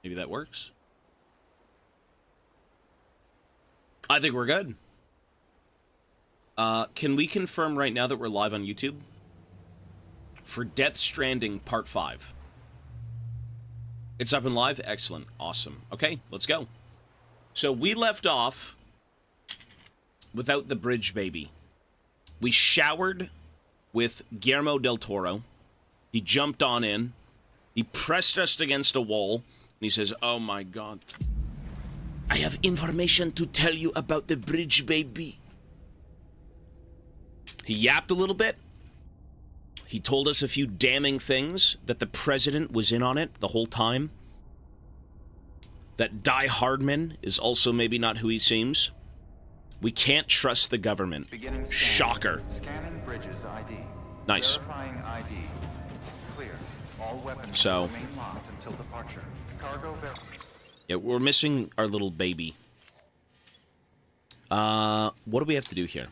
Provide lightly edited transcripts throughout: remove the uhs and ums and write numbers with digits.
Maybe that works. I think we're good. Can we confirm right now that we're live on YouTube? For Death Stranding Part 5. It's up and live? Excellent. Awesome. Okay, let's go. So we left off without the bridge baby. We showered with Guillermo del Toro. He jumped on in. He pressed us against a wall. And he says, oh my god. I have information to tell you about the bridge baby. He yapped a little bit. He told us a few damning things, that the president was in on it the whole time. That Die Hardman is also maybe not who he seems. We can't trust the government. Shocker. Scanning bridges ID. Nice. Verifying ID. Clear. All weapons So, remain locked until departure. Cargo yeah, we're missing our little baby. What do we have to do here?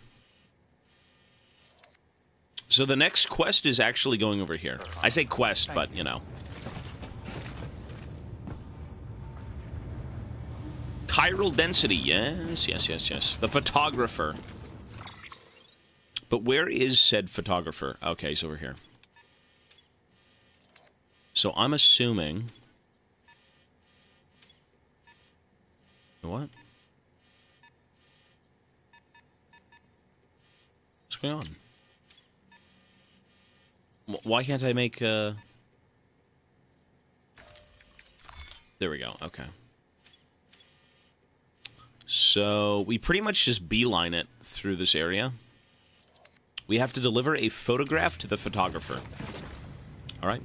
So the next quest is actually going over here. I say quest, but, you know. Chiral density, yes, yes, yes, yes. The photographer. But where is said photographer? Okay, he's over here. So I'm assuming... What? What's going on? Why can't I make, There we go, okay. So, we pretty much just beeline it through this area. We have to deliver a photograph to the photographer. Alright.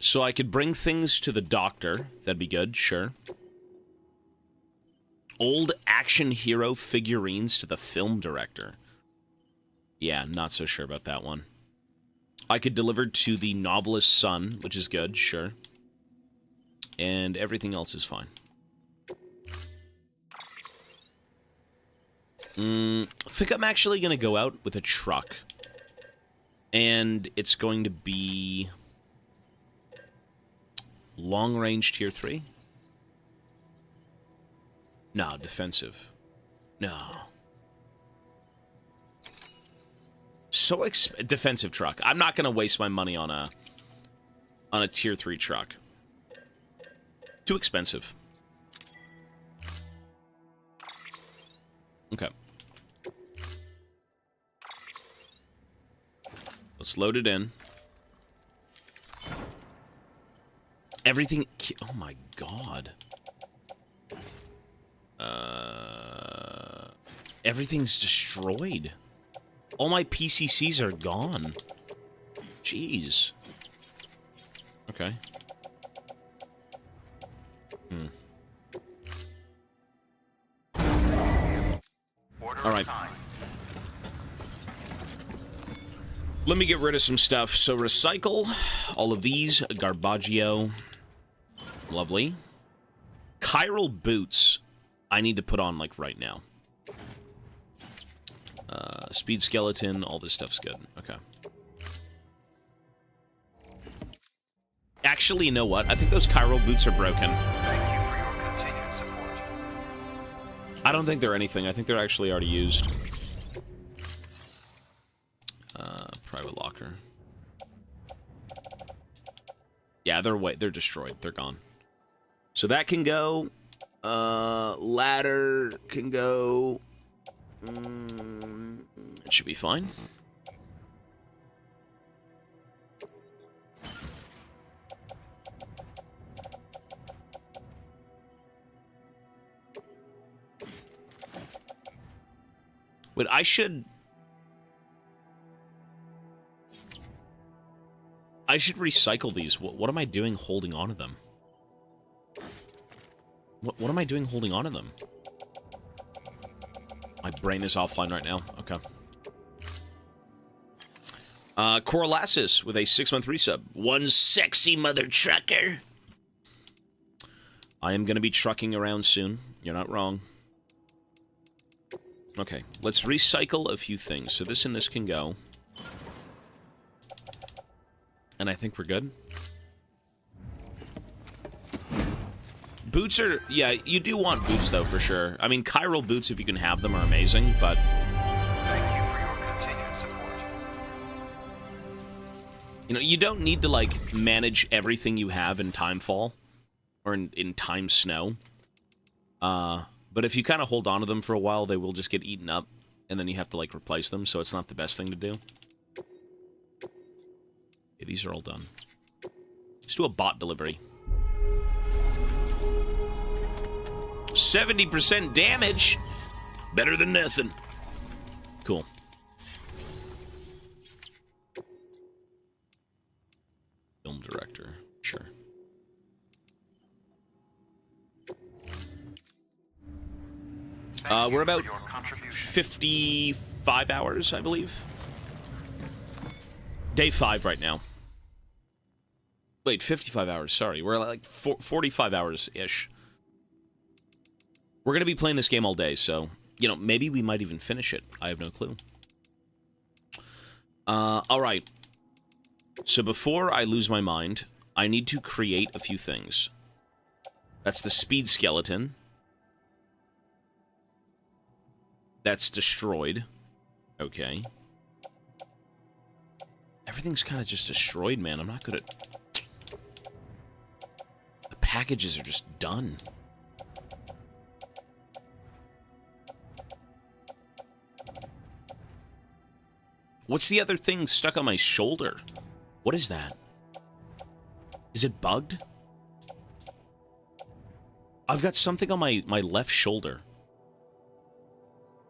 So I could bring things to the doctor. That'd be good, sure. Old action hero figurines to the film director. Yeah, not so sure about that one. I could deliver to the novelist's son, which is good, sure. And everything else is fine. I think I'm actually going to go out with a truck. And it's going to be... long-range tier 3? No, defensive. No. So defensive truck. I'm not going to waste my money on a tier 3 truck. Too expensive. Okay. Let's load it in. Everything... Oh my god. Everything's destroyed. All my PCCs are gone. Jeez. Okay. Alright. Let me get rid of some stuff. So recycle all of these. Garbaggio. Lovely. Chiral boots. I need to put on, like, right now. Speed skeleton. All this stuff's good. Okay. Actually, you know what? I think those chiral boots are broken. Thank you for your continued support. I don't think they're anything. I think they're actually already used. Private locker. Yeah, they're destroyed. They're gone. So that can go. Ladder can go. It should be fine. But I should recycle these. What am I doing holding on to them? What am I doing holding on to them? My brain is offline right now. Okay. Corlassus with a 6-month resub. One sexy mother trucker. I am going to be trucking around soon. You're not wrong. Okay, let's recycle a few things. So this and this can go. And I think we're good. Boots are... Yeah, you do want boots, though, for sure. I mean, chiral boots, if you can have them, are amazing, but... Thank you for your continued support. You know, you don't need to, like, manage everything you have in Timefall. Or in Time Snow. But if you kind of hold on to them for a while, they will just get eaten up. And then you have to, like, replace them, so it's not the best thing to do. Okay, these are all done. Let's do a bot delivery. 70% damage! Better than nothing. Cool. Film director. Sure. We're about 55 hours, I believe. Day 5 right now. Wait, 55 hours, sorry. We're like 45 hours-ish. We're going to be playing this game all day, so, you know, maybe we might even finish it. I have no clue. Alright. So before I lose my mind, I need to create a few things. That's the speed skeleton. That's destroyed. Okay. Everything's kind of just destroyed, man. I'm not good at... The packages are just done. What's the other thing stuck on my shoulder? What is that? Is it bugged? I've got something on my left shoulder.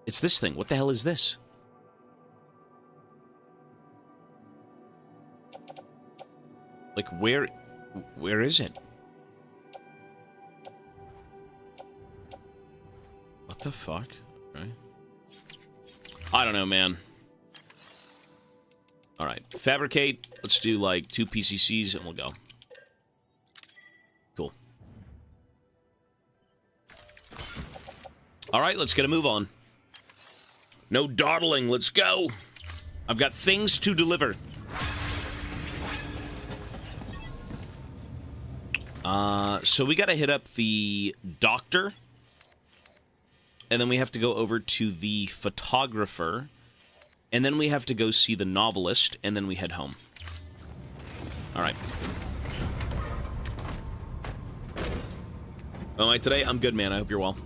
It's this thing. What the hell is this? Like, where is it? What the fuck? Okay. I don't know, man. Alright, fabricate. Let's do, like, 2 PCCs and we'll go. Cool. Alright, let's get a move on. No dawdling, let's go! I've got things to deliver. So we gotta hit up the doctor. And then we have to go over to the photographer. And then we have to go see the novelist, and then we head home. Alright. Oh, my, today, I'm good, man. I hope you're well.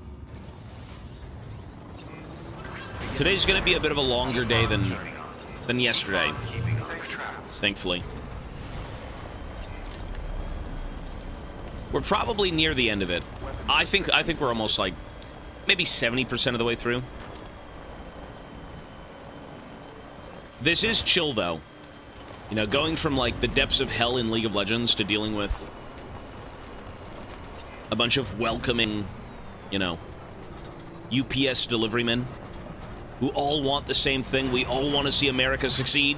Today's gonna be a bit of a longer day than yesterday. Thankfully. We're probably near the end of it. I think we're almost, like, maybe 70% of the way through. This is chill, though. You know, going from, like, the depths of hell in League of Legends to dealing with a bunch of welcoming, you know, UPS deliverymen who all want the same thing. We all want to see America succeed.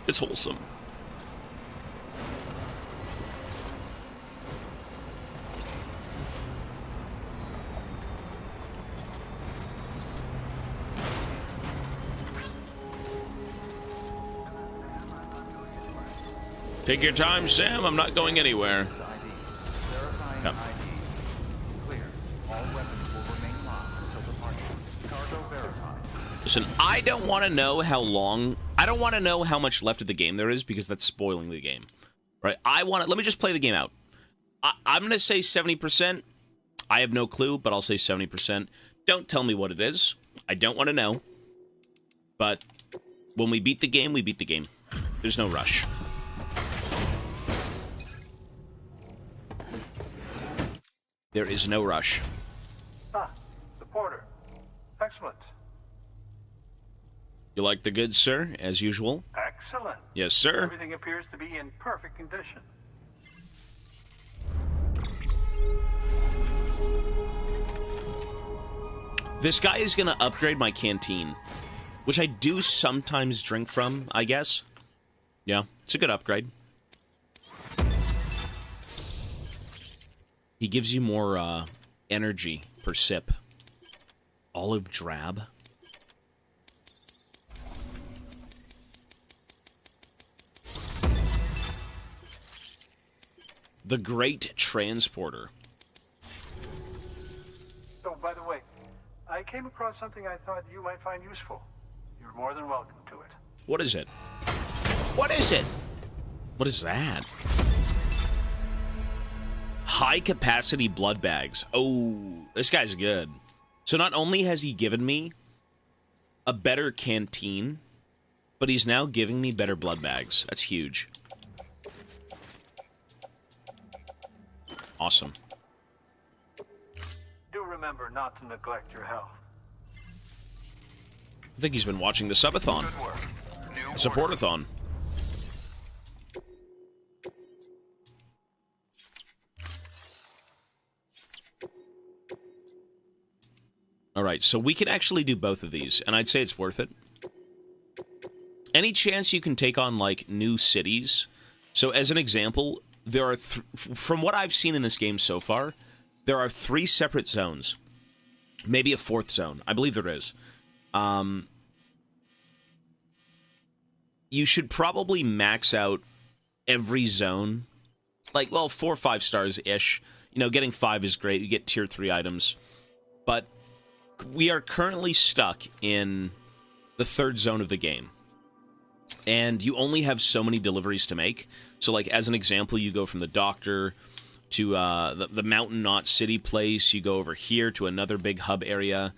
It's wholesome. Take your time, Sam. I'm not going anywhere. Come. Listen, I don't want to know how long... I don't want to know how much left of the game there is, because that's spoiling the game. Right? I want to... Let me just play the game out. I'm going to say 70%. I have no clue, but I'll say 70%. Don't tell me what it is. I don't want to know. But when we beat the game, we beat the game. There's no rush. There is no rush. Ah, the porter. Excellent. You like the goods, sir, as usual? Excellent. Yes, sir. Everything appears to be in perfect condition. This guy is going to upgrade my canteen, which I do sometimes drink from, I guess. Yeah, it's a good upgrade. He gives you more energy per sip. Olive drab. The Great Transporter. Oh, by the way, I came across something I thought you might find useful. You're more than welcome to it. What is it? What is it? What is that? High capacity blood bags. Oh, this guy's good. So not only has he given me a better canteen, but he's now giving me better blood bags. That's huge. Awesome. Do remember not to neglect your health. I think he's been watching the subathon. Good work. New order. Supportathon. Alright, so we can actually do both of these, and I'd say it's worth it. Any chance you can take on, like, new cities? So, as an example, there are, from what I've seen in this game so far, there are 3 separate zones. Maybe a 4th zone. I believe there is. You should probably max out every zone. Like, well, 4 or 5 stars-ish. You know, getting 5 is great. You get tier 3 items. But we are currently stuck in the 3rd zone of the game. And you only have so many deliveries to make. So, like, as an example, you go from the doctor to the Mountain Knot City place. You go over here to another big hub area.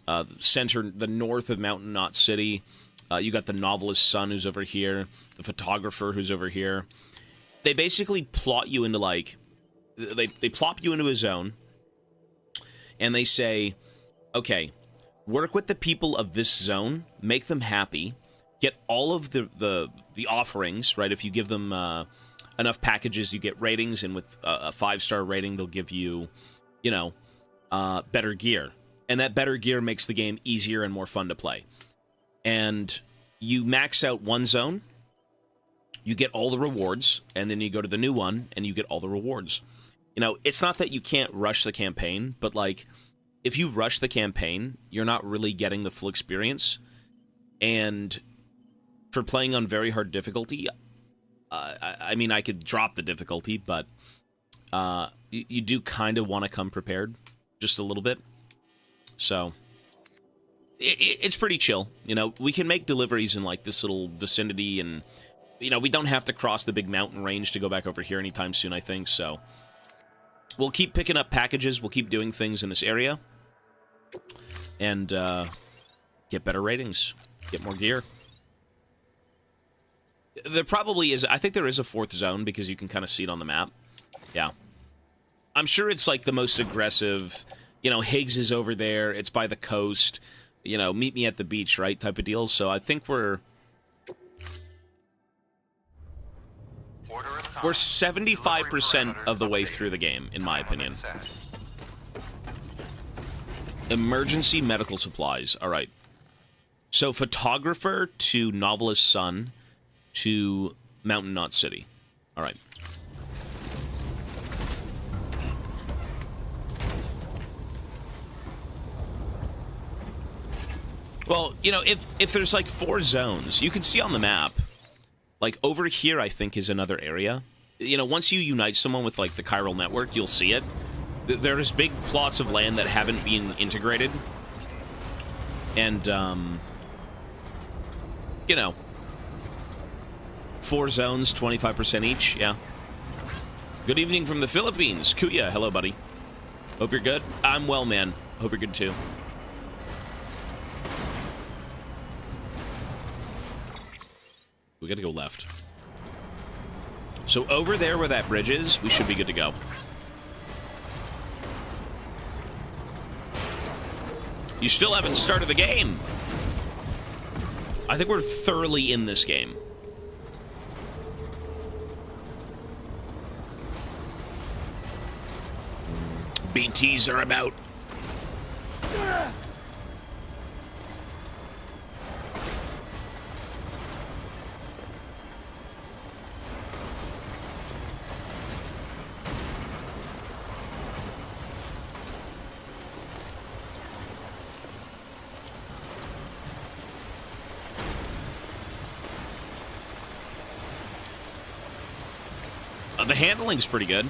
The north of Mountain Knot City. You got the novelist's son who's over here. The photographer who's over here. They basically plot you into, like... They plop you into a zone. And they say, okay, work with the people of this zone. Make them happy. Get all of the offerings, right? If you give them enough packages, you get ratings, and with a 5-star rating, they'll give you, you know, better gear. And that better gear makes the game easier and more fun to play. And you max out one zone, you get all the rewards, and then you go to the new one, and you get all the rewards. You know, it's not that you can't rush the campaign, but, like, if you rush the campaign, you're not really getting the full experience. And for playing on very hard difficulty, I mean, I could drop the difficulty, but you do kind of want to come prepared just a little bit. So it's pretty chill. You know, we can make deliveries in, like, this little vicinity, and, you know, we don't have to cross the big mountain range to go back over here anytime soon, I think. So we'll keep picking up packages. We'll keep doing things in this area. And get better ratings. Get more gear. There probably is... I think there is a 4th zone, because you can kind of see it on the map. Yeah. I'm sure it's, like, the most aggressive... You know, Higgs is over there. It's by the coast. You know, meet me at the beach, right? Type of deal. So I think we're 75% of the way through the game, in my opinion. Emergency medical supplies. All right. So photographer to novelist's son to Mountain Knot City. All right. Well, you know, if there's, like, 4 zones, you can see on the map, like, over here, I think, is another area. You know, once you unite someone with, like, the chiral network, you'll see it. There's big plots of land that haven't been integrated. And, you know, 4 zones, 25% each, yeah. Good evening from the Philippines. Kuya, hello, buddy. Hope you're good. I'm well, man. Hope you're good, too. We gotta go left. So over there where that bridge is, we should be good to go. You still haven't started the game. I think we're thoroughly in this game. BTs are about. The handling's pretty good.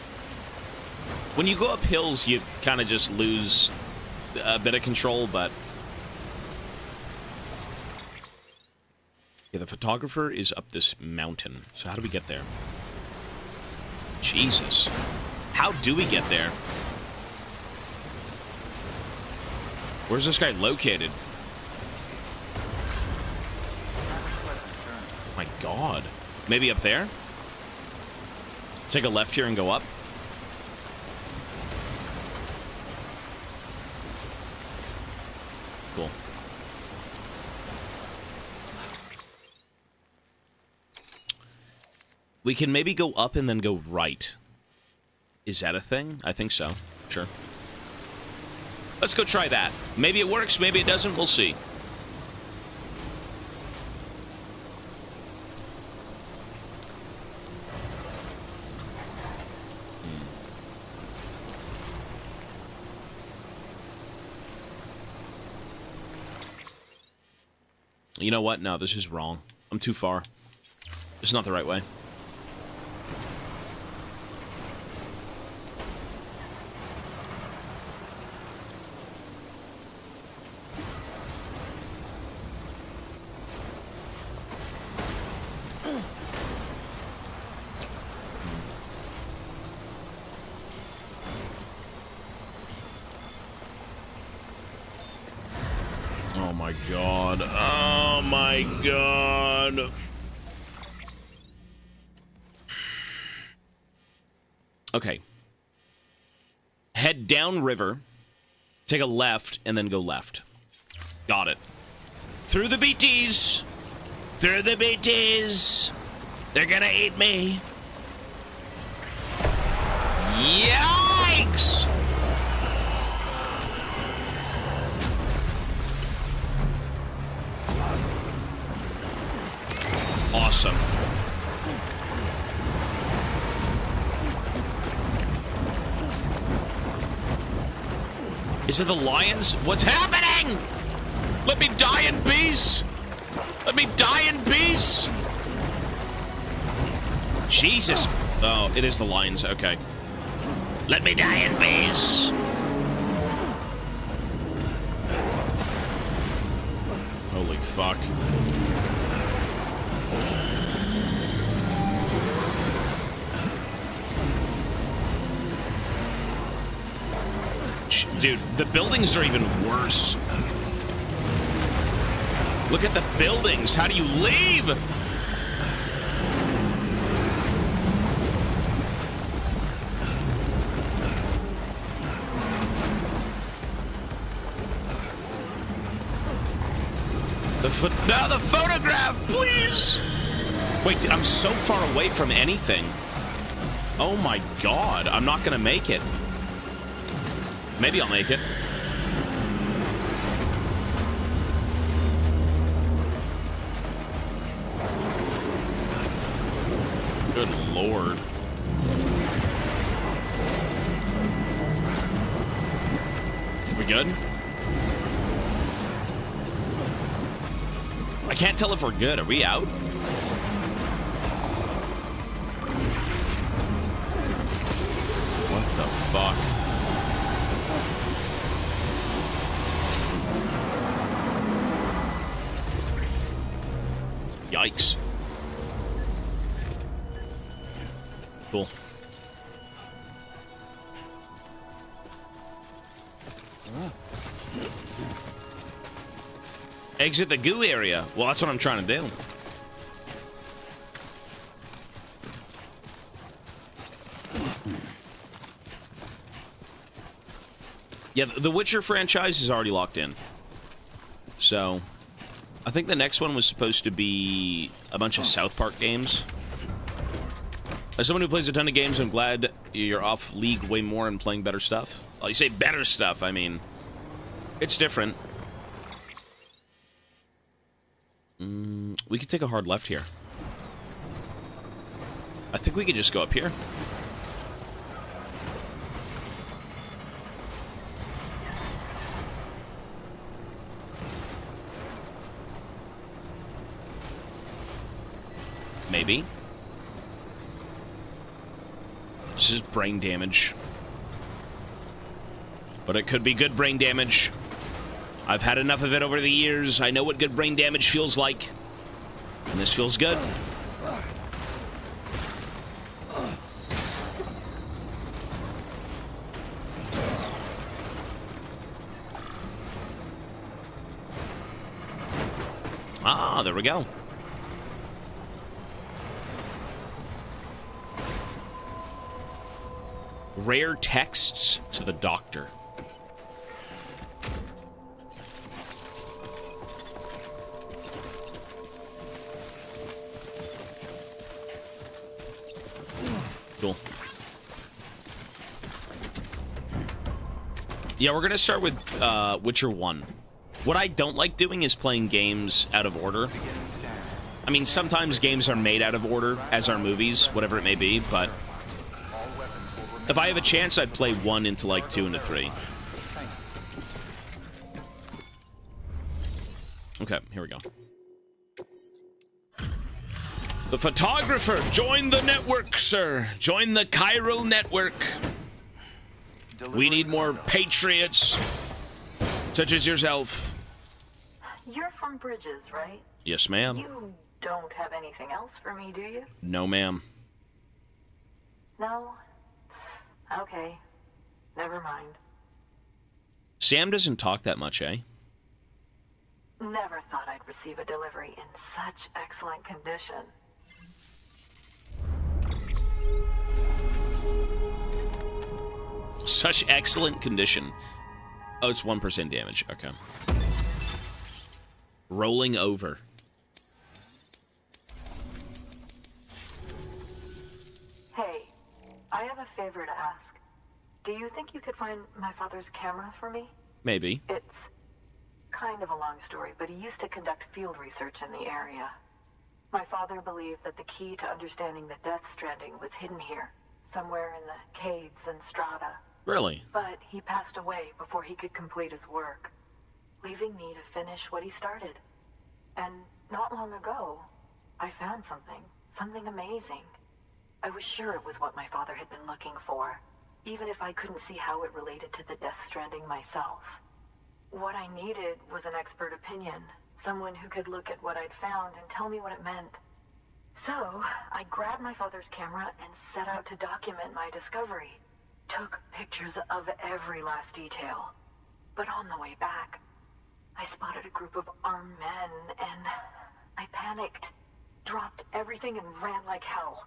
When you go up hills, you kind of just lose a bit of control, but... Yeah, the photographer is up this mountain. So how do we get there? Jesus. How do we get there? Where's this guy located? My God. Maybe up there? Take a left here and go up? Cool. We can maybe go up and then go right. Is that a thing? I think so. Sure. Let's go try that. Maybe it works, maybe it doesn't. We'll see. You know what? No, this is wrong. I'm too far. It's not the right way. Oh my God. Oh my God. Okay. Head down river, take a left, and then go left. Got it. Through the BTs. Through the BTs. They're gonna eat me. Yikes! Awesome. Is it the lions? What's happening? Let me die in peace. Let me die in peace. Jesus. Oh, it is the lions. Okay. Let me die in peace. Holy fuck. Dude, the buildings are even worse. Look at the buildings. How do you leave? No, the photograph, please. Wait, I'm so far away from anything. Oh my God, I'm not gonna make it. Maybe I'll make it. Good Lord. We good? I can't tell if we're good. Are we out? What the fuck? Yikes. Cool. Exit the goo area. Well, that's what I'm trying to do. Yeah, the Witcher franchise is already locked in. So, I think the next one was supposed to be a bunch of South Park games. As someone who plays a ton of games, I'm glad you're off League way more and playing better stuff. Oh, you say better stuff, I mean, it's different. We could take a hard left here. I think we could just go up here. Maybe. This is brain damage. But it could be good brain damage. I've had enough of it over the years. I know what good brain damage feels like. And this feels good. Ah, there we go. Rare texts to the doctor. Cool. Yeah, we're gonna start with Witcher 1. What I don't like doing is playing games out of order. I mean, sometimes games are made out of order, as are movies, whatever it may be, but if I have a chance, I'd play 1 into, like, 2 into 3. Okay, here we go. The photographer! Join the network, sir! Join the chiral network! We need more patriots, such as yourself. You're from Bridges, right? Yes, ma'am. You don't have anything else for me, do you? No, ma'am. No? Okay. Never mind. Sam doesn't talk that much, eh? Never thought I'd receive a delivery in such excellent condition. Such excellent condition. Oh, it's 1% damage. Okay. Rolling over. Hey, I have a favor to ask. Do you think you could find my father's camera for me? Maybe. It's kind of a long story, but he used to conduct field research in the area. My father believed that the key to understanding the Death Stranding was hidden here, somewhere in the caves and strata. Really? But he passed away before he could complete his work, leaving me to finish what he started. And not long ago, I found something amazing. I was sure it was what my father had been looking for, even if I couldn't see how it related to the Death Stranding myself. What I needed was an expert opinion, someone who could look at what I'd found and tell me what it meant. So, I grabbed my father's camera and set out to document my discovery. Took pictures of every last detail. But on the way back, I spotted a group of armed men, and I panicked, dropped everything and ran like hell.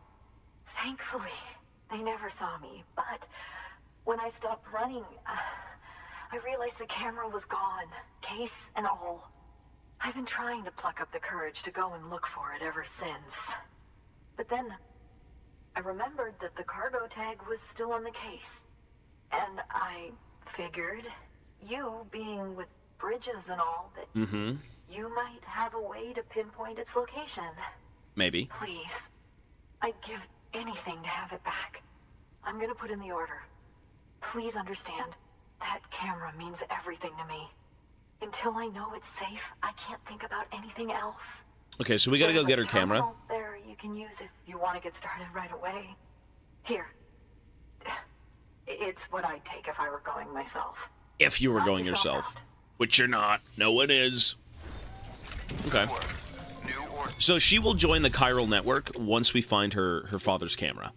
Thankfully, they never saw me, but when I stopped running, I realized the camera was gone, case and all. I've been trying to pluck up the courage to go and look for it ever since. But then, I remembered that the cargo tag was still on the case. And I figured, you being with Bridges and all, that you might have a way to pinpoint its location. Maybe. Please, I'd give anything to have it back. I'm gonna put in the order. Please understand, that camera means everything to me. Until I know it's safe, I can't think about anything else. Okay, so we gotta go get her camera. There you can use if you want to get started right away. Here. It's what I'd take if I were going myself. If you were going yourself. Which you're not. No one is. Okay. So she will join the chiral network once we find her father's camera.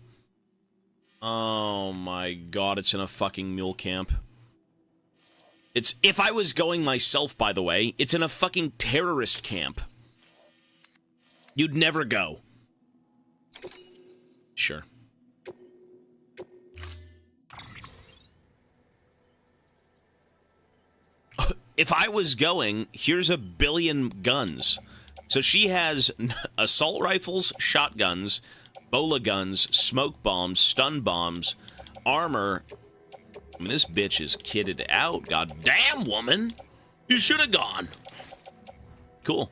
Oh my god, it's in a fucking mule camp. It's, if I was going myself, by the way, it's in a fucking terrorist camp. You'd never go. Sure. If I was going, here's a billion guns. So she has assault rifles, shotguns, bola guns, smoke bombs, stun bombs, armor. I mean, this bitch is kitted out. God damn, woman. You should have gone. Cool.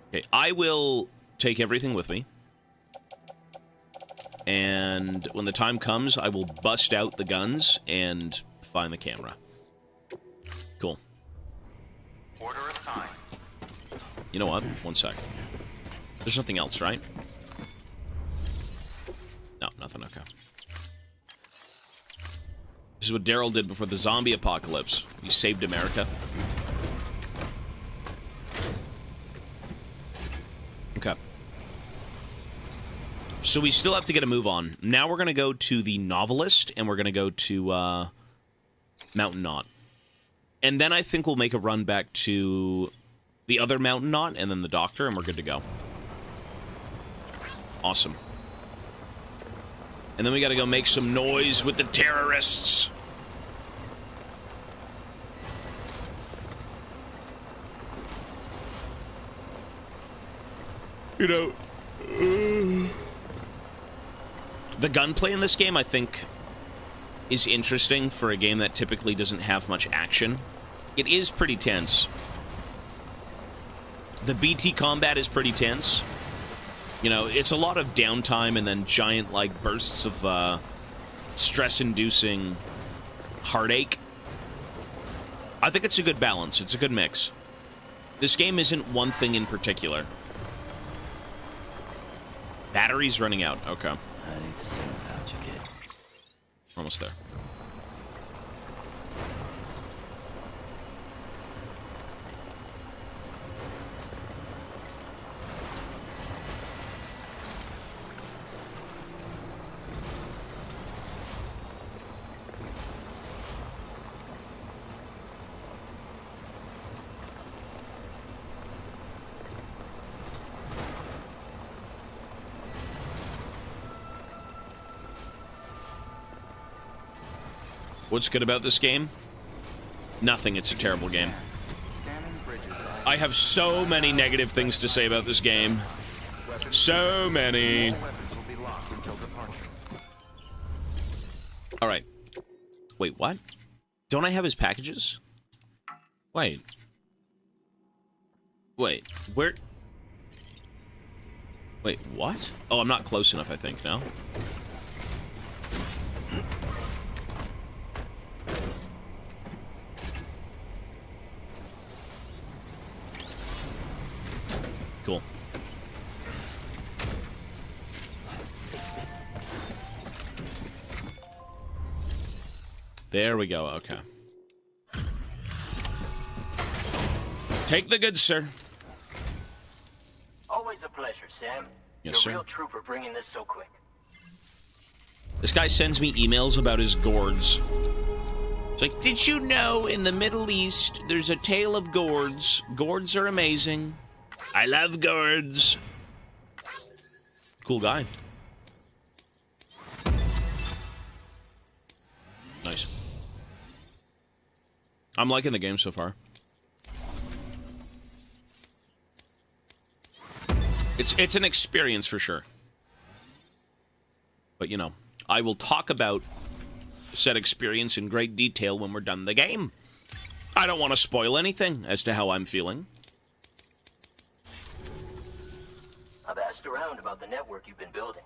Okay, I will take everything with me. And when the time comes, I will bust out the guns and find the camera. Cool. Order assigned. You know what? One sec. There's nothing else, right? No. Nothing, okay. This is what Daryl did before the zombie apocalypse. He saved America. Okay. So we still have to get a move on. Now we're going to go to the Novelist, and we're going to go to Mountain Knot. And then I think we'll make a run back to the other Mountain Knot, and then the Doctor, and we're good to go. Awesome. And then we got to go make some noise with the terrorists. You know, the gunplay in this game, I think, is interesting for a game that typically doesn't have much action. It is pretty tense. The BT combat is pretty tense. You know, it's a lot of downtime and then giant, like, bursts of stress-inducing heartache. I think it's a good balance. It's a good mix. This game isn't one thing in particular. Battery's running out. Okay. I need to see without you, kid. Almost there. What's good about this game? Nothing. It's a terrible game. I have so many negative things to say about this game. So many. Alright. Wait, what? Don't I have his packages? Wait. Wait, where? Wait, what? Oh, I'm not close enough, I think, no? Cool. There we go, okay. Take the good, sir. Always a pleasure, Sam. Yes, You're sir. a real trooper bringing this so quick. This guy sends me emails about his gourds. It's like, did you know in the Middle East there's a tale of gourds? Gourds are amazing. I love gourds. Cool guy. Nice. I'm liking the game so far. It's an experience for sure. But, you know, I will talk about said experience in great detail when we're done the game. I don't want to spoil anything as to how I'm feeling. I've asked around about the network you've been building.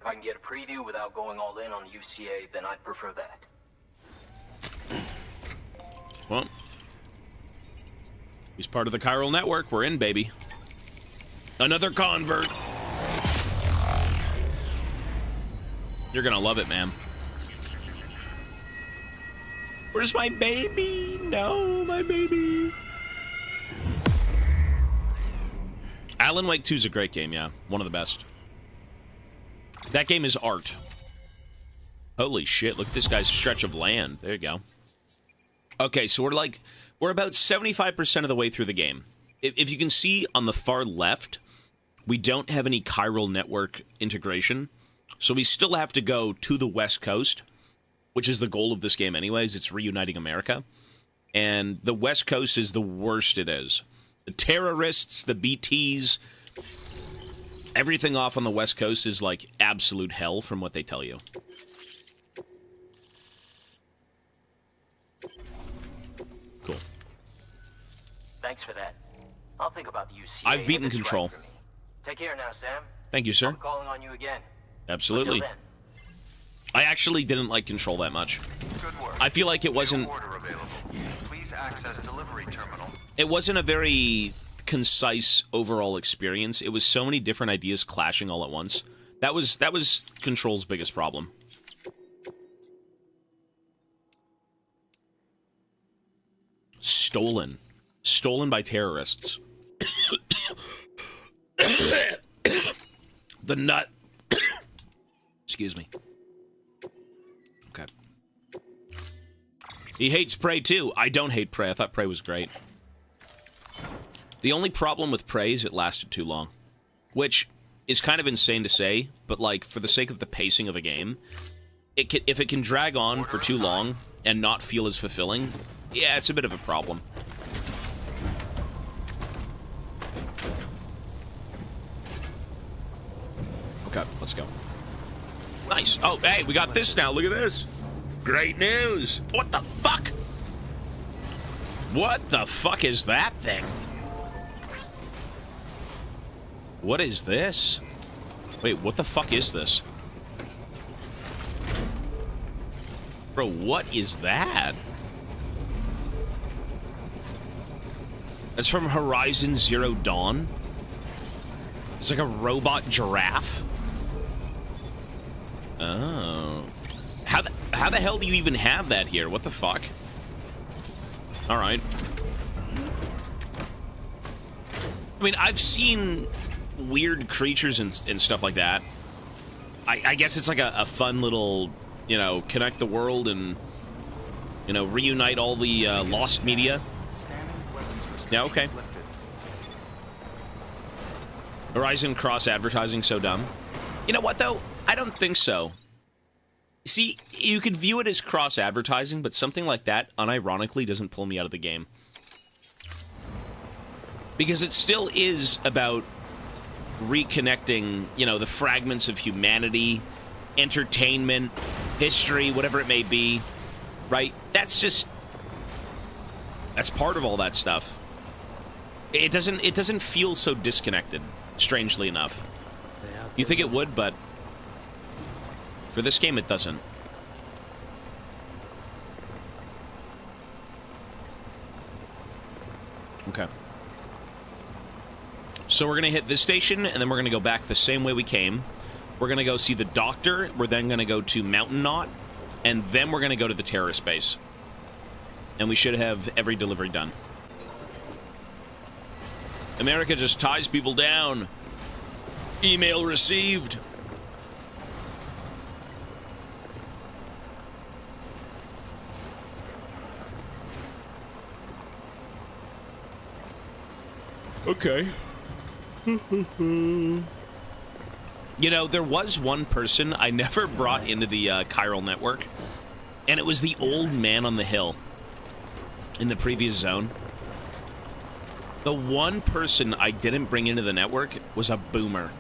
If I can get a preview without going all in on the UCA, then I'd prefer that. Well, he's part of the chiral network. We're in, baby. Another convert. You're gonna love it, man. Where's my baby? No, my baby. Alan Wake 2 is a great game, yeah. One of the best. That game is art. Holy shit, look at this guy's stretch of land. There you go. Okay, so we're about 75% of the way through the game. If you can see on the far left, we don't have any chiral network integration. So we still have to go to the West Coast, which is the goal of this game anyways. It's reuniting America. And the West Coast is the worst it is. The terrorists, the BTs, everything off on the West Coast is like absolute hell from what they tell you. Cool. Thanks for that. I'll think about the UCA. I've beaten if it's Control. right for me. Take care now, Sam. Thank you, sir. I'm calling on you again. Absolutely. Until then. I actually didn't like Control that much. Good work. I feel like it wasn't... Order available. Please access delivery terminal. It wasn't a very concise overall experience. It was so many different ideas clashing all at once That was Control's biggest problem. Stolen. Stolen by terrorists. The nut. Excuse me. Okay. He hates Prey too. I don't hate Prey. I thought Prey was great. The only problem with Prey is it lasted too long. Which is kind of insane to say, but like, for the sake of the pacing of a game, if it can drag on for too long and not feel as fulfilling, yeah, it's a bit of a problem. Okay, let's go. Nice. Oh, hey, we got this now. Look at this. Great news. What the fuck? What the fuck is that thing? What is this? Wait, what the fuck is this? Bro, what is that? That's from Horizon Zero Dawn. It's like a robot giraffe. Oh. How the hell do you even have that here? What the fuck? Alright. I mean, I've seen weird creatures and stuff like that. I guess it's like a fun little, you know, connect the world and, you know, reunite all the lost media. Yeah, okay. Horizon cross advertising so dumb. You know what, though? I don't think so. See, you could view it as cross advertising, but something like that, unironically, doesn't pull me out of the game. Because it still is about reconnecting, you know, the fragments of humanity, entertainment, history, whatever it may be, right? That's part of all that stuff. It doesn't feel so disconnected, strangely enough. You think it would, but for this game, it doesn't. Okay. So we're going to hit this station, and then we're going to go back the same way we came. We're going to go see the doctor. We're then going to go to Mountain Knot, and then we're going to go to the terrorist base. And we should have every delivery done. America just ties people down. Email received. Okay. You know, there was one person I never brought into the chiral network, and it was the old man on the hill in the previous zone. The one person I didn't bring into the network was a boomer.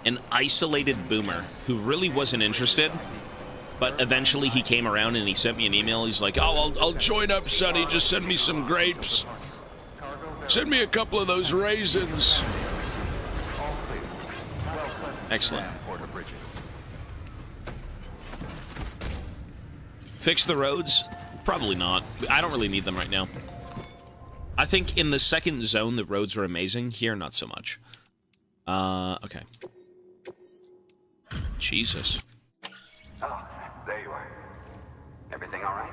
An isolated boomer who really wasn't interested, but eventually he came around and he sent me an email. He's like, oh, I'll join up, Sonny. Just send me some grapes. Send me a couple of those raisins. Excellent. Fix the roads? Probably not. I don't really need them right now. I think in the second zone, the roads were amazing. Here, not so much. Okay. Jesus. Oh, there you are. Everything all right?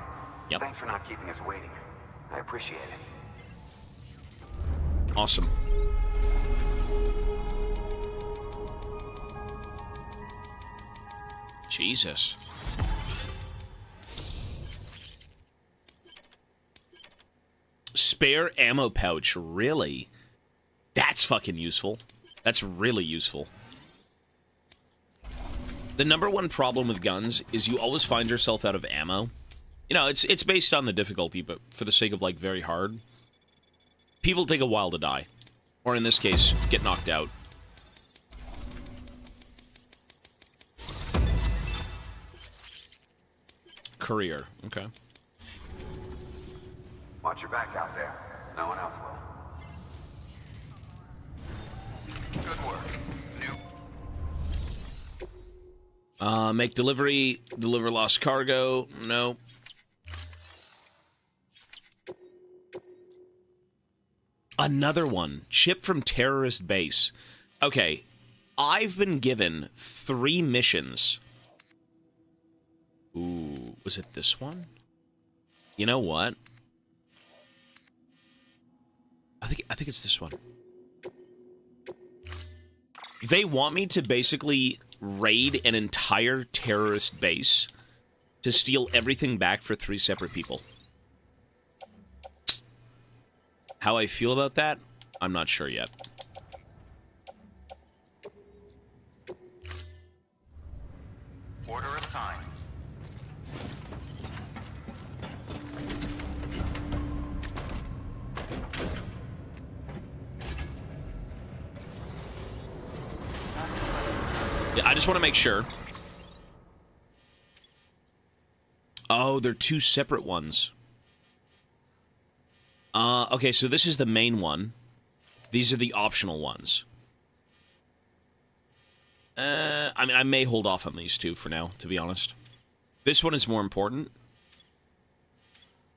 Yep. Thanks for not keeping us waiting. I appreciate it. Awesome. Jesus. Spare ammo pouch, really? That's fucking useful. That's really useful. The number one problem with guns is you always find yourself out of ammo. You know, it's based on the difficulty, but for the sake of, like, very hard, people take a while to die. Or in this case, get knocked out. Career, okay. Watch your back out there. No one else will. Good work. New. Make delivery, deliver lost cargo, no. Another one, chip from terrorist base. Okay, I've been given 3 missions. Ooh, was it this one? You know what? I think it's this one. They want me to basically raid an entire terrorist base to steal everything back for 3 separate people. How I feel about that, I'm not sure yet. Order assigned. Yeah, I just want to make sure. Oh, they're 2 separate ones. Okay, so this is the main one. These are the optional ones. I mean, I may hold off on these 2 for now, to be honest. This one is more important.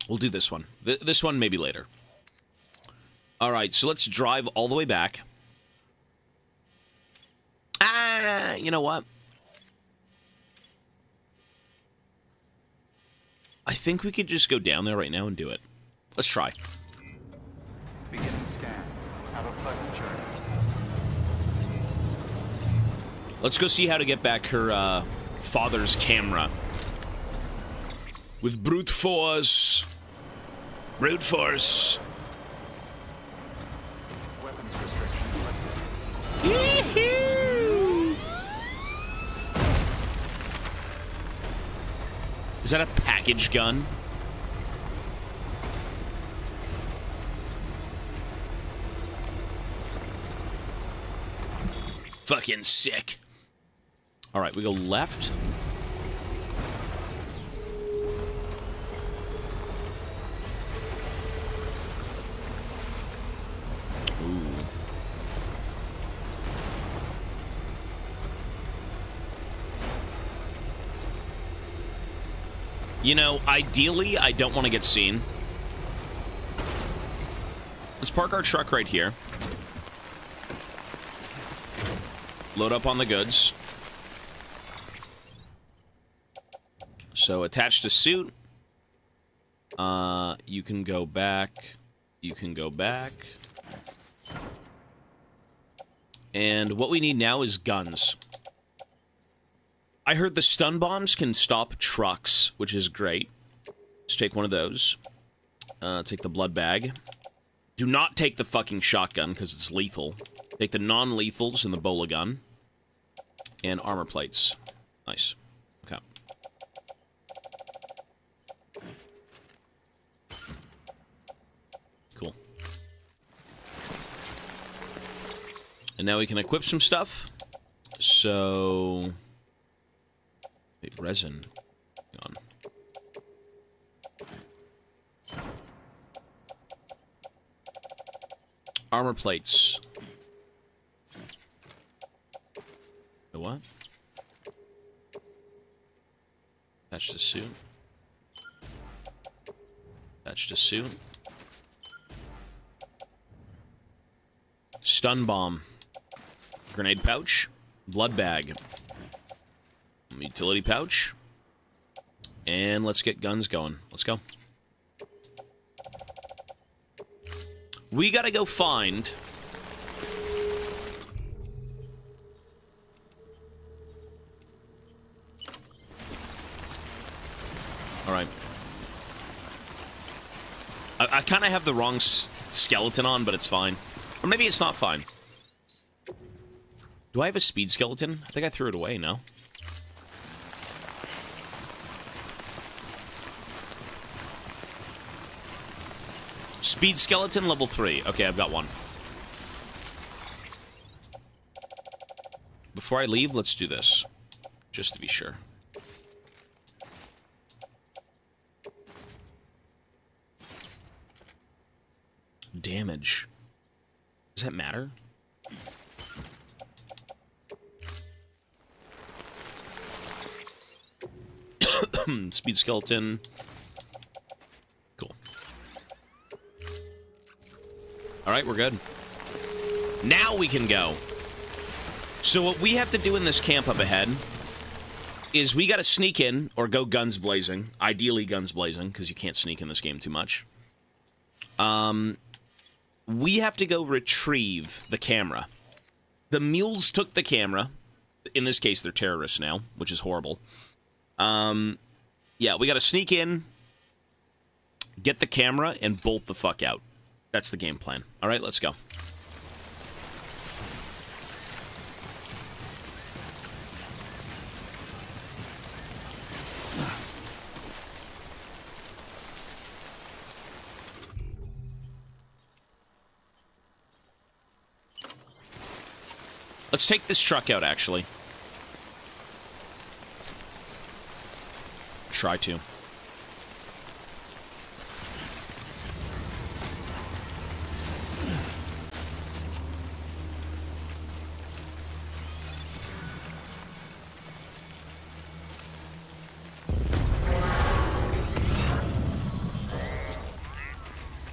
We'll do this one. This one maybe later. Alright, so let's drive all the way back. You know what? I think we could just go down there right now and do it. Let's try. Beginning scan. Have a pleasant journey. Let's go see how to get back her father's camera. With brute force. Brute force. Weapons restrictions lifted. Yee-hoo! Is that a package gun? Fucking sick. Alright, we go left. Ooh. You know, ideally, I don't want to get seen. Let's park our truck right here. Load up on the goods. So, attach to suit. You can go back. You can go back. And what we need now is guns. I heard the stun bombs can stop trucks, which is great. Let's take one of those. Take the blood bag. Do not take the fucking shotgun, because it's lethal. Take the non-lethals and the bola gun. And armor plates. Nice. Okay. Cool. And now we can equip some stuff. So... Wait, resin. Hang on. Armor plates. The what? Attach to suit. Attach to suit. Stun bomb. Grenade pouch. Blood bag. Utility pouch. And let's get guns going. Let's go. We gotta go find... Alright. I kind of have the wrong skeleton on, but it's fine. Or maybe it's not fine. Do I have a speed skeleton? I think I threw it away, no? Speed skeleton, level 3. Okay, I've got one. Before I leave, let's do this. Just to be sure. Damage. Does that matter? Speed skeleton. Cool. Alright, we're good. Now we can go. So what we have to do in this camp up ahead is we got to sneak in or go guns blazing. Ideally guns blazing, because you can't sneak in this game too much. We have to go retrieve the camera. The mules took the camera. In this case, they're terrorists now, which is horrible. Yeah, we got to sneak in, get the camera, and bolt the fuck out. That's the game plan. All right, let's go. Let's take this truck out, actually. Try to.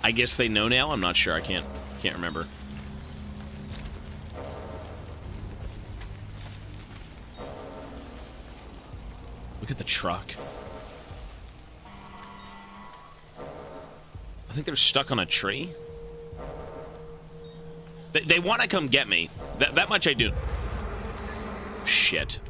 I guess they know now? I'm not sure. I can't remember. Look at the truck. I think they're stuck on a tree. They want to come get me. That much I do. Shit.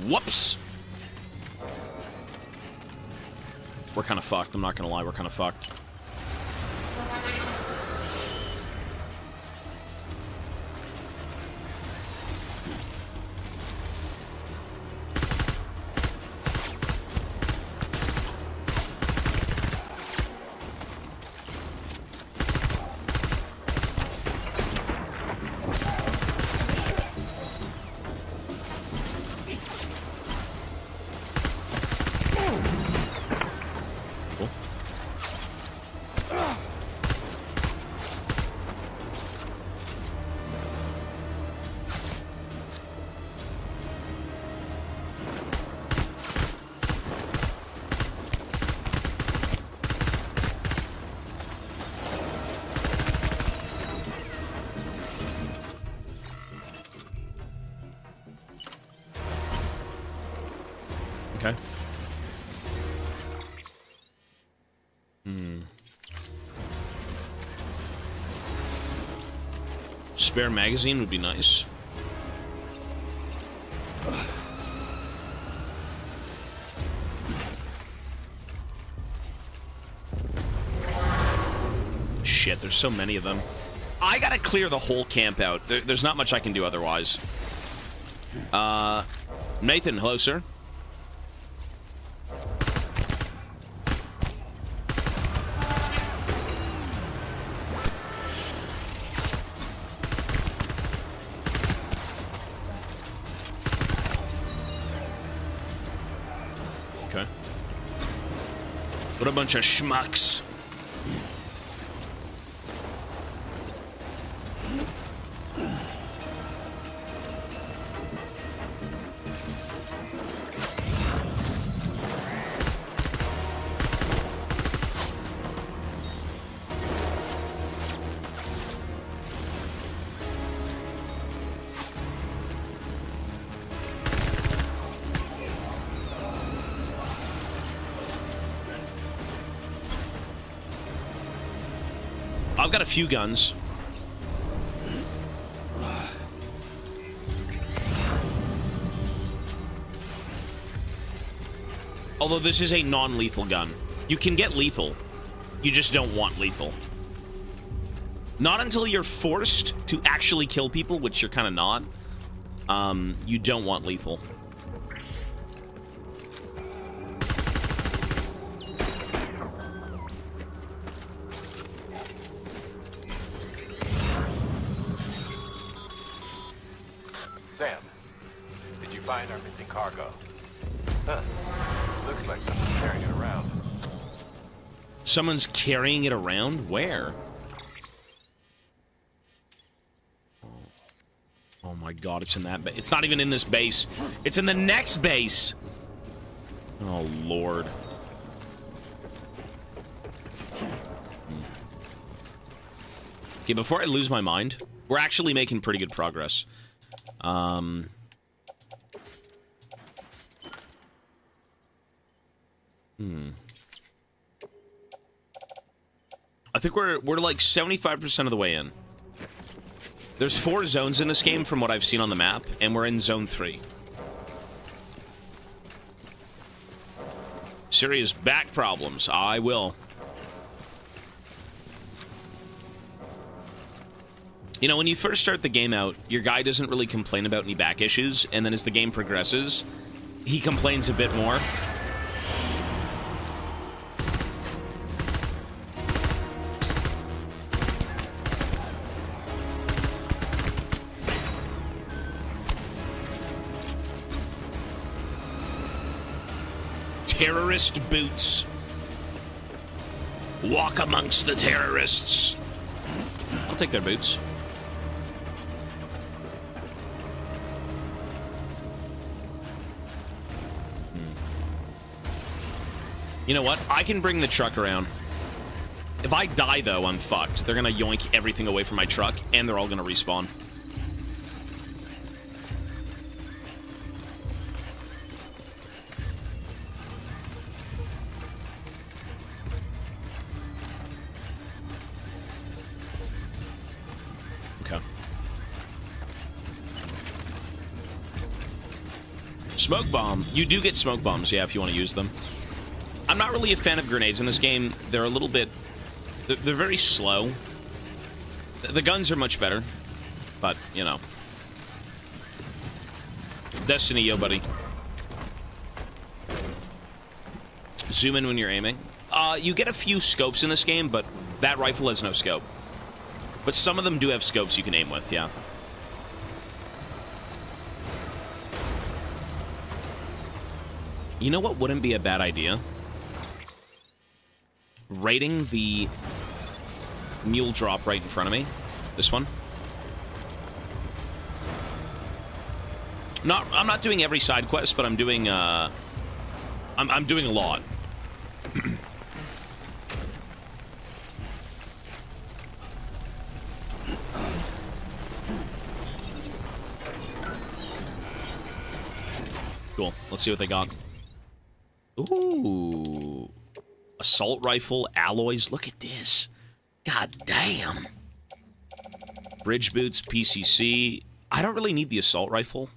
Whoops. We're kind of fucked. I'm not gonna lie. We're kind of fucked. Okay. Spare magazine would be nice. Shit, there's so many of them. I gotta clear the whole camp out. There's not much I can do otherwise. Nathan, hello, sir. Okay. What a bunch of schmucks. I've got a few guns. Although this is a non-lethal gun. You can get lethal. You just don't want lethal. Not until you're forced to actually kill people, which you're kind of not. You don't want lethal. Sam, did you find our missing cargo? Huh. Looks like someone's carrying it around. Someone's carrying it around? Where? Oh my god, it's in that base. It's not even in this base. It's in the next base. Oh, Lord. Okay, before I lose my mind, we're actually making pretty good progress. I think we're like 75% of the way in. There's 4 zones in this game from what I've seen on the map, and we're in zone 3. Serious back problems. I will. You know, when you first start the game out, your guy doesn't really complain about any back issues, and then as the game progresses, he complains a bit more. Terrorist boots. Walk amongst the terrorists. I'll take their boots. You know what? I can bring the truck around. If I die, though, I'm fucked. They're gonna yoink everything away from my truck, and they're all gonna respawn. Okay. Smoke bomb. You do get smoke bombs, yeah, if you want to use them. I'm not really a fan of grenades in this game. They're a little bit... They're very slow. The guns are much better. But, you know. Destiny, yo, buddy. Zoom in when you're aiming. You get a few scopes in this game, but that rifle has no scope. But some of them do have scopes you can aim with, yeah. You know what wouldn't be a bad idea? Raiding the mule drop right in front of me. This one. I'm not doing every side quest, but I'm doing I'm doing a lot. Cool. Let's see what they got. Ooh. Assault rifle, alloys. Look at this. God damn. Bridge boots, PCC. I don't really need the assault rifle.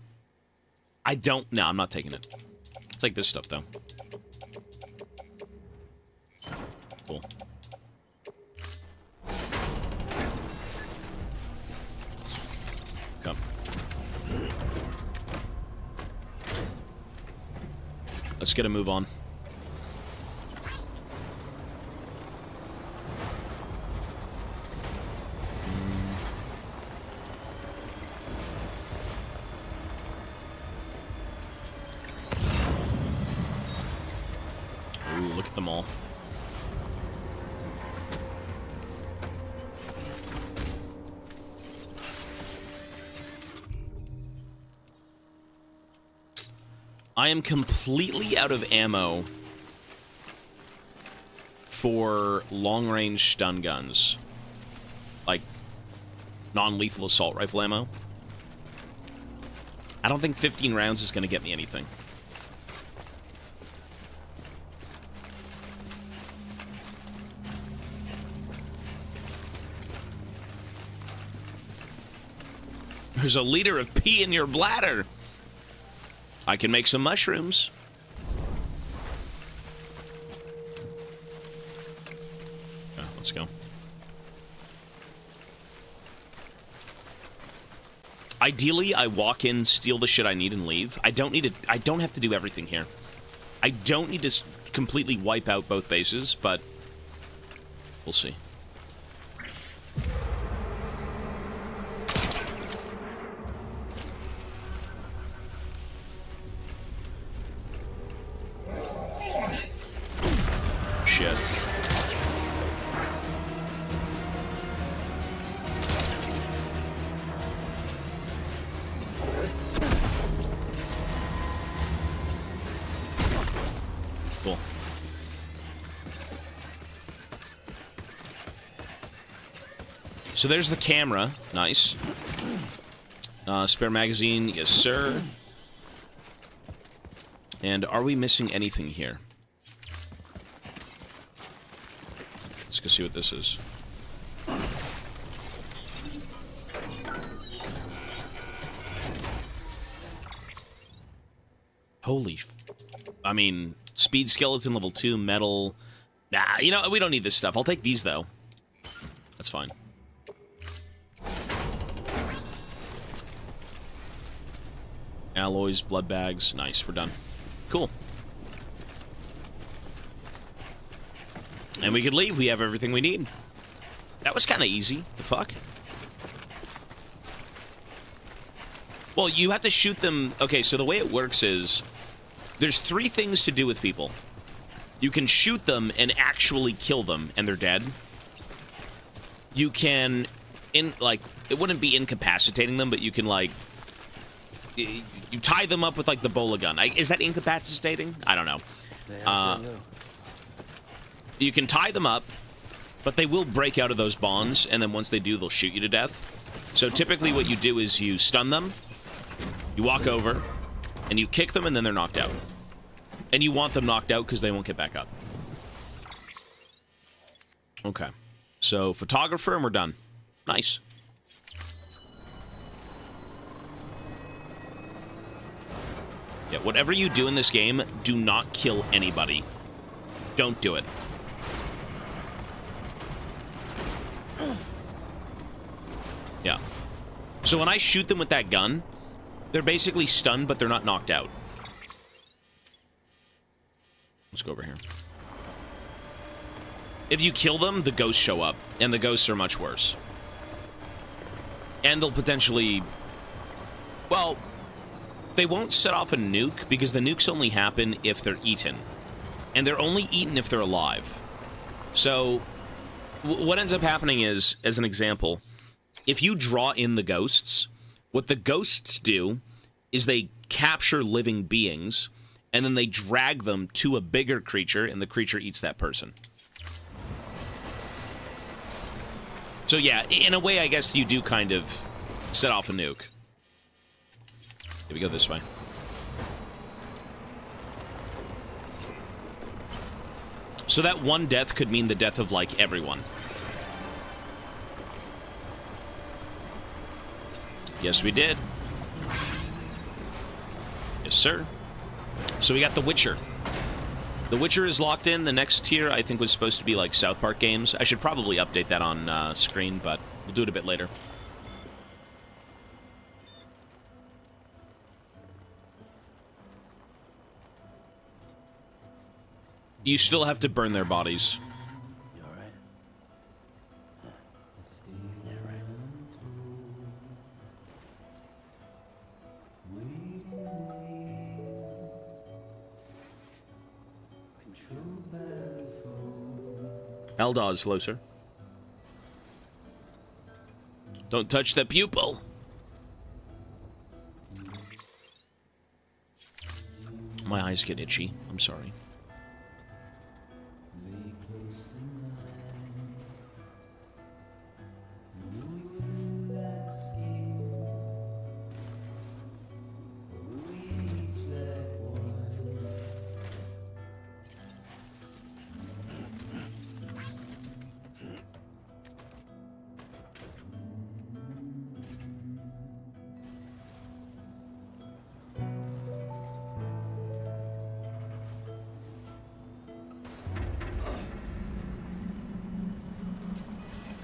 I don't. No, I'm not taking it. I'll take this stuff, though. Cool. Come. Let's get a move on. Ooh, look at them all. I am completely out of ammo for long-range stun guns. Like, non-lethal assault rifle ammo. I don't think 15 rounds is going to get me anything. There's a liter of pee in your bladder. I can make some mushrooms. Okay, let's go. Ideally, I walk in, steal the shit I need, and leave. I don't have to do everything here. I don't need to completely wipe out both bases, but we'll see. Shit. So there's the camera. Nice. Spare magazine. Yes, sir. And are we missing anything here? Let's go see what this is. Holy... I mean, speed skeleton level 2, metal... Nah, you know, we don't need this stuff. I'll take these, though. That's fine. Alloys, blood bags. Nice, we're done. Cool. And we could leave. We have everything we need. That was kind of easy. The fuck? Well, you have to shoot them... Okay, so the way it works is... There's 3 things to do with people. You can shoot them and actually kill them, and they're dead. You can... It wouldn't be incapacitating them, but you can, like... You tie them up with, like, the bola gun. Is that incapacitating? I don't know. You can tie them up, but they will break out of those bonds, and then once they do, they'll shoot you to death. So typically what you do is you stun them, you walk over, and you kick them, and then they're knocked out. And you want them knocked out because they won't get back up. Okay. So, photographer, and we're done. Nice. Yeah, whatever you do in this game, do not kill anybody. Don't do it. Yeah. So when I shoot them with that gun, they're basically stunned, but they're not knocked out. Let's go over here. If you kill them, the ghosts show up, and the ghosts are much worse. And they'll potentially... Well, they won't set off a nuke, because the nukes only happen if they're eaten. And they're only eaten if they're alive. So, what ends up happening is, as an example, if you draw in the ghosts, what the ghosts do is they capture living beings, and then they drag them to a bigger creature, and the creature eats that person. So yeah, in a way, I guess you do kind of set off a nuke. Here we go this way. So that one death could mean the death of, like, everyone. Yes, we did. Yes, sir. So we got The Witcher. The Witcher is locked in. The next tier, I think, was supposed to be, like, South Park games. I should probably update that on screen, but we'll do it a bit later. You still have to burn their bodies. You alright? Yeah, right. Eldar, slow, sir. Don't touch the pupil. My eyes get itchy. I'm sorry.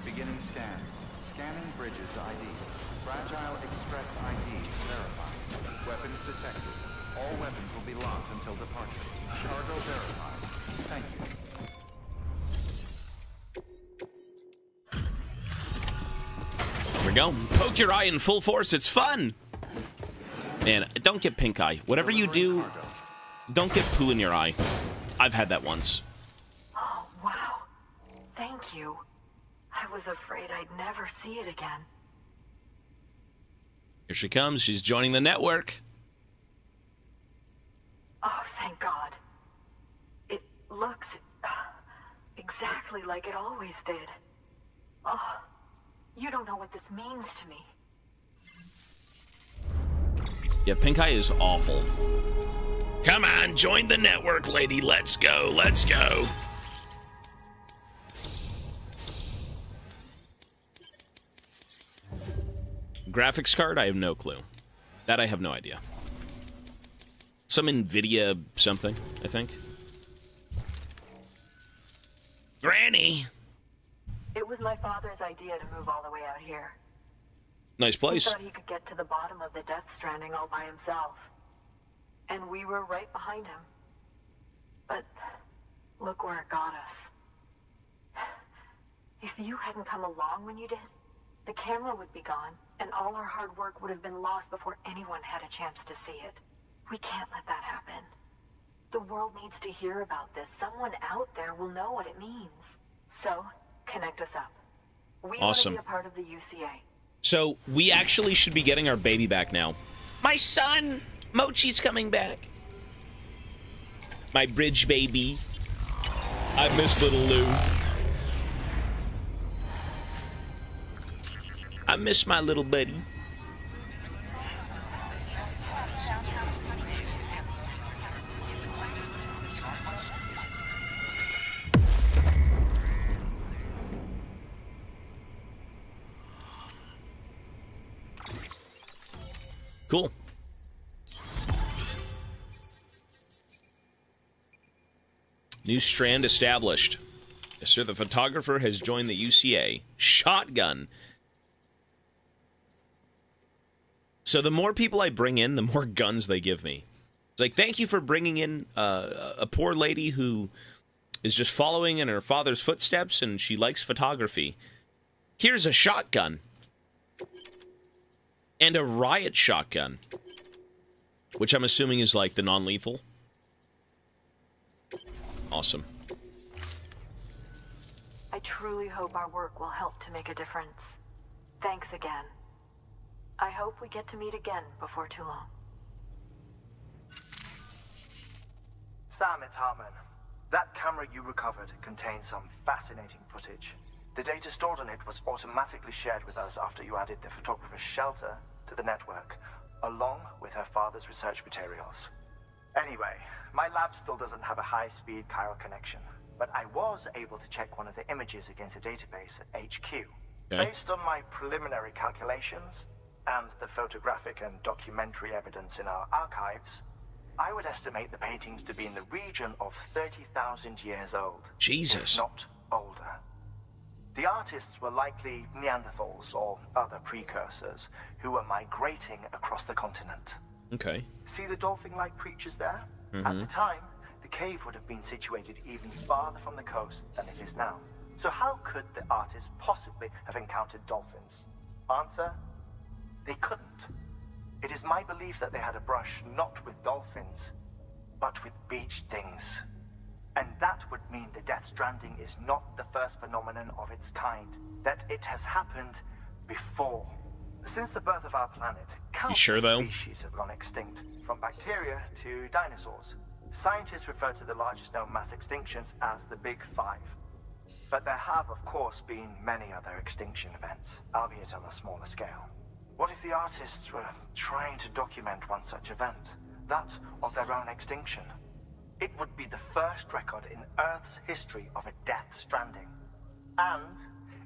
Beginning scan. Scanning bridges ID. Fragile Express ID verified. Weapons detected. All weapons will be locked until departure. Cargo verified. Thank you. Here we go. Poke your eye in full force. It's fun. Man, don't get pink eye. Whatever you do, don't get poo in your eye. I've had that once. Oh, wow. Thank you. I was afraid I'd never see it again. Here she comes. She's joining the network. Oh, thank God. It looks exactly like it always did. Oh, you this means to me. Yeah, Pink Eye is awful. Come on, join the network, lady. Let's go. Let's go. Graphics card? I have no clue. That I have no idea. Some NVIDIA something, I think. Granny! It was my father's idea to move all the way out here. Nice He place. thought he could get to the bottom of the Death Stranding all by himself. And we were right behind him. But look where it got us. If you hadn't come along when you did, the camera would be gone, and all our hard work would have been lost before anyone had a chance to see it. We can't let that happen. The world needs to hear about this. Someone out there will know what it means. So, connect us up. We Awesome. want to be a part of the UCA. So, we actually should be getting our baby back now. My son! Mochi's coming back. My bridge baby. I miss little Lou. I miss my little buddy. Cool. New strand established. Yes, sir. The photographer has joined the UCA. Shotgun. So the more people I bring in, the more guns they give me. It's like, thank you for bringing in a poor lady who is just following in her father's footsteps and she likes photography. Here's a shotgun. And a riot shotgun. Which I'm assuming is like the non-lethal. Awesome. I truly hope our work will help to make a difference. Thanks again. I hope we get to meet again before too long. Sam, it's Hartman. That camera you recovered contains some fascinating footage. The data stored on it was automatically shared with us after you added the photographer's shelter to the network, along with her father's research materials. Anyway, my lab still doesn't have a high-speed chiral connection, but I was able to check one of the images against a database at HQ. Okay. Based on my preliminary calculations and the photographic and documentary evidence in our archives, I would estimate the paintings to be in the region of 30,000 years old. Jesus. If not older. The artists were likely Neanderthals or other precursors who were migrating across the continent. Okay. See the dolphin-like creatures there? At the time, the cave would have been situated even farther from the coast than it is now. So how could the artists possibly have encountered dolphins? Answer: they couldn't. It is my belief that they had a brush not with dolphins, but with beach things. And that would mean the Death Stranding is not the first phenomenon of its kind, that it has happened before. Since the birth of our planet, countless sure, though? species have gone extinct, from bacteria to dinosaurs. Scientists refer to the largest known mass extinctions as the Big Five. But there have, of course, been many other extinction events, albeit on a smaller scale. What if the artists were trying to document one such event, that of their own extinction? It would be the first record in Earth's history of a Death Stranding. And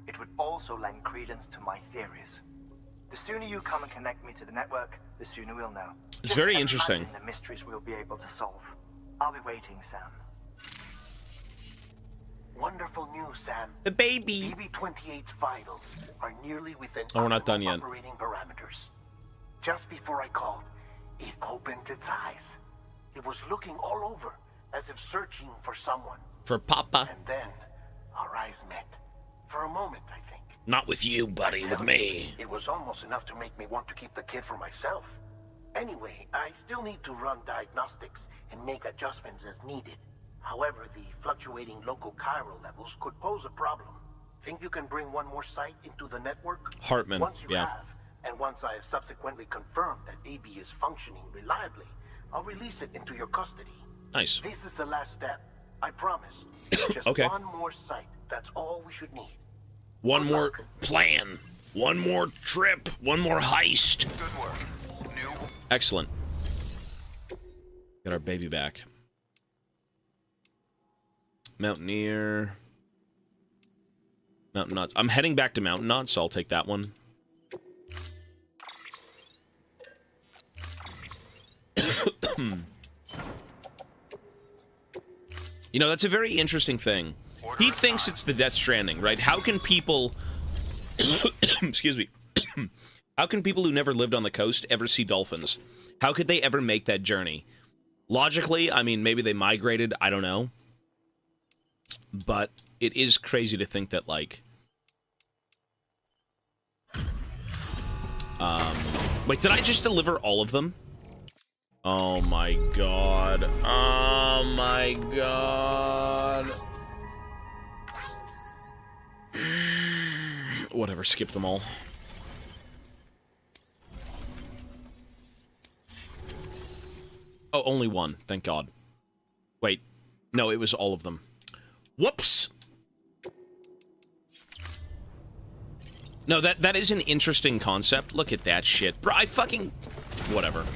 it would also lend credence to my theories. The sooner you come and connect me to the network, the sooner we'll know. It's very Just interesting. imagine the mysteries we'll be able to solve. I'll be waiting, Sam. Wonderful news, Sam. The baby. BB-28's vitals are nearly within Oh, we're not done yet. operating parameters. Just before I called, it opened its eyes. It was looking all over, as if searching for someone. For Papa. And then, our eyes met. For a moment, I think. Not with you, buddy, with me. It was almost enough to make me want to keep the kid for myself. Anyway, I still need to run diagnostics and make adjustments as needed. However, the fluctuating local chiral levels could pose a problem. Think you can bring one more site into the network? Hartman, Once you yeah. have, and once I have subsequently confirmed that AB is functioning reliably, I'll release it into your custody. Nice. This is the last step. I promise. Just Okay. one more site. That's all we should need. One more plan. One more trip. One more heist. Good work. New. Excellent. Got our baby back. Mountaineer. Mountain Knot. I'm heading back to Mountain Knot, so I'll take that one. You know, that's a very interesting thing. He thinks it's the Death Stranding, right? How can people... Excuse me. How can people who never lived on the coast ever see dolphins? How could they ever make that journey? Logically, I mean, maybe they migrated, I don't know. But it is crazy to think that, like... Wait, did I just deliver all of them? Oh my god. Oh my god. Whatever, skip them all. Oh, only one, thank god. Wait, no, it was all of them. Whoops! No, that is an interesting concept. Look at that shit. Bro, I fucking... Whatever.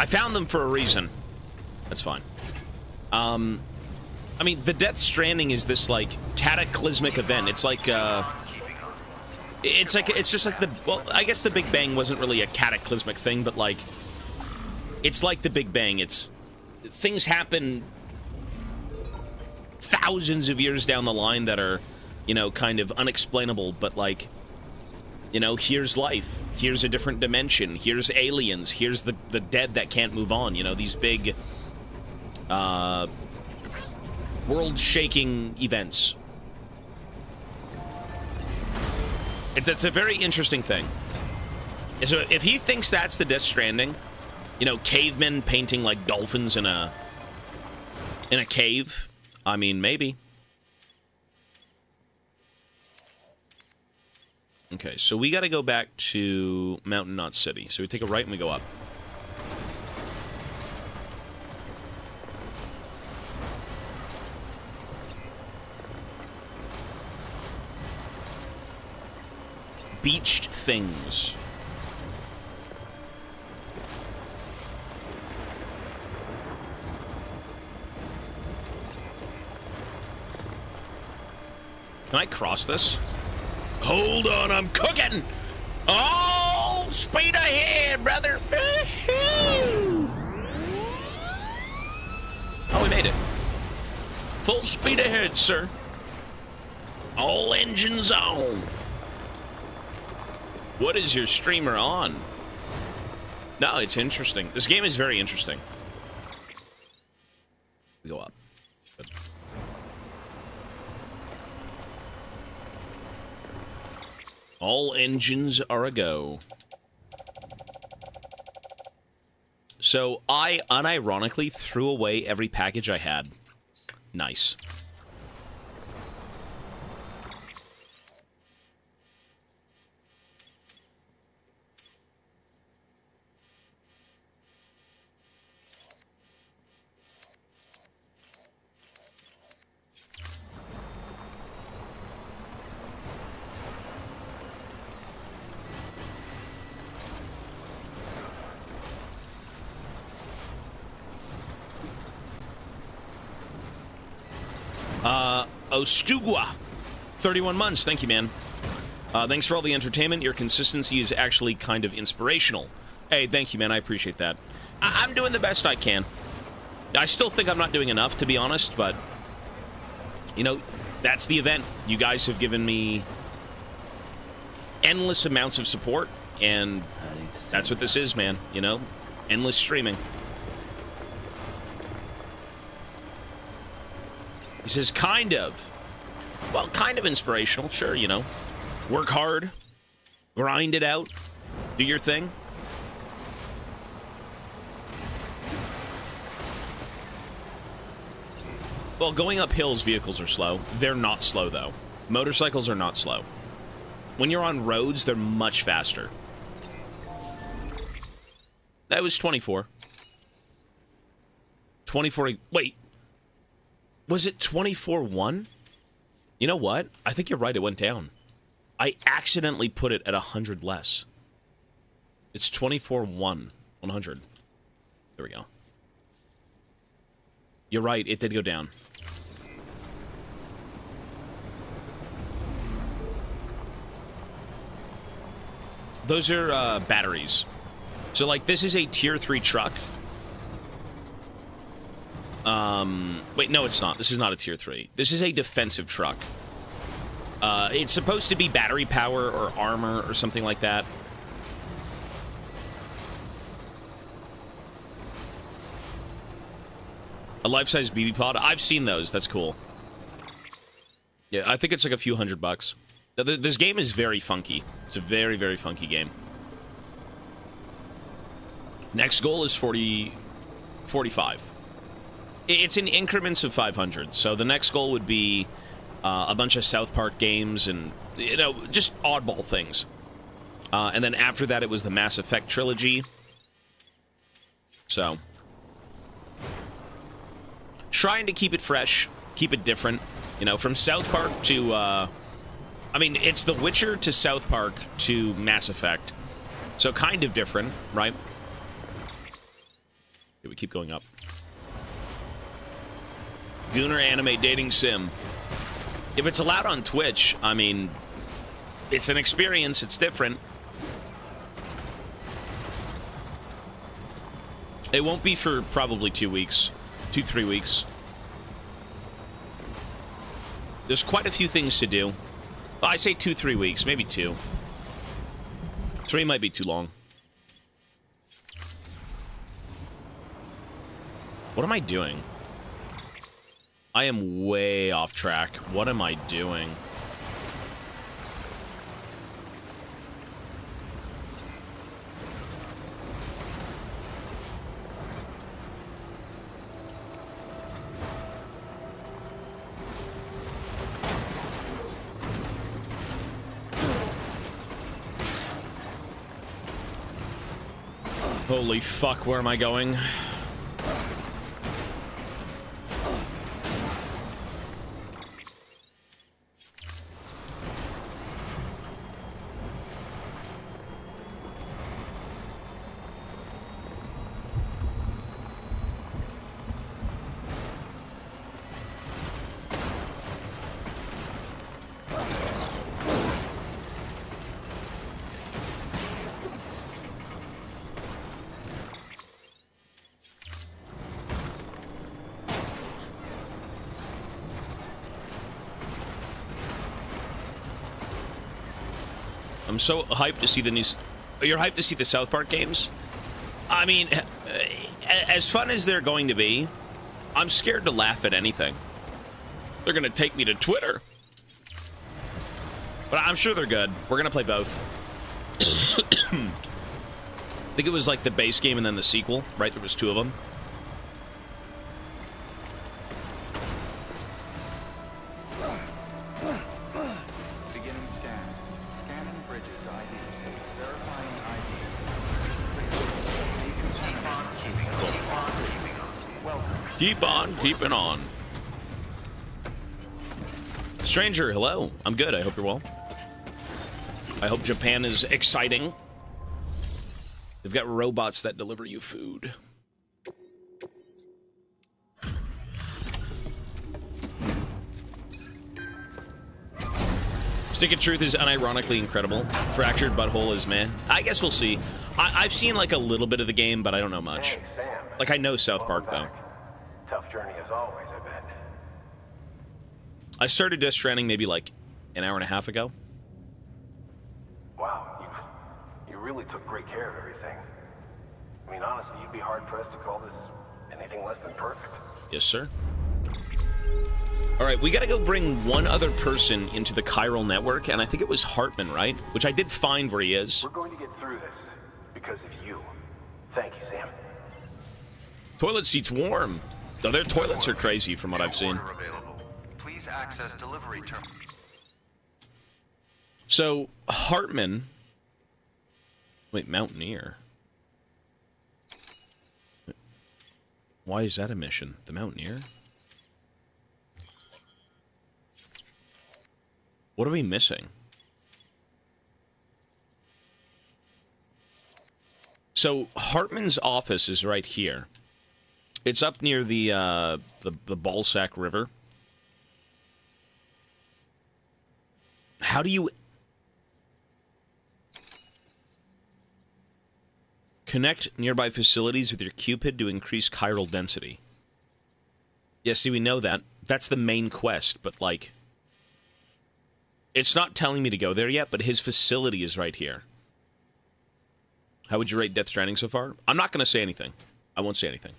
I found them for a reason. That's fine. I mean, the Death Stranding is this, like, cataclysmic event. It's like, it's just like the... Well, I guess the Big Bang wasn't really a cataclysmic thing, but, like... It's like the Big Bang. It's... Things happen... thousands of years down the line that are, you know, kind of unexplainable, but, like... You know, here's life. Here's a different dimension. Here's aliens. Here's the dead that can't move on. You know, these big, world-shaking events. It's a very interesting thing. So if he thinks that's the Death Stranding, you know, cavemen painting like dolphins in a cave, I mean, maybe. Okay, so we gotta go back to Mountain Knot City. So we take a right and we go up. Beached things. Can I cross this? Hold on, I'm cooking! Oh, speed ahead, brother! Oh, we made it. Full speed ahead, sir. All engines on. What is your streamer on? No, it's interesting. This game is very interesting. We go up. Good. All engines are a-go. So, I unironically threw away every package I had. Nice. Ostugua, 31 months. Thank you, man. Thanks for all the entertainment. Your consistency is actually kind of inspirational. Hey, thank you, man. I appreciate that. I'm doing the best I can. I still think I'm not doing enough, to be honest, but, you know, that's the event. You guys have given me endless amounts of support, and that's what this is, man. You know, endless streaming. He says, kind of. Well, kind of inspirational, sure, you know. Work hard. Grind it out. Do your thing. Well, going up hills, vehicles are slow. They're not slow, though. Motorcycles are not slow. When you're on roads, they're much faster. That was 24. 24... Wait. Was it 24-1? You know what? I think you're right, it went down. I accidentally put it at 100 less. It's 24,100. There we go. You're right, it did go down. Those are batteries. So, like, this is a tier 3 truck. Wait, no, it's not. This is not a tier 3. This is a defensive truck. It's supposed to be battery power or armor or something like that. A life-size BB pod? I've seen those. That's cool. Yeah, I think it's like a few $100. This game is very funky. It's a very, very funky game. Next goal is 45. It's in increments of 500. So the next goal would be a bunch of South Park games and, you know, just oddball things. And then after that, it was the Mass Effect trilogy. So, trying to keep it fresh, keep it different. You know, from South Park to, I mean, it's The Witcher to South Park to Mass Effect. So kind of different, right? Okay, we keep going up. Gooner Anime Dating Sim. If it's allowed on Twitch, I mean, it's an experience, it's different. It won't be for probably 2 weeks. 2-3 weeks. There's quite a few things to do. Well, I say 2-3 weeks, maybe 2. 3 might be too long. What am I doing? I am way off track. What am I doing? Holy fuck, where am I going? I'm so hyped to see the new... You're hyped to see the South Park games? I mean, as fun as they're going to be, I'm scared to laugh at anything. They're going to take me to Twitter. But I'm sure they're good. We're going to play both. I think it was like the base game and then the sequel, right? There was 2 of them. Keep on keeping on. Stranger, hello. I'm good. I hope you're well. I hope Japan is exciting. They've got robots that deliver you food. Stick of Truth is unironically incredible. Fractured Butthole is meh. I guess we'll see. I've seen like a little bit of the game, but I don't know much. Hey, Sam. Like I know South Park though. Tough journey as always, I bet. I started Death Stranding maybe like an hour and a half ago. Wow, you really took great care of everything. I mean, honestly, you'd be hard-pressed to call this anything less than perfect. Yes, sir. All right, we got to go bring one other person into the chiral network, and I think it was Hartman, right? Which I did find where he is. We're going to get through this because of you. Thank you, Sam. Toilet seat's warm. Though their toilets are crazy from what I've seen. Please access delivery terminal. So, Hartman... Wait, Mountaineer. Why is that a mission? The Mountaineer? What are we missing? So Hartman's office is right here. It's up near the Ballsack River. How do you connect nearby facilities with your Cupid to increase chiral density? Yeah, see, we know that. That's the main quest, but, like, it's not telling me to go there yet, but his facility is right here. How would you rate Death Stranding so far? I'm not going to say anything. I won't say anything.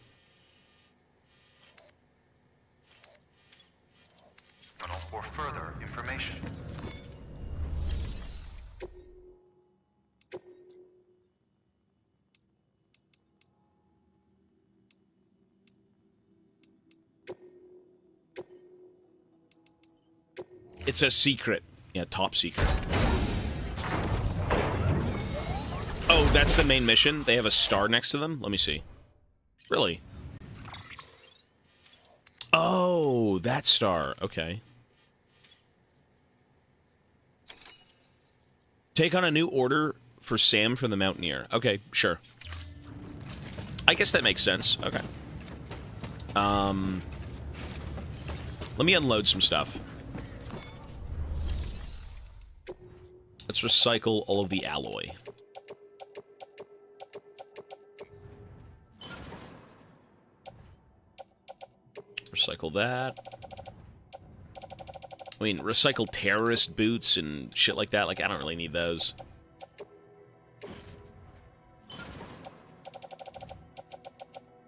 For further information. It's a secret. Yeah, top secret. Oh, that's the main mission? They have a star next to them? Let me see. Really? Oh, that star. Okay. Take on a new order for Sam from the Mountaineer. Okay, sure. I guess that makes sense. Okay. Let me unload some stuff. Let's recycle all of the alloy. Recycle that. I mean, recycle terrorist boots and shit like that. Like, I don't really need those.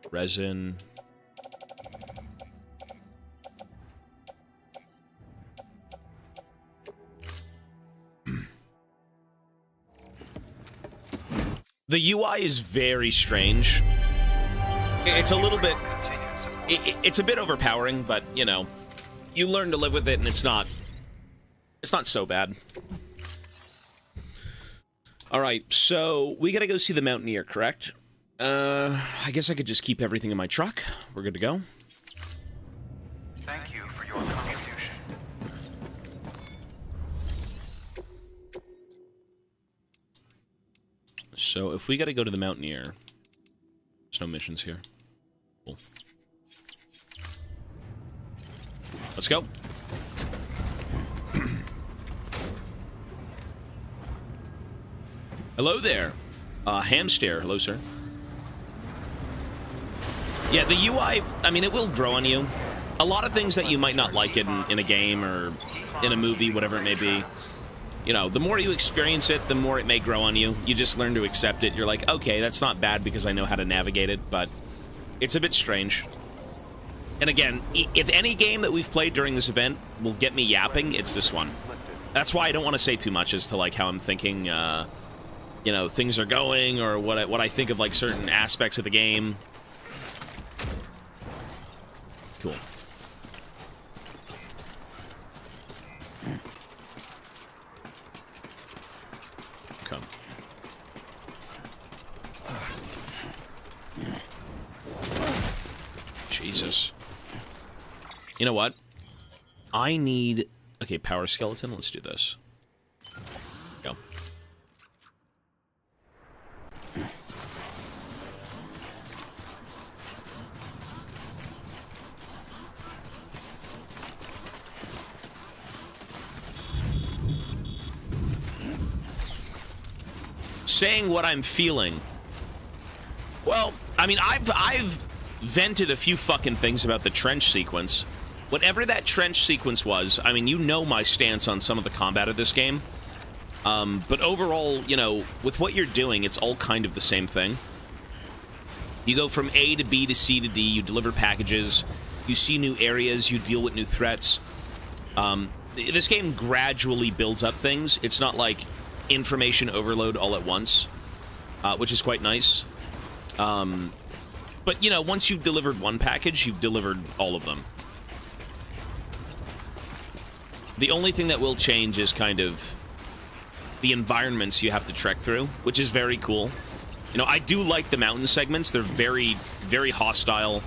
Resin. The UI is very strange. It's a little bit... It's a bit overpowering, but, you know, you learn to live with it, and it's not so bad. Alright, so we gotta go see the Mountaineer, correct? I guess I could just keep everything in my truck. We're good to go. Thank you for your contribution. So, if we gotta go to the Mountaineer... There's no missions here. Cool. Let's go. Hello there. Hamster. Hello, sir. Yeah, the UI, I mean, it will grow on you. A lot of things that you might not like in a game or in a movie, whatever it may be. You know, the more you experience it, the more it may grow on you. You just learn to accept it. You're like, okay, that's not bad because I know how to navigate it, but it's a bit strange. And again, if any game that we've played during this event will get me yapping, it's this one. That's why I don't want to say too much as to, like, how I'm thinking, you know, things are going, or what I think of, like, certain aspects of the game. Cool. Come. Jesus. You know what? I need... Okay, power skeleton. Let's do this. Go. Saying what I'm feeling. Well, I mean, I've vented a few fucking things about the trench sequence. Whatever that trench sequence was, I mean, you know my stance on some of the combat of this game. But overall, you know, with what you're doing, it's all kind of the same thing. You go from A to B to C to D, you deliver packages, you see new areas, you deal with new threats. This game gradually builds up things. It's not like information overload all at once, which is quite nice. But, you know, once you've delivered one package, you've delivered all of them. The only thing that will change is kind of the environments you have to trek through, which is very cool. You know, I do like the mountain segments. They're very, very hostile.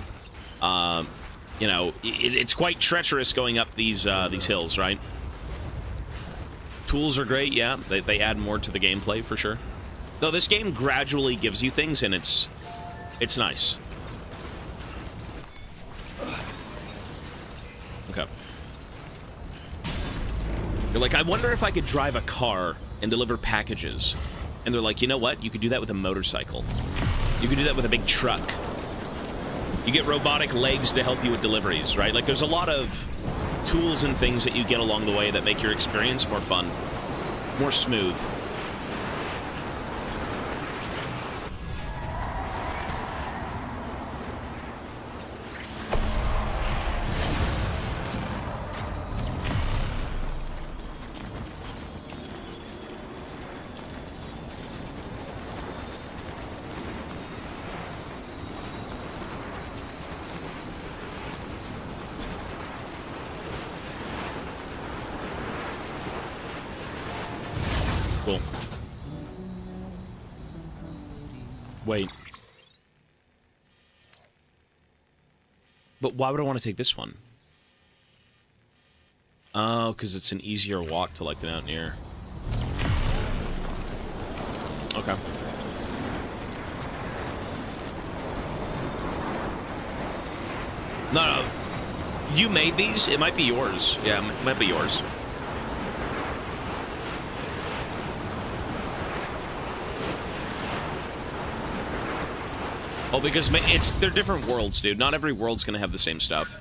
You know, it's quite treacherous going up these hills, right? Tools are great, yeah. They add more to the gameplay, for sure. Though this game gradually gives you things, and it's nice. Okay. You're like, I wonder if I could drive a car and deliver packages. And they're like, you know what? You could do that with a motorcycle. You could do that with a big truck. You get robotic legs to help you with deliveries, right? Like, there's a lot of tools and things that you get along the way that make your experience more fun, more smooth. Cool. Wait. But why would I want to take this one? Oh, because it's an easier walk to, like, the Mountaineer. Okay. No. You made these? It might be yours. Yeah, it might be yours. Oh, because they're different worlds, dude. Not every world's gonna have the same stuff.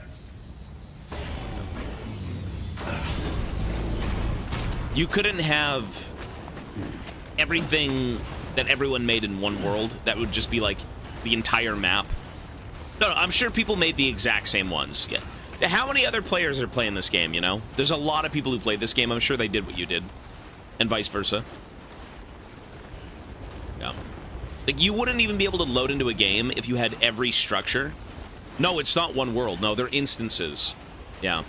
You couldn't have everything that everyone made in one world. That would just be like the entire map. No, I'm sure people made the exact same ones. Yeah. How many other players are playing this game, you know? There's a lot of people who played this game. I'm sure they did what you did. And vice versa. Yeah. Like, you wouldn't even be able to load into a game if you had every structure. No, it's not one world. No, they're instances. Yeah.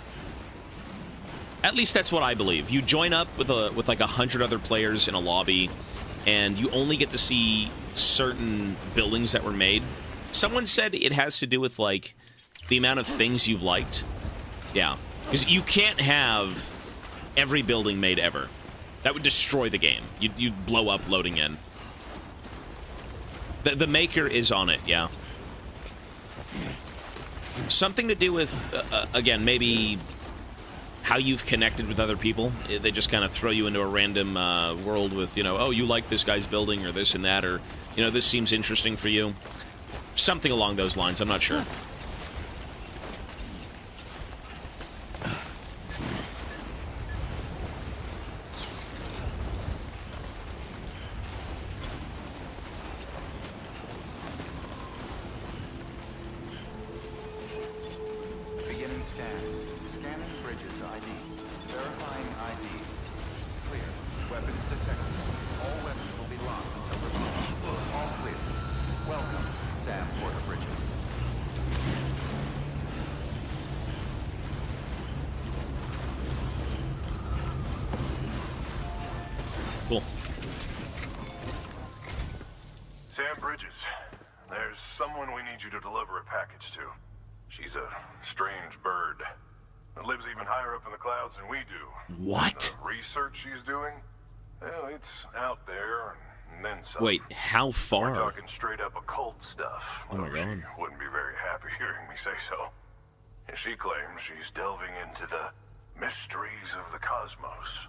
At least that's what I believe. You join up with like 100 other players in a lobby, and you only get to see certain buildings that were made. Someone said it has to do with, like, the amount of things you've liked. Yeah. Because you can't have every building made ever. That would destroy the game. You'd blow up loading in. The maker is on it, yeah. Something to do with, again, maybe how you've connected with other people. They just kind of throw you into a random world with, you know, oh, you like this guy's building or this and that, or, you know, this seems interesting for you. Something along those lines, I'm not sure. Beginning scan. Scanning bridges ID. Verifying ID. Clear. Weapons detected. All weapons will be locked until removed. All clear. Welcome, Sam Porter Bridges. Cool. Sam Bridges, there's someone we need you to deliver a package to. She's a strange bird that lives even higher up in the clouds than we do. What? The research she's doing, well, it's out there and then some. Wait, how far? We're talking straight up occult stuff. Oh my God. She wouldn't be very happy hearing me say so. And she claims she's delving into the mysteries of the cosmos.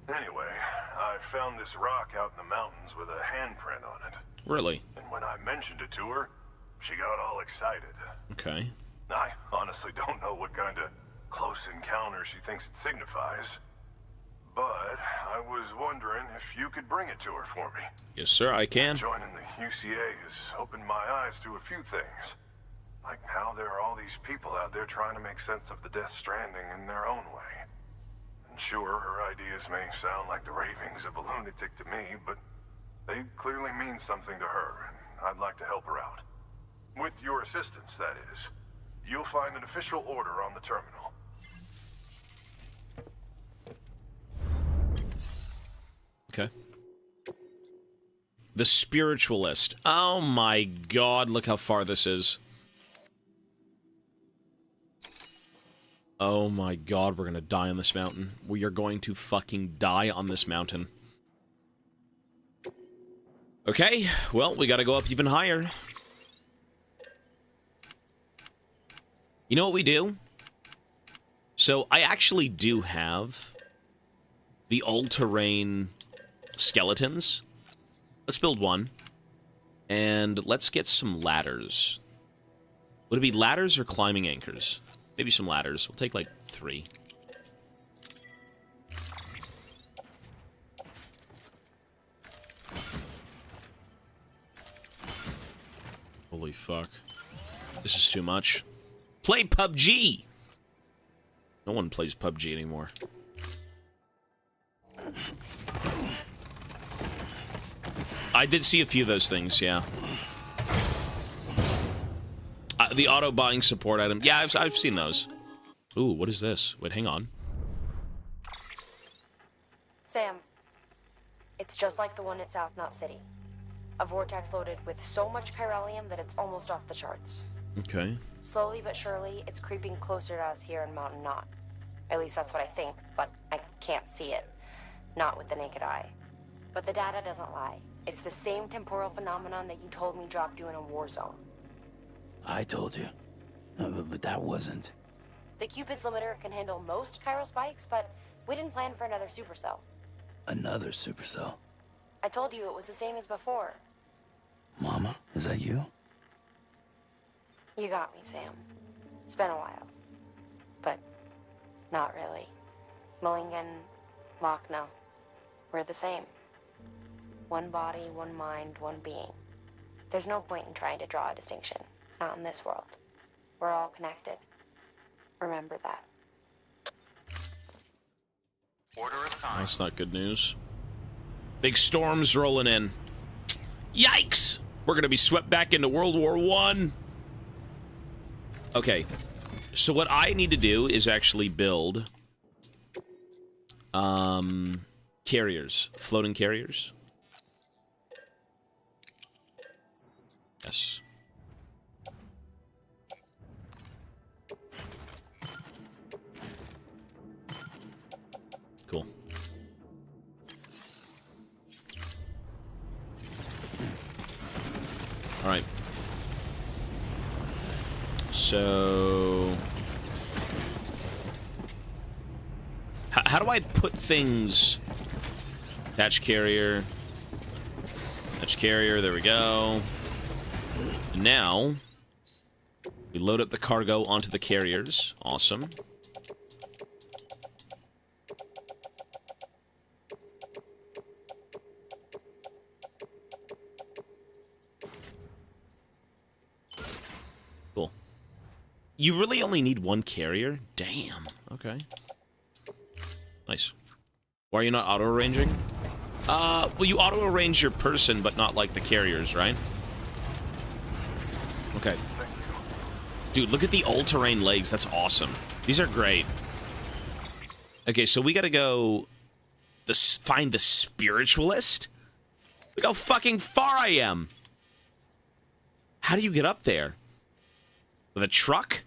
Anyway, I found this rock out in the mountains with a handprint on it. Really? And when I mentioned it to her, she got all excited. Okay. I honestly don't know what kind of close encounter she thinks it signifies. But I was wondering if you could bring it to her for me. Yes, sir, I can. Joining the UCA has opened my eyes to a few things. Like how there are all these people out there trying to make sense of the Death Stranding in their own way. And sure, her ideas may sound like the ravings of a lunatic to me, but they clearly mean something to her, and I'd like to help her out. With your assistance, that is. You'll find an official order on the terminal. Okay. The Spiritualist. Oh my God, look how far this is. Oh my God, we're gonna die on this mountain. We are going to fucking die on this mountain. Okay, well, we gotta go up even higher. You know what we do? So, I actually do have the all-terrain skeletons. Let's build one. And let's get some ladders. Would it be ladders or climbing anchors? Maybe some ladders. We'll take, like, 3. Holy fuck. This is too much. Play PUBG! No one plays PUBG anymore. I did see a few of those things, yeah. The auto-buying support item. Yeah, I've seen those. Ooh, what is this? Wait, hang on. Sam, it's just like the one at South Knot City. A vortex loaded with so much chiralium that it's almost off the charts. Okay. Slowly but surely, it's creeping closer to us here in Mountain Knot. At least that's what I think, but I can't see it. Not with the naked eye. But the data doesn't lie. It's the same temporal phenomenon that you told me dropped you in a war zone. I told you. But that wasn't. The Cupid's limiter can handle most chiral spikes, but we didn't plan for another supercell. Another supercell. I told you it was the same as before. Mama, is that you? You got me, Sam. It's been a while. But not really. Mulligan, Lochna, we're the same. One body, one mind, one being. There's no point in trying to draw a distinction. Not in this world. We're all connected. Remember that. Order assigned. That's not good news. Big storms rolling in. Yikes! We're gonna be swept back into World War I. Okay. So what I need to do is actually build... carriers. Floating carriers. Yes. Cool. All right. So... How do I put things... Attach carrier. Attach carrier, there we go. And now, we load up the cargo onto the carriers. Awesome. Cool. You really only need one carrier? Damn. Okay. Nice. Why are you not auto-arranging? Well, you auto-arrange your person, but not, like, the carriers, right? Okay. Dude, look at the all-terrain legs. That's awesome. These are great. Okay, so we gotta go... find the spiritualist? Look how fucking far I am! How do you get up there? With a truck?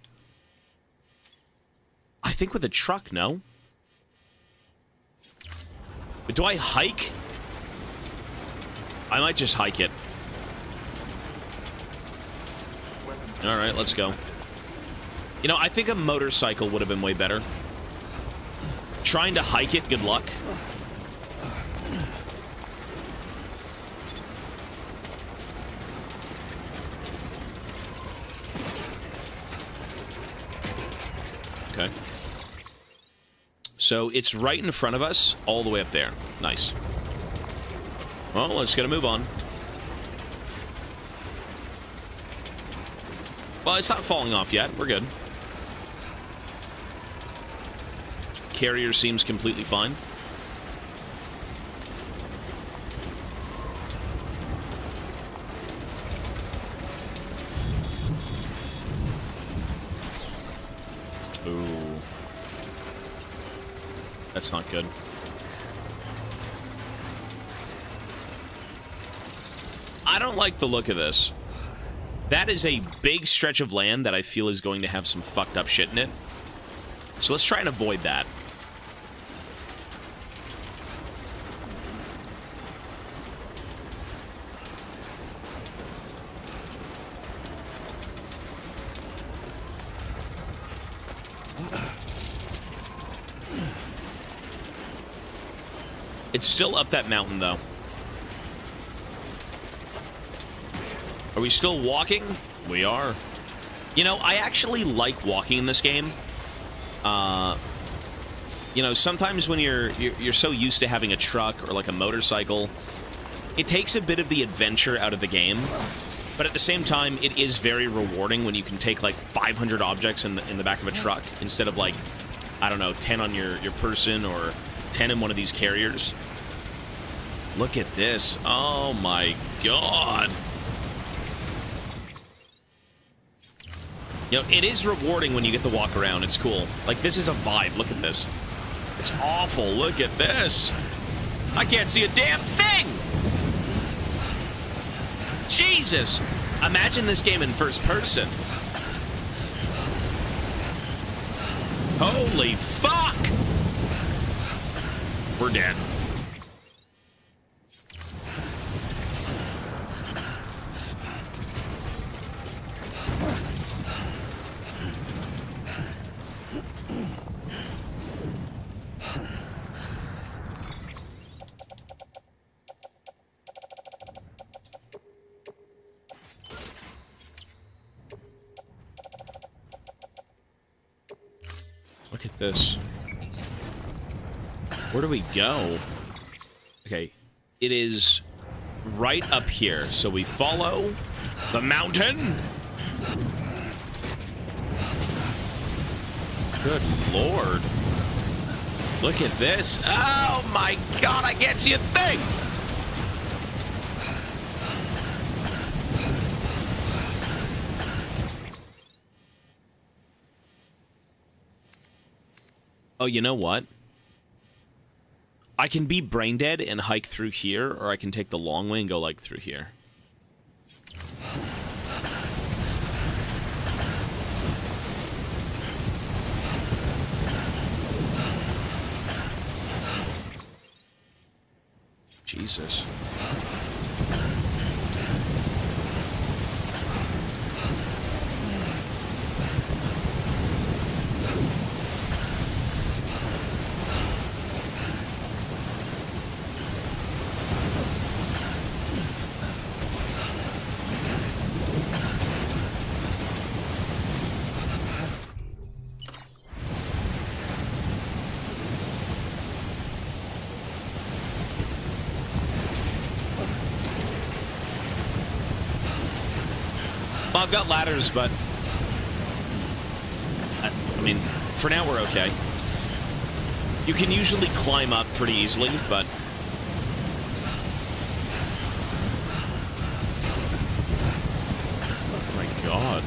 I think with a truck, no? But do I hike? I might just hike it. Alright, let's go. You know, I think a motorcycle would have been way better. Trying to hike it, good luck. Okay. So it's right in front of us, all the way up there. Nice. Well, let's get a move on. Well, it's not falling off yet. We're good. Carrier seems completely fine. Ooh. That's not good. I don't like the look of this. That is a big stretch of land that I feel is going to have some fucked up shit in it. So let's try and avoid that. It's still up that mountain, though. Are we still walking? We are. You know, I actually like walking in this game. You know, sometimes when you're so used to having a truck or like a motorcycle, it takes a bit of the adventure out of the game. But at the same time, it is very rewarding when you can take like 500 objects in the back of a truck instead of like, I don't know, 10 on your person or 10 in one of these carriers. Look at this. Oh my god. You know, it is rewarding when you get to walk around. It's cool. Like, this is a vibe. Look at this. It's awful. Look at this. I can't see a damn thing! Jesus! Imagine this game in first person. Holy fuck! We're dead. Look at this. Where do we go? Okay, it is right up here. So we follow the mountain. Good lord. Look at this. Oh my god, I can't see a thing. Oh, you know what? I can be brain dead and hike through here, or I can take the long way and go, like, through here. Jesus. Well, I've got ladders, but I mean, for now we're okay. You can usually climb up pretty easily, but oh my god.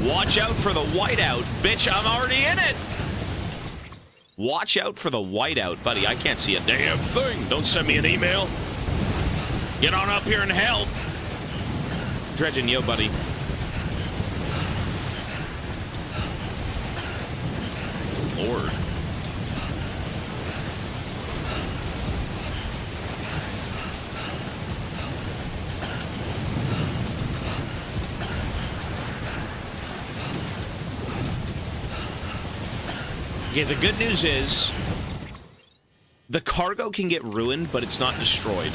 Watch out for the whiteout, bitch, I'm already in it! Watch out for the whiteout, buddy. I can't see a damn thing. Don't send me an email. Get on up here and help. Dredging, yo, buddy. Lord. Okay, the good news is the cargo can get ruined, but it's not destroyed.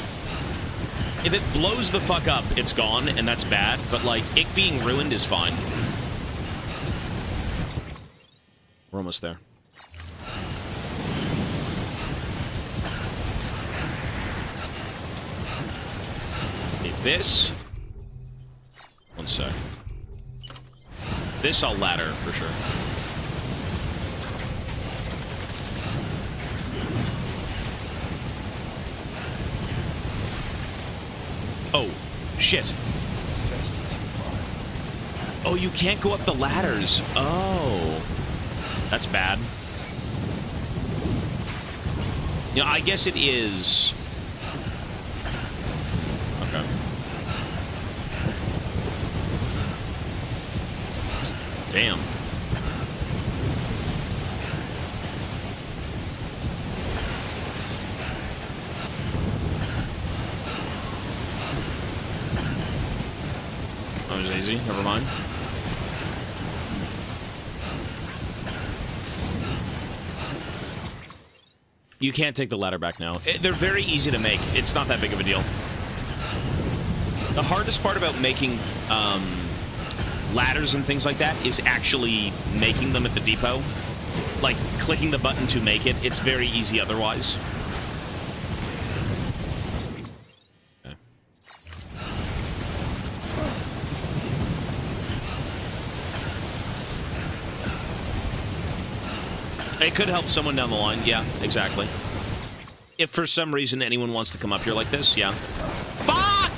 If it blows the fuck up, it's gone, and that's bad, but, like, it being ruined is fine. We're almost there. Okay, this... One sec. This I'll ladder, for sure. Oh, shit. Oh, you can't go up the ladders. Oh. That's bad. You know, I guess it is. Okay. Damn. never mind. You can't take the ladder back now. They're very easy to make. It's not that big of a deal. The hardest part about making ladders and things like that is actually making them at the depot. Like, clicking the button to make it. It's very easy otherwise. Okay. It could help someone down the line. Yeah, exactly. If for some reason anyone wants to come up here like this, yeah. Fuck!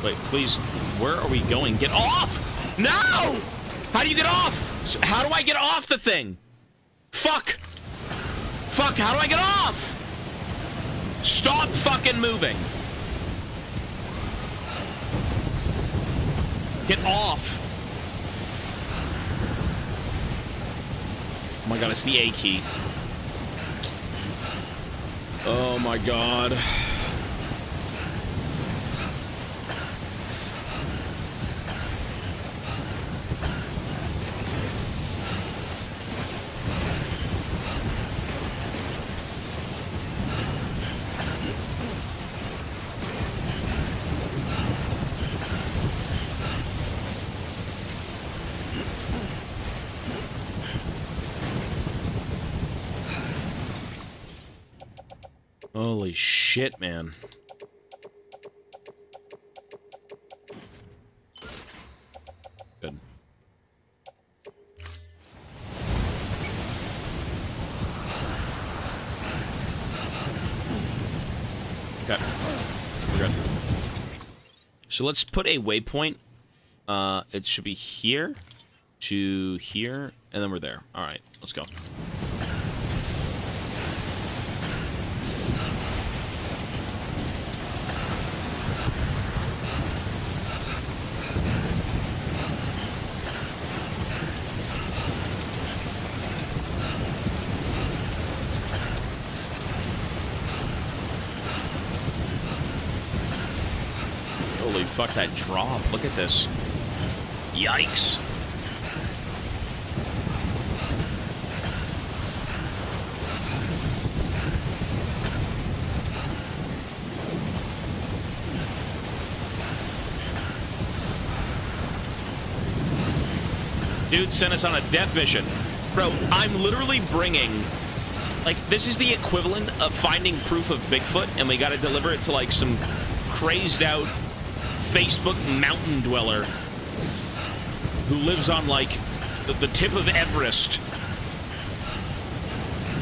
Wait, please. Where are we going? Get off! No! How do you get off? So how do I get off the thing? Fuck! Fuck, how do I get off? Stop fucking moving. Get off. Oh my god, it's the A key. Oh my god. Holy shit, man. Good. Okay. We're good. So let's put a waypoint. It should be here to here, and then we're there. All right, let's go. Holy fuck, that drop. Look at this. Yikes. Dude sent us on a death mission. Bro, I'm literally bringing... Like, this is the equivalent of finding proof of Bigfoot, and we gotta deliver it to, like, some crazed-out Facebook mountain dweller who lives on, like, the tip of Everest.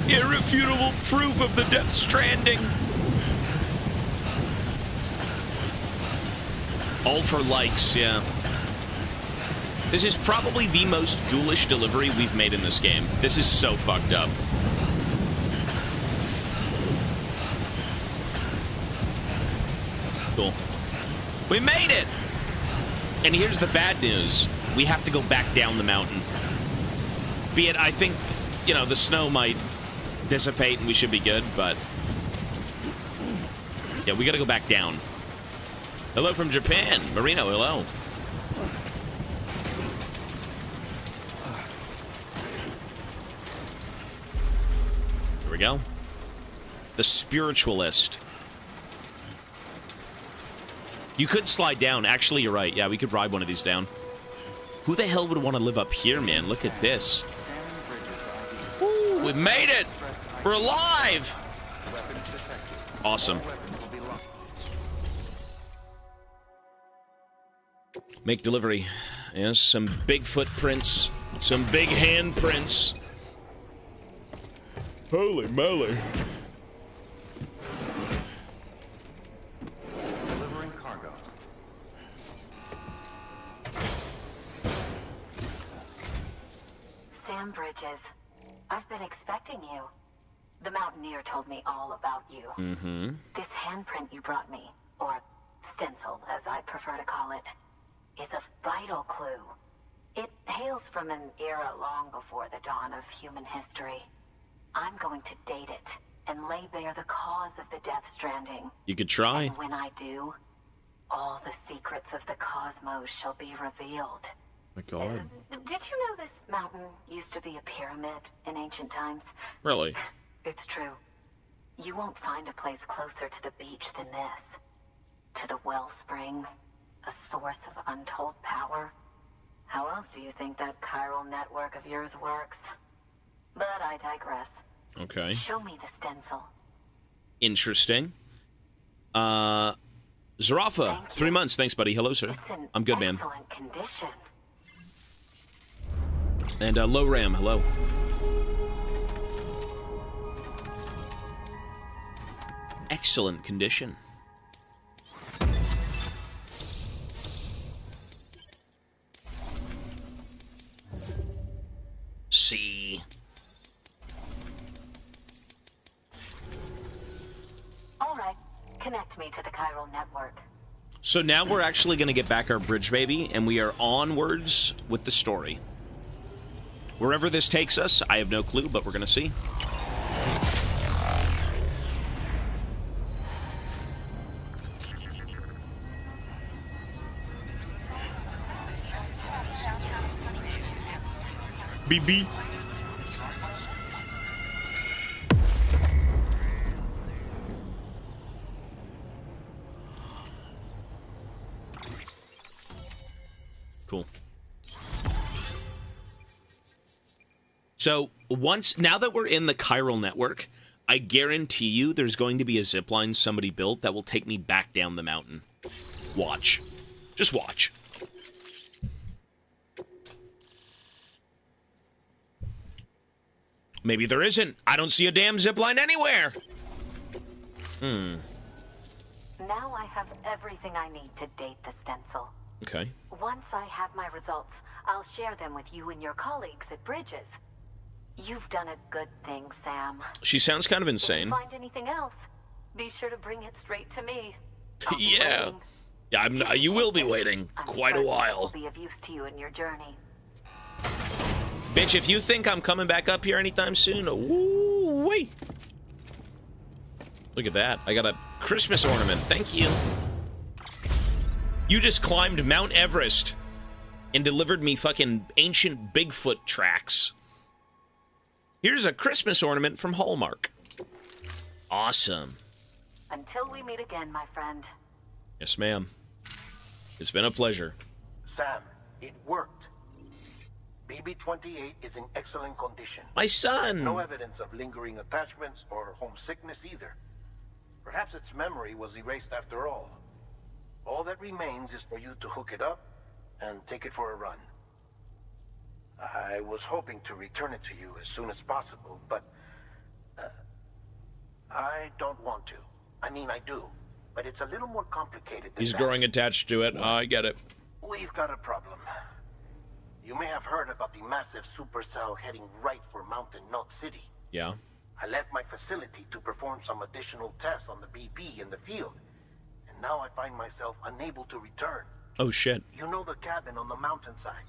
Irrefutable proof of the Death Stranding. All for likes, yeah. This is probably the most ghoulish delivery we've made in this game. This is so fucked up. Cool. We made it! And here's the bad news. We have to go back down the mountain. Be it, I think, you know, the snow might dissipate and we should be good, but... Yeah, we gotta go back down. Hello from Japan. Marino, hello. Here we go. The Spiritualist. You could slide down. Actually, you're right. Yeah, we could ride one of these down. Who the hell would want to live up here, man? Look at this. Woo, we made it! We're alive! Awesome. Make delivery. Yes, some big footprints. Some big handprints. Holy moly. Delivering cargo. Sam Bridges, I've been expecting you. The Mountaineer told me all about you. Mm-hmm. This handprint you brought me, or stencil, as I prefer to call it, is a vital clue. It hails from an era long before the dawn of human history. I'm going to date it and lay bare the cause of the Death Stranding. You could try. And when I do, all the secrets of the cosmos shall be revealed. My God. Did you know this mountain used to be a pyramid in ancient times? Really? It's true. You won't find a place closer to the beach than this. To the wellspring, a source of untold power. How else do you think that chiral network of yours works? But I digress. Okay. Show me the stencil. Interesting. Zarafa, 3 months. Thanks, buddy. Hello, sir. I'm good, man. Excellent condition. And Low Ram, hello. Excellent condition. See. All right. Connect me to the chiral network. So now we're actually going to get back our bridge baby, and we are onwards with the story. Wherever this takes us, I have no clue, but we're going to see. BB. Cool. So now that we're in the chiral network, I guarantee you there's going to be a zipline somebody built that will take me back down the mountain. Watch. Just watch. Maybe there isn't. I don't see a damn zipline anywhere. Now I have everything I need to date the stencil. Okay. Once I have my results, I'll share them with you and your colleagues at Bridges. You've done a good thing, Sam. She sounds kind of If insane. you find anything else, be sure to bring it straight to me. Yeah. Yeah, you will be waiting quite a while. Will be of use to you in your journey. Bitch, if you think I'm coming back up here anytime soon, woo wait. Look at that. I got a Christmas ornament. Thank you. You just climbed Mount Everest and delivered me fucking ancient Bigfoot tracks. Here's a Christmas ornament from Hallmark. Awesome. Until we meet again, my friend. Yes, ma'am. It's been a pleasure. Sam, it worked. BB-28 is in excellent condition. My son! No evidence of lingering attachments or homesickness either. Perhaps its memory was erased after all. All that remains is for you to hook it up and take it for a run. I was hoping to return it to you as soon as possible, but I don't want to. I mean, I do, but it's a little more complicated than He's that. growing attached to it. I get it. We've got a problem. You may have heard about the massive supercell heading right for Mountain Knot City. Yeah. I left my facility to perform some additional tests on the BB in the field, and now I find myself unable to return. Oh, shit. You know the cabin on the mountainside,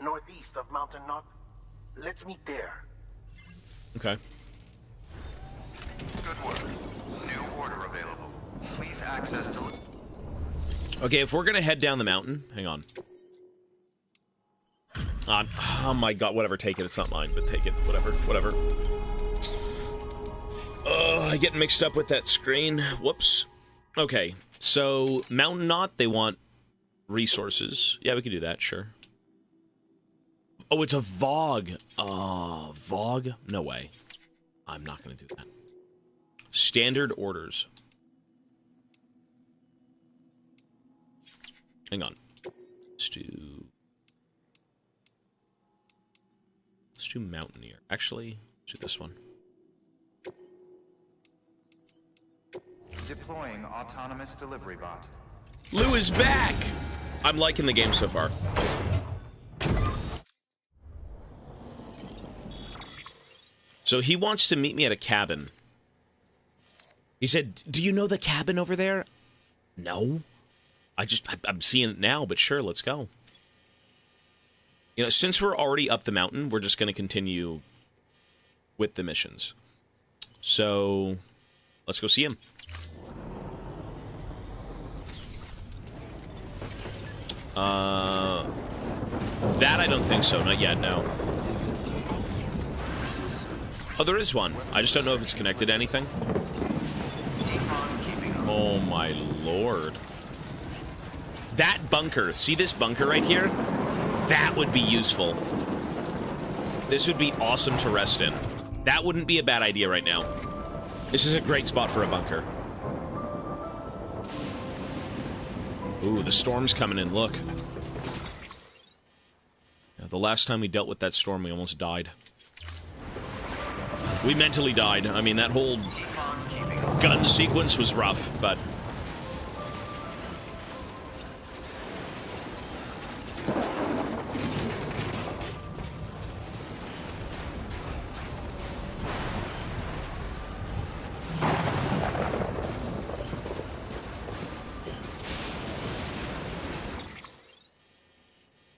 northeast of Mountain Knot? Let's meet there. Okay. Good work. New order available. Please access to... Okay, if we're gonna head down the mountain, hang on. Oh my god, whatever, take it. It's not mine, but take it. Whatever. Oh, I get mixed up with that screen. Whoops. Okay, so Mountain Knot, they want resources. Yeah, we could do that, sure. Oh, it's a VOG. VOG? No way. I'm not gonna do that. Standard orders. Hang on. Let's do Mountaineer. Actually, let's do this one. Deploying autonomous delivery bot. Lou is back! I'm liking the game so far. So he wants to meet me at a cabin. He said, "Do you know the cabin over there?" No. I'm seeing it now, but sure, let's go. You know, since we're already up the mountain, we're just going to continue with the missions. So, let's go see him. That I don't think so. Not yet, no. Oh, there is one. I just don't know if it's connected to anything. Oh, my lord. That bunker. See this bunker right here? That would be useful. This would be awesome to rest in. That wouldn't be a bad idea right now. This is a great spot for a bunker. Ooh, the storm's coming in, look. Yeah, the last time we dealt with that storm, we almost died. We mentally died. I mean, that whole gun sequence was rough, but...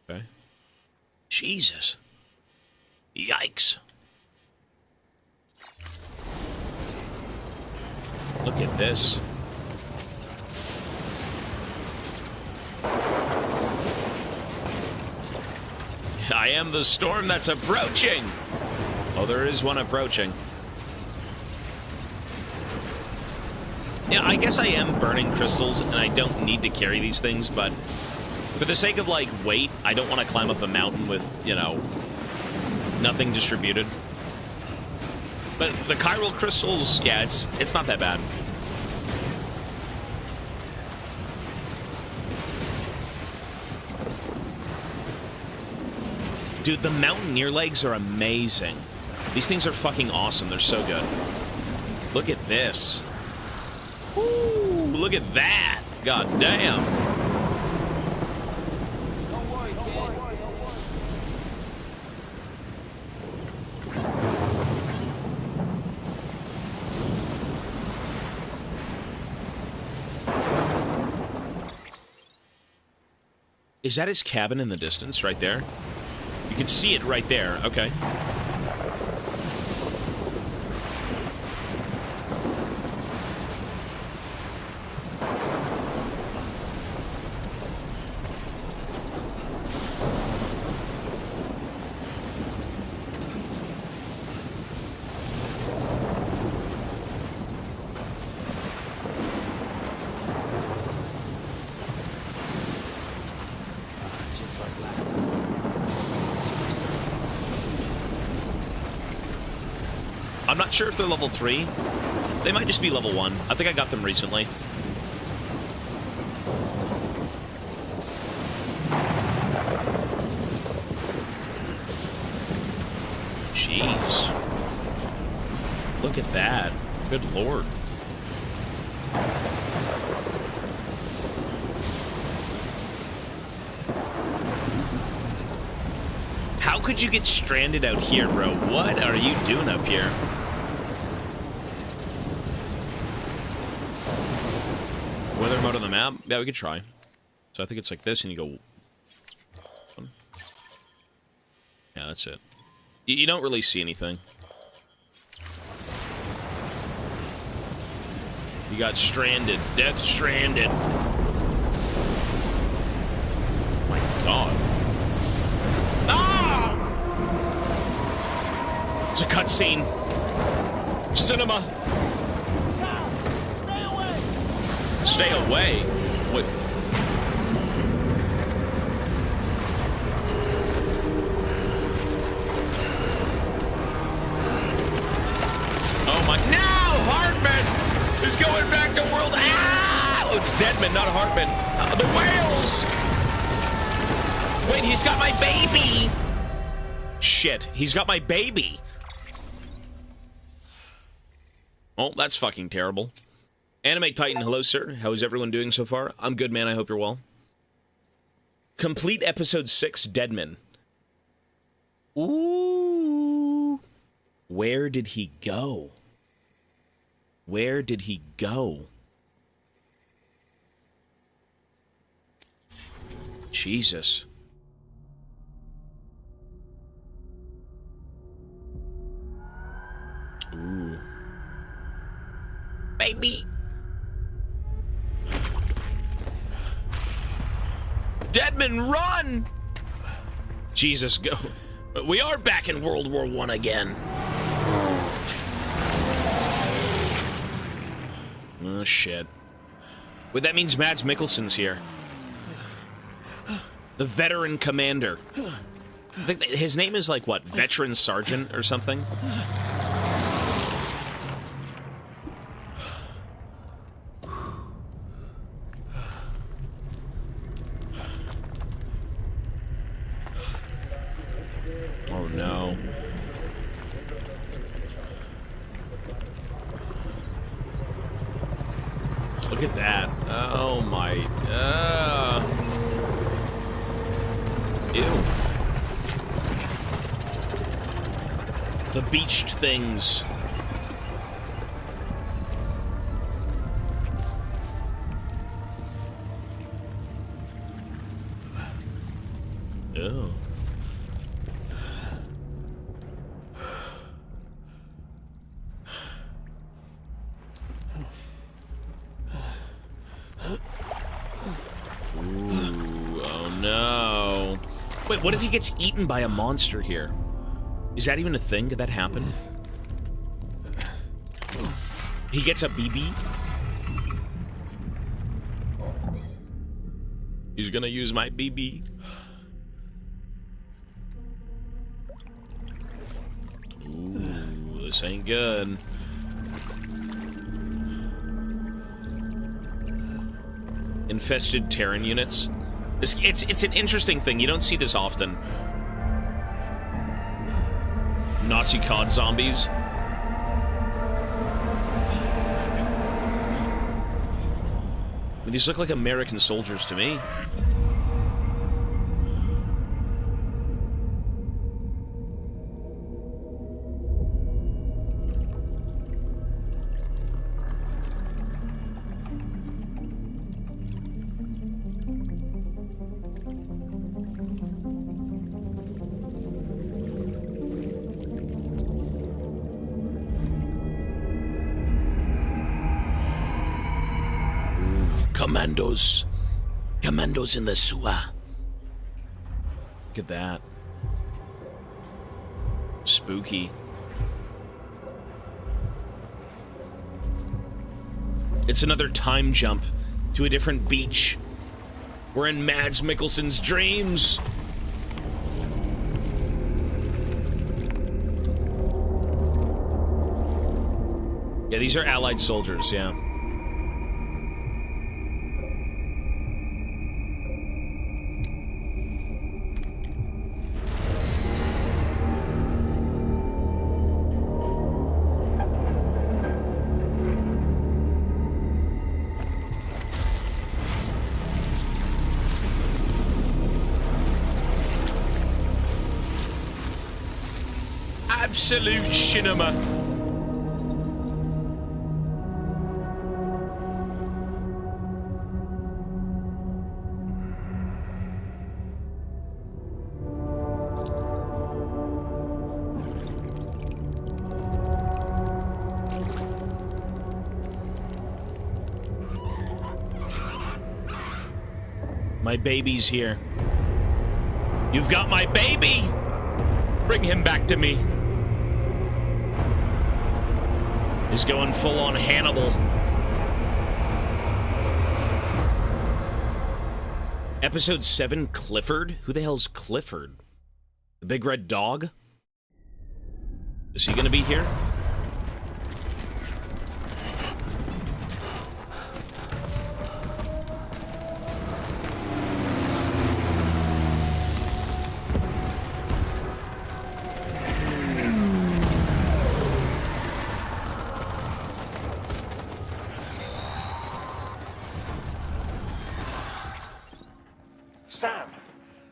Okay. Jesus. Yikes. Look at this. I am the storm that's approaching. Oh, there is one approaching. Yeah, I guess I am burning crystals, and I don't need to carry these things, but for the sake of, like, weight, I don't want to climb up a mountain with, you know, nothing distributed. But the chiral crystals, yeah, it's not that bad. Dude, the mountaineer legs are amazing. These things are fucking awesome. They're so good. Look at this. Ooh, look at that. God damn. Is that his cabin in the distance, right there? You can see it right there. Okay. I'm not sure if they're level 3. They might just be level 1. I think I got them recently. Jeez. Look at that. Good lord. How could you get stranded out here, bro? What are you doing up here? Weather mode on the map? Yeah, we could try. So I think it's like this, and you go... Yeah, that's it. You don't really see anything. You got stranded. Death stranded. My god. Ah! It's a cutscene. Cinema. Stay away. What? Oh my! No, Hartman is going back to world. Ah! Oh, it's Deadman, not Hartman. The whales. Wait, he's got my baby. Shit, he's got my baby. Oh, that's fucking terrible. Anime Titan, hello, sir. How is everyone doing so far? I'm good, man. I hope you're well. Complete episode 6, Deadman. Ooh. Where did he go? Where did he go? Jesus. Ooh. Baby! Deadman, run! Jesus, go. We are back in World War I again. Oh, shit. Wait, that means Mads Mikkelsen's here. The veteran commander. I think his name is like, what, Veteran Sergeant or something? Oh, no. Look at that. Oh, my... Ew. The beached things. Ew. Ooh, oh no. Wait, what if he gets eaten by a monster here? Is that even a thing? Did that happen? He gets a BB? He's gonna use my BB. Ooh, this ain't good. Infested Terran units. It's an interesting thing. You don't see this often. Nazi COD zombies. These look like American soldiers to me. Commandos in the sewer. Look at that. Spooky. It's another time jump to a different beach. We're in Mads Mikkelsen's dreams. Yeah, these are Allied soldiers, yeah. Absolute cinema. My baby's here. You've got my baby! Bring him back to me. He's going full on Hannibal. Episode 7, Clifford? Who the hell's Clifford? The big red dog? Is he gonna be here?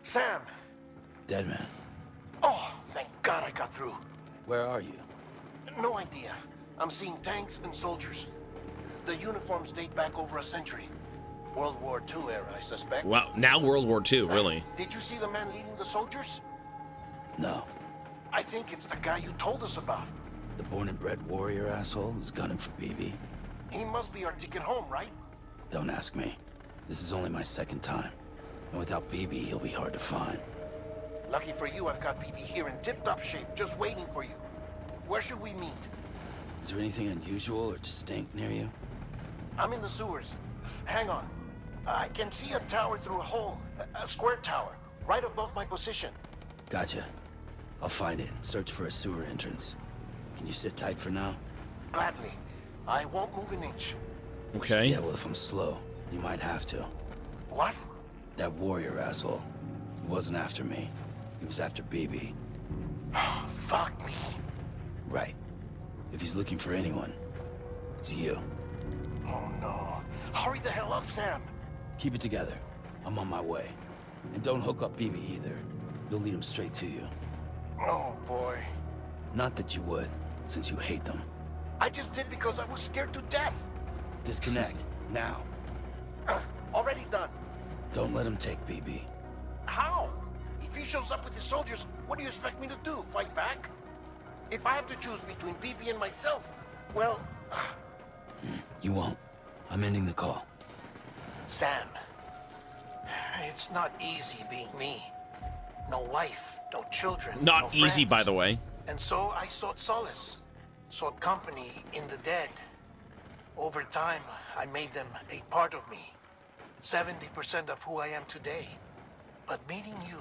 Sam! Dead man. Oh, thank God I got through. Where are you? No idea. I'm seeing tanks and soldiers. The uniforms date back over a century. World War II era, I suspect. Wow, now World War II, really? Did you see the man leading the soldiers? No. I think it's the guy you told us about. The born and bred warrior asshole who's gunning for BB. He must be our ticket home, right? Don't ask me. This is only my second time. And without BB, he'll be hard to find. Lucky for you, I've got BB here in tip-top shape, just waiting for you. Where should we meet? Is there anything unusual or distinct near you? I'm in the sewers. Hang on. I can see a tower through a hole. A square tower, right above my position. Gotcha. I'll find it and search for a sewer entrance. Can you sit tight for now? Gladly. I won't move an inch. Okay. Yeah, well, if I'm slow, you might have to. What? That warrior asshole. He wasn't after me. He was after BB. Fuck me. Right. If he's looking for anyone, it's you. Oh no. Hurry the hell up, Sam. Keep it together. I'm on my way. And don't hook up BB either. You'll lead him straight to you. Oh boy. Not that you would, since you hate them. I just did because I was scared to death. Disconnect, now. Already done. Don't let him take BB. How? If he shows up with his soldiers, what do you expect me to do? Fight back? If I have to choose between BB and myself, well... You won't. I'm ending the call. Sam, it's not easy being me. No wife, no children, Not no easy, friends. by the way. And so I sought solace, sought company in the dead. Over time, I made them a part of me. 70% of who I am today. But meeting you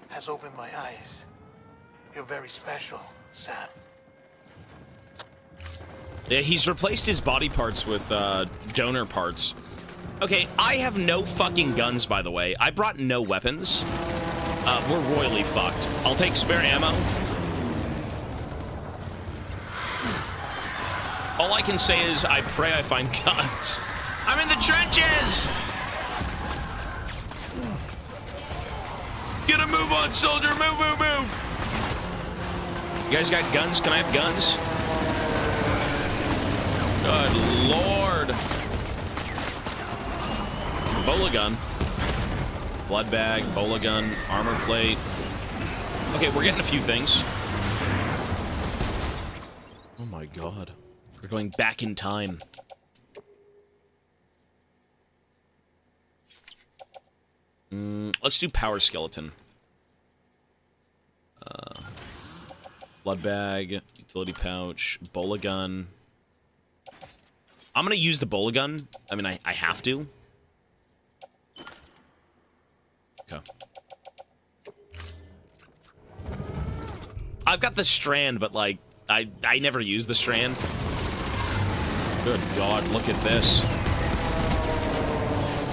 has opened my eyes. You're very special, Sam. Yeah, he's replaced his body parts with donor parts. Okay, I have no fucking guns, by the way. I brought no weapons. We're royally fucked. I'll take spare ammo. All I can say is I pray I find guns. I'm in the trenches! Get a move on, soldier! Move, move, move! You guys got guns? Can I have guns? Good lord. Bola gun. Blood bag, bola gun, armor plate. Okay, we're getting a few things. Oh my god. We're going back in time. Let's do power skeleton. Blood bag, utility pouch, bola gun. I'm gonna use the bola gun. I mean, I have to. Okay. I've got the strand, but like, I never use the strand. Good God, look at this.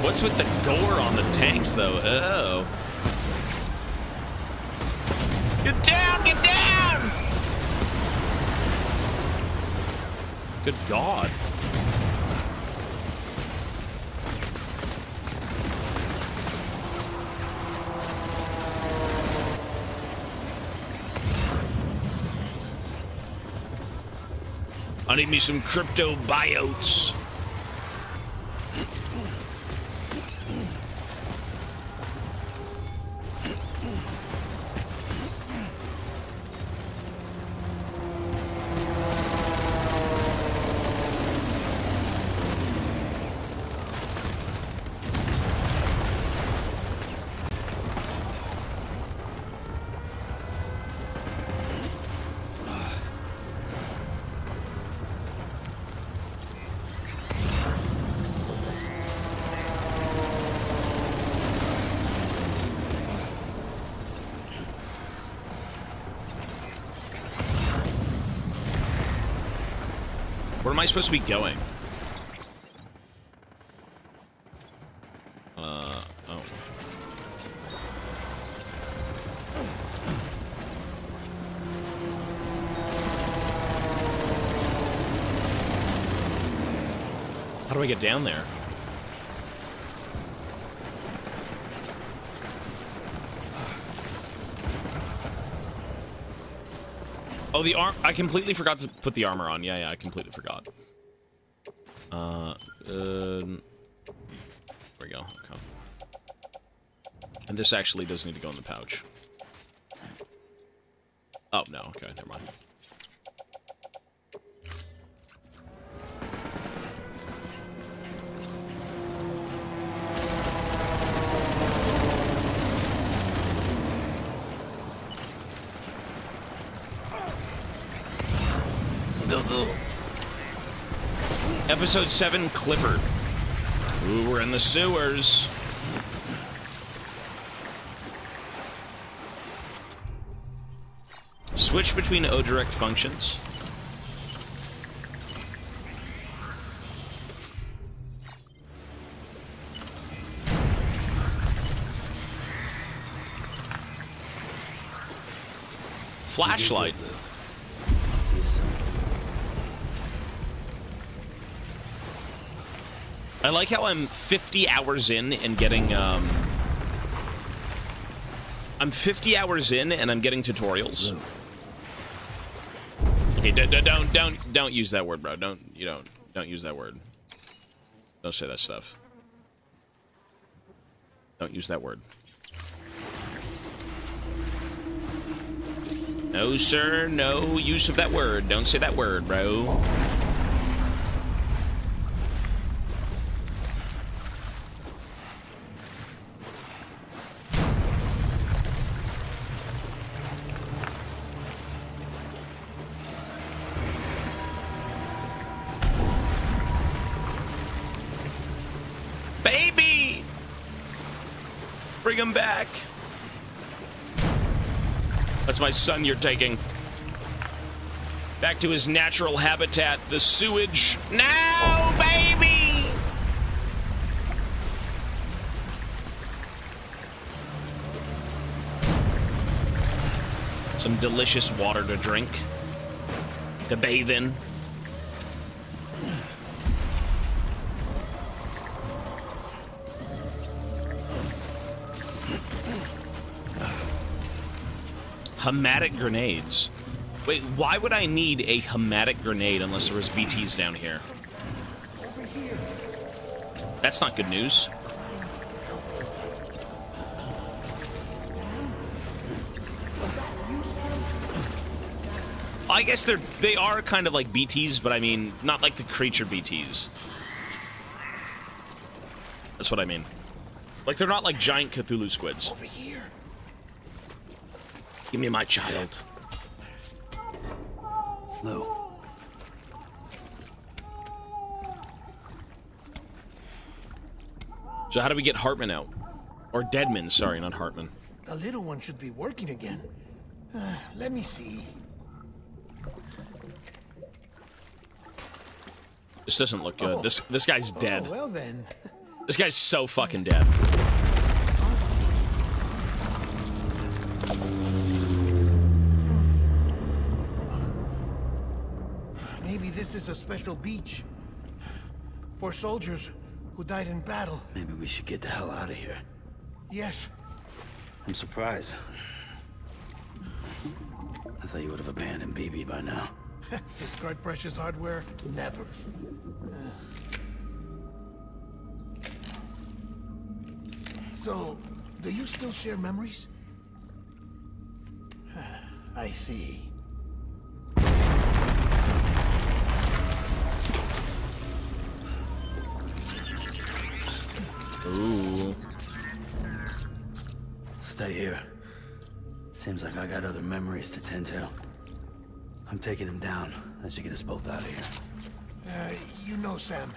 What's with the gore on the tanks, though? Oh. Get down! Get down! Good God. I need me some crypto biotes. Where am I supposed to be going? Oh. How do I get down there? Oh, the arm. I completely forgot to put the armor on. Yeah, I completely forgot. There we go. Okay. And this actually does need to go in the pouch. Oh, no. Okay, never mind. Episode 7, Clifford. Ooh, we're in the sewers. Switch between O-direct functions. Flashlight. See you soon. I like how I'm 50 hours in and getting, I'm 50 hours in and I'm getting tutorials. Okay, don't use that word, bro. Don't use that word. Don't say that stuff. Don't use that word. No, sir, no use of that word. Don't say that word, bro. Baby! Bring him back. That's my son you're taking. Back to his natural habitat, the sewage. Now, baby! Some delicious water to drink. To bathe in. Hematic grenades. Wait, why would I need a hematic grenade unless there was BTs down here? That's not good news. I guess they are kind of like BTs, but I mean, not like the creature BTs. That's what I mean. Like, they're not like giant Cthulhu squids. Over here. Give me my child. Lou. So how do we get Hartman out? Or Deadman, sorry, not Hartman. The little one should be working again. Let me see. This doesn't look good. This guy's dead. Oh, well then. This guy's so fucking dead. Maybe this is a special beach for soldiers who died in battle. Maybe we should get the hell out of here. Yes. I'm surprised. I thought you would have abandoned BB by now. Discard precious hardware? Never. So, do you still share memories? I see. Ooh. Stay here. Seems like I got other memories to tend to. I'm taking him down as you get us both out of here. You know, Sam,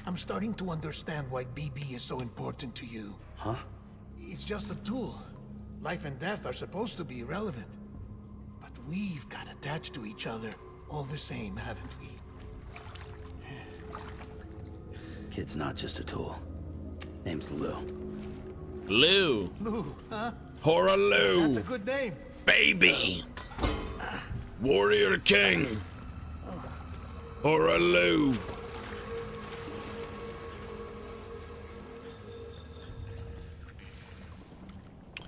I'm starting to understand why BB is so important to you. Huh? It's just a tool. Life and death are supposed to be irrelevant. But we've got attached to each other all the same, haven't we? Kid's not just a tool. Name's Lou. Lou. Lou, huh? Hora Lou. That's a good name. Baby. Warrior King. Hora Lou.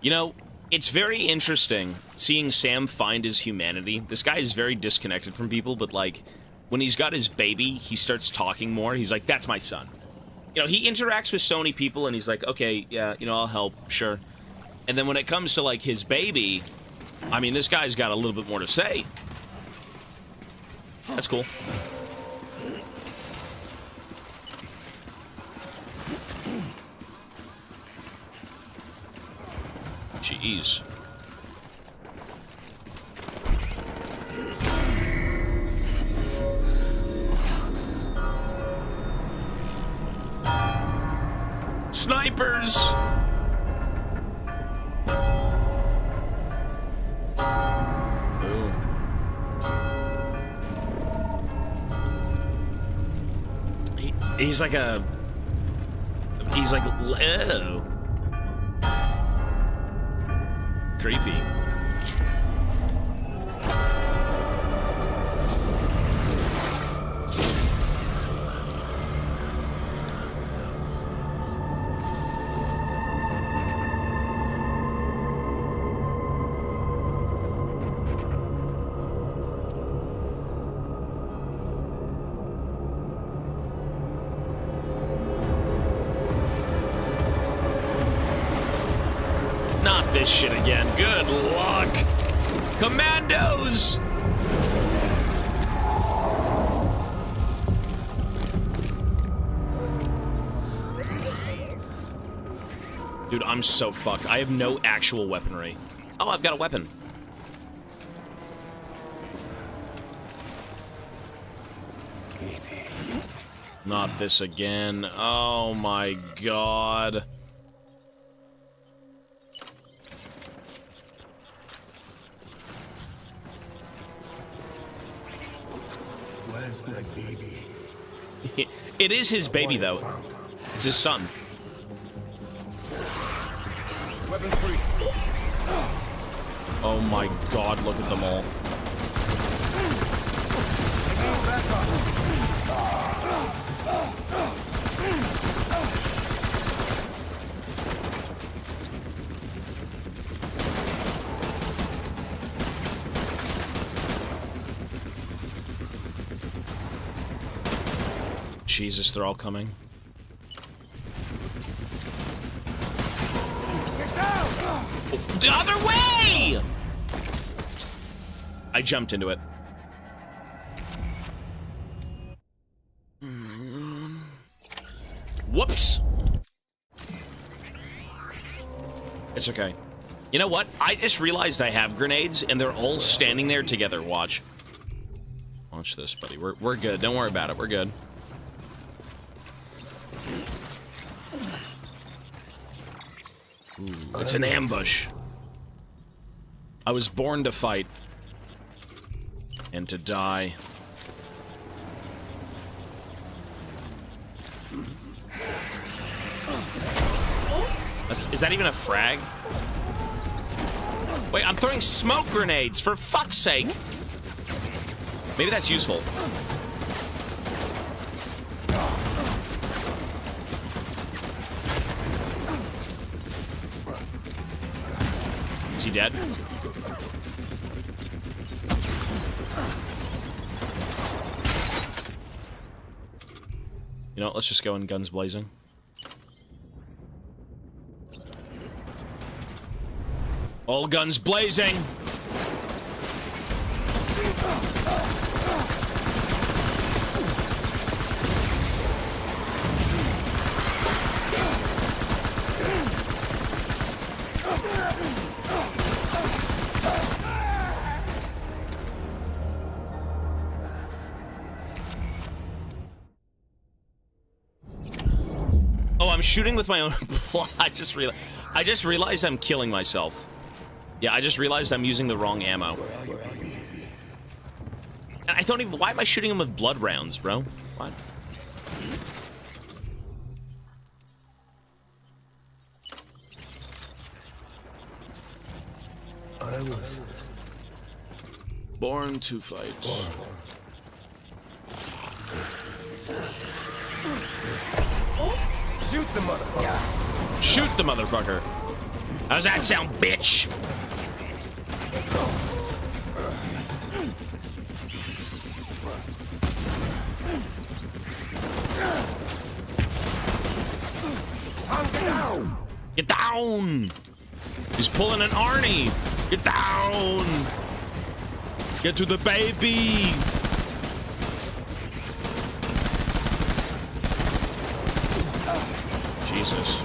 You know, it's very interesting seeing Sam find his humanity. This guy is very disconnected from people, but like, when he's got his baby, he starts talking more. He's like, that's my son. You know, he interacts with so many people, and he's like, okay, yeah, you know, I'll help, sure. And then when it comes to, like, his baby, I mean, this guy's got a little bit more to say. That's cool. Jeez. Snipers! Ooh. He's like a... He's like... Oh. Creepy. Not this shit again. Good luck. Commandos! Dude, I'm so fucked. I have no actual weaponry. Oh, I've got a weapon. Not this again. Oh my god. Where's my baby? It is his baby, though. It's his son. Weapon free. Oh my god, look at them all. Jesus, they're all coming. The other way! I jumped into it. Whoops! It's okay. You know what? I just realized I have grenades, and they're all standing there together. Watch. Watch this, buddy. We're good. Don't worry about it. We're good. Ooh, it's an ambush. I was born to fight. And to die. Is that even a frag? Wait, I'm throwing smoke grenades, for fuck's sake! Maybe that's useful. Is he dead? You know what, let's just go in guns blazing. All guns blazing! Oh, I'm shooting with my own blood. I just realized I'm killing myself. Yeah, I just realized I'm using the wrong ammo. And I don't even... Why am I shooting him with blood rounds, bro? What? I was born to fight. Shoot the motherfucker. Shoot the motherfucker. How's that sound, bitch? Get down! He's pulling an Arnie! Get down! Get to the baby! Jesus.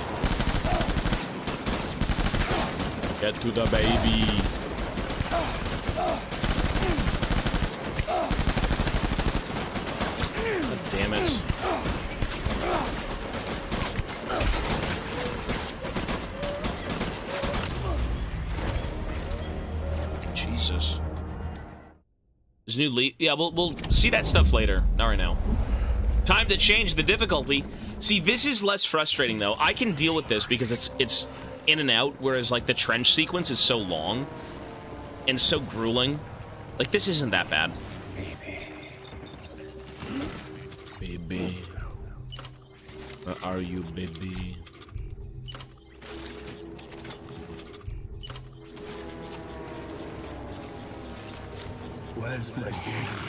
Get to the baby. God damn it. Jesus. There's new lead. Yeah, we'll see that stuff later. Not right now. Time to change the difficulty. See, this is less frustrating though. I can deal with this because it's in and out, whereas like the trench sequence is so long and so grueling. Like this isn't that bad. Baby. Where are you, baby? Where's my baby?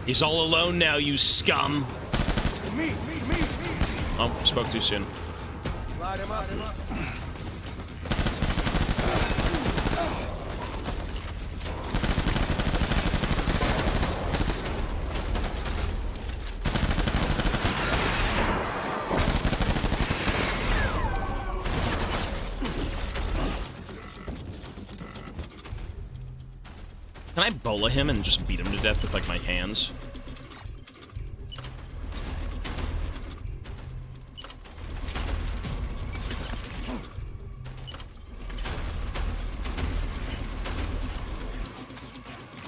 He's all alone now, you scum. Oh, spoke too soon. Light him up. Can I bola him and just beat him to death with, like, my hands?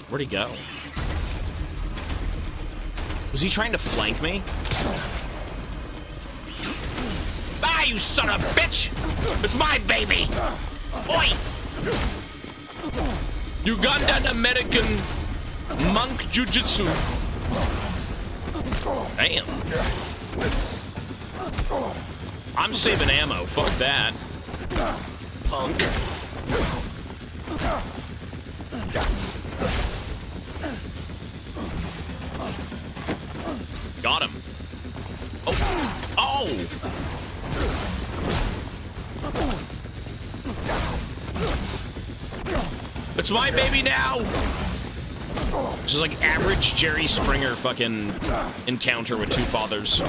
Where'd he go? Was he trying to flank me? Ah, you son of a bitch! It's my baby! Oi! Ugandan American monk jujitsu. Damn. I'm saving ammo. Fuck that. Punk. Got him. Oh. Oh! It's my baby now! This is like average Jerry Springer fucking encounter with two fathers.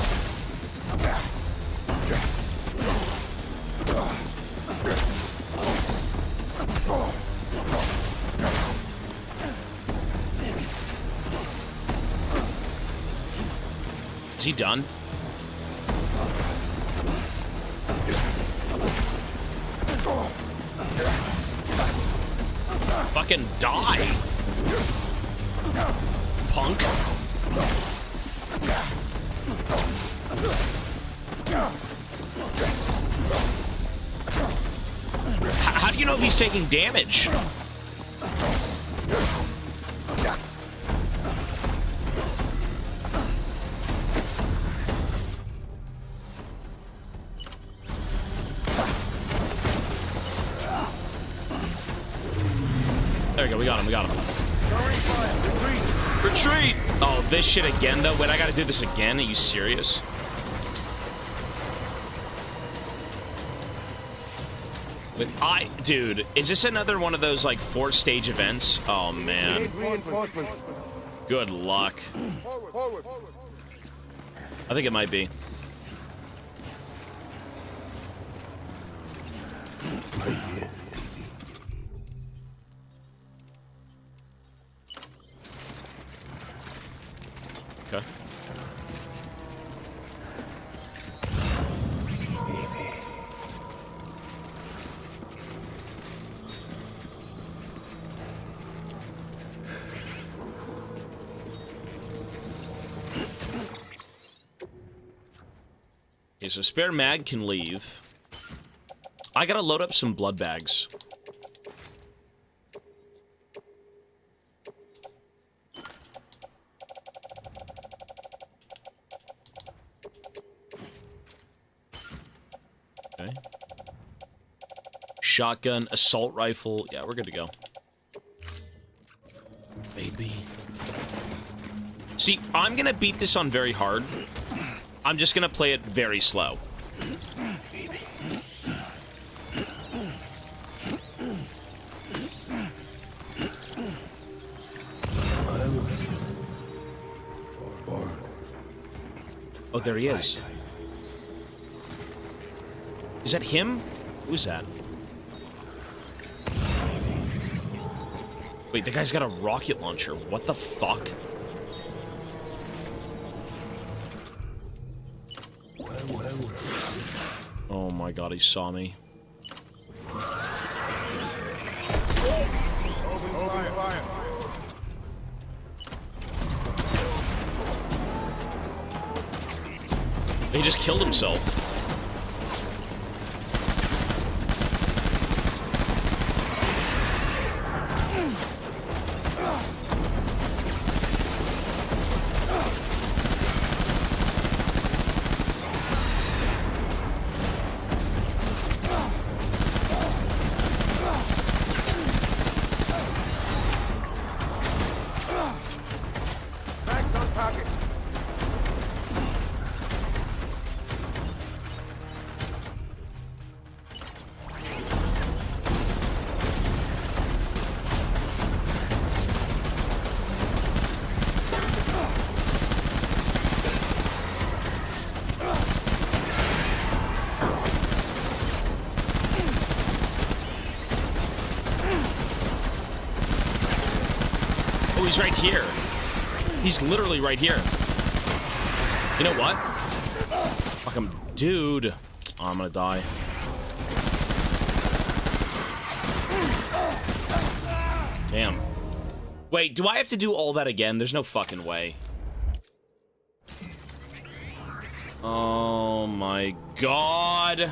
Is he done? Fucking die! Punk! How do you know if he's taking damage? There we go, we got him, Retreat! Oh, this shit again, though? Wait, I gotta do this again? Are you serious? Wait, dude, is this another one of those, like, 4-stage events? Oh, man. Good luck. I think it might be. Okay. Okay, so spare mag can leave. I gotta load up some blood bags. Okay. Shotgun, assault rifle. Yeah, we're good to go. Baby. See, I'm gonna beat this on very hard. I'm just gonna play it very slow. Oh, there he is. Is that him? Who's that? Wait, the guy's got a rocket launcher. What the fuck? Oh my god, he saw me. He just killed himself. He's right here. He's literally right here. You know what? Fuck him. Dude. Oh, I'm gonna die. Damn. Wait, do I have to do all that again? There's no fucking way. Oh my god.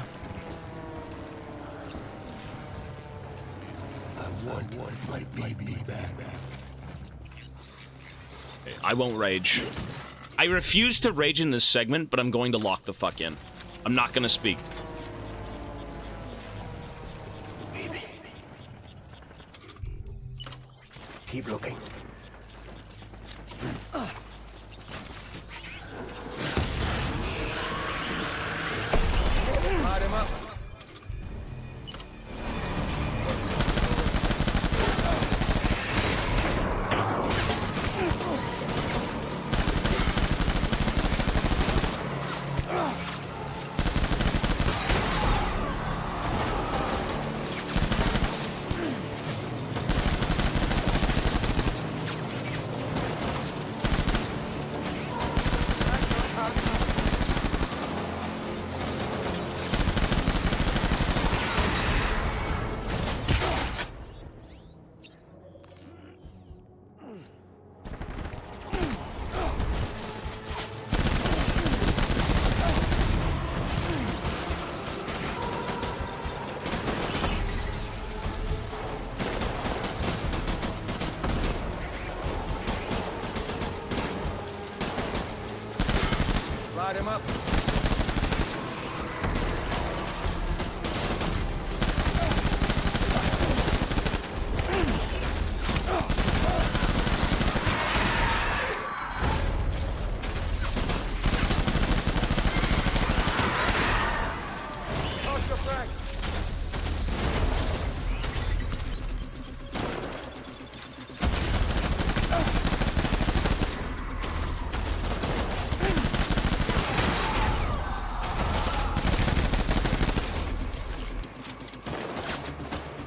I want my baby back. I won't rage. I refuse to rage in this segment, but I'm going to lock the fuck in. I'm not gonna speak. Baby. Keep looking. Light him up. Light him up.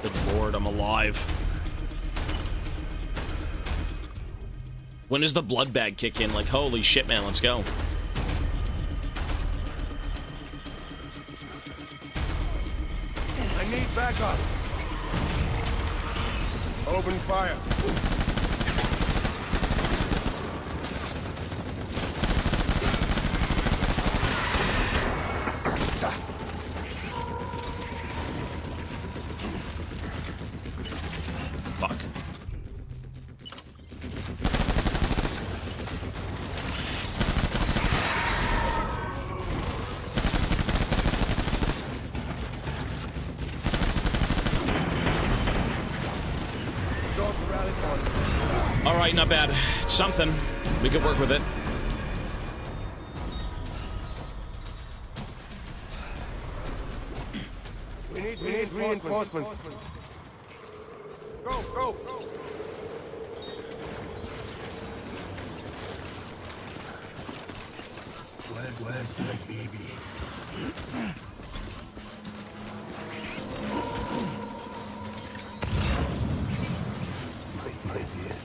Good lord, I'm alive. When does the blood bag kick in? Like, holy shit, man, let's go. I need backup. Open fire. Fuck. All right, not bad. It's something. We could work with it. We need reinforcements. Go, go, go. Where's my baby? My dear.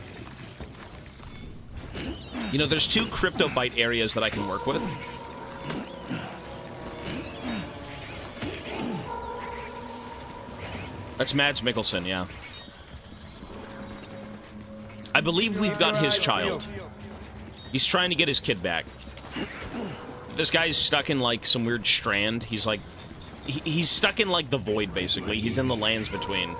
You know, there's 2 cryptobite areas that I can work with. That's Mads Mikkelsen, yeah. I believe we've got his child. He's trying to get his kid back. This guy's stuck in, like, some weird strand. He's, like... He's stuck in, like, the void, basically. He's in the lands between.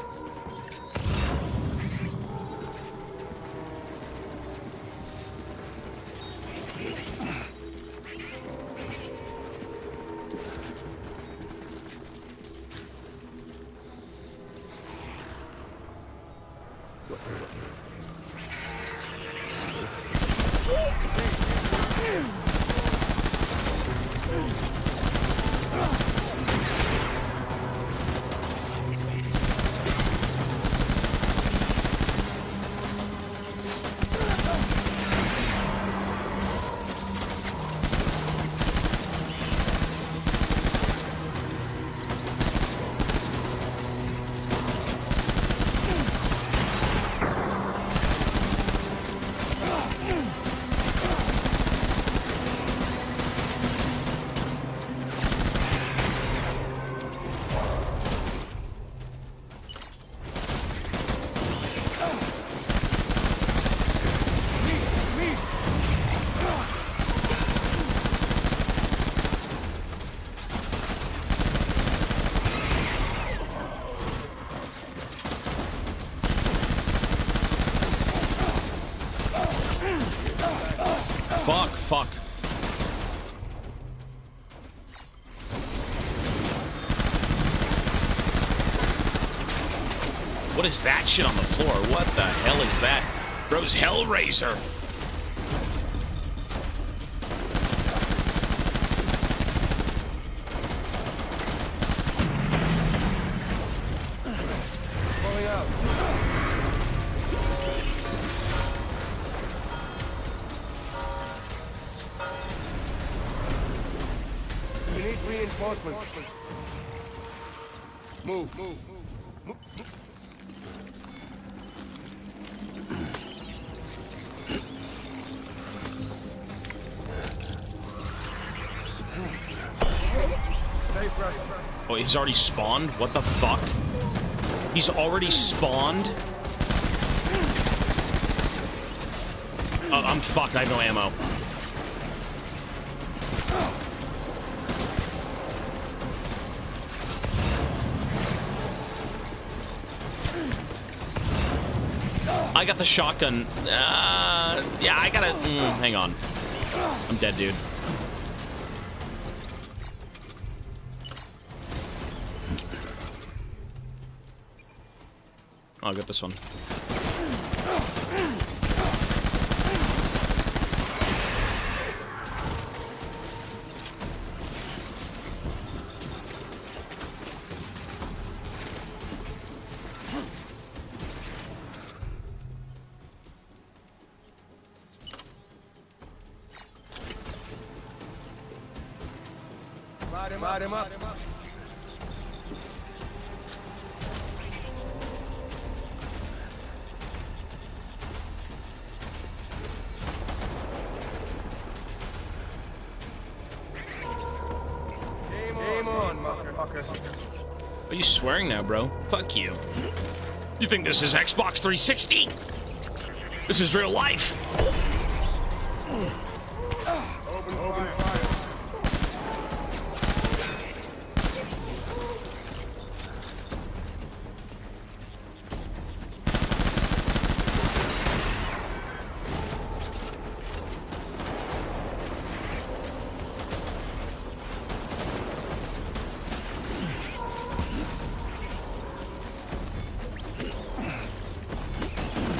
Fuck. What is that shit on the floor? What the hell is that? Bro's Hellraiser. Pulling out. We need reinforcements. Move. Oh, he's already spawned? What the fuck? He's already spawned? Oh, I'm fucked. I have no ammo. I got the shotgun. Yeah, I gotta... hang on. I'm dead, dude. I'll get this one. Light him up. Game on, motherfucker. Are you swearing now, bro? Fuck you. You think this is Xbox 360? This is real life. Open fire.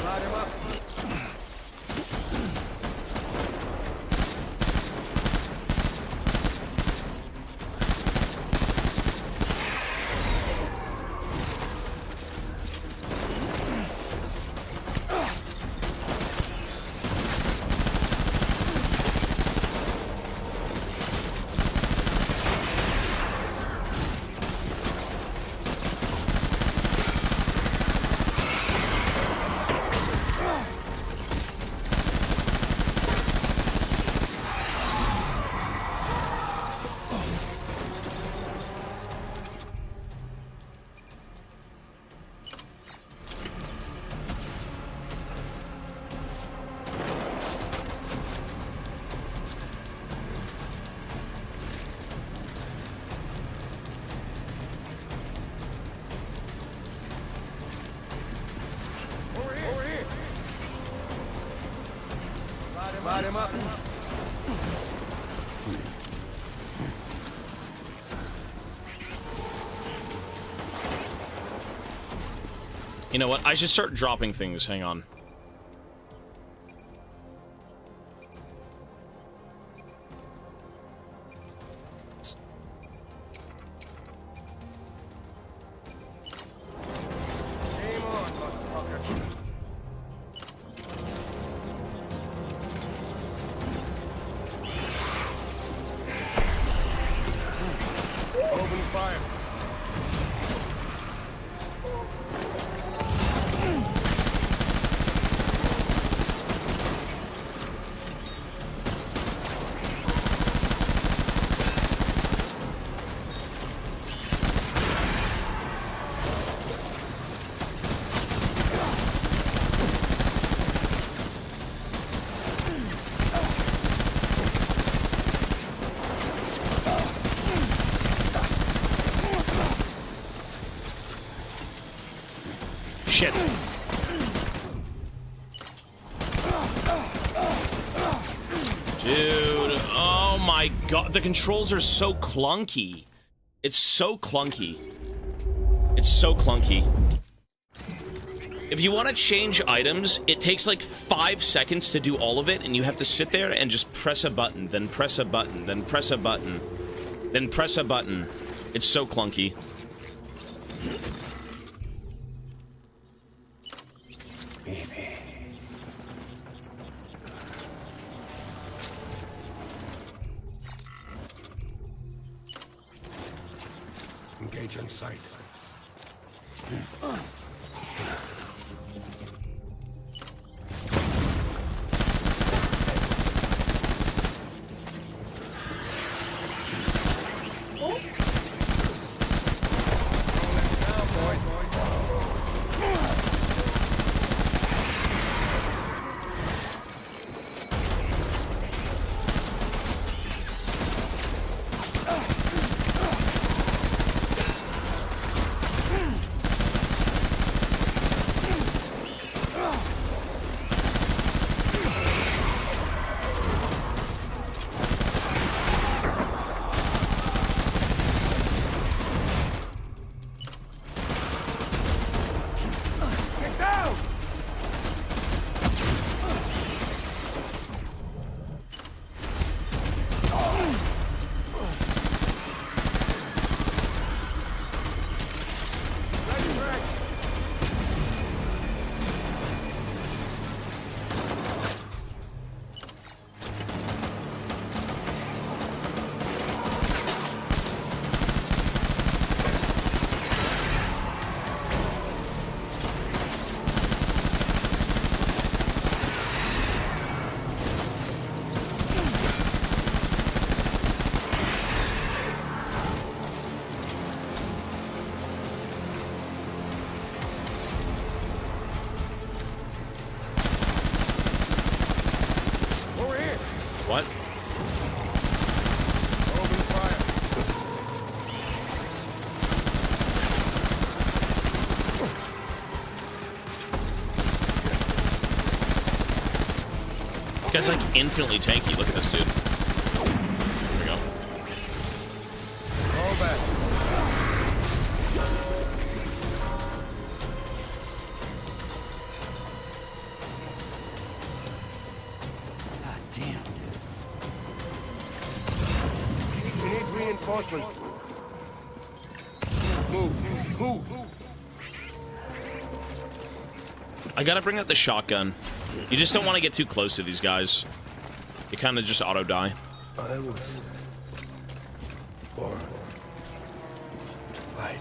Light him up. Light him up. You know what? I should start dropping things. Hang on. Game on, motherfucker. Open fire. Shit. Dude, oh my god, the controls are so clunky. It's so clunky. It's so clunky. If you want to change items, it takes like 5 seconds to do all of it, and you have to sit there and just press a button, then press a button, then press a button, then press a button. It's so clunky. Engage in sight. What? Open fire. This guy's like infinitely tanky. Look at this dude. There we go. Roll back. God damn. We need reinforcements. Move. Move. I gotta bring out the shotgun. You just don't want to get too close to these guys. You kind of just auto die. I was born to fight.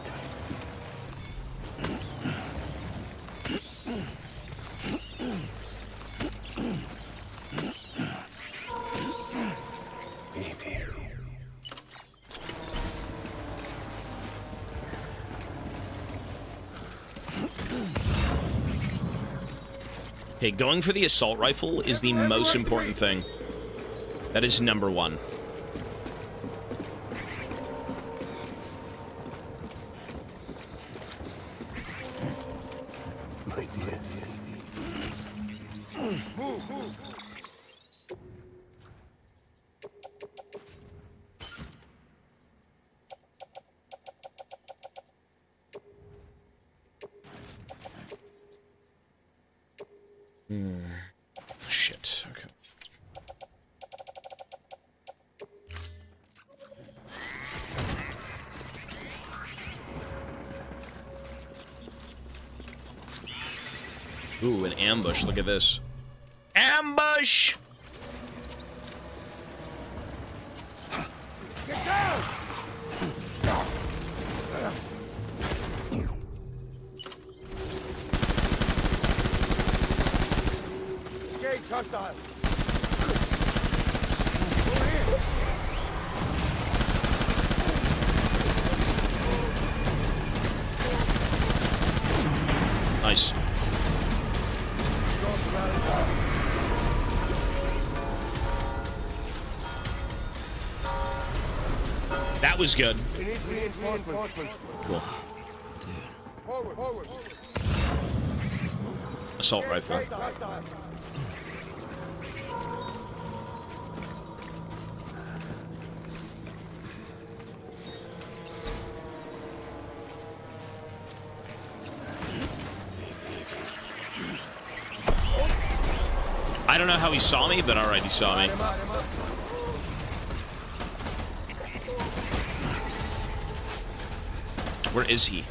Baby. Okay, going for the assault rifle is the most important thing. That is number one. My dear. Move. Shit. Okay. Ooh, an ambush. Look at this. Ambush! Get down! Engage hostile. Nice. That was good. We need reinforcements. Cool. Forward. Assault rifle. Hostile. I don't know how he saw me, but alright, he saw me. Where is he?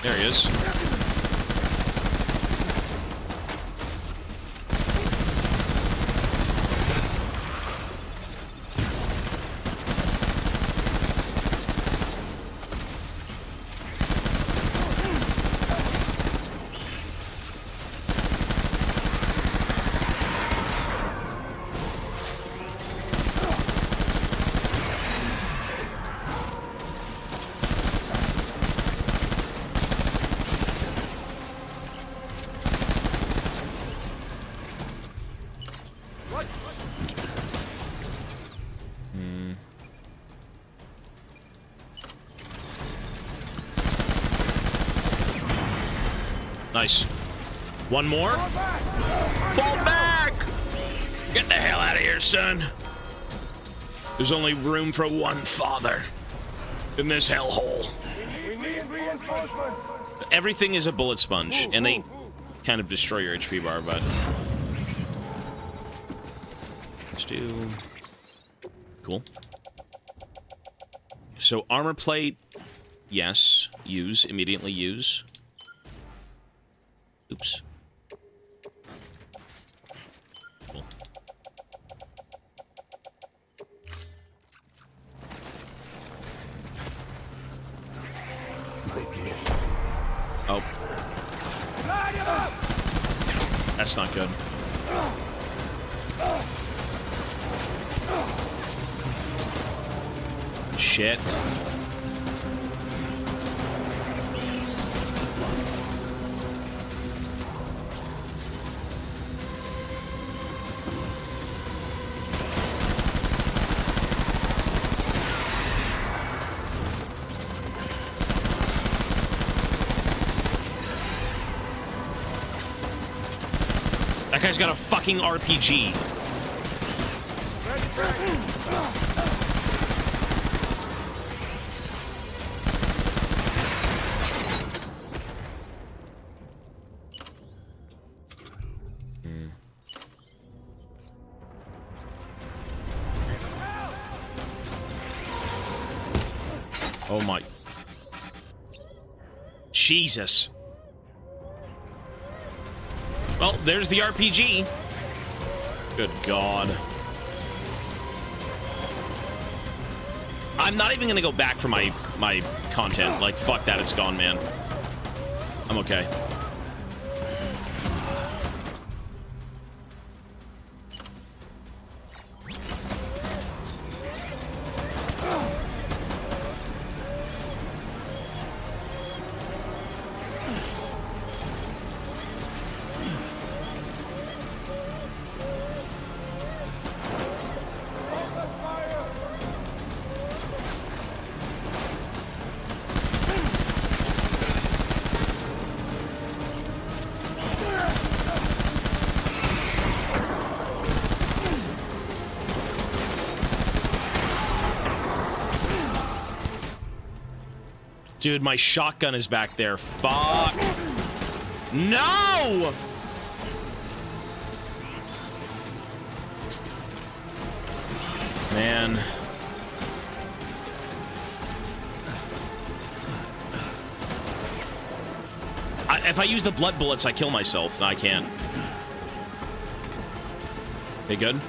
There he is. Nice. One more. Fall back! Get the hell out of here, son. There's only room for one father in this hellhole. We need reinforcements. Everything is a bullet sponge, and they kind of destroy your HP bar, but... Let's do... Cool. So, armor plate, yes. Use, immediately use. Oops. Cool. Oh. That's not good. Shit. That guy's got a fucking RPG. Oh my. Jesus. Well, there's the RPG. Good God. I'm not even gonna go back for my content. Like, fuck that, it's gone, man. I'm okay. Dude, my shotgun is back there. Fuck. No! Man. If I use the blood bullets, I kill myself. No, I can't. They good?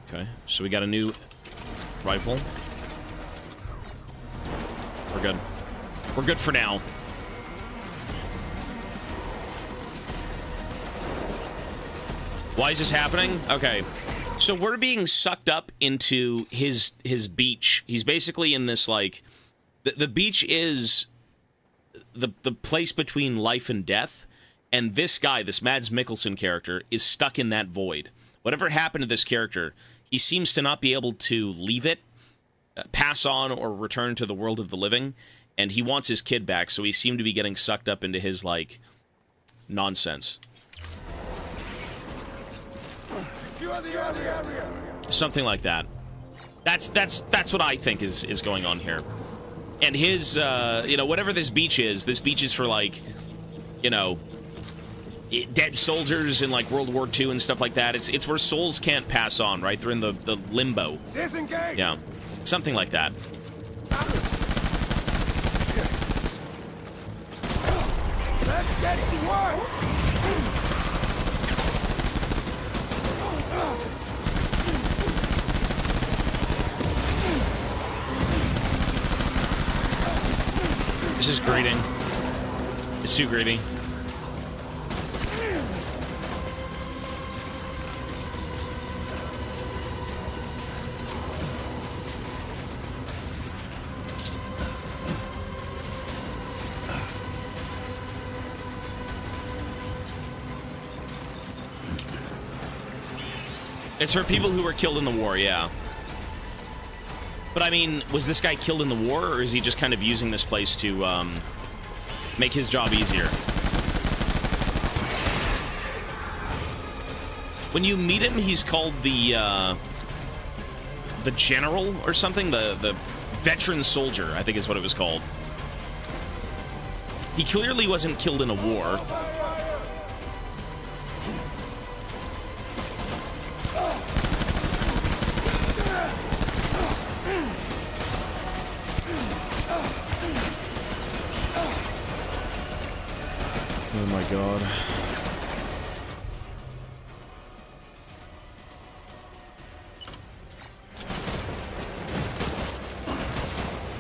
Okay, so we got a new rifle. We're good. We're good for now. Why is this happening? Okay, so we're being sucked up into his beach. He's basically in this, like, the beach is the place between life and death, and this guy, this Mads Mikkelsen character, is stuck in that void. Whatever happened to this character, he seems to not be able to leave it, pass on, or return to the world of the living, and he wants his kid back, so he seemed to be getting sucked up into his, like, nonsense. Something like that. That's what I think is going on here. And his, you know, whatever this beach is for, like, you know, dead soldiers in, like, World War II and stuff like that. It's where souls can't pass on, right? They're in the limbo. Disengage. Yeah, something like that. Let's get to work. This is grating. It's too grating. It's for people who were killed in the war, yeah. But I mean, was this guy killed in the war, or is he just kind of using this place to make his job easier? When you meet him, he's called the general or something, the veteran soldier, I think is what it was called. He clearly wasn't killed in a war. Oh my god.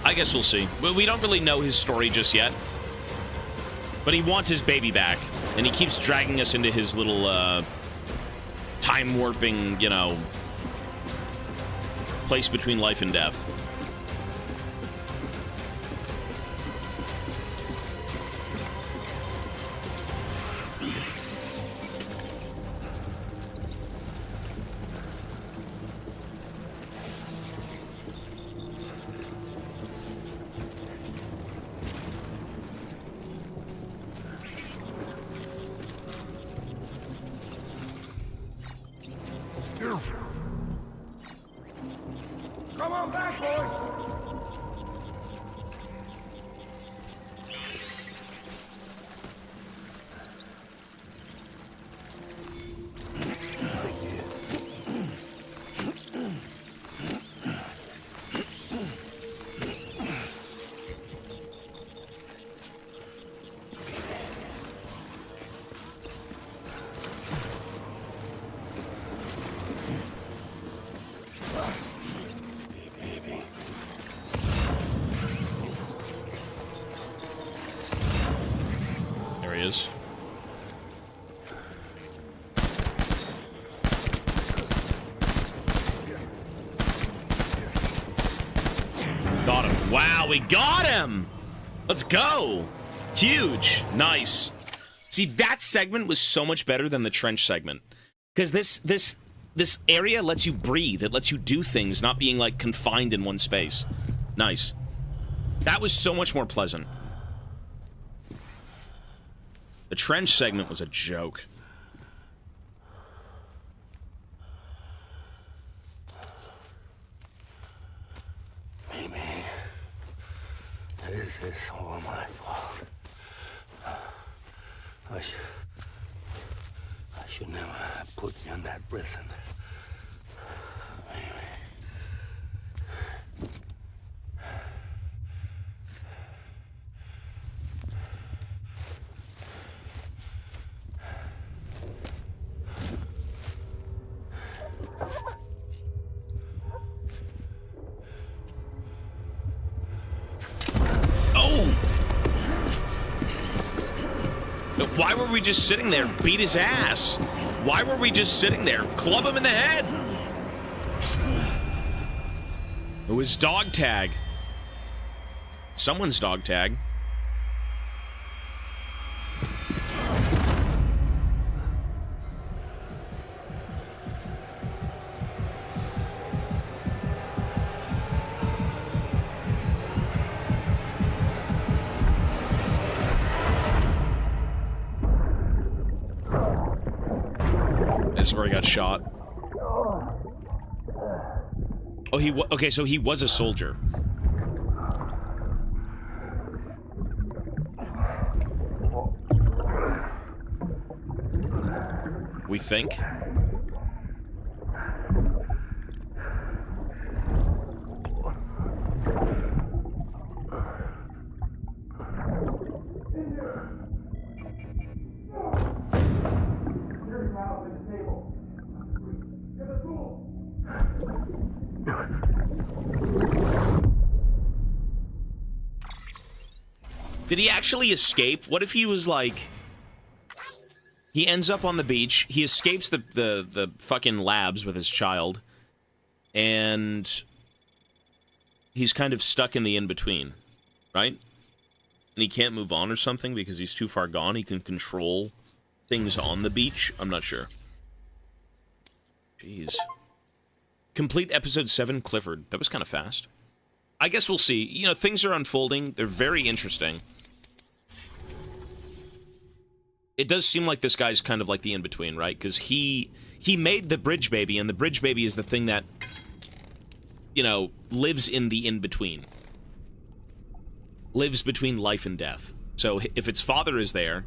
I guess we'll see. We don't really know his story just yet. But he wants his baby back. And he keeps dragging us into his little, time warping, you know, place between life and death. Come on back, boys! Got him. Wow, we got him! Let's go! Huge. Nice. See, that segment was so much better than the trench segment. Because this area lets you breathe. It lets you do things, not being, like, confined in one space. Nice. That was so much more pleasant. The trench segment was a joke. Maybe this is all my fault. I should never have put you in that prison. Why were we just sitting there? Beat his ass. Why were we just sitting there? Club him in the head. It was dog tag. Someone's dog tag. This is where he got shot. Oh, okay, so he was a soldier. We think. Did he actually escape? What if he was like... He ends up on the beach, he escapes the fucking labs with his child, and he's kind of stuck in the in-between, right? And he can't move on or something because he's too far gone. He can control things on the beach. I'm not sure. Jeez. Complete episode 7, Clifford. That was kind of fast. I guess we'll see. You know, things are unfolding. They're very interesting. It does seem like this guy's kind of like the in-between, right? Because he made the bridge baby, and the bridge baby is the thing that, you know, lives in the in-between. Lives between life and death. So if its father is there,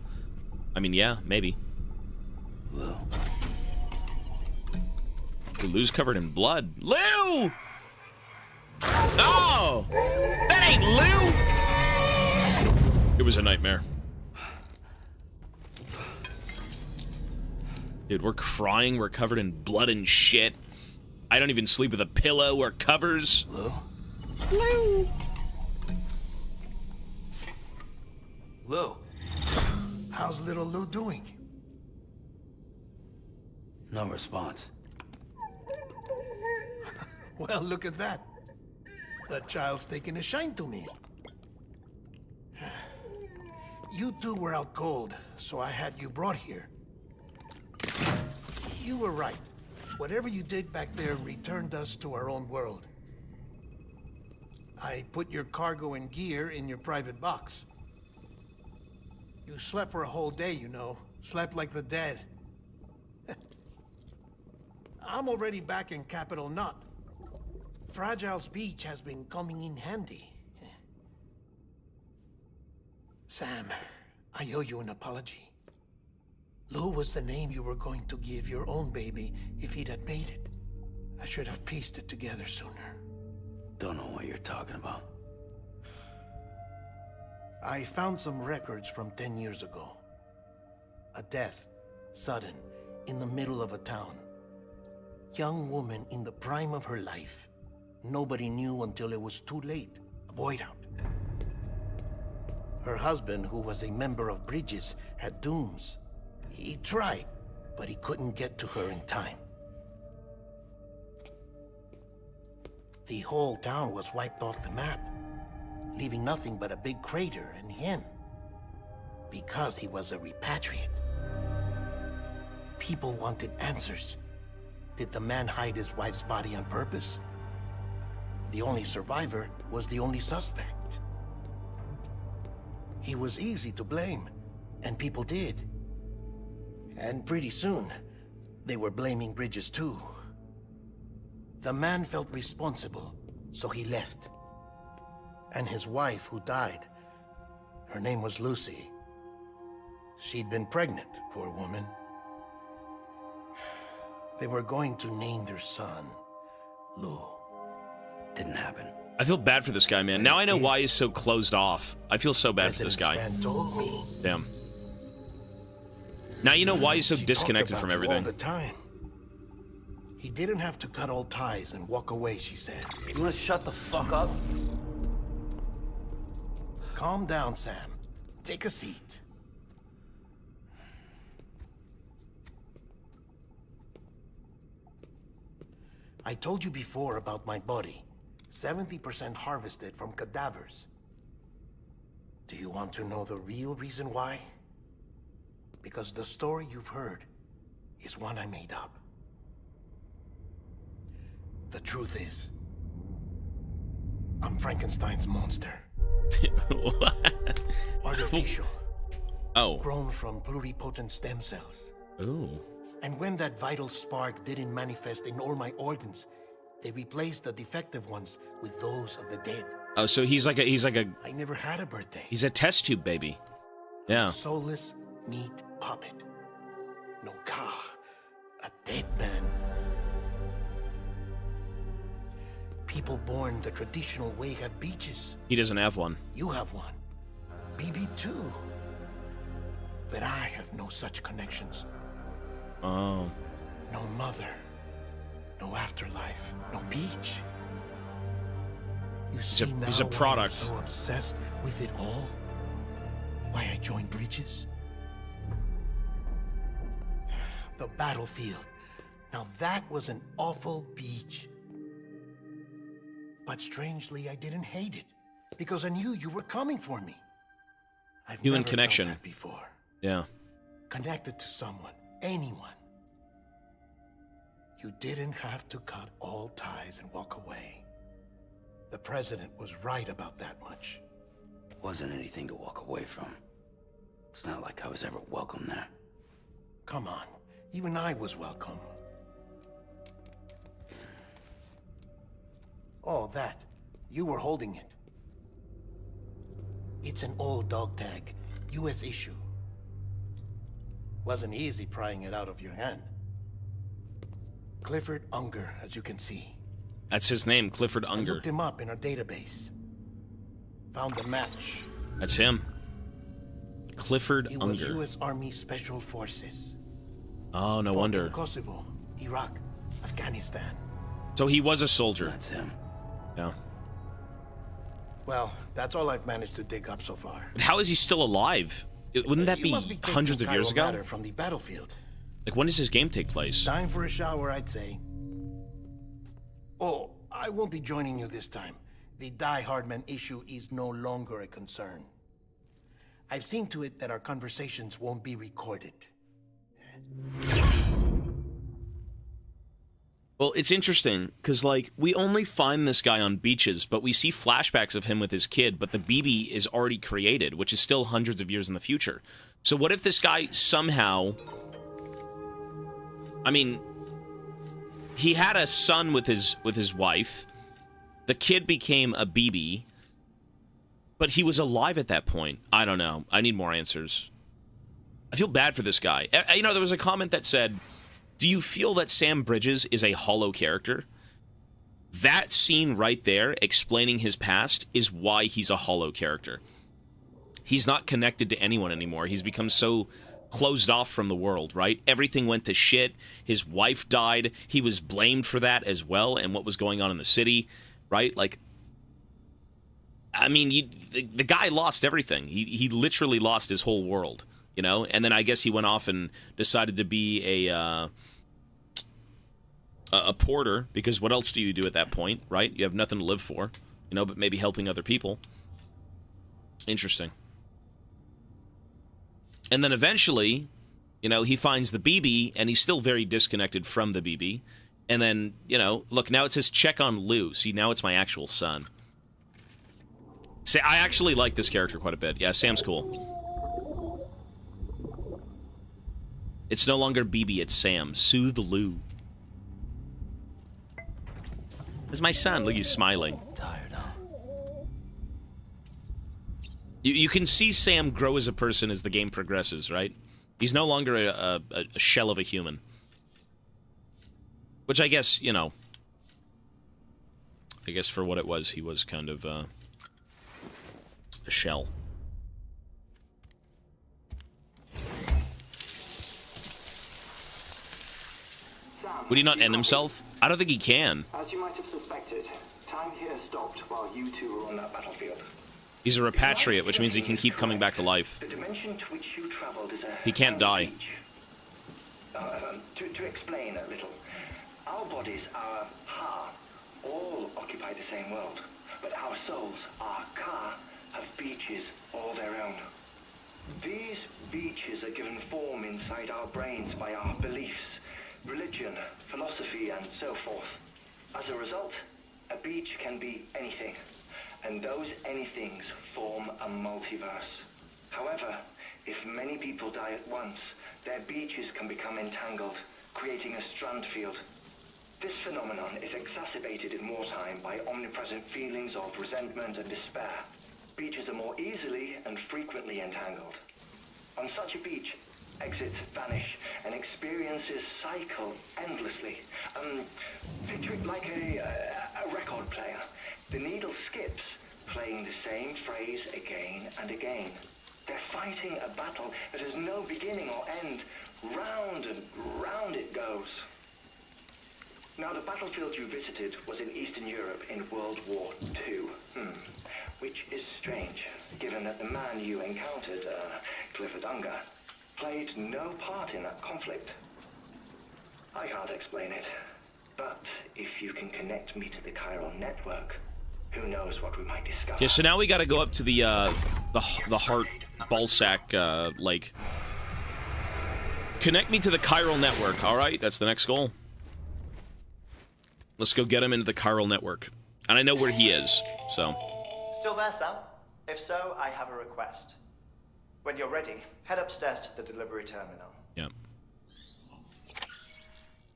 I mean, yeah, maybe. Lou. Lou's covered in blood. Lou! No! That ain't Lou! It was a nightmare. Dude, we're crying, we're covered in blood and shit. I don't even sleep with a pillow or covers. Lou? Lou! Lou. How's little Lou doing? No response. Well, look at that. That child's taking a shine to me. You two were out cold, so I had you brought here. You were right. Whatever you did back there returned us to our own world. I put your cargo and gear in your private box. You slept for a whole day, you know. Slept like the dead. I'm already back in Capital Knot. Fragile's beach has been coming in handy. Sam, I owe you an apology. Lou was the name you were going to give your own baby if he'd had made it. I should have pieced it together sooner. Don't know what you're talking about. I found some records from 10 years ago. A death, sudden, in the middle of a town. Young woman in the prime of her life. Nobody knew until it was too late. A void out. Her husband, who was a member of Bridges, had dooms. He tried, but he couldn't get to her in time. The whole town was wiped off the map, leaving nothing but a big crater and him. Because he was a repatriate. People wanted answers. Did the man hide his wife's body on purpose? The only survivor was the only suspect. He was easy to blame, and people did. And pretty soon, they were blaming Bridges too. The man felt responsible, so he left. And his wife, who died, her name was Lucy. She'd been pregnant, poor woman. They were going to name their son Lou. Didn't happen. I feel bad for this guy, man. Now I know why he's so closed off. I feel so bad for this guy. Told me. Damn. Now you know why he's so She disconnected talked from about you everything. all the time. He didn't have to cut all ties and walk away, she said. You wanna shut the fuck up? Calm down, Sam. Take a seat. I told you before about my body. 70% harvested from cadavers. Do you want to know the real reason why? Because the story you've heard is one I made up. The truth is, I'm Frankenstein's monster. What? Artificial. Oh. Grown from pluripotent stem cells. Ooh. And when that vital spark didn't manifest in all my organs, they replaced the defective ones with those of the dead. Oh, so he's like a I never had a birthday. he's a test tube baby. Yeah. Soulless meat puppet. No car. A dead man. People born the traditional way have beaches. He doesn't have one. You have one. BB too. But I have no such connections. Oh. No mother. No afterlife. No beach. You see now he's a why I'm product. so obsessed with it all? Why I joined Bridges? The battlefield. Now that was an awful beach. But strangely, I didn't hate it. Because I knew you were coming for me. I've Human never connection. felt that before. Yeah. Connected to someone. Anyone. You didn't have to cut all ties and walk away. The president was right about that much. Wasn't anything to walk away from. It's not like I was ever welcome there. Come on. Even I was welcome. Oh, that. You were holding it. It's an old dog tag. U.S. issue. Wasn't easy prying it out of your hand. Clifford Unger, as you can see. That's his name, Clifford I Unger. looked him up in our database. Found a match. That's him. Clifford He was Unger. U.S. Army Special Forces. Oh, no Fought wonder. in Kosovo, Iraq, Afghanistan. So he was a soldier. That's him. Yeah. Well, that's all I've managed to dig up so far. But how is he still alive? Wouldn't that be must taking hundreds of years chiral ago? matter from the battlefield. Like, when does this game take place? Time for a shower, I'd say. Oh, I won't be joining you this time. The Die Hardman issue is no longer a concern. I've seen to it that our conversations won't be recorded. Well, it's interesting, because, like, we only find this guy on beaches, but we see flashbacks of him with his kid, but the BB is already created, which is still hundreds of years in the future. So what if this guy somehow... I mean, he had a son with his wife, the kid became a BB, but he was alive at that point. I don't know. I need more answers. I feel bad for this guy. You know, there was a comment that said... Do you feel that Sam Bridges is a hollow character? That scene right there, explaining his past, is why he's a hollow character. He's not connected to anyone anymore. He's become so closed off from the world, right? Everything went to shit. His wife died. He was blamed for that as well, and what was going on in the city, right? Like, I mean, the guy lost everything. He literally lost his whole world. You know, and then I guess he went off and decided to be a porter, because what else do you do at that point, right? You have nothing to live for, you know, but maybe helping other people. Interesting. And then eventually, you know, he finds the BB, and he's still very disconnected from the BB. And then, you know, look, now it says check on Lou. See, now it's my actual son. See, I actually like this character quite a bit. Yeah, Sam's cool. It's no longer BB, it's Sam. Soothe Lou. It's my son. Look, he's smiling. Tired, huh? You can see Sam grow as a person as the game progresses, right? He's no longer a shell of a human. Which I guess, you know... I guess for what it was, he was kind of a shell. Would he not end himself? I don't think he can. As you might have suspected, time here stopped while you two were on that battlefield. He's a repatriate, which means he can keep coming back to life. The dimension to which you traveled is a... He can't die. To explain a little, our bodies, our ha, all occupy the same world, but our souls, our ka, have beaches all their own. These beaches are given form inside our brains by our beliefs, religion, philosophy, and so forth. As a result, a beach can be anything, and those anythings form a multiverse. However, if many people die at once, their beaches can become entangled, creating a strand field. This phenomenon is exacerbated in wartime by omnipresent feelings of resentment and despair. Beaches are more easily and frequently entangled. On such a beach, exits vanish and experiences cycle endlessly. Picture it like a record player. The needle skips, playing the same phrase again and again. They're fighting a battle that has no beginning or end. Round and round it goes. Now, the battlefield you visited was in Eastern Europe in World War II. Which is strange, given that the man you encountered, Clifford Unger, played no part in that conflict. I can't explain it, but if you can connect me to the chiral network, who knows what we might discover. Okay, so now we gotta go up to the heart ballsack lake. Connect me to the chiral network. Alright, that's the next goal. Let's go get him into the chiral network. And I know where he is, so... Still there, Sam? If so, I have a request. When you're ready, head upstairs to the delivery terminal. Yeah.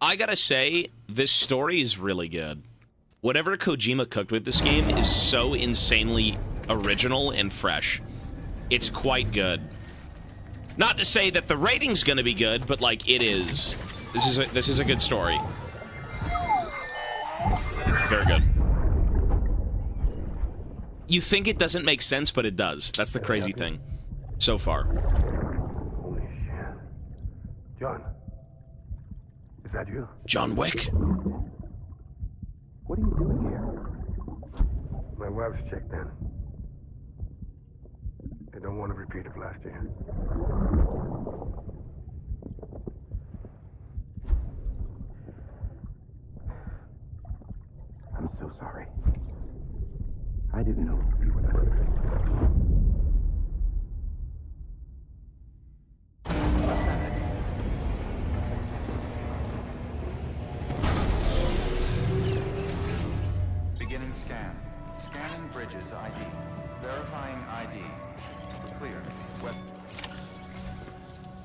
I gotta say, this story is really good. Whatever Kojima cooked with this game is so insanely original and fresh. It's quite good. Not to say that the rating's gonna be good, but like it is. This is a good story. Very good. You think it doesn't make sense, but it does. That's the crazy thing. So far. Holy shit. John. Is that you? John Wick? What are you doing here? My wife's checked in. repeat of last year. I'm so sorry. I didn't know you were that. Beginning scan. Scanning bridges ID. Verifying ID. Clear. Web.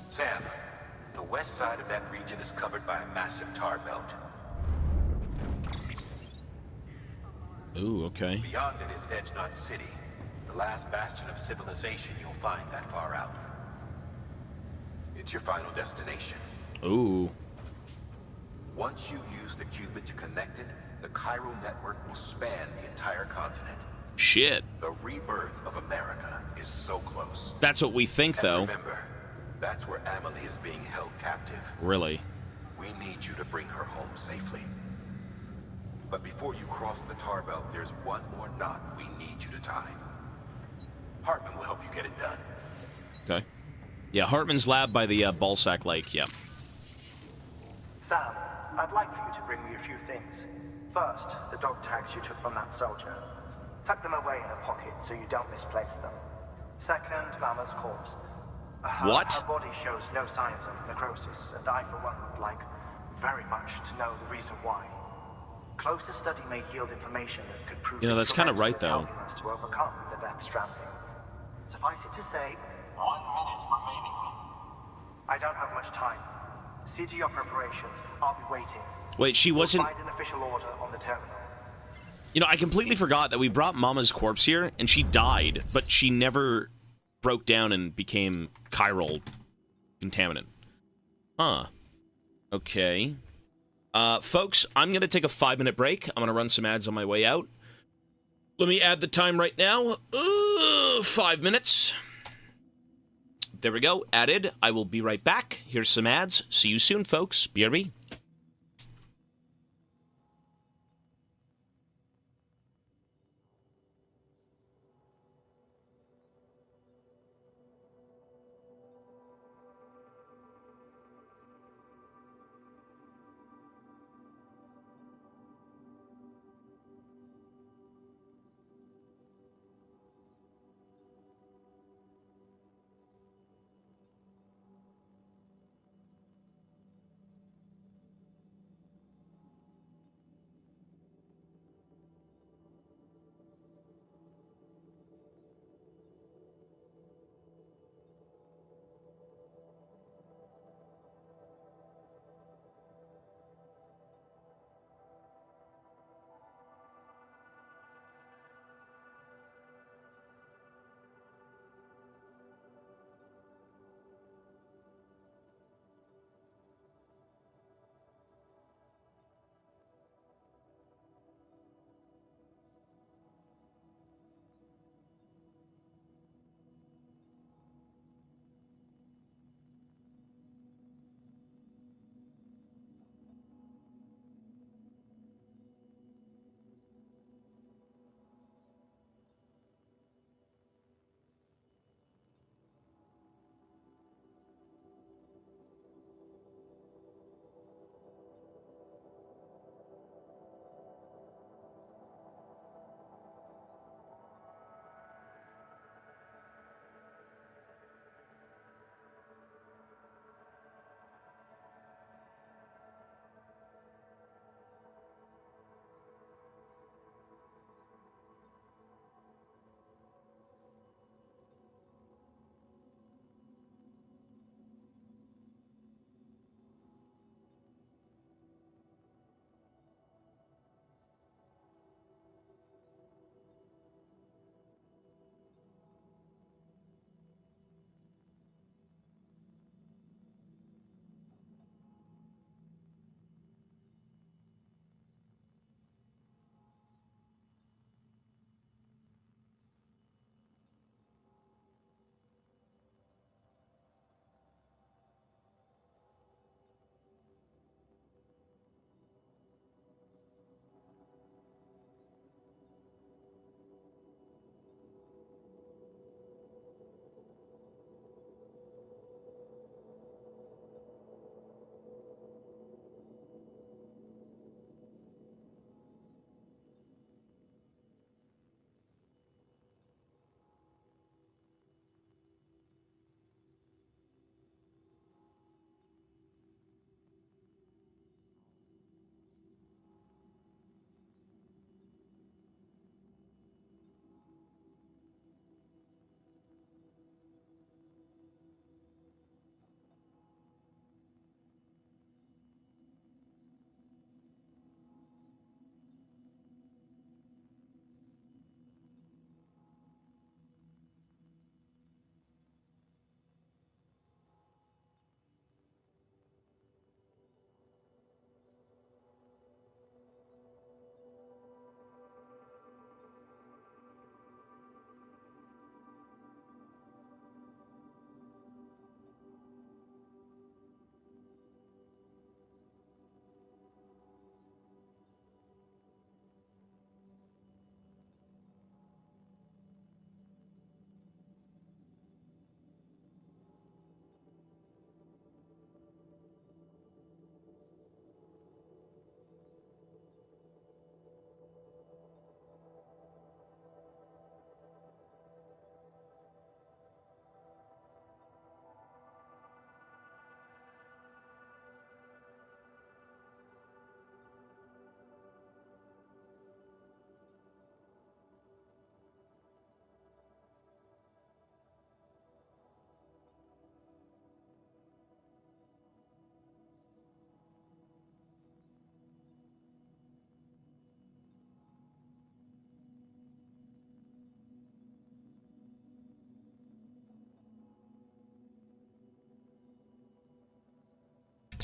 Sam, the west side of that region is covered by a massive tar belt. Ooh, okay. Beyond it is Edgenot City, the last bastion of civilization you'll find that far out. It's your final destination. Ooh. Once you use the qubit to connect it, the chiral network will span the entire continent. Shit. The rebirth of America is so close. That's what we think, though. And remember, that's where Amelie is being held captive. Really? We need you to bring her home safely. But before you cross the tar belt, there's one more knot we need you to tie. Hartman will help you get it done. Okay. Yeah, Hartman's lab by the Ballsack Lake, yep. Sam, I'd like for you to bring me a few things. First, the dog tags you took from that soldier. Tuck them away in a pocket so you don't misplace them. Second, Mama's corpse. What? Her body shows no signs of necrosis, and I, for one, would like very much to know the reason why. Closer study may yield information that could prove... You know, that's kind of right, instrumental though. in helping us to overcome the Death Stranding. Suffice it to say, 1 minute remaining. I don't have much time. See to your preparations. I'll be waiting. Wait, she wasn't... We'll find an official order on the terminal. You know, I completely forgot that we brought Mama's corpse here, and she died, but she never broke down and became chiral contaminant. Huh. Okay. Folks, I'm going to take a 5-minute break. I'm going to run some ads on my way out. Let me add the time right now. 5 minutes. There we go. Added. I will be right back. Here's some ads. See you soon, folks. BRB.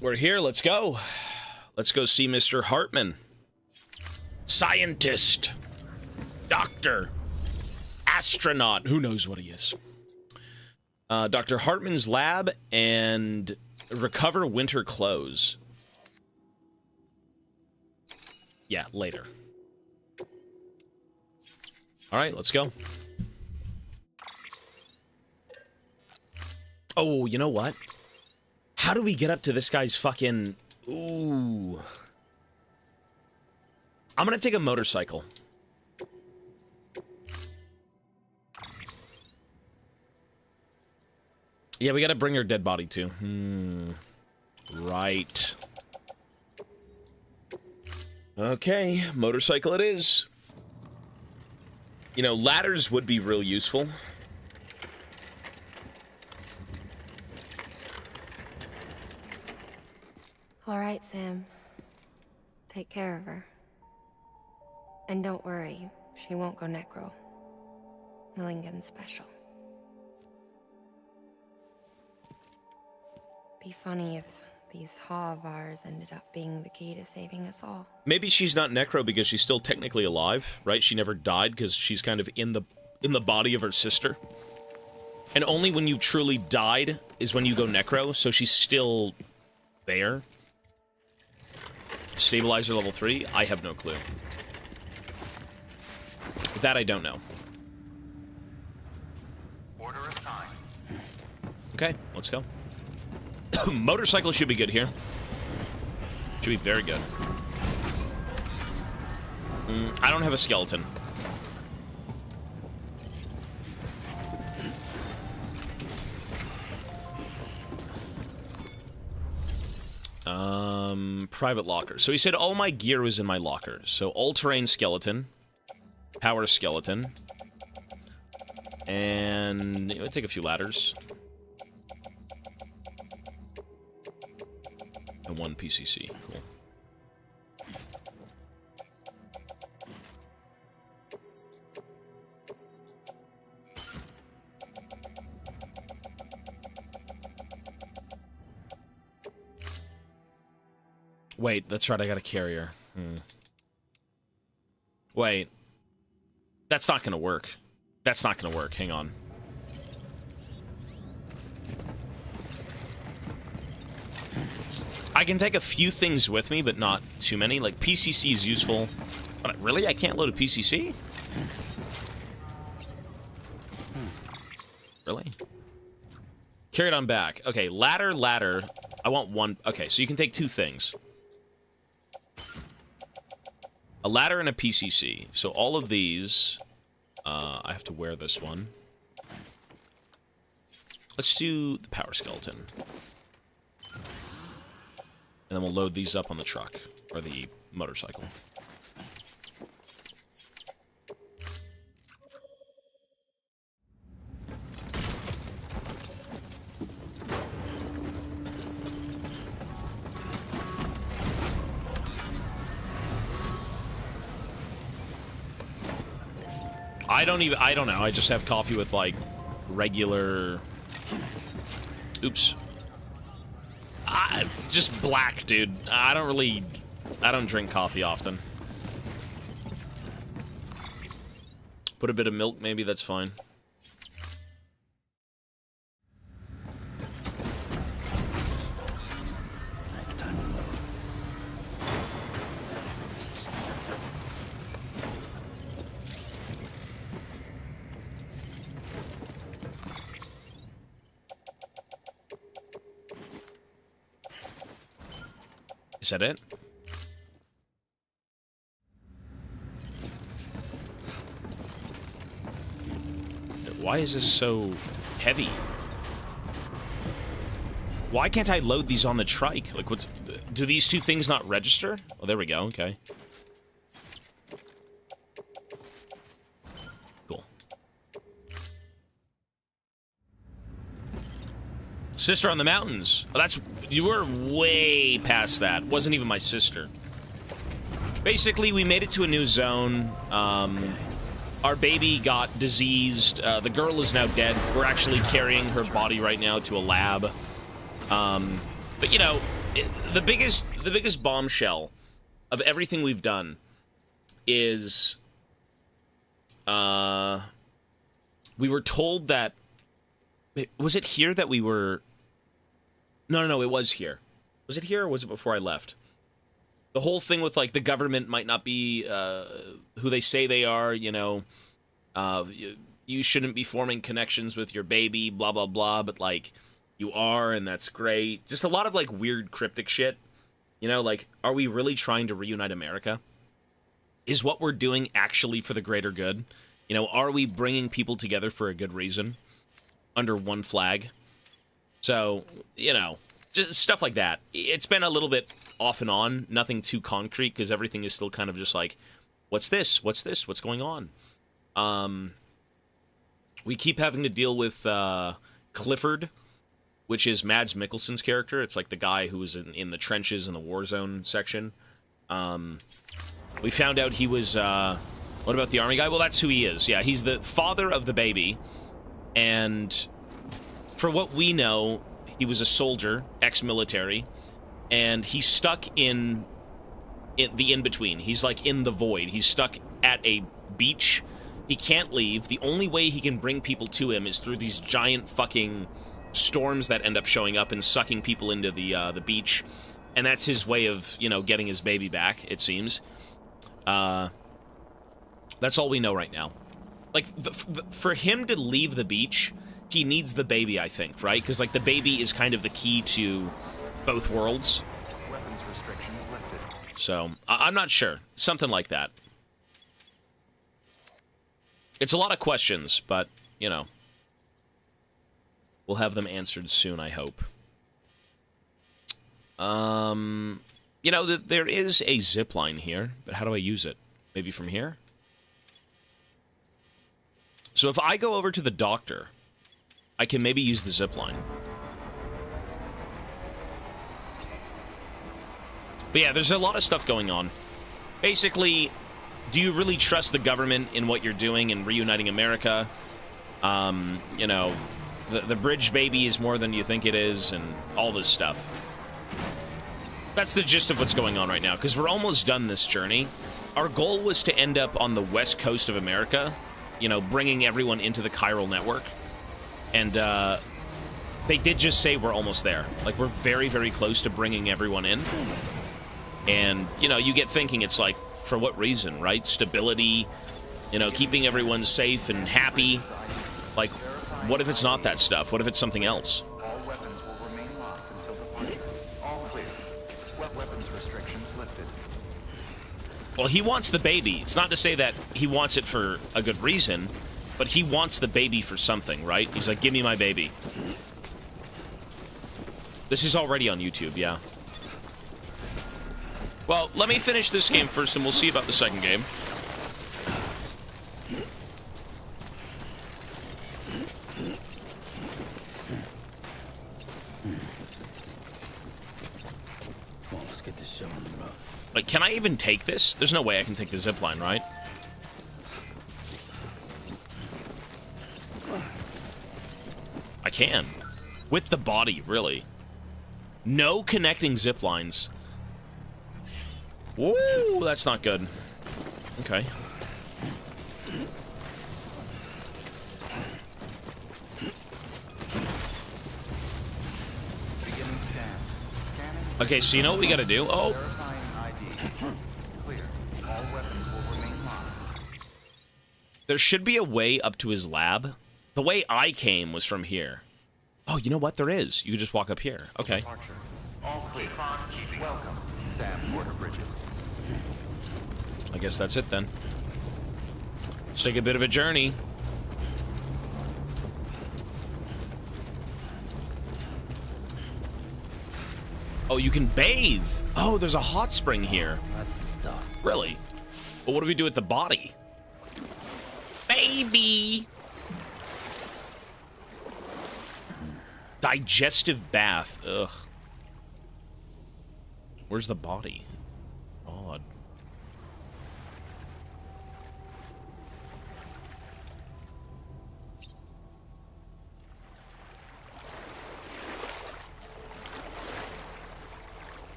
We're here. Let's go. Let's go see Mr. Hartman. Scientist. Doctor. Astronaut. Who knows what he is? Dr. Hartman's lab and recover winter clothes. Yeah, later. All right, let's go. Oh, you know what? How do we get up to this guy's fucking... Ooh. I'm gonna take a motorcycle. Yeah, we gotta bring her dead body too. Right. Okay, motorcycle it is. You know, ladders would be real useful. All right, Sam. Take care of her. And don't worry, she won't go necro. Milligan's special. Be funny if these Ha of ours ended up being the key to saving us all. Maybe she's not necro because she's still technically alive, right? She never died because she's kind of in the body of her sister. And only when you truly died is when you go necro, so she's still there. Stabilizer level 3? I have no clue. That I don't know. Order assigned. Okay, let's go. Motorcycle should be good here. Should be very good. I don't have a skeleton. Private locker. So he said all my gear was in my locker. So all-terrain skeleton, power skeleton, and it would take a few ladders. And one PCC. Cool. Wait, that's right, I got a carrier. Wait. That's not gonna work. That's not gonna work, hang on. I can take a few things with me, but not too many. Like, PCC is useful. But really? I can't load a PCC? Really? Carry it on back. Okay, ladder. I want one. Okay, so you can take two things. A ladder and a PCC. So all of these... I have to wear this one. Let's do the power skeleton. And then we'll load these up on the truck. Or the motorcycle. I don't know. I just have coffee with, like, regular... Oops. Just black, dude. I don't drink coffee often. Put a bit of milk, maybe, that's fine. Is that it? Why is this so heavy? Why can't I load these on the trike? Like, what's... Do these two things not register? Oh, there we go, okay. Cool. Sister on the mountains. Oh, that's... You were way past that. Wasn't even my sister. Basically, we made it to a new zone. Our baby got diseased. The girl is now dead. We're actually carrying her body right now to a lab. But, you know, the biggest bombshell of everything we've done is we were told that, was it here that we were, no, it was here. Was it here or was it before I left? The whole thing with, like, the government might not be who they say they are, you know, you shouldn't be forming connections with your baby, blah, blah, blah, but, like, you are, and that's great. Just a lot of, like, weird cryptic shit. You know, like, are we really trying to reunite America? Is what we're doing actually for the greater good? You know, are we bringing people together for a good reason? Under one flag? So, you know, just stuff like that. It's been a little bit off and on, nothing too concrete, because everything is still kind of just like, what's this? What's this? What's going on? We keep having to deal with Clifford, which is Mads Mikkelsen's character. It's like the guy who was in the trenches in the war zone section. We found out he was, what about the army guy? Well, that's who he is. Yeah, he's the father of the baby. And for what we know, he was a soldier, ex-military, and he's stuck in the in-between. He's like in the void. He's stuck at a beach. He can't leave. The only way he can bring people to him is through these giant fucking storms that end up showing up and sucking people into the beach. And that's his way of, you know, getting his baby back, it seems. That's all we know right now. Like, for him to leave the beach, he needs the baby, I think, right? Because, like, the baby is kind of the key to both worlds. Weapons restrictions lifted. So, I'm not sure. Something like that. It's a lot of questions, but, you know, we'll have them answered soon, I hope. You know, there is a zip line here, but how do I use it? Maybe from here? So if I go over to the doctor, I can maybe use the zip line. But yeah, there's a lot of stuff going on. Basically, do you really trust the government in what you're doing in reuniting America? You know, the bridge baby is more than you think it is, and all this stuff. That's the gist of what's going on right now, because we're almost done this journey. Our goal was to end up on the west coast of America, you know, bringing everyone into the chiral network. And they did just say we're almost there. Like, we're very, very close to bringing everyone in. And, you know, you get thinking, it's like, for what reason, right? Stability, you know, keeping everyone safe and happy. Like, what if it's not that stuff? What if it's something else? All weapons will remain locked until departure. All clear. Weapons restrictions lifted. Well, he wants the baby. It's not to say that he wants it for a good reason, but he wants the baby for something, right? He's like, give me my baby. This is already on YouTube, yeah. Well, let me finish this game first, and we'll see about the second game. Come on, let's get this show on the road. Like, can I even take this? There's no way I can take the zipline, right? I can. With the body, really. No connecting zip lines. Woo, that's not good. Okay. Beginning scan. Scanning. Okay, so you know what we gotta do? Oh. Verifying ID. Clear. All weapons will remain locked. There should be a way up to his lab. The way I came was from here. Oh, you know what? There is. You can just walk up here. Okay. Departure. All clear. Welcome, Sam Porter Bridges. I guess that's it then. Let's take a bit of a journey. Oh, you can bathe. Oh, there's a hot spring here. That's the stuff. Really? But what do we do with the body? Baby! Digestive bath. Ugh. Where's the body? Odd.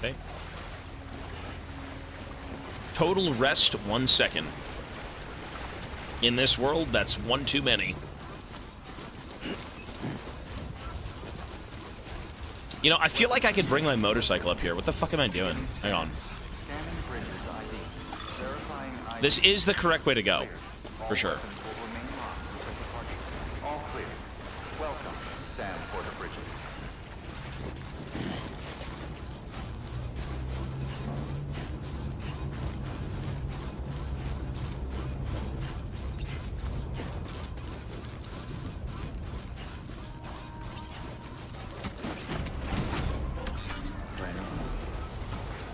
Okay. Total rest 1 second. In this world, that's one too many. You know, I feel like I could bring my motorcycle up here. What the fuck am I doing? Hang on. Scanning bridges ID. Verifying ID. This is the correct way to go. For sure. Weapons will remain locked until departure. All clear. Welcome, Sam Porter Bridges.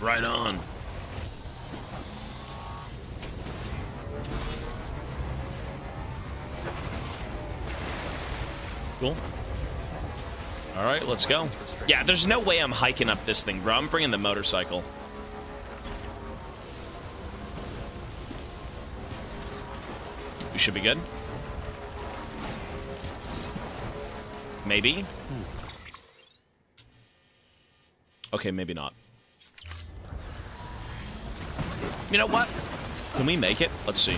Right on. Cool. All right, let's go. Yeah, there's no way I'm hiking up this thing, bro. I'm bringing the motorcycle. We should be good. Maybe. Okay, maybe not. You know what? Can we make it? Let's see.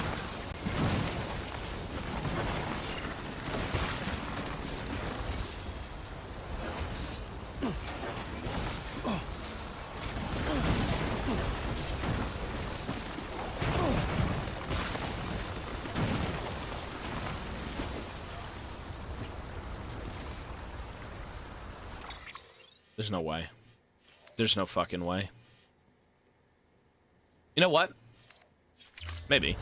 There's no way. There's no fucking way. You know what? Maybe.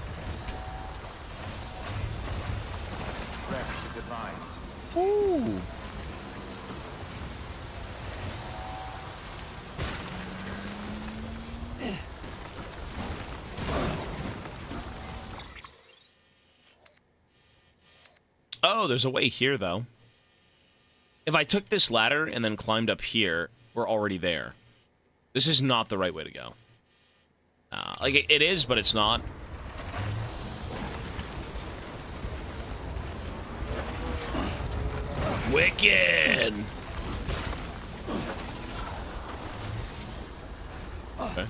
Rest is advised. Ooh. Oh, there's a way here, though. If I took this ladder and then climbed up here, we're already there. This is not the right way to go. Like, it is, but it's not. Wicked! Okay.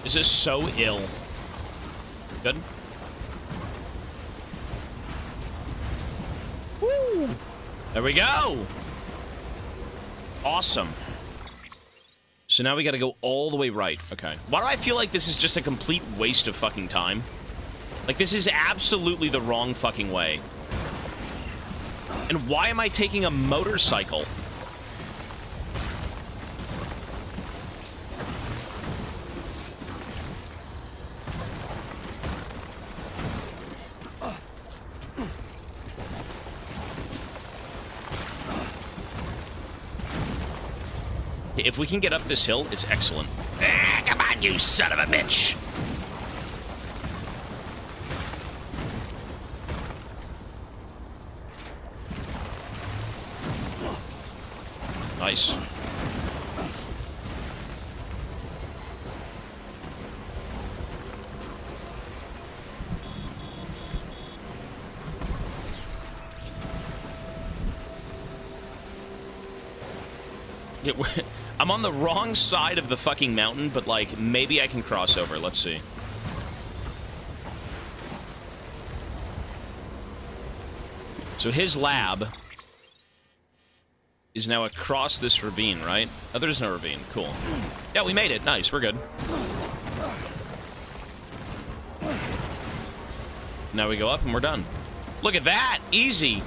This is so ill. Good. Woo! There we go. Awesome. So now we gotta go all the way right. Okay. Why do I feel like this is just a complete waste of fucking time? Like, this is absolutely the wrong fucking way. And why am I taking a motorcycle? If we can get up this hill, it's excellent. Ah, come on, you son of a bitch! Nice. I'm on the wrong side of the fucking mountain, but, like, maybe I can cross over. Let's see. So his lab is now across this ravine, right? Oh, there's no ravine. Cool. Yeah, we made it. Nice. We're good. Now we go up and we're done. Look at that! Easy!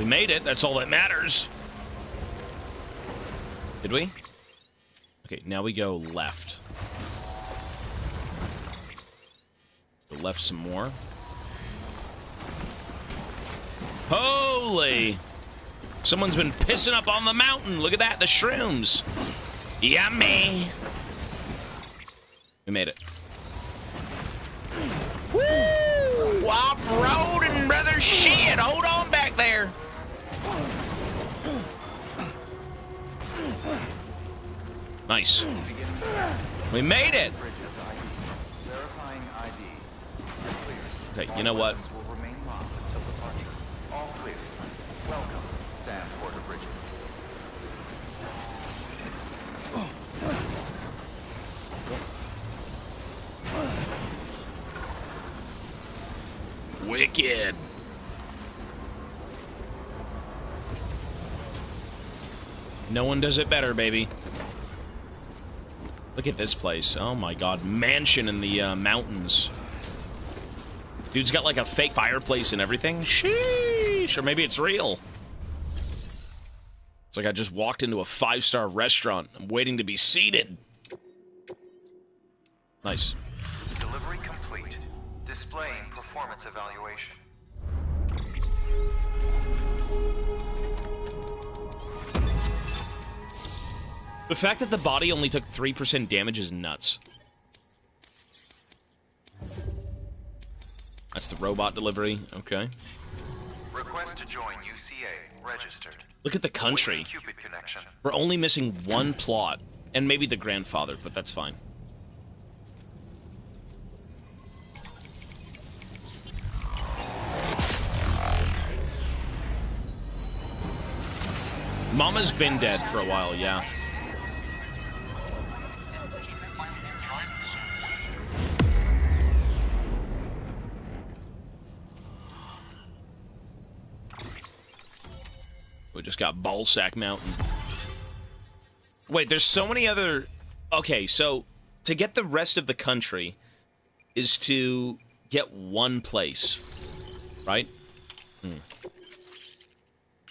We made it. That's all that matters. Did we? Okay, now we go left. Go left some more. Holy! Someone's been pissing up on the mountain. Look at that, the shrooms. Yummy! We made it. Woo! Off-roading, brother. Shit, hold on back there. Nice. We made it. Okay, you know what? Will remain locked until departure. All clear. Welcome, Sam Porter Bridges. Wicked. No one does it better, baby. Look at this place. Oh my god. Mansion in the mountains. Dude's got like a fake fireplace and everything. Sheesh. Or maybe it's real. It's like I just walked into a 5-star restaurant. I'm waiting to be seated. Nice. Delivery complete. Displaying performance evaluation. The fact that the body only took 3% damage is nuts. That's the robot delivery. Okay. Request to join UCA. Registered. Look at the country. Cupid connection. We're only missing one plot. And maybe the grandfather, but that's fine. Mama's been dead for a while, yeah. We just got Ballsack Mountain. Wait, there's so many other... Okay, so to get the rest of the country is to get one place, right?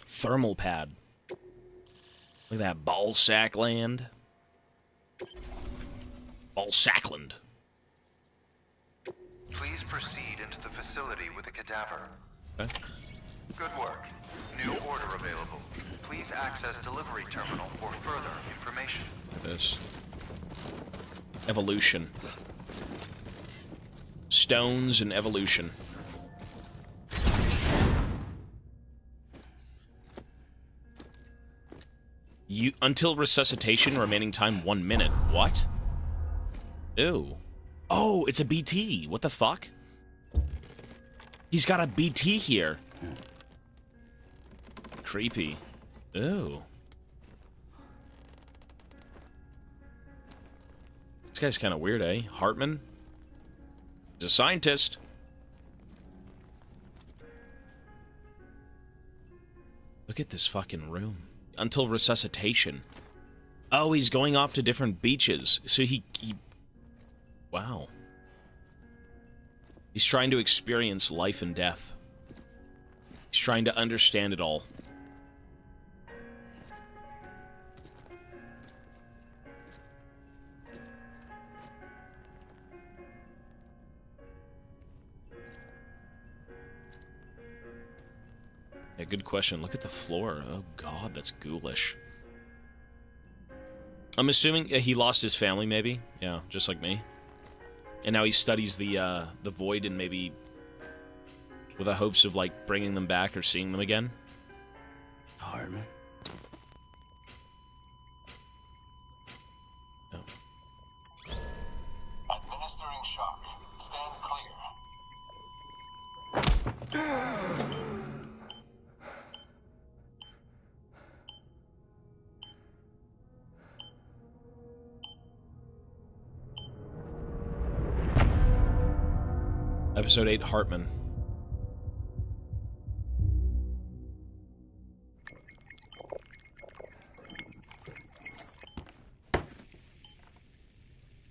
Thermal pad. Look at that, Ballsack land. Ballsackland. Please proceed into the facility with the cadaver. Okay. Good work. New order available. Please access delivery terminal for further information. This. Evolution. Stones and evolution. Until resuscitation, remaining time 1 minute. What? Ew. Oh, it's a BT. What the fuck? He's got a BT here. Creepy. Ew. This guy's kind of weird, eh? Hartman? He's a scientist. Look at this fucking room. Until resuscitation. Oh, he's going off to different beaches. So he... Wow. He's trying to experience life and death. He's trying to understand it all. Yeah, good question. Look at the floor. Oh god, that's ghoulish. I'm assuming he lost his family, maybe? Yeah, just like me. And now he studies the void and maybe with the hopes of, like, bringing them back or seeing them again. Hartman. Oh. Administering shock. Stand clear. Episode 8, Hartman.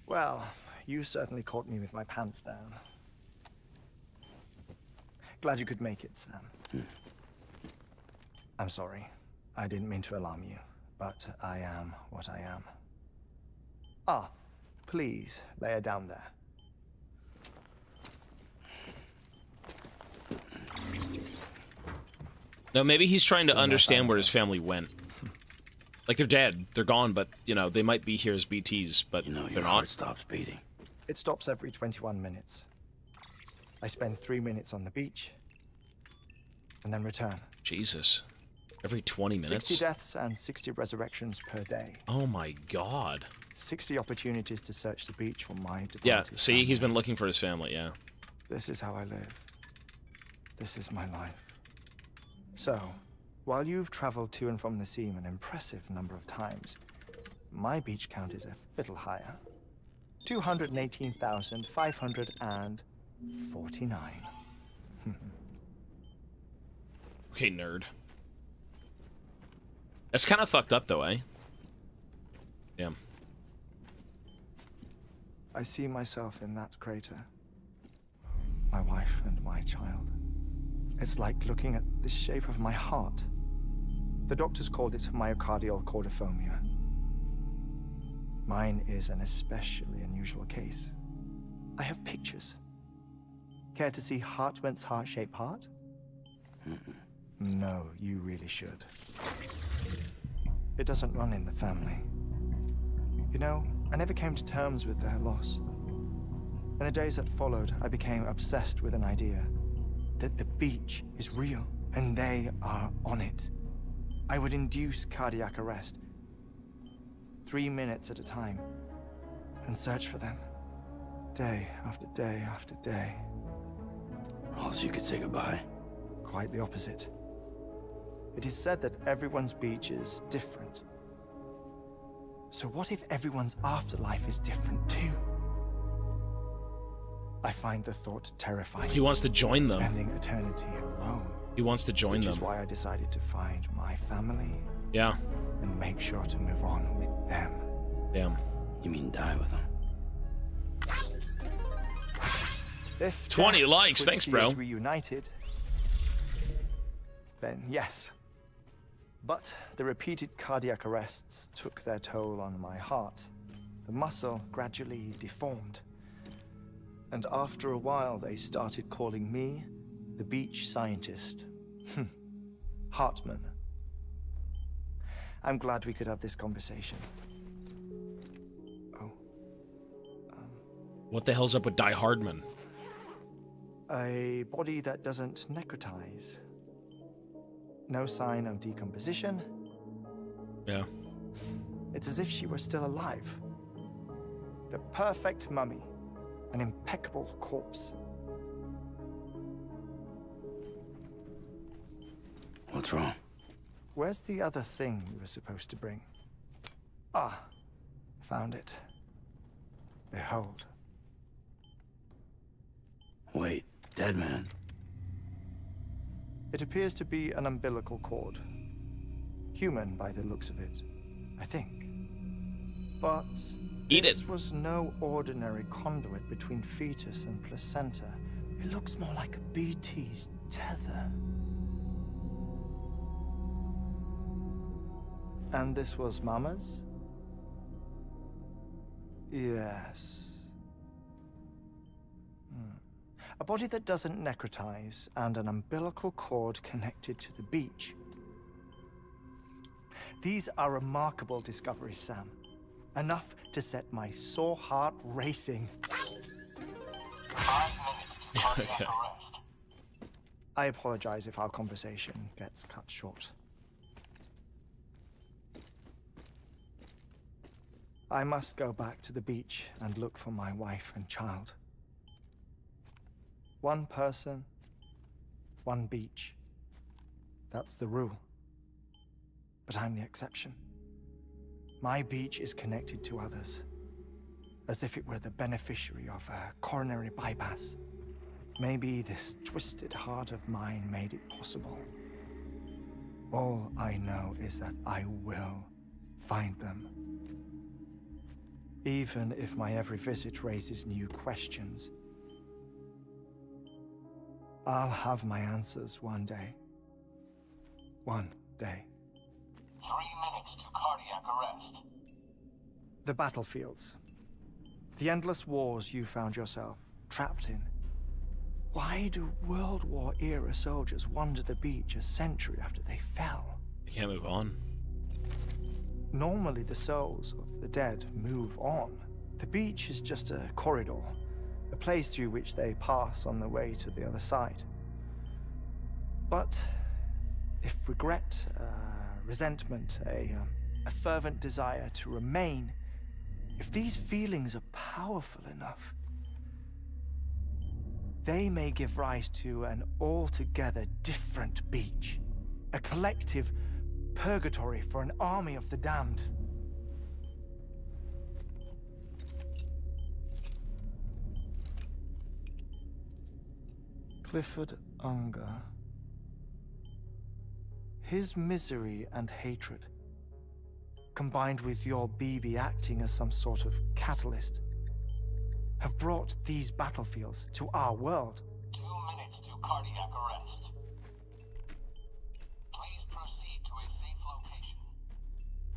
Well, you certainly caught me with my pants down. Glad you could make it, Sam. I'm sorry. I didn't mean to alarm you, but I am what I am. Ah, please, lay her down there. No, maybe he's trying to understand where his family went. Like, they're dead. They're gone, but, you know, they might be here as BTs, but You know, they're your not. heart stops beating. It stops every 21 minutes. I spend 3 minutes on the beach, and then return. Jesus. Every 20 minutes? 60 deaths and 60 resurrections per day. Oh my god. 60 opportunities to search the beach for my departed Yeah, see, family. he's been looking for his family, yeah. This is how I live. This is my life. So, while you've traveled to and from the scene an impressive number of times, my beach count is a little higher. 218,549. Okay, nerd. That's kind of fucked up, though, eh? Damn. I see myself in that crater. My wife and my child. It's like looking at the shape of my heart. The doctors called it myocardial cordiformia. Mine is an especially unusual case. I have pictures. Care to see Hartman's heart-shaped heart? No, you really should. It doesn't run in the family. You know, I never came to terms with their loss. In the days that followed, I became obsessed with an idea that the beach is real and they are on it. I would induce cardiac arrest, 3 minutes at a time, and search for them, day after day after day. Oh, so you could say goodbye? Quite the opposite. It is said that everyone's beach is different. So what if everyone's afterlife is different too? I find the thought terrifying. He wants to join them. Spending eternity alone. He wants to join them. Which is why I decided to find my family. Yeah. And make sure to move on with them. Damn. You mean die with them? If 20 likes, would thanks, see bro. us reunited, then yes. But the repeated cardiac arrests took their toll on my heart. The muscle gradually deformed. And after a while, they started calling me the beach scientist. Hartman. I'm glad we could have this conversation. Oh. What the hell's up with Die Hardman? A body that doesn't necrotize. No sign of decomposition. Yeah. It's as if she were still alive. The perfect mummy. An impeccable corpse. What's wrong? Where's the other thing you were supposed to bring? Ah, found it. Behold. Wait, dead man? It appears to be an umbilical cord. Human by the looks of it, I think. But this was no ordinary conduit between fetus and placenta. It looks more like a BT's tether. And this was Mama's? Yes. A body that doesn't necrotize and an umbilical cord connected to the beach. These are remarkable discoveries, Sam. Enough to set my sore heart racing. 5 minutes to cardiac arrest. I apologize if our conversation gets cut short. I must go back to the beach and look for my wife and child. One person, one beach. That's the rule. But I'm the exception. My beach is connected to others, as if it were the beneficiary of a coronary bypass. Maybe this twisted heart of mine made it possible. All I know is that I will find them. Even if my every visit raises new questions, I'll have my answers one day. One day. 3 minutes to cardiac arrest. The battlefields. The endless wars you found yourself trapped in. Why do World War-era soldiers wander the beach a century after they fell? You can't move on. Normally, the souls of the dead move on. The beach is just a corridor, a place through which they pass on the way to the other side. But if regret, resentment, a fervent desire to remain, if these feelings are powerful enough, they may give rise to an altogether different beach, a collective purgatory for an army of the damned. Clifford Unger. His misery and hatred, combined with your BB acting as some sort of catalyst, have brought these battlefields to our world. 2 minutes to cardiac arrest. Please proceed to a safe location.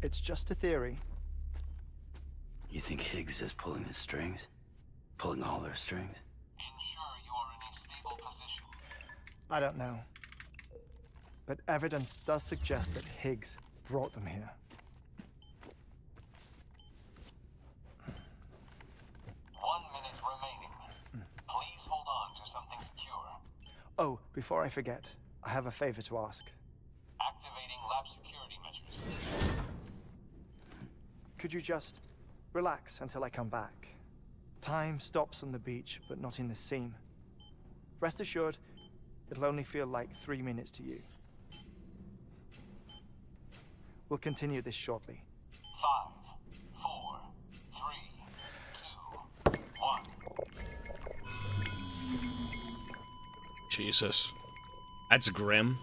It's just a theory. You think Higgs is pulling the strings? Pulling all their strings? Ensure you are in a stable position. I don't know. But evidence does suggest that Higgs brought them here. 1 minute remaining. Please hold on to something secure. Oh, before I forget, I have a favor to ask. Activating lab security measures. Could you just relax until I come back? Time stops on the beach, but not in the scene. Rest assured, it'll only feel like 3 minutes to you. We'll continue this shortly. 5, 4, 3, 2, 1. Jesus. That's grim.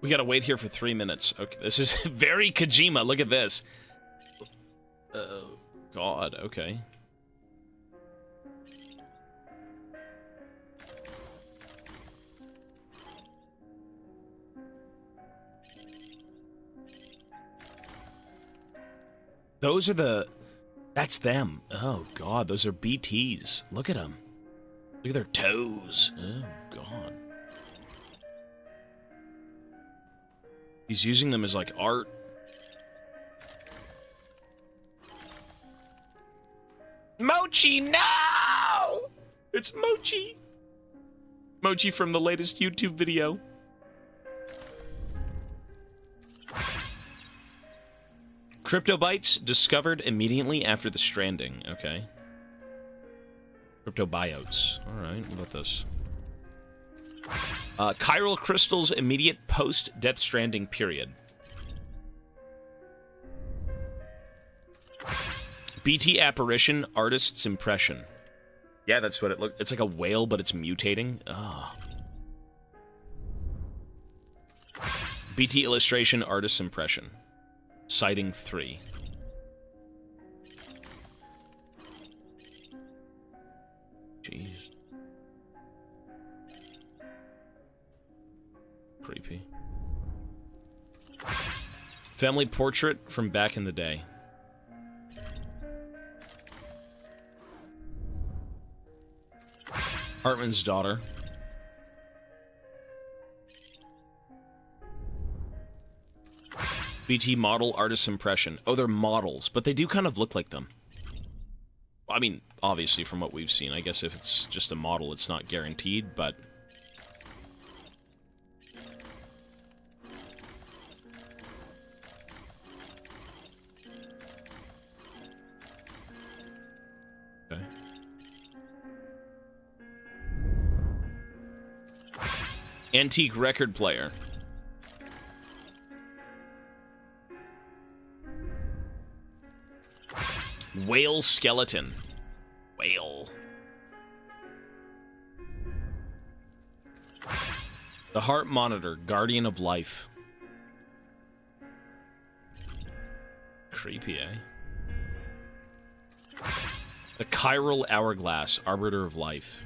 We gotta wait here for 3 minutes. Okay, this is very Kojima. Look at this. God, okay. Those are the... That's them. Oh, God, those are BTs. Look at them. Look at their toes. Oh, God. He's using them as, like, art. Mochi, no! It's Mochi. Mochi from the latest YouTube video. Crypto bytes discovered immediately after the Stranding. Okay. Crypto biotes. Alright, what about this? Chiral crystals immediate post-Death Stranding period. BT apparition, artist's impression. Yeah, that's what it looked. It's like a whale, but it's mutating. Oh. BT illustration, artist's impression. Sighting 3. Jeez. Creepy. Family portrait from back in the day. Hartman's daughter. BT model artist impression. Oh, they're models, but they do kind of look like them. I mean, obviously from what we've seen. I guess if it's just a model, it's not guaranteed, but... Okay. Antique record player. Whale skeleton. Whale. The heart monitor, guardian of life. Creepy, eh? The chiral hourglass, arbiter of life.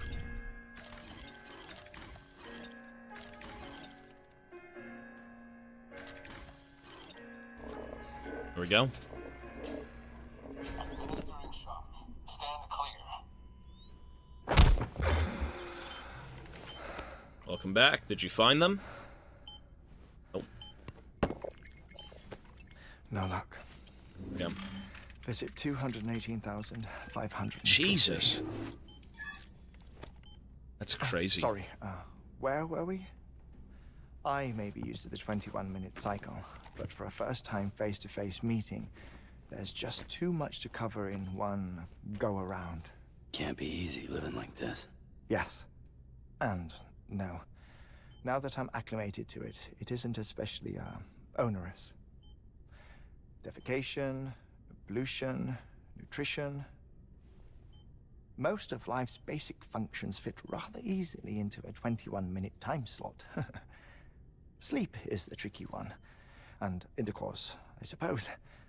There we go. Administering shock. Stand clear. Welcome back. Did you find them? Nope. No luck. Yeah. Visit 218,500. Jesus. That's crazy. Sorry, where were we? I may be used to the 21-minute cycle, but for a first-time face-to-face meeting, there's just too much to cover in one go-around. Can't be easy living like this. Yes. And no. Now that I'm acclimated to it, it isn't especially, onerous. Defecation, pollution, nutrition. Most of life's basic functions fit rather easily into a 21-minute time slot. Sleep is the tricky one. And intercourse, I suppose.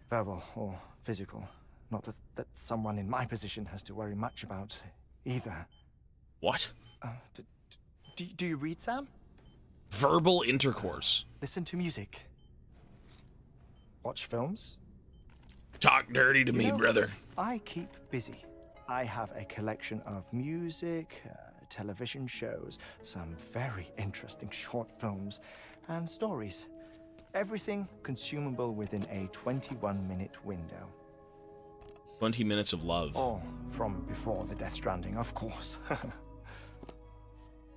Verbal or physical. Not that someone in my position has to worry much about either. What? Do you read, Sam? Verbal intercourse. Listen to music. Watch films. Talk dirty to me, brother. I keep busy. I have a collection of music, television shows, some very interesting short films, and stories. Everything consumable within a 21-minute window. 20 minutes of love. All from before the Death Stranding, of course.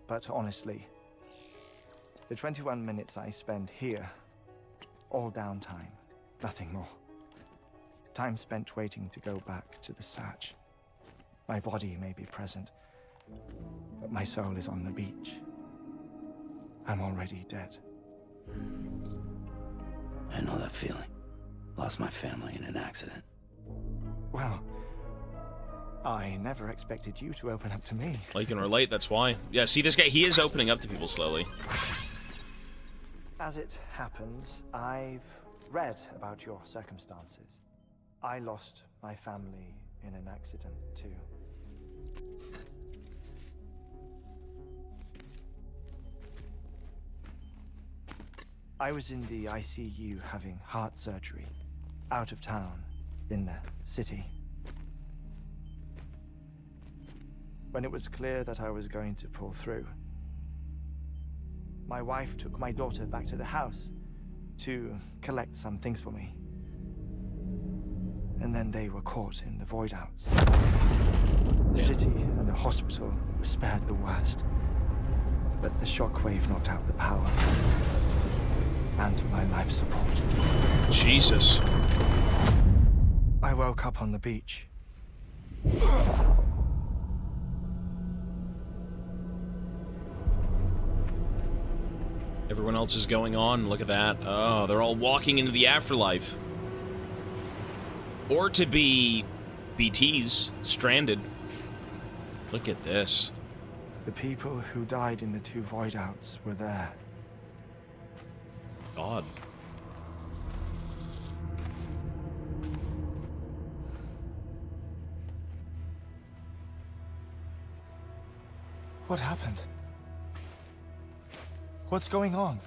But honestly, the 21 minutes I spend here, all downtime, nothing more. Time spent waiting to go back to the search. My body may be present, but my soul is on the beach. I'm already dead. I know that feeling. Lost my family in an accident. Well, I never expected you to open up to me. Well, you can relate, that's why. Yeah, see, this guy, he is opening up to people slowly. As it happens, I've read about your circumstances. I lost my family in an accident, too. I was in the ICU having heart surgery, out of town, in the city. When it was clear that I was going to pull through, my wife took my daughter back to the house to collect some things for me. And then they were caught in the void outs. The city and the hospital were spared the worst, but the shockwave knocked out the power and my life support. Jesus. I woke up on the beach. Everyone else is going on. Look at that. Oh, they're all walking into the afterlife. Or to be BTs, stranded. Look at this. The people who died in the two void outs were there. God. What happened? What's going on?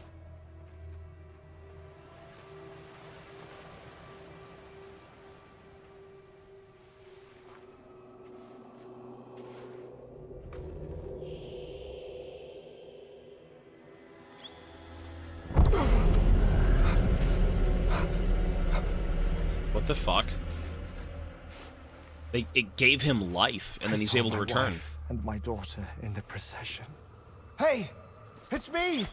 What the fuck? It gave him life, and then he's able to return. Wife and my daughter in the procession. Hey! It's me!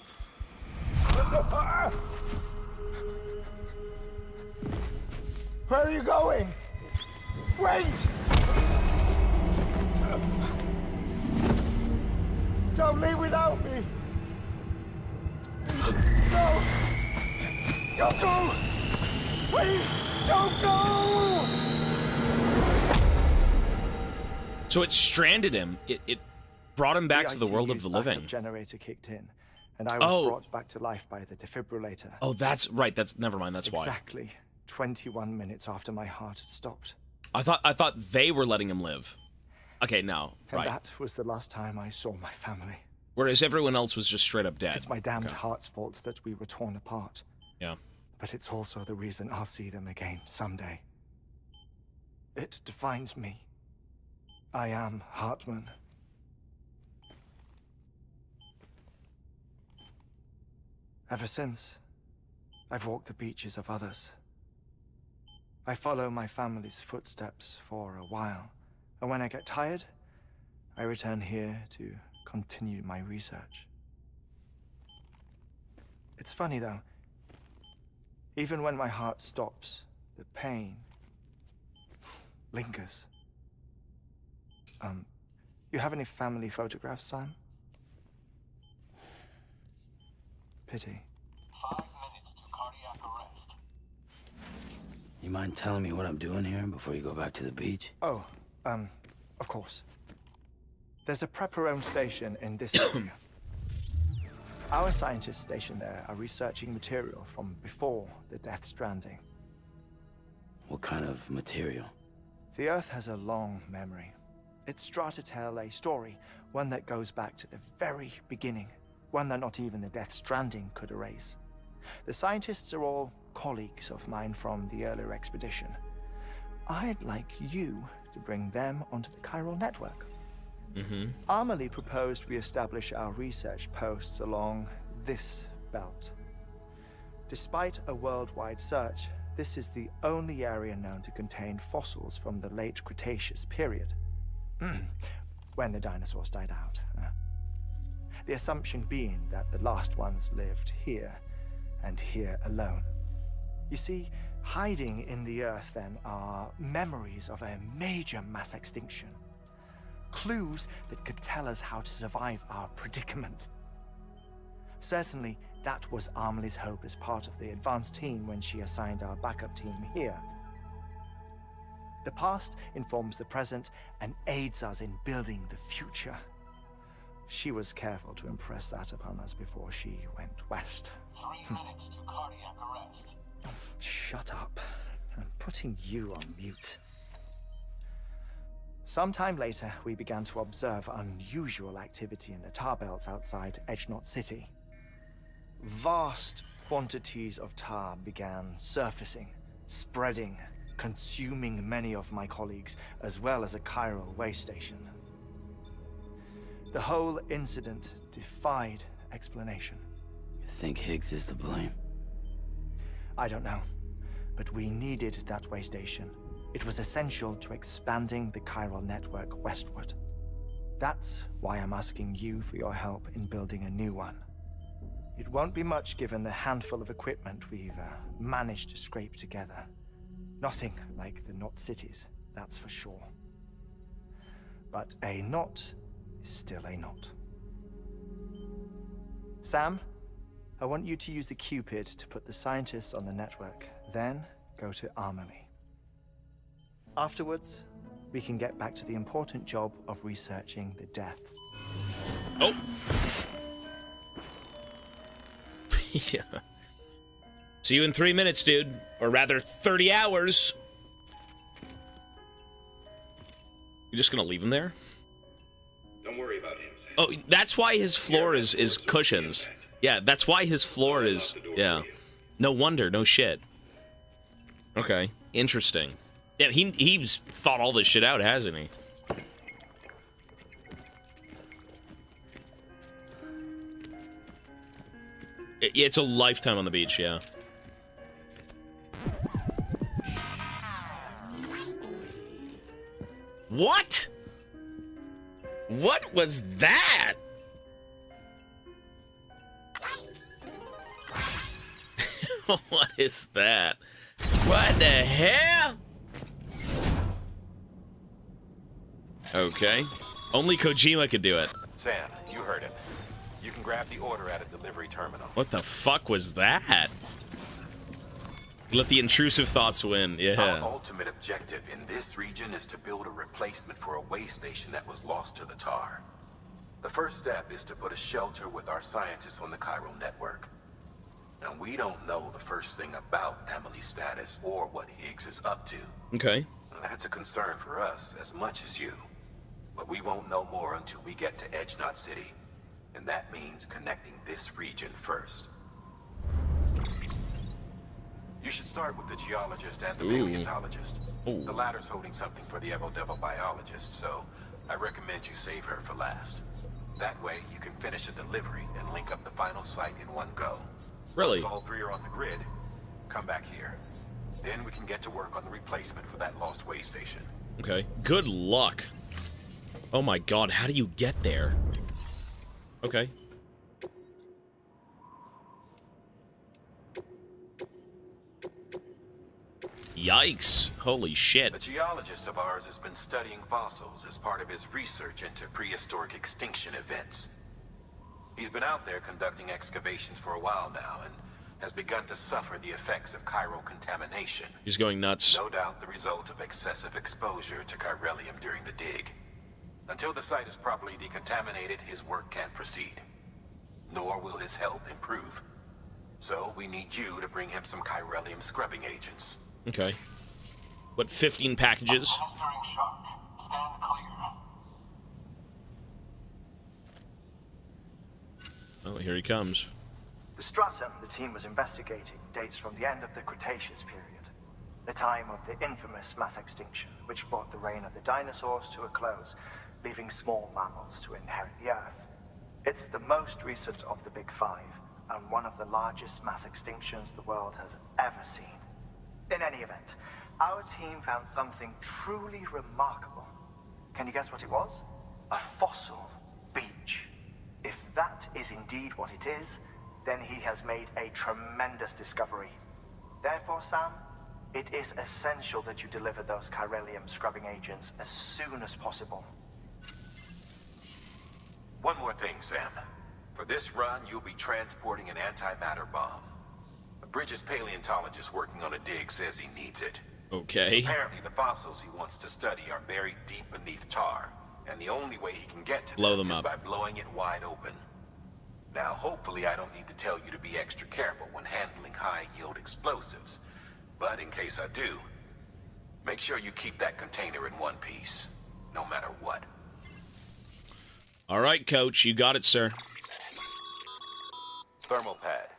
Where are you going? Wait! Don't leave without me! No! Don't go! Please, don't go! So it stranded him. It brought him back to the world of the ICU's living. backup generator kicked in, and I was brought back to life by the defibrillator. Oh, that's right. That's never mind. That's why. Exactly 21 minutes after my heart had stopped. I thought they were letting him live. Okay, no, And right. that was the last time I saw my family. Whereas everyone else was just straight up dead. It's my damned heart's fault that we were torn apart. Yeah. But it's also the reason I'll see them again someday. It defines me. I am Hartman. Ever since, I've walked the beaches of others. I follow my family's footsteps for a while, and when I get tired, I return here to continue my research. It's funny though, even when my heart stops, the pain lingers. You have any family photographs, Sam? Pity. 5 minutes to cardiac arrest. You mind telling me what I'm doing here before you go back to the beach? Oh, of course. There's a Prepperone station in this area. Our scientists stationed there are researching material from before the Death Stranding. What kind of material? The Earth has a long memory. It's trying to tell a story, one that goes back to the very beginning, one that not even the Death Stranding could erase. The scientists are all colleagues of mine from the earlier expedition. I'd like you to bring them onto the chiral network. Amelie proposed we establish our research posts along this belt. Despite a worldwide search, this is the only area known to contain fossils from the late Cretaceous period, when the dinosaurs died out. The assumption being that the last ones lived here, and here alone. You see, hiding in the Earth then are memories of a major mass extinction. Clues that could tell us how to survive our predicament. Certainly, that was Amelie's hope as part of the advanced team when she assigned our backup team here. The past informs the present and aids us in building the future. She was careful to impress that upon us before she went west. 3 minutes to cardiac arrest. Shut up. I'm putting you on mute. Sometime later, we began to observe unusual activity in the tar belts outside Edgenot City. Vast quantities of tar began surfacing, spreading, consuming many of my colleagues, as well as a chiral way station. The whole incident defied explanation. You think Higgs is to blame? I don't know, but we needed that way station. It was essential to expanding the chiral network westward. That's why I'm asking you for your help in building a new one. It won't be much given the handful of equipment we've managed to scrape together. Nothing like the knot cities, that's for sure. But a knot is still a knot. Sam, I want you to use the Cupid to put the scientists on the network, then go to Amelie. Afterwards, we can get back to the important job of researching the deaths. Oh! Yeah. See you in 3 minutes, dude. Or rather, 30 hours. You just gonna leave him there? Don't worry about him, Sam. Oh, that's why his floor is cushions. Yeah, that's why his floor is... Yeah. No wonder, no shit. Okay, interesting. Yeah, he's thought all this shit out, hasn't he? It's a lifetime on the beach, yeah. What? What was that? What is that? What the hell? Okay. Only Kojima could do it. Sam, you heard it. You can grab the order at a delivery terminal. What the fuck was that? Let the intrusive thoughts win, yeah. Our ultimate objective in this region is to build a replacement for a way station that was lost to the tar. The first step is to put a shelter with our scientists on the chiral network. Now, we don't know the first thing about Amelie's status or what Higgs is up to. Okay. That's a concern for us as much as you. But we won't know more until we get to Edge Knot City. And that means connecting this region first. You should start with the geologist and the paleontologist. The latter's holding something for the Evo biologist, so I recommend you save her for last. That way, you can finish a delivery and link up the final site in one go. Really? Once all three are on the grid, come back here. Then we can get to work on the replacement for that lost way station. Okay. Good luck. Oh my god, how do you get there? Okay. Yikes. Holy shit. A geologist of ours has been studying fossils as part of his research into prehistoric extinction events. He's been out there conducting excavations for a while now and has begun to suffer the effects of chiral contamination. He's going nuts. No doubt the result of excessive exposure to chiralium during the dig. Until the site is properly decontaminated, his work can't proceed. Nor will his health improve. So we need you to bring him some chiralium scrubbing agents. Okay. What, 15 packages? Administering shock. Stand clear. Oh, here he comes. The stratum the team was investigating dates from the end of the Cretaceous period, the time of the infamous mass extinction, which brought the reign of the dinosaurs to a close, leaving small mammals to inherit the Earth. It's the most recent of the Big Five, and one of the largest mass extinctions the world has ever seen. In any event, our team found something truly remarkable. Can you guess what it was? A fossil beach. If that is indeed what it is, then he has made a tremendous discovery. Therefore, Sam, it is essential that you deliver those chiralium scrubbing agents as soon as possible. One more thing, Sam. For this run, you'll be transporting an antimatter bomb. Bridges' paleontologist working on a dig says he needs it. Okay. Apparently, the fossils he wants to study are buried deep beneath tar, and the only way he can get to Blow them them is up. by blowing it wide open. Now, hopefully, I don't need to tell you to be extra careful when handling high-yield explosives. But in case I do, make sure you keep that container in one piece, no matter what. All right, Coach. You got it, sir. Thermal pad.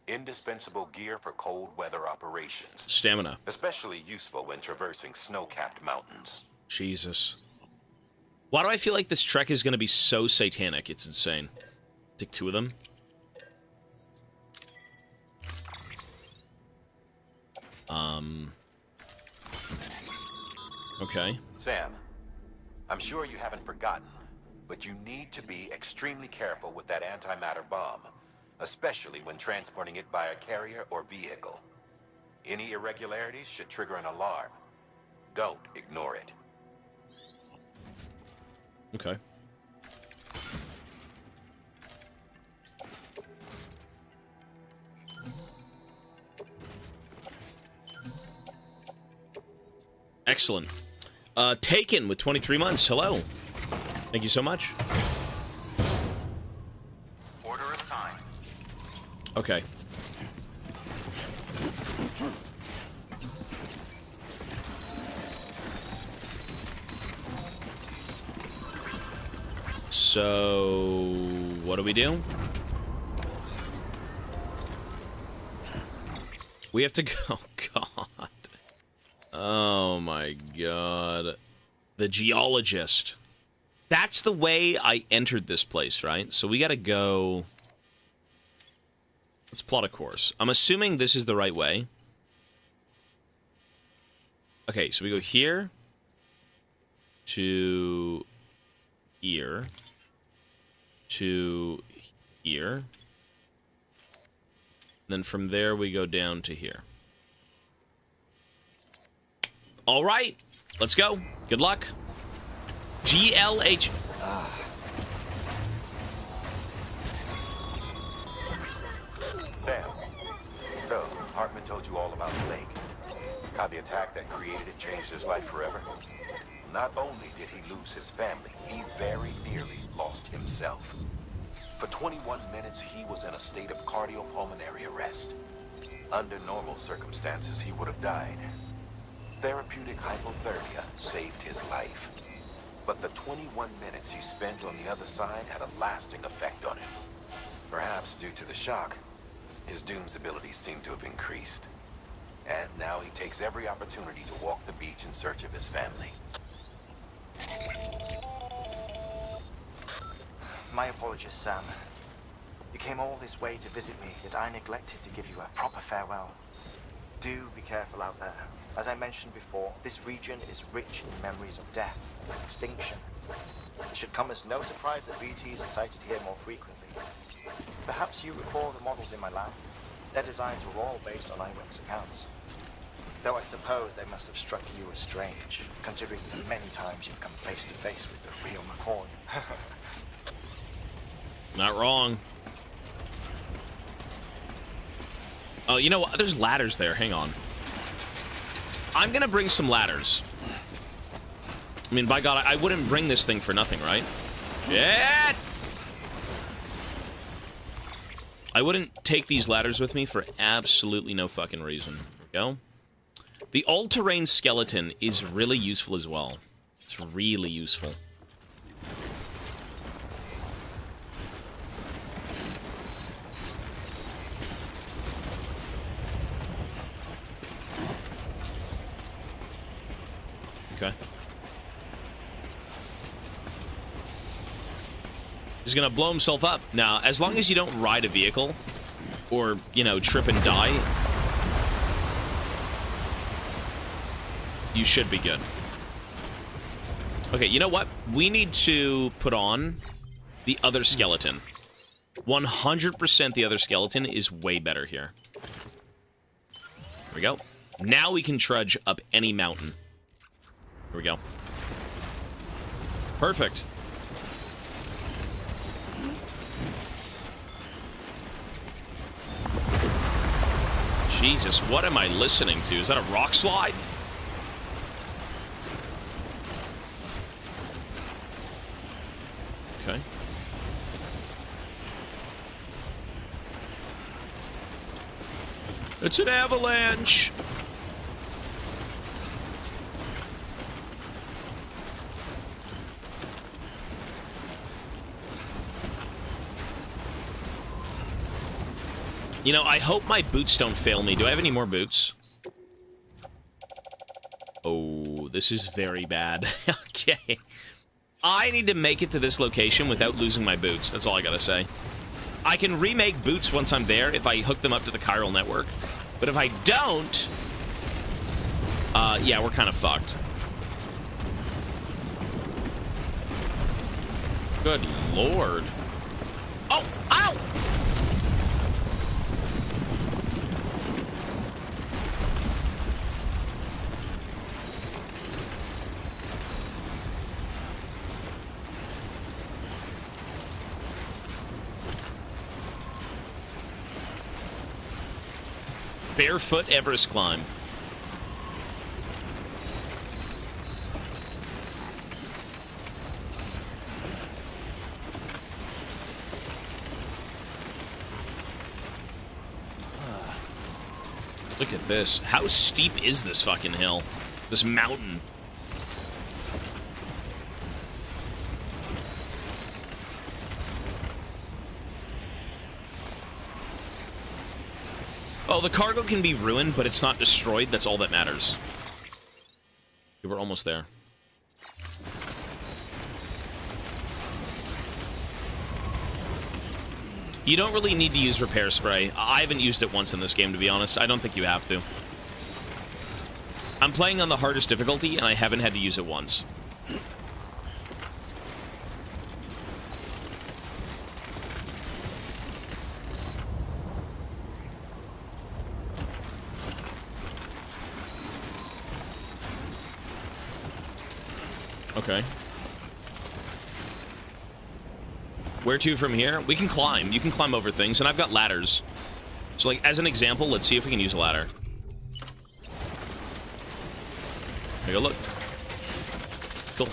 Indispensable gear for cold weather operations. Stamina. Especially useful when traversing snow-capped mountains. Jesus. Why do I feel like this trek is going to be so satanic? It's insane. Take two of them. Okay. Sam, I'm sure you haven't forgotten, but you need to be extremely careful with that antimatter bomb, especially when transporting it by a carrier or vehicle. Any irregularities should trigger an alarm. Don't ignore it. Okay. Excellent. Taken with 23 months. Hello. Thank you so much. Order assigned. Okay. So, what do we do? We have to go. Oh, God. Oh, my God. The geologist. That's the way I entered this place, right? So we gotta go... Let's plot a course. I'm assuming this is the right way. Okay, so we go here to here to here. Then from there we go down to here. All right, let's go. Good luck. GLH. Sam, so Hartman told you all about the lake. How the attack that created it changed his life forever. Not only did he lose his family, he very nearly lost himself. For 21 minutes, he was in a state of cardiopulmonary arrest. Under normal circumstances, he would have died. Therapeutic hypothermia saved his life. But the 21 minutes he spent on the other side had a lasting effect on him. Perhaps due to the shock, his Doom's abilities seem to have increased. And now he takes every opportunity to walk the beach in search of his family. My apologies, Sam. You came all this way to visit me, yet I neglected to give you a proper farewell. Do be careful out there. As I mentioned before, this region is rich in memories of death and extinction. It should come as no surprise that VTs are sighted here more frequently. Perhaps you recall the models in my lab? Their designs were all based on eyewitness accounts. Though I suppose they must have struck you as strange, considering the many times you've come face to face with the real McCoy. Not wrong. Oh, you know what? There's ladders there. Hang on. I'm gonna bring some ladders. I mean, by God, I wouldn't bring this thing for nothing, right? Yeah! I wouldn't take these ladders with me for absolutely no fucking reason. There we go. The all-terrain skeleton is really useful as well. It's really useful. Okay. He's gonna blow himself up. Now, as long as you don't ride a vehicle, or, you know, trip and die, you should be good. Okay, you know what? We need to put on the other skeleton. 100% the other skeleton is way better here. There we go. Now we can trudge up any mountain. Here we go. Perfect. Jesus, what am I listening to? Is that a rock slide? Okay. It's an avalanche! You know, I hope my boots don't fail me. Do I have any more boots? Oh, this is very bad. Okay. I need to make it to this location without losing my boots. That's all I gotta say. I can remake boots once I'm there if I hook them up to the chiral network. But if I don't... yeah, we're kind of fucked. Good lord. Oh! Ow! Barefoot Everest climb. Look at this. How steep is this fucking hill? This mountain. Oh, the cargo can be ruined, but it's not destroyed. That's all that matters. Okay, we're almost there. You don't really need to use repair spray. I haven't used it once in this game, to be honest. I don't think you have to. I'm playing on the hardest difficulty, and I haven't had to use it once. Okay. Where to from here? We can climb. You can climb over things, and I've got ladders. So, like, as an example, let's see if we can use a ladder. There you go, look. Cool.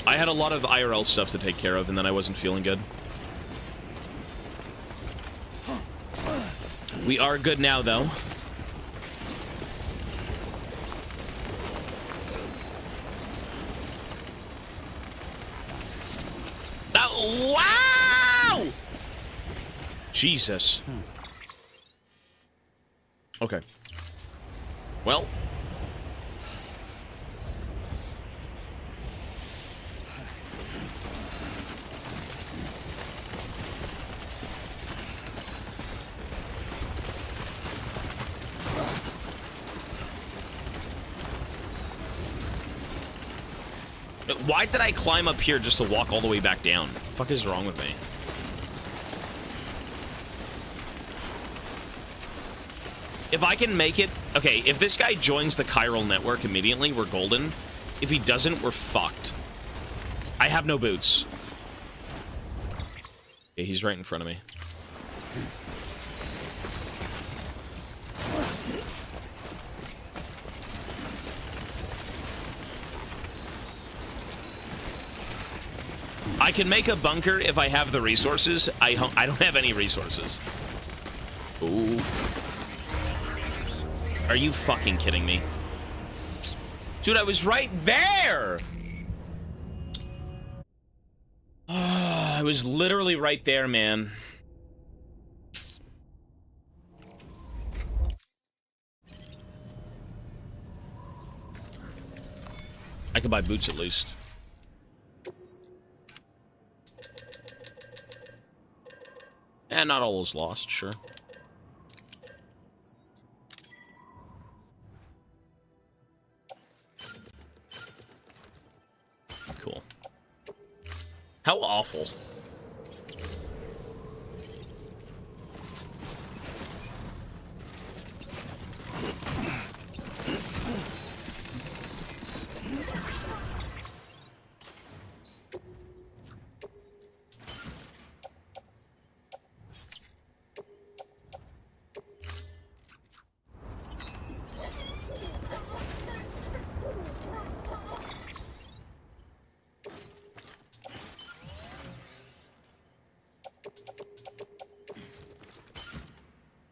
I had a lot of IRL stuff to take care of, and then I wasn't feeling good. We are good now, though. Wow! Jesus. Okay. Well. Why did I climb up here just to walk all the way back down? What the fuck is wrong with me? If I can make it... Okay, if this guy joins the chiral network immediately, we're golden. If he doesn't, we're fucked. I have no boots. Yeah, he's right in front of me. I can make a bunker if I have the resources. I don't have any resources. Ooh. Are you fucking kidding me? Dude, I was right there! I was literally right there, man. I could buy boots at least. And not all is lost, sure. Cool. How awful.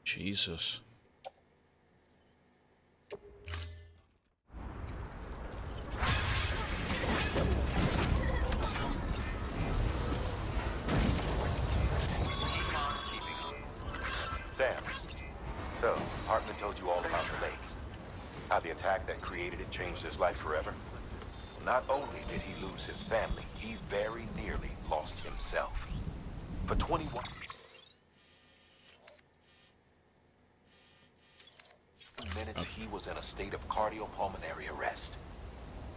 Jesus. Sam, so Hartman told you all about the lake. How the attack that created it changed his life forever. Not only did he lose his family, he very nearly lost himself. For 21 minutes, he was in a state of cardiopulmonary arrest.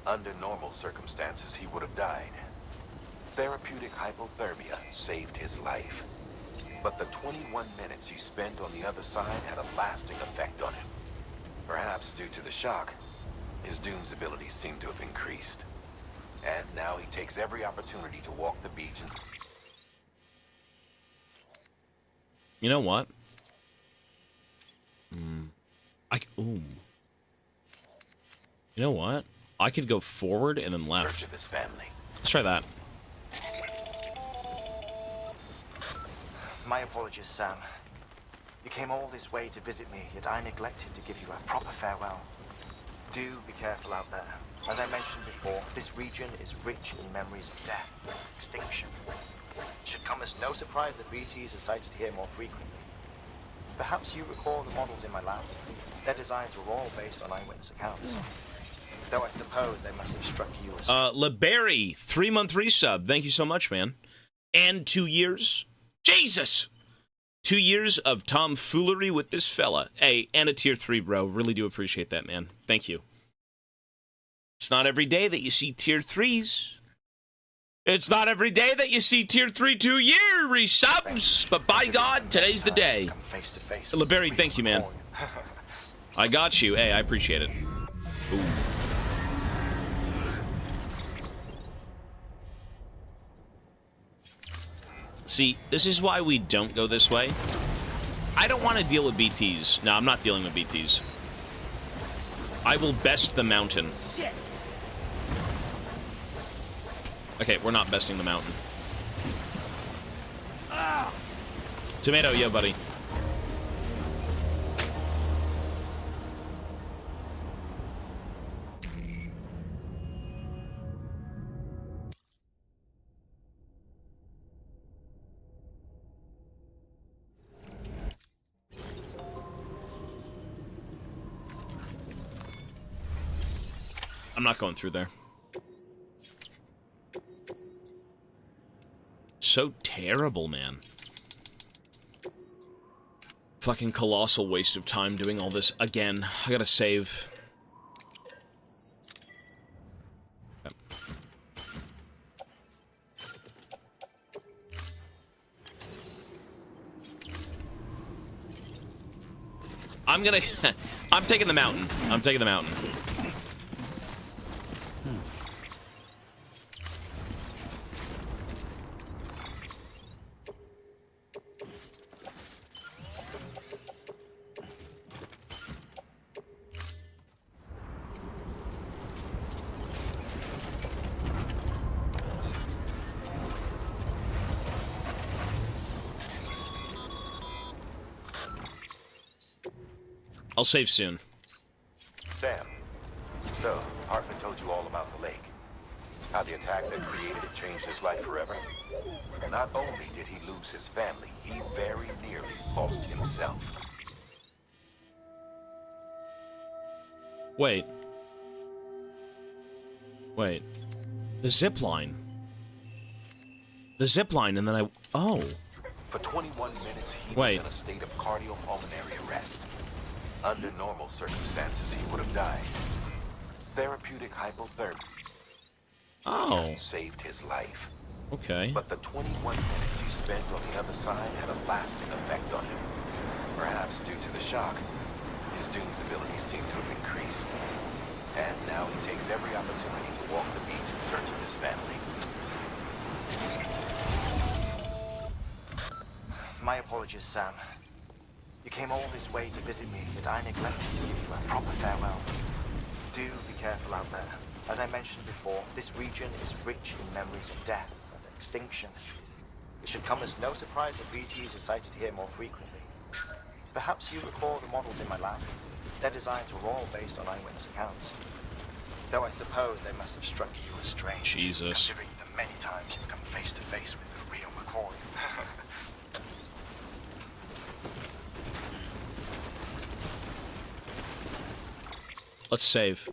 Under normal circumstances, he would have died. Therapeutic hypothermia saved his life. But the 21 minutes he spent on the other side had a lasting effect on him. Perhaps due to the shock, his Doom's abilities seem to have increased. And now he takes every opportunity to walk the beach and... You know what? Ooh. You know what? I could go forward and then left. Search of his family. Let's try that. My apologies, Sam. You came all this way to visit me, yet I neglected to give you a proper farewell. Do be careful out there. As I mentioned before, this region is rich in memories of death and extinction. It should come as no surprise that BTs are sighted here more frequently. Perhaps you recall the models in my lab. Their designs were all based on eyewitness accounts. Though I suppose they must have struck you as... LeBerry, 3-month resub. Thank you so much, man. And 2 years. Jesus! 2 years of tomfoolery with this fella. Hey, and a tier 3, bro. Really do appreciate that, man. Thank you. It's not every day that you see tier 3s. It's not every day that you see tier 3 2-year resubs. But by God, today's the day. Face to face. LeBerry, thank you, man. I got you. Hey, I appreciate it. Ooh. See, this is why we don't go this way. I don't want to deal with BTs. No, I'm not dealing with BTs. I will best the mountain. Shit. Okay, we're not besting the mountain. Tomato, yeah, buddy. I'm not going through there. So terrible, man. Fucking colossal waste of time doing all this again. I gotta save. Yep. I'm gonna... I'm taking the mountain. I'm taking the mountain. I'll save soon. Sam, so Hartman told you all about the lake. How the attack that created it changed his life forever. Not only did he lose his family, he very nearly lost himself. Wait. Wait. The zip line. The zip line, and then I... Oh. For 21 minutes, he Wait. was in a state of cardiopulmonary arrest. Under normal circumstances, he would have died. Therapeutic hypothermia saved his life. Okay. But the 21 minutes he spent on the other side had a lasting effect on him. Perhaps due to the shock, his Doom's abilities seem to have increased. And now he takes every opportunity to walk the beach in search of his family. My apologies, Sam. You came all this way to visit me, yet I neglected to give you a proper farewell. Do be careful out there. As I mentioned before, this region is rich in memories of death and extinction. It should come as no surprise that BTs are sighted here more frequently. Perhaps you recall the models in my lab. Their designs were all based on eyewitness accounts. Though I suppose they must have struck you as strange, Jesus. considering the many times you've come face to face with the real McCoy. Let's save.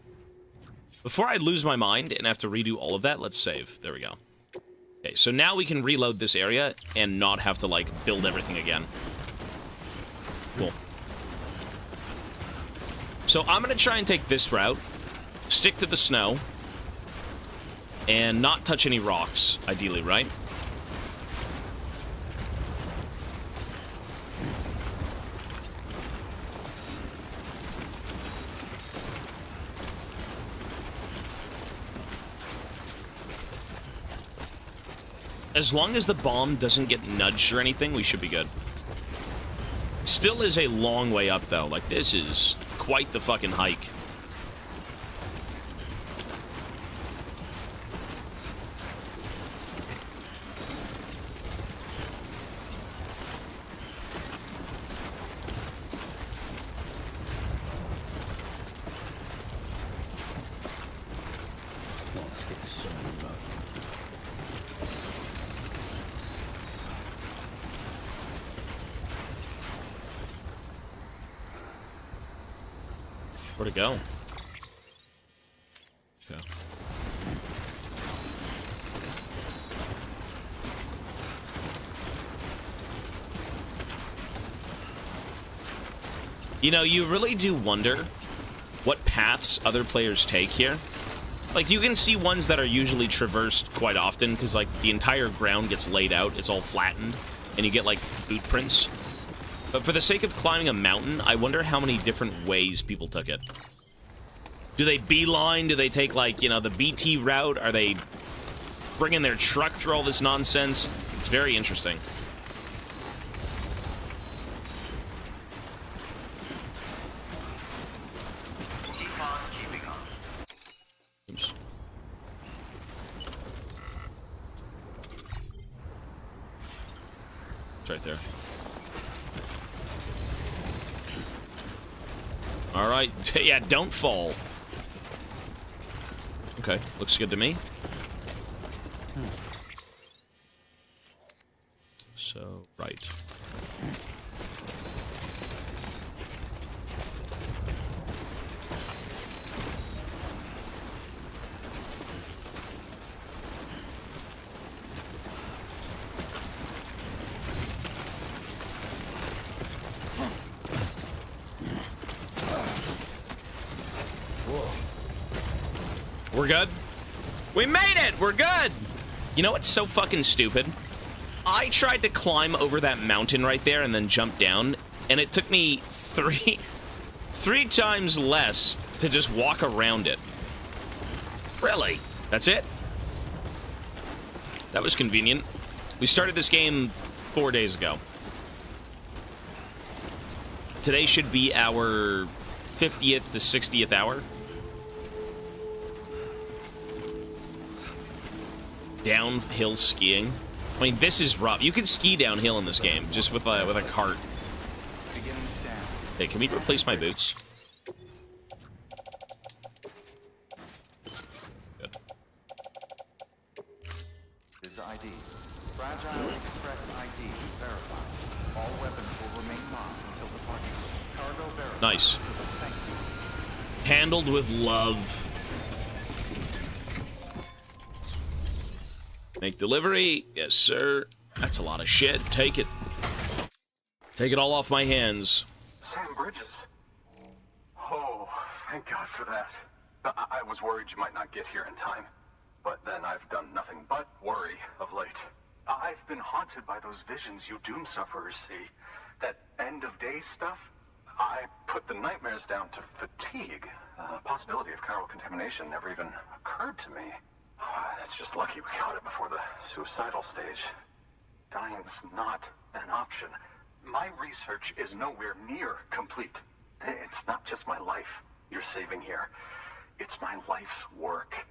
Before I lose my mind and have to redo all of that, let's save. There we go. Okay, so now we can reload this area and not have to, like, build everything again. Cool. So I'm gonna try and take this route, stick to the snow, and not touch any rocks, ideally, right? As long as the bomb doesn't get nudged or anything, we should be good. Still is a long way up, though. Like, this is quite the fucking hike. Well, let's get this shit on the road. Where'd it go? Okay. You know, you really do wonder what paths other players take here. Like, you can see ones that are usually traversed quite often, because, like, the entire ground gets laid out, it's all flattened, and you get, like, boot prints. But for the sake of climbing a mountain, I wonder how many different ways people took it. Do they beeline? Do they take, like, you know, the BT route? Are they bringing their truck through all this nonsense? It's very interesting. Keep on keeping on. Oops. It's right there. Alright, yeah, don't fall. Okay, looks good to me. So, right. We're good? We made it! We're good! You know what's so fucking stupid? I tried to climb over that mountain right there and then jump down, and it took me three times less to just walk around it. Really? That's it? That was convenient. We started this game 4 days ago. Today should be our 50th to 60th hour. Downhill skiing. I mean, this is rough. You can ski downhill in this game, just with a cart. Hey, can we replace my boots? Good. Is ID. Fragile Express ID verified. All weapons will remain locked until departure. Cargo verified. Nice. Thank you. Handled with love. Make delivery. Yes, sir. That's a lot of shit. Take it. Take it all off my hands. Sam Bridges. Oh, thank God for that. I was worried you might not get here in time. But then I've done nothing but worry of late. I've been haunted by those visions you Doom sufferers see. That end-of-days stuff. I put the nightmares down to fatigue. Possibility of chiral contamination never even occurred to me. It's just lucky we caught it before the suicidal stage. Dying's not an option. My research is nowhere near complete. It's not just my life you're saving here. It's my life's work.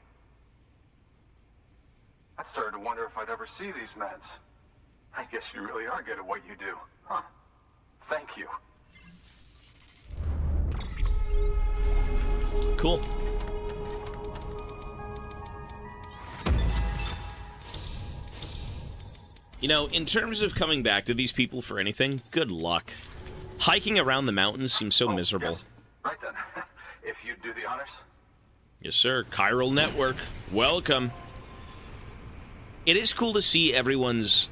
I started to wonder if I'd ever see these meds. I guess you really are good at what you do, huh? Thank you. Cool. You know, in terms of coming back to these people for anything, good luck. Hiking around the mountains seems so miserable. Yes. Right then. If you'd do the honors. Yes, sir. Chiral Network. Welcome. It is cool to see everyone's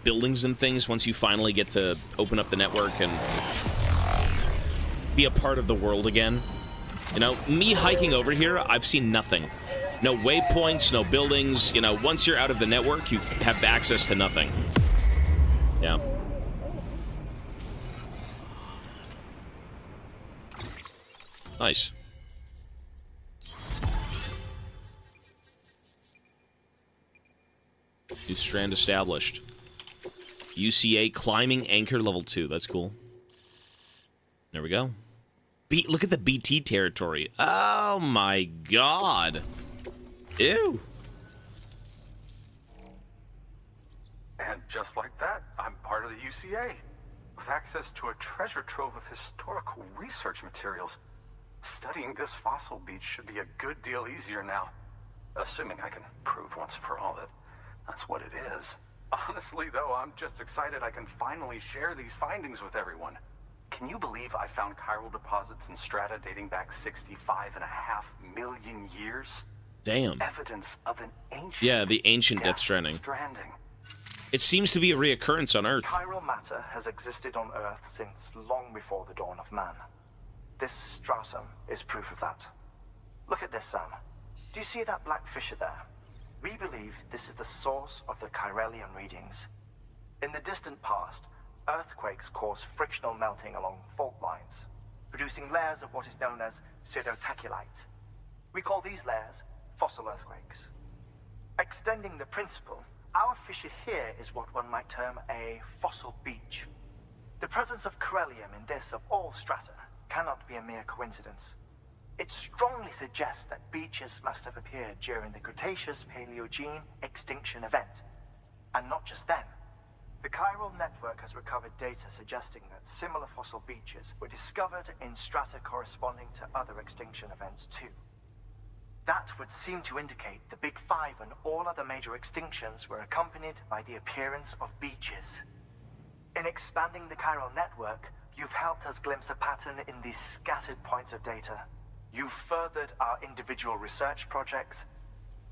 buildings and things once you finally get to open up the network and be a part of the world again. You know, me hiking over here, I've seen nothing. No waypoints, no buildings. You know, once you're out of the network, you have access to nothing. Yeah. Nice. New strand established. UCA climbing anchor level 2. That's cool. There we go. Look at the BT territory. Oh my god. Ew. And just like that, I'm part of the UCA. With access to a treasure trove of historical research materials. Studying this fossil beach should be a good deal easier now. Assuming I can prove once for all that that's what it is. Honestly, though, I'm just excited I can finally share these findings with everyone. Can you believe I found chiral deposits in strata dating back 65.5 million years? Damn. Evidence of an ancient... Yeah, the ancient Death Stranding. It seems to be a reoccurrence on Earth. Chiral matter has existed on Earth since long before the dawn of man. This stratum is proof of that. Look at this, Sam. Do you see that black fissure there? We believe this is the source of the Chiralian readings. In the distant past, earthquakes cause frictional melting along fault lines, producing layers of what is known as pseudotaculite. We call these layers fossil earthquakes. Extending the principle, our fissure here is what one might term a fossil beach. The presence of chiralium in this of all strata cannot be a mere coincidence. It strongly suggests that beaches must have appeared during the Cretaceous-Paleogene extinction event. And not just then. The chiral network has recovered data suggesting that similar fossil beaches were discovered in strata corresponding to other extinction events too. That would seem to indicate the Big Five and all other major extinctions were accompanied by the appearance of beaches. In expanding the chiral network, you've helped us glimpse a pattern in these scattered points of data. You've furthered our individual research projects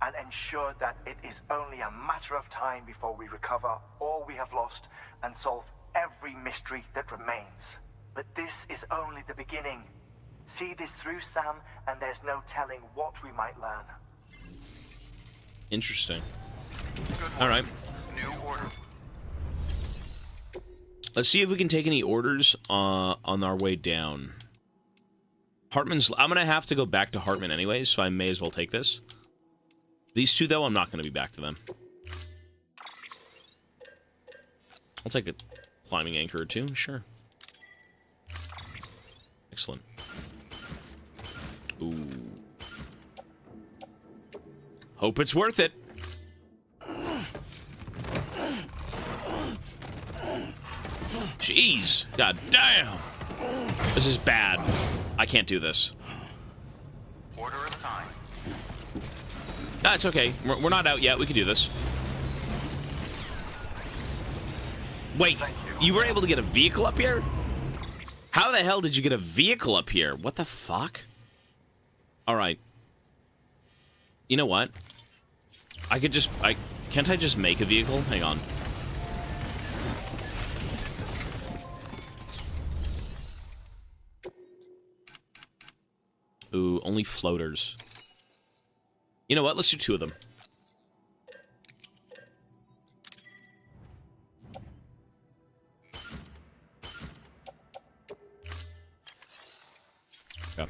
and ensured that it is only a matter of time before we recover all we have lost and solve every mystery that remains. But this is only the beginning. See this through, Sam, and there's no telling what we might learn. Interesting. All right. New order. Let's see if we can take any orders on our way down. Hartman's... I'm going to have to go back to Hartman anyways, so I may as well take this. These two, though, I'm not going to be back to them. I'll take a climbing anchor or two, sure. Excellent. Ooh. Hope it's worth it. Jeez. God damn. This is bad. I can't do this. Order assigned. Ah, it's okay. We're not out yet. We can do this. Wait, you were able to get a vehicle up here? How the hell did you get a vehicle up here? What the fuck? Alright. You know what? I could just... Can't I just make a vehicle? Hang on. Ooh, only floaters. You know what? Let's do 2 of them. Okay.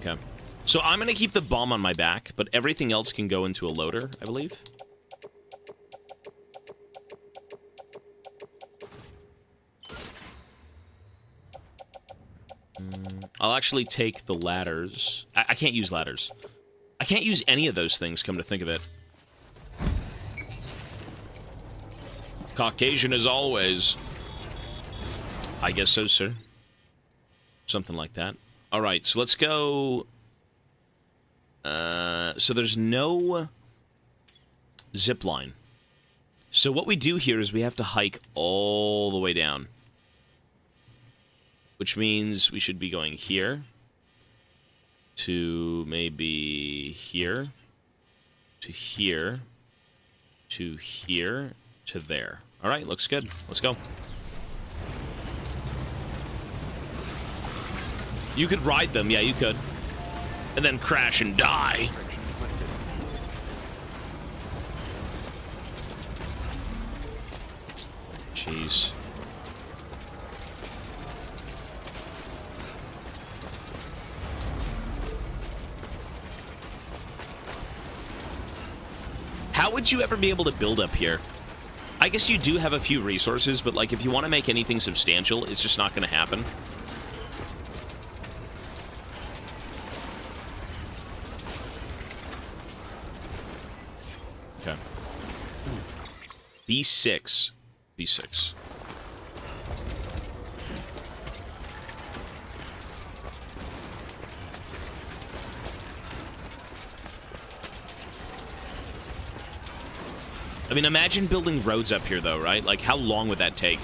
Okay. So I'm going to keep the bomb on my back, but everything else can go into a loader, I believe. I'll actually take the ladders. I can't use ladders. I can't use any of those things, come to think of it. Caucasian as always. I guess so, sir. Something like that. Alright, so let's go... so there's no zip line. So what we do here is we have to hike all the way down. Which means we should be going here. To maybe here. To here. To here. To there. Alright, looks good. Let's go. You could ride them, yeah, you could. And then crash and die. Jeez. How would you ever be able to build up here? I guess you do have a few resources, but like if you want to make anything substantial, it's just not going to happen. Okay. B6. B6. I mean, imagine building roads up here, though, right? Like, how long would that take?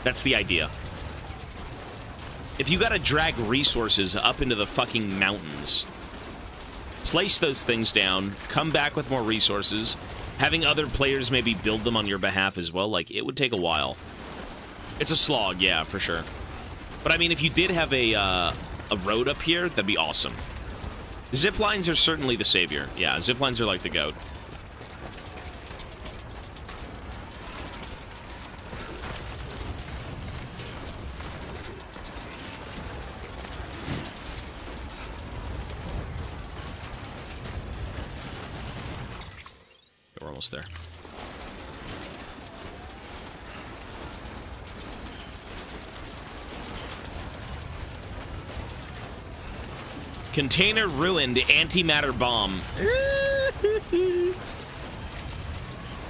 That's the idea. If you gotta drag resources up into the fucking mountains, place those things down, come back with more resources, having other players maybe build them on your behalf as well, like, it would take a while. It's a slog, yeah, for sure. But, I mean, if you did have a road up here, that'd be awesome. Zip lines are certainly the savior. Yeah, zip lines are like the goat. We're almost there. Container ruined, antimatter bomb.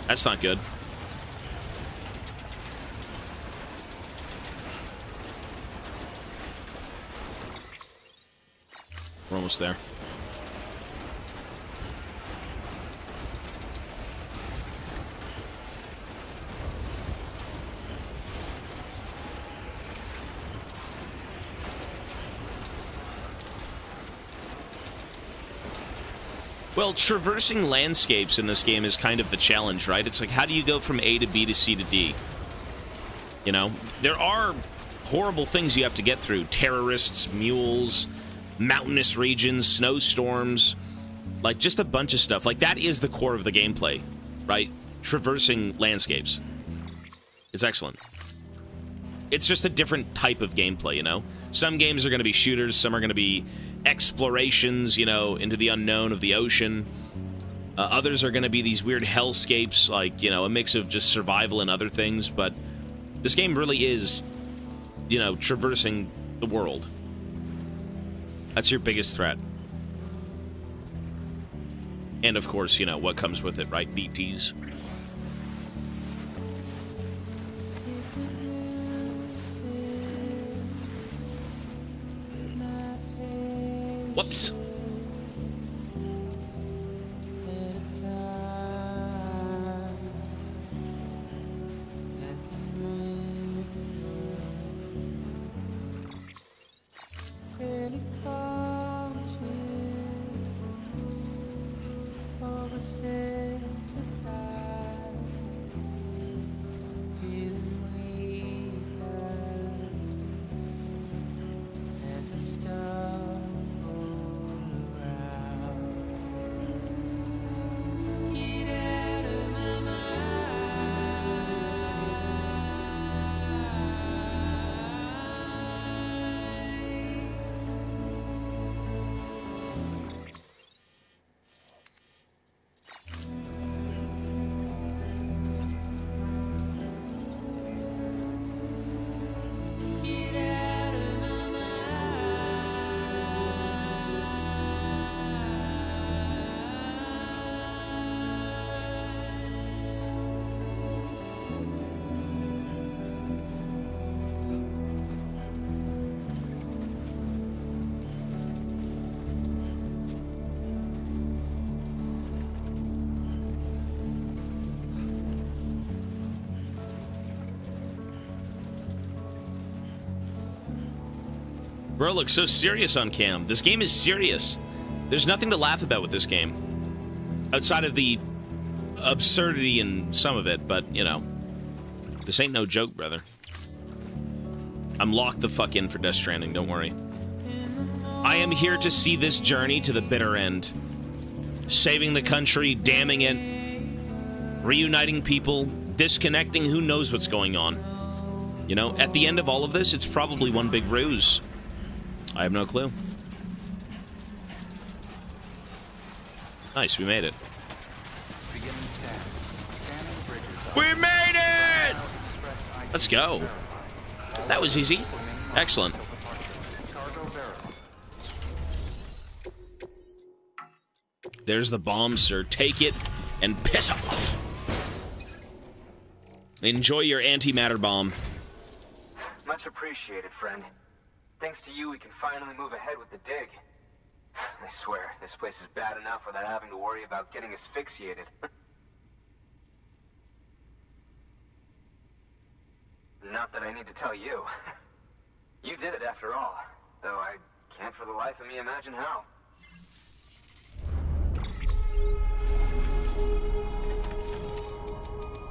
That's not good. We're almost there. Well, traversing landscapes in this game is kind of the challenge, right? It's like, how do you go from A to B to C to D? You know, there are horrible things you have to get through. Terrorists, mules, mountainous regions, snowstorms, like just a bunch of stuff. Like that is the core of the gameplay, right? Traversing landscapes. It's excellent. It's just a different type of gameplay, you know? Some games are going to be shooters, some are going to be explorations, you know, into the unknown of the ocean. Others are going to be these weird hellscapes, like, you know, a mix of just survival and other things, but this game really is, you know, traversing the world. That's your biggest threat. And, of course, you know, what comes with it, right? BTs. Whoops. Bro looks so serious on cam. This game is serious. There's nothing to laugh about with this game. Outside of the absurdity in some of it, but, you know. This ain't no joke, brother. I'm locked the fuck in for Death Stranding, don't worry. I am here to see this journey to the bitter end. Saving the country, damning it, reuniting people, disconnecting, who knows what's going on. You know, at the end of all of this, it's probably one big ruse. I have no clue. Nice, we made it. We made it! Let's go. That was easy. Excellent. There's the bomb, sir. Take it and piss off. Enjoy your antimatter bomb. Much appreciated, friend. Thanks to you, we can finally move ahead with the dig. I swear, this place is bad enough without having to worry about getting asphyxiated. Not that I need to tell you. You did it after all, though I can't for the life of me imagine how.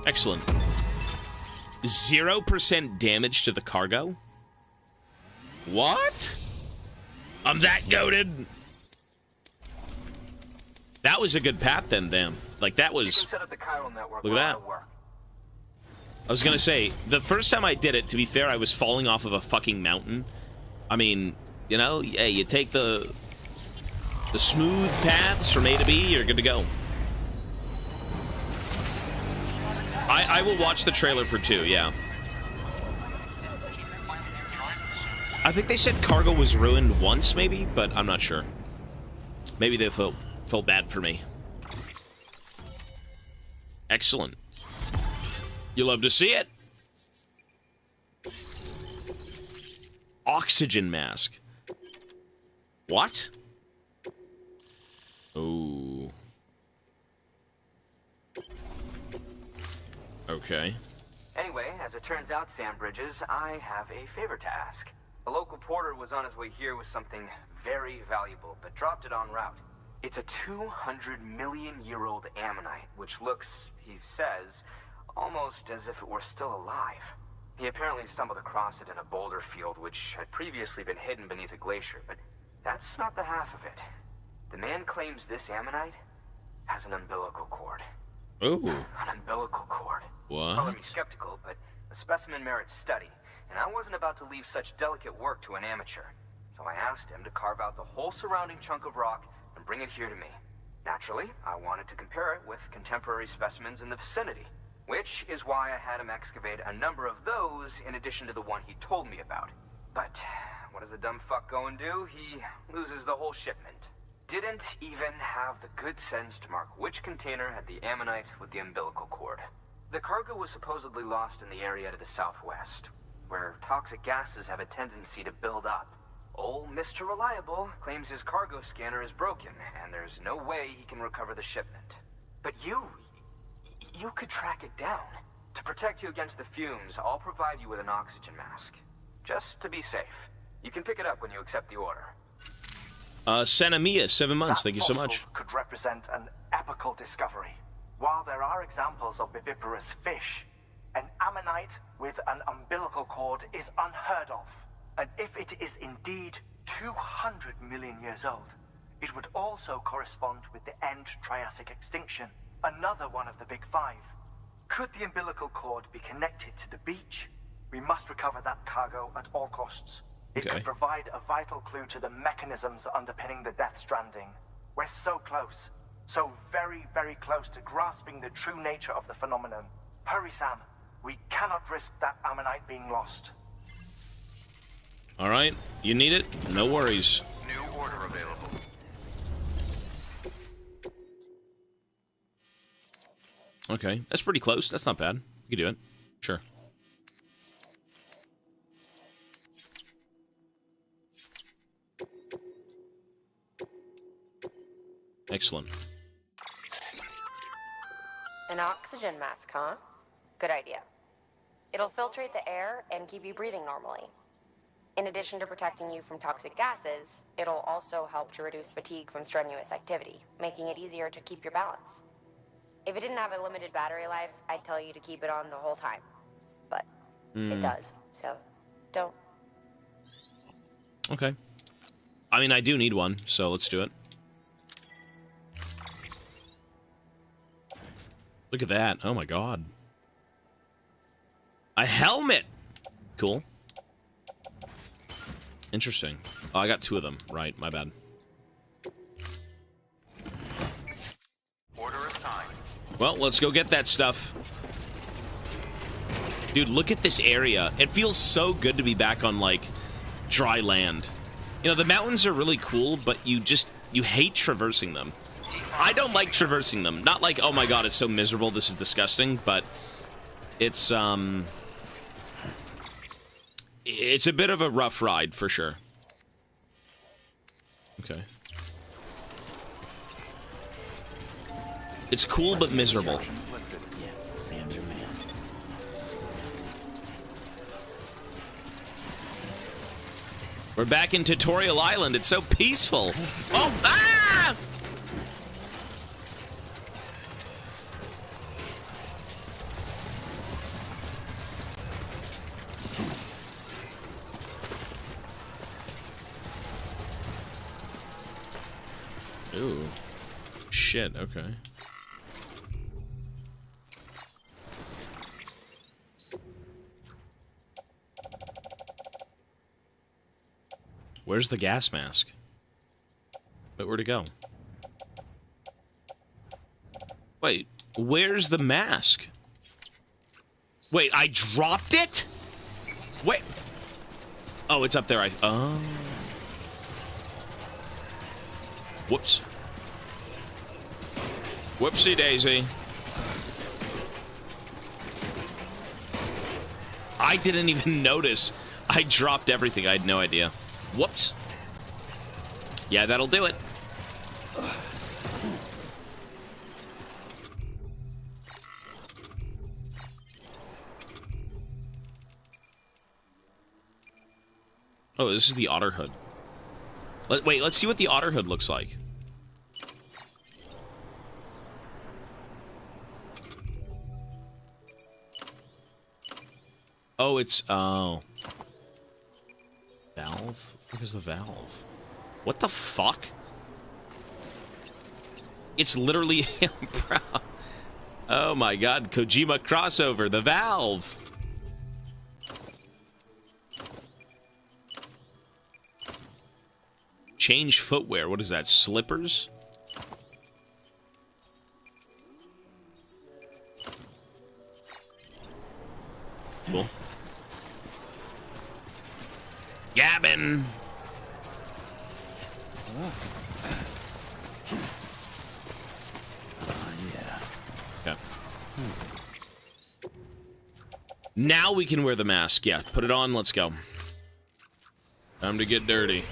Excellent. 0% damage to the cargo? What? I'm that goated. That was a good path then, damn. Like, that was... Look at that. I was gonna say, the first time I did it, to be fair, I was falling off of a fucking mountain. I mean, you know, hey, you take the smooth paths from A to B, you're good to go. I will watch the trailer for 2, yeah. I think they said cargo was ruined once, maybe, but I'm not sure. Maybe they felt bad for me. Excellent. You love to see it. Oxygen mask. What? Oh. Okay. Anyway, as it turns out, Sam Bridges, I have a favor to ask. A local porter was on his way here with something very valuable, but dropped it en route. It's a 200-million-year-old ammonite, which looks, he says, almost as if it were still alive. He apparently stumbled across it in a boulder field which had previously been hidden beneath a glacier, but that's not the half of it. The man claims this ammonite has an umbilical cord. Ooh. An umbilical cord. What? Color me skeptical, but the specimen merits study, and I wasn't about to leave such delicate work to an amateur. So I asked him to carve out the whole surrounding chunk of rock and bring it here to me. Naturally, I wanted to compare it with contemporary specimens in the vicinity, which is why I had him excavate a number of those in addition to the one he told me about. But what does the dumb fuck go and do? He loses the whole shipment. Didn't even have the good sense to mark which container had the ammonite with the umbilical cord. The cargo was supposedly lost in the area to the southwest, where toxic gases have a tendency to build up. Old Mr. Reliable claims his cargo scanner is broken, and there's no way he can recover the shipment. But you could track it down. To protect you against the fumes, I'll provide you with an oxygen mask. Just to be safe. You can pick it up when you accept the order. Santa Mia, 7 months. Thank you so That much. fossil could represent an epical discovery. While there are examples of viviparous fish, an ammonite with an umbilical cord is unheard of. And if it is indeed 200 million years old, it would also correspond with the end Triassic extinction, another one of the big five. Could the umbilical cord be connected to the beach? We must recover that cargo at all costs. It Okay. could provide a vital clue to the mechanisms underpinning the Death Stranding. We're so close. So very, very close to grasping the true nature of the phenomenon. Hurry, Sam. We cannot risk that ammonite being lost. All right. You need it? No worries. New order available. Okay. That's pretty close. That's not bad. You can do it. Sure. Excellent. An oxygen mask, huh? Good idea. It'll filtrate the air and keep you breathing normally. In addition to protecting you from toxic gases, it'll also help to reduce fatigue from strenuous activity, making it easier to keep your balance. If it didn't have a limited battery life, I'd tell you to keep it on the whole time. But it does, so don't. Okay. I mean, I do need one, so let's do it. Look at that. Oh my god. A helmet! Cool. Interesting. Oh, I got 2 of them. Right, my bad. Order assigned. Well, let's go get that stuff. Dude, look at this area. It feels so good to be back on, like, dry land. You know, the mountains are really cool, but you hate traversing them. I don't like traversing them. Not like, oh my god, it's so miserable, this is disgusting, but it's a bit of a rough ride, for sure. Okay. It's cool, but miserable. Yeah, Sam's your man. We're back in Tutorial Island. It's so peaceful. Oh, ah! Ooh. Shit, okay. Where's the gas mask? Wait, where'd it go? Wait, where's the mask? Wait, I dropped it? Wait. Oh, it's up there. Oh. Whoops. Whoopsie daisy. I didn't even notice. I dropped everything. I had no idea. Whoops. Yeah, that'll do it. Oh, this is the otter hood. Wait, let's see what the otter hood looks like. Oh, it's... Oh. Valve? Where's the valve? What the fuck? It's literally... Oh my god, Kojima crossover, the valve! Change footwear, what is that, slippers? Cool. Gabbin! Yeah. Okay. Now we can wear the mask. Yeah, put it on, let's go. Time to get dirty.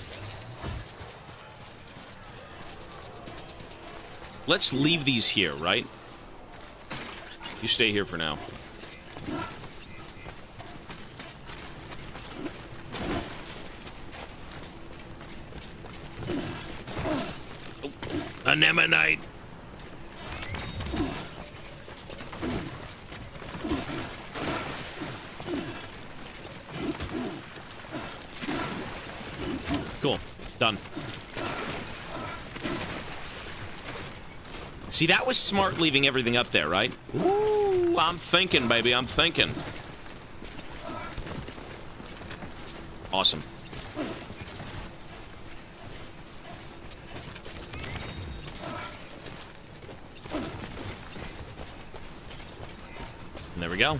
Let's leave these here, right? You stay here for now. Anemonite. Cool. Done. See, that was smart leaving everything up there, right? Ooh, I'm thinking, baby. I'm thinking. Awesome. And there we go.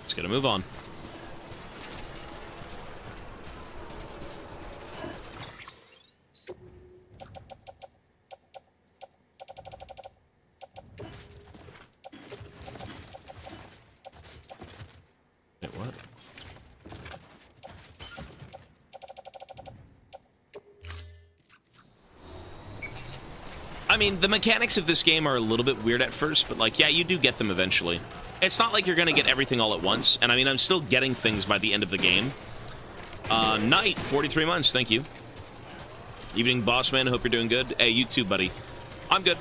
Just gotta move on. Wait, what? I mean, the mechanics of this game are a little bit weird at first, but, like, yeah, you do get them eventually. It's not like you're gonna get everything all at once, and I mean, I'm still getting things by the end of the game. Knight, 43 months, thank you. Evening, boss man, hope you're doing good. Hey, you too, buddy. I'm good.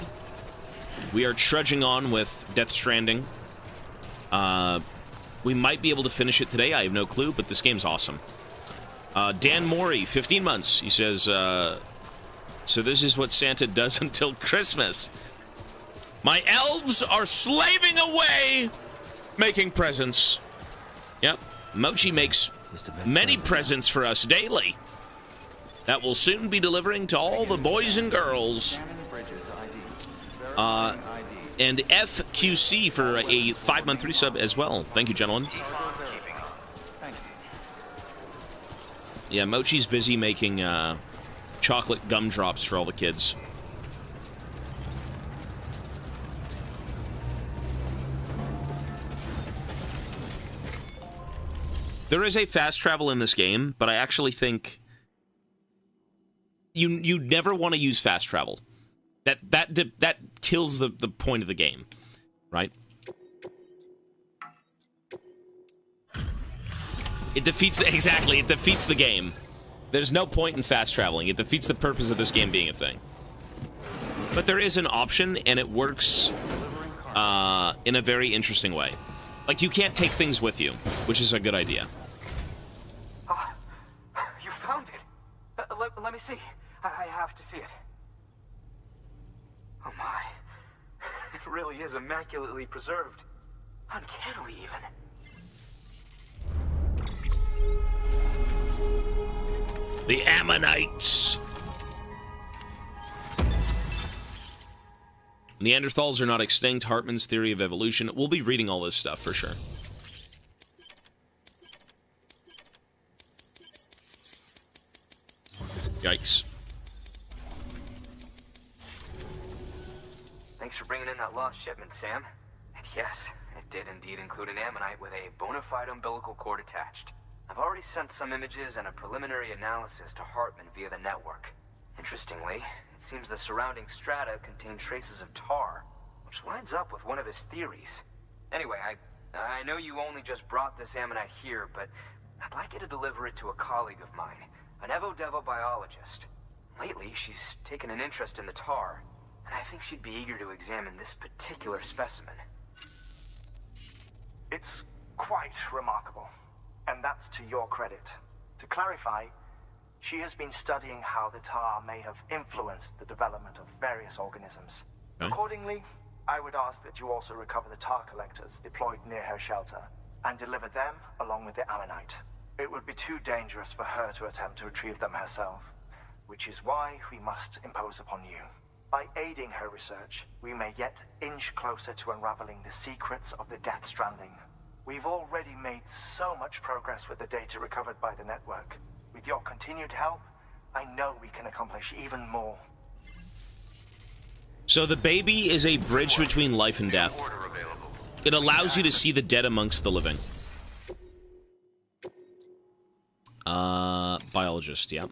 We are trudging on with Death Stranding. We might be able to finish it today, I have no clue, but this game's awesome. Dan Mori, 15 months, he says, so this is what Santa does until Christmas. My elves are slaving away making presents. Yep, Mochi makes many presents for us daily that will soon be delivering to all the boys and girls. And FQC for a 5-month resub as well. Thank you, gentlemen. Yeah, Mochi's busy making chocolate gumdrops for all the kids. There is a fast travel in this game, but I actually think you never want to use fast travel. That kills the point of the game, right? It defeats it defeats the game. There's no point in fast traveling. It defeats the purpose of this game being a thing. But there is an option, and it works in a very interesting way. Like, you can't take things with you, which is a good idea. You found it. Let me see. I have to see it. Oh my. It really is immaculately preserved. Uncannily, even. The Ammonites. Neanderthals are not extinct. Hartman's theory of evolution. We'll be reading all this stuff for sure. Yikes. Thanks for bringing in that lost shipment, Sam. And yes, it did indeed include an ammonite with a bona fide umbilical cord attached. I've already sent some images and a preliminary analysis to Hartman via the network. Interestingly, it seems the surrounding strata contain traces of tar, which lines up with one of his theories. Anyway, I know you only just brought this ammonite here, but I'd like you to deliver it to a colleague of mine, an Evo-Devo biologist. Lately, she's taken an interest in the tar, and I think she'd be eager to examine this particular specimen. It's quite remarkable, and that's to your credit. To clarify, she has been studying how the tar may have influenced the development of various organisms. Okay. Accordingly, I would ask that you also recover the tar collectors deployed near her shelter and deliver them along with the ammonite. It would be too dangerous for her to attempt to retrieve them herself, which is why we must impose upon you. By aiding her research, we may yet inch closer to unraveling the secrets of the Death Stranding. We've already made so much progress with the data recovered by the network. With your continued help, I know we can accomplish even more. So the baby is a bridge between life and death. It allows you to see the dead amongst the living. Biologist, yeah.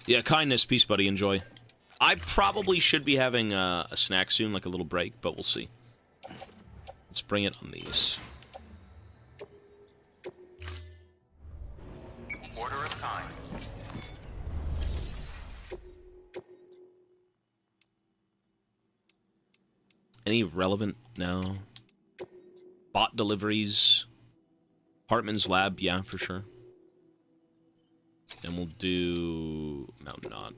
Yeah, kindness, peace, buddy, enjoy. I probably should be having a snack soon, like a little break, but we'll see. Let's bring it on these. Order assigned. Any relevant? No. Bot deliveries. Hartman's lab, yeah, for sure. And we'll do Mountain Knot.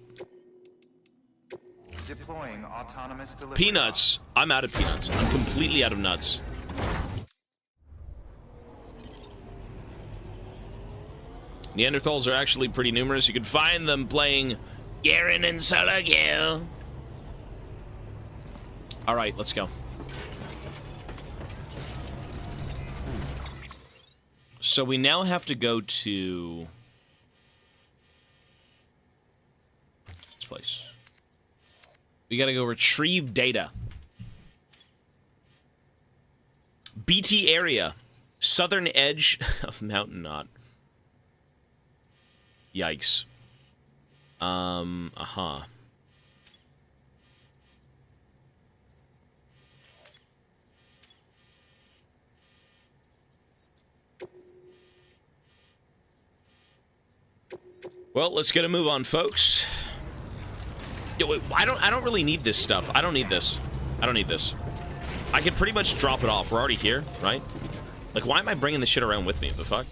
Deploying autonomous delivery. Peanuts! I'm out of peanuts. I'm completely out of nuts. Neanderthals are actually pretty numerous. You can find them playing Garen and Solagil. Alright, let's go. So we now have to go to this place. We gotta go retrieve data. BT area. Southern edge of Mountain Knot. Yikes. Well, let's get a move on, folks. Yo, wait, I don't really need this stuff. I don't need this. I don't need this. I can pretty much drop it off. We're already here, right? Like, why am I bringing this shit around with me? The fuck?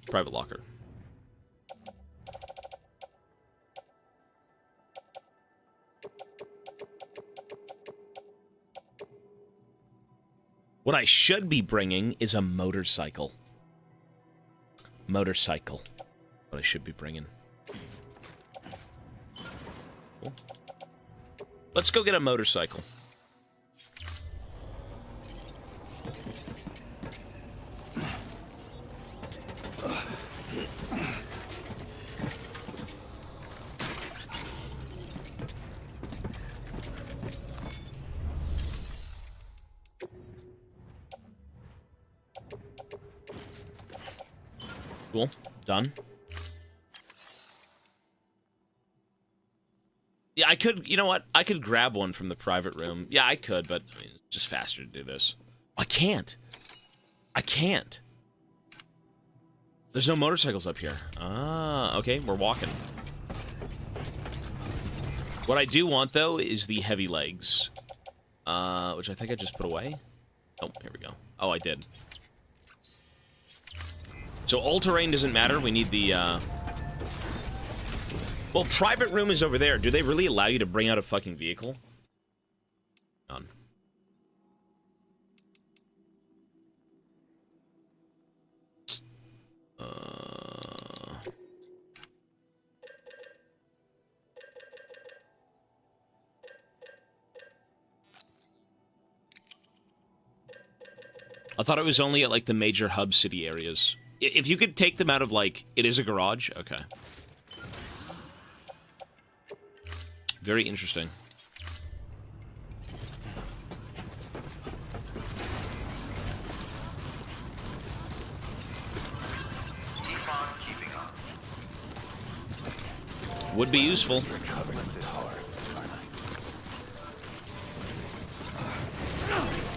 Private locker. What I should be bringing is a motorcycle. Motorcycle. What I should be bringing. Cool. Let's go get a motorcycle. Cool. Done. Yeah, I could, you know what? I could grab one from the private room. Yeah, I could, but I mean, it's just faster to do this. I can't. I can't. There's no motorcycles up here. Ah, okay, we're walking. What I do want, though, is the heavy legs. Which I think I just put away. Oh, here we go. Oh, I did. So all-terrain doesn't matter. We need the, Well, private room is over there. Do they really allow you to bring out a fucking vehicle? None. I thought it was only at, like, the major hub city areas. If you could take them out of, like, it is a garage? Okay. Very interesting. Keep on keeping on. Would be useful.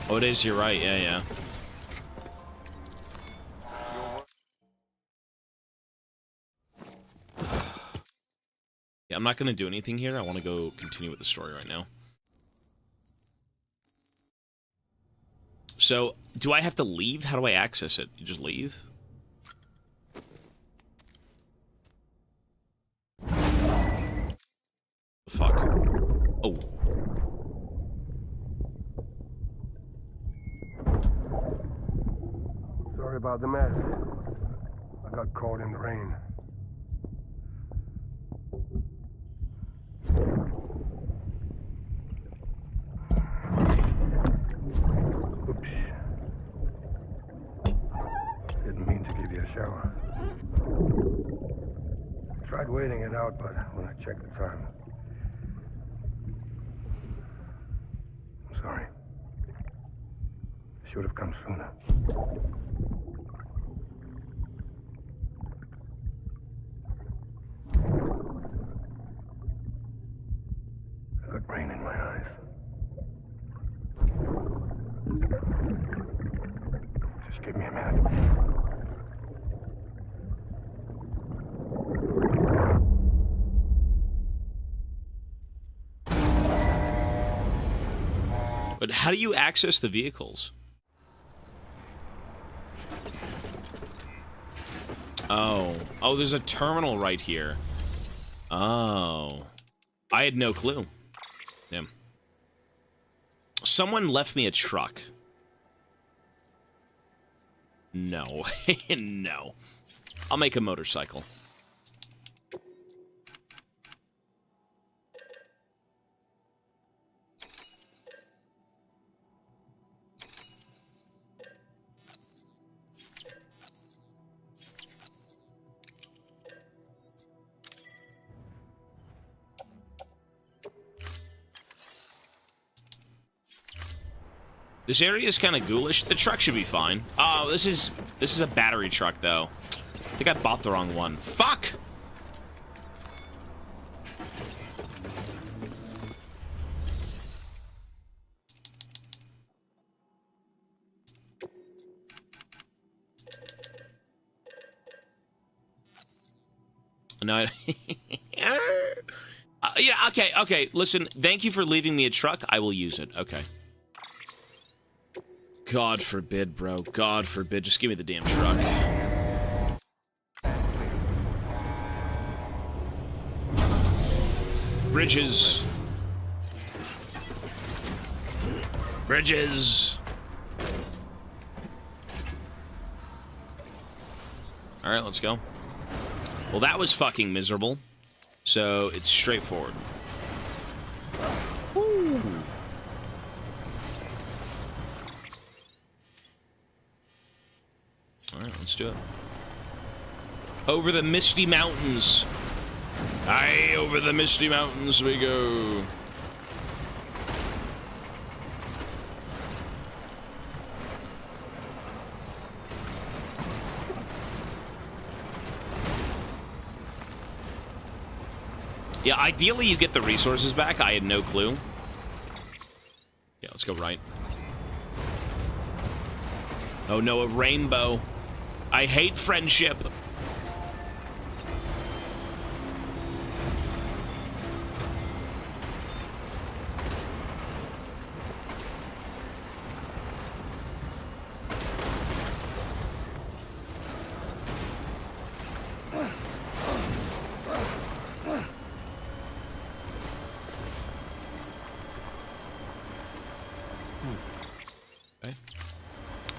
Oh, it is, you're right, yeah, yeah. Yeah, I'm not going to do anything here. I want to go continue with the story right now. So, do I have to leave? How do I access it? You just leave? Fuck. Oh. Sorry about the mess. I got caught in the rain. Oops. Didn't mean to give you a shower. Tried waiting it out, but when I checked the time... I'm sorry. Should have come sooner. I got rain in my eyes. Just give me a minute. But how do you access the vehicles? Oh. Oh, there's a terminal right here. Oh. I had no clue. Damn. Someone left me a truck. No. No. I'll make a motorcycle. This area is kind of ghoulish. The truck should be fine. Oh, this is a battery truck, though. I think I bought the wrong one. Fuck! No, yeah, okay. Listen, thank you for leaving me a truck. I will use it. Okay. God forbid, bro. God forbid. Just give me the damn truck. Bridges. Bridges. Alright, let's go. Well, that was fucking miserable. So, it's straightforward. Woo. Alright, let's do it. Over the misty mountains. Aye, over the misty mountains we go. Yeah, ideally you get the resources back. I had no clue. Yeah, let's go right. Oh no, a rainbow. I hate friendship.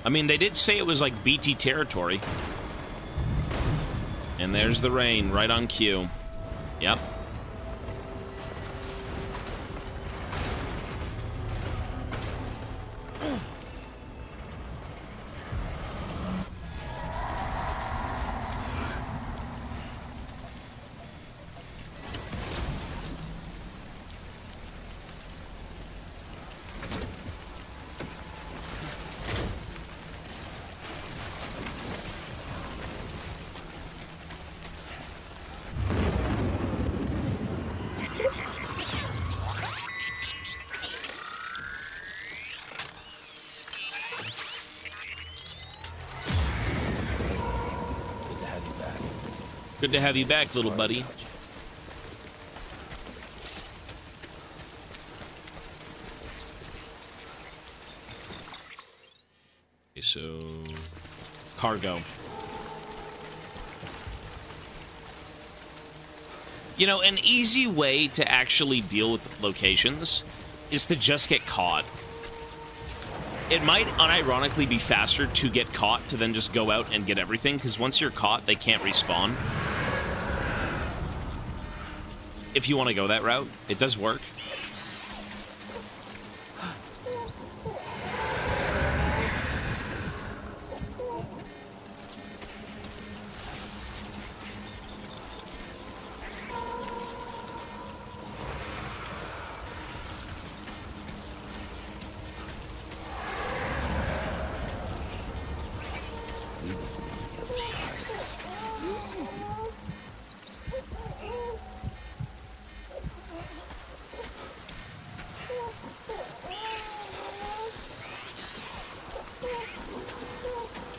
I mean, they did say it was like BT territory. And there's the rain, right on cue. Yep. Good to have you back, little buddy. So, cargo. You know, an easy way to actually deal with locations is to just get caught. It might unironically be faster to get caught to then just go out and get everything, because once you're caught, they can't respawn. If you want to go that route, it does work.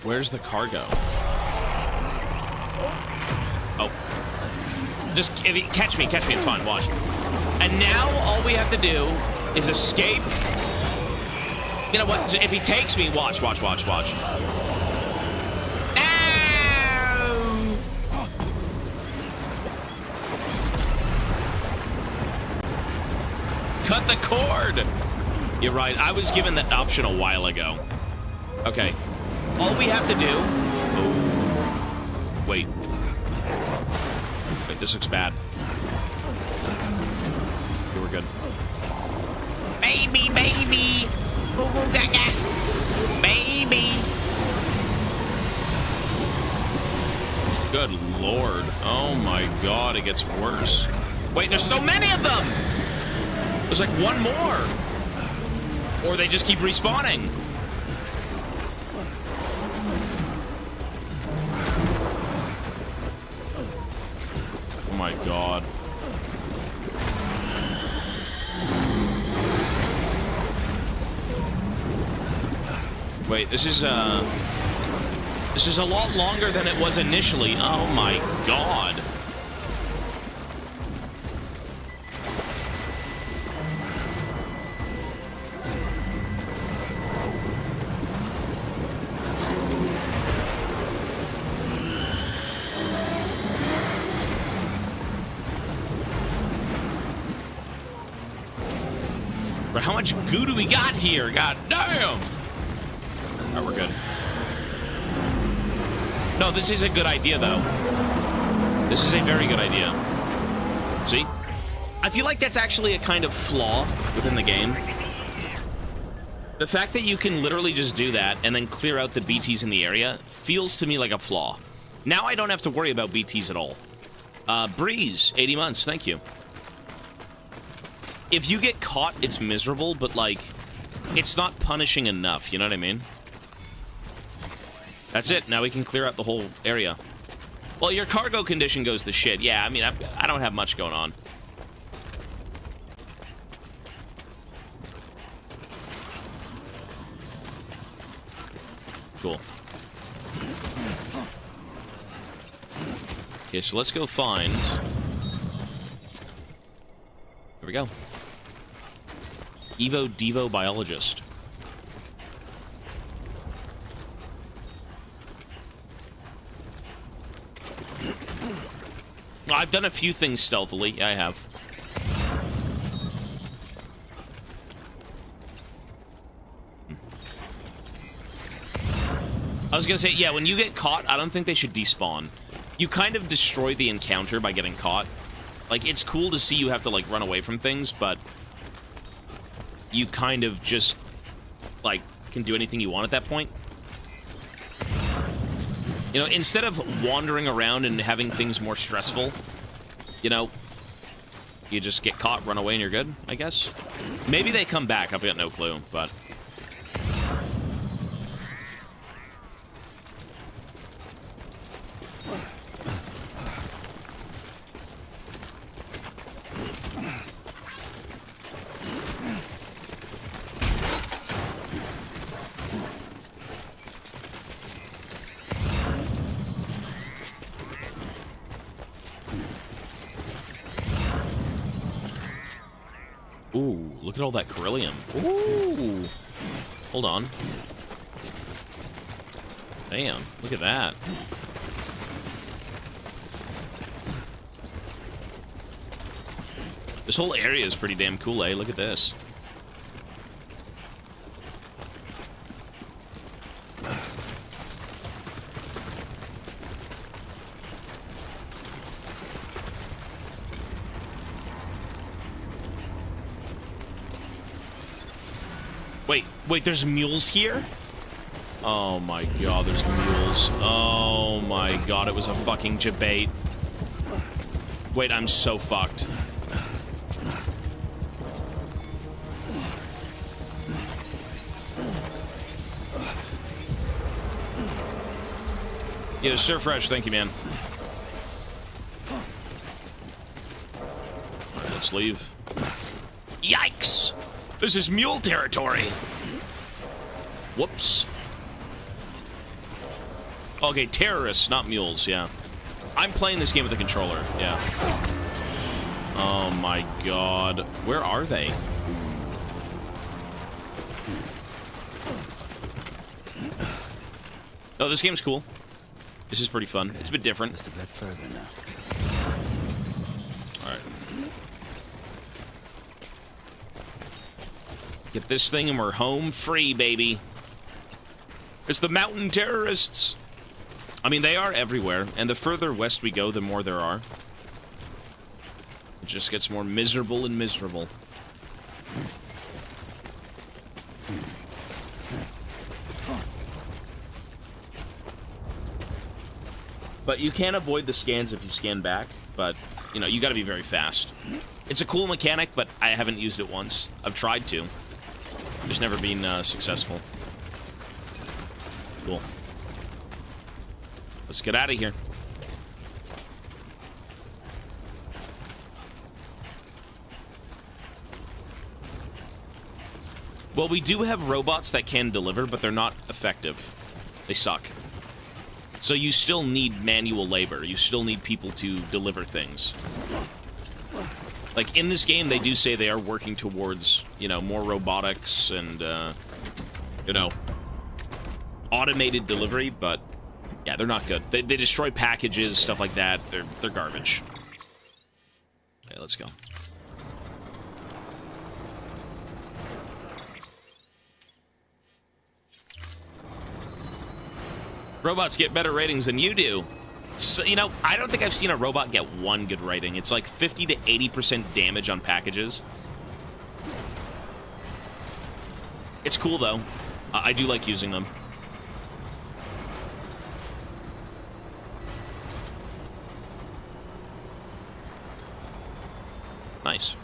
Where's the cargo? Oh. Just, if he, catch me, it's fine, watch. And now, all we have to do is escape. You know what, if he takes me, watch. Ow! Cut the cord! You're right, I was given that option a while ago. Okay. All we have to do... Oh. Wait, this looks bad. Okay, we're good. Baby! Ooh, gaga! Baby! Good lord. Oh my god, it gets worse. Wait, there's so many of them! There's like one more! Or they just keep respawning. Oh my god. Wait, this is a lot longer than it was initially. Oh my god. But how much goo do we got here? God damn! Alright, we're good. No, this is a good idea, though. This is a very good idea. See? I feel like that's actually a kind of flaw within the game. The fact that you can literally just do that and then clear out the BTs in the area feels to me like a flaw. Now I don't have to worry about BTs at all. Breeze, 80 months, thank you. If you get caught, it's miserable, but, like, it's not punishing enough, you know what I mean? That's it, now we can clear out the whole area. Well, your cargo condition goes to shit. Yeah, I mean, I don't have much going on. Cool. Okay, so let's go find... Here we go. Evo Devo Biologist. I've done a few things stealthily. Yeah, I have. I was gonna say, yeah, when you get caught, I don't think they should despawn. You kind of destroy the encounter by getting caught. Like, it's cool to see you have to, like, run away from things, but you kind of just, like, can do anything you want at that point. You know, instead of wandering around and having things more stressful, you know, you just get caught, run away, and you're good, I guess. Maybe they come back, I've got no clue, but... Ooh, look at all that beryllium. Ooh. Hold on. Damn, look at that. This whole area is pretty damn cool, eh? Look at this. Wait, there's mules here? Oh my god, there's mules. Oh my god, it was a fucking debate. Wait, I'm so fucked. Yeah, Sir Fresh, thank you, man. Alright, let's leave. Yikes! This is mule territory! Whoops. Okay, terrorists, not mules, yeah. I'm playing this game with a controller, yeah. Oh my god. Where are they? Oh, this game's cool. This is pretty fun. It's a bit different. Just a bit further now. Alright. Get this thing and we're home free, baby. It's the mountain terrorists. I mean, they are everywhere, and the further west we go, the more there are. It just gets more miserable and miserable. But you can avoid the scans if you scan back, but, you know, you gotta be very fast. It's a cool mechanic, but I haven't used it once. I've tried to. Just never been successful. Cool. Let's get out of here. Well, we do have robots that can deliver, but they're not effective. They suck. So you still need manual labor. You still need people to deliver things. Like, in this game, they do say they are working towards, you know, more robotics and, you know, automated delivery, but, yeah, they're not good. They destroy packages, stuff like that. They're garbage. Okay, let's go. Robots get better ratings than you do. So, you know, I don't think I've seen a robot get one good rating. It's like 50 to 80% damage on packages. It's cool, though. I do like using them. Nice.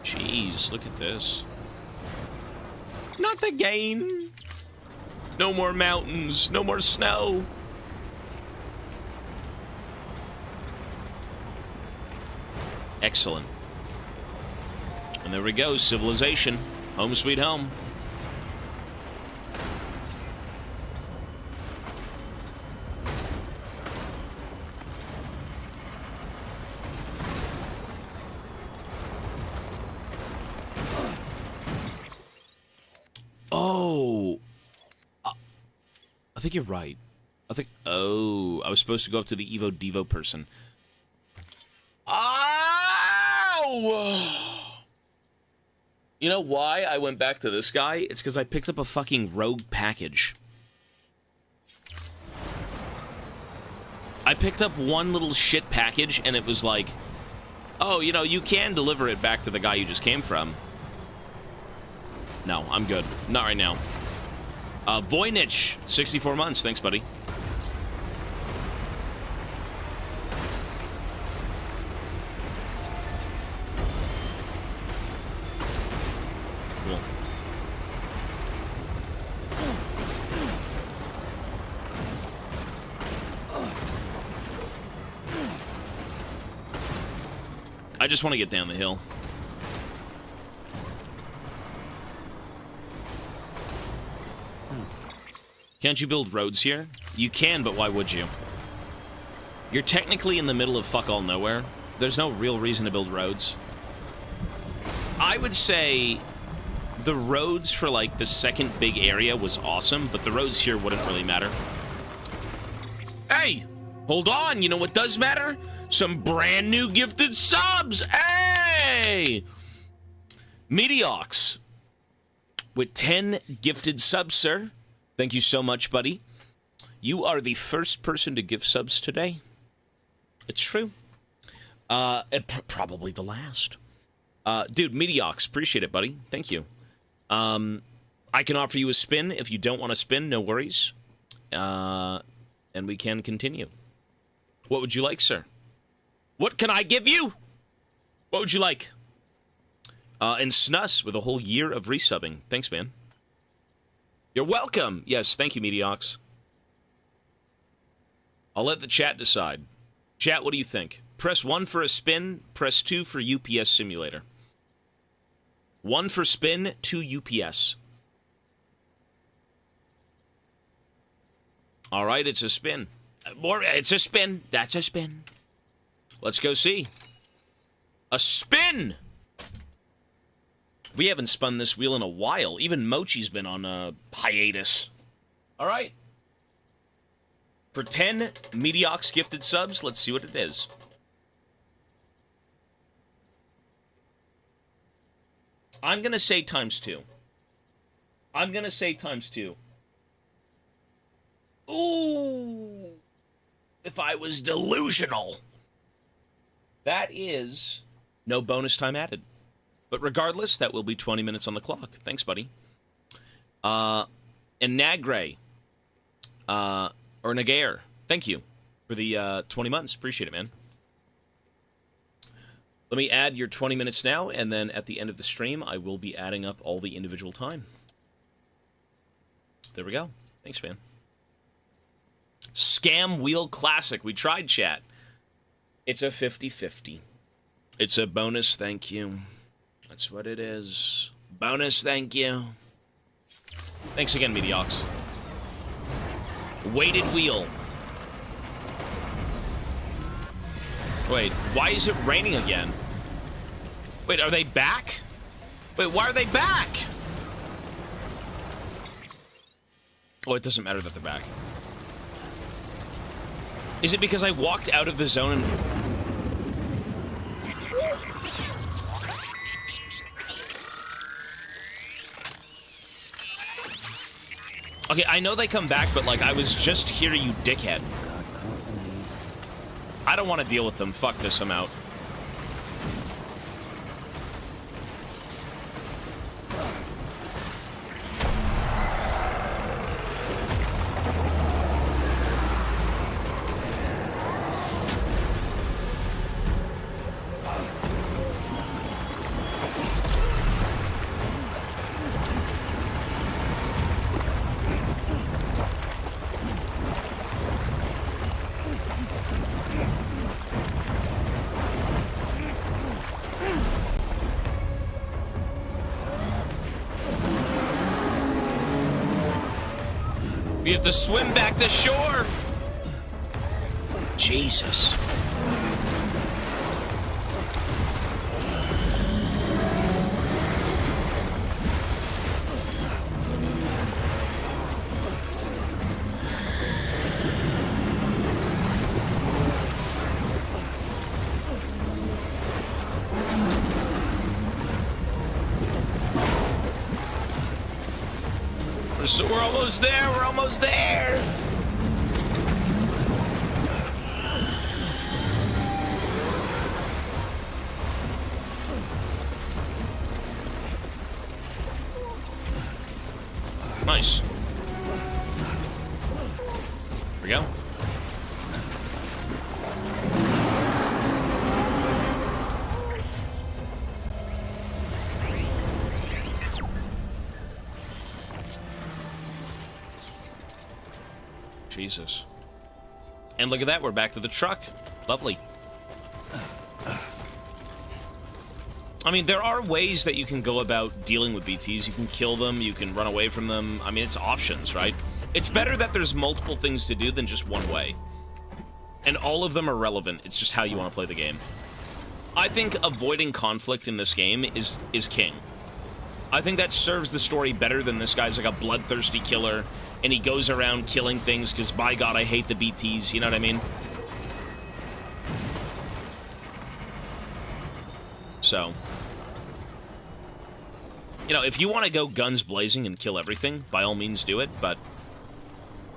Jeez, look at this. Not the game. No more mountains. No more snow. Excellent. And there we go, civilization. Home sweet home. Oh. I think you're right. Oh, I was supposed to go up to the Evo Devo person. Ow! You know why I went back to this guy? It's because I picked up a fucking rogue package. I picked up one little shit package, and it was like, oh, you know, you can deliver it back to the guy you just came from. No, I'm good. Not right now. Voynich, 64 months. Thanks, buddy. Cool. I just want to get down the hill. Can't you build roads here? You can, but why would you? You're technically in the middle of fuck all nowhere. There's no real reason to build roads. I would say the roads for, like, the second big area was awesome, but the roads here wouldn't really matter. Hey! Hold on! You know what does matter? Some brand new gifted subs! Hey! Meteox with 10 gifted subs, sir. Thank you so much, buddy. You are the first person to give subs today. It's true. Probably the last. Dude, Meteox, appreciate it, buddy. Thank you. I can offer you a spin. If you don't want to spin, no worries. And we can continue. What would you like, sir? What can I give you? What would you like? And Snus with a whole year of resubbing. Thanks, man. You're welcome. Yes, thank you, Meteox. I'll let the chat decide. Chat, what do you think? Press 1 for a spin, press 2 for UPS Simulator. 1 for spin, 2 UPS. All right, it's a spin. It's a spin. That's a spin. Let's go see. A spin! We haven't spun this wheel in a while. Even Mochi's been on a hiatus. All right. For 10 Meteox gifted subs, let's see what it is. I'm going to say ×2. I'm going to say ×2. Ooh. If I was delusional. That is no bonus time added. But regardless, that will be 20 minutes on the clock. Thanks, buddy. And Nagray, or Nagair, thank you for the 20 months. Appreciate it, man. Let me add your 20 minutes now, and then at the end of the stream, I will be adding up all the individual time. There we go. Thanks, man. Scam Wheel Classic. We tried, chat. It's a 50-50. It's a bonus thank you. That's what it is. Bonus thank you. Thanks again, Meteox. Weighted wheel. Wait, why is it raining again? Wait, are they back? Wait, why are they back? Oh, it doesn't matter that they're back. Is it because I walked out of the zone and... Okay, I know they come back, but, like, I was just here, you dickhead. I don't want to deal with them. Fuck this, I'm out. We have to swim back to shore. Jesus. So we're almost there, we're almost there! Nice. Here we go. Jesus. And look at that, we're back to the truck. Lovely. I mean, there are ways that you can go about dealing with BTs. You can kill them, you can run away from them. I mean, it's options, right? It's better that there's multiple things to do than just one way. And all of them are relevant. It's just how you want to play the game. I think avoiding conflict in this game is king. I think that serves the story better than this guy's like a bloodthirsty killer, and he goes around killing things because, by God, I hate the BTs. You know what I mean? So, you know, if you want to go guns blazing and kill everything, by all means do it, but,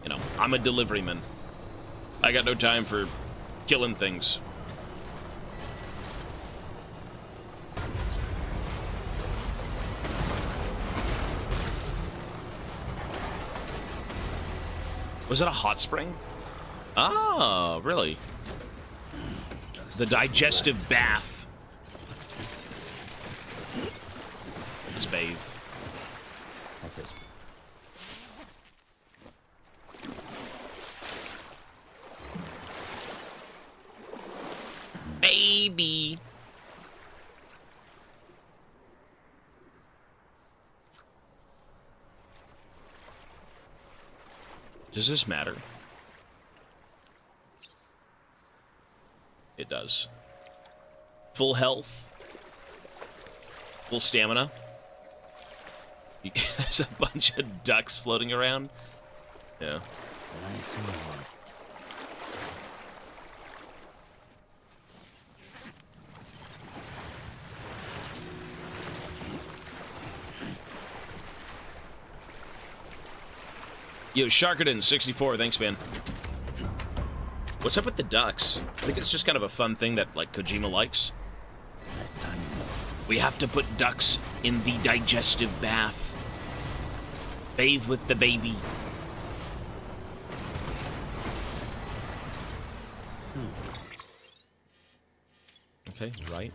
you know, I'm a deliveryman. I got no time for killing things. Was that a hot spring? Oh, really? The digestive bath. Let's bathe. What's this? Baby. Does this matter? It does. Full health. Full stamina. There's a bunch of ducks floating around. Yeah. Nice and warm. Yo, Sharkadin64, thanks, man. What's up with the ducks? I think it's just kind of a fun thing that, like, Kojima likes. We have to put ducks in the digestive bath. Bathe with the baby. Okay, right.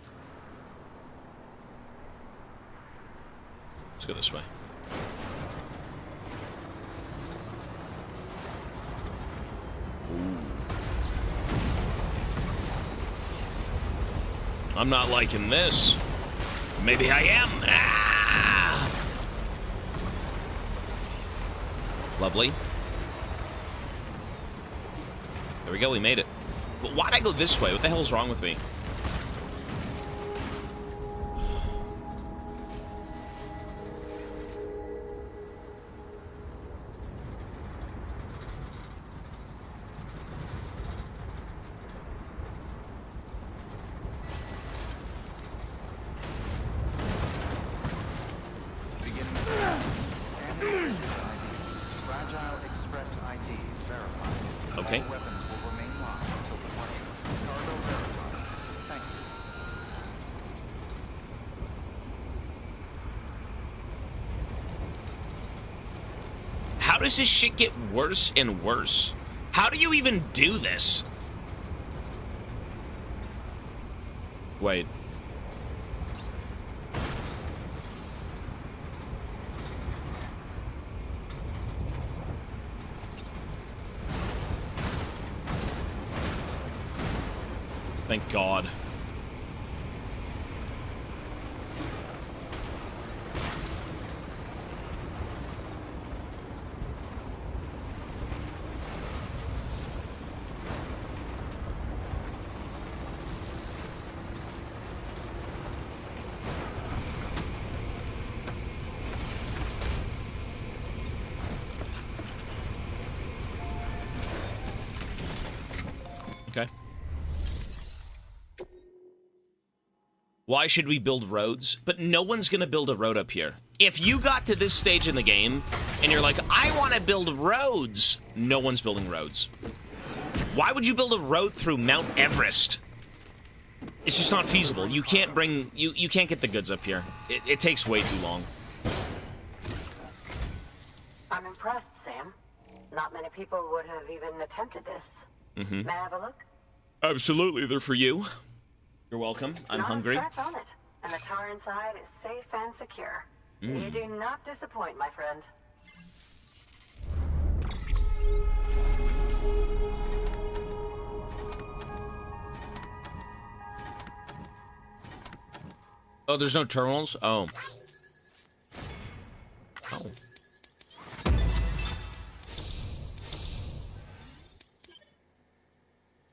Let's go this way. Ooh. I'm not liking this. Maybe I am. Ah! Lovely. There we go, we made it. But why'd I go this way? What the hell's wrong with me? Okay. All weapons will remain locked until departure. Cargo verified. Thank you. How does this shit get worse and worse? How do you even do this? Wait. Thank God. Okay. Why should we build roads? But no one's gonna build a road up here. If you got to this stage in the game and you're like, I want to build roads, no one's building roads. Why would you build a road through Mount Everest? It's just not feasible. You can't bring, you can't get the goods up here. It takes way too long. I'm impressed, Sam. Not many people would have even attempted this. Mm-hmm. May I have a look? Absolutely, they're for you. You're welcome. I'm Not hungry. a scratch on it, and the tar inside is safe and secure. You do not disappoint, my friend. Oh, there's no terminals? Oh. Oh.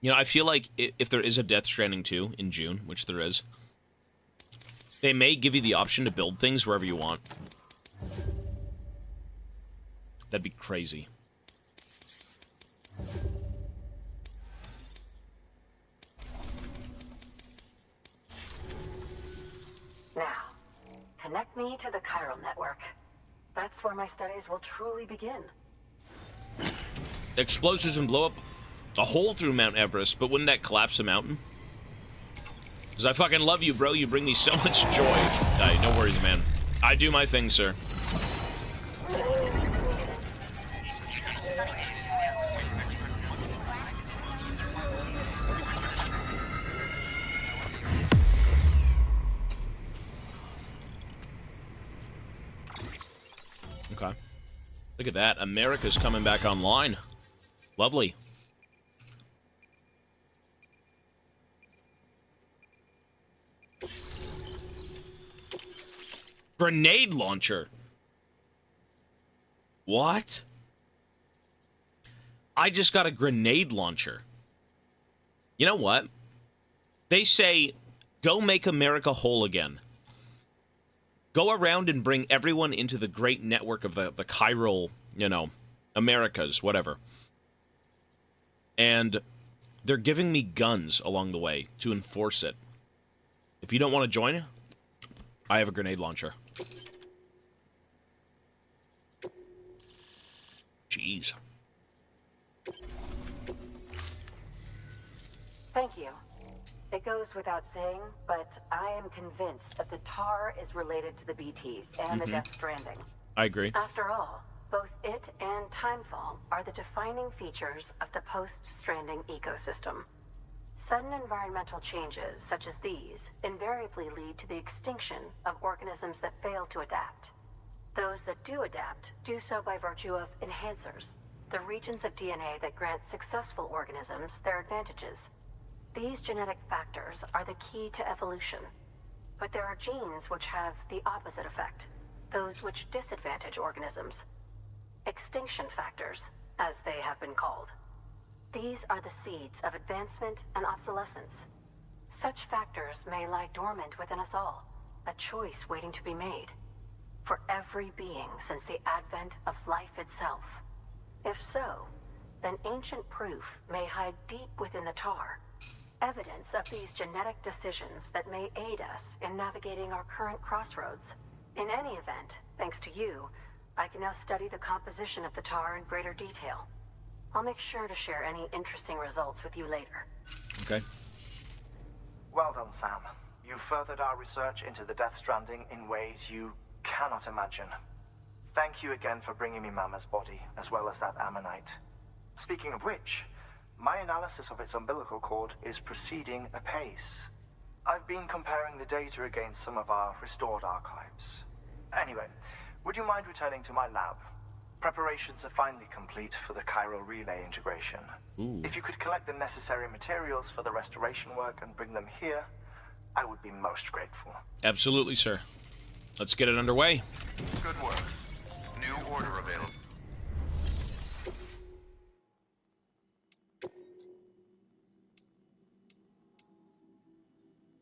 You know, I feel like if there is a Death Stranding 2 in June, which there is, they may give you the option to build things wherever you want. That'd be crazy. Now, connect me to the chiral network. That's where my studies will truly begin. Explosives and blow up a hole through Mount Everest, but wouldn't that collapse the mountain? Because I fucking love you, bro. You bring me so much joy. No worries, man. I do my thing, sir. Okay. Look at that. America's coming back online. Lovely. Grenade launcher. What? I just got a grenade launcher. You know what? They say, go make America whole again. Go around and bring everyone into the great network of the chiral, you know, Americas, whatever. And they're giving me guns along the way to enforce it. If you don't want to join, I have a grenade launcher. Jeez. Thank you. It goes without saying, but I am convinced that the tar is related to the BTs and the Death Stranding. I agree. After all, both it and Timefall are the defining features of the post-Stranding ecosystem. Sudden environmental changes such as these invariably lead to the extinction of organisms that fail to adapt. Those that do adapt do so by virtue of enhancers, the regions of DNA that grant successful organisms their advantages. These genetic factors are the key to evolution. But there are genes which have the opposite effect, those which disadvantage organisms. Extinction factors, as they have been called. These are the seeds of advancement and obsolescence. Such factors may lie dormant within us all, a choice waiting to be made. For every being since the advent of life itself. If so, then ancient proof may hide deep within the tar. Evidence of these genetic decisions that may aid us in navigating our current crossroads. In any event, thanks to you, I can now study the composition of the tar in greater detail. I'll make sure to share any interesting results with you later. Okay. Well done, Sam. You furthered our research into the Death Stranding in ways you cannot imagine. Thank you again for bringing me Mama's body, as well as that ammonite. Speaking of which, my analysis of its umbilical cord is proceeding apace. I've been comparing the data against some of our restored archives. Anyway, would you mind returning to my lab? Preparations are finally complete for the chiral relay integration. Ooh. If you could collect the necessary materials for the restoration work and bring them here, I would be most grateful. Absolutely, sir. Let's get it underway. Good work. New order available.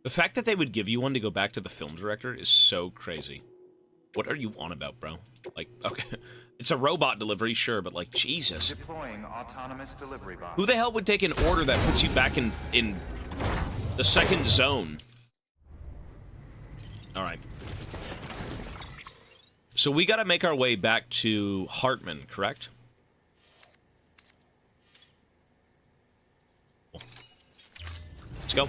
The fact that they would give you one to go back to the film director is so crazy. What are you on about, bro? Like, okay, it's a robot delivery, sure, but like, Jesus. Deploying autonomous delivery bot. Who the hell would take an order that puts you back in the second zone? All right. So we got to make our way back to Hartman, correct? Let's go.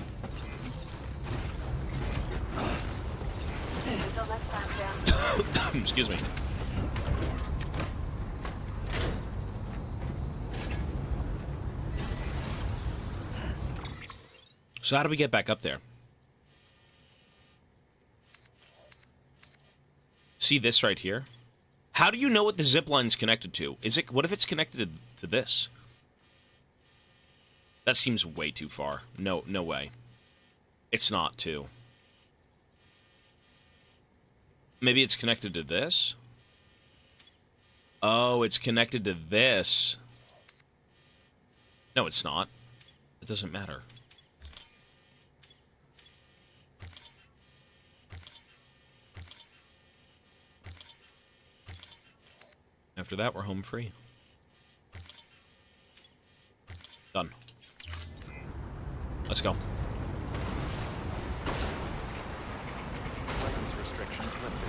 Excuse me. So how do we get back up there? See this right here? How do you know what the zip line's connected to? Is it? What if it's connected to this? That seems way too far. No way. It's not, too. Maybe it's connected to this? Oh, it's connected to this. No, it's not. It doesn't matter. After that, we're home free. Done. Let's go. Weapons restrictions lifted.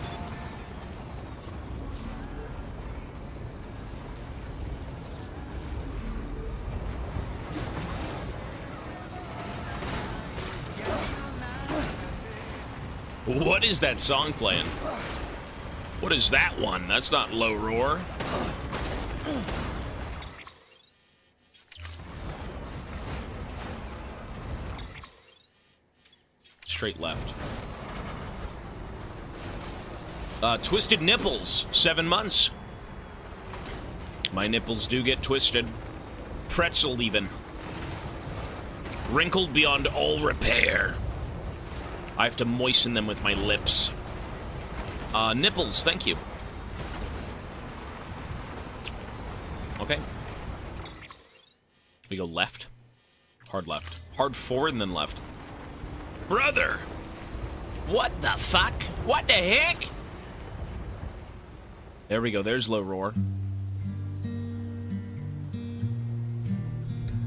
What is that song playing? What is that one? That's not Low Roar. Straight left. Twisted nipples. 7 months. My nipples do get twisted. Pretzel even. Wrinkled beyond all repair. I have to moisten them with my lips. Nipples, thank you. Okay. We go left. Hard left. Hard forward and then left. Brother! What the fuck? What the heck? There we go. There's Low Roar.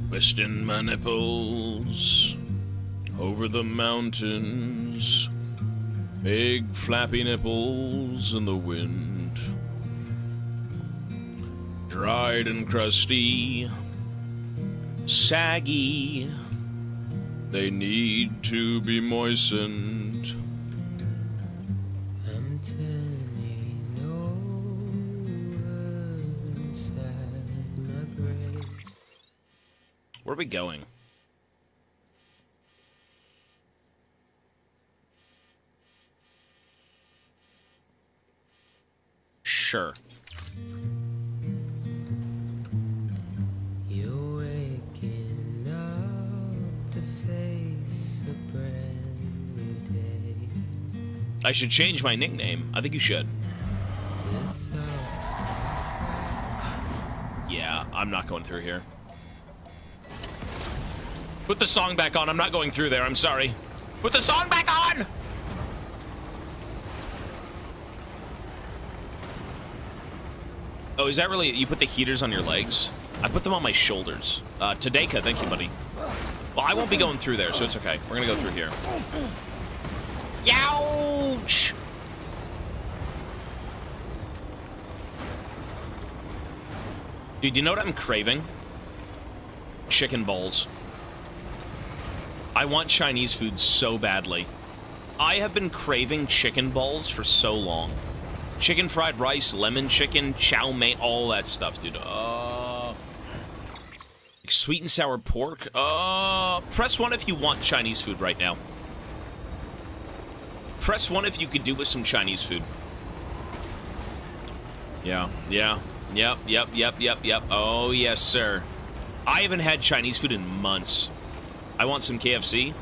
Twisting my nipples over the mountains. Big flappy nipples in the wind. Dried and crusty. Saggy. They need to be moistened. I'm turning over inside my grave. Where are we going? Sure. You're waking up to face a brand new day. I should change my nickname. I think you should. Yeah, I'm not going through here. Put the song back on. I'm not going through there. I'm sorry. Put the song back on! Oh, is that really... You put the heaters on your legs? I put them on my shoulders. Tadeka, thank you, buddy. Well, I won't be going through there, so it's okay. We're gonna go through here. Youch! Dude, you know what I'm craving? Chicken balls. I want Chinese food so badly. I have been craving chicken balls for so long. Chicken fried rice, lemon chicken, chow mein, all that stuff, dude. Like sweet and sour pork. Press 1 if you want Chinese food right now. Press 1 if you could do with some Chinese food. Yeah. Yep. Oh, yes, sir. I haven't had Chinese food in months. I want some KFC.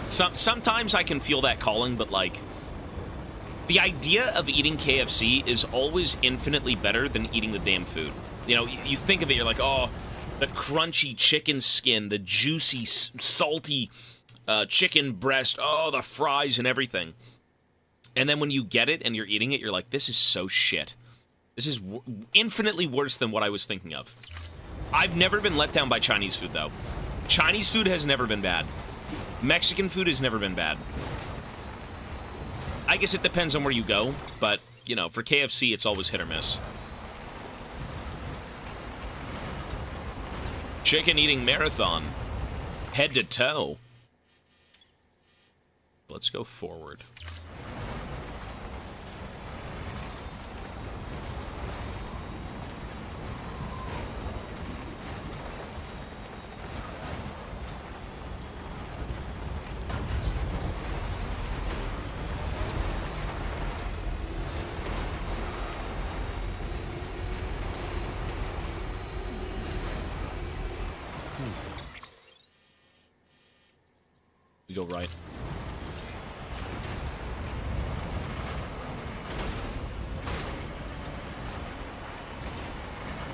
Sometimes I can feel that calling, but like... The idea of eating KFC is always infinitely better than eating the damn food. You know, you think of it, you're like, oh, the crunchy chicken skin, the juicy, salty chicken breast, oh, the fries and everything. And then when you get it and you're eating it, you're like, this is so shit. This is infinitely worse than what I was thinking of. I've never been let down by Chinese food, though. Chinese food has never been bad. Mexican food has never been bad. I guess it depends on where you go, but, you know, for KFC, it's always hit or miss. Chicken eating marathon. Head to toe. Let's go forward. We go right.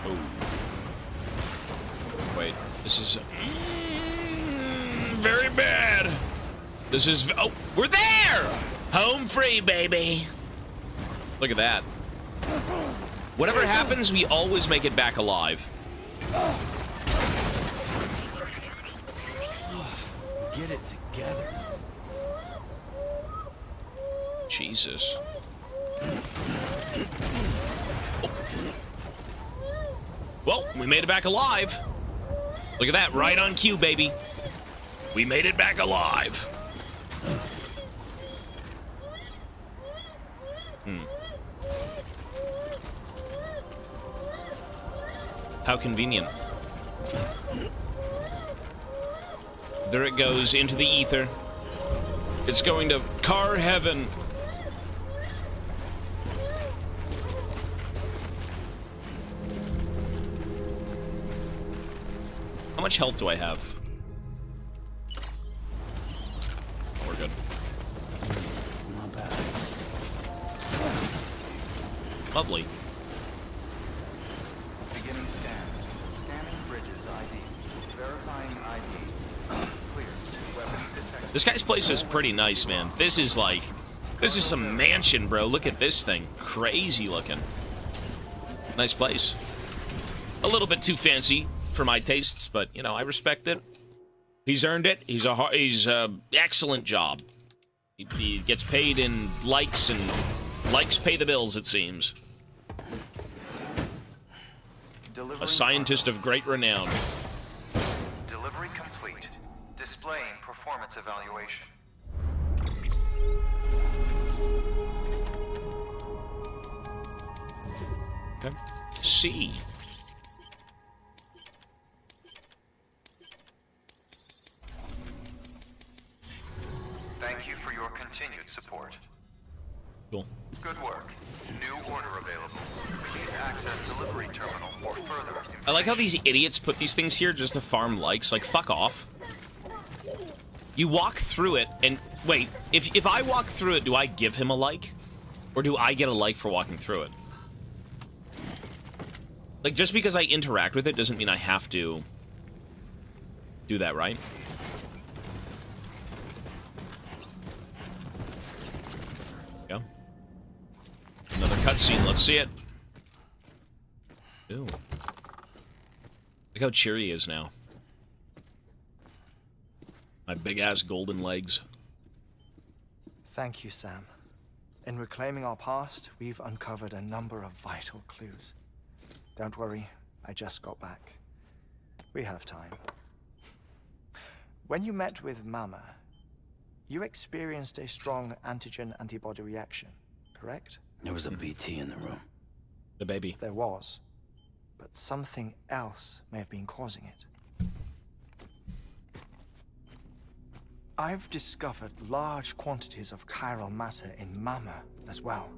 Oh. Wait. This is very bad. This is... Oh, we're there! Home free, baby. Look at that. Whatever happens, we always make it back alive. Get it together. Jesus. Well, we made it back alive. Look at that, right on cue, baby. We made it back alive. How convenient. There it goes into the ether. It's going to car heaven. How much health do I have? We're good. Not bad. Lovely. Beginning scan. Scanning bridges ID. Verifying ID. Clear. Weapons detected. This guy's place is pretty nice, man. This is like... This is some mansion, bro. Look at this thing. Crazy looking. Nice place. A little bit too fancy for my tastes, but, you know, I respect it. He's earned it. He's excellent job. He gets paid in likes, and likes pay the bills, it seems. A scientist of great renown. Delivery complete. Displaying performance evaluation. Okay. C. Thank you for your continued support. Cool. Good work. New order available. Please access delivery terminal for further. I like how these idiots put these things here just to farm likes. Like, fuck off. You walk through it, and... Wait, if I walk through it, do I give him a like? Or do I get a like for walking through it? Like, just because I interact with it doesn't mean I have to do that, right? Go. Another cutscene. Let's see it. Ooh. Look how cheery he is now. My big-ass golden legs. Thank you, Sam. In reclaiming our past, we've uncovered a number of vital clues. Don't worry, I just got back. We have time. When you met with Mama, you experienced a strong antigen-antibody reaction, correct? There was a BT in the room. The baby. There was. But something else may have been causing it. I've discovered large quantities of chiral matter in Mama as well.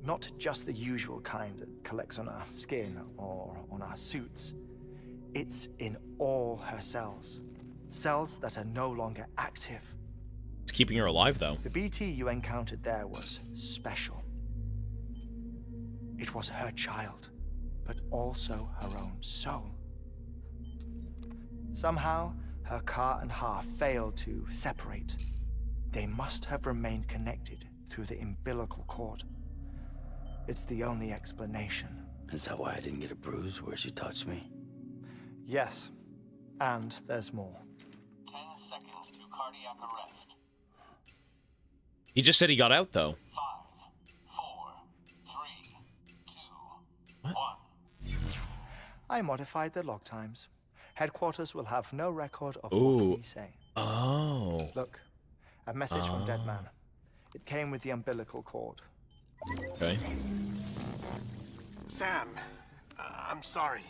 Not just the usual kind that collects on our skin or on our suits. It's in all her cells. Cells that are no longer active. It's keeping her alive, though. The BT you encountered there was special. It was her child, but also her own soul. Somehow, her car and half failed to separate. They must have remained connected through the umbilical cord. It's the only explanation. Is that why I didn't get a bruise where she touched me? Yes, and there's more. 10 seconds to cardiac arrest. He just said he got out, though. 5, 4, 3, 2, 1. I modified the log times. Headquarters will have no record of Ooh. what we say. Oh. Look, a message from Dead Man. It came with the umbilical cord. Okay. Sam, I'm sorry.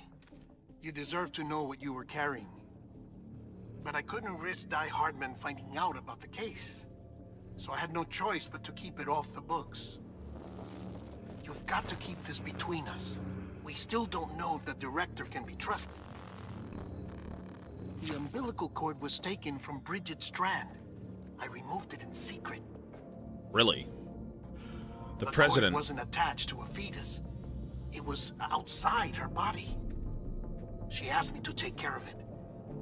You deserve to know what you were carrying. But I couldn't risk Die Hardman finding out about the case. So I had no choice but to keep it off the books. You've got to keep this between us. We still don't know if the director can be trusted. The umbilical cord was taken from Bridget Strand. I removed it in secret. Really? The cord president wasn't attached to a fetus. It was outside her body. She asked me to take care of it.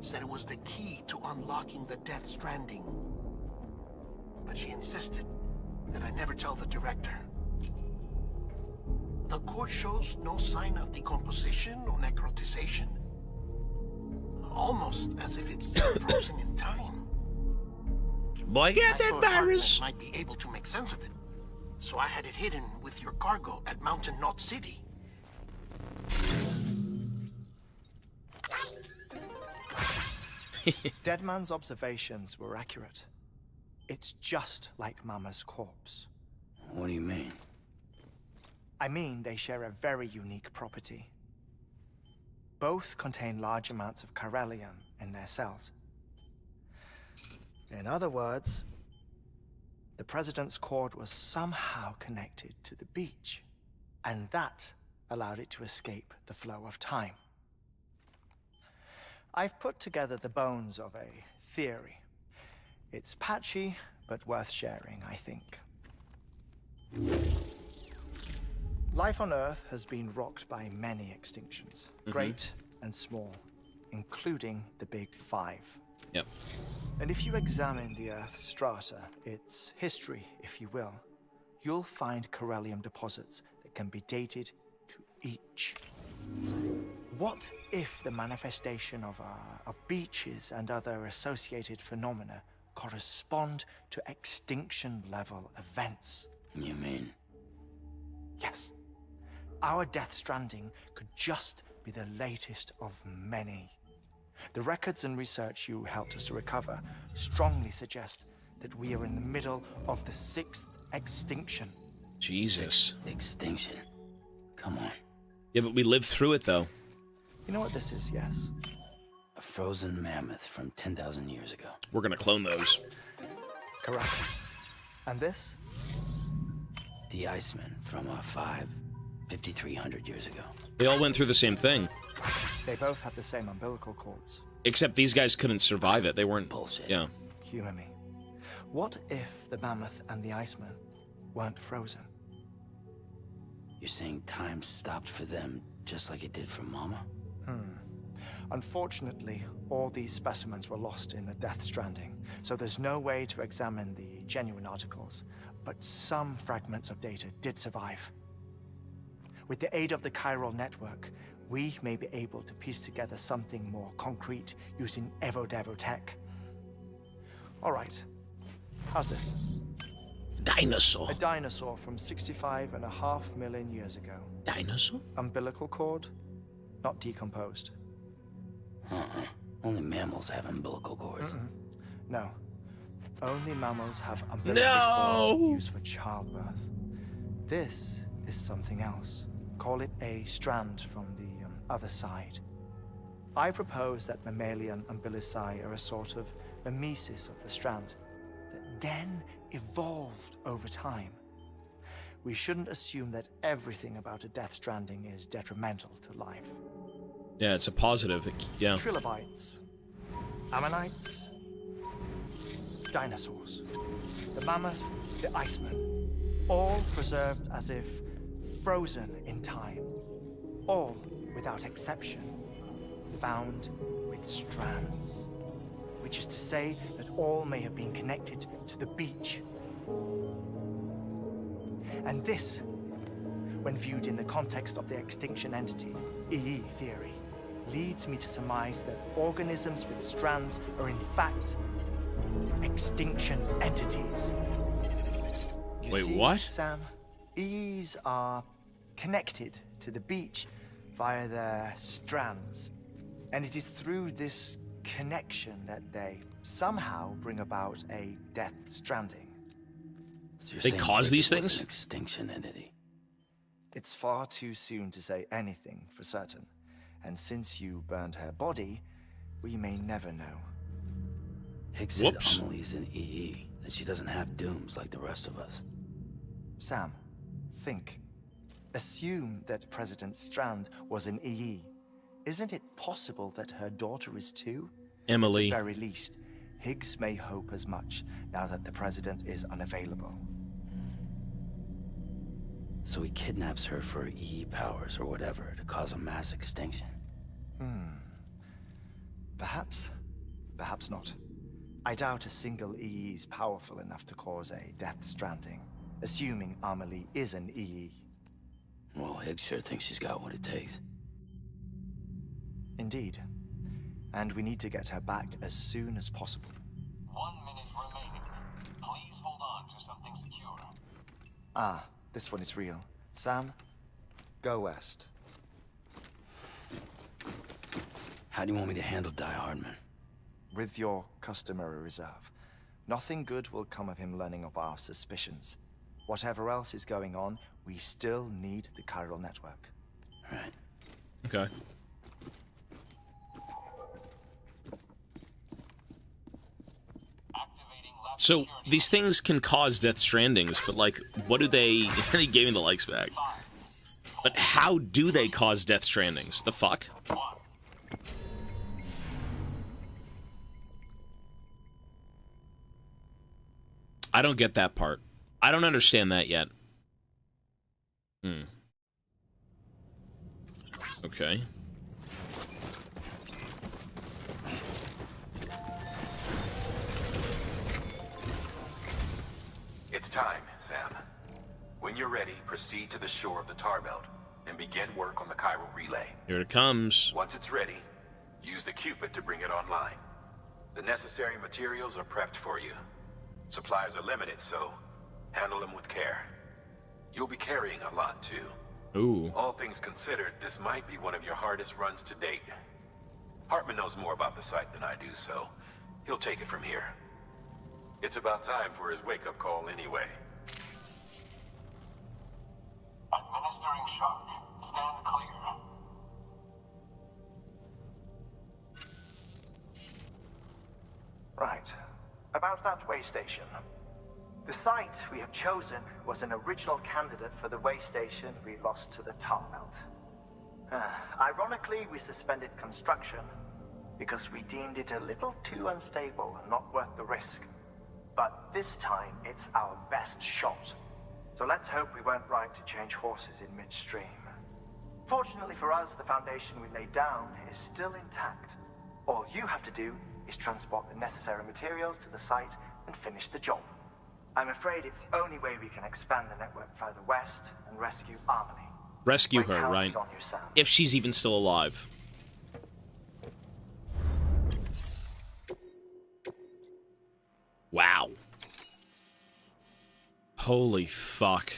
Said it was the key to unlocking the Death Stranding. But she insisted that I never tell the director. The core shows no sign of decomposition or necrotization. Almost as if it's frozen in time. Boy, get that virus! I might be able to make sense of it. So I had it hidden with your cargo at Mountain Knot City. Deadman's observations were accurate. It's just like Mama's corpse. What do you mean? I mean, they share a very unique property. Both contain large amounts of chiralium in their cells. In other words, the President's cord was somehow connected to the beach, and that allowed it to escape the flow of time. I've put together the bones of a theory. It's patchy, but worth sharing, I think. Life on Earth has been rocked by many extinctions, great and small, including the Big Five. Yep. And if you examine the Earth's strata, its history, if you will, you'll find chiralium deposits that can be dated to each. What if the manifestation of beaches and other associated phenomena correspond to extinction-level events? You mean? Yes. Our Death Stranding could just be the latest of many. The records and research you helped us to recover strongly suggest that we are in the middle of the 6th extinction. Jesus. Extinction? Come on. Yeah, but we lived through it, though. You know what this is, yes? A frozen mammoth from 10,000 years ago. We're gonna clone those. Correct. And this? The Iceman from 5,300 years ago. They all went through the same thing. They both had the same umbilical cords. Except these guys couldn't survive it. They weren't... Bullshit. Yeah. Humor me. What if the mammoth and the Iceman weren't frozen? You're saying time stopped for them just like it did for Mama? Unfortunately, all these specimens were lost in the Death Stranding, so there's no way to examine the genuine articles, but some fragments of data did survive. With the aid of the chiral network, we may be able to piece together something more concrete using Evo-Devo tech. All right, how's this? Dinosaur. A dinosaur from 65.5 million years ago. Dinosaur? Umbilical cord, not decomposed. Only mammals have umbilical cords. No. Only mammals have umbilical cords used for childbirth. This is something else. Call it a strand from the other side. I propose that mammalian umbilici are a sort of mimesis of the strand that then evolved over time. We shouldn't assume that everything about a Death Stranding is detrimental to life. Yeah, it's a positive. Yeah. Trilobites, ammonites, dinosaurs, the mammoth, the Iceman, all preserved as if frozen in time, all without exception, found with strands, which is to say that all may have been connected to the beach. And this, when viewed in the context of the extinction entity, EE theory, leads me to surmise that organisms with strands are in fact extinction entities. You Wait, see, what? Sam, EEs are connected to the beach via their strands. And it is through this connection that they somehow bring about a Death Stranding. So They cause these Bridget was things? An extinction entity. It's far too soon to say anything for certain. And since you burned her body, we may never know. Higgs said Amelie's an EE, that she doesn't have dooms like the rest of us. Sam, think. Assume that President Strand was an EE. Isn't it possible that her daughter is too? Emily. At the very least, Higgs may hope as much now that the President is unavailable. So he kidnaps her for EE powers or whatever to cause a mass extinction. Perhaps. Perhaps not. I doubt a single EE is powerful enough to cause a death stranding, assuming Amelie is an EE. Well, Higgs sure thinks she's got what it takes. Indeed. And we need to get her back as soon as possible. 1 minute remaining. Please hold on to something secure. Ah, this one is real. Sam, go west. How do you want me to handle Die Hardman? With your customary reserve. Nothing good will come of him learning of our suspicions. Whatever else is going on, we still need the chiral network. Right. Okay. So these things can cause death strandings, but like, what do they? He gave me the likes back. But how do they cause death strandings? The fuck? I don't get that part. I don't understand that yet. Okay. It's time, Sam. When you're ready, proceed to the shore of the tar belt and begin work on the chiral relay. Here it comes. Once it's ready, use the Cupid to bring it online. The necessary materials are prepped for you. Supplies are limited, so handle them with care. You'll be carrying a lot, too. Ooh. All things considered, this might be one of your hardest runs to date. Hartman knows more about the site than I do, so he'll take it from here. It's about time for his wake-up call anyway. Administering shock. Stand clear. Right. About that way station. The site we have chosen was an original candidate for the way station we lost to the tar belt. Ironically, we suspended construction because we deemed it a little too unstable and not worth the risk. But this time, it's our best shot. So let's hope we weren't right to change horses in midstream. Fortunately for us, the foundation we laid down is still intact. All you have to do is transport the necessary materials to the site and finish the job. I'm afraid it's the only way we can expand the network further west and rescue Amelie. Rescue We're her, counting right? on you, Sam. If she's even still alive. Wow. Holy fuck.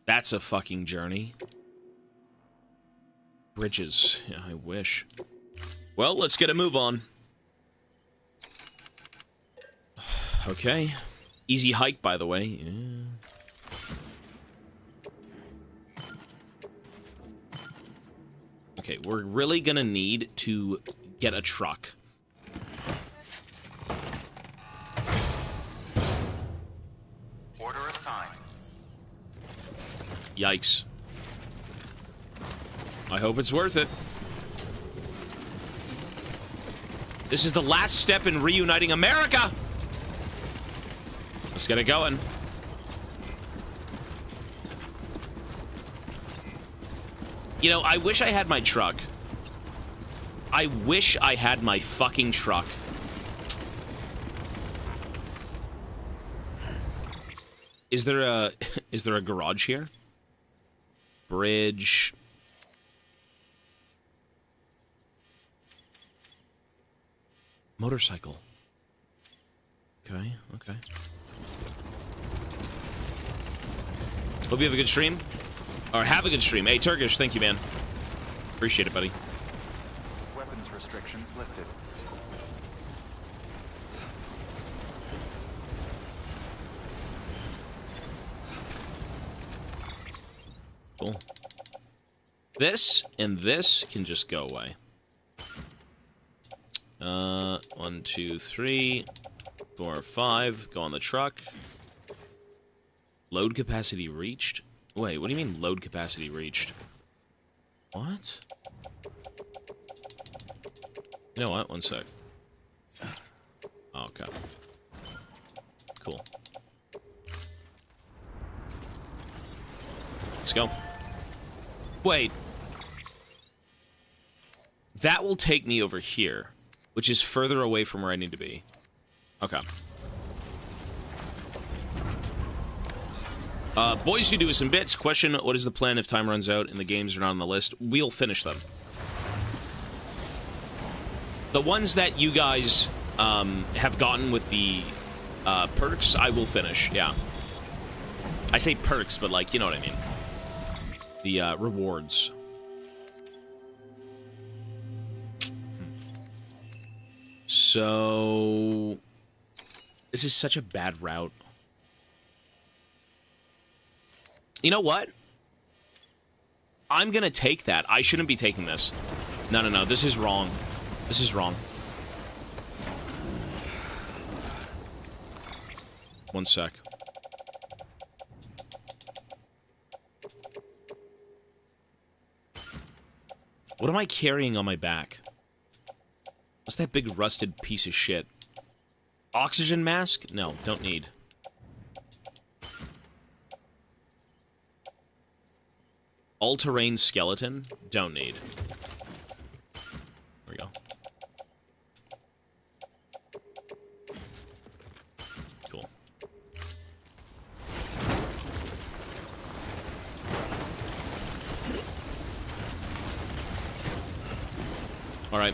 That's a fucking journey. Bridges. Yeah, I wish. Well, let's get a move on. Okay. Easy hike, by the way. Yeah. Okay, we're really gonna need to get a truck. Order assigned. Yikes. I hope it's worth it. This is the last step in reuniting America! Let's get it going. You know, I wish I had my truck. I wish I had my fucking truck. Is there a garage here? Bridge. Motorcycle. Okay, okay. Hope you have a good stream. Or have a good stream. Hey, Turkish, thank you, man. Appreciate it, buddy. Weapons restrictions lifted. Cool. This and this can just go away. 1, 2, 3, 4, 5. Go on the truck. Load capacity reached? Wait, what do you mean load capacity reached? What? You know what? One sec. Oh, okay. Cool. Let's go. Wait. That will take me over here, which is further away from where I need to be. Okay. Boys who do us some bits, question, what is the plan if time runs out and the games are not on the list? We'll finish them. The ones that you guys have gotten with the perks, I will finish, yeah. I say perks, but like, you know what I mean. The rewards. So... This is such a bad route. You know what? I'm gonna take that. I shouldn't be taking this. No, no, no. This is wrong. This is wrong. One sec. What am I carrying on my back? What's that big rusted piece of shit? Oxygen mask? No, don't need. All-terrain skeleton? Don't need. There we go. Cool. All right.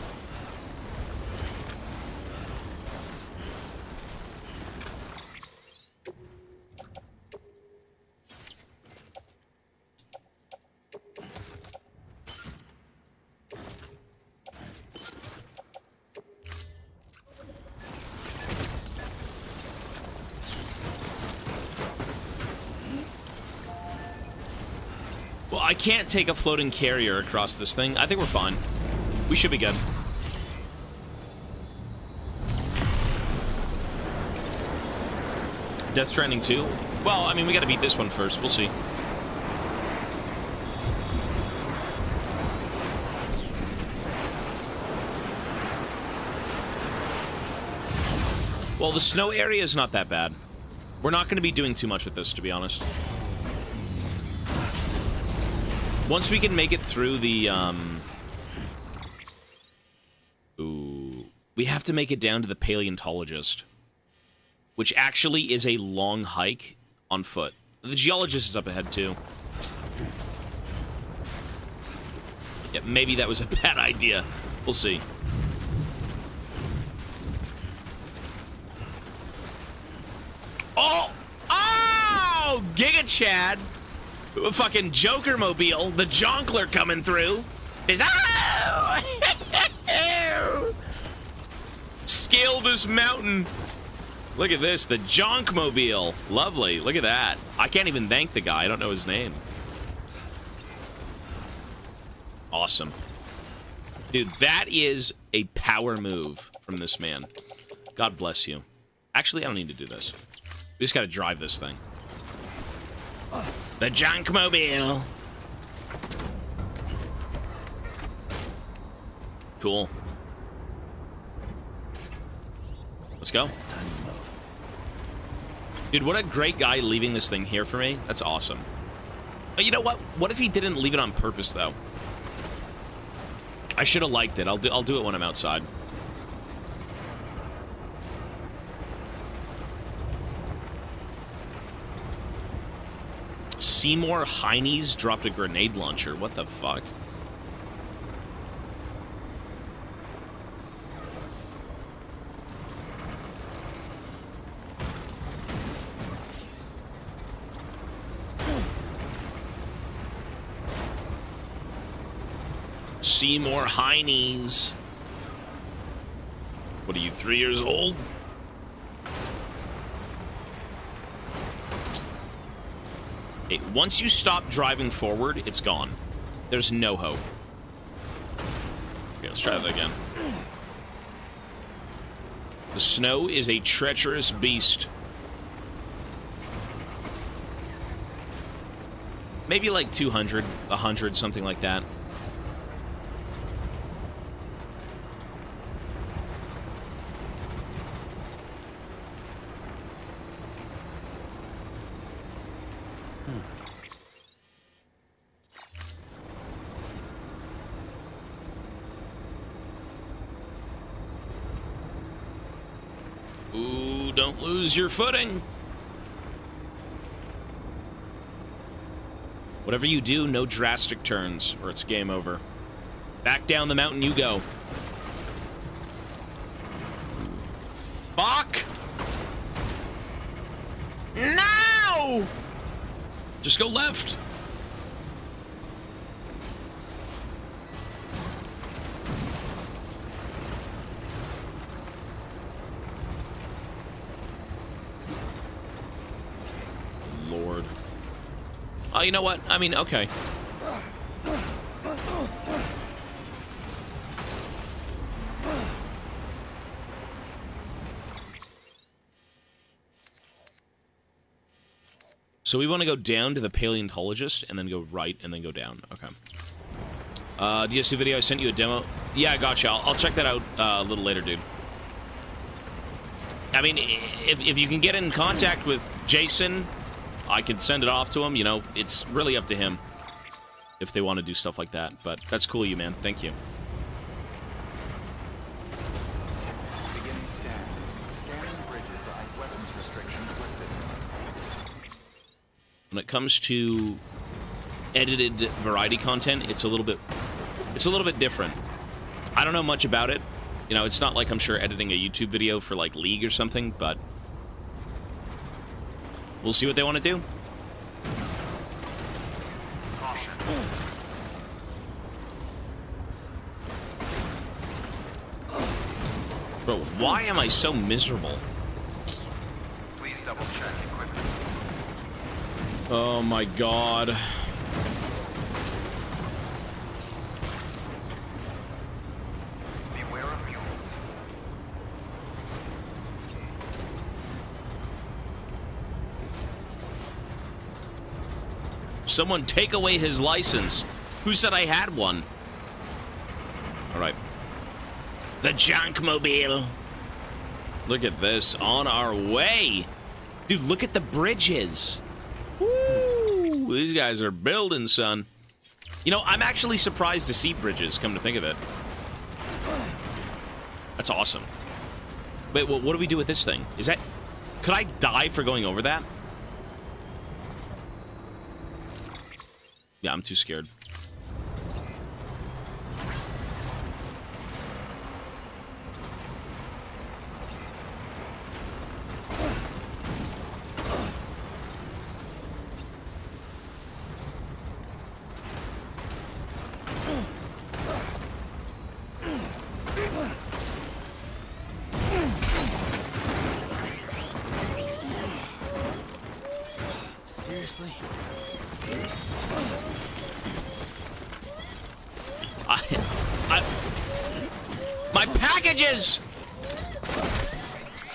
Well, I can't take a floating carrier across this thing. I think we're fine. We should be good. Death Stranding 2? Well, I mean, we gotta beat this one first. We'll see. Well, the snow area is not that bad. We're not gonna be doing too much with this, to be honest. Once we can make it through the, Ooh. We have to make it down to the paleontologist. Which actually is a long hike on foot. The geologist is up ahead, too. Yeah, maybe that was a bad idea. We'll see. Oh! Oh! Giga Chad! Fucking Joker Mobile, the Jonkler coming through. Is scale this mountain. Look at this, the Jonk Mobile. Lovely. Look at that. I can't even thank the guy. I don't know his name. Awesome. Dude, that is a power move from this man. God bless you. Actually, I don't need to do this. We just gotta drive this thing. The Jonk Mobile. Cool. Let's go. Dude, what a great guy leaving this thing here for me. That's awesome. But you know what? What if he didn't leave it on purpose, though? I should have liked it. I'll do it when I'm outside. Seymour Heinies dropped a grenade launcher. What the fuck? Seymour Heinies. What are you, 3 years old? Hey, once you stop driving forward, it's gone. There's no hope. Okay, let's try that again. The snow is a treacherous beast. Maybe like 200, 100, something like that. don't lose your footing. Whatever you do, no drastic turns, or it's game over. Back down the mountain you go. Bach! No! Just go left. Lord. Oh, you know what? I mean, okay. So we want to go down to the paleontologist and then go right and then go down. Okay. DS2 video, I sent you a demo. Yeah, I gotcha. I'll check that out a little later, dude. I mean, if you can get in contact with Jason, I can send it off to him. You know, it's really up to him if they want to do stuff like that. But that's cool, you man. Thank you. Beginning scan. Scanning bridges. Weapons restrictions lifted. When it comes to edited variety content, it's a little bit different. I don't know much about it. You know, it's not like I'm sure editing a YouTube video for like League or something, but we'll see what they want to do. Bro, why am I so miserable? Please double check equipment. Oh my god. Beware of mules. Someone take away his license. Who said I had one? Alright. The Junkmobile. Look at this. On our way. Dude, look at the bridges. Woo! These guys are building, son. You know, I'm actually surprised to see bridges, come to think of it. That's awesome. Wait, what do we do with this thing? Is that... Could I die for going over that? Yeah, I'm too scared. Seriously? My packages!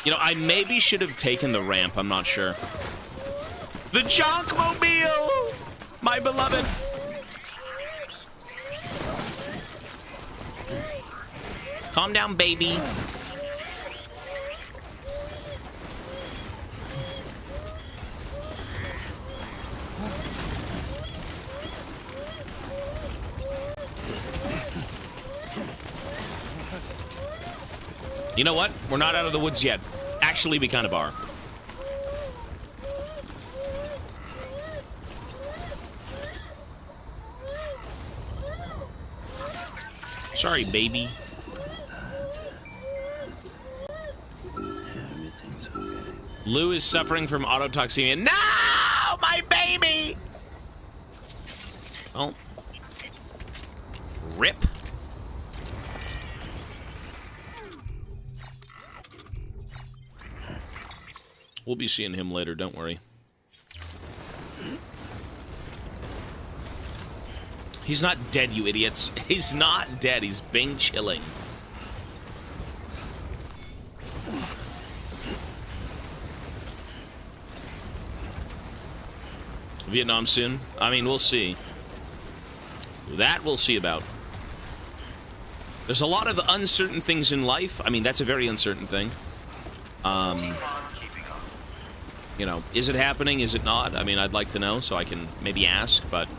You know, I maybe should have taken the ramp. I'm not sure. The Junkmobile! My beloved. Calm down, baby. You know what? We're not out of the woods yet. Actually, we kind of are. Sorry, baby. Lou is suffering from autotoxemia. No! My baby! Oh. Rip. We'll be seeing him later, don't worry. He's not dead, you idiots. He's not dead. He's been chilling. Vietnam soon? I mean, we'll see. That we'll see about. There's a lot of uncertain things in life. I mean, that's a very uncertain thing. You know, is it happening? Is it not? I mean, I'd like to know so I can maybe ask, but...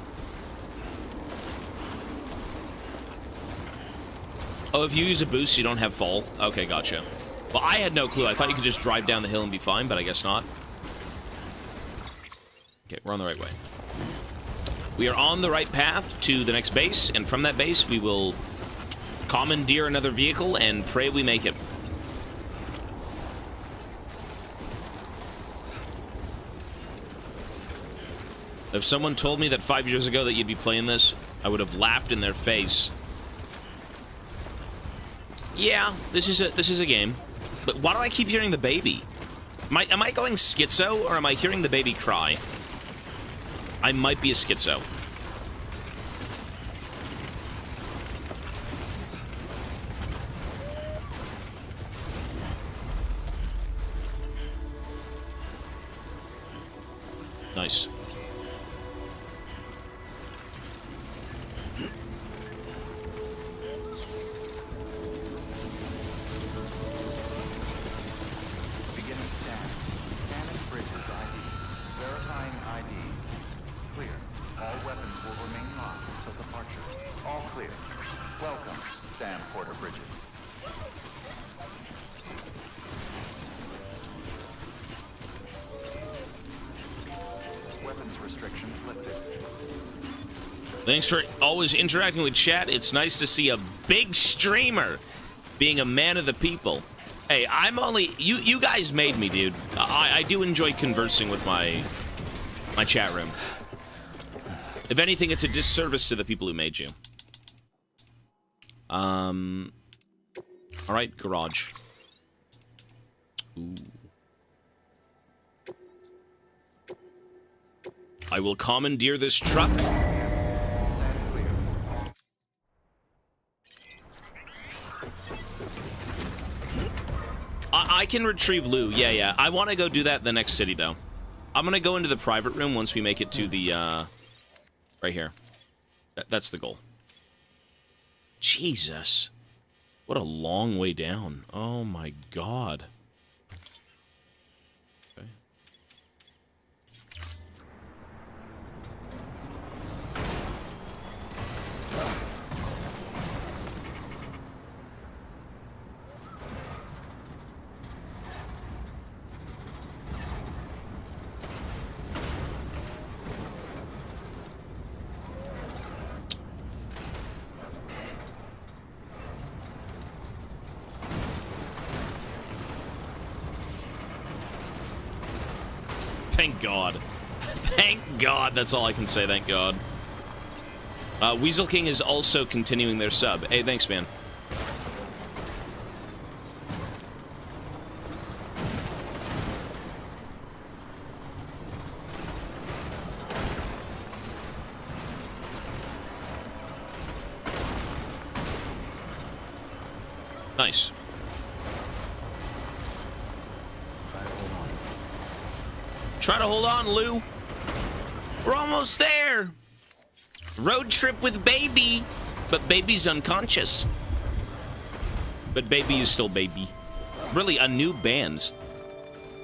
Oh, if you use a boost, you don't have fall? Okay, gotcha. Well, I had no clue. I thought you could just drive down the hill and be fine, but I guess not. Okay, we're on the right way. We are on the right path to the next base, and from that base, we will commandeer another vehicle and pray we make it. If someone told me that 5 years ago that you'd be playing this, I would have laughed in their face. Yeah, this is a game. But why do I keep hearing the baby? Am I going schizo, or am I hearing the baby cry? I might be a schizo. Nice. Thanks for always interacting with chat. It's nice to see a big streamer being a man of the people. Hey, I'm only... You guys made me, dude. I do enjoy conversing with my chat room. If anything, it's a disservice to the people who made you. Alright, garage. Ooh. I will commandeer this truck. I can retrieve Lou. Yeah. I want to go do that in the next city, though. I'm going to go into the private room once we make it to the, right here. That's the goal. Jesus. What a long way down. Oh, my God. Okay. Thank God. Thank God. That's all I can say. Thank God. Weasel King is also continuing their sub. Hey, thanks, man. Nice. Try to hold on, Lou. We're almost there. Road trip with baby. But baby's unconscious. But baby is still baby. Really, a new band.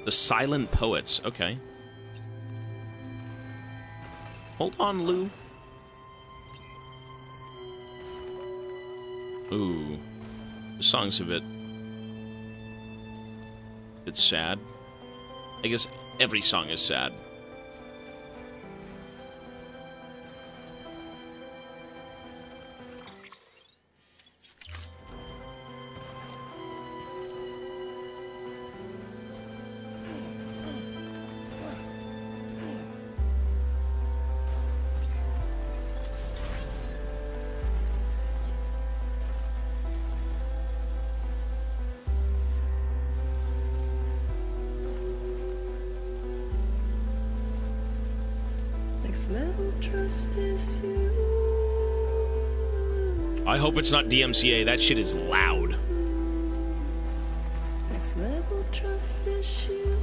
The Silent Poets. Okay. Hold on, Lou. Ooh. The song's a bit sad. I guess every song is sad. I hope it's not DMCA. That shit is loud. Next level trust issue.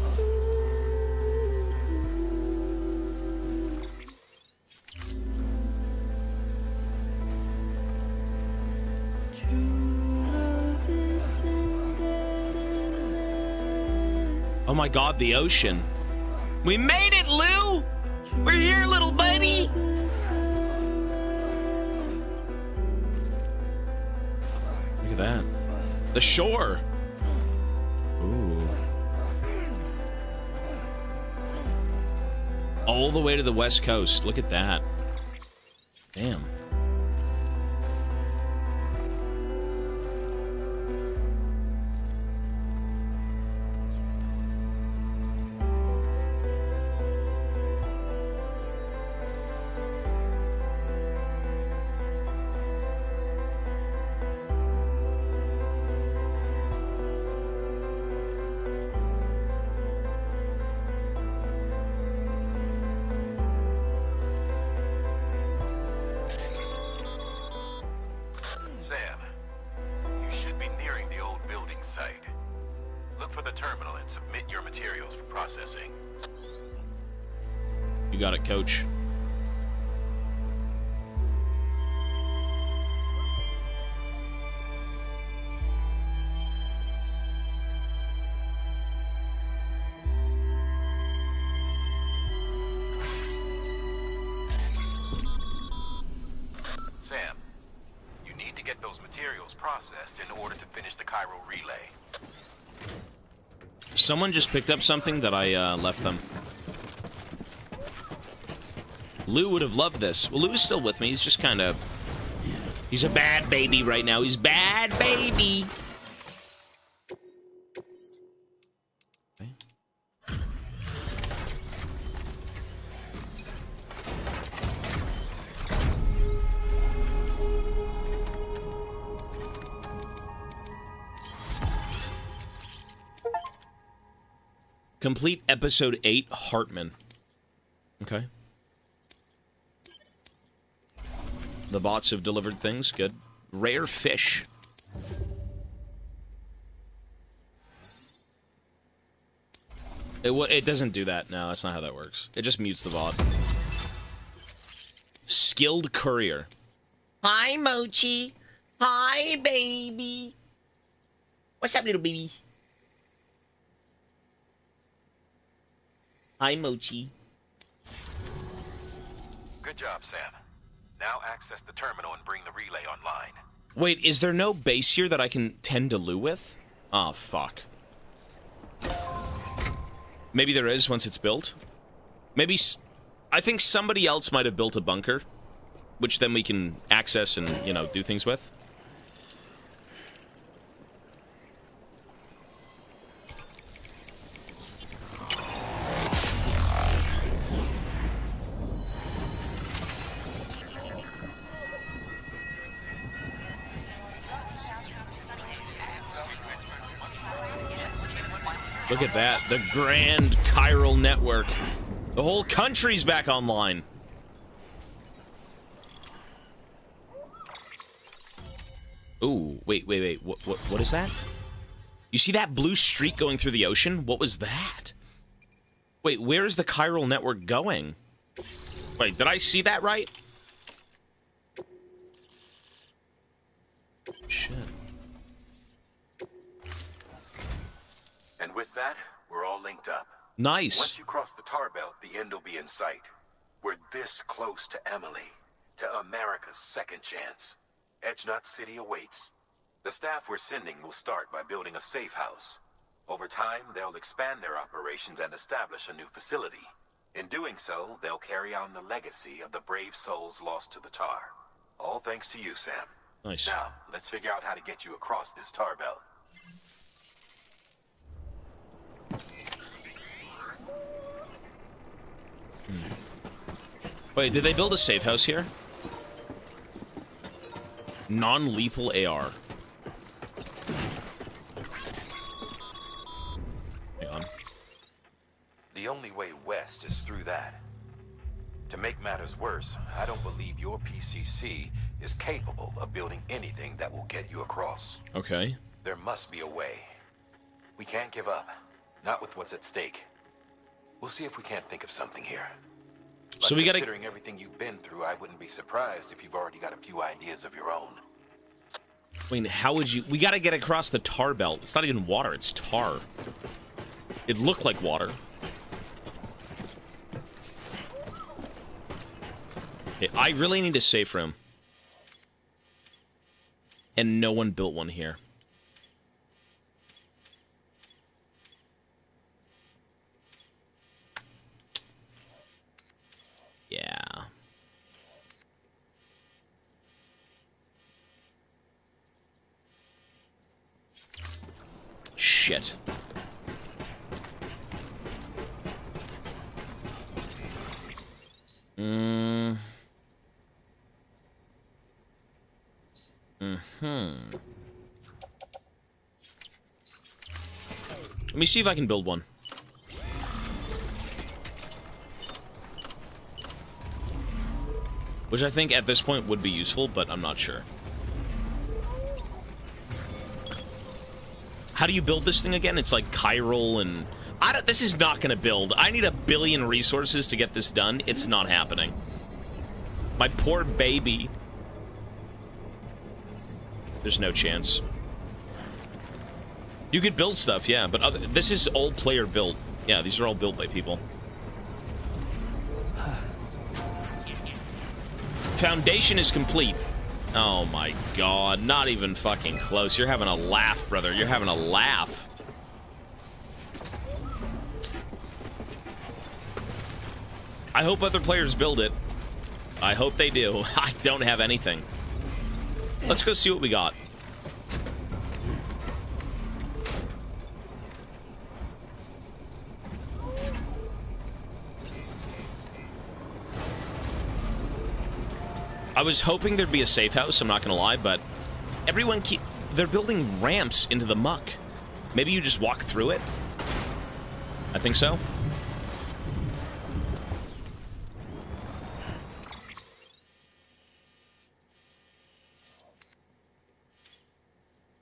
Oh my God, the ocean. We made it, Lou! We're here, little buddy! Look at that. The shore. All the way to the West Coast. Look at that. Damn. Sam, you should be nearing the old building site. Look for the terminal and submit your materials for processing. You got it, coach. Sam, you need to get those materials processed in order to finish the Cairo relay. Someone just picked up something that I left them. Lou would have loved this. Well, Lou is still with me. He's just kind of... He's a bad baby right now. He's bad baby. Complete episode 8, Hartman. Okay. The bots have delivered things. Good. Rare fish. It doesn't do that. No, that's not how that works. It just mutes the bot. Skilled courier. Hi, Mochi. Hi, baby. What's up, little baby? Hi, Mochi. Good job, Sam. Now access the terminal and bring the relay online. Wait, is there no base here that I can tend to Lou with? Oh, fuck. Maybe there is once it's built. Maybe... I think somebody else might have built a bunker, which then we can access and, you know, do things with. Look at that. The grand chiral network. The whole country's back online. Ooh, wait. What is that? You see that blue streak going through the ocean? What was that? Wait, where is the chiral network going? Wait, did I see that right? Shit. And with that, we're all linked up. Nice. Once you cross the tar belt, the end will be in sight. We're this close to Emily, to America's second chance. Edgenut City awaits. The staff we're sending will start by building a safe house. Over time, they'll expand their operations and establish a new facility. In doing so, they'll carry on the legacy of the brave souls lost to the tar. All thanks to you, Sam. Nice. Now, let's figure out how to get you across this tar belt. Wait, did they build a safe house here? Non-lethal AR. Hang on. The only way west is through that. To make matters worse, I don't believe your PCC is capable of building anything that will get you across. Okay. There must be a way. We can't give up. Not with what's at stake. We'll see if we can't think of something here. But so we gotta... considering everything you've been through, I wouldn't be surprised if you've already got a few ideas of your own. I mean, how would you... We gotta get across the tar belt. It's not even water, it's tar. It looked like water. Okay, I really need a safe room. And no one built one here. shit. Let me see if I can build one. Which I think at this point would be useful, but I'm not sure. How do you build this thing again? It's like chiral and... this is not gonna build. I need 1 billion resources to get this done. It's not happening. My poor baby. There's no chance. You could build stuff, yeah, but this is all player built. Yeah, these are all built by people. Foundation is complete. Oh my god, not even fucking close. You're having a laugh, brother. You're having a laugh. I hope other players build it. I hope they do. I don't have anything. Let's go see what we got. I was hoping there'd be a safe house, I'm not gonna lie, but everyone they're building ramps into the muck. Maybe you just walk through it? I think so.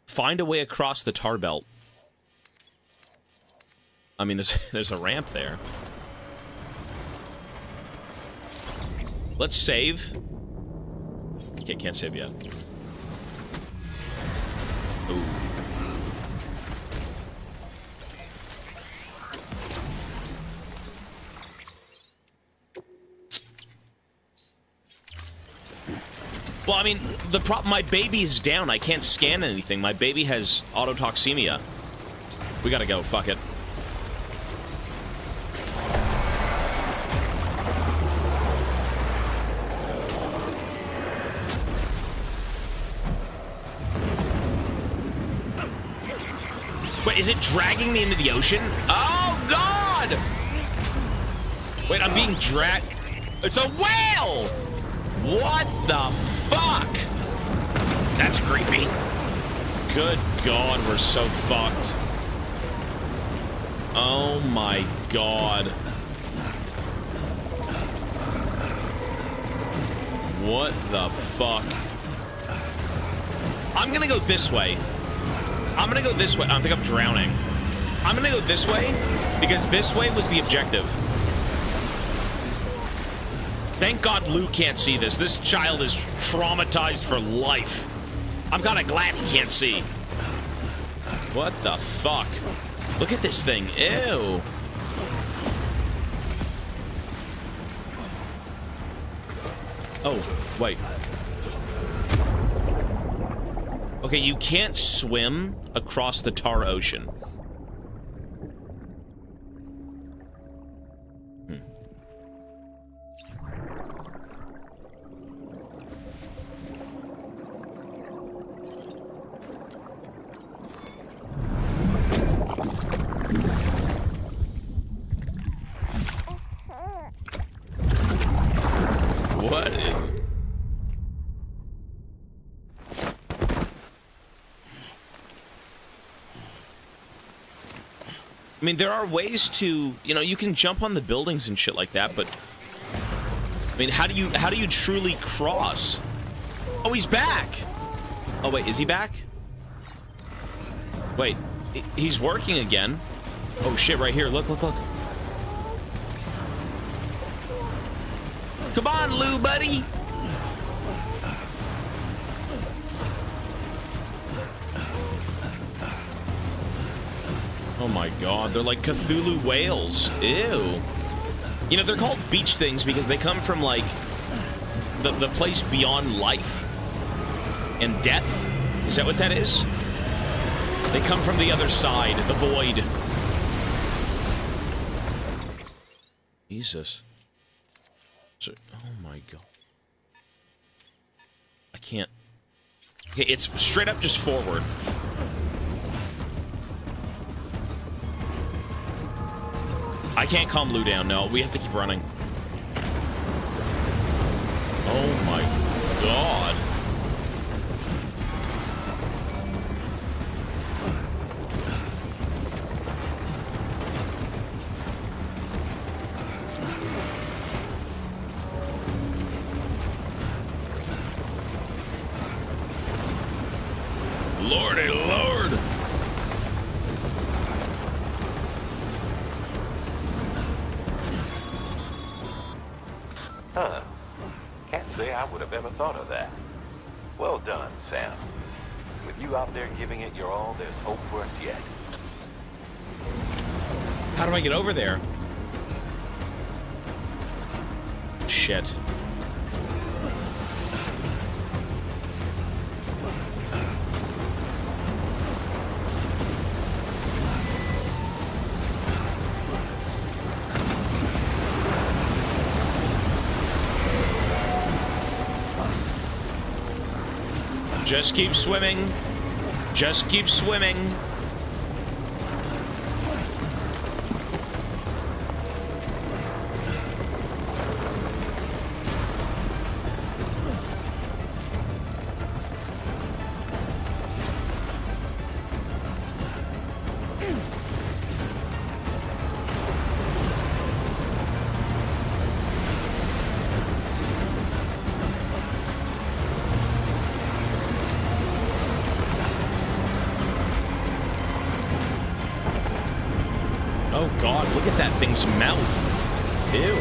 Find a way across the tar belt. I mean, there's a ramp there. Let's save. Okay, can't save yet. Ooh. Well, I mean, the problem, my baby is down. I can't scan anything. My baby has autotoxemia. We gotta go. Fuck it. Wait, is it dragging me into the ocean? Oh, God! Wait, I'm being dragged. It's a whale! What the fuck? That's creepy. Good God, we're so fucked. Oh my God. What the fuck? I'm gonna go this way. I'm gonna go this way. I think I'm drowning. I'm gonna go this way because this way was the objective. Thank God Lou can't see this. This child is traumatized for life. I'm kind of glad he can't see. What the fuck? Look at this thing. Ew. Oh, wait. Okay, you can't swim across the tar ocean. What is... I mean, there are ways to, you know, you can jump on the buildings and shit like that, but I mean, how do you truly cross? Oh, he's back. Oh, wait, is he back? Wait, he's working again. Oh shit, right here. Look, look, look. Come on, Lou, buddy. Oh my God, they're like Cthulhu whales. Ew. You know, they're called beach things because they come from, like, the place beyond life and death. Is that what that is? They come from the other side, the void. Jesus. So, oh my God. I can't. Okay, it's straight up just forward. I can't calm Lou down, no. We have to keep running. Oh my god. Lordy Lord! Huh. Can't say I would have ever thought of that. Well done, Sam. With you out there giving it your all, there's hope for us yet. How do I get over there? Shit. Just keep swimming. Just keep swimming. Oh god, look at that thing's mouth. Ew.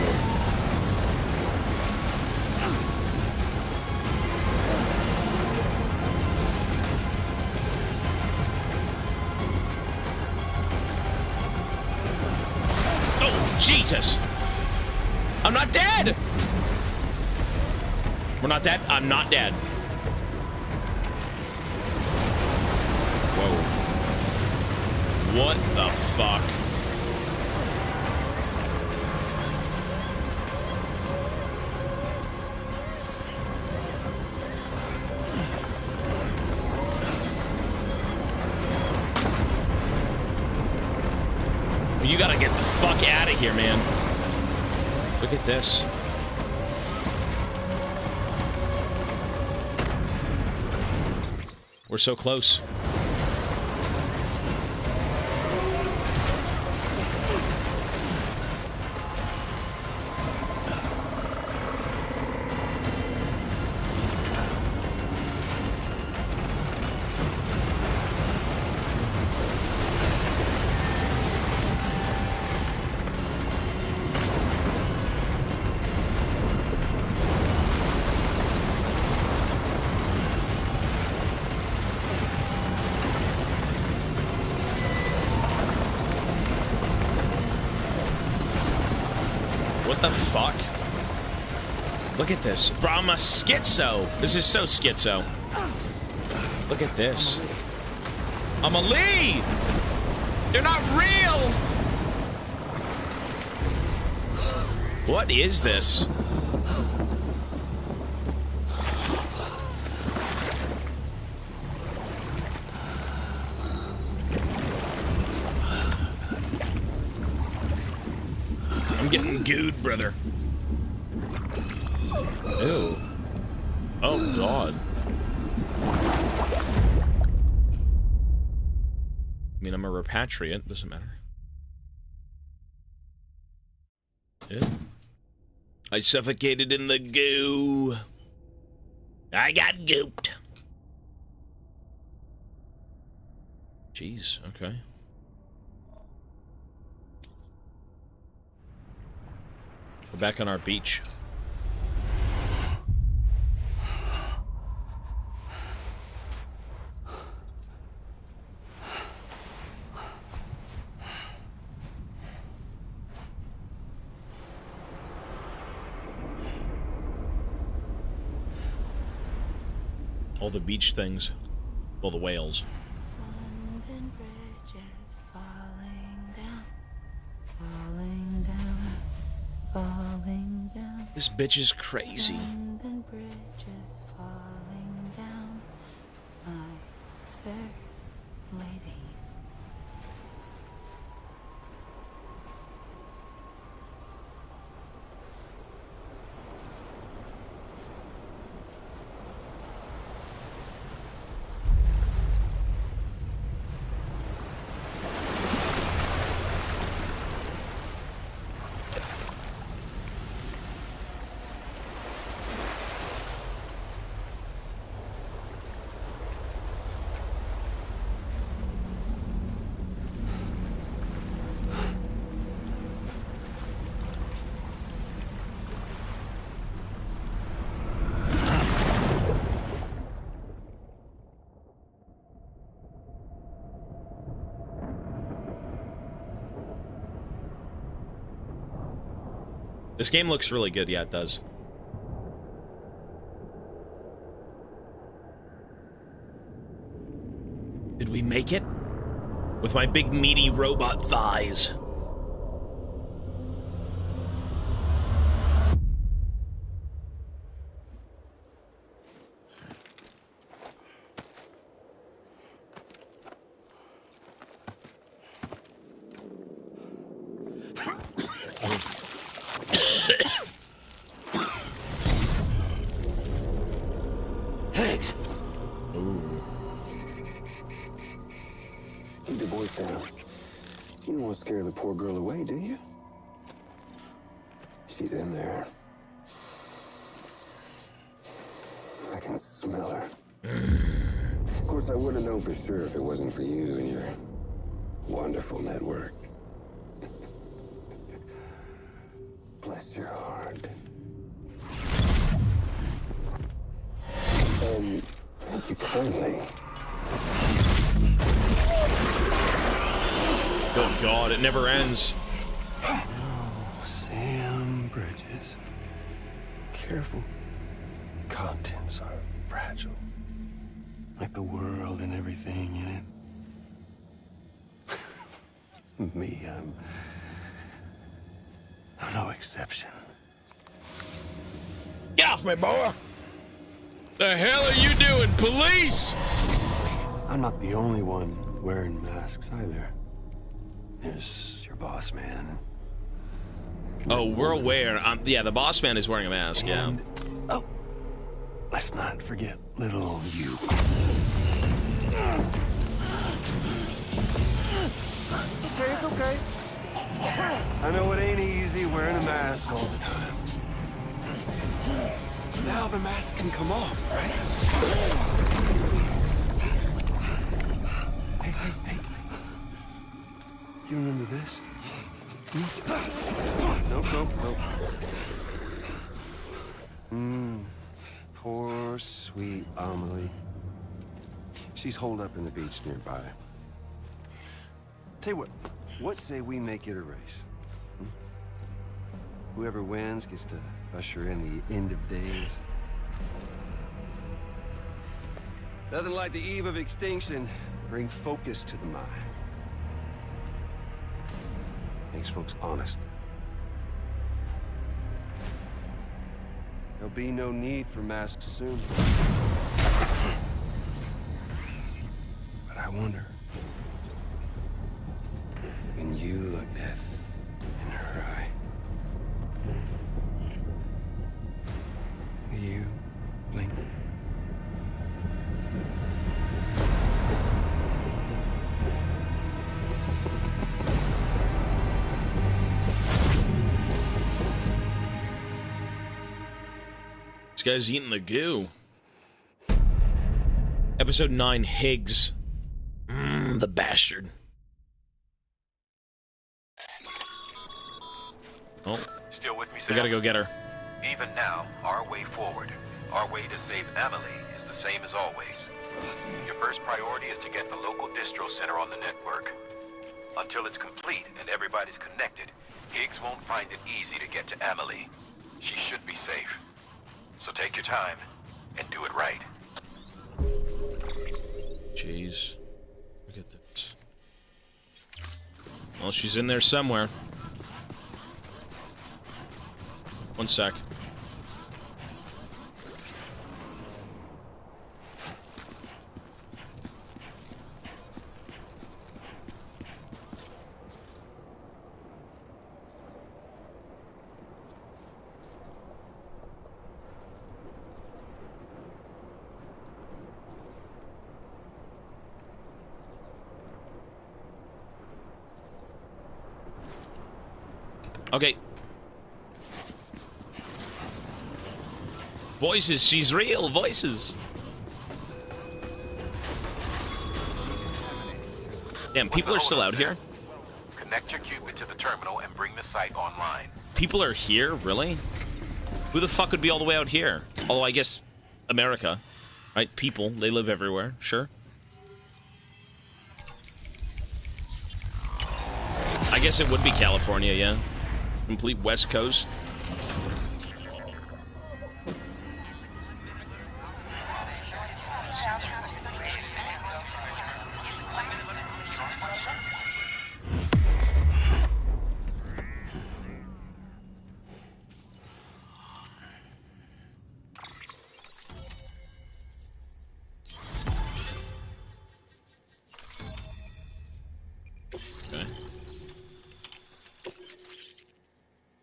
Oh, Jesus! I'm not dead! We're not dead? I'm not dead. Whoa. What the fuck? You gotta get the fuck out of here, man. Look at this. We're so close. What the fuck? Look at this. Bro, I'm a schizo. This is so schizo. Look at this. I'm a Lee! They're not real! What is this? I'm getting gooed, brother. Ew. Oh, God. I mean, I'm a repatriate. Doesn't matter. Ew. I suffocated in the goo. I got gooped. Jeez, okay. We're back on our beach. All the beach things. Well, the whales. London Bridge is falling down, falling down, falling down. This bitch is crazy. London Bridge is falling down, my fair lady. This game looks really good. Yeah, it does. Did we make it? With my big meaty robot thighs. Hanks! Ooh. Keep the voice down. You don't want to scare the poor girl away, do you? She's in there. I can smell her. Of course, I wouldn't know for sure if it wasn't for you and your wonderful network. Bless your heart. And thank you kindly. Oh God, it never ends. Oh, Sam Bridges. Careful. Contents are fragile. Like the world and everything in it. Me, I'm no exception. Get off me, boy! The hell are you doing, police? I'm not the only one wearing masks either. There's your boss man. Oh, we're aware. Yeah, the boss man is wearing a mask, yeah. Oh, let's not forget little you. Okay, it's okay. I know it ain't easy wearing a mask all the time. Now the mask can come off, right? Hey. You remember this? Nope. Poor, sweet Amelie. She's holed up in the beach nearby. Tell you what say we make it a race? Whoever wins gets to usher in the end of days. Nothing like the eve of extinction. Bring focus to the mind. Makes folks honest. There'll be no need for masks soon. But I wonder, when you look death in her eye, will you blink? This guy's eating the goo. Episode 9, Higgs. The bastard. Oh. Still with me, We Sam? gotta go get her. Even now, our way forward, our way to save Amelie is the same as always. Your first priority is to get the local distro center on the network. Until it's complete and everybody's connected, Higgs won't find it easy to get to Amelie. She should be safe. So take your time and do it right. Jeez. Look at this. Well, she's in there somewhere. One sec. Okay. Voices, she's real, voices. Damn, people are still out here? Connect your Cupid to the terminal and bring the site online. People are here? Really? Who the fuck would be all the way out here? Although, I guess, America. Right? People, they live everywhere, sure. I guess it would be California, yeah. Complete West Coast.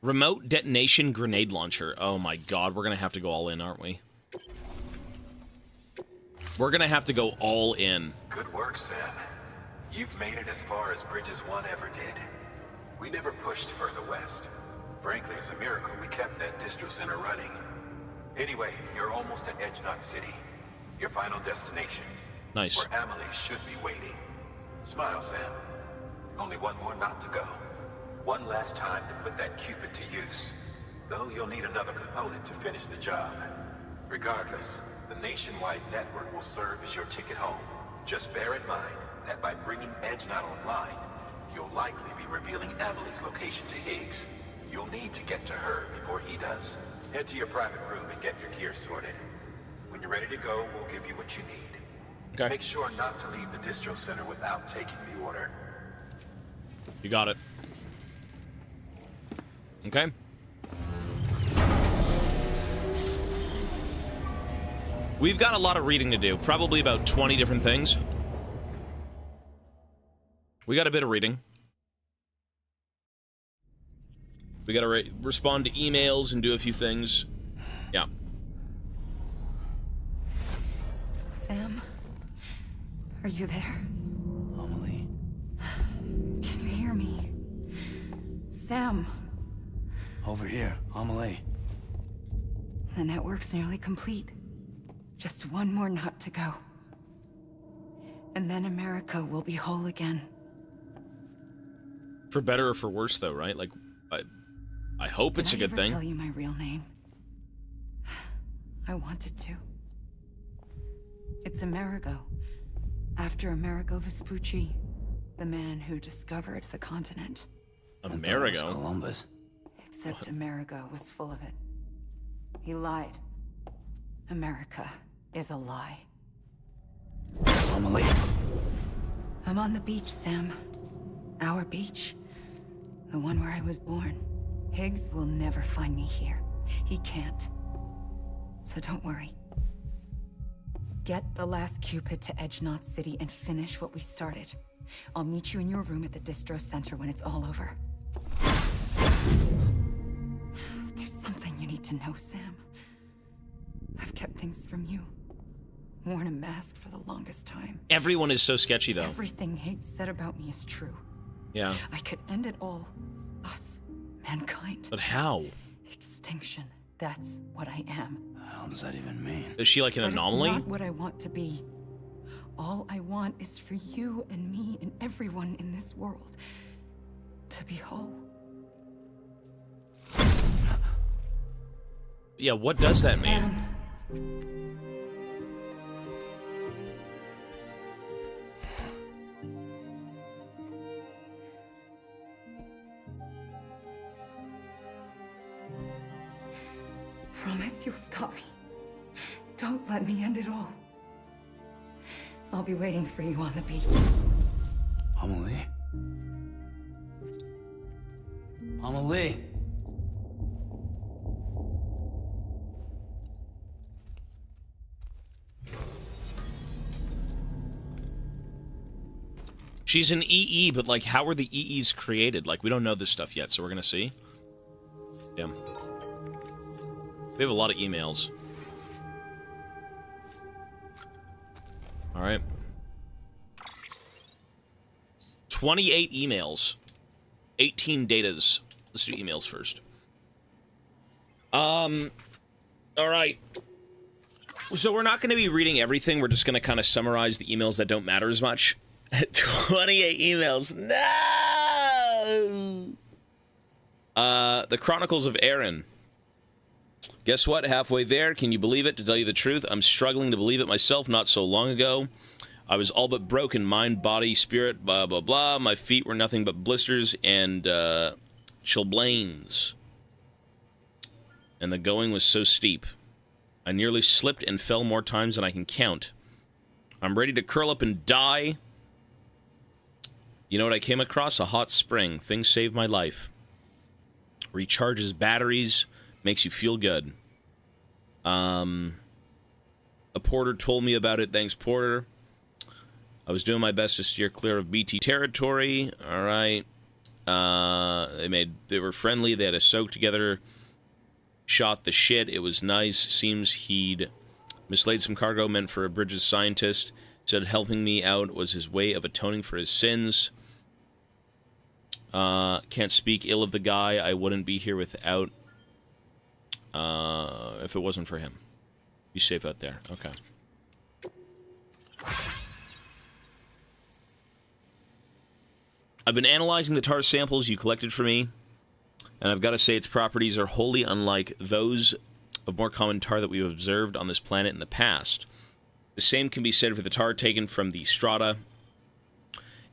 Remote detonation grenade launcher. Oh my god, we're gonna have to go all in, aren't we? We're gonna have to go all in. Good work, Sam. You've made it as far as Bridges 1 ever did. We never pushed further west. Frankly, it's a miracle we kept that distro center running. Anyway, you're almost at Edge Knot City, your final destination. Nice. Where Amelie should be waiting. Smile, Sam. Only one more knot to go. One last time to put that Cupid to use. Though you'll need another component to finish the job. Regardless, the nationwide network will serve as your ticket home. Just bear in mind that by bringing Edge Knot online, you'll likely be revealing Amelie's location to Higgs. You'll need to get to her before he does. Head to your private room and get your gear sorted. When you're ready to go, we'll give you what you need. Okay. Make sure not to leave the distro center without taking the order. You got it. Okay. We've got a lot of reading to do. Probably about 20 different things. We got a bit of reading. We gotta respond to emails and do a few things. Yeah. Sam? Are you there? Amelie. Can you hear me? Sam? Over here, Amelie. The network's nearly complete. Just one more knot to go. And then America will be whole again. For better or for worse, though, right? Like, I hope it's a good Did I thing. ever tell you my real name? I wanted to. It's Amerigo. After Amerigo Vespucci, the man who discovered the continent. Amerigo? Columbus. Except Amerigo was full of it. He lied. America is a lie. Amelie. I'm on the beach, Sam. Our beach. The one where I was born. Higgs will never find me here. He can't. So don't worry. Get the last Cupid to Edge Knot City and finish what we started. I'll meet you in your room at the distro center when it's all over. There's something you need to know, Sam. I've kept things from you. Worn a mask for the longest time. Everyone is so sketchy, though. Everything Higgs said about me is true. Yeah. I could end it all. Us. Mankind. But how? Extinction. That's what I am. How does that even mean? Is she like an anomaly? It's not what I want to be. All I want is for you and me and everyone in this world to be whole. Yeah, what does that mean? Promise you'll stop me. Don't let me end it all. I'll be waiting for you on the beach. Amelie? Amelie? She's an EE, but like, how were the EEs created? Like, we don't know this stuff yet, so we're gonna see. Damn. We have a lot of emails. Alright. 28 emails. 18 datas. Let's do emails first. Alright. So we're not going to be reading everything. We're just going to kind of summarize the emails that don't matter as much. 28 emails. No! The Chronicles of Aaron. Guess what? Halfway there. Can you believe it? To tell you the truth, I'm struggling to believe it myself. Not so long ago, I was all but broken. Mind, body, spirit, blah, blah, blah. My feet were nothing but blisters and chilblains. And the going was so steep. I nearly slipped and fell more times than I can count. I'm ready to curl up and die. You know what I came across? A hot spring. Things saved my life. Recharges batteries. Makes you feel good. A porter told me about it. Thanks, Porter. I was doing my best to steer clear of BT territory. Alright. They were friendly. They had a soak together. Shot the shit. It was nice. Seems he'd mislaid some cargo meant for a Bridges scientist. Said helping me out was his way of atoning for his sins. Can't speak ill of the guy. I wouldn't be here without... if it wasn't for him. Be safe out there. Okay. I've been analyzing the tar samples you collected for me, and I've got to say its properties are wholly unlike those of more common tar that we've observed on this planet in the past. The same can be said for the tar taken from the strata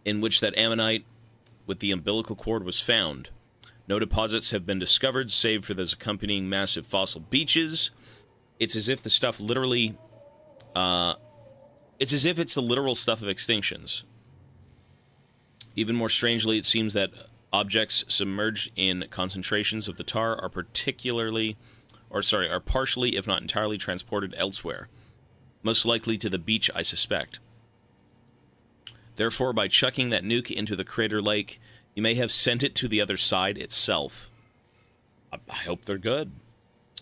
in which that ammonite with the umbilical cord was found. No deposits have been discovered, save for those accompanying massive fossil beaches. It's as if the stuff literally... it's as if it's the literal stuff of extinctions. Even more strangely, it seems that objects submerged in concentrations of the tar are partially, if not entirely, transported elsewhere. Most likely to the beach, I suspect. Therefore, by chucking that nuke into the crater lake, you may have sent it to the other side itself. I hope they're good.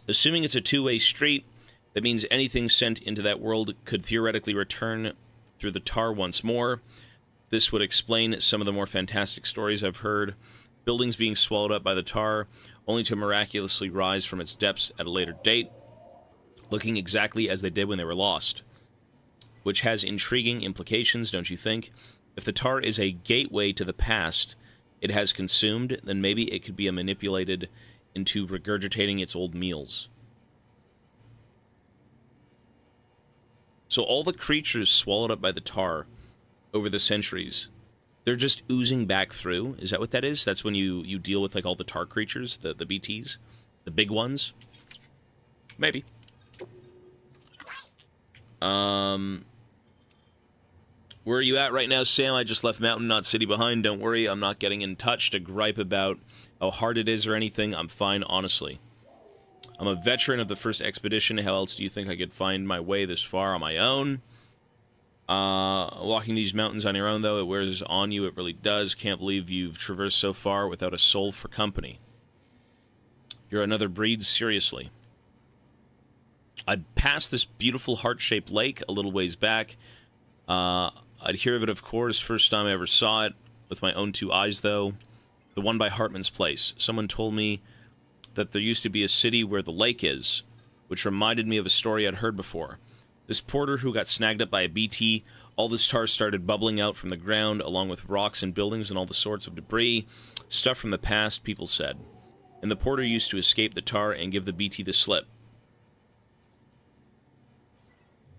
Assuming it's a two-way street, that means anything sent into that world could theoretically return through the tar once more. This would explain some of the more fantastic stories I've heard. Buildings being swallowed up by the tar, only to miraculously rise from its depths at a later date, looking exactly as they did when they were lost. Which has intriguing implications, don't you think? If the tar is a gateway to the past it has consumed, then maybe it could be manipulated into regurgitating its old meals. So all the creatures swallowed up by the tar over the centuries, they're just oozing back through? Is that what that is? That's when you deal with, like, all the tar creatures, the BTs? The big ones? Maybe. Where are you at right now, Sam? I just left Mountain, not City behind. Don't worry, I'm not getting in touch to gripe about how hard it is or anything. I'm fine, honestly. I'm a veteran of the first expedition. How else do you think I could find my way this far on my own? Walking these mountains on your own, though, it wears on you. It really does. Can't believe you've traversed so far without a soul for company. You're another breed, seriously. I'd passed this beautiful heart-shaped lake a little ways back. I'd hear of it, of course. First time I ever saw it with my own two eyes, though. The one by Hartman's place. Someone told me that there used to be a city where the lake is, which reminded me of a story I'd heard before. This porter who got snagged up by a BT, all this tar started bubbling out from the ground, along with rocks and buildings and all the sorts of debris. Stuff from the past, people said. And the porter used to escape the tar and give the BT the slip.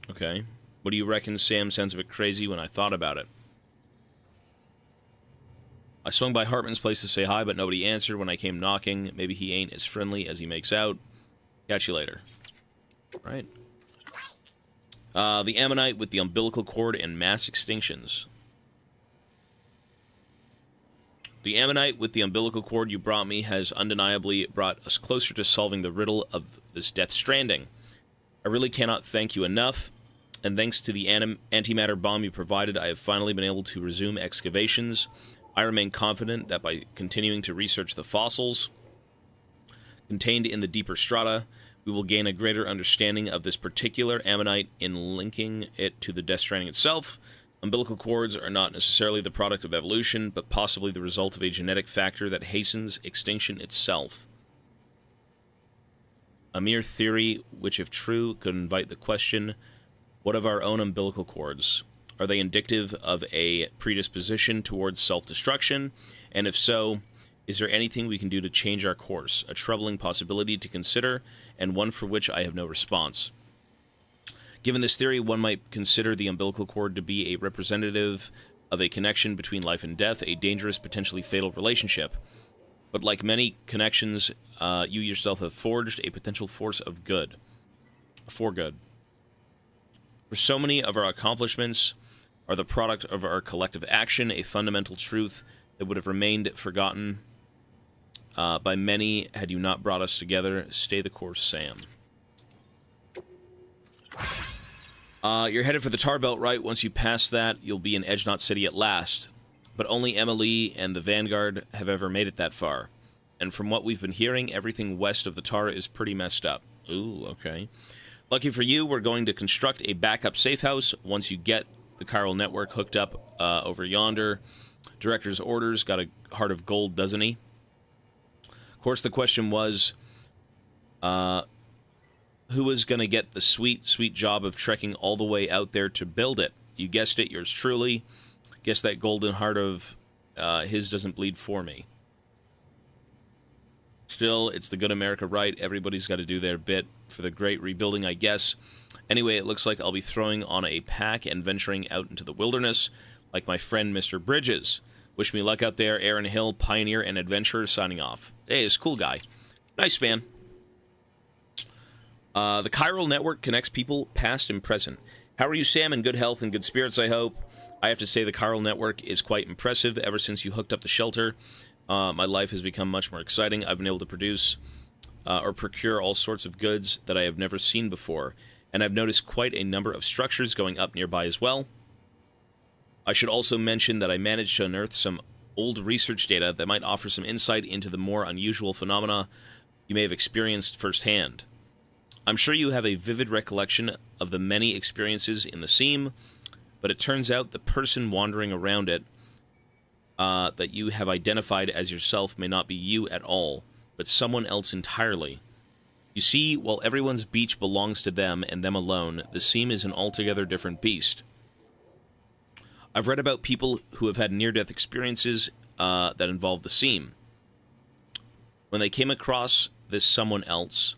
Okay. What do you reckon, Sam? Sounds a bit crazy when I thought about it. I swung by Hartman's place to say hi, but nobody answered when I came knocking. Maybe he ain't as friendly as he makes out. Catch you later. Right. The ammonite with the umbilical cord and mass extinctions. The ammonite with the umbilical cord you brought me has undeniably brought us closer to solving the riddle of this Death Stranding. I really cannot thank you enough, and thanks to the antimatter bomb you provided, I have finally been able to resume excavations. I remain confident that by continuing to research the fossils contained in the deeper strata, we will gain a greater understanding of this particular ammonite in linking it to the Death Stranding itself. Umbilical cords are not necessarily the product of evolution, but possibly the result of a genetic factor that hastens extinction itself. A mere theory which, if true, could invite the question, what of our own umbilical cords? Are they indicative of a predisposition towards self-destruction? And if so, is there anything we can do to change our course? A troubling possibility to consider, and one for which I have no response. Given this theory, one might consider the umbilical cord to be a representative of a connection between life and death, a dangerous, potentially fatal relationship. But like many connections, you yourself have forged a potential force of good. For good. For so many of our accomplishments are the product of our collective action, a fundamental truth that would have remained forgotten by many had you not brought us together. Stay the course, Sam. You're headed for the tar belt, right? Once you pass that, you'll be in Edge Knot City at last. but only Emily and the Vanguard have ever made it that far. And from what we've been hearing, everything west of the Tar is pretty messed up. Ooh, okay. Lucky for you, we're going to construct a backup safe house once you get the chiral network hooked up over yonder. Director's orders, got a heart of gold, doesn't he? Of course, the question was, who was going to get the sweet, sweet job of trekking all the way out there to build it? You guessed it, yours truly. Guess that golden heart of his doesn't bleed for me. Still, it's the good America right. Everybody's got to do their bit for the great rebuilding, I guess. Anyway, it looks like I'll be throwing on a pack and venturing out into the wilderness, like my friend Mr. Bridges. Wish me luck out there, Aaron Hill, pioneer and adventurer, signing off. Hey, it's a cool guy. Nice, man. The chiral network connects people past and present. How are you, Sam? In good health and good spirits, I hope. I have to say the chiral network is quite impressive. Ever since you hooked up the shelter, my life has become much more exciting. I've been able to produce or procure all sorts of goods that I have never seen before, and I've noticed quite a number of structures going up nearby as well. I should also mention that I managed to unearth some old research data that might offer some insight into the more unusual phenomena you may have experienced firsthand. I'm sure you have a vivid recollection of the many experiences in the seam, but it turns out the person wandering around it that you have identified as yourself may not be you at all, but someone else entirely. You see, while everyone's beach belongs to them and them alone, the seam is an altogether different beast. I've read about people who have had near-death experiences that involve the seam. When they came across this someone else,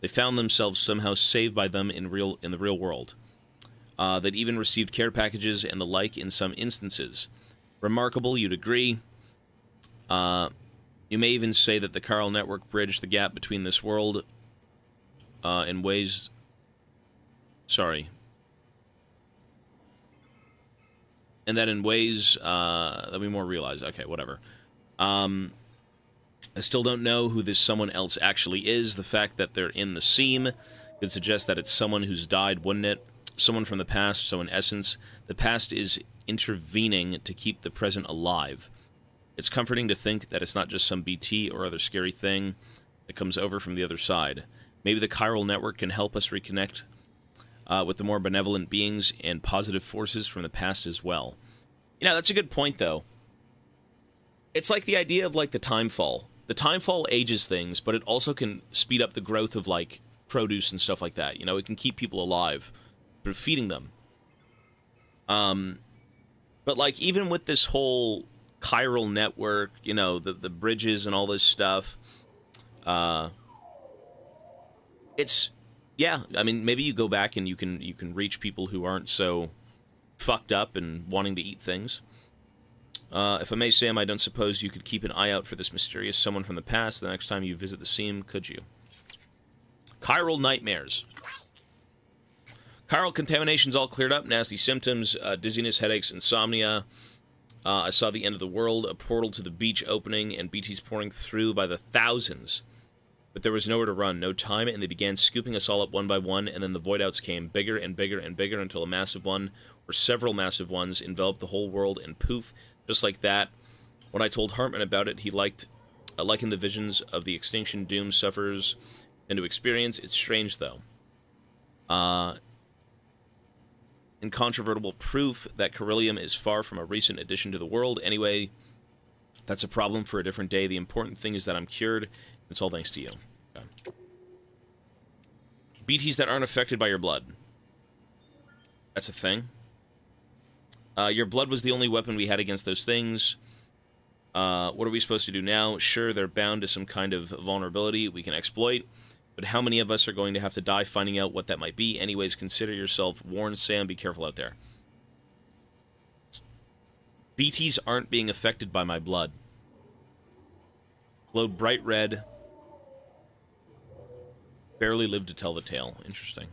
they found themselves somehow saved by them in the real world. They'd even received care packages and the like in some instances. Remarkable, you'd agree. You may even say that the chiral network bridged the gap between this world in ways... Sorry. And that in ways that we more realize. Okay, whatever. I still don't know who this someone else actually is. The fact that they're in the seam could suggest that it's someone who's died, wouldn't it? Someone from the past, so in essence, the past is intervening to keep the present alive. It's comforting to think that it's not just some BT or other scary thing that comes over from the other side. Maybe the chiral network can help us reconnect with the more benevolent beings and positive forces from the past as well. You know, that's a good point, though. It's like the idea of, like, the time fall. The time fall ages things, but it also can speed up the growth of, like, produce and stuff like that. You know, it can keep people alive through feeding them. But, like, even with this whole chiral network, you know, the bridges and all this stuff, it's, yeah, I mean, maybe you go back and you can reach people who aren't so fucked up and wanting to eat things. If I may, Sam, I don't suppose you could keep an eye out for this mysterious someone from the past the next time you visit the seam, could you? Chiral nightmares. Chiral contamination's all cleared up. Nasty symptoms, dizziness, headaches, insomnia. I saw the end of the world, a portal to the beach opening, and BTs pouring through by the thousands. But there was nowhere to run, no time, and they began scooping us all up one by one, and then the void-outs came, bigger and bigger and bigger, until a massive one, or several massive ones, enveloped the whole world, and poof, just like that. When I told Hartman about it, he likened the visions of the extinction doom sufferers into experience. It's strange, though. Incontrovertible proof that Corellium is far from a recent addition to the world. Anyway, that's a problem for a different day. The important thing is that I'm cured. It's all thanks to you. Okay. BTs that aren't affected by your blood. That's a thing. Your blood was the only weapon we had against those things. What are we supposed to do now? Sure, they're bound to some kind of vulnerability we can exploit. But how many of us are going to have to die finding out what that might be? Anyways, consider yourself warned, Sam. Be careful out there. BTs aren't being affected by my blood. Glowed bright red. Barely lived to tell the tale. Interesting.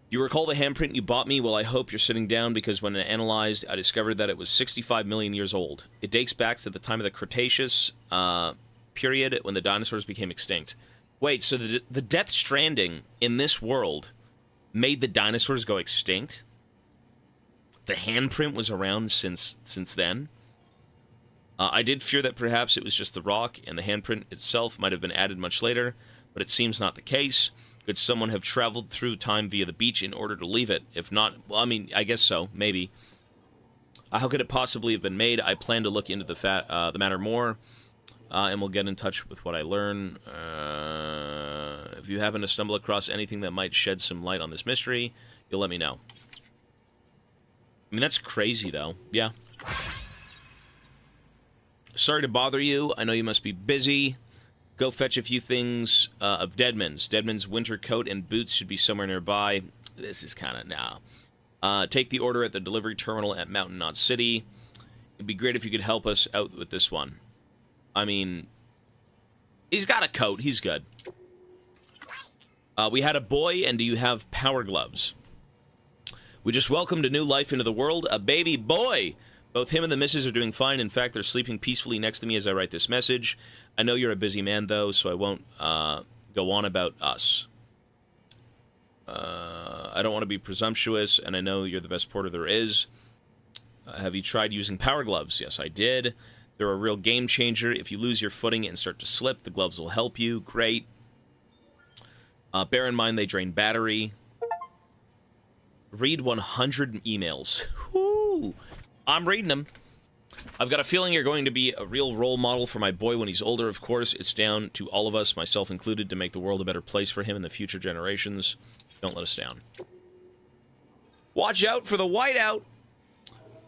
You recall the handprint you bought me? Well, I hope you're sitting down, because when analyzed, I discovered that it was 65 million years old. It dates back to the time of the Cretaceous period, when the dinosaurs became extinct. Wait, so the Death Stranding in this world made the dinosaurs go extinct? the handprint was around since then. I did fear that perhaps it was just the rock, and the handprint itself might have been added much later, but it seems not the case. Could someone have traveled through time via the beach in order to leave it? If not, well, I mean, I guess so, maybe. How could it possibly have been made? I plan to look into the matter more, and we'll get in touch with what I learn. If you happen to stumble across anything that might shed some light on this mystery, you'll let me know. I mean, that's crazy, though. Yeah. Sorry to bother you. I know you must be busy. Go fetch a few things of Deadman's. Deadman's winter coat and boots should be somewhere nearby. This is kind of, nah. Take the order at the delivery terminal at Mountain Knot City. It'd be great if you could help us out with this one. I mean, he's got a coat. He's good. We had a boy, and do you have power gloves? We just welcomed a new life into the world, a baby boy. Both him and the missus are doing fine. In fact, they're sleeping peacefully next to me as I write this message. I know you're a busy man, though, so I won't go on about us. I don't want to be presumptuous, and I know you're the best porter there is. Have you tried using power gloves? Yes, I did. They're a real game changer. If you lose your footing and start to slip, the gloves will help you. Great. Bear in mind they drain battery. Read 100 emails. Whoo! I'm reading them. I've got a feeling you're going to be a real role model for my boy when he's older, of course. It's down to all of us, myself included, to make the world a better place for him and the future generations. Don't let us down. Watch out for the whiteout.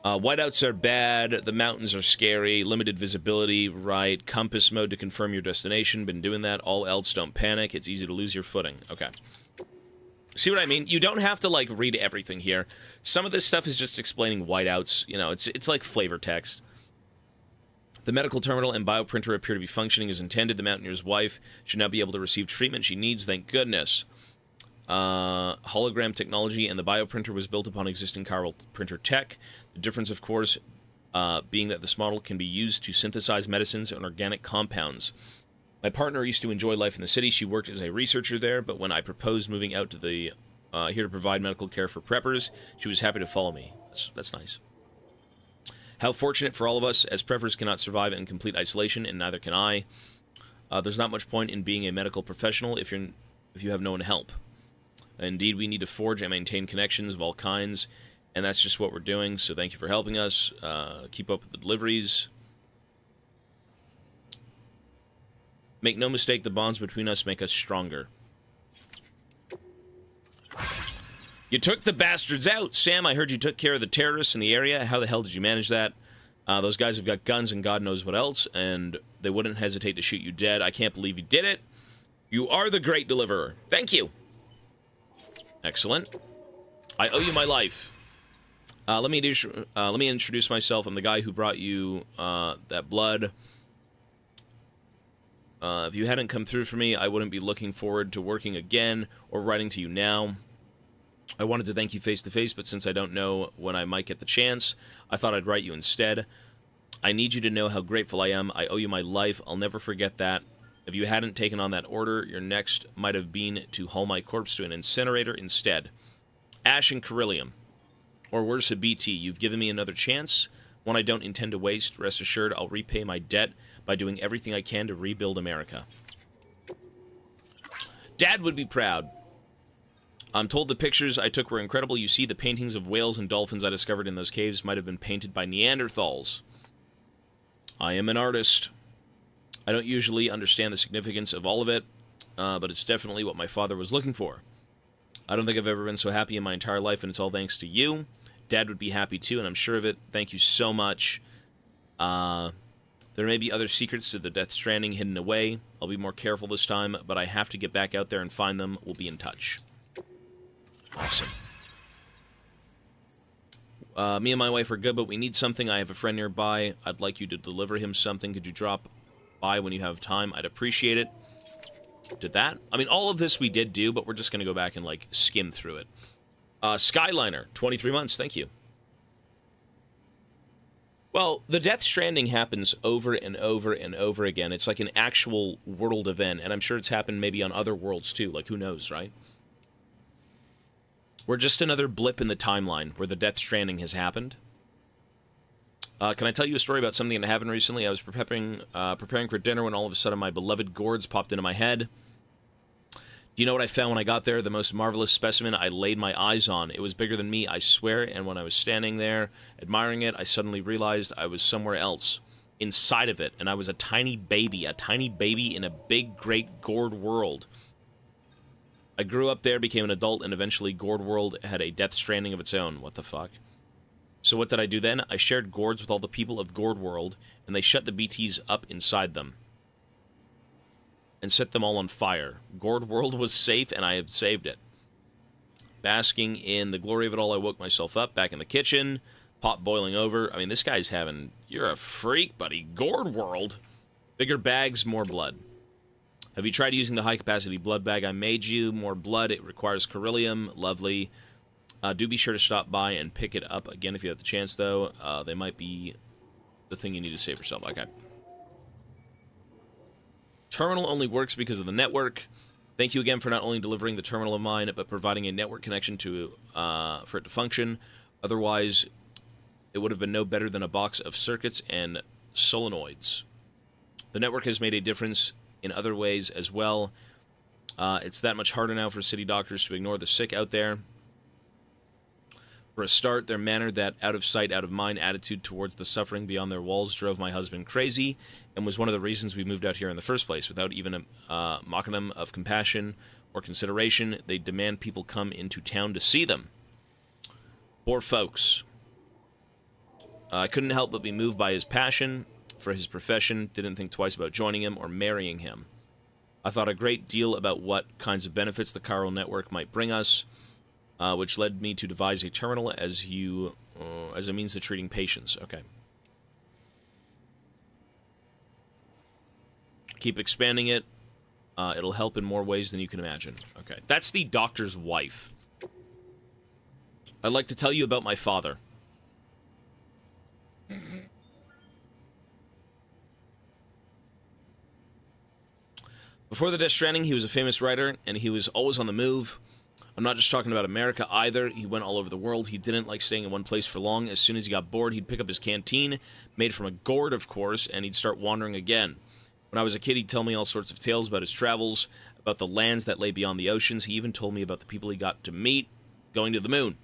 Whiteouts are bad. The mountains are scary. Limited visibility, right. Compass mode to confirm your destination. Been doing that. All else, don't panic. It's easy to lose your footing. Okay. See what I mean? You don't have to, like, read everything here. Some of this stuff is just explaining whiteouts. You know, it's like flavor text. The medical terminal and bioprinter appear to be functioning as intended. The Mountaineer's wife should now be able to receive treatment she needs, thank goodness. Hologram technology and the bioprinter was built upon existing chiral printer tech. The difference, of course, being that this model can be used to synthesize medicines and organic compounds. My partner used to enjoy life in the city. She worked as a researcher there, but when I proposed moving out to the here to provide medical care for preppers, she was happy to follow me. That's nice. How fortunate for all of us, as preppers cannot survive in complete isolation, and neither can I. There's not much point in being a medical professional if you have no one to help. Indeed, we need to forge and maintain connections of all kinds, and that's just what we're doing, so thank you for helping us. Keep up with the deliveries. Make no mistake, the bonds between us make us stronger. You took the bastards out! Sam, I heard you took care of the terrorists in the area. How the hell did you manage that? Those guys have got guns and God knows what else, and they wouldn't hesitate to shoot you dead. I can't believe you did it. You are the great deliverer. Thank you. Excellent. I owe you my life. Let me introduce myself. I'm the guy who brought you that blood. If you hadn't come through for me, I wouldn't be looking forward to working again or writing to you now. I wanted to thank you face to face, but since I don't know when I might get the chance, I thought I'd write you instead. I need you to know how grateful I am. I owe you my life. I'll never forget that. If you hadn't taken on that order, your next might have been to haul my corpse to an incinerator instead. Ash and Coryllium. Or worse, a BT. You've given me another chance, one I don't intend to waste. Rest assured, I'll repay my debt by doing everything I can to rebuild America. Dad would be proud. I'm told the pictures I took were incredible. You see, the paintings of whales and dolphins I discovered in those caves might have been painted by Neanderthals. I am an artist. I don't usually understand the significance of all of it, but it's definitely what my father was looking for. I don't think I've ever been so happy in my entire life, and it's all thanks to you. Dad would be happy too, and I'm sure of it. Thank you so much. There may be other secrets to the Death Stranding hidden away. I'll be more careful this time, but I have to get back out there and find them. We'll be in touch. Awesome. Me and my wife are good, but we need something. I have a friend nearby. I'd like you to deliver him something. Could you drop by when you have time? I'd appreciate it. Did that? I mean, all of this we did do, but we're just going to go back and, like, skim through it. Skyliner, 23 months. Thank you. Well, the Death Stranding happens over and over and over again. It's like an actual world event, and I'm sure it's happened maybe on other worlds too. Like, who knows, right? We're just another blip in the timeline where the Death Stranding has happened. Can I tell you a story about something that happened recently? I was preparing for dinner when all of a sudden my beloved gourds popped into my head. Do you know what I found when I got there? The most marvelous specimen I laid my eyes on. It was bigger than me, I swear, and when I was standing there admiring it, I suddenly realized I was somewhere else, inside of it, and I was a tiny baby in a big, great gourd world. I grew up there, became an adult, and eventually Gourd World had a Death Stranding of its own. What the fuck? So what did I do then? I shared gourds with all the people of Gourd World, and they shut the BTs up inside them. And set them all on fire. Gourd World was safe, and I have saved it. Basking in the glory of it all, I woke myself up, back in the kitchen, pot boiling over. I mean, this guy's having... You're a freak, buddy. Gourd World. Bigger bags, more blood. Have you tried using the high-capacity blood bag I made you? More blood. It requires beryllium. Lovely. Do be sure to stop by and pick it up again if you have the chance, though. They might be the thing you need to save yourself. Okay. Terminal only works because of the network. Thank you again for not only delivering the terminal of mine, but providing a network connection to for it to function. Otherwise, it would have been no better than a box of circuits and solenoids. The network has made a difference in other ways as well. It's that much harder now for city doctors to ignore the sick out there. For a start, their manner, that out-of-sight, out-of-mind attitude towards the suffering beyond their walls drove my husband crazy and was one of the reasons we moved out here in the first place. Without even a modicum of compassion or consideration, they demand people come into town to see them. Poor folks. I couldn't help but be moved by his passion for his profession, didn't think twice about joining him or marrying him. I thought a great deal about what kinds of benefits the chiral network might bring us, which led me to devise a terminal as a means of treating patients. Okay. Keep expanding it. It'll help in more ways than you can imagine. Okay. That's the doctor's wife. I'd like to tell you about my father. Before the Death Stranding, he was a famous writer, and he was always on the move. I'm not just talking about America either. He went all over the world. He didn't like staying in one place for long. As soon as he got bored, he'd pick up his canteen, made from a gourd, of course, and he'd start wandering again. When I was a kid, he'd tell me all sorts of tales about his travels, about the lands that lay beyond the oceans. He even told me about the people he got to meet going to the moon.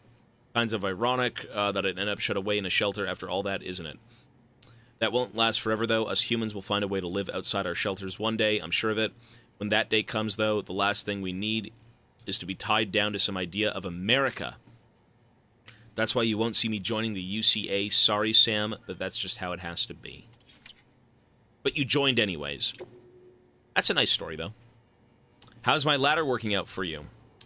Kinds of ironic that it ended up shut away in a shelter after all that, isn't it? That won't last forever, though. Us humans will find a way to live outside our shelters one day, I'm sure of it. When that day comes, though, the last thing we need is to be tied down to some idea of America. That's why you won't see me joining the UCA. Sorry, Sam, but that's just how it has to be. But you joined anyways. That's a nice story, though. How's my ladder working out for you?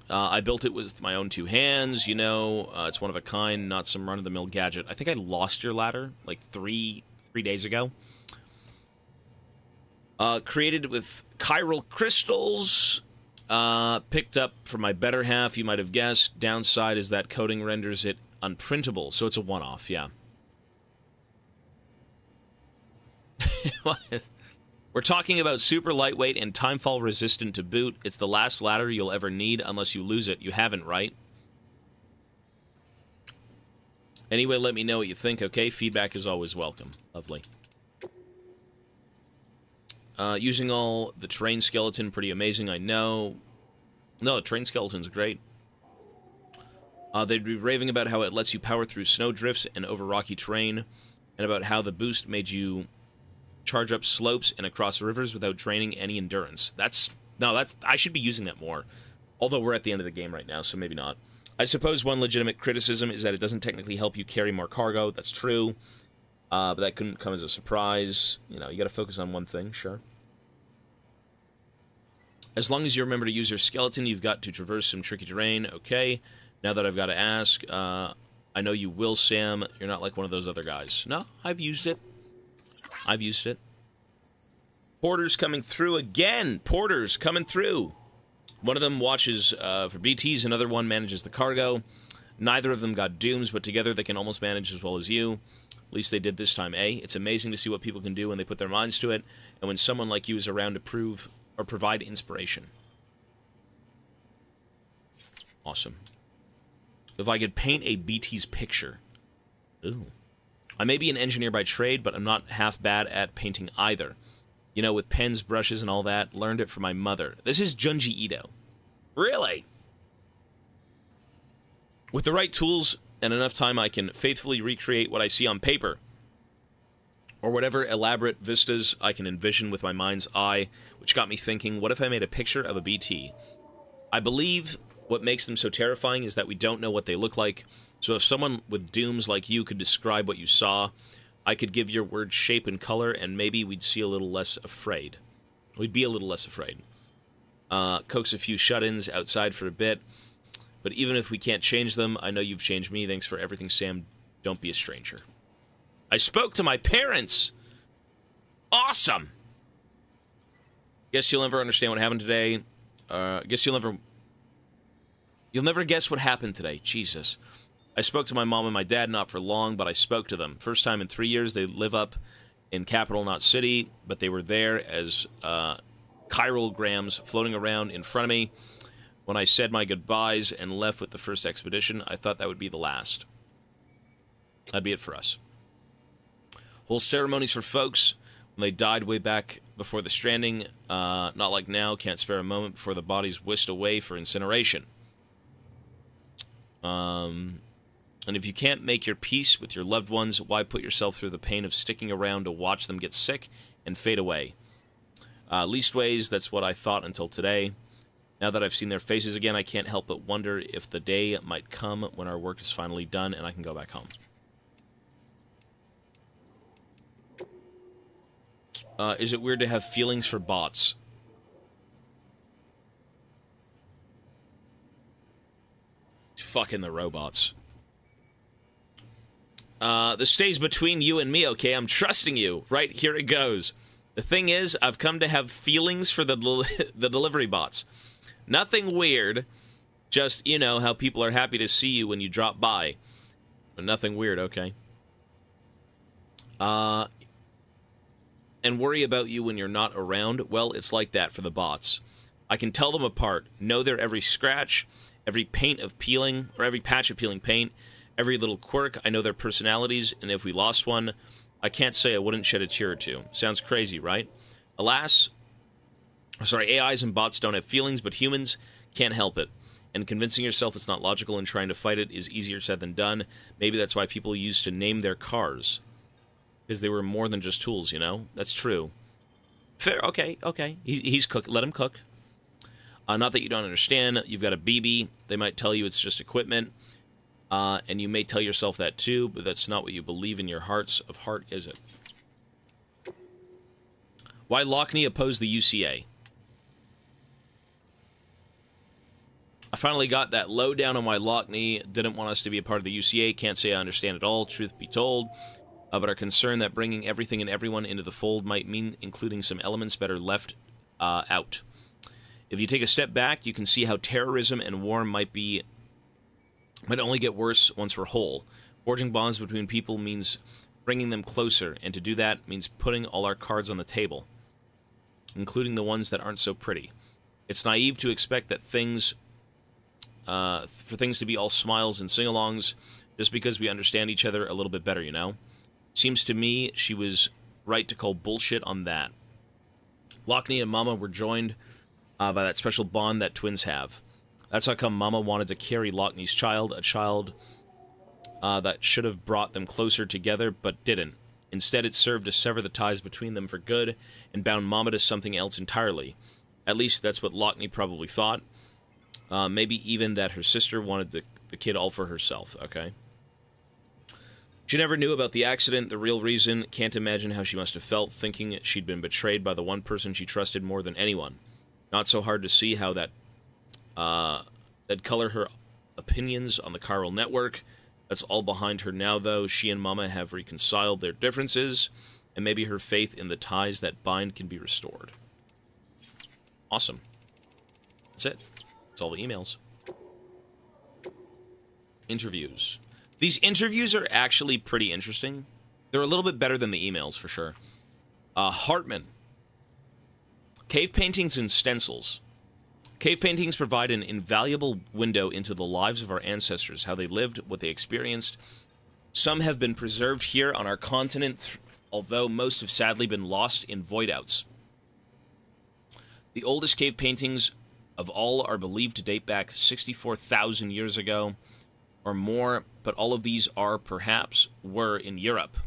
I built it with my own two hands, you know. It's one of a kind, not some run-of-the-mill gadget. I think I lost your ladder like three days ago. Created with chiral crystals. Picked up from my better half, you might have guessed. Downside is that coating renders it unprintable, so it's a one-off, yeah. We're talking about super lightweight and timefall resistant to boot. It's the last ladder you'll ever need unless you lose it. You haven't, right? Anyway, let me know what you think, okay? Feedback is always welcome. Lovely. Using all the terrain skeleton, pretty amazing, I know. No, the terrain skeleton's great. They'd be raving about how it lets you power through snow drifts and over rocky terrain, and about how the boost made you charge up slopes and across rivers without draining any endurance. I should be using that more. Although we're at the end of the game right now, so maybe not. I suppose one legitimate criticism is that it doesn't technically help you carry more cargo. That's true. But that couldn't come as a surprise. You know, you gotta focus on one thing, sure. As long as you remember to use your skeleton, you've got to traverse some tricky terrain. Okay. Now that I've got to ask, I know you will, Sam. You're not like one of those other guys. No, I've used it. I've used it. Porters coming through again. Porters coming through. One of them watches for BTs, another one manages the cargo. Neither of them got dooms, but together they can almost manage as well as you. At least they did this time, eh? It's amazing to see what people can do when they put their minds to it, and when someone like you is around to prove or provide inspiration. Awesome. If I could paint a BT's picture. Ooh. I may be an engineer by trade, but I'm not half bad at painting either. You know, with pens, brushes, and all that. Learned it from my mother. This is Junji Ito. Really? With the right tools and enough time, I can faithfully recreate what I see on paper. Or whatever elaborate vistas I can envision with my mind's eye, which got me thinking, what if I made a picture of a BT? I believe what makes them so terrifying is that we don't know what they look like. So if someone with dooms like you could describe what you saw, I could give your words shape and color, and maybe we'd see a little less afraid. We'd be a little less afraid. Coax a few shut-ins outside for a bit. But even if we can't change them, I know you've changed me. Thanks for everything, Sam. Don't be a stranger. I spoke to my parents! Awesome! Guess you'll never understand what happened today. Guess you'll never guess what happened today. Jesus. I spoke to my mom and my dad, not for long, but I spoke to them. First time in 3 years. They live up in Capital, not City, but they were there as chiralgrams floating around in front of me. When I said my goodbyes and left with the first expedition, I thought that would be the last. That'd be it for us. Whole ceremonies for folks when they died way back before the Stranding. Not like now, can't spare a moment before the body's whisked away for incineration. And if you can't make your peace with your loved ones, why put yourself through the pain of sticking around to watch them get sick and fade away? Leastways, that's what I thought until today. Now that I've seen their faces again, I can't help but wonder if the day might come when our work is finally done and I can go back home. Is it weird to have feelings for bots? Fucking the robots. This stays between you and me, okay? I'm trusting you. Right, here it goes. The thing is, I've come to have feelings for the delivery bots. Nothing weird. Just, you know, how people are happy to see you when you drop by. But nothing weird, okay? And worry about you when you're not around. Well, it's like that for the bots. I can tell them apart. Know their every scratch, every paint of peeling, or every patch of peeling paint, every little quirk. I know their personalities, and if we lost one, I can't say I wouldn't shed a tear or two. Sounds crazy, right? Alas, AIs and bots don't have feelings, but humans can't help it. And convincing yourself it's not logical and trying to fight it is easier said than done. Maybe that's why people used to name their cars. Because they were more than just tools, you know? That's true. Fair, okay. He's cook. Let him cook. Not that you don't understand. You've got a BB. They might tell you it's just equipment. And you may tell yourself that too, but that's not what you believe in your hearts of heart, is it? Why Lockney opposed the UCA? I finally got that lowdown on why Lockney didn't want us to be a part of the UCA. Can't say I understand it all, truth be told. But are concerned that bringing everything and everyone into the fold might mean including some elements better left out. If you take a step back, you can see how terrorism and war might only get worse once we're whole. Forging bonds between people means bringing them closer, and to do that means putting all our cards on the table, including the ones that aren't so pretty. It's naive to expect that for things to be all smiles and sing-alongs just because we understand each other a little bit better, you know? Seems to me she was right to call bullshit on that. Lockney and Mama were joined by that special bond that twins have. That's how come Mama wanted to carry Lockney's child, a child that should have brought them closer together, but didn't. Instead, it served to sever the ties between them for good and bound Mama to something else entirely. At least that's what Lockney probably thought. Maybe even that her sister wanted the kid all for herself, okay? She never knew about the accident, the real reason. Can't imagine how she must have felt, thinking she'd been betrayed by the one person she trusted more than anyone. Not so hard to see how that'd color her opinions on the chiral network. That's all behind her now, though. She and Mama have reconciled their differences, and maybe her faith in the ties that bind can be restored. Awesome. That's it. That's all the emails. Interviews. These interviews are actually pretty interesting. They're a little bit better than the emails, for sure. Hartman. Cave paintings and stencils. Cave paintings provide an invaluable window into the lives of our ancestors, how they lived, what they experienced. Some have been preserved here on our continent, although most have sadly been lost in void-outs. The oldest cave paintings of all are believed to date back 64,000 years ago or more, but all of these are, perhaps, were in Europe.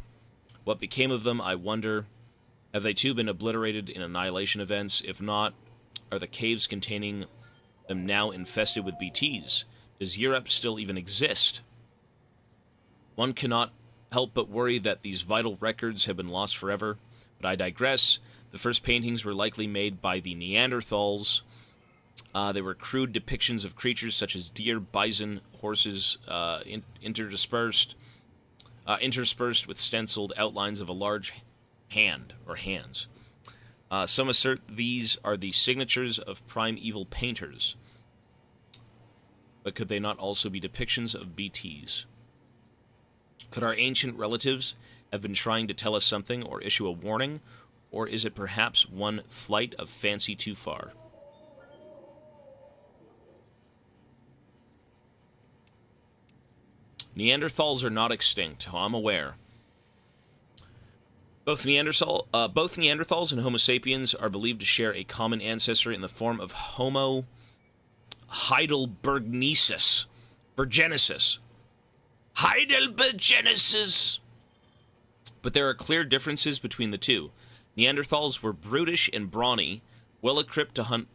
What became of them, I wonder. Have they too been obliterated in annihilation events? If not, are the caves containing them now infested with BTs? Does Europe still even exist? One cannot help but worry that these vital records have been lost forever, but I digress. The first paintings were likely made by the Neanderthals. They were crude depictions of creatures such as deer, bison, horses, interspersed with stenciled outlines of a large hand, or hands. Some assert these are the signatures of primeval painters. But could they not also be depictions of BTs? Could our ancient relatives have been trying to tell us something or issue a warning? Or is it perhaps one flight of fancy too far? Neanderthals are not extinct, I'm aware. Both Neanderthals and Homo sapiens are believed to share a common ancestor in the form of Homo heidelbergensis. Heidelbergensis! But there are clear differences between the two. Neanderthals were brutish and brawny, well-equipped to hunt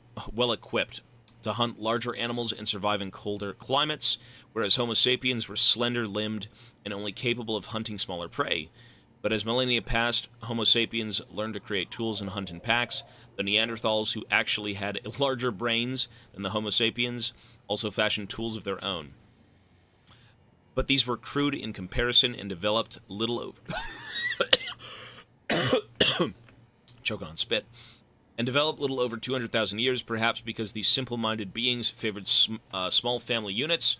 larger animals and survive in colder climates, whereas Homo sapiens were slender-limbed and only capable of hunting smaller prey. But as millennia passed, Homo sapiens learned to create tools and hunt in packs. The Neanderthals, who actually had larger brains than the Homo sapiens, also fashioned tools of their own. But these were crude in comparison and developed little over... Choking on spit. And developed little over 200,000 years, perhaps because these simple-minded beings favored small family units,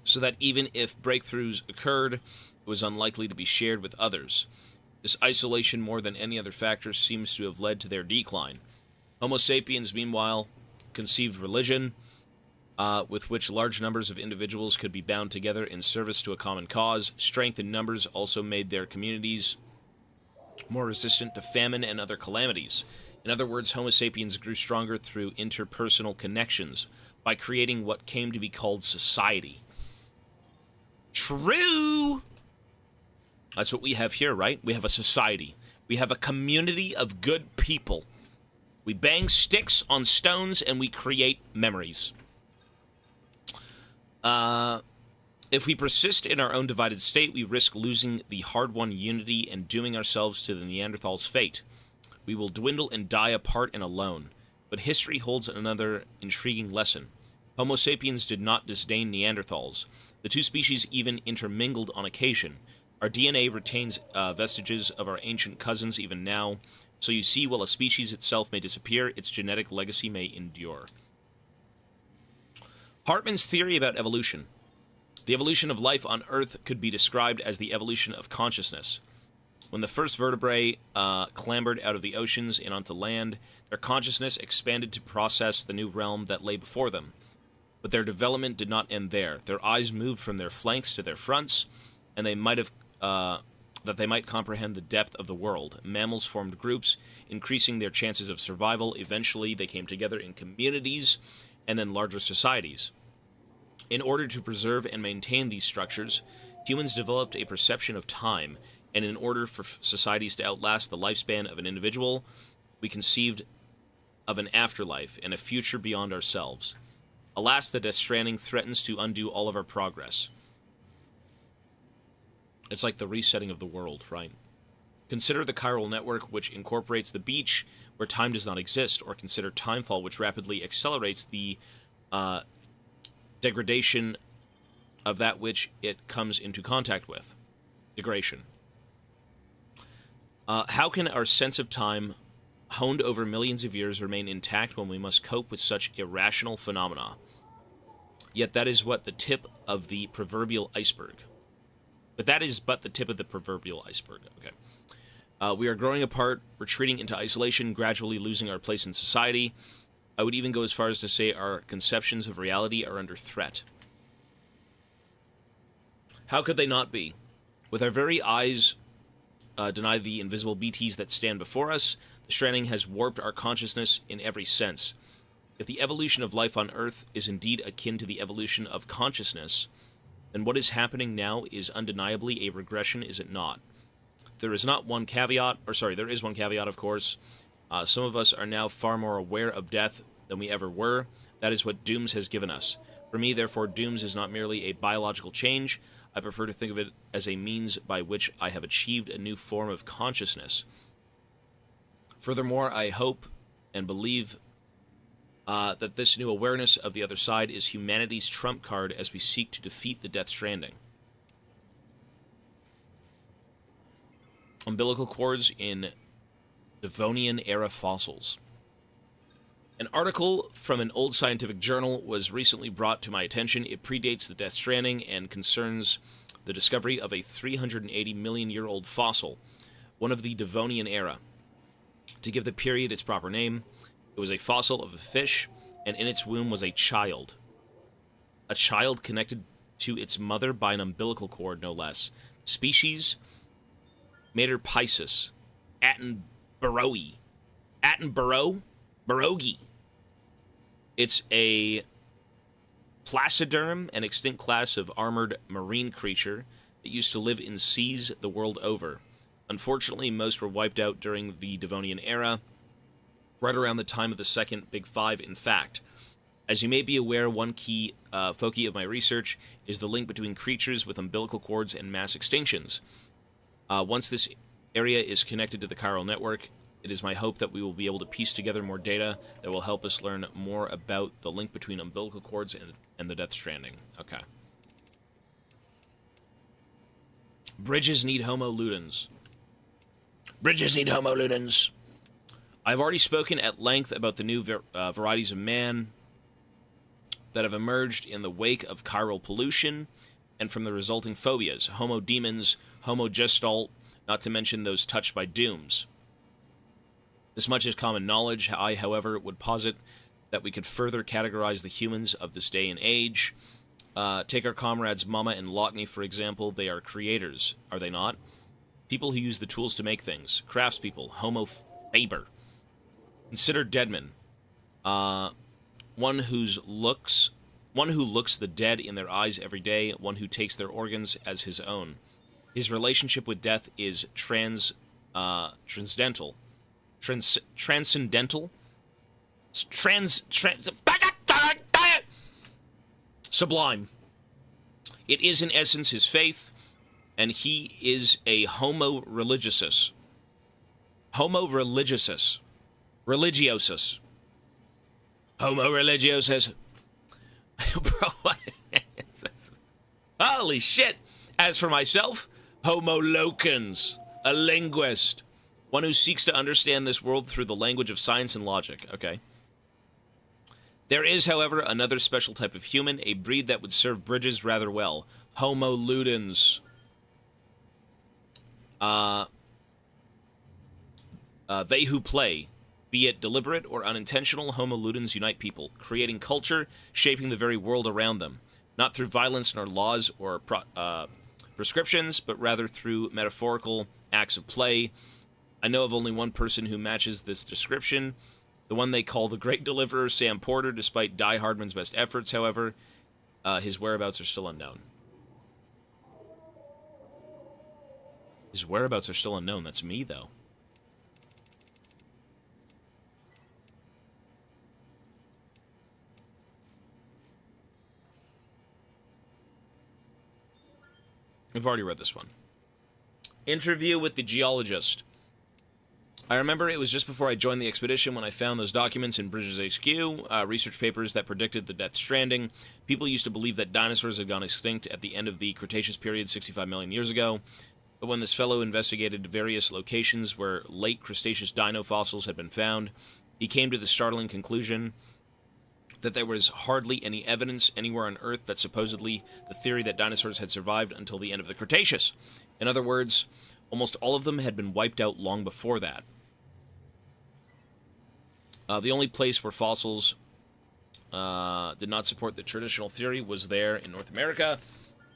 so that even if breakthroughs occurred, it was unlikely to be shared with others. This isolation, more than any other factor, seems to have led to their decline. Homo sapiens, meanwhile, conceived religion, with which large numbers of individuals could be bound together in service to a common cause. Strength in numbers also made their communities more resistant to famine and other calamities. In other words, Homo sapiens grew stronger through interpersonal connections, by creating what came to be called society. True! That's what we have here, right? We have a society. We have a community of good people. We bang sticks on stones and we create memories. If we persist in our own divided state, we risk losing the hard-won unity and dooming ourselves to the Neanderthals' fate. We will dwindle and die apart and alone. But history holds another intriguing lesson. Homo sapiens did not disdain Neanderthals. The two species even intermingled on occasion. Our DNA retains vestiges of our ancient cousins even now. So you see, while a species itself may disappear, its genetic legacy may endure. Hartman's theory about evolution. The evolution of life on Earth could be described as the evolution of consciousness. When the first vertebrae clambered out of the oceans and onto land, their consciousness expanded to process the new realm that lay before them. But their development did not end there. Their eyes moved from their flanks to their fronts, and they might comprehend the depth of the world. Mammals formed groups, increasing their chances of survival. Eventually, they came together in communities and then larger societies. In order to preserve and maintain these structures, humans developed a perception of time, and in order for societies to outlast the lifespan of an individual, we conceived of an afterlife and a future beyond ourselves. Alas, the Death Stranding threatens to undo all of our progress. It's like the resetting of the world, right? Consider the chiral network, which incorporates the beach, where time does not exist, or consider timefall, which rapidly accelerates the degradation of that which it comes into contact with. Degradation. How can our sense of time, honed over millions of years, remain intact when we must cope with such irrational phenomena? Yet that is what the tip of the proverbial iceberg. But that is but the tip of the proverbial iceberg. Okay. We are growing apart, retreating into isolation, gradually losing our place in society. I would even go as far as to say our conceptions of reality are under threat. How could they not be? With our very eyes denied the invisible BTs that stand before us, the Stranding has warped our consciousness in every sense. If the evolution of life on Earth is indeed akin to the evolution of consciousness, then what is happening now is undeniably a regression, is it not? There is one caveat, of course. Some of us are now far more aware of death than we ever were. That is what Dooms has given us. For me, therefore, Dooms is not merely a biological change. I prefer to think of it as a means by which I have achieved a new form of consciousness. Furthermore, I hope and believe that this new awareness of the other side is humanity's trump card as we seek to defeat the Death Stranding. Umbilical cords in Devonian-era fossils. An article from an old scientific journal was recently brought to my attention. It predates the Death Stranding and concerns the discovery of a 380 million-year-old fossil, one of the Devonian era. To give the period its proper name, it was a fossil of a fish, and in its womb was a child. A child connected to its mother by an umbilical cord, no less. Species, Mater Pisces, Attenboroughi. Barogi. It's a placiderm, an extinct class of armored marine creature that used to live in seas the world over. Unfortunately, most were wiped out during the Devonian era, right around the time of the second Big Five, in fact. As you may be aware, one key foci of my research is the link between creatures with umbilical cords and mass extinctions. Once this area is connected to the chiral network, it is my hope that we will be able to piece together more data that will help us learn more about the link between umbilical cords and the Death Stranding. Okay. Bridges need Homo Ludens. Bridges need Homo Ludens. I've already spoken at length about the new varieties of man that have emerged in the wake of chiral pollution and from the resulting phobias. Homo demons, Homo gestalt, not to mention those touched by dooms. This much is common knowledge. I, however, would posit that we could further categorize the humans of this day and age. Take our comrades Mama and Lockney, for example. They are creators, are they not? People who use the tools to make things. Craftspeople, Homo faber. Consider Deadman. One who looks the dead in their eyes every day, one who takes their organs as his own. His relationship with death is transcendental. Sublime. It is in essence his faith, and he is a homo religiosus. Homo religiosus. Religiosus. Homo religiosus. Bro, what is this? Holy shit! As for myself, Homo locans, a linguist. One who seeks to understand this world through the language of science and logic. Okay. There is, however, another special type of human, a breed that would serve bridges rather well. Homo ludens. They who play, be it deliberate or unintentional, Homo ludens unite people, creating culture, shaping the very world around them. Not through violence nor laws or prescriptions, but rather through metaphorical acts of play. I know of only one person who matches this description, the one they call the Great Deliverer, Sam Porter. Despite Die Hardman's best efforts, however, his whereabouts are still unknown. His whereabouts are still unknown. That's me, though. I've already read this one. Interview with the geologist. I remember it was just before I joined the expedition when I found those documents in Bridges HQ, research papers that predicted the Death Stranding. People used to believe that dinosaurs had gone extinct at the end of the Cretaceous period 65 million years ago. But when this fellow investigated various locations where late Cretaceous dino fossils had been found, he came to the startling conclusion that there was hardly any evidence anywhere on Earth that supposedly the theory that dinosaurs had survived until the end of the Cretaceous. In other words, almost all of them had been wiped out long before that. The only place where fossils did not support the traditional theory was there in North America,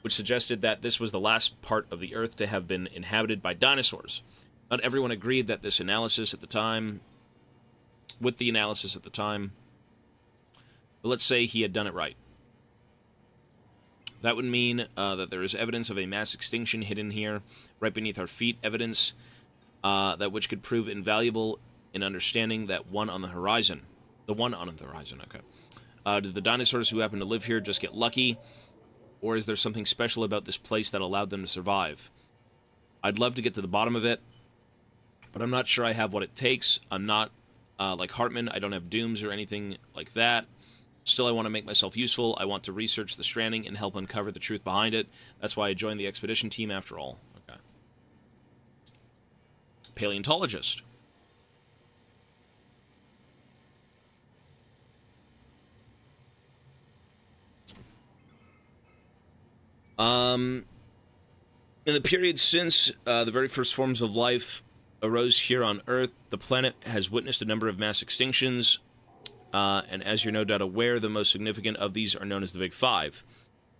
which suggested that this was the last part of the Earth to have been inhabited by dinosaurs. Not everyone agreed that with the analysis at the time, but let's say he had done it right. That would mean that there is evidence of a mass extinction hidden here, right beneath our feet, evidence that which could prove invaluable in understanding that one on the horizon. The one on the horizon, okay. Did the dinosaurs who happen to live here just get lucky, or is there something special about this place that allowed them to survive? I'd love to get to the bottom of it, but I'm not sure I have what it takes. I'm not like Hartman. I don't have dooms or anything like that. Still, I want to make myself useful. I want to research the Stranding and help uncover the truth behind it. That's why I joined the expedition team after all. Okay. Paleontologist. In the period since the very first forms of life arose here on Earth, the planet has witnessed a number of mass extinctions, and as you're no doubt aware, the most significant of these are known as the Big Five.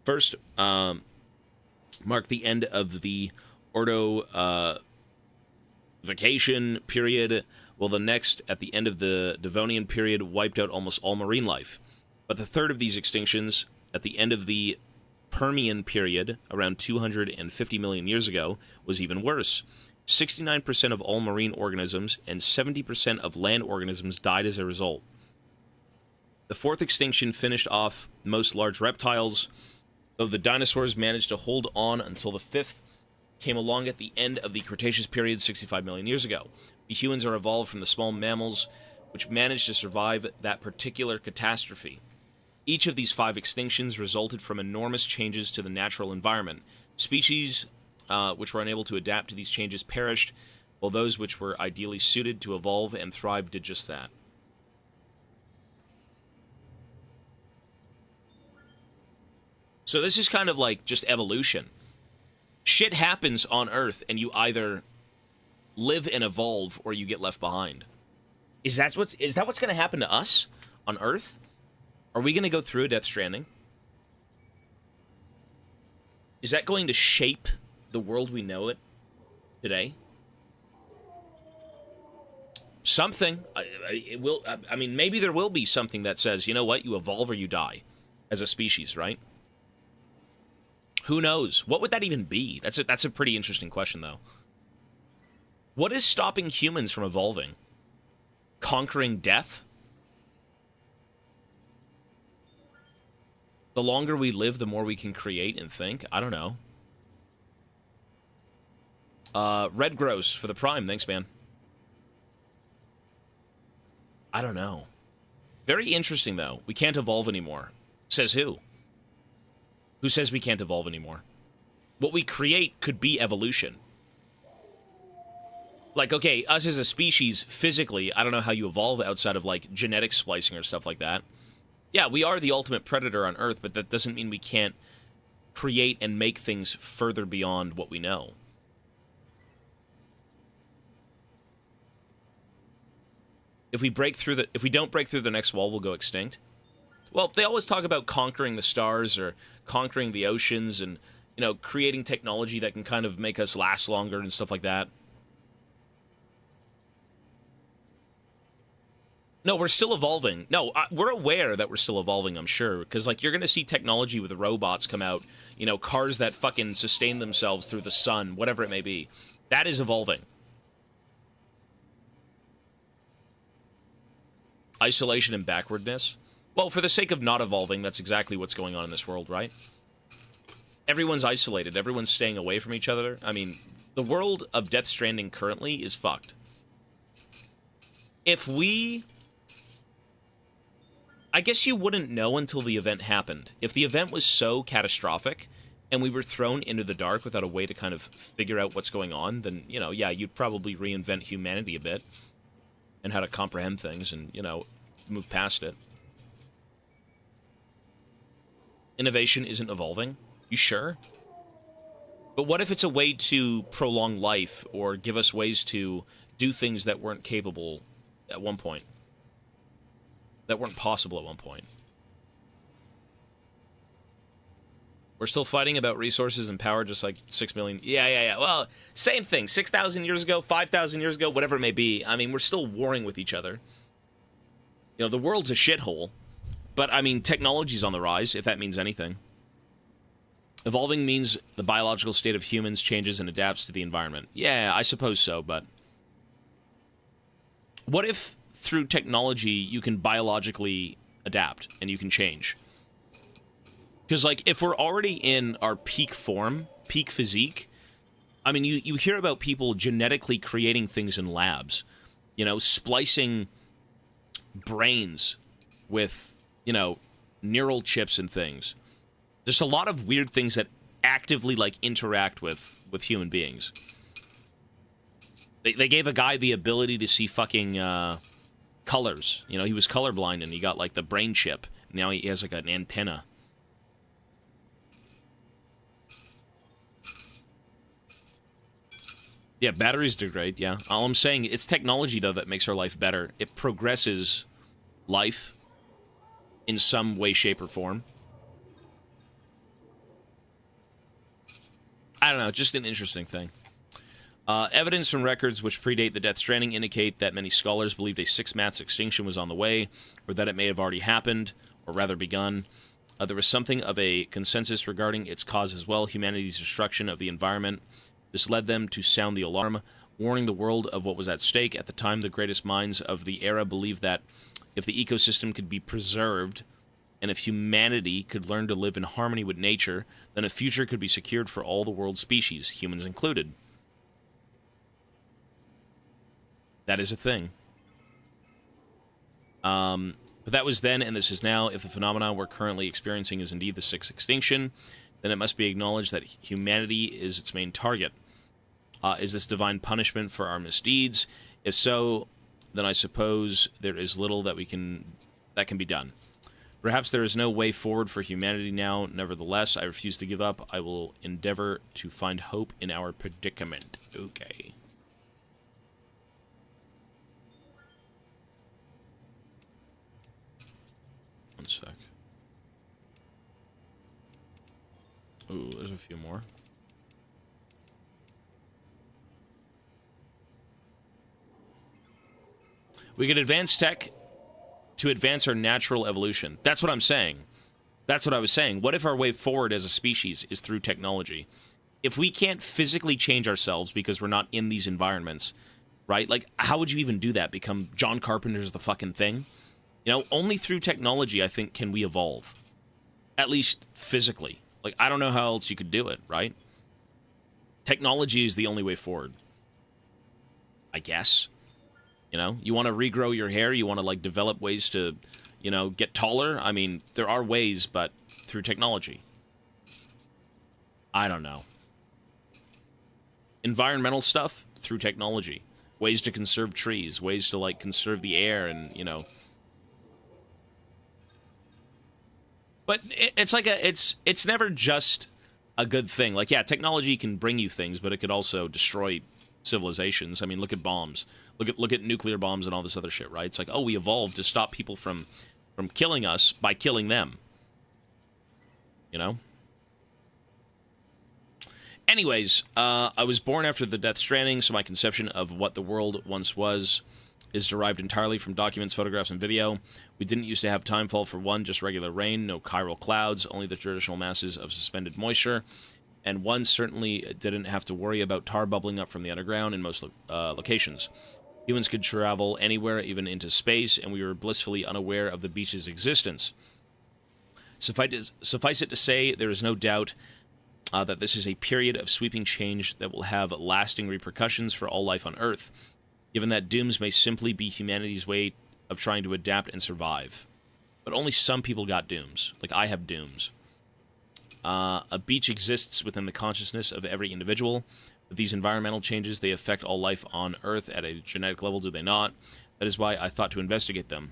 First, marked the end of the Ordovacation period, while the next, at the end of the Devonian period, wiped out almost all marine life. But the third of these extinctions, at the end of the Permian period, around 250 million years ago, was even worse. 69% of all marine organisms and 70% of land organisms died as a result. The fourth extinction finished off most large reptiles, though the dinosaurs managed to hold on until the fifth came along at the end of the Cretaceous period 65 million years ago. We humans are evolved from the small mammals, which managed to survive that particular catastrophe. Each of these 5 extinctions resulted from enormous changes to the natural environment. Species which were unable to adapt to these changes perished, while those which were ideally suited to evolve and thrive did just that. So this is kind of like just evolution. Shit happens on Earth, and you either live and evolve, or you get left behind. Is that what's going to happen to us on Earth? Are we going to go through a Death Stranding? Is that going to shape the world we know it today? Something. It will. I mean, maybe there will be something that says, you know what, you evolve or you die as a species, right? Who knows? What would that even be? That's a pretty interesting question, though. What is stopping humans from evolving? Conquering death? The longer we live, the more we can create and think? I don't know. Red Gross for the Prime. Thanks, man. I don't know. Very interesting, though. We can't evolve anymore. Says who? Who says we can't evolve anymore? What we create could be evolution. Like, okay, us as a species, physically, I don't know how you evolve outside of, like, genetic splicing or stuff like that. Yeah, we are the ultimate predator on Earth, but that doesn't mean we can't create and make things further beyond what we know. If we don't break through the next wall, we'll go extinct. Well, they always talk about conquering the stars or conquering the oceans and, you know, creating technology that can kind of make us last longer and stuff like that. No, we're still evolving. No, we're aware that we're still evolving, I'm sure. Because, like, you're going to see technology with robots come out. You know, cars that fucking sustain themselves through the sun, whatever it may be. That is evolving. Isolation and backwardness. Well, for the sake of not evolving, that's exactly what's going on in this world, right? Everyone's isolated. Everyone's staying away from each other. I mean, the world of Death Stranding currently is fucked. If we... I guess you wouldn't know until the event happened. If the event was so catastrophic, and we were thrown into the dark without a way to kind of figure out what's going on, then, you know, yeah, you'd probably reinvent humanity a bit. And how to comprehend things and, you know, move past it. Innovation isn't evolving? You sure? But what if it's a way to prolong life or give us ways to do things that weren't capable at one point? that weren't possible at one point. We're still fighting about resources and power just like 6 million. Yeah. Well, same thing. 6,000 years ago, 5,000 years ago, whatever it may be. I mean, we're still warring with each other. You know, the world's a shithole. But, I mean, technology's on the rise, if that means anything. Evolving means the biological state of humans changes and adapts to the environment. Yeah, I suppose so, but... what if, through technology, you can biologically adapt and you can change? Because, like, if we're already in our peak form, peak physique, I mean, you hear about people genetically creating things in labs. You know, splicing brains with, you know, neural chips and things. There's a lot of weird things that actively, like, interact with human beings. They gave a guy the ability to see fucking colors. You know, he was colorblind and he got, like, the brain chip. Now he has, like, an antenna. Yeah, batteries degrade, yeah. All I'm saying, it's technology, though, that makes our life better. It progresses life in some way, shape, or form. I don't know, just an interesting thing. Evidence from records which predate the Death Stranding indicate that many scholars believed a 6 mass extinction was on the way, or that it may have already happened, or rather begun. There was something of a consensus regarding its cause as well, humanity's destruction of the environment. This led them to sound the alarm, warning the world of what was at stake. At the time, the greatest minds of the era believed that if the ecosystem could be preserved, and if humanity could learn to live in harmony with nature, then a future could be secured for all the world's species, humans included. That is a thing. But that was then, and this is now. If the phenomenon we're currently experiencing is indeed the 6th extinction, then it must be acknowledged that humanity is its main target. Is this divine punishment for our misdeeds? If so, then I suppose there is little that can be done. Perhaps there is no way forward for humanity now. Nevertheless, I refuse to give up. I will endeavor to find hope in our predicament. Okay. One sec. Ooh, there's a few more. We could advance tech to advance our natural evolution. That's what I'm saying. That's what I was saying. What if our way forward as a species is through technology? If we can't physically change ourselves because we're not in these environments, right? Like, how would you even do that? Become John Carpenter's the fucking thing? You know, only through technology, I think, can we evolve. At least physically. Like, I don't know how else you could do it, right? Technology is the only way forward. I guess. You know, you want to regrow your hair, you want to, like, develop ways to, you know, get taller. I mean, there are ways, but through technology. I don't know. Environmental stuff, through technology. Ways to conserve trees, ways to, like, conserve the air and, you know. But it's like it's never just a good thing. Like, yeah, technology can bring you things, but it could also destroy civilizations. I mean, look at bombs. Look at nuclear bombs and all this other shit, right? It's like, oh, we evolved to stop people from killing us by killing them. You know? Anyways, I was born after the Death Stranding, so my conception of what the world once was is derived entirely from documents, photographs, and video. We didn't used to have timefall for one, just regular rain, no chiral clouds, only the traditional masses of suspended moisture. And one certainly didn't have to worry about tar bubbling up from the underground in most locations. Humans could travel anywhere, even into space, and we were blissfully unaware of the beach's existence. Suffice it to say, there is no doubt that this is a period of sweeping change that will have lasting repercussions for all life on Earth, given that dooms may simply be humanity's way of trying to adapt and survive. But only some people got dooms. Like, I have dooms. A beach exists within the consciousness of every individual. With these environmental changes, they affect all life on Earth at a genetic level, do they not? That is why I thought to investigate them.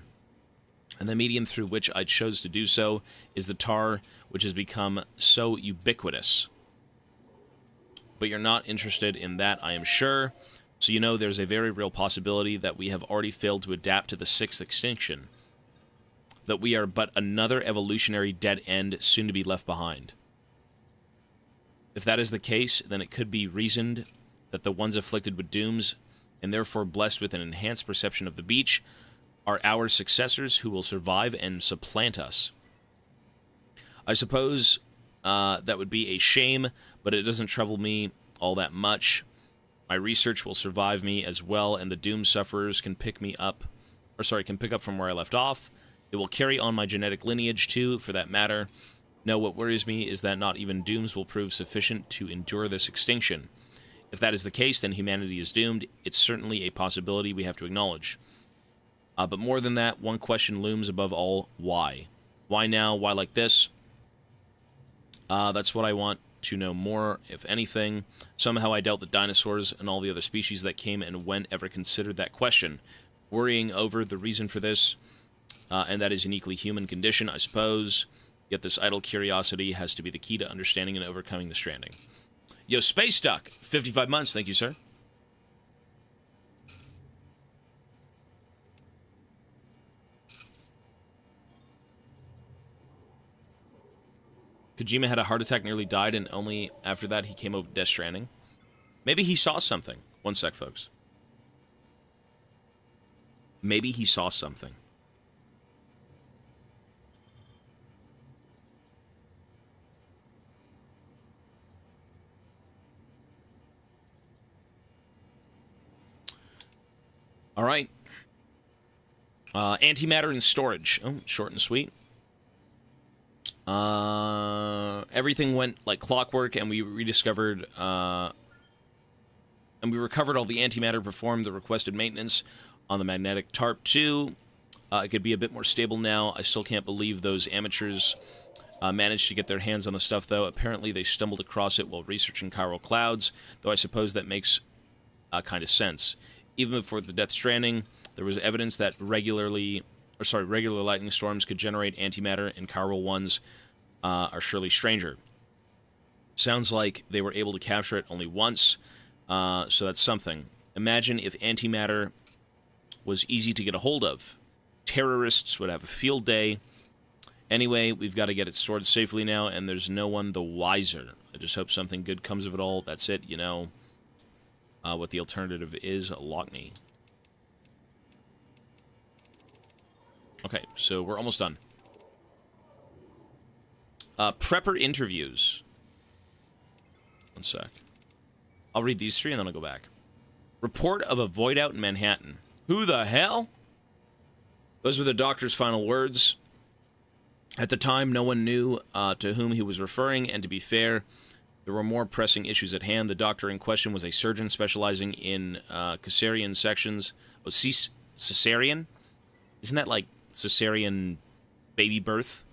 And the medium through which I chose to do so is the tar, which has become so ubiquitous. But you're not interested in that, I am sure. So you know there's a very real possibility that we have already failed to adapt to the 6th extinction. that we are but another evolutionary dead end soon to be left behind. If that is the case, then it could be reasoned that the ones afflicted with dooms, and therefore blessed with an enhanced perception of the beach, are our successors who will survive and supplant us. I suppose that would be a shame, but it doesn't trouble me all that much. My research will survive me as well, and the doom sufferers can pick up from where I left off. It will carry on my genetic lineage too, for that matter. No, what worries me is that not even dooms will prove sufficient to endure this extinction. If that is the case, then humanity is doomed. It's certainly a possibility we have to acknowledge. But more than that, one question looms above all: why? Why now? Why like this? That's what I want to know more, if anything. Somehow I doubt that dinosaurs and all the other species that came and went ever considered that question. Worrying over the reason for this, and that is uniquely human condition, I suppose. Yet this idle curiosity has to be the key to understanding and overcoming the Stranding. Yo, Space Duck, 55 months, thank you, sir. Kojima had a heart attack, nearly died, and only after that he came up with Death Stranding. Maybe he saw something. One sec, folks. Maybe he saw something. All right. Antimatter and storage. Oh, short and sweet. Everything went like clockwork, and we rediscovered, and we recovered all the antimatter, performed the requested maintenance on the magnetic tarp 2. It could be a bit more stable now. I still can't believe those amateurs managed to get their hands on the stuff, though. Apparently, they stumbled across it while researching chiral clouds, though I suppose that makes kind of sense. Even before the Death Stranding, there was evidence that regular lightning storms could generate antimatter, and chiral ones are surely stranger. Sounds like they were able to capture it only once, so that's something. Imagine if antimatter was easy to get a hold of. Terrorists would have a field day. Anyway, we've got to get it stored safely now, and there's no one the wiser. I just hope something good comes of it all. That's it, you know. What the alternative is, Lockney. Okay, so we're almost done. Prepper interviews. One sec. I'll read these three and then I'll go back. Report of a void out in Manhattan. Who the hell? Those were the doctor's final words. At the time, no one knew to whom he was referring, and to be fair, there were more pressing issues at hand. The doctor in question was a surgeon specializing in cesarean sections. Oh, cesarean? Isn't that like cesarean baby birth?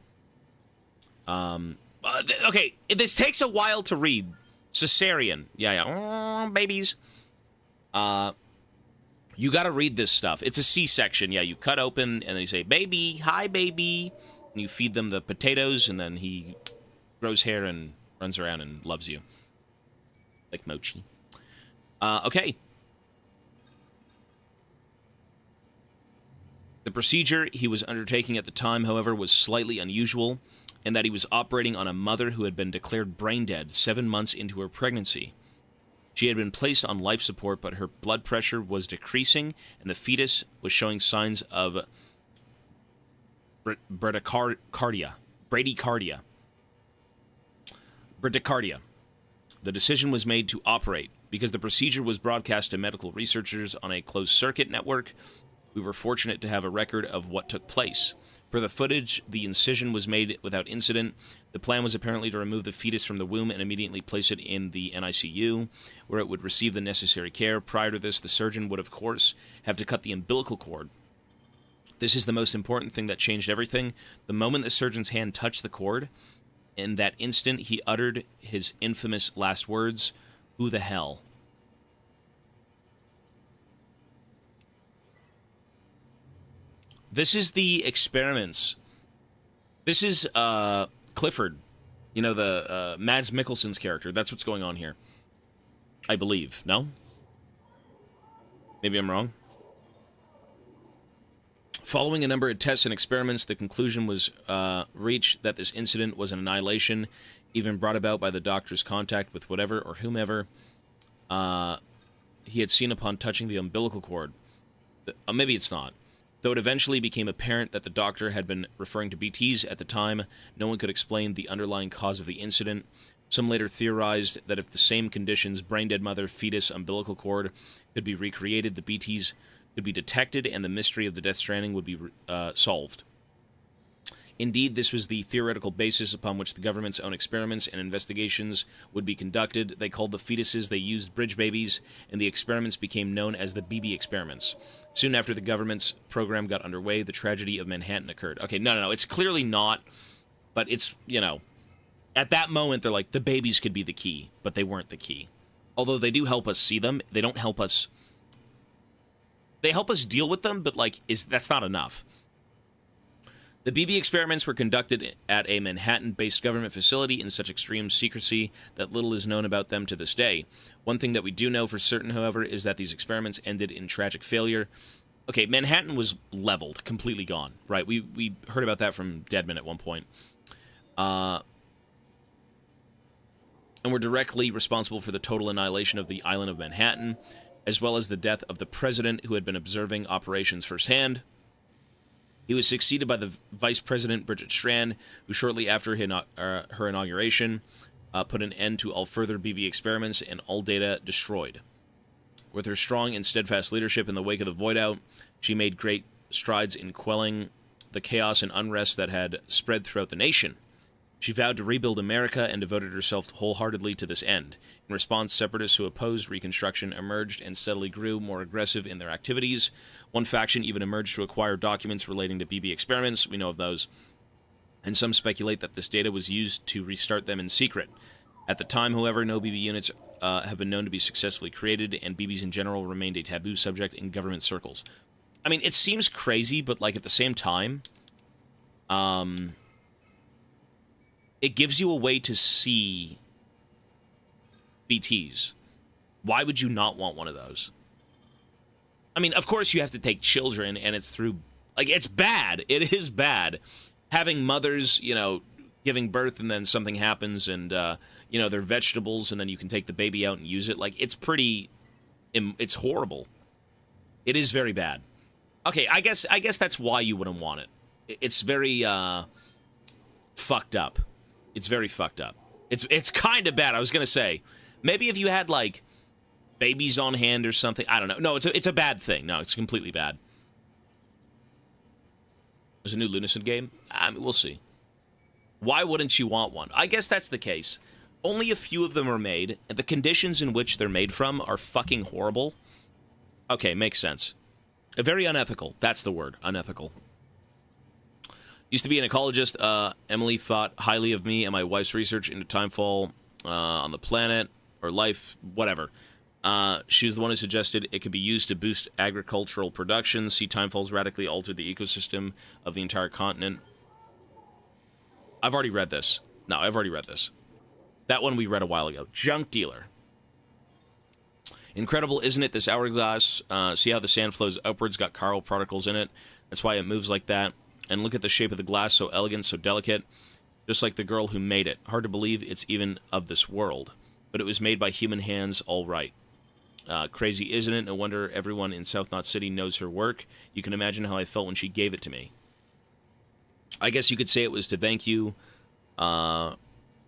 Okay, this takes a while to read. Cesarean. Yeah. Babies. You gotta read this stuff. It's a C-section. Yeah, you cut open, and then you say, baby, hi, baby. And you feed them the potatoes, and then he grows hair and runs around and loves you. Like Mochi. Okay. The procedure he was undertaking at the time, however, was slightly unusual, in that he was operating on a mother who had been declared brain dead 7 months into her pregnancy. She had been placed on life support, but her blood pressure was decreasing, and the fetus was showing signs of bradycardia. Bradycardia. The decision was made to operate. Because the procedure was broadcast to medical researchers on a closed-circuit network, we were fortunate to have a record of what took place. Per the footage, the incision was made without incident. The plan was apparently to remove the fetus from the womb and immediately place it in the NICU, where it would receive the necessary care. Prior to this, the surgeon would, of course, have to cut the umbilical cord. This is the most important thing that changed everything. The moment the surgeon's hand touched the cord, in that instant, he uttered his infamous last words, "Who the hell?" This is the experiments. This is Clifford. You know, the Mads Mikkelsen's character. That's what's going on here. I believe. No? Maybe I'm wrong. Following a number of tests and experiments, the conclusion was reached that this incident was an annihilation, even brought about by the doctor's contact with whatever or whomever he had seen upon touching the umbilical cord. Maybe it's not. Though it eventually became apparent that the doctor had been referring to BTs at the time, no one could explain the underlying cause of the incident. Some later theorized that if the same conditions, brain-dead mother, fetus, umbilical cord, could be recreated, the BTs could be detected and the mystery of the Death Stranding would be solved. Indeed, this was the theoretical basis upon which the government's own experiments and investigations would be conducted. They called the fetuses they used bridge babies, and the experiments became known as the BB experiments. Soon after the government's program got underway, the tragedy of Manhattan occurred. Okay, no, it's clearly not, but it's, you know, at that moment, they're like, the babies could be the key, but they weren't the key. Although they do help us see them, they don't help us... They help us deal with them, but, like, that's not enough. The BB experiments were conducted at a Manhattan-based government facility in such extreme secrecy that little is known about them to this day. One thing that we do know for certain, however, is that these experiments ended in tragic failure. Okay, Manhattan was leveled, completely gone, right? We heard about that from Deadman at one point. And were directly responsible for the total annihilation of the island of Manhattan, as well as the death of the president who had been observing operations firsthand. He was succeeded by the Vice President, Bridget Strand, who shortly after her inauguration put an end to all further BB experiments and all data destroyed. With her strong and steadfast leadership in the wake of the Void Out, she made great strides in quelling the chaos and unrest that had spread throughout the nation. She vowed to rebuild America and devoted herself wholeheartedly to this end. In response, separatists who opposed Reconstruction emerged and steadily grew more aggressive in their activities. One faction even emerged to acquire documents relating to BB experiments. We know of those. And some speculate that this data was used to restart them in secret. At the time, however, no BB units have been known to be successfully created, and BBs in general remained a taboo subject in government circles. I mean, it seems crazy, but, like, at the same time... it gives you a way to see BTs. Why would you not want one of those? I mean, of course you have to take children, and it's through... Like, it's bad. It is bad. Having mothers, you know, giving birth, and then something happens, and, you know, they're vegetables, and then you can take the baby out and use it. Like, it's pretty... It's horrible. It is very bad. Okay, I guess that's why you wouldn't want it. It's very, fucked up. It's very fucked up. It's kind of bad. I was gonna say, maybe if you had, like, babies on hand or something. I don't know. No, it's a bad thing. No, it's completely bad. There's a new Lunacy game? I mean, we'll see. Why wouldn't you want one? I guess that's the case. Only a few of them are made, and the conditions in which they're made from are fucking horrible. Okay, makes sense. Very unethical. That's the word. Unethical. Used to be an ecologist. Emily thought highly of me and my wife's research into timefall on the planet, or life, whatever. She was the one who suggested it could be used to boost agricultural production. See, timefalls radically altered the ecosystem of the entire continent. I've already read this. No, I've already read this. That one we read a while ago. Junk Dealer. Incredible, isn't it? This hourglass. See how the sand flows upwards, got chiral particles in it. That's why it moves like that. And look at the shape of the glass, so elegant, so delicate. Just like the girl who made it. Hard to believe it's even of this world. But it was made by human hands, all right. Crazy, isn't it? No wonder everyone in South Knot City knows her work. You can imagine how I felt when she gave it to me. I guess you could say it was to thank you. It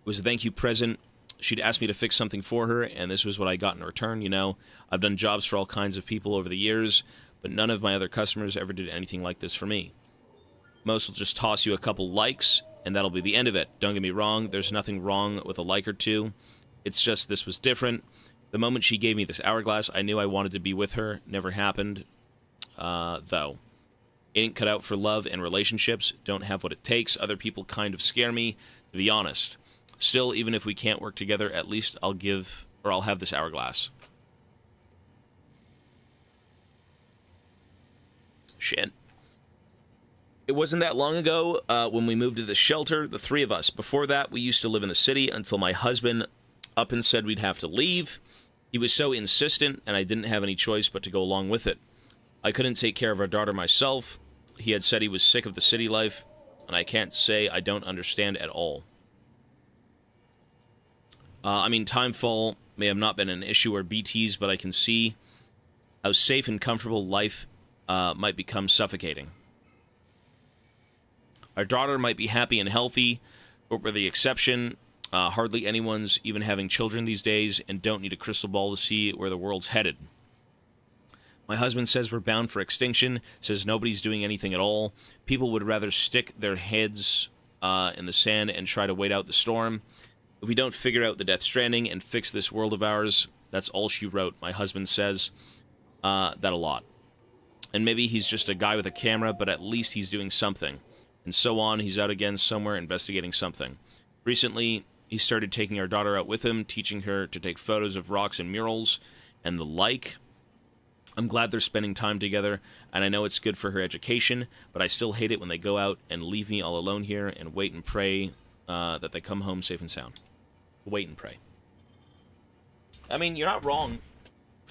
was a thank you present. She'd asked me to fix something for her, and this was what I got in return, you know. I've done jobs for all kinds of people over the years, but none of my other customers ever did anything like this for me. Most will just toss you a couple likes, and that'll be the end of it. Don't get me wrong, there's nothing wrong with a like or two. It's just this was different. The moment she gave me this hourglass, I knew I wanted to be with her. Never happened, though. It ain't cut out for love and relationships. Don't have what it takes. Other people kind of scare me, to be honest. Still, even if we can't work together, at least I'll have this hourglass. Shit. It wasn't that long ago when we moved to the shelter, the three of us. Before that, we used to live in the city until my husband up and said we'd have to leave. He was so insistent, and I didn't have any choice but to go along with it. I couldn't take care of our daughter myself. he had said he was sick of the city life, and I can't say I don't understand at all. I mean, timefall may have not been an issue or BTs, but I can see how safe and comfortable life might become suffocating. Our daughter might be happy and healthy, but we're the exception. Hardly anyone's even having children these days and don't need a crystal ball to see where the world's headed. My husband says we're bound for extinction, says nobody's doing anything at all. People would rather stick their heads in the sand and try to wait out the storm. If we don't figure out the Death Stranding and fix this world of ours, that's all she wrote. My husband says that a lot. And maybe he's just a guy with a camera, but at least he's doing something. And so on, he's out again somewhere investigating something. Recently, he started taking our daughter out with him, teaching her to take photos of rocks and murals and the like. I'm glad they're spending time together, and I know it's good for her education, but I still hate it when they go out and leave me all alone here and wait and pray that they come home safe and sound. Wait and pray. I mean, you're not wrong.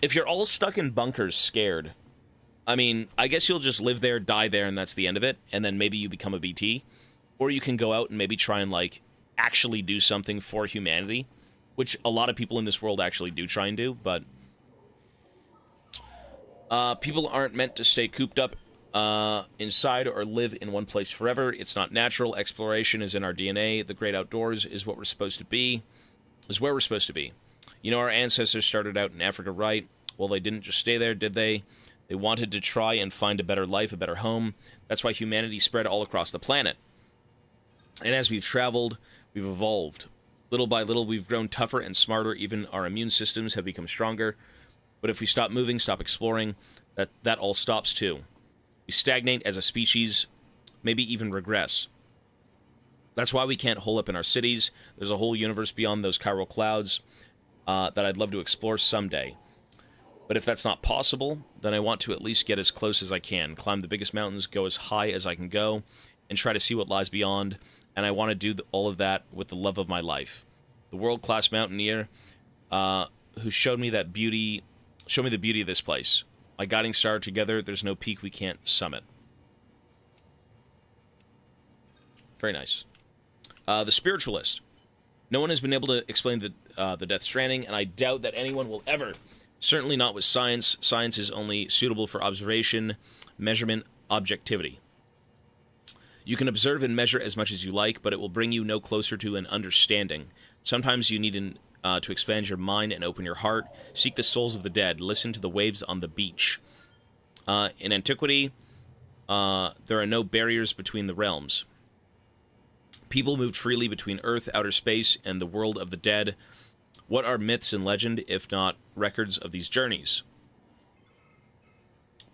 If you're all stuck in bunkers scared, I mean, I guess you'll just live there, die there, and that's the end of it, and then maybe you become a BT. Or you can go out and maybe try and, like, actually do something for humanity, which a lot of people in this world actually do try and do, but people aren't meant to stay cooped up inside or live in one place forever. It's not natural. Exploration is in our DNA. The great outdoors is what we're supposed to be, is where we're supposed to be. You know, our ancestors started out in Africa, right? Well, they didn't just stay there, did they? They wanted to try and find a better life, a better home. That's why humanity spread all across the planet. And as we've traveled, we've evolved. Little by little, we've grown tougher and smarter. Even our immune systems have become stronger. But if we stop moving, stop exploring, that all stops too. We stagnate as a species, maybe even regress. That's why we can't hole up in our cities. There's a whole universe beyond those chiral clouds that I'd love to explore someday. But if that's not possible, then I want to at least get as close as I can, climb the biggest mountains, go as high as I can go, and try to see what lies beyond. And I want to do all of that with the love of my life. The world-class mountaineer who showed me the beauty of this place. My guiding star, together, there's no peak we can't summit. Very nice. The Spiritualist. No one has been able to explain the Death Stranding, and I doubt that anyone will ever. Certainly not with science. Science is only suitable for observation, measurement, objectivity. You can observe and measure as much as you like, but it will bring you no closer to an understanding. Sometimes you need to expand your mind and open your heart. Seek the souls of the dead. Listen to the waves on the beach. In antiquity, there are no barriers between the realms. People moved freely between Earth, outer space, and the world of the dead. What are myths and legend, if not records of these journeys?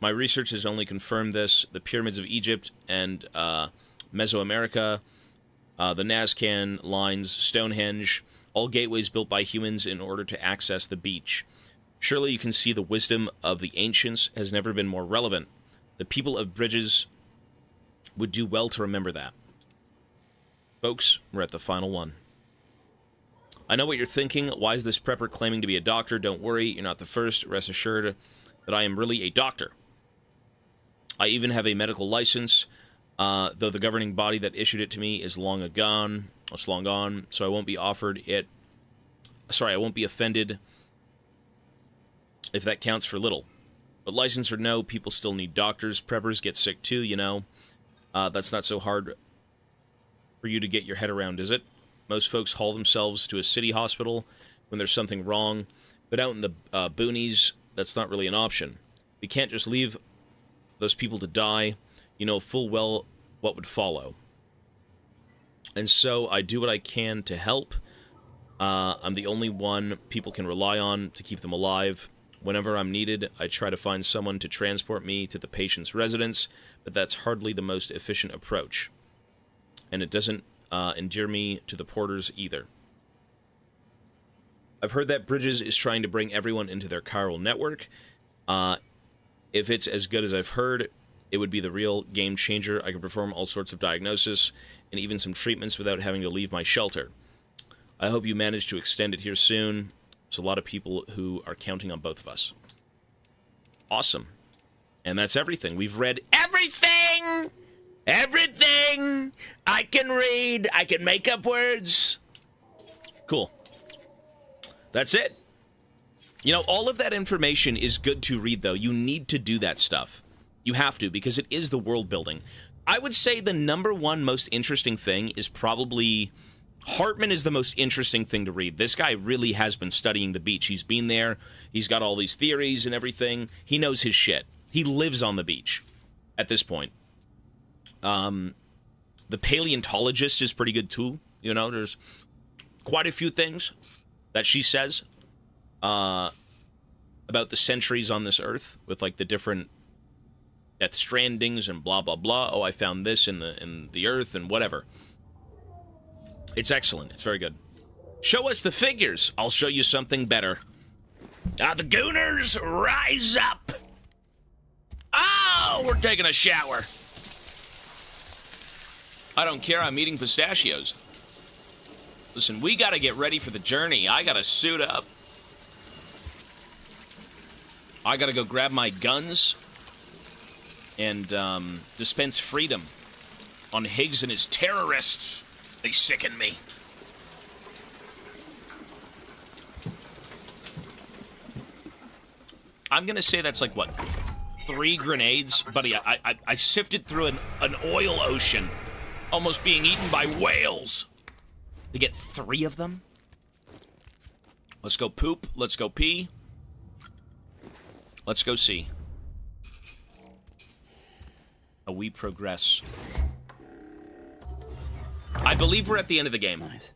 My research has only confirmed this. The pyramids of Egypt and Mesoamerica, the Nazcan lines, Stonehenge, all gateways built by humans in order to access the beach. Surely you can see the wisdom of the ancients has never been more relevant. The people of Bridges would do well to remember that. Folks, we're at the final one. I know what you're thinking. Why is this prepper claiming to be a doctor? Don't worry, you're not the first. Rest assured that I am really a doctor. I even have a medical license, though the governing body that issued it to me is long gone. It's long gone, so I won't be offered it. Sorry, I won't be offended if that counts for little. But license or no, people still need doctors. Preppers get sick too, you know. That's not so hard for you to get your head around, is it? Most folks haul themselves to a city hospital when there's something wrong, but out in the boonies, that's not really an option. We can't just leave those people to die. You know full well what would follow. And so I do what I can to help. I'm the only one people can rely on to keep them alive. Whenever I'm needed, I try to find someone to transport me to the patient's residence, but that's hardly the most efficient approach. And it doesn't endear me to the porters either. I've heard that Bridges is trying to bring everyone into their chiral network. If it's as good as I've heard, it would be the real game changer. I can perform all sorts of diagnosis and even some treatments without having to leave my shelter. I hope you manage to extend it here soon. There's a lot of people who are counting on both of us. Awesome. And that's everything. We've read everything! Everything! Everything! I can read. I can make up words. Cool. That's it. You know, all of that information is good to read, though. You need to do that stuff. You have to, because it is the world building. I would say the #1 most interesting thing is probably... Hartman is the most interesting thing to read. This guy really has been studying the beach. He's been there. He's got all these theories and everything. He knows his shit. He lives on the beach at this point. The paleontologist is pretty good, too. You know, there's quite a few things that she says about the centuries on this earth with, like, the different death strandings and blah, blah, blah. Oh, I found this in the earth and whatever. It's excellent. It's very good. Show us the figures. I'll show you something better. The Gooners, rise up. Oh, we're taking a shower. I don't care. I'm eating pistachios. Listen, we got to get ready for the journey. I got to suit up. I got to go grab my guns and dispense freedom on Higgs and his terrorists. They sicken me. I'm gonna say that's like, what, 3 grenades? Buddy, I sifted through an oil ocean, almost being eaten by whales, to get 3 of them? Let's go poop, let's go pee. Let's go see. We progress. I believe we're at the end of the game. Nice.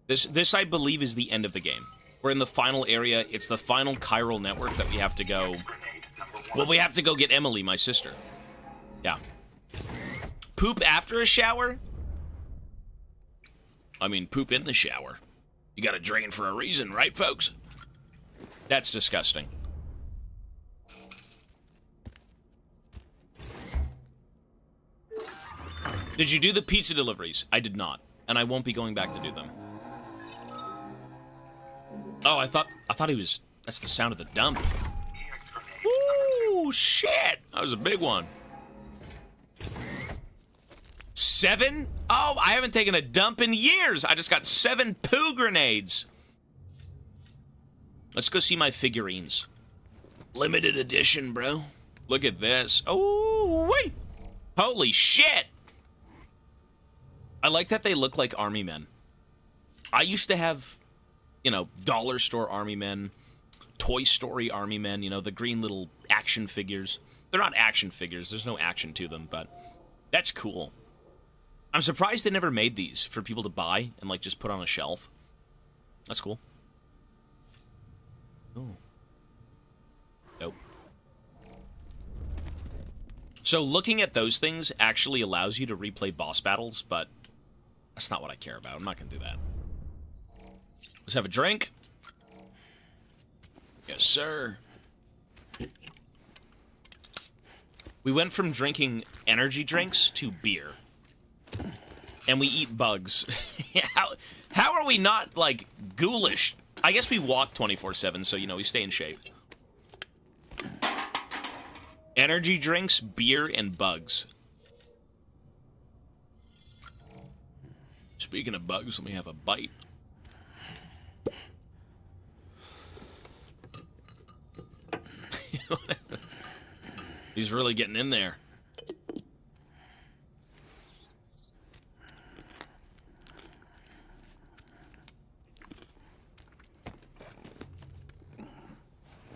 This I believe is the end of the game. We're in the final area. It's the final chiral network that we have to go... Well, we have to go get Emily, my sister. Yeah. Poop after a shower? I mean, poop in the shower. You gotta drain for a reason, right, folks? That's disgusting. Did you do the pizza deliveries? I did not, and I won't be going back to do them. Oh, I thought he was... That's the sound of the dump. Ooh, shit! That was a big one. 7? Oh, I haven't taken a dump in years. I just got 7 poo grenades. Let's go see my figurines. Limited edition, bro. Look at this. Oh, wait! Holy shit! I like that they look like army men. I used to have, you know, dollar store army men, Toy Story army men, you know, the green little action figures. They're not action figures. There's no action to them, but that's cool. I'm surprised they never made these for people to buy and, like, just put on a shelf. That's cool. Ooh. Nope. So looking at those things actually allows you to replay boss battles, but that's not what I care about. I'm not going to do that. Let's have a drink. Yes, sir. We went from drinking energy drinks to beer. And we eat bugs. How are we not, like, ghoulish? I guess we walk 24/7, so, you know, we stay in shape. Energy drinks, beer, and bugs. Speaking of bugs, let me have a bite. He's really getting in there.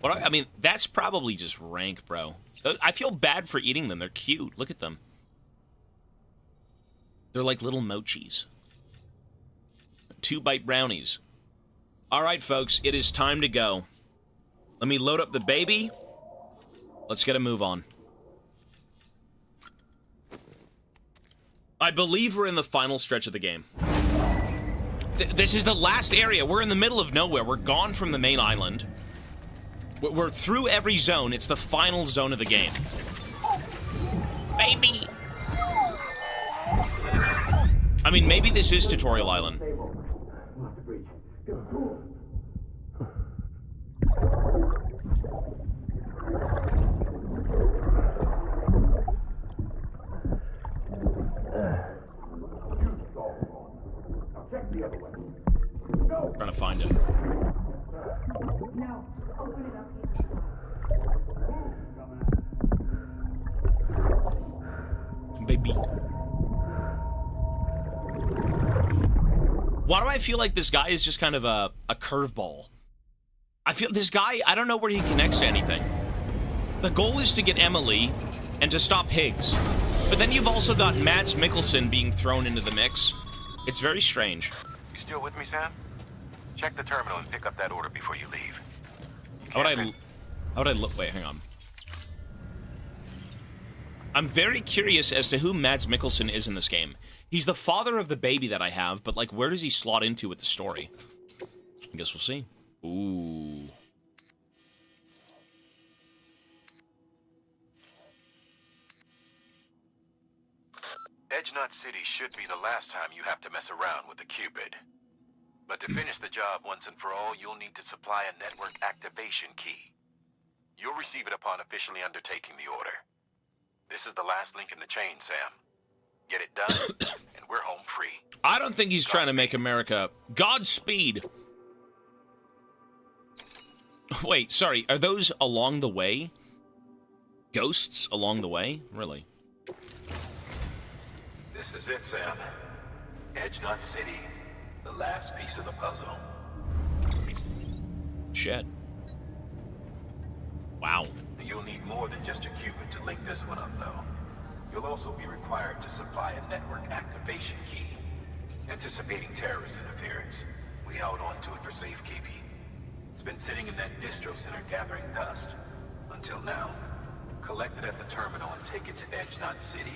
What I mean, that's probably just rank, bro. I feel bad for eating them. They're cute. Look at them. They're like little mochis. 2-bite brownies. All right, folks, it is time to go. Let me load up the baby. Let's get a move on. I believe we're in the final stretch of the game. This is the last area. We're in the middle of nowhere. We're gone from the main island. We're through every zone. It's the final zone of the game. Baby! I mean, maybe this is Tutorial Island. Trying to find it. Baby. Why do I feel like this guy is just kind of a curveball? I feel this guy, I don't know where he connects to anything. The goal is to get Emily and to stop Higgs. But then you've also got Mads Mikkelsen being thrown into the mix. It's very strange. You still with me, Sam? Check the terminal and pick up that order before you leave. How would I look? Wait, hang on. I'm very curious as to who Mads Mikkelsen is in this game. He's the father of the baby that I have, but like, where does he slot into with the story? I guess we'll see. Ooh. Edgenut City should be the last time you have to mess around with the Cupid. But to finish the job once and for all, you'll need to supply a network activation key. You'll receive it upon officially undertaking the order. This is the last link in the chain, Sam. Get it done, and we're home free. I don't think he's trying to make America... Godspeed! Wait, sorry, are those along the way? Ghosts along the way? Really? This is it, Sam. Edgenut City. The last piece of the puzzle. Shit. Wow. You'll need more than just a Cupid to link this one up, though. You'll also be required to supply a network activation key. Anticipating terrorist interference, we held on to it for safekeeping. It's been sitting in that distro center gathering dust. Until now. Collect it at the terminal and take it to Edgenut City.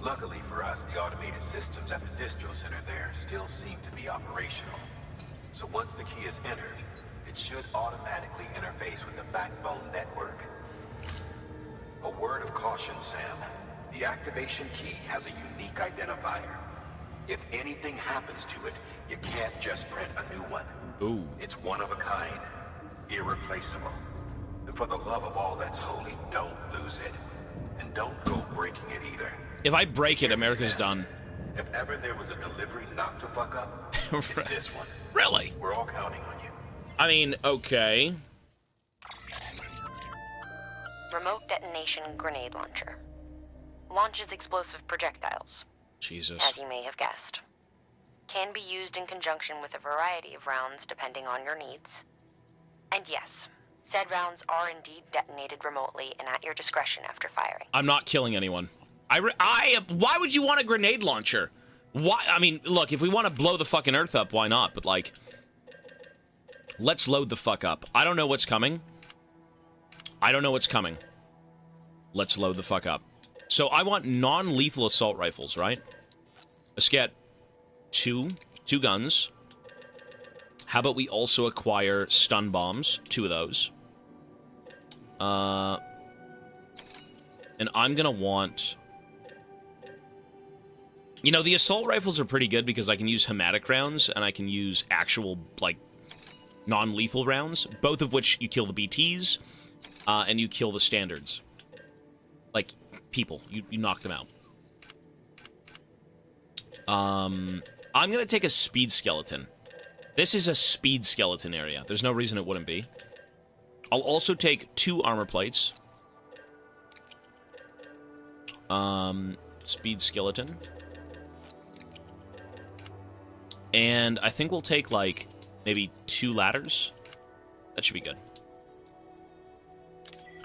Luckily for us, the automated systems at the distro center there still seem to be operational. So once the key is entered, it should automatically interface with the backbone network. A word of caution, Sam. The activation key has a unique identifier. If anything happens to it, you can't just print a new one. Ooh. It's one of a kind. Irreplaceable. And for the love of all that's holy, don't lose it. And don't go breaking it either. If I break it, America's done. If ever there was a delivery not to fuck up, it's this one. Really? We're all counting on you. I mean, okay. Remote detonation grenade launcher. Launches explosive projectiles. Jesus. As you may have guessed. Can be used in conjunction with a variety of rounds depending on your needs. And yes, said rounds are indeed detonated remotely and at your discretion after firing. I'm not killing anyone. Why would you want a grenade launcher? Why? I mean, look, if we want to blow the fucking Earth up, why not? But like, let's load the fuck up. I don't know what's coming. I don't know what's coming. Let's load the fuck up. So I want non-lethal assault rifles, right? Let's get two guns. How about we also acquire stun bombs? 2 of those. And I'm gonna want... You know, the assault rifles are pretty good because I can use hematic rounds and I can use actual, like, non-lethal rounds, both of which you kill the BTs and you kill the standards. Like, people. You knock them out. I'm gonna take a speed skeleton. This is a speed skeleton area. There's no reason it wouldn't be. I'll also take 2 armor plates. Speed skeleton. And I think we'll take, like, maybe 2 ladders. That should be good.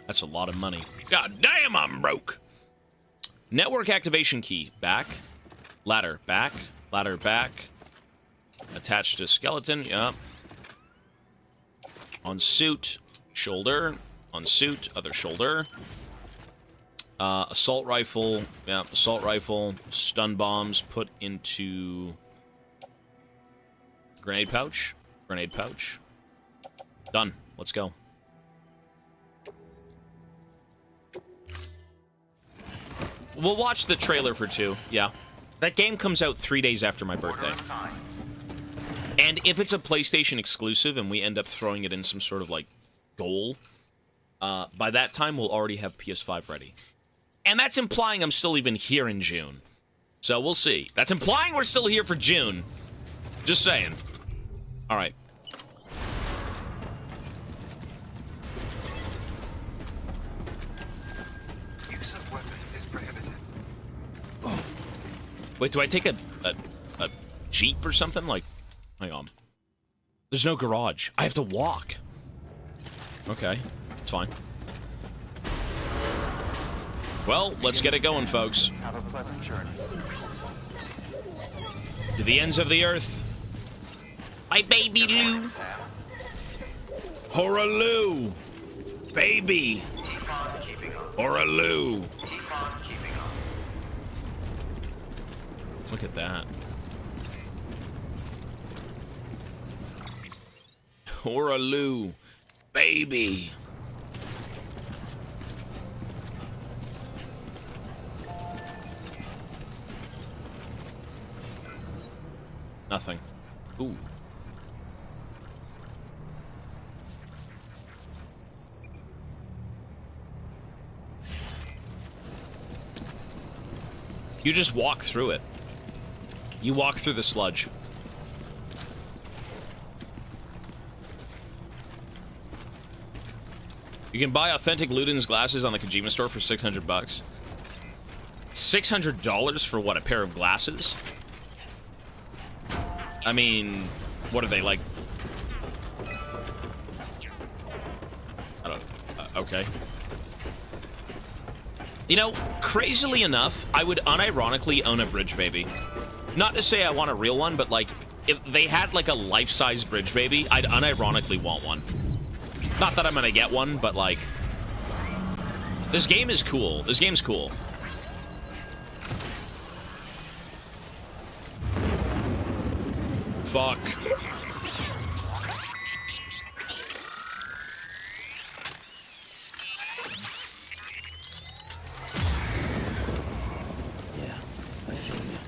That's a lot of money. God damn, I'm broke! Network activation key. Back. Ladder. Back. Ladder. Back. Attached to skeleton. Yep. On suit. Shoulder. On suit. Other shoulder. Assault rifle. Yeah, assault rifle. Stun bombs put into... Grenade pouch. Grenade pouch. Done. Let's go. We'll watch the trailer for 2. Yeah. That game comes out 3 days after my birthday. And if it's a PlayStation exclusive and we end up throwing it in some sort of, like, goal, by that time we'll already have PS5 ready. And that's implying I'm still even here in June. So we'll see. That's implying we're still here for June. Just saying. All right. Use of weapons is prohibited. Wait, do I take a Jeep or something? Like, hang on. There's no garage. I have to walk. Okay, it's fine. Well, let's get it going, folks. Have a pleasant journey. To the ends of the earth. My baby Lou. Hora Lou. Baby. Hora Lou. Look at that. Hora Lou. Baby. Nothing. Ooh. You just walk through it. You walk through the sludge. You can buy authentic Luden's glasses on the Kojima store for $600. $600 for what, a pair of glasses? I mean, what are they, like? I don't okay. You know, crazily enough, I would unironically own a Bridge Baby. Not to say I want a real one, but like, if they had like a life-size Bridge Baby, I'd unironically want one. Not that I'm gonna get one, but like, this game is cool. This game's cool. Fuck. Yeah, I feel you.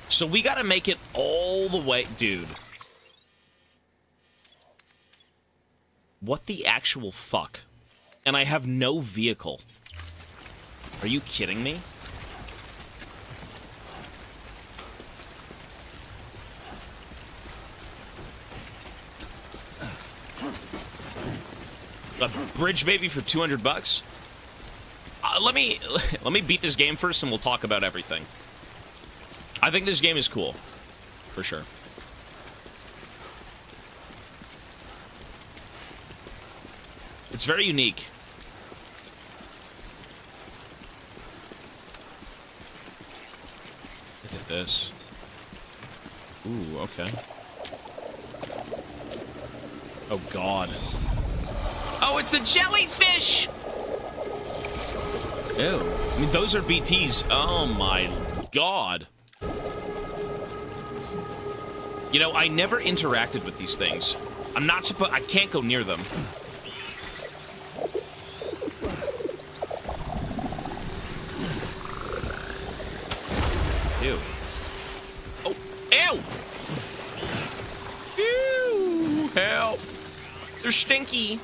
So we gotta make it all the way, dude. What the actual fuck? And I have no vehicle. Are you kidding me? A Bridge Baby for $200? Let me beat this game first and we'll talk about everything. I think this game is cool. For sure. It's very unique. Look at this. Ooh, okay. Oh, God. Oh, it's the jellyfish! Ew. I mean, those are BTs. Oh, my God. You know, I never interacted with these things. I'm not supposed... I can't go near them. Ew. Oh, ew! Ew! Help! They're stinky. I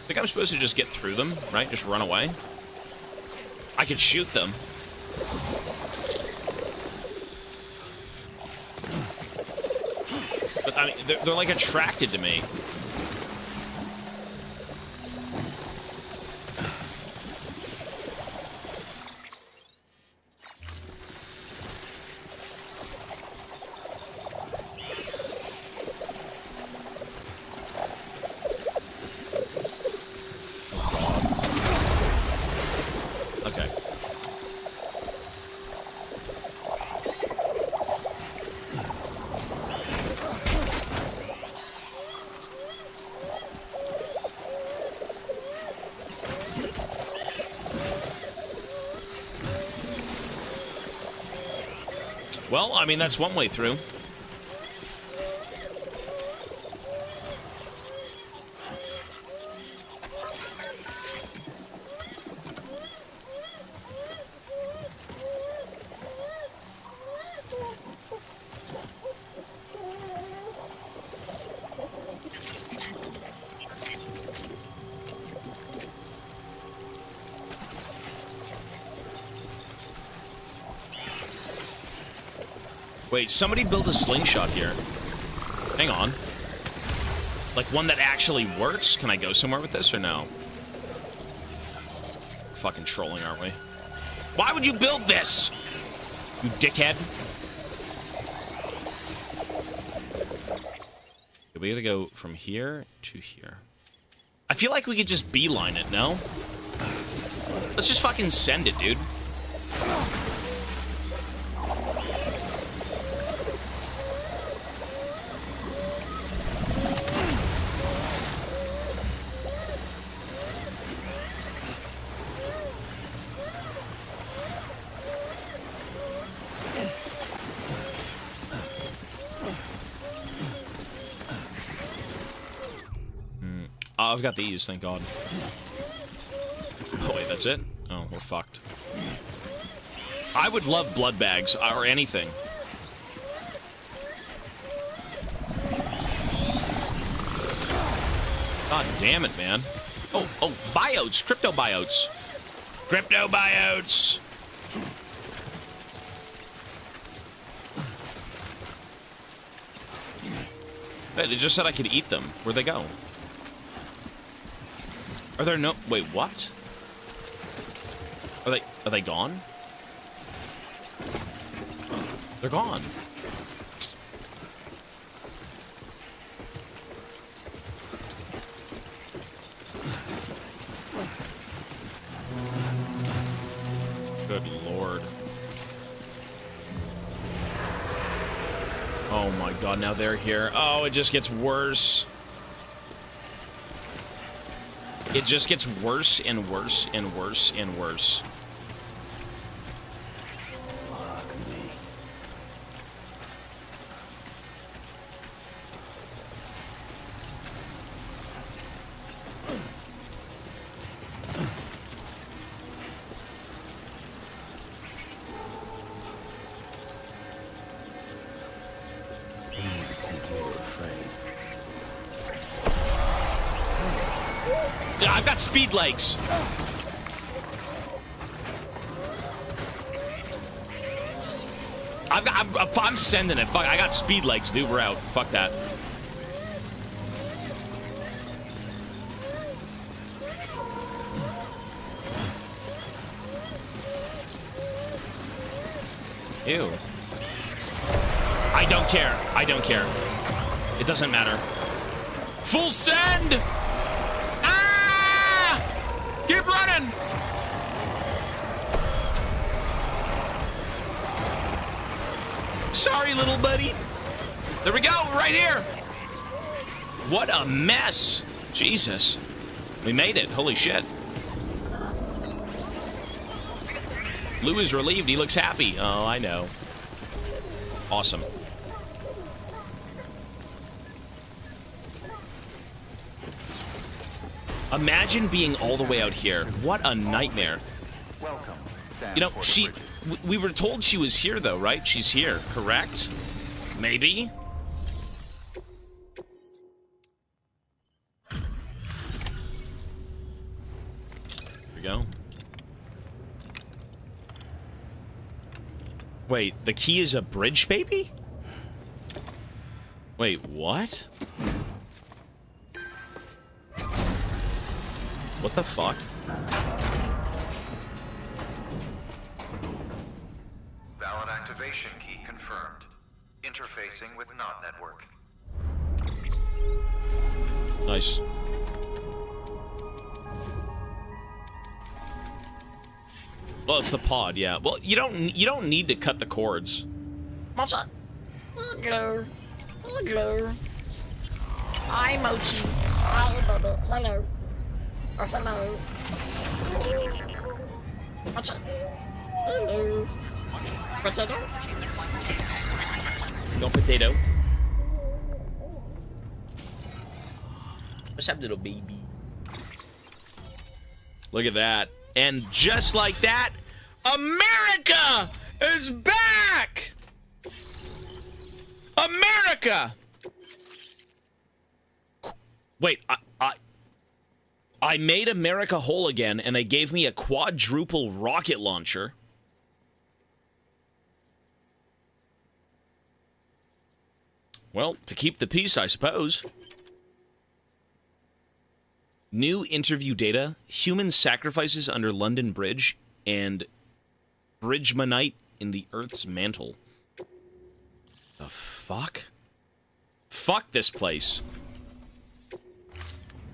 think I'm supposed to just get through them, right? Just run away. I could shoot them. But, I mean, they're like attracted to me. Okay. Well, I mean, that's one way through. Wait, somebody built a slingshot here. Hang on. Like one that actually works? Can I go somewhere with this or no? We're fucking trolling, aren't we? Why would you build this? You dickhead. We gotta go from here to here. I feel like we could just beeline it, no? Let's just fucking send it, dude. Oh, I've got these, thank God. Oh, wait, that's it? Oh, we're fucked. I would love blood bags, or anything. God damn it, man. Oh, biotes, crypto biotes. Crypto biotes! Wait, it just said I could eat them. Where'd they go? Are there no... Wait, what? Are they gone? They're gone. Good Lord. Oh my God, now they're here. Oh, it just gets worse. It just gets worse and worse and worse and worse. I've got speed legs. I'm sending it. Fuck, I got speed legs, dude. We're out. Fuck that. Ew. I don't care. I don't care. It doesn't matter. Full send! Keep running! Sorry, little buddy. There we go, right here. What a mess. Jesus. We made it. Holy shit. Lou is relieved. He looks happy. Oh, I know. Awesome. Imagine being all the way out here. What a nightmare. Welcome, Sam. You know, we were told she was here, though, right? She's here, correct? Maybe? Here we go. Wait, the key is a bridge, baby? Wait, what? What the fuck? Valid activation key confirmed. Interfacing with NOT network. Nice. Well, it's the pod, yeah. Well, you don't need to cut the cords. What's up? Hello. Hello. Hi, Mochi. Hi, Bubba. Hello. Oh, hello. What's up? Hello. Potato? No potato. What's up, little baby? Look at that. And just like that, America is back! America! Wait, I made America whole again, and they gave me a quadruple rocket launcher. Well, to keep the peace, I suppose. New interview data, human sacrifices under London Bridge, and Bridgemanite in the Earth's mantle. The fuck? Fuck this place.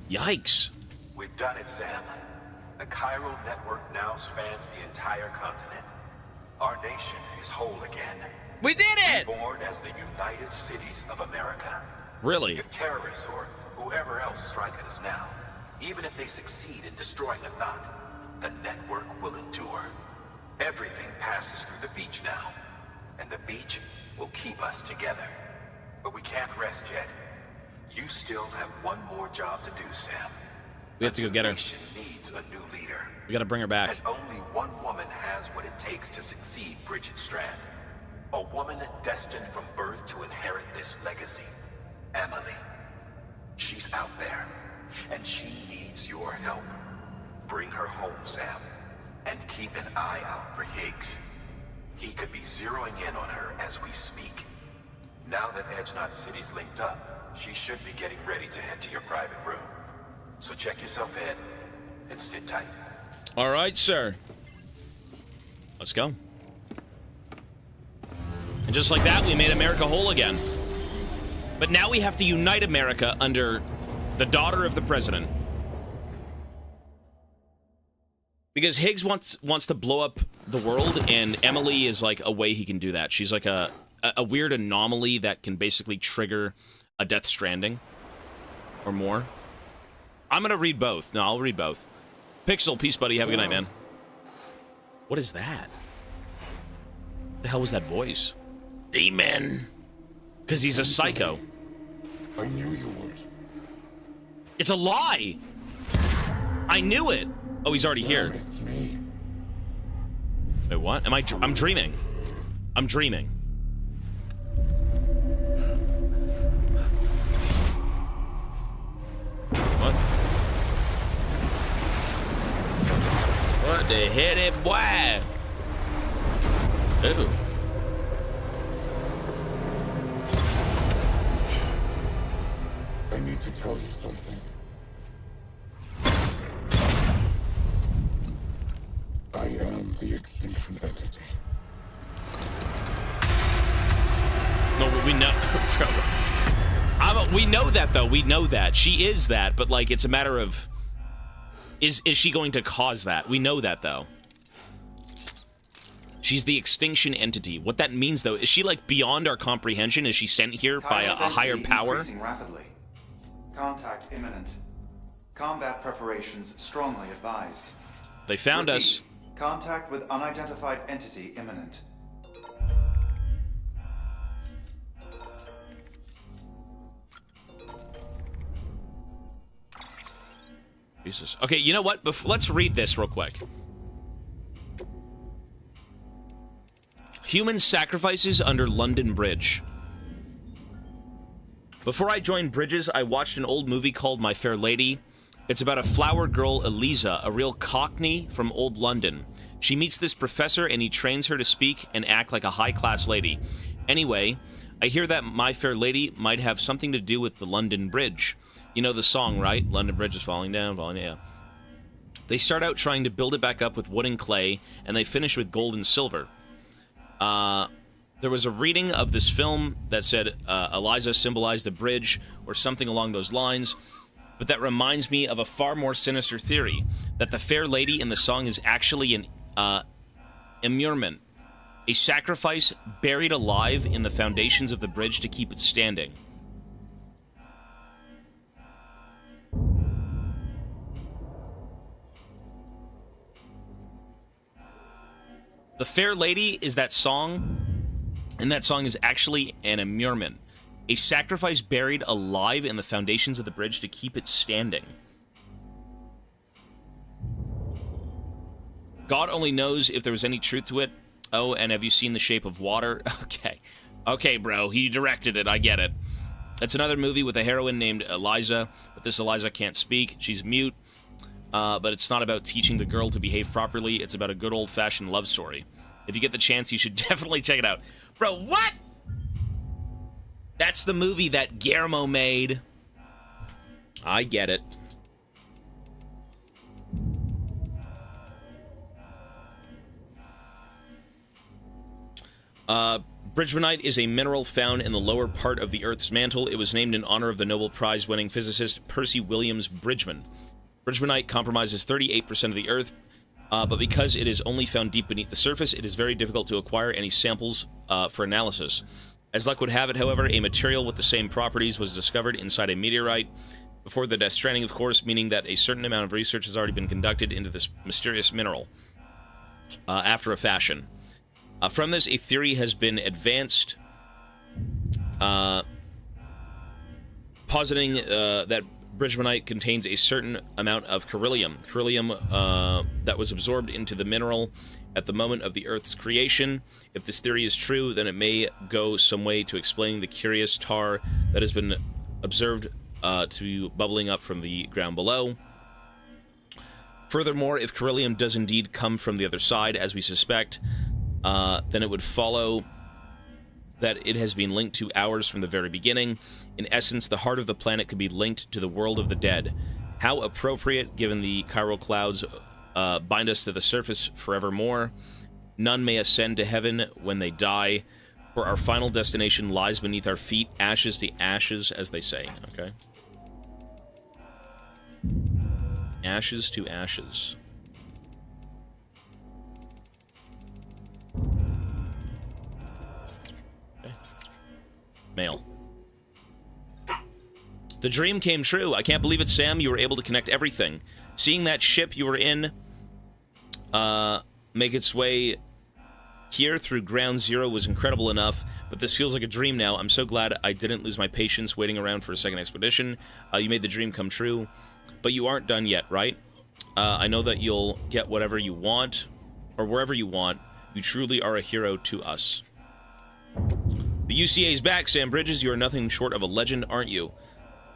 Yikes. We've done it, Sam. The chiral network now spans the entire continent. Our nation is whole again. We did it! Born as the United Cities of America. Really? If terrorists or whoever else strike at us now, even if they succeed in destroying a knot, the network will endure. Everything passes through the beach now, and the beach will keep us together. But we can't rest yet. You still have one more job to do, Sam. We have to go get her. The nation needs a new leader. We gotta bring her back. And only one woman has what it takes to succeed, Bridget Strand. A woman destined from birth to inherit this legacy. Emily. She's out there, and she needs your help. Bring her home, Sam, and keep an eye out for Higgs. He could be zeroing in on her as we speak. Now that Edge Knot City's linked up, she should be getting ready to head to your private room. So check yourself in, and sit tight. All right, sir. Let's go. And just like that, we made America whole again. But now we have to unite America under the daughter of the president. Because Higgs wants to blow up the world, and Emily is like a way he can do that. She's like a weird anomaly that can basically trigger a Death Stranding or more. I'm gonna read both. No, I'll read both. Pixel, peace, buddy. Have a good night, man. What is that? The hell was that voice? Demon. Because he's a psycho. I knew you would. It's a lie. I knew it. Oh, he's already here. It's me. Wait, what? I'm dreaming. I'm dreaming. What? What the hell, boy? Ooh. I need to tell you something. I am the extinction entity. No, we know. We know that, though. We know that. She is that, but, like, it's a matter of... Is she going to cause that? We know that, though. She's the extinction entity. What that means, though, is she, like, beyond our comprehension? Is she sent here by a higher power? Increasing rapidly. Contact imminent. Combat preparations strongly advised. They found us. Contact with unidentified entity imminent. Jesus. Okay, you know what? Let's read this real quick. Human sacrifices under London Bridge. Before I joined Bridges, I watched an old movie called My Fair Lady. It's about a flower girl, Eliza, a real cockney from old London. She meets this professor and he trains her to speak and act like a high-class lady. Anyway, I hear that My Fair Lady might have something to do with the London Bridge. You know the song, right? London Bridge is falling down, yeah. They start out trying to build it back up with wood and clay, and they finish with gold and silver. There was a reading of this film that said Eliza symbolized the bridge, or something along those lines, but that reminds me of a far more sinister theory, that the fair lady in the song is actually an immurement, a sacrifice buried alive in the foundations of the bridge to keep it standing. The Fair Lady is that song, and that song is actually an immurement, a sacrifice buried alive in the foundations of the bridge to keep it standing. God only knows if there was any truth to it. Oh, and have you seen The Shape of Water? Okay. Okay, bro, he directed it, I get it. That's another movie with a heroine named Eliza, but this Eliza can't speak, she's mute. But it's not about teaching the girl to behave properly, it's about a good old-fashioned love story. If you get the chance, you should definitely check it out. Bro, what? That's the movie that Guillermo made. I get it. Bridgmanite is a mineral found in the lower part of the Earth's mantle. It was named in honor of the Nobel Prize-winning physicist Percy Williams Bridgman. Bridgmanite comprises 38% of the Earth, but because it is only found deep beneath the surface, it is very difficult to acquire any samples for analysis. As luck would have it, however, a material with the same properties was discovered inside a meteorite before the Death Stranding, of course, meaning that a certain amount of research has already been conducted into this mysterious mineral after a fashion. From this, a theory has been advanced positing that Bridgmanite contains a certain amount of beryllium. Beryllium that was absorbed into the mineral at the moment of the Earth's creation. If this theory is true, then it may go some way to explaining the curious tar that has been observed to be bubbling up from the ground below. Furthermore, if beryllium does indeed come from the other side, as we suspect, then it would follow that it has been linked to ours from the very beginning. In essence, the heart of the planet could be linked to the world of the dead. How appropriate, given the chiral clouds bind us to the surface forevermore. None may ascend to heaven when they die, for our final destination lies beneath our feet, ashes to ashes, as they say. Okay. Ashes to ashes. Okay. Mail. The dream came true. I can't believe it, Sam. You were able to connect everything. Seeing that ship you were in make its way here through Ground Zero was incredible enough, but this feels like a dream now. I'm so glad I didn't lose my patience waiting around for a second expedition. You made the dream come true, but you aren't done yet, right? I know that you'll get whatever you want, or wherever you want. You truly are a hero to us. The UCA is back, Sam Bridges. You are nothing short of a legend, aren't you?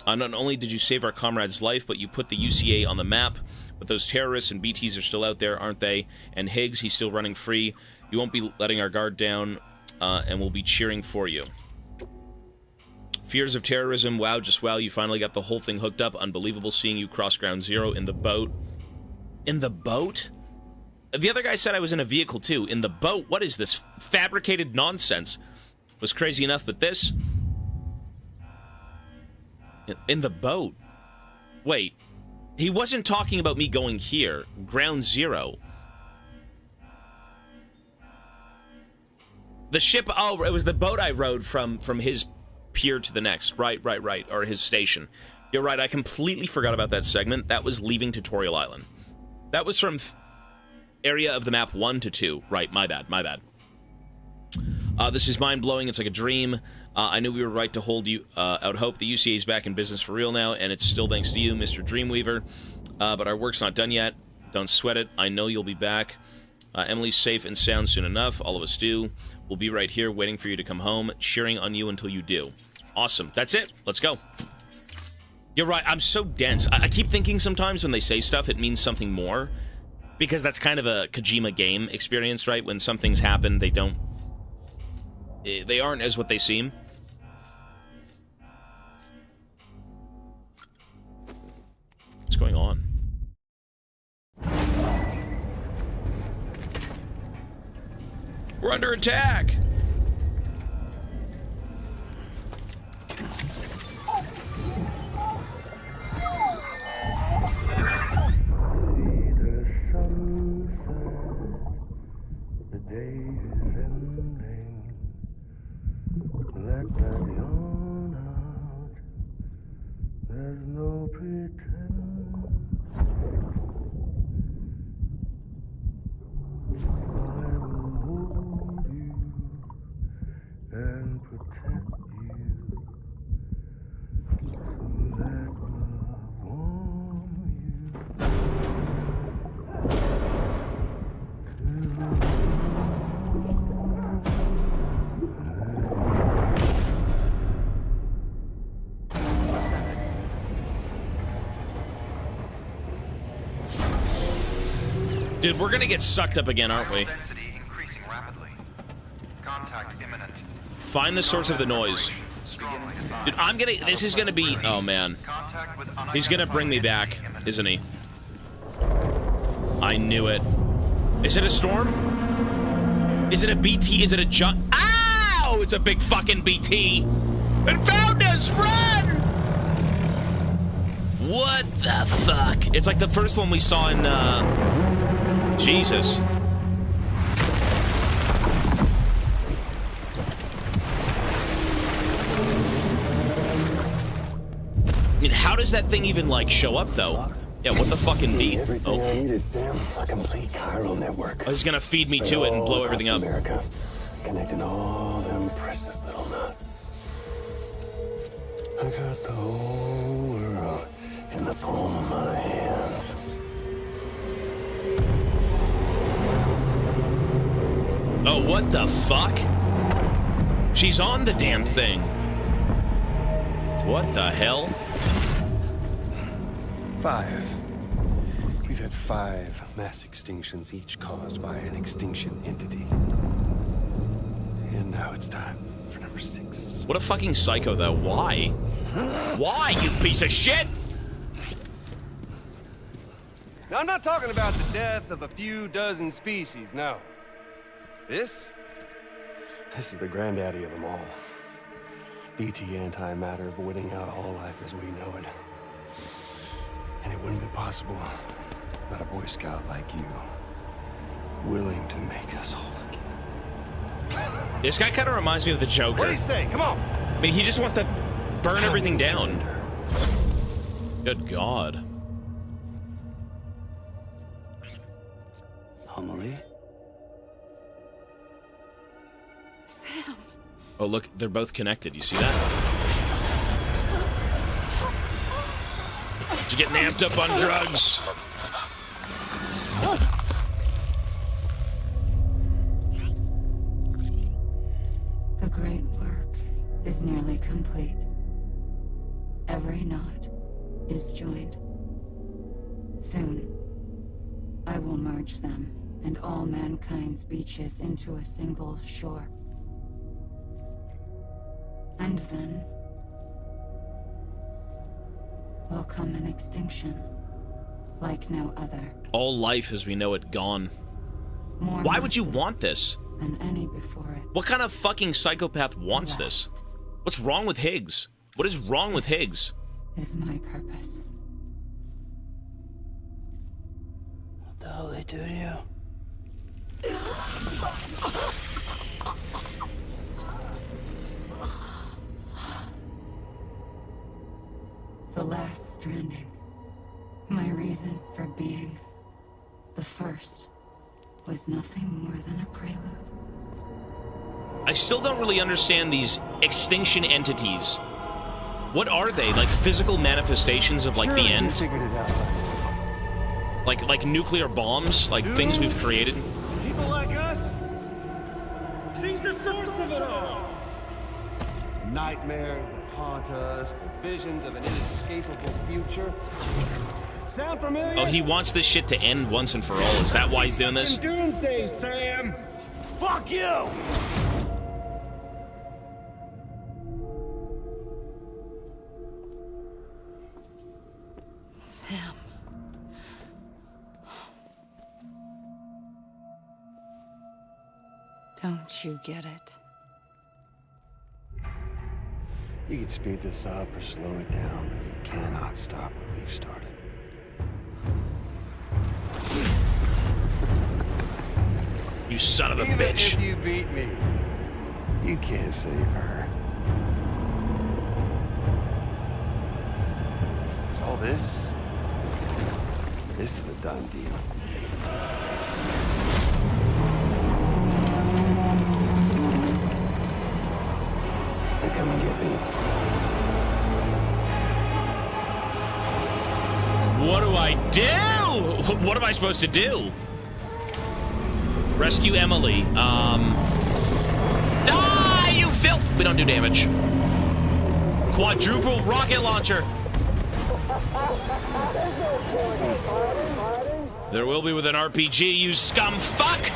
Not only did you save our comrade's life, but you put the UCA on the map. But those terrorists and BTs are still out there, aren't they? And Higgs, he's still running free. You won't be letting our guard down, and we'll be cheering for you. Fears of terrorism, wow, just wow, you finally got the whole thing hooked up. Unbelievable seeing you cross Ground Zero in the boat. In the boat? The other guy said I was in a vehicle, too. In the boat? What is this fabricated nonsense? Was crazy enough, but this... In the boat? Wait. He wasn't talking about me going here. Ground Zero. The ship... Oh, it was the boat I rode from his pier to the next. Right. Or his station. You're right, I completely forgot about that segment. That was leaving Tutorial Island. That was from area of the map 1 to 2. Right, my bad. This is mind-blowing. It's like a dream. I knew we were right to hold you out hope. The UCA is back in business for real now, and it's still thanks to you, Mr. Dreamweaver. But our work's not done yet. Don't sweat it. I know you'll be back. Emily's safe and sound soon enough. All of us do. We'll be right here waiting for you to come home, cheering on you until you do. Awesome. That's it. Let's go. You're right. I'm so dense. I keep thinking sometimes when they say stuff, it means something more. Because that's kind of a Kojima game experience, right? When some things happen, they don't... They aren't as what they seem. What's going on? We're under attack! Dude, we're gonna get sucked up again, aren't we? Increasing rapidly. Contact imminent. Find the source of the noise. Strong Dude, I'm gonna... This is gonna be... Oh, man. He's gonna bring me back, isn't he? I knew it. Is it a storm? Is it a BT? Is it a Ow! It's a big fucking BT! It found us! Run! What the fuck? It's like the first one we saw in, Jesus. I mean, how does that thing even, like, show up, though? Yeah, what the fucking beat? Everything I needed, Sam. A complete chiral network. Oh, he's gonna feed me to it and blow everything up. America, connecting all them precious little nuts. I got the whole world in the palm of my hands. Oh, what the fuck? She's on the damn thing. What the hell? 5. We've had 5 mass extinctions, each caused by an extinction entity. And now it's time for number 6. What a fucking psycho, though. Why? Why, you piece of shit? Now, I'm not talking about the death of a few dozen species, no. This is the granddaddy of them all. BT antimatter voiding out all life as we know it. And it wouldn't be possible without a Boy Scout like you, willing to make us whole again. This guy kind of reminds me of the Joker. What do you say? Come on! I mean, he just wants to burn everything down. Good God. Amelie? Sam. Oh, look, they're both connected. You see that? Did you get amped up on drugs? The great work is nearly complete. Every knot is joined. Soon, I will merge them and all mankind's beaches into a single shore. And then will come an extinction like no other. All life as we know it gone. More Why would you want this? than any before it. What kind of fucking psychopath wants this? What's wrong with Higgs? What is wrong with Higgs? Is my purpose. What the hell they do to you? The last stranding. My reason for being. The first was nothing more than a prelude. I still don't really understand these extinction entities. What are they? Like physical manifestations of like the end? Figured it out. Like nuclear bombs? Like things we've created? People like us? She's the source of it all. Nightmares that haunt us, the visions of an inescapable future. Sound familiar? Oh, he wants this shit to end once and for all. Is that why he's doing this? Doomsday, Sam. Fuck you. Sam. Don't you get it? You can speed this up or slow it down, but you cannot stop what we've started. You son of a bitch. Even if you beat me, you can't save her. So all this is a done deal. They come and get me. What do I do? What am I supposed to do? Rescue Emily. Die, you filth! We don't do damage. Quadruple rocket launcher. There will be with an RPG, you scum fuck!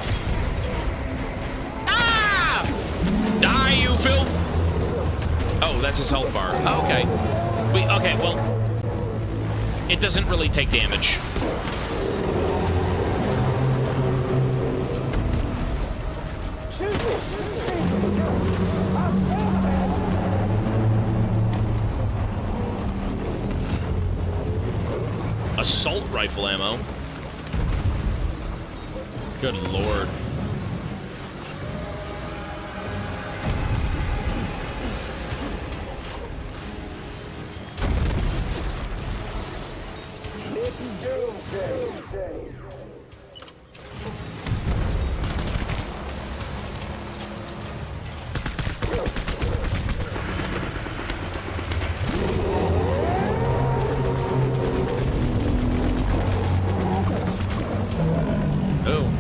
Ah! Die, you filth! Oh, that's his health bar. Oh, okay. Okay, well, it doesn't really take damage. Assault rifle ammo. Good lord. It's doomsday. Oh.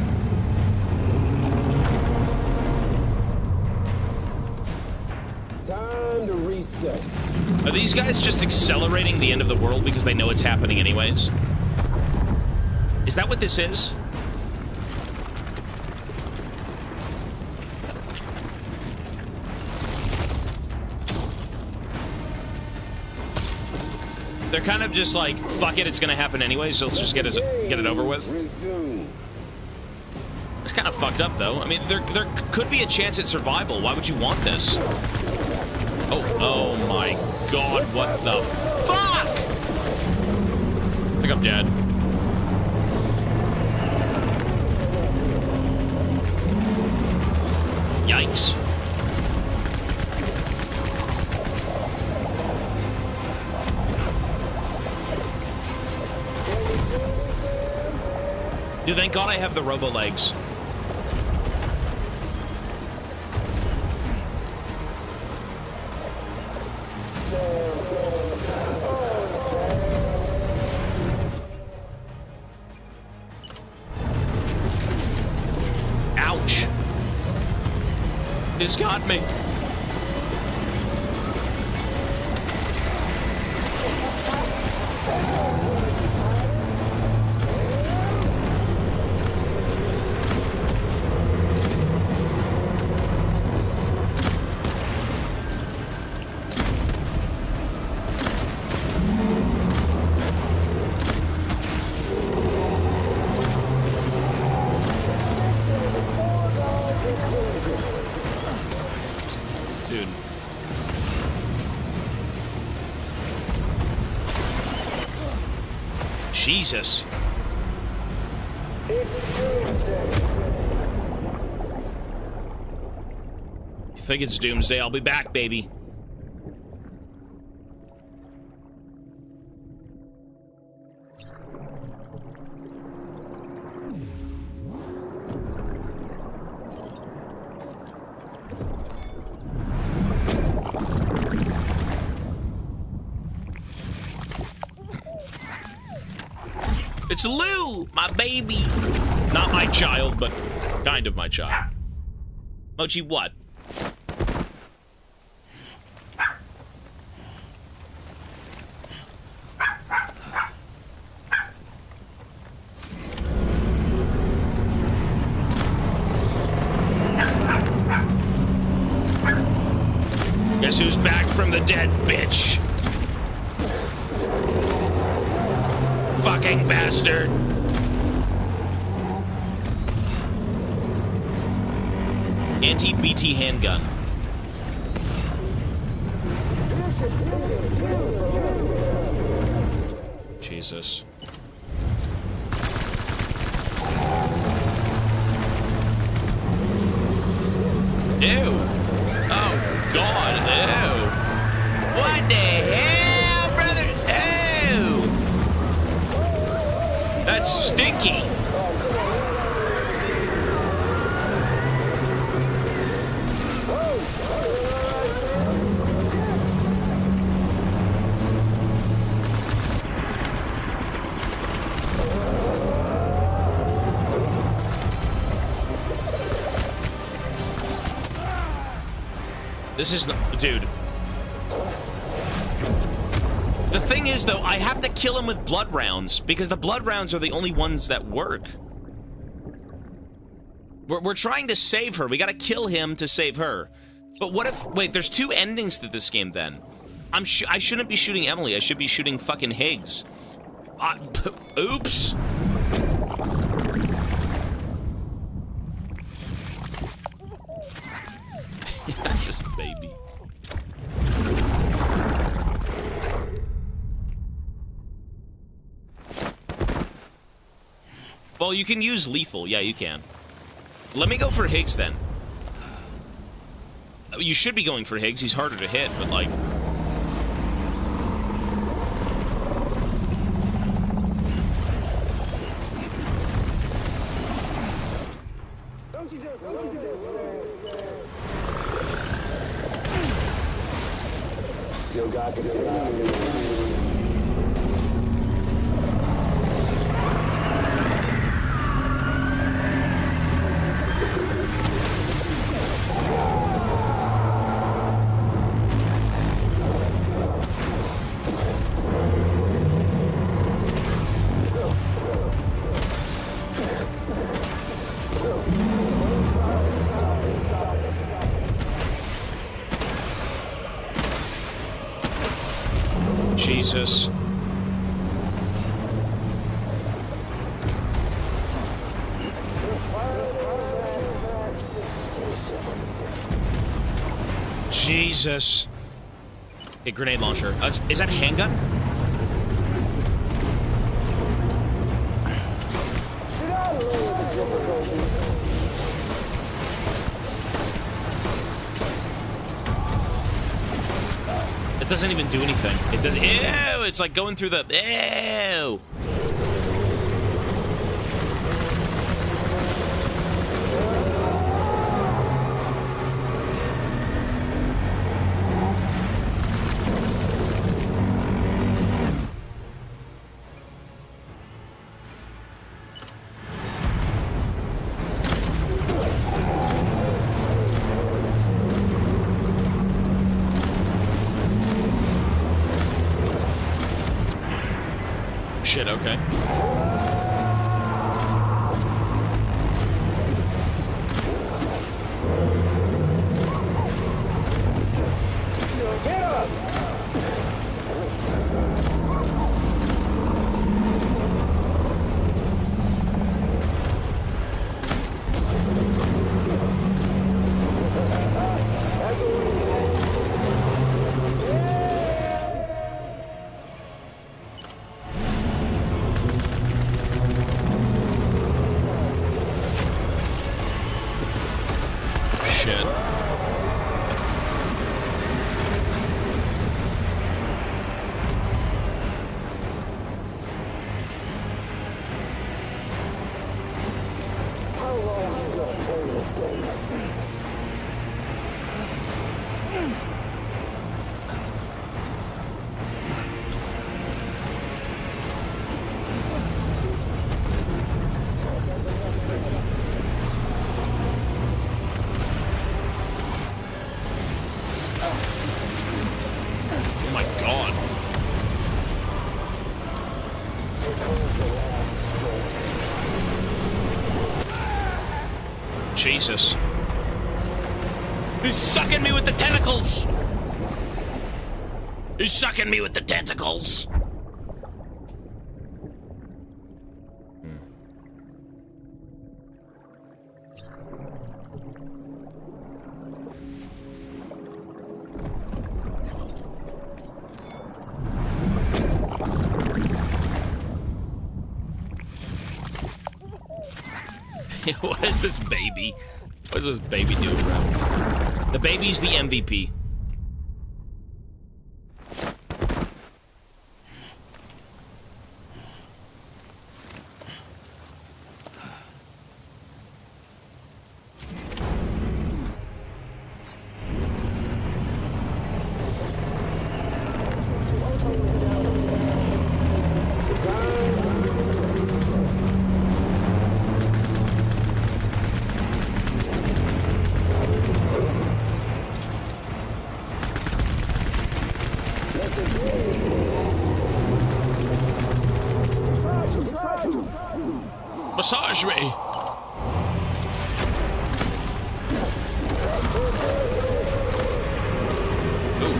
Time to reset. Are these guys just accelerating the end of the world because they know it's happening anyways? Is that what this is? They're kind of just like, fuck it, it's gonna happen anyways, so let's just get it over with. It's kind of fucked up, though. I mean, there could be a chance at survival. Why would you want this? Oh my god, what the fuck? I think I'm dead. Yikes. Dude, thank God I have the robo legs. Ouch. This got me. Dude. Jesus. It's doomsday. You think it's doomsday? I'll be back, baby. It's Lou, my baby. Not my child, but kind of my child. Mochi, what? Guess who's back from the dead, bitch? Fucking bastard. Anti-BT handgun. Jesus. Ew. Oh, God. Ew. What the hell, brother? Ew. That's stinky. This is the dude. The thing is, though, I have to kill him with blood rounds because the blood rounds are the only ones that work. We're trying to save her. We gotta kill him to save her. But what if... Wait, there's two endings to this game, then. I shouldn't be shooting Emily. I should be shooting fucking Higgs. Oops. That's just baby. Well, you can use lethal. Yeah, you can. Let me go for Higgs, then. You should be going for Higgs. He's harder to hit, but, like... Don't you just look at this, Still got the Jesus. Jesus. A grenade launcher. Is that a handgun? Should I lower the difficulty? It doesn't even do anything. It does. Ew! It's like going through the. Ew! Shit, okay. Get up! That's what we say. Shit. How long you gonna play this game? Oh my god. Jesus. He's sucking me with the tentacles! He's sucking me with the tentacles! What is this baby? What is this baby doing, bro? The baby's the MVP.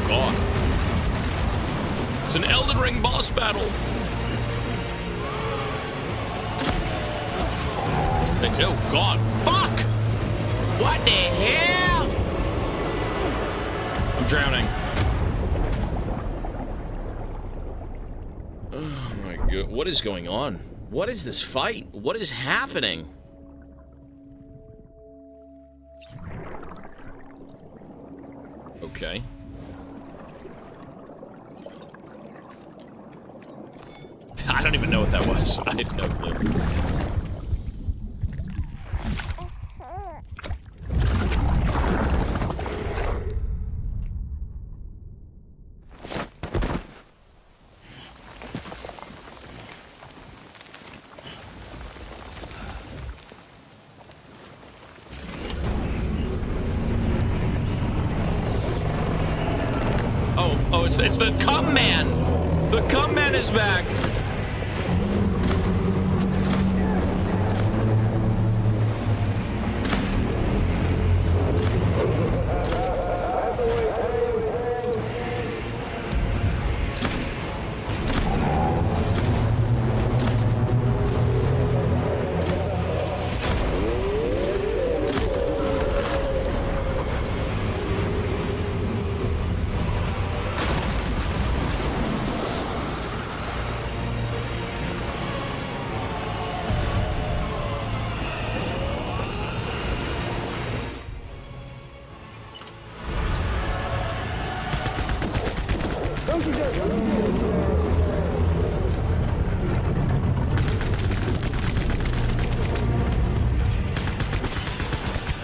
God. It's an Elden Ring boss battle. Oh, God. Fuck! What the hell? I'm drowning. Oh, my God. What is going on? What is this fight? What is happening? Okay. I don't even know what that was. I had no clue. It's the Cum Man! The Cum Man is back!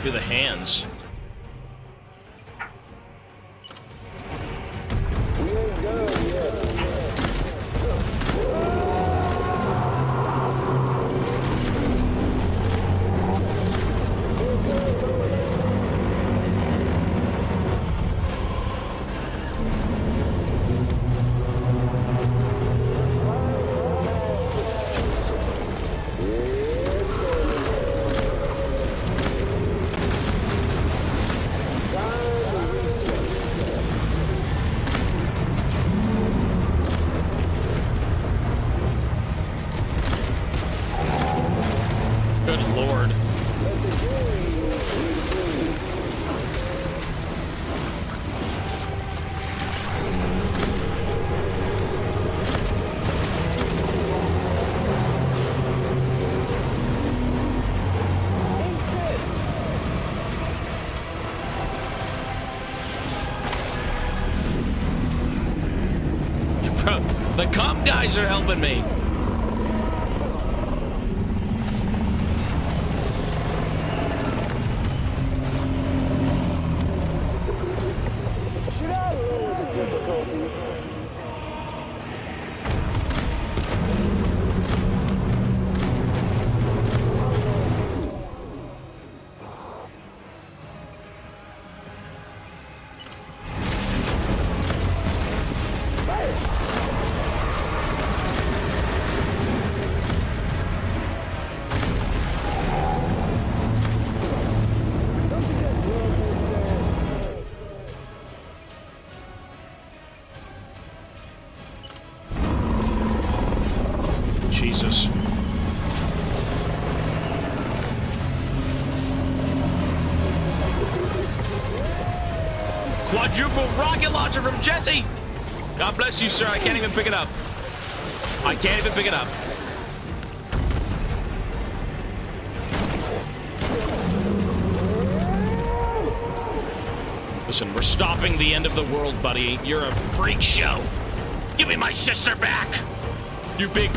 Do the hands. The cum guys are helping me. Should I lower the difficulty? Jesus. Quadruple rocket launcher from Jesse! God bless you, sir. I can't even pick it up. I can't even pick it up. Listen, we're stopping the end of the world, buddy. You're a freak show. Give me my sister back! You big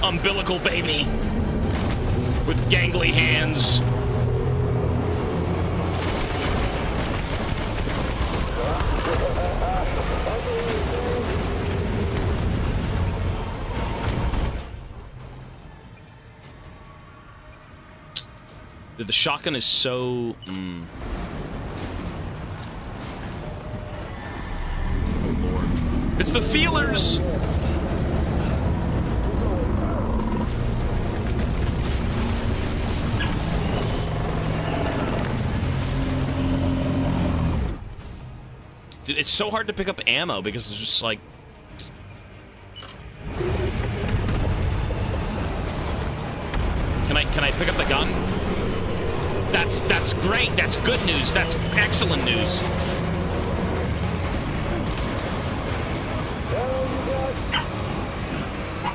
umbilical baby with gangly hands. Dude, the shotgun is so... Oh, Lord. It's the feelers! Dude, it's so hard to pick up ammo because it's just like... Can I pick up the gun? That's great. That's good news. That's excellent news.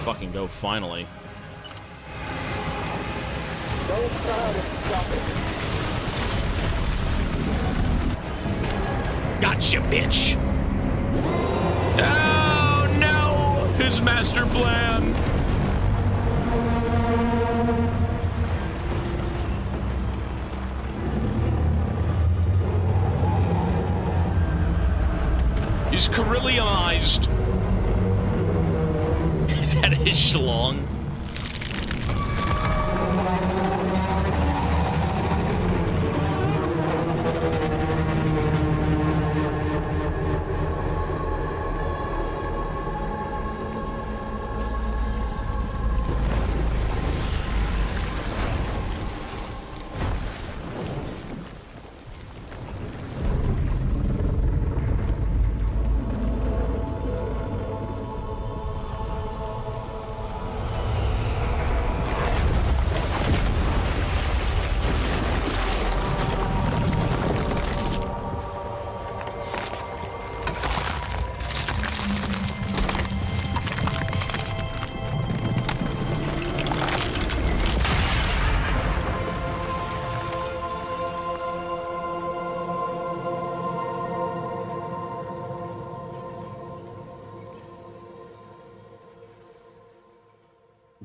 Fucking go, finally. Don't try to stop it. Gotcha, bitch! Oh, no! His master plan! He's Carillionized. Is that his schlong?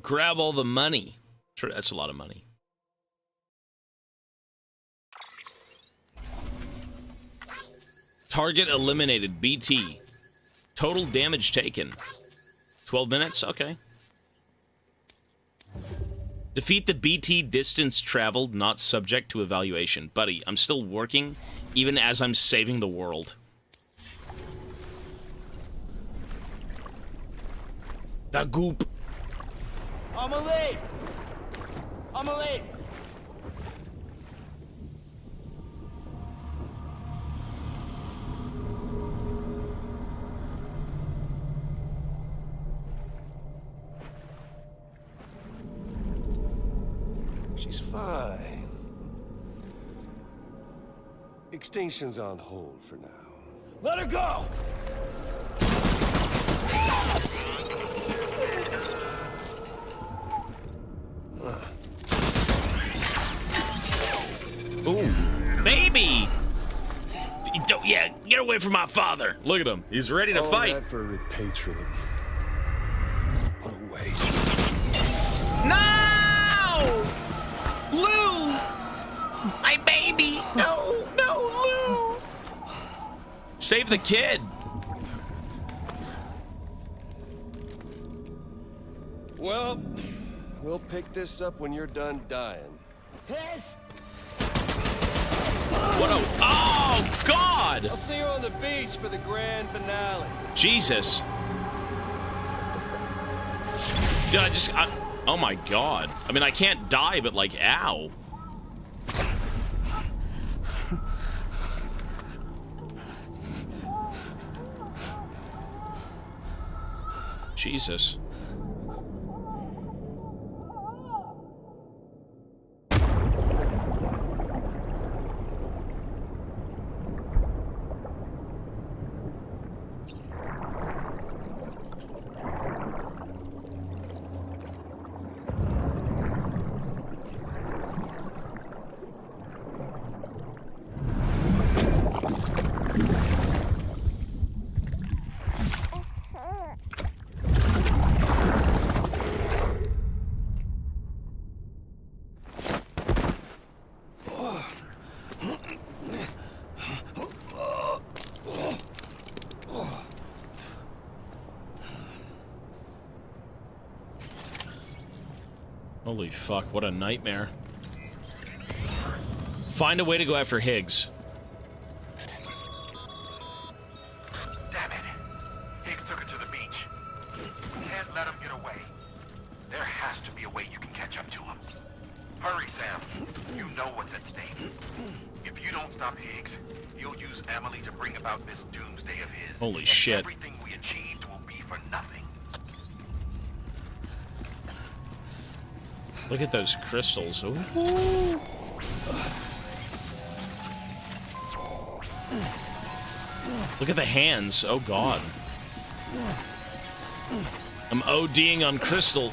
Grab all the money. Sure, that's a lot of money. Target eliminated. BT. Total damage taken. 12 minutes? Okay. Defeat the BT distance traveled, not subject to evaluation. Buddy, I'm still working, even as I'm saving the world. The goop. Amelie! Amelie! She's fine. Extinction's on hold for now. Let her go! Ooh, baby! Don't, yeah, get away from my father. Look at him. He's ready to All fight. that for a repatriate. What a waste. No! Lou! My baby! No, no, Lou! Save the kid. Well, we'll pick this up when you're done dying. Hit! What a... Oh, God! I'll see you on the beach for the grand finale. Jesus. Dude, oh my God. I mean, I can't die, but like, ow. Jesus. Holy fuck, what a nightmare. Find a way to go after Higgs. Damn it. Higgs took it to the beach. Can't let him get away. There has to be a way you can catch up to him. Hurry, Sam. You know what's at stake. If If you don't stop Higgs, you'll use Emily to bring about this doomsday of his. Holy and shit. Everything we achieved will be for nothing. Look at those crystals. Ooh. Look at the hands. Oh, God. I'm ODing on crystal.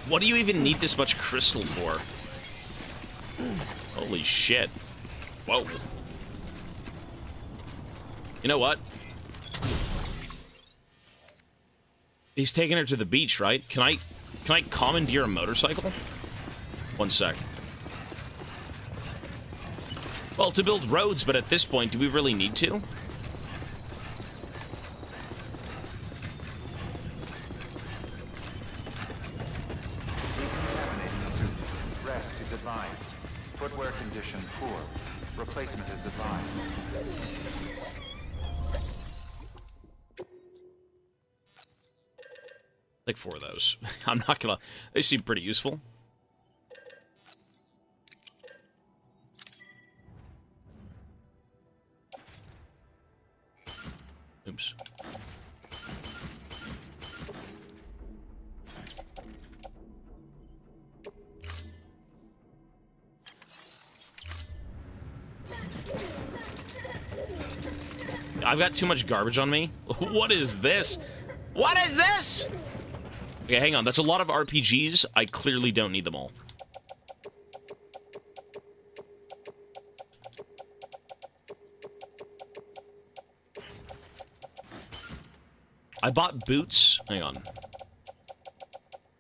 What do you even need this much crystal for? Holy shit. Whoa. You know what? He's taking her to the beach, right? Can I commandeer a motorcycle? One sec. Well, to build roads, but at this point, do we really need to? Rest is advised. Footwear condition poor. Replacement is advised. Like 4 of those. I'm not gonna... They seem pretty useful. Oops. I've got too much garbage on me. What is this? What is this? Okay, hang on. That's a lot of RPGs. I clearly don't need them all. I bought boots. Hang on.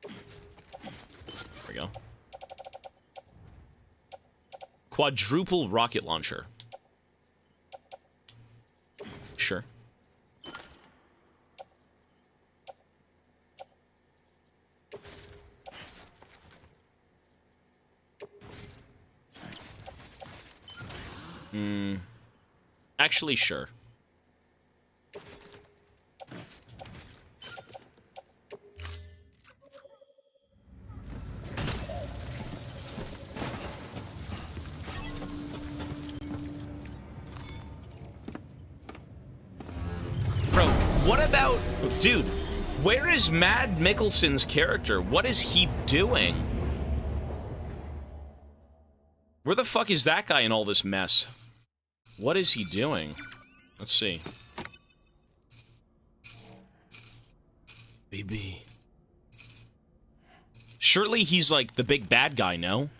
There we go. Quadruple rocket launcher. Sure. Actually, sure. Bro, what about... Dude, where is Mad Mikkelsen's character? What is he doing? Where the fuck is that guy in all this mess? What is he doing? Let's see. BB. Surely he's like the big bad guy, no?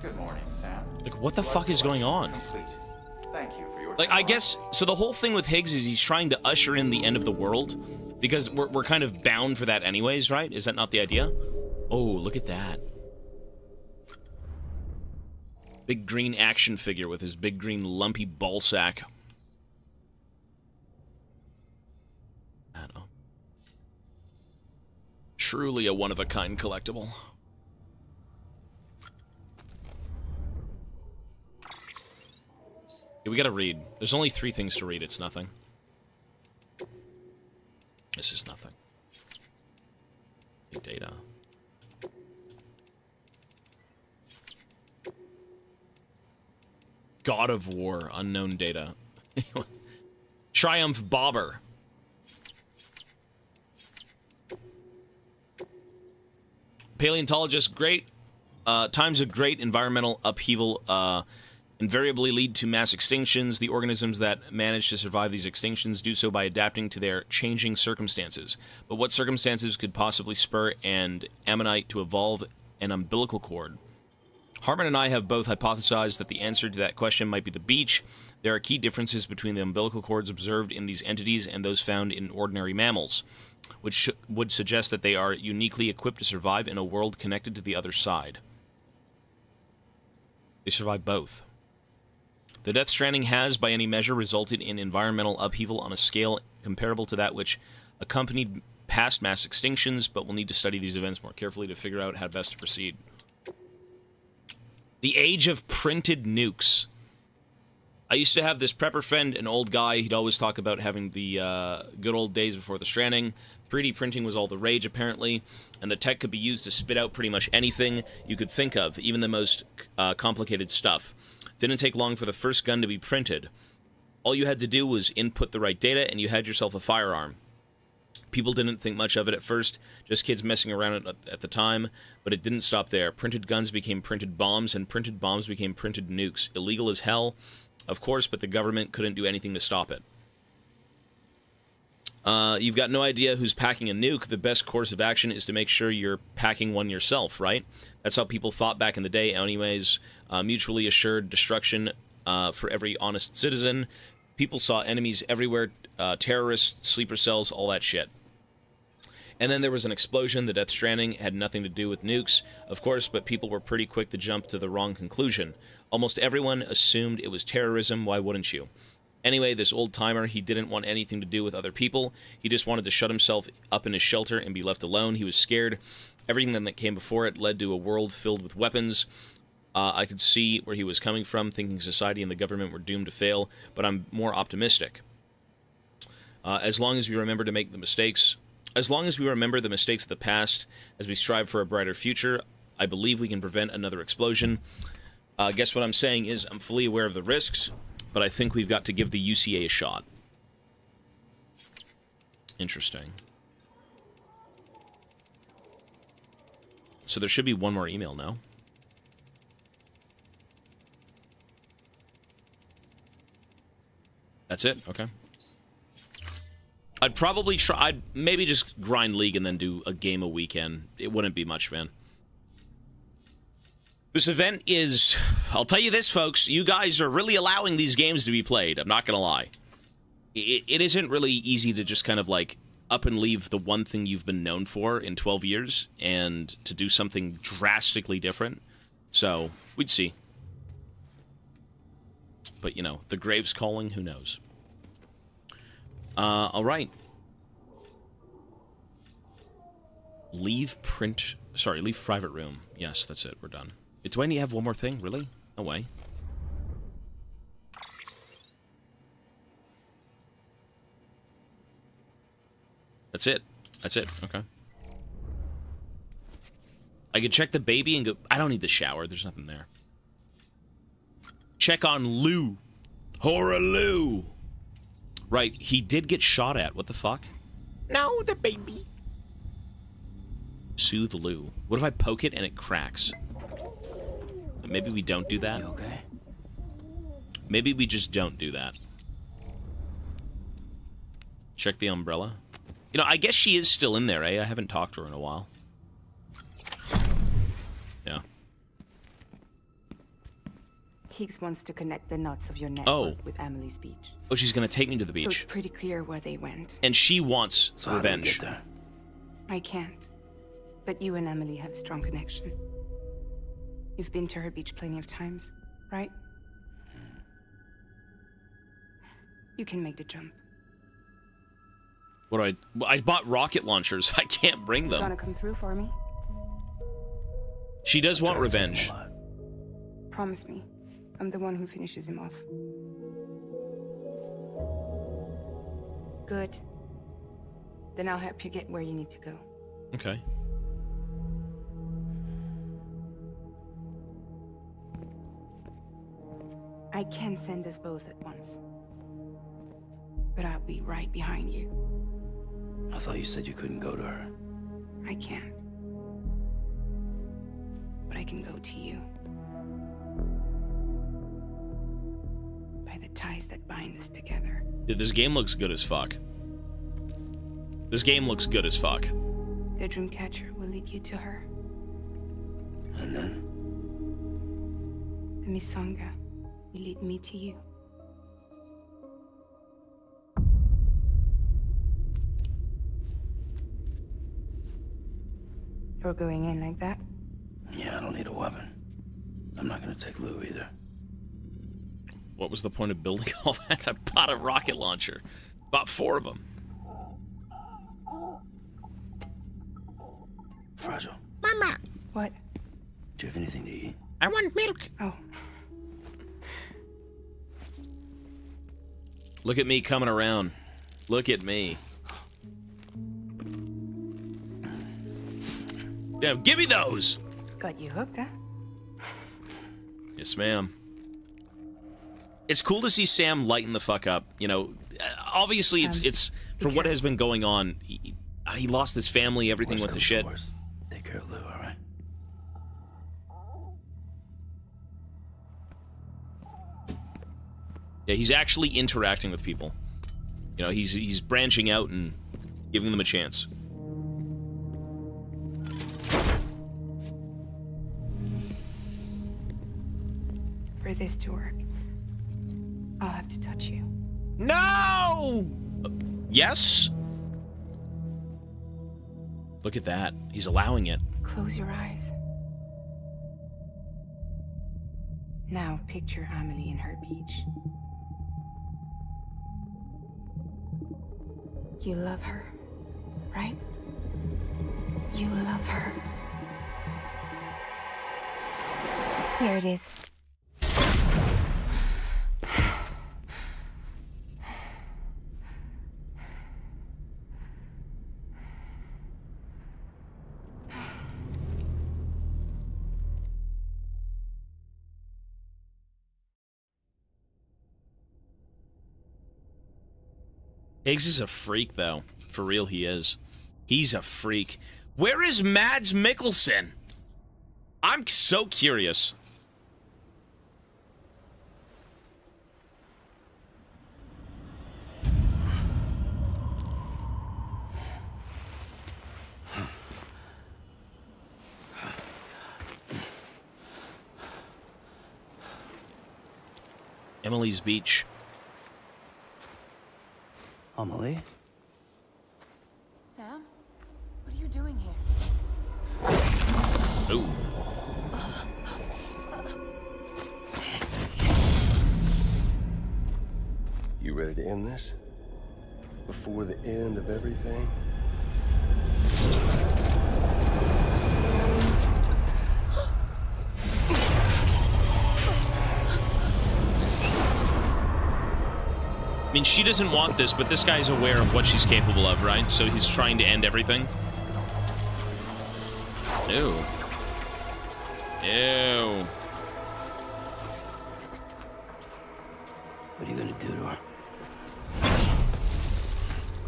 Good morning, Sam. Like, what the fuck is going on? Thank you for your Like, I guess, so the whole thing with Higgs is he's trying to usher in the end of the world, because we're kind of bound for that anyways, right? Is that not the idea? Oh, look at that. Big green action figure with his big green lumpy ball sack. I don't know. Truly a one-of-a-kind collectible. Okay, we gotta read. There's only 3 things to read, it's nothing. This is nothing. Big data. God of War, unknown data. Triumph Bobber. Paleontologist, great. Times of great environmental upheaval invariably lead to mass extinctions. The organisms that manage to survive these extinctions do so by adapting to their changing circumstances. But what circumstances could possibly spur an ammonite to evolve an umbilical cord? Harmon and I have both hypothesized that the answer to that question might be the beach. There are key differences between the umbilical cords observed in these entities and those found in ordinary mammals, which would suggest that they are uniquely equipped to survive in a world connected to the other side. They survive both. The Death Stranding has, by any measure, resulted in environmental upheaval on a scale comparable to that which accompanied past mass extinctions, but we'll need to study these events more carefully to figure out how best to proceed. The age of printed nukes. I used to have this prepper friend, an old guy. He'd always talk about having the good old days before the Stranding. 3D printing was all the rage, apparently, and the tech could be used to spit out pretty much anything you could think of, even the most complicated stuff. Didn't take long for the first gun to be printed. All you had to do was input the right data, and you had yourself a firearm. People didn't think much of it at first, just kids messing around at the time, but it didn't stop there. Printed guns became printed bombs, and printed bombs became printed nukes. Illegal as hell, of course, but the government couldn't do anything to stop it. You've got no idea who's packing a nuke. The best course of action is to make sure you're packing one yourself, right? That's how people thought back in the day anyways. Mutually assured destruction for every honest citizen. People saw enemies everywhere, terrorists, sleeper cells, all that shit. And then there was an explosion. The Death Stranding had nothing to do with nukes, of course, but people were pretty quick to jump to the wrong conclusion. Almost everyone assumed it was terrorism. Why wouldn't you? Anyway, this old-timer, he didn't want anything to do with other people. He just wanted to shut himself up in his shelter and be left alone. He was scared. Everything that came before it led to a world filled with weapons. I could see where he was coming from, thinking society and the government were doomed to fail, but I'm more optimistic. As long as we remember to make the mistakes... As long as we remember the mistakes of the past, as we strive for a brighter future, I believe we can prevent another explosion. Guess what I'm saying is, I'm fully aware of the risks, but I think we've got to give the UCA a shot. Interesting. So there should be one more email now. That's it? Okay. I'd probably try... I'd maybe just grind League and then do a game a weekend. It wouldn't be much, man. This event is... I'll tell you this, folks. You guys are really allowing these games to be played. I'm not gonna lie. It isn't really easy to just kind of, like, up and leave the one thing you've been known for in 12 years and to do something drastically different. So, we'd see. But, you know, the grave's calling, who knows? Alright. Leave private room. Yes, that's it, we're done. Do I need to have one more thing? Really? No way. That's it. That's it. Okay. I could check the baby and go... I don't need the shower. There's nothing there. Check on Lou. Horror Lou. Right, he did get shot at. What the fuck? No, the baby. Soothe Lou. What if I poke it and it cracks? Maybe we don't do that. Okay. Maybe we just don't do that. Check the umbrella. You know, I guess she is still in there, eh? I haven't talked to her in a while. Yeah. Higgs wants to connect the knots of your network with Amelie's beach. Oh, she's gonna take me to the beach. So it's pretty clear where they went. And she wants revenge. How do we get there? I can't. But you and Emily have a strong connection. You've been to her beach plenty of times, right? You can make the jump. What do I bought rocket launchers. I can't bring them. You gonna come through for me? She does want revenge. Promise me. I'm the one who finishes him off. Good. Then I'll help you get where you need to go. Okay. I can send us both at once. But I'll be right behind you. I thought you said you couldn't go to her. I can't. But I can go to you. By the ties that bind us together. Dude, this game looks good as fuck. This game looks good as fuck. The Dreamcatcher will lead you to her. And then? The Misanga will lead me to you. You're going in like that? Yeah, I don't need a weapon. I'm not gonna take Lou either. What was the point of building all that? I bought a rocket launcher. Bought 4 of them. Fragile. Mama, What? Do you have anything to eat? I want milk. Oh. Look at me coming around. Look at me. Yeah, give me those! Got you hooked, huh? Yes, ma'am. It's cool to see Sam lighten the fuck up. You know, obviously it's for what has been going on. He lost his family, everything went to shit. Take care of Lou, all right? Yeah, he's actually interacting with people. You know, he's branching out and giving them a chance. For this to work, I'll have to touch you. No! Yes? Look at that. He's allowing it. Close your eyes. Now picture Amelie in her beach. You love her, right? You love her. Here it is. Higgs is a freak, though. For real, he is. He's a freak. Where is Mads Mikkelsen? I'm so curious. Emily's Beach. Amelie? Sam? What are you doing here? Ooh. You ready to end this? Before the end of everything? I mean, she doesn't want this, but this guy's aware of what she's capable of, right? So he's trying to end everything. Ew. Ew. What are you gonna do to her?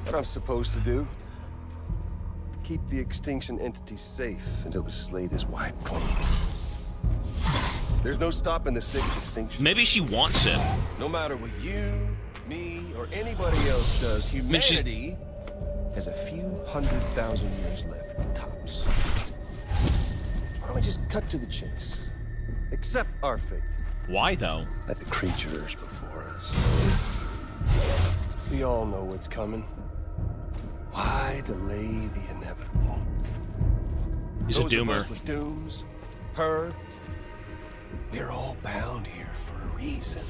What I'm supposed to do? Keep the extinction entity safe until the slate is wiped clean. There's no stopping the 6th extinction. Maybe she wants it. No matter what you, me, or anybody else does, humanity has a few 100,000 years left, tops. Why don't we just cut to the chase? Accept our fate. Why, though? Like the creatures before us. We all know what's coming. Why delay the inevitable? He's a Those of doomer. us with dooms, her, we're all bound here for a reason.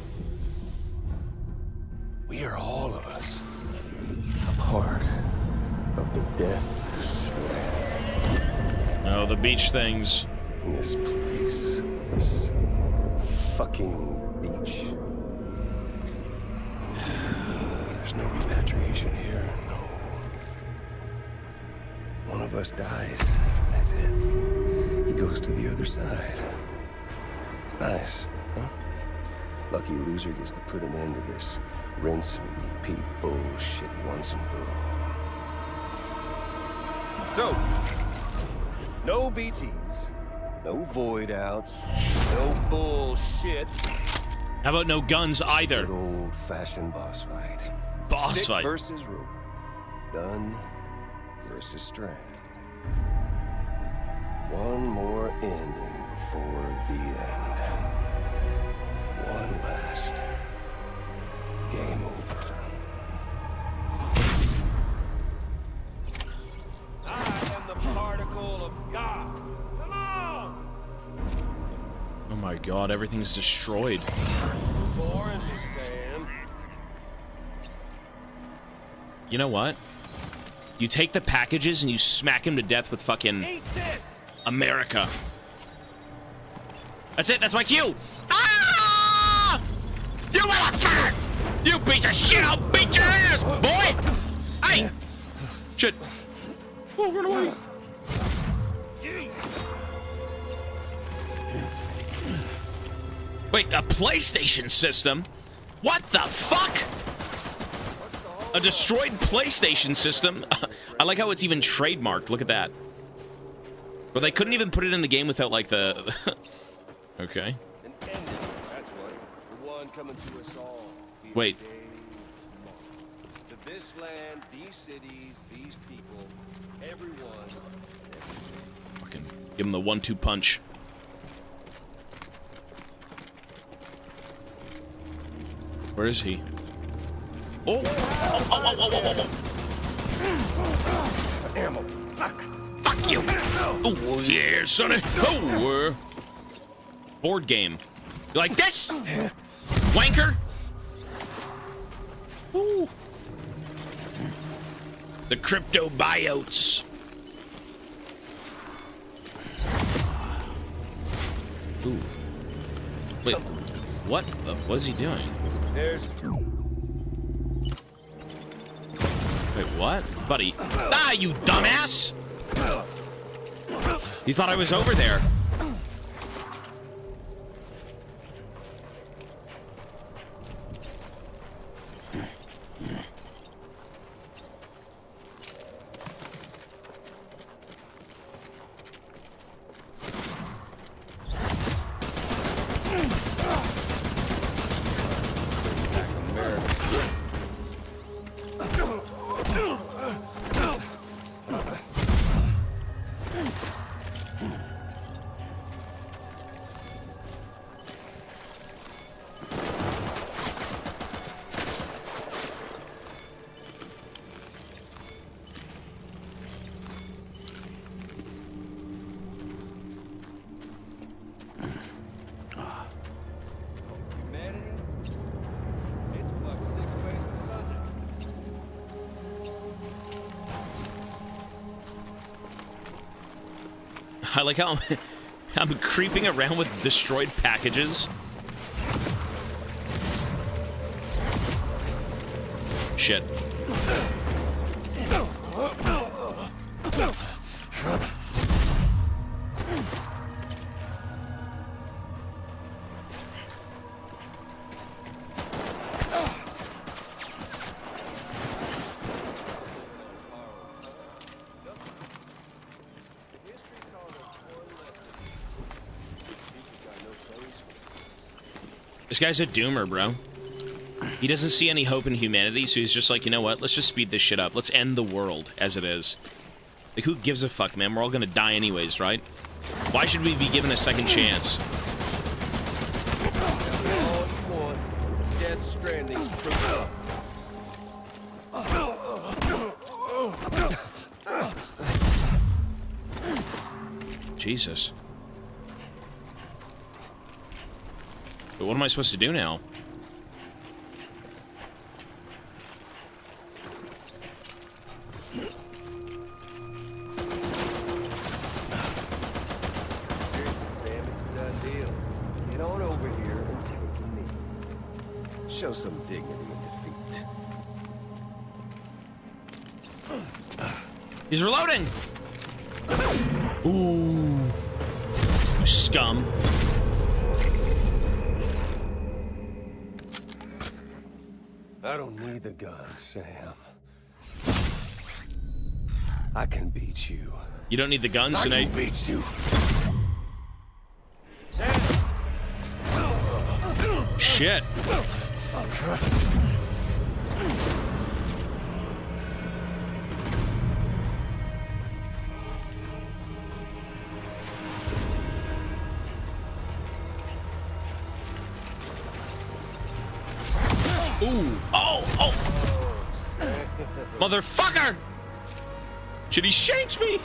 We are all of us a part of the Death Strand. Oh, the beach things. This place, this fucking beach. There's no repatriation here, no. One of us dies, that's it. He goes to the other side. It's nice, huh? Lucky loser gets to put an end to this rinse and repeat bullshit once and for all. So, no BTs, no void outs, no bullshit. How about no guns either? Good old-fashioned boss fight. Boss Stick fight. versus rope. Gun versus strand. One more ending before the end. One last game over. I am the particle of God. Come on! Oh my god, everything's destroyed. Born You know what? You take the packages and you smack him to death with fucking America. That's it. That's my cue. Ah! You motherfucker! You piece of shit! I'll beat your ass, boy! Hey! Shit. Oh, run away. Wait, a PlayStation system? What the fuck? A destroyed PlayStation system? I like how it's even trademarked. Look at that. But they couldn't even put it in the game without, like, the... Okay. That's what. The one coming to us all. Wait. To this land, these cities, these people, everyone. Fucking give him the 1-2 punch. Where is he? Oh! Oh! Ammo. Fuck. Fuck you! Oh yeah, sonny! Oh! Board game. You like this? Wanker? Ooh. The crypto buyouts. Ooh. Wait. What? What is he doing? There's. Wait, what? Buddy. Ah, you dumbass! You thought I was over there. I like how I'm creeping around with destroyed packages. Shit. This guy's a doomer, bro. He doesn't see any hope in humanity, so he's just like, you know what? Let's just speed this shit up. Let's end the world as it is. Like, who gives a fuck, man? We're all gonna die anyways, right? Why should we be given a second chance? Death Stranding's proof. Jesus. But what am I supposed to do now? Seriously, Sam, it's a done deal. Get on over here and take a knee. Show some dignity in defeat. He's reloading! Ooh. You scum. I don't need the gun, Sam. I can beat you. You don't need the gun, so now I can beat you. Shit. Ooh. Oh, oh. Motherfucker! Should he shank me? You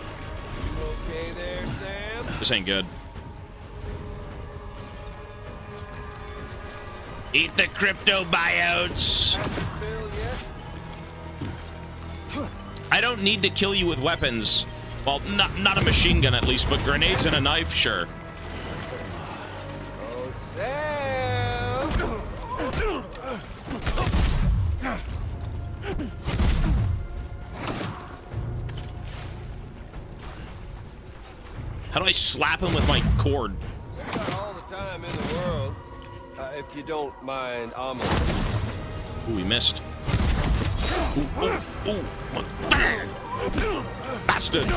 okay there, Sam? This ain't good. Eat the crypto buyouts. I don't need to kill you with weapons. Well, not a machine gun at least, but grenades and a knife, sure. Oh, Sam! How do I slap him with my cord? We got all the time in the world. If you don't mind, Ooh, he missed. Ooh, bastard!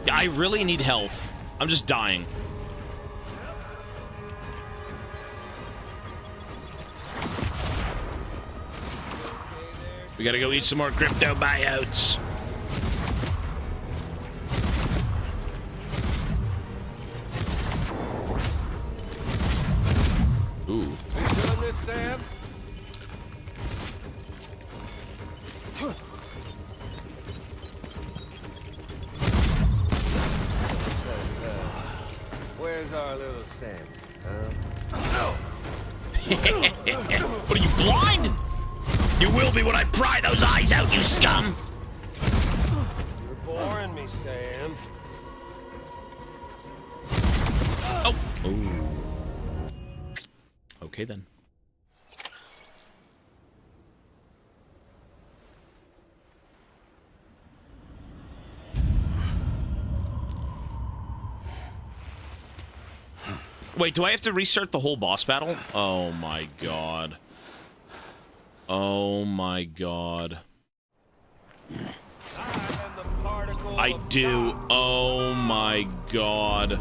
Yeah, I really need health. I'm just dying. We gotta go eat some more crypto buyouts. Ooh. You doing this, Sam? Where's our little Sam? What are you, blind? You will be when I pry those eyes out, you scum! You're boring me, Sam. Oh. Ooh. Okay then. Wait, do I have to restart the whole boss battle? Oh my god. Oh my god. I do. Oh my god. You're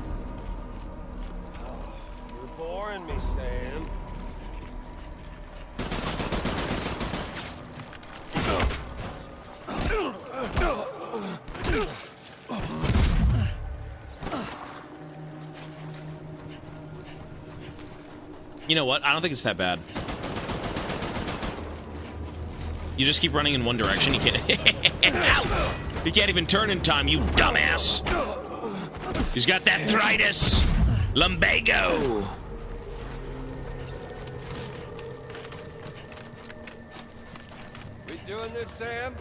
boring me, Sam. You know what? I don't think it's that bad. You just keep running in one direction. You can't. Ow! You can't even turn in time, you dumbass. He's got that arthritis. Lumbago. We doing this, Sam?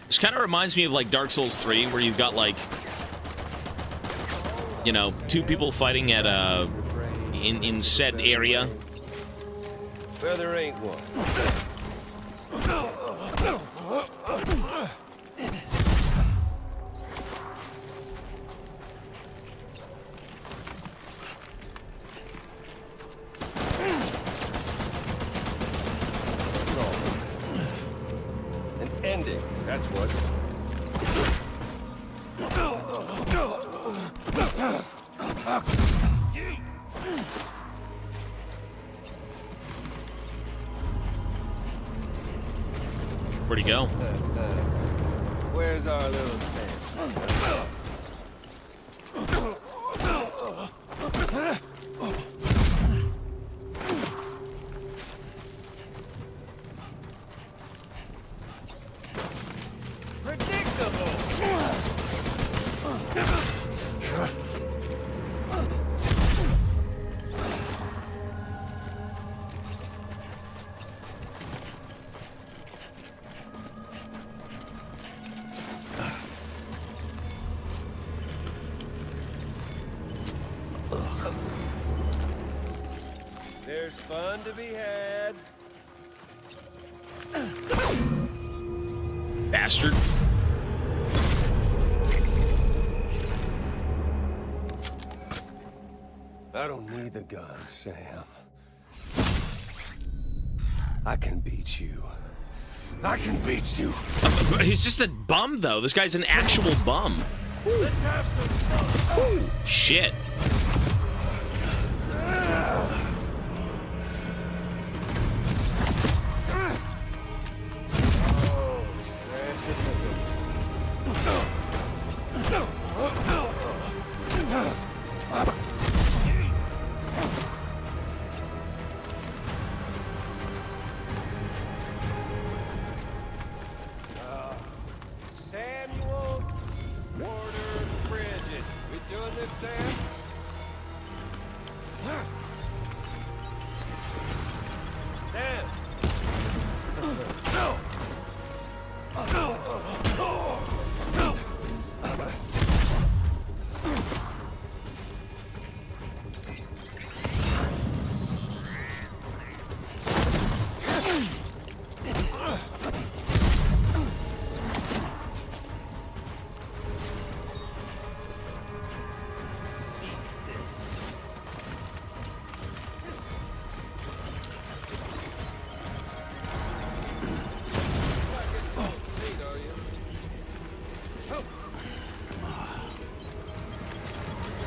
This kind of reminds me of like Dark Souls 3, where you've got like, you know, two people fighting at in said area. Where there ain't one. An ending, that's what. Where'd he go? Where's our little Sam? There's fun to be had. Bastard. I don't need the gun, Sam. I can beat you. I can beat you. He's just a bum, though. This guy's an actual bum. Let's have some fun. Ooh, shit. Sam? Sam!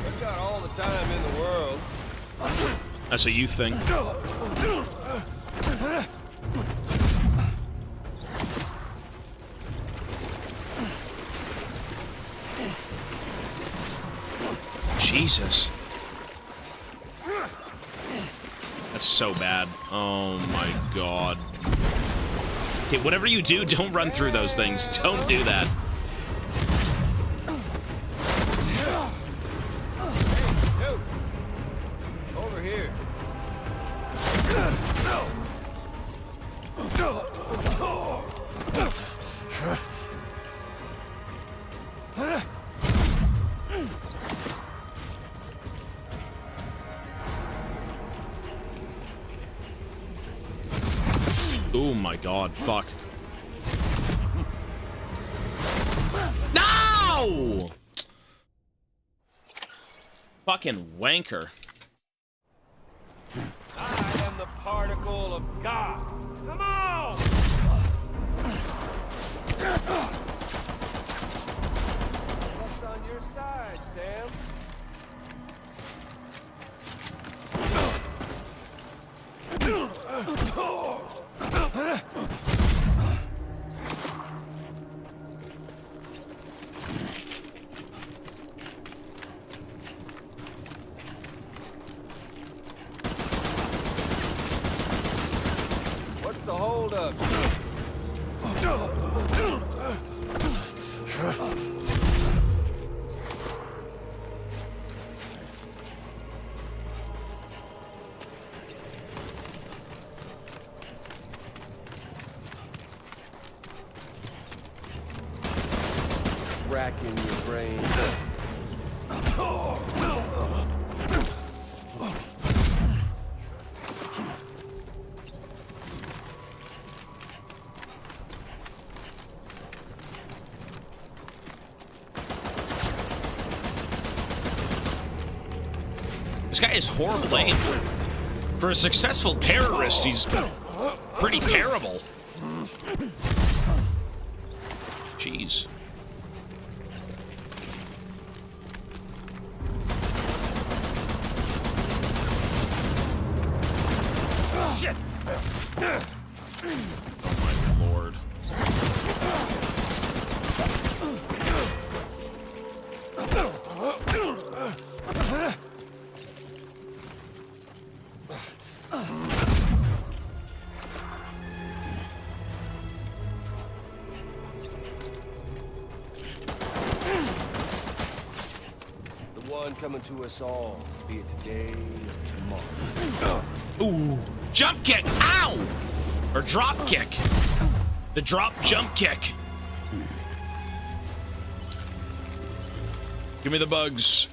We've got all the time in the world. That's what you think. Jesus. That's so bad. Oh my god. Okay, whatever you do, don't run through those things. Don't do that. Over here. Oh my god, fuck. No! Fucking wanker. I am the particle of God. Come on! What's on your side, Sam? What's the holdup? Racking your brain. This guy is horrible aim. For a successful terrorist, he's pretty terrible. Jeez. Shit! Oh my lord. The one coming to us all, be it today or tomorrow. Ooh. Jump kick! Ow! Or drop kick. The drop jump kick. Give me the bugs.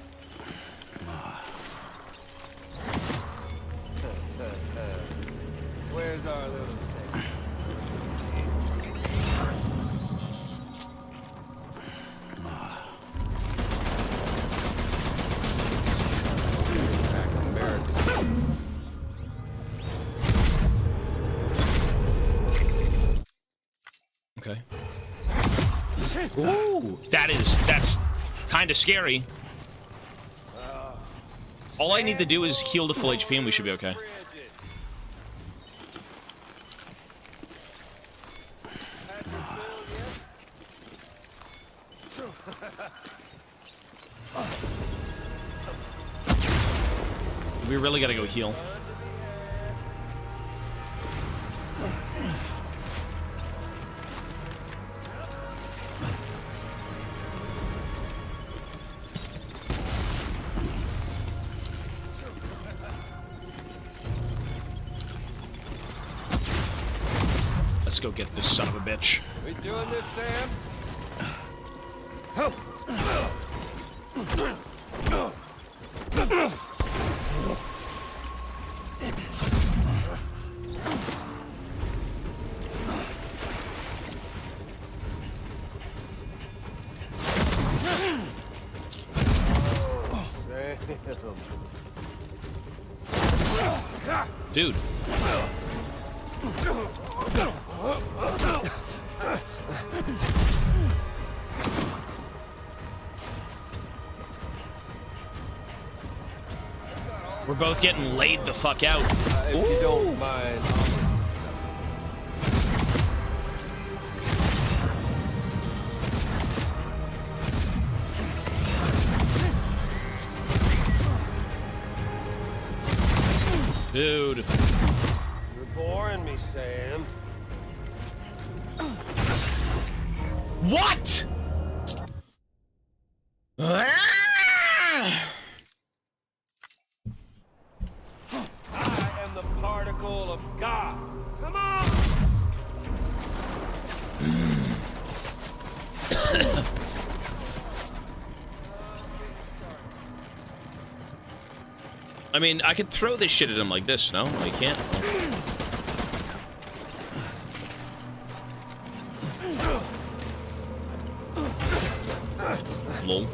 Where's our little Sam? Okay. Ooh, that's kind of scary. All I need to do is heal to full HP and we should be okay. We really gotta go heal. Let's go get this son of a bitch. We doing this, Sam? Dude. We're both getting laid the fuck out. If you don't mind. Dude. You're boring me, Sam. What? I am the particle of God. Come on! I mean, I could throw this shit at him like this, no? I can't. Lol.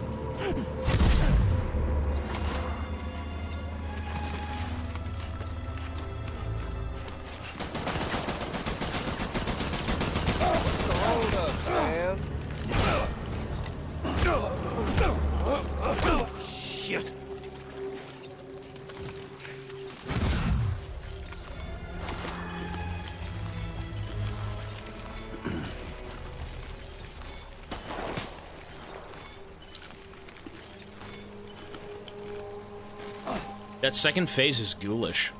Hold up, Sam. Shit. That second phase is ghoulish.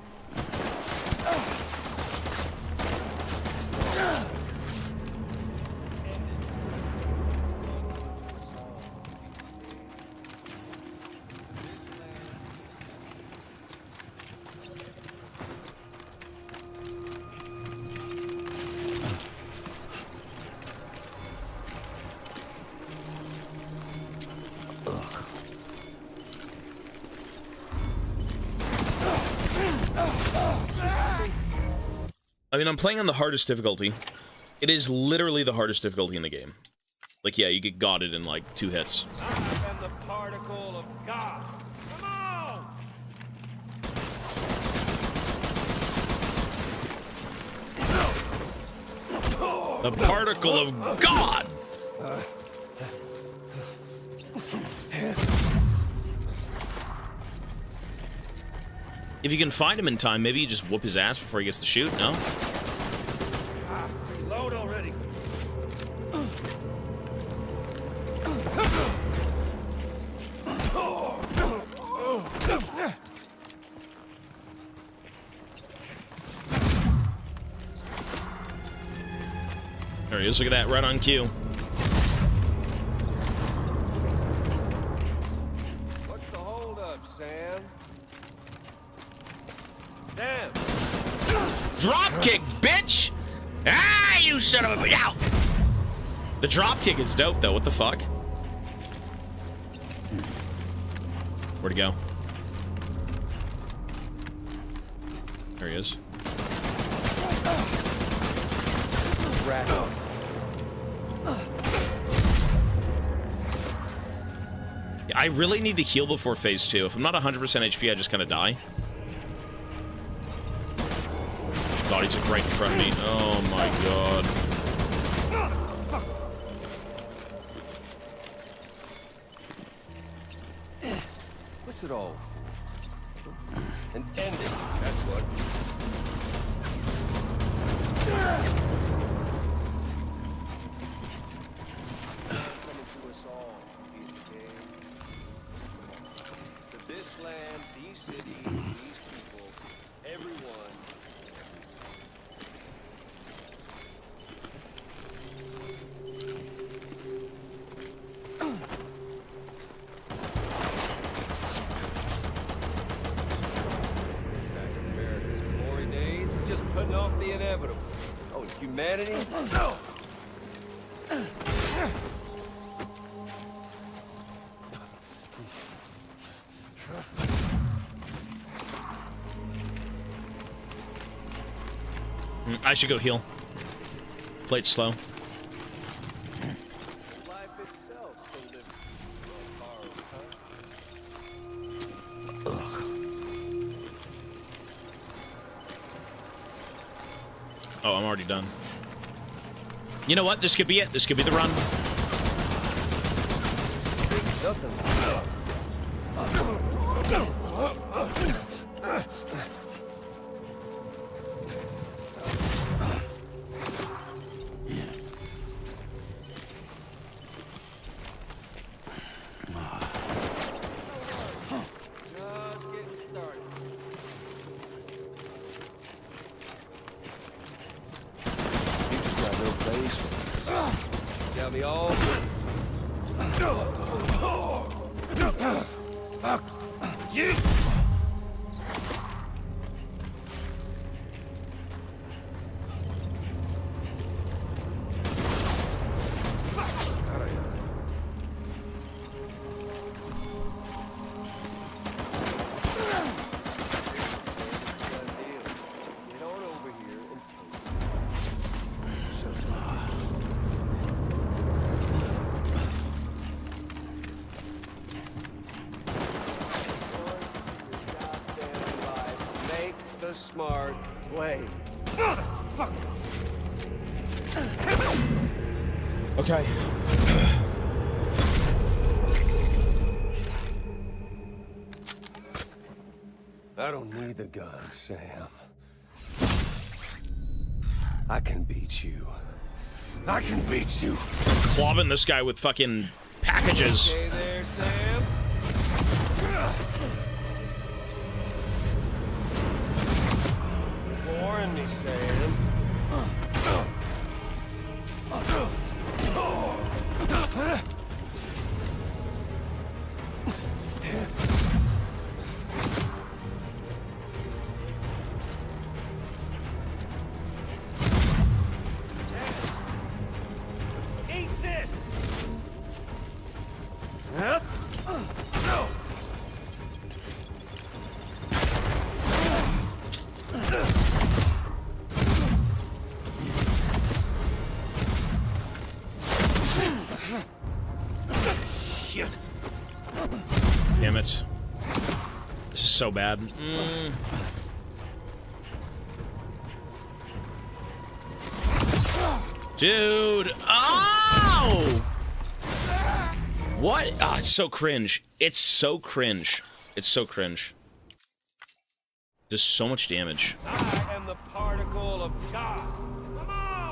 I mean, I'm playing on the hardest difficulty. It is literally the hardest difficulty in the game. Like, yeah, you get godded in, like, 2 hits. I am the particle of God. Come on! The particle of God! If you can find him in time, maybe you just whoop his ass before he gets to shoot, no? Reload already. There he is, look at that, right on cue. What's the hold up, Sam? Damn. Drop kick, bitch! Ah, you son of a bitch! Ow! The drop kick is dope, though. What the fuck? Where'd he go? There he is. Rat. Yeah, I really need to heal before phase 2. If I'm not 100% HP, I just kind of die. His body's like right in front of me. Oh my god. What's it all for? An ending, that's what. Coming to us all, to this land, these cities, these people, everyone. Back in America's glory days, just putting off the inevitable. Oh, humanity? I should go heal. Play it slow. Life itself can live Oh, I'm already done. You know what? This could be it. This could be the run. Just getting started. You just got no place for this. Got me all. You. Get on over here and make the smart play. Fuck. Okay. I don't need the gun, Sam. I can beat you. I can beat you. Clobbing this guy with fucking packages. Okay there, Sam. Boring me, Sam. Eat this! Shit. Damn it. This is so bad. Dude. Oh! What? Ah, it's so cringe. It's so cringe. It's so cringe. Does so much damage. I am the particle of God. Come on!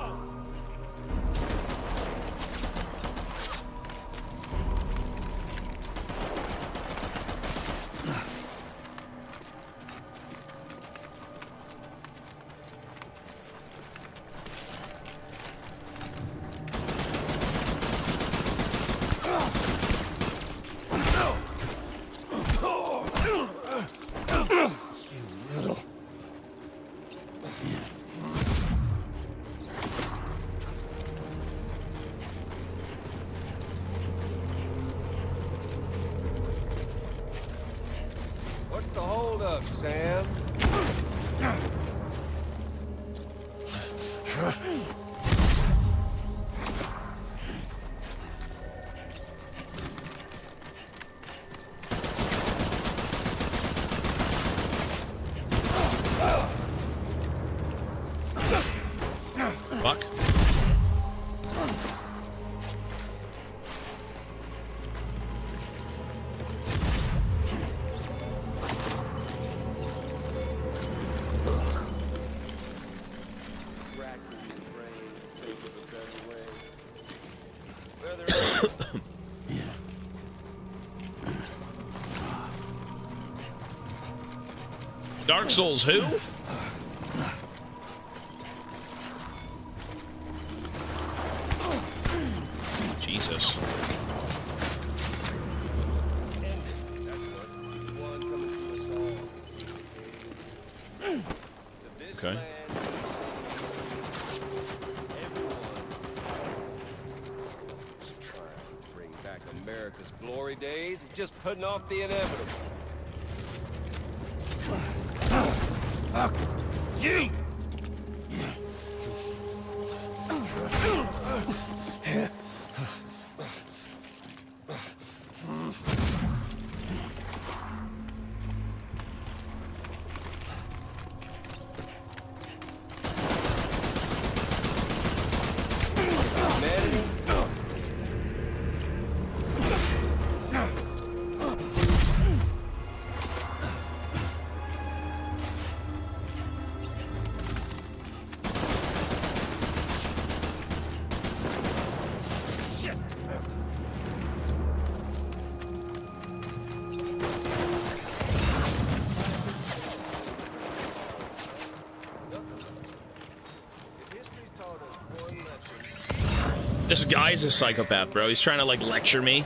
What's the hold up, Sam? Fuck. Dark Souls who? Jesus. Okay. America's glory days is just putting off the inevitable. Fuck you! This guy is a psychopath, bro. He's trying to, like, lecture me.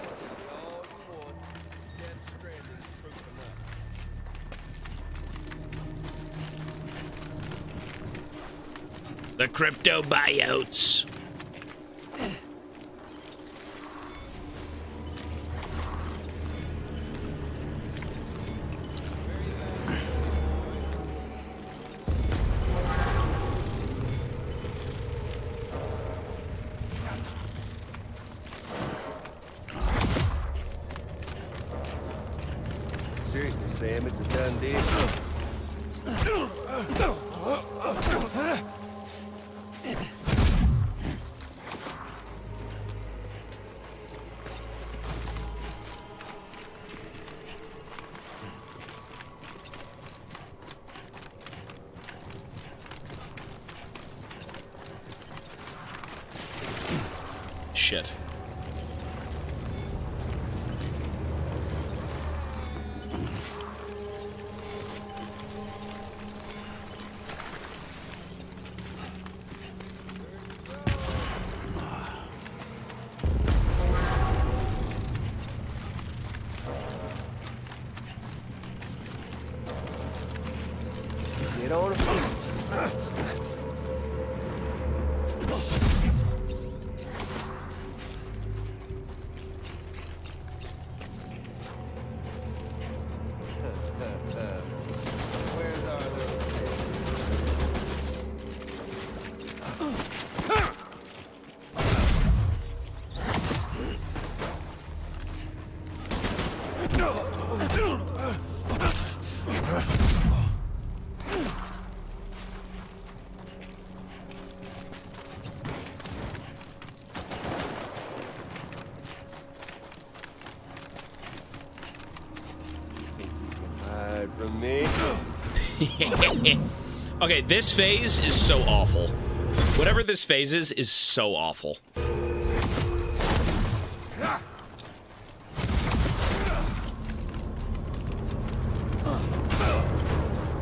The crypto buyouts. Seriously, Sam, it's a done deal. Shit. Get on a feet. Where's our little hide from me? Okay, this phase is so awful. Whatever this phase is so awful.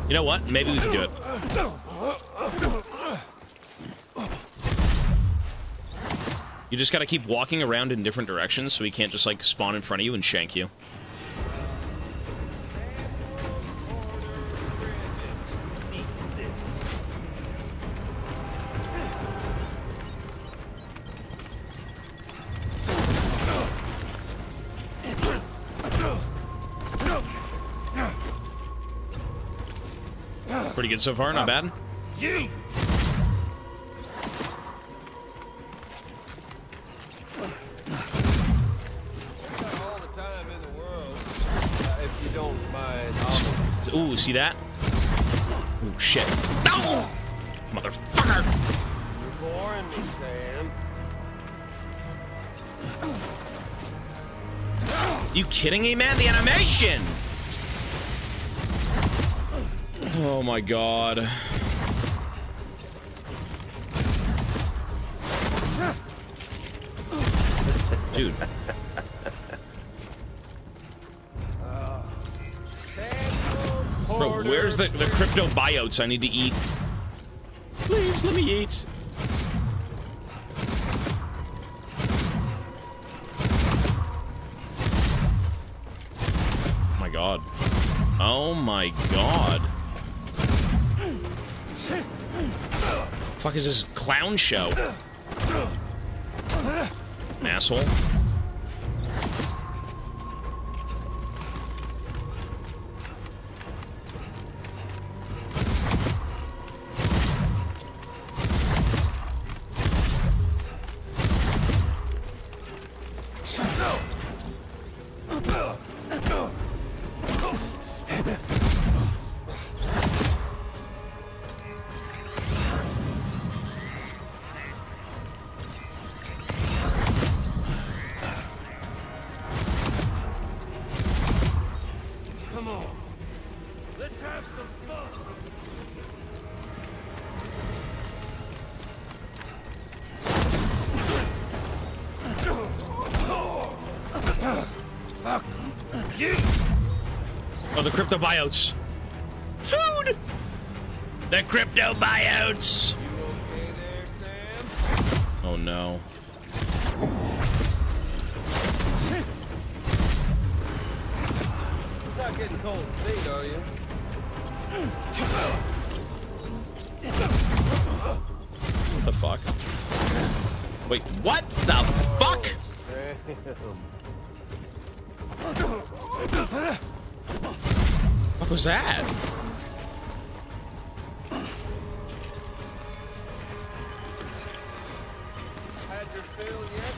You know what? Maybe we can do it. You just gotta keep walking around in different directions so he can't just, like, spawn in front of you and shank you. Pretty good so far, not bad. You! All the time in the world. If you don't mind, Ooh, see that? Ooh, shit. No! Motherfucker! You're boring me, Sam. You kidding me, man? The animation! Oh my god. Dude. Bro, where's the crypto buyouts I need to eat? Please, let me eat. Oh my god. Oh my god. Fuck is this clown show? Asshole. the cryptobiotes. Food! The cryptobiotes! Oh no. Not getting cold feet, are you? What the fuck? Wait, what the fuck? What was that? Had your fill yet?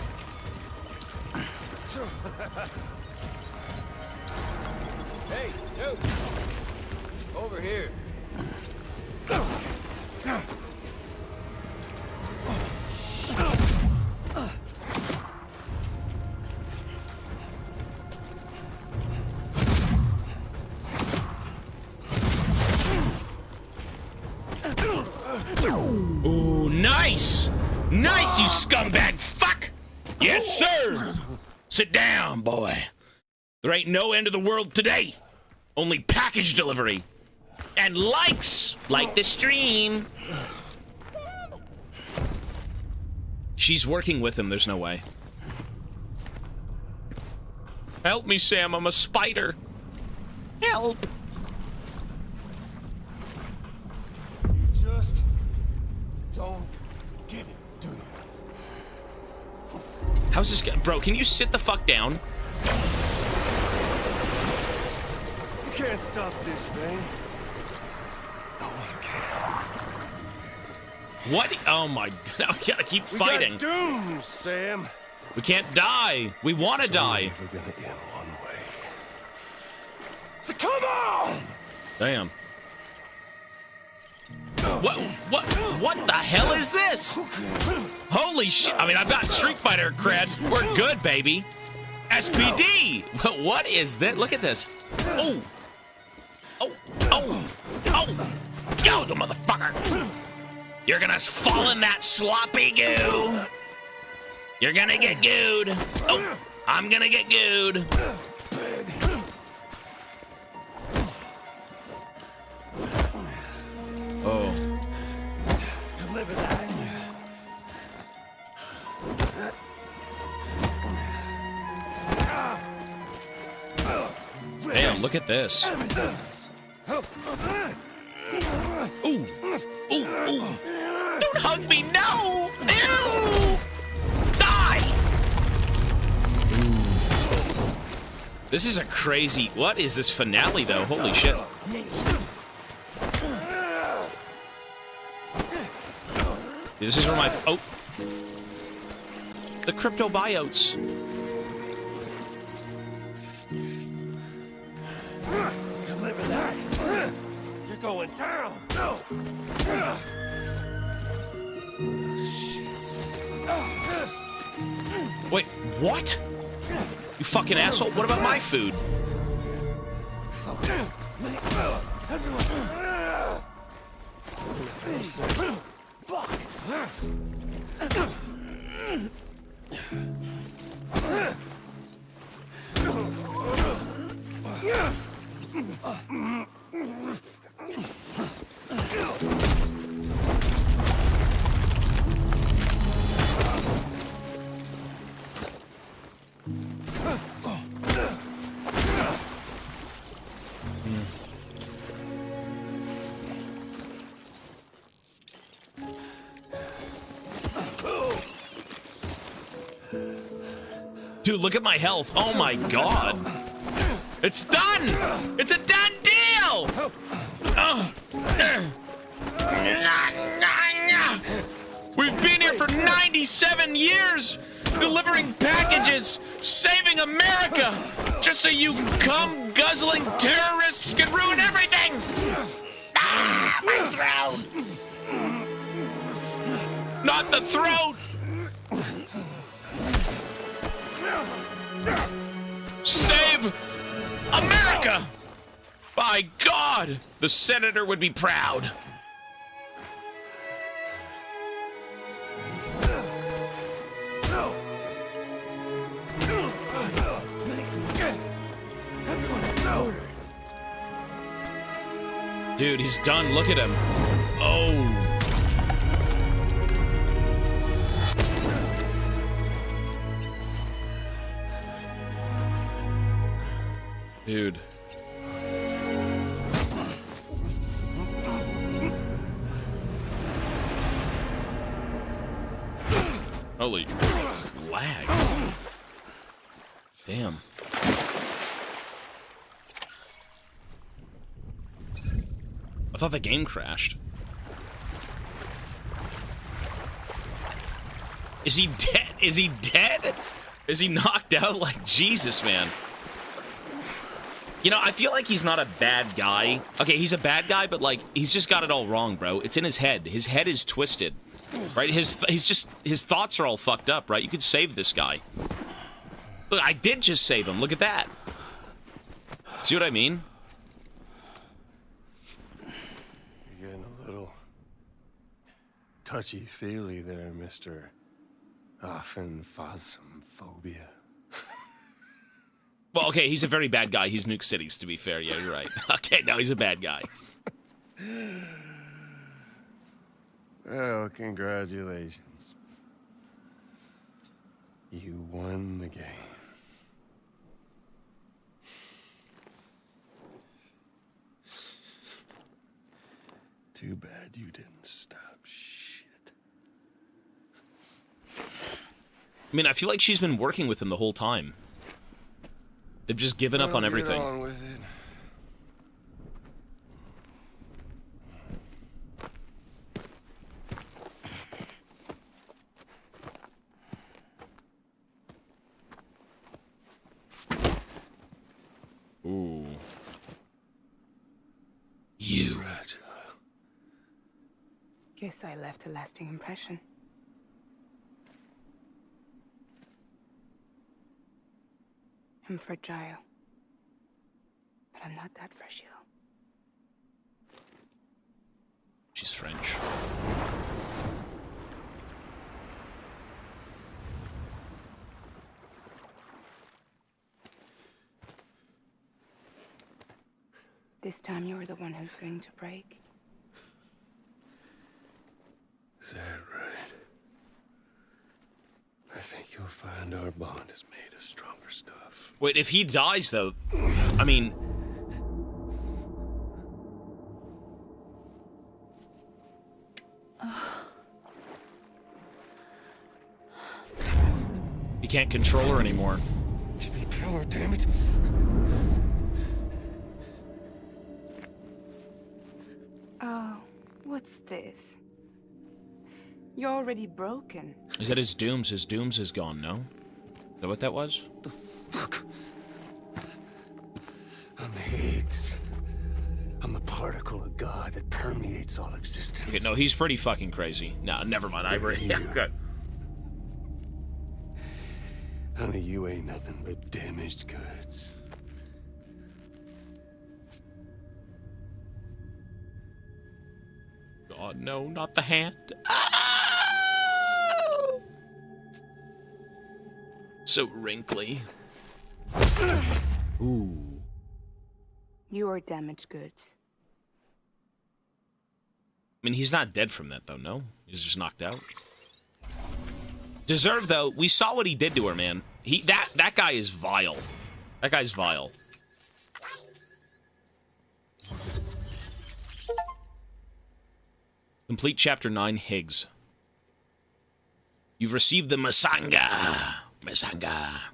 Hey, you! Over here. Ooh, nice! Nice, you scumbag fuck! Yes, sir! Sit down, boy. There ain't no end of the world today. Only package delivery. And likes! Like the stream. She's working with him, there's no way. Help me, Sam, I'm a spider. Help! Just don't get it, do you? How's this guy? Bro, can you sit the fuck down? You can't stop this thing. What? Oh my god, we gotta keep fighting. We got doom, Sam. We can't die. We wanna die. We're gonna end one way. So come on! Damn. What the hell is this? Holy shit. I mean, I've got Street Fighter cred. We're good, baby. SPD. What is that? Look at this. Oh. Oh. Oh. Oh. Yo, the motherfucker. You're gonna fall in that sloppy goo. You're gonna get gooed. Oh, I'm gonna get gooed. Oh. Deliver that. Damn, look at this. Ooh. Ooh, ooh. Don't hug me, no! Ew! Die! Ooh. This is a crazy... What is this finale, though? Holy shit. This is where my... Oh. The cryptobiotes. Deliver that. You're going down. No. Wait, what? You fucking asshole. What about my food? Dude, look at my health. Oh my god. It's done! It's a done deal! We've been here for 97 years, delivering packages, saving America, just so you cum-guzzling terrorists can ruin everything! Ah, my throat! Not the throat! Save America! By God, the senator would be proud. Dude, he's done. Look at him. Oh. Dude. Holy lag. Damn. I thought the game crashed. Is he dead? Is he dead? Is he knocked out? Like, Jesus, man. You know, I feel like he's not a bad guy. Okay, he's a bad guy, but, like, he's just got it all wrong, bro. It's in his head. His head is twisted. Right? His thoughts are all fucked up, right? You could save this guy. Look, I did just save him. Look at that. See what I mean? You're getting a little touchy-feely there, Mr. Phasmophobia. Well, okay, he's a very bad guy. He's Nuke Cities, to be fair. Yeah, you're right. Okay, now he's a bad guy. Well, congratulations. You won the game. Too bad you didn't stop shit. I mean, I feel like she's been working with him the whole time. They've just given up on everything. Get on with it. Ooh. You. Guess I left a lasting impression. I'm fragile. But I'm not that fragile. She's French. This time you're the one who's going to break. Is that right? I think you'll find our bond is made of stronger stuff. Wait, if he dies, though, I mean... He can't control her anymore. Jimmy Pillar, damn it. Oh, what's this? You're already broken. Is that his dooms? His dooms is gone, no? Is that what that was? Fuck. I'm Higgs. I'm the particle of God that permeates all existence. Okay, no, he's pretty fucking crazy. No, never mind. I agree. Yeah, good. Honey, you ain't nothing but damaged goods. God, no, not the hand. So wrinkly. Ooh. You are damaged goods. I mean, he's not dead from that, though, no? He's just knocked out. Deserved, though. We saw what he did to her, man. That guy is vile. That guy's vile. Complete Chapter 9, Higgs. You've received the Masanga. Masanga.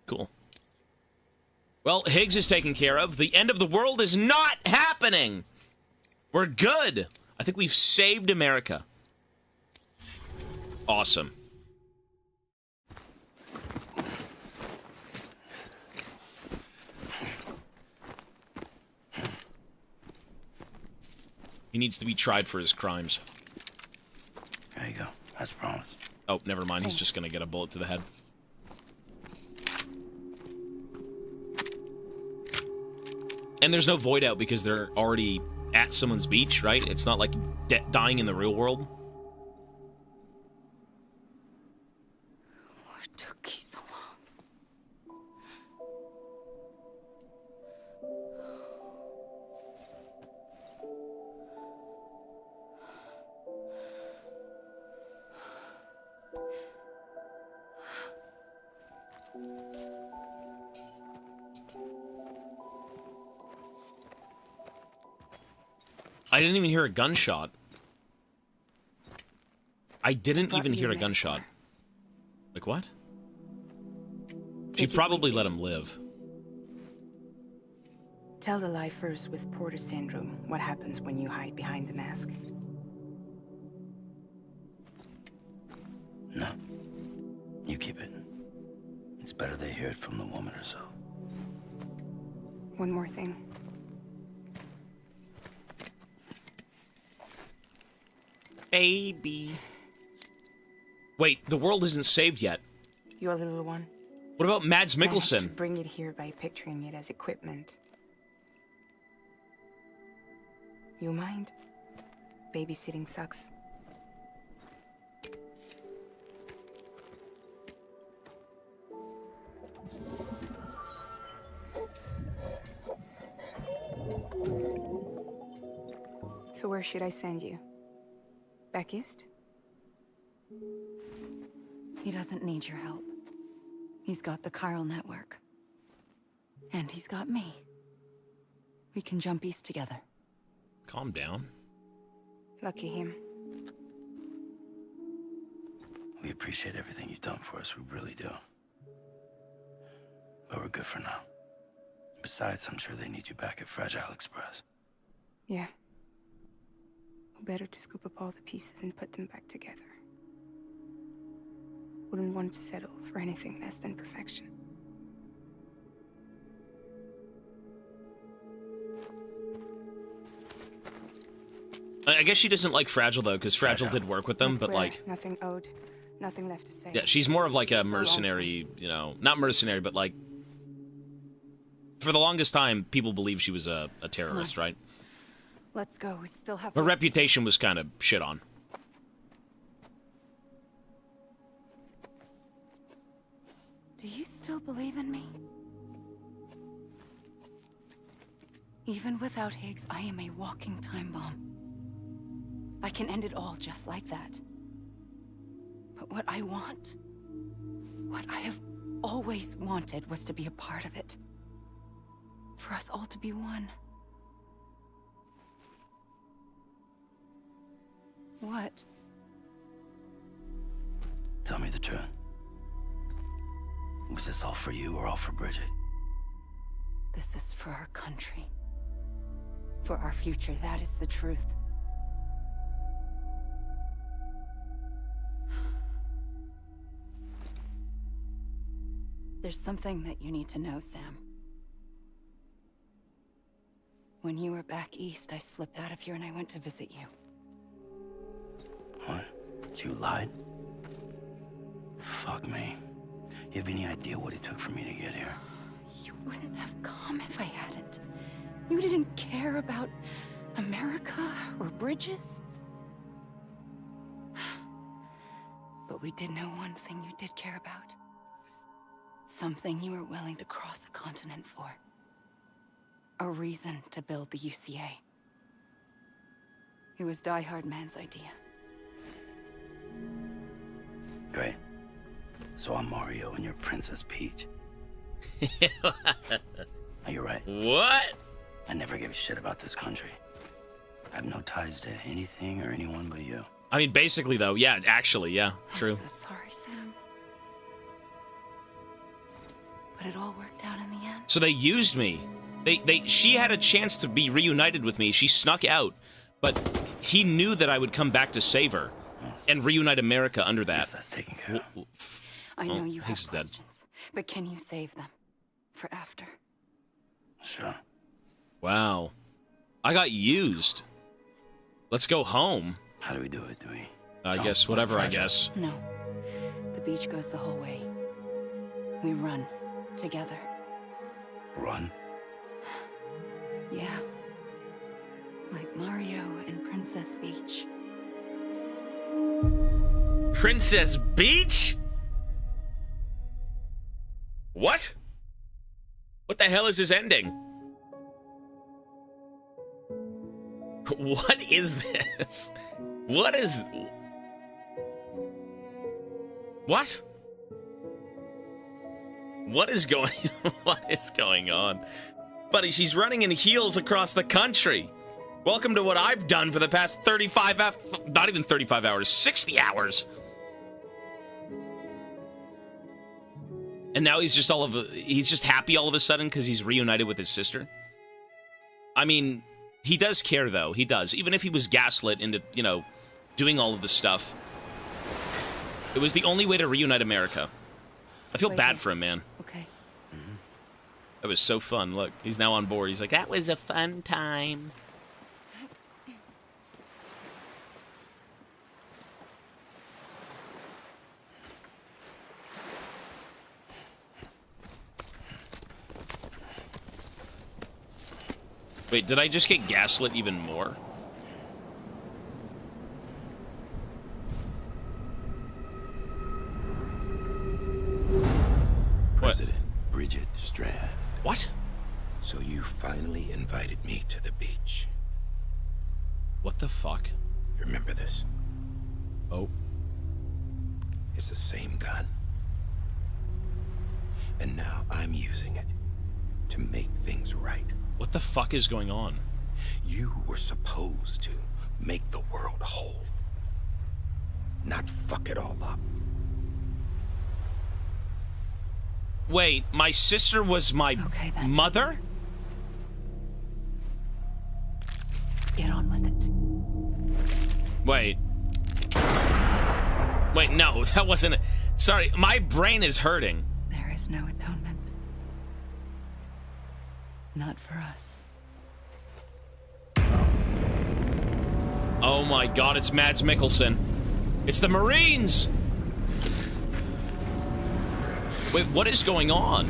Cool. Well, Higgs is taken care of. The end of the world is not happening. We're good. I think we've saved America. Awesome. He needs to be tried for his crimes. There you go. That's promised. Oh, never mind. He's just gonna get a bullet to the head. And there's no void out because they're already at someone's beach, right? It's not like dying in the real world. What took you so long? I didn't even hear a gunshot. I didn't even hear a gunshot. Like, what? She probably let him live. Tell the lifers with Porter syndrome what happens when you hide behind the mask. No. You keep it. It's better they hear it from the woman herself. One more thing. Baby. Wait, the world isn't saved yet. Your little one. What about Mads Managed to Mikkelsen? bring it here by picturing it as equipment. You mind? Babysitting sucks. So where should I send you? Back east? He doesn't need your help. He's got the chiral network. And he's got me. We can jump east together. Calm down. Lucky him. We appreciate everything you've done for us, we really do. But we're good for now. Besides, I'm sure they need you back at Fragile Express. Yeah. Better to scoop up all the pieces and put them back together. Wouldn't want to settle for anything less than perfection. I guess she doesn't like Fragile, though, because Fragile did work with them, but, like... Nothing owed, nothing left to say. Yeah, she's more of, like, a mercenary, you know... Not mercenary, but, like... For the longest time, people believed she was a terrorist, right? Let's go. We still have... Her reputation was kind of shit on. Do you still believe in me? Even without Higgs, I am a walking time bomb. I can end it all just like that. But what I want, what I have always wanted, was to be a part of it. For us all to be one. What? Tell me the truth. Was this all for you or all for Bridget? This is for our country. For our future, that is the truth. There's something that you need to know, Sam. When you were back east, I slipped out of here and I went to visit you. What? You lied? Fuck me. You have any idea what it took for me to get here? You wouldn't have come if I hadn't. You didn't care about America or bridges. But we did know one thing you did care about. Something you were willing to cross a continent for. A reason to build the UCA. It was Die Hard Man's idea. Great. So I'm Mario and you're Princess Peach. You're right. What? I never gave a shit about this country. I have no ties to anything or anyone but you. I mean, basically, though, yeah, actually, yeah, true. I'm so sorry, Sam. But it all worked out in the end. So they used me. She had a chance to be reunited with me. She snuck out, but he knew that I would come back to save her and reunite America under that. Yes, that's taken care of. I know you have Higgs is dead. questions, but can you save them for after? Sure. Wow. I got used. Let's go home. How do we do it? Do we? I guess, whatever, I guess. No. The beach goes the whole way. We run together. Run? Yeah. Like Mario and Princess Beach. Princess Beach? What? What the hell is this ending? What is this? What is... What? What is going what is going on? Buddy, she's running in heels across the country. Welcome to what I've done for the past 35 not even 35 hours, 60 hours. And now he's just happy all of a sudden because he's reunited with his sister. I mean, he does care though. He does. Even if he was gaslit into, you know, doing all of this stuff. It was the only way to reunite America. I feel bad for him, man. Okay. That was so fun. Look, he's now on board. He's like, that was a fun time. Wait, did I just get gaslit even more? President Bridget Strand. What? So you finally invited me to the beach. What the fuck? Remember this? Oh. It's the same gun. And now I'm using it to make things right. What the fuck is going on? You were supposed to make the world whole. Not fuck it all up. Wait, my sister was my mother? Get on with it. Wait. Wait, no, that wasn't it. Sorry, my brain is hurting. There is no atonement. Not for us. Oh my god, it's Mads Mikkelsen. It's the Marines! Wait, what is going on?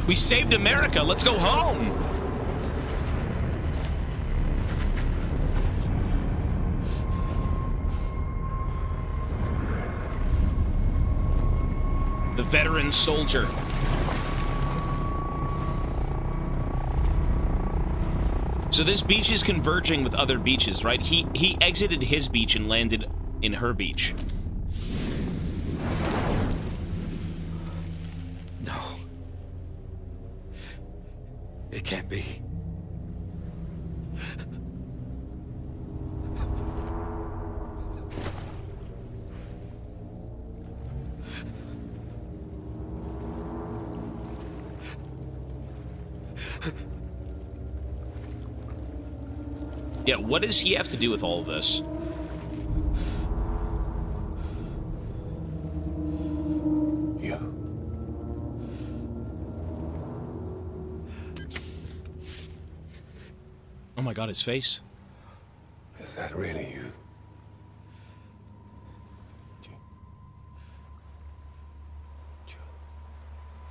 We saved America, let's go home! The veteran soldier. So this beach is converging with other beaches, right? He exited his beach and landed in her beach. No. It can't be. Yeah, what does he have to do with all of this? You. Oh my god, his face. Is that really you?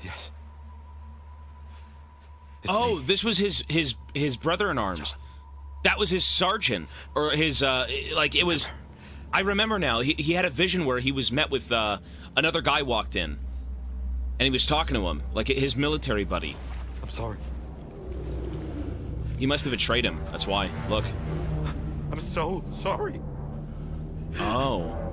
Yes. Oh, this was his brother in arms. That was his sergeant, or his, like, it was... I remember now, he had a vision where he was met with, another guy walked in. And he was talking to him, like his military buddy. I'm sorry. He must have betrayed him, that's why. Look. I'm so sorry. Oh.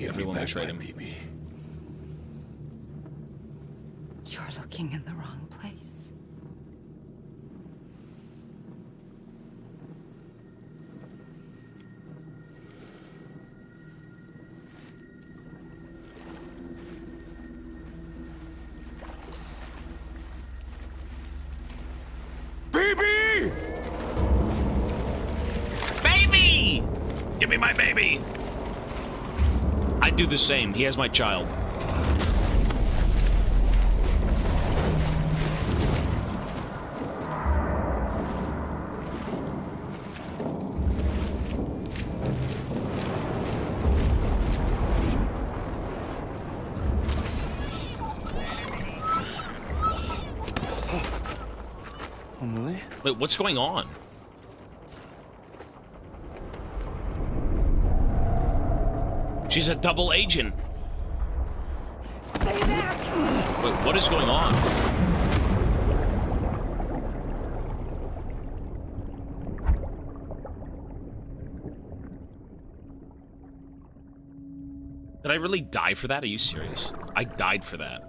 Everyone betrayed him. You're looking in the wrong place. Baby! Baby! Give me my baby! I'd do the same. He has my child. Wait, what's going on? She's a double agent. Stay back! Wait, what is going on? Did I really die for that? Are you serious? I died for that.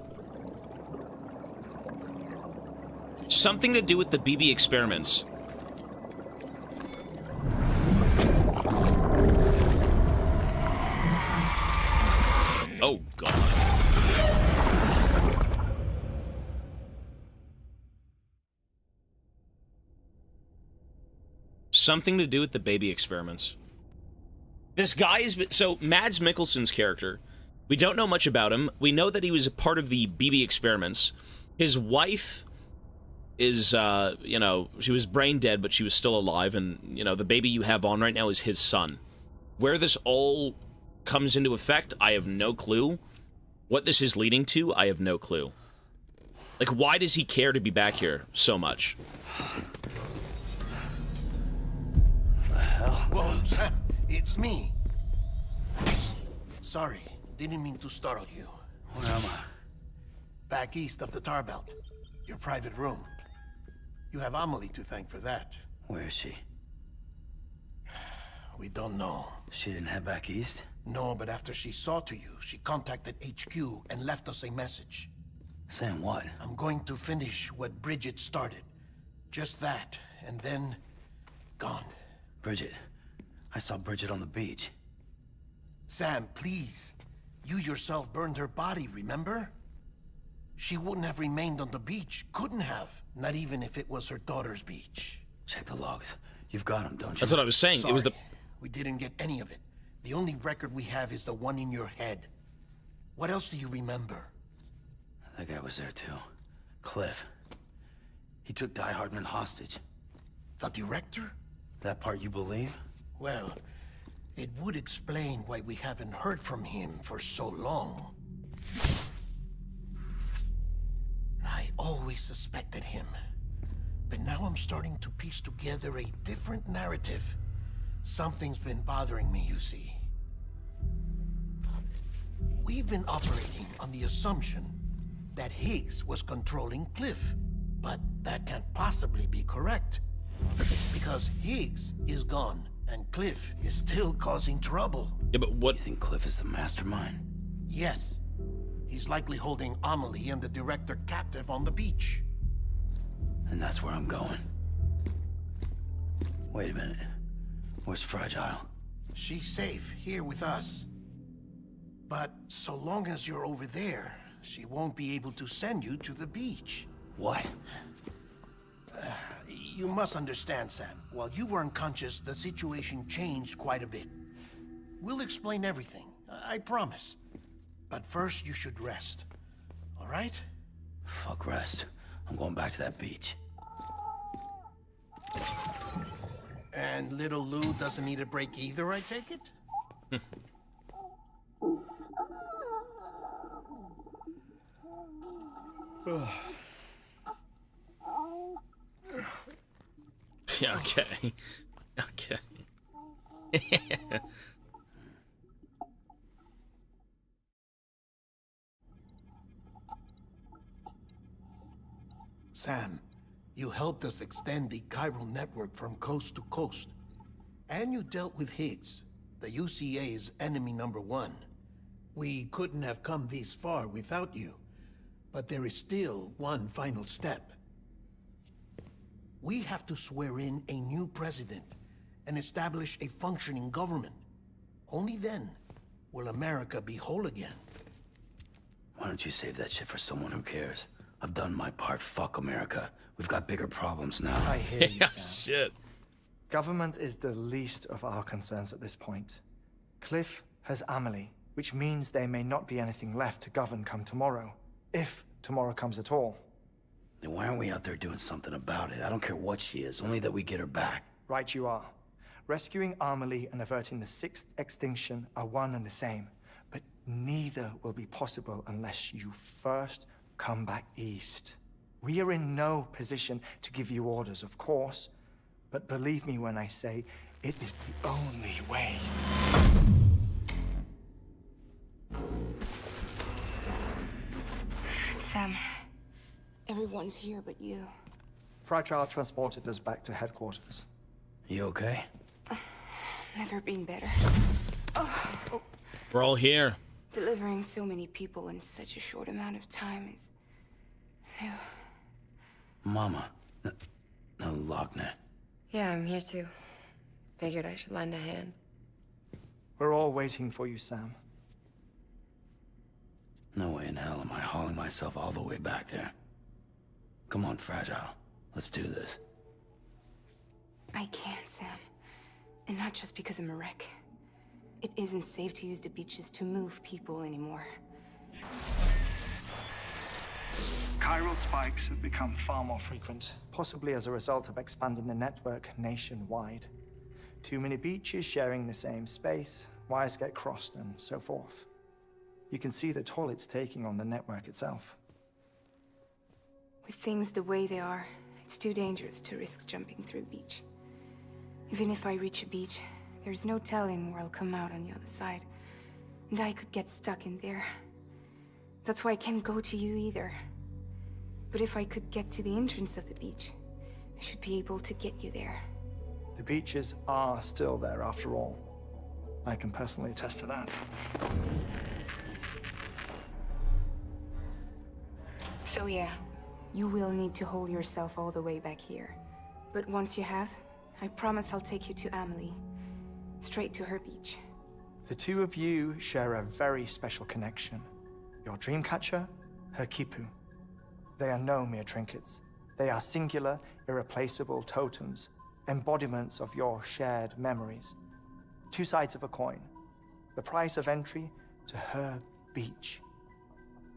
Something to do with the BB experiments. Oh, God. Something to do with the baby experiments. This guy is... So, Mads Mikkelsen's character, we don't know much about him. We know that he was a part of the BB experiments. His wife is, you know, she was brain dead, but she was still alive. And, you know, the baby you have on right now is his son. Where this all comes into effect, I have no clue. What this is leading to, I have no clue. Like, why does he care to be back here so much? The hell? Whoa, Sam, it's me. Sorry, didn't mean to startle you. Where am I? Back east of the tar belt. Your private room. You have Amelie to thank for that. Where is she? We don't know. She didn't head back east? No, but after she saw to you, she contacted HQ and left us a message. Saying what? I'm going to finish what Bridget started. Just that, and then... gone. Bridget. I saw Bridget on the beach. Sam, please. You yourself burned her body, remember? She wouldn't have remained on the beach. Couldn't have. Not even if it was her daughter's beach. Check the logs. You've got them, don't you? That's what I was saying. Sorry, It was the... we didn't get any of it. The only record we have is the one in your head. What else do you remember? That guy was there too. Cliff. He took Die Hardman hostage. The director? That part you believe? Well, it would explain why we haven't heard from him for so long. I always suspected him. But now I'm starting to piece together a different narrative. Something's been bothering me, you see. We've been operating on the assumption that Higgs was controlling Cliff. But that can't possibly be correct. Because Higgs is gone, and Cliff is still causing trouble. Yeah, but what... You think Cliff is the mastermind? Yes. He's likely holding Amelie and the director captive on the beach. And that's where I'm going. Wait a minute. Where's Fragile? She's safe here with us. But so long as you're over there, she won't be able to send you to the beach. What? You must understand, Sam. While you were unconscious, the situation changed quite a bit. We'll explain everything, I promise. But first, you should rest. All right? Fuck rest. I'm going back to that beach. And little Lou doesn't need a break either, I take it? Yeah, okay. Okay. Sam, you helped us extend the chiral network from coast to coast. And you dealt with Higgs, the UCA's enemy #1. We couldn't have come this far without you. But there is still one final step. We have to swear in a new president and establish a functioning government. Only then will America be whole again. Why don't you save that shit for someone who cares? I've done my part. Fuck America. We've got bigger problems now. I hear you, Yeah, Sam. shit. Government is the least of our concerns at this point. Cliff has Amelie, which means there may not be anything left to govern come tomorrow. If tomorrow comes at all. Then why aren't we out there doing something about it? I don't care what she is, only that we get her back. Right you are. Rescuing Amelie and averting the 6th extinction are one and the same. But neither will be possible unless you first come back east. We are in no position to give you orders, of course. But believe me when I say, it is the only way. one's here but you. Fragile transported us back to headquarters. You okay? Never been better. We're all here. Delivering so many people in such a short amount of time is new. Mama. No, Lochner. Yeah, I'm here too. Figured I should lend a hand. We're all waiting for you, Sam. No way in hell am I hauling myself all the way back there. Come on, Fragile. Let's do this. I can't, Sam. And not just because I'm a wreck. It isn't safe to use the beaches to move people anymore. Chiral spikes have become far more frequent, possibly as a result of expanding the network nationwide. Too many beaches sharing the same space, wires get crossed, and so forth. You can see the toll it's taking on the network itself. With things the way they are, it's too dangerous to risk jumping through a beach. Even if I reach a beach, there's no telling where I'll come out on the other side. And I could get stuck in there. That's why I can't go to you either. But if I could get to the entrance of the beach, I should be able to get you there. The beaches are still there after all. I can personally attest to that. So yeah, you will need to hold yourself all the way back here. But once you have, I promise I'll take you to Amelie. Straight to her beach. The two of you share a very special connection. Your dreamcatcher, her Kipu. They are no mere trinkets. They are singular, irreplaceable totems, embodiments of your shared memories. Two sides of a coin. The price of entry to her beach.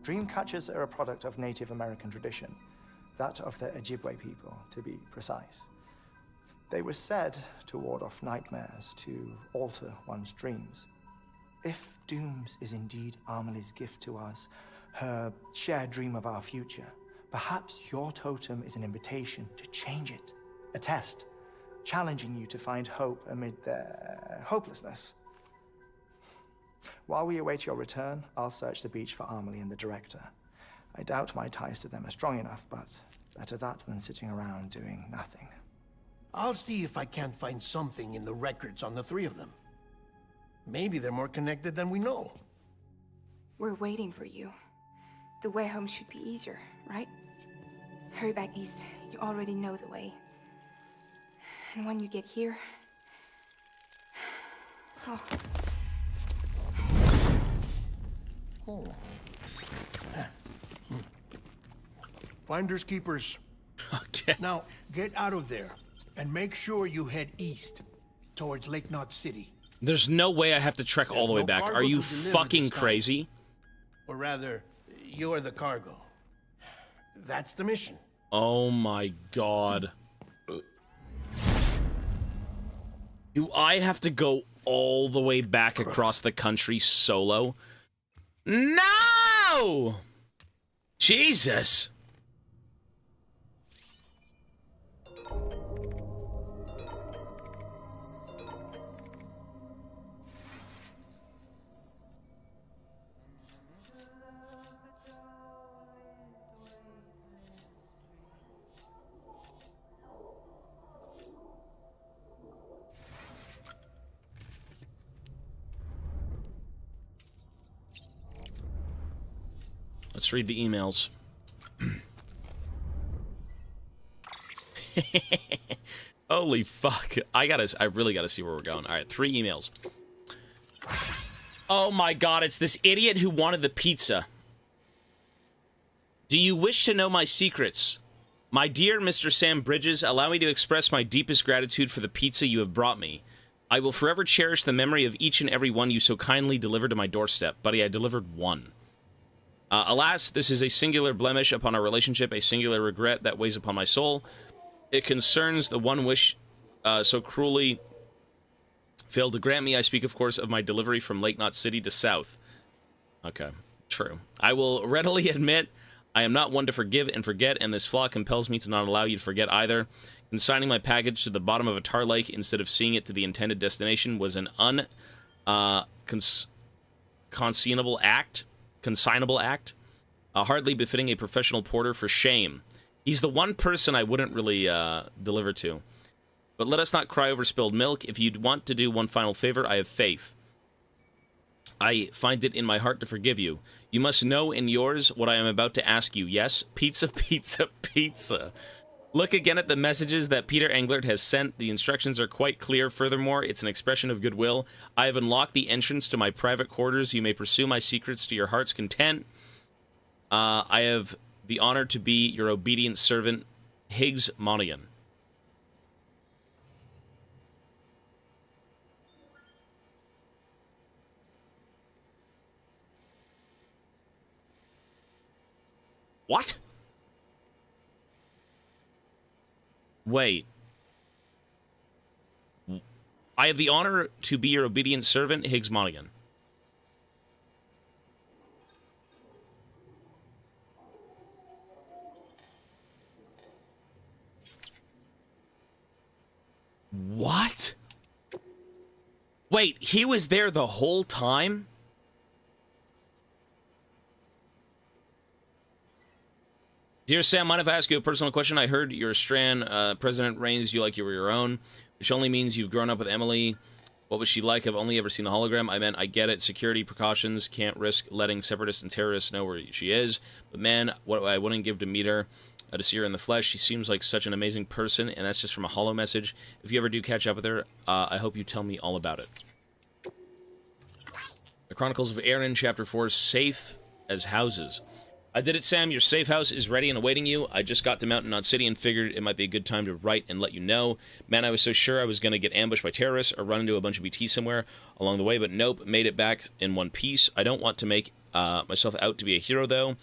Dreamcatchers are a product of Native American tradition, that of the Ojibwe people, to be precise. They were said to ward off nightmares, to alter one's dreams. If Dooms is indeed Amelie's gift to us, her shared dream of our future, perhaps your totem is an invitation to change it. A test, challenging you to find hope amid their hopelessness. While we await your return, I'll search the beach for Amelie and the director. I doubt my ties to them are strong enough, but better that than sitting around doing nothing. I'll see if I can't find something in the records on the three of them. Maybe they're more connected than we know. We're waiting for you. The way home should be easier, right? Hurry back east. You already know the way. And when you get here... Oh. Finders keepers. Okay. Now, get out of there and make sure you head east towards Lake Knot City. There's no way I have to trek all the way back. Are you fucking crazy? Or rather, you're the cargo. That's the mission. Oh my god. Do I have to go all the way back across the country solo? No! Jesus. Let's read the emails. Holy fuck. I really gotta see where we're going. Alright, 3 emails. Oh my god, it's this idiot who wanted the pizza. Do you wish to know my secrets? My dear Mr. Sam Bridges, allow me to express my deepest gratitude for the pizza you have brought me. I will forever cherish the memory of each and every one you so kindly delivered to my doorstep. Buddy, I delivered 1. Alas, this is a singular blemish upon our relationship, a singular regret that weighs upon my soul. It concerns the one wish so cruelly failed to grant me. I speak, of course, of my delivery from Lake Knot City to South. Okay, true. I will readily admit I am not one to forgive and forget, and this flaw compels me to not allow you to forget either. Consigning my package to the bottom of a tar lake instead of seeing it to the intended destination was an consignable act, hardly befitting a professional porter. For shame. He's the one person I wouldn't really deliver to. But let us not cry over spilled milk. If you'd want to do one final favor, I have faith. I find it in my heart to forgive you. You must know in yours what I am about to ask you. Yes, pizza, pizza, pizza. Look again at the messages that Peter Englert has sent. The instructions are quite clear. Furthermore, it's an expression of goodwill. I have unlocked the entrance to my private quarters. You may pursue my secrets to your heart's content. I have the honor to be your obedient servant, Higgs Monaghan. What? Wait. I have the honor to be your obedient servant, Higgs Monaghan. What? Wait, he was there the whole time? Dear Sam, mind if I ask you a personal question? I heard you're a Strand. President raised you like you were your own, which only means you've grown up with Emily. What was she like? I've only ever seen the hologram. I meant, I get it. Security precautions. Can't risk letting separatists and terrorists know where she is. But man, what I wouldn't give to meet her, to see her in the flesh. She seems like such an amazing person, and that's just from a holo message. If you ever do catch up with her, I hope you tell me all about it. The Chronicles of Aaron, Chapter 4, Safe as Houses. I did it, Sam. Your safe house is ready and awaiting you. I just got to Mountain Knot City and figured it might be a good time to write and let you know. Man, I was so sure I was going to get ambushed by terrorists or run into a bunch of BT somewhere along the way, but nope, made it back in one piece. I don't want to make myself out to be a hero, though.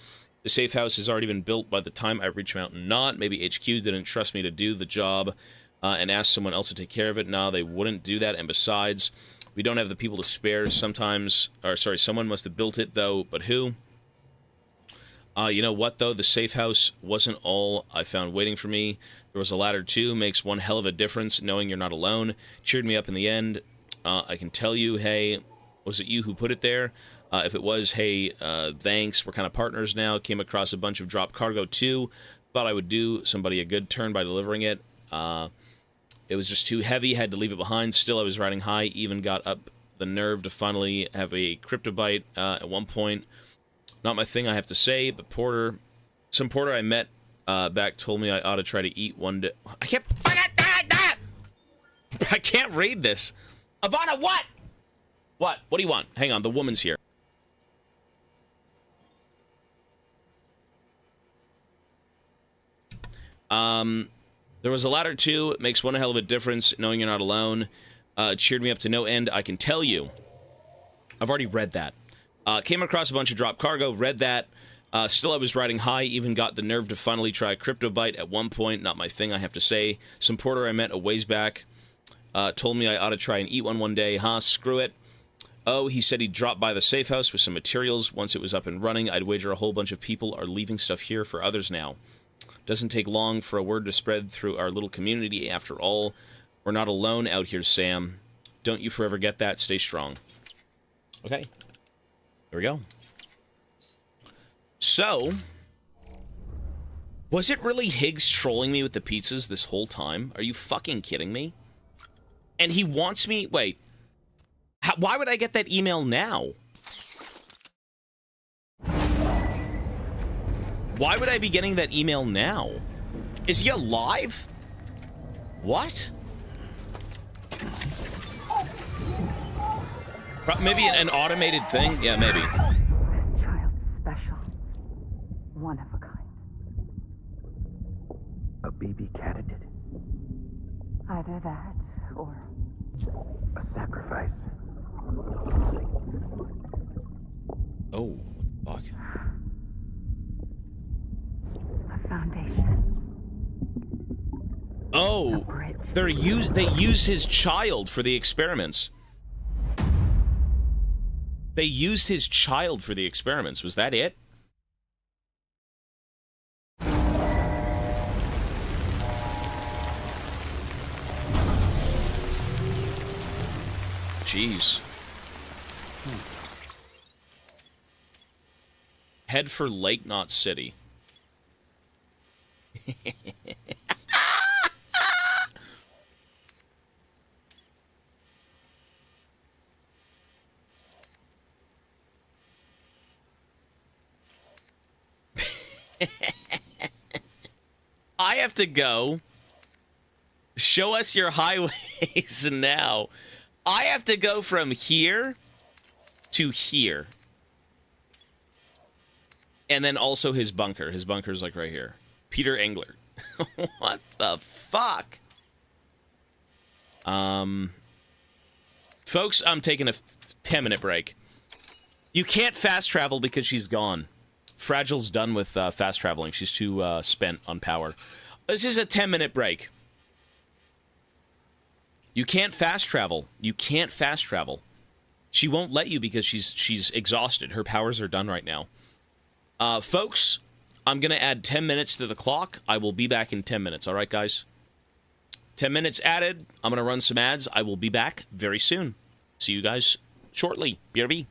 The safe house has already been built by the time I reach Mountain Knot. Maybe HQ didn't trust me to do the job and asked someone else to take care of it. No, they wouldn't do that, and besides, we don't have the people to spare. Someone must have built it, though, but who? You know what, though? The safe house wasn't all I found waiting for me. There was a ladder, too. Makes one hell of a difference knowing you're not alone. Cheered me up in the end. I can tell you, hey, was it you who put it there? If it was, hey, thanks. We're kind of partners now. Came across a bunch of dropped cargo, too. Thought I would do somebody a good turn by delivering it. It was just too heavy. Had to leave it behind. Still, I was riding high. Even got up the nerve to finally have a cryptobite at one point. Not my thing, I have to say, but some porter I met back told me I ought to try to eat one day. I can't read this. Ivana, what? What? What do you want? Hang on, the woman's here. There was a ladder too. It makes one hell of a difference knowing you're not alone. Cheered me up to no end, I can tell you. I've already read that. Came across a bunch of dropped cargo, read that. Still, I was riding high, even got the nerve to finally try a cryptobite at one point. Not my thing, I have to say. Some porter I met a ways back told me I ought to try and eat one day. Screw it. Oh, he said he'd drop by the safe house with some materials. Once it was up and running, I'd wager a whole bunch of people are leaving stuff here for others now. Doesn't take long for a word to spread through our little community. After all, we're not alone out here, Sam. Don't you forever get that. Stay strong. Okay. There we go. So, was it really Higgs trolling me with the pizzas this whole time? Are you fucking kidding me? And he wants me... Wait. Why would I get that email now? Why would I be getting that email now? Is he alive? What? Maybe an automated thing? Yeah, maybe. This child's special. One of a kind. A baby candidate. Either that, or... a sacrifice. Oh, fuck. A foundation. Oh, they used his child for the experiments. They used his child for the experiments. Was that it? Jeez. Head for Lake Knot City. I have to go. Show us your highways now. I have to go from here to here. And then also his bunker. His bunker's like right here. Peter Engler. What the fuck? Folks, I'm taking a 10-minute break. You can't fast travel because she's gone. Fragile's done with fast traveling. She's too spent on power. This is a 10-minute break. You can't fast travel. You can't fast travel. She won't let you because she's exhausted. Her powers are done right now. Folks, I'm going to add 10 minutes to the clock. I will be back in 10 minutes. All right, guys? 10 minutes added. I'm going to run some ads. I will be back very soon. See you guys shortly. BRB.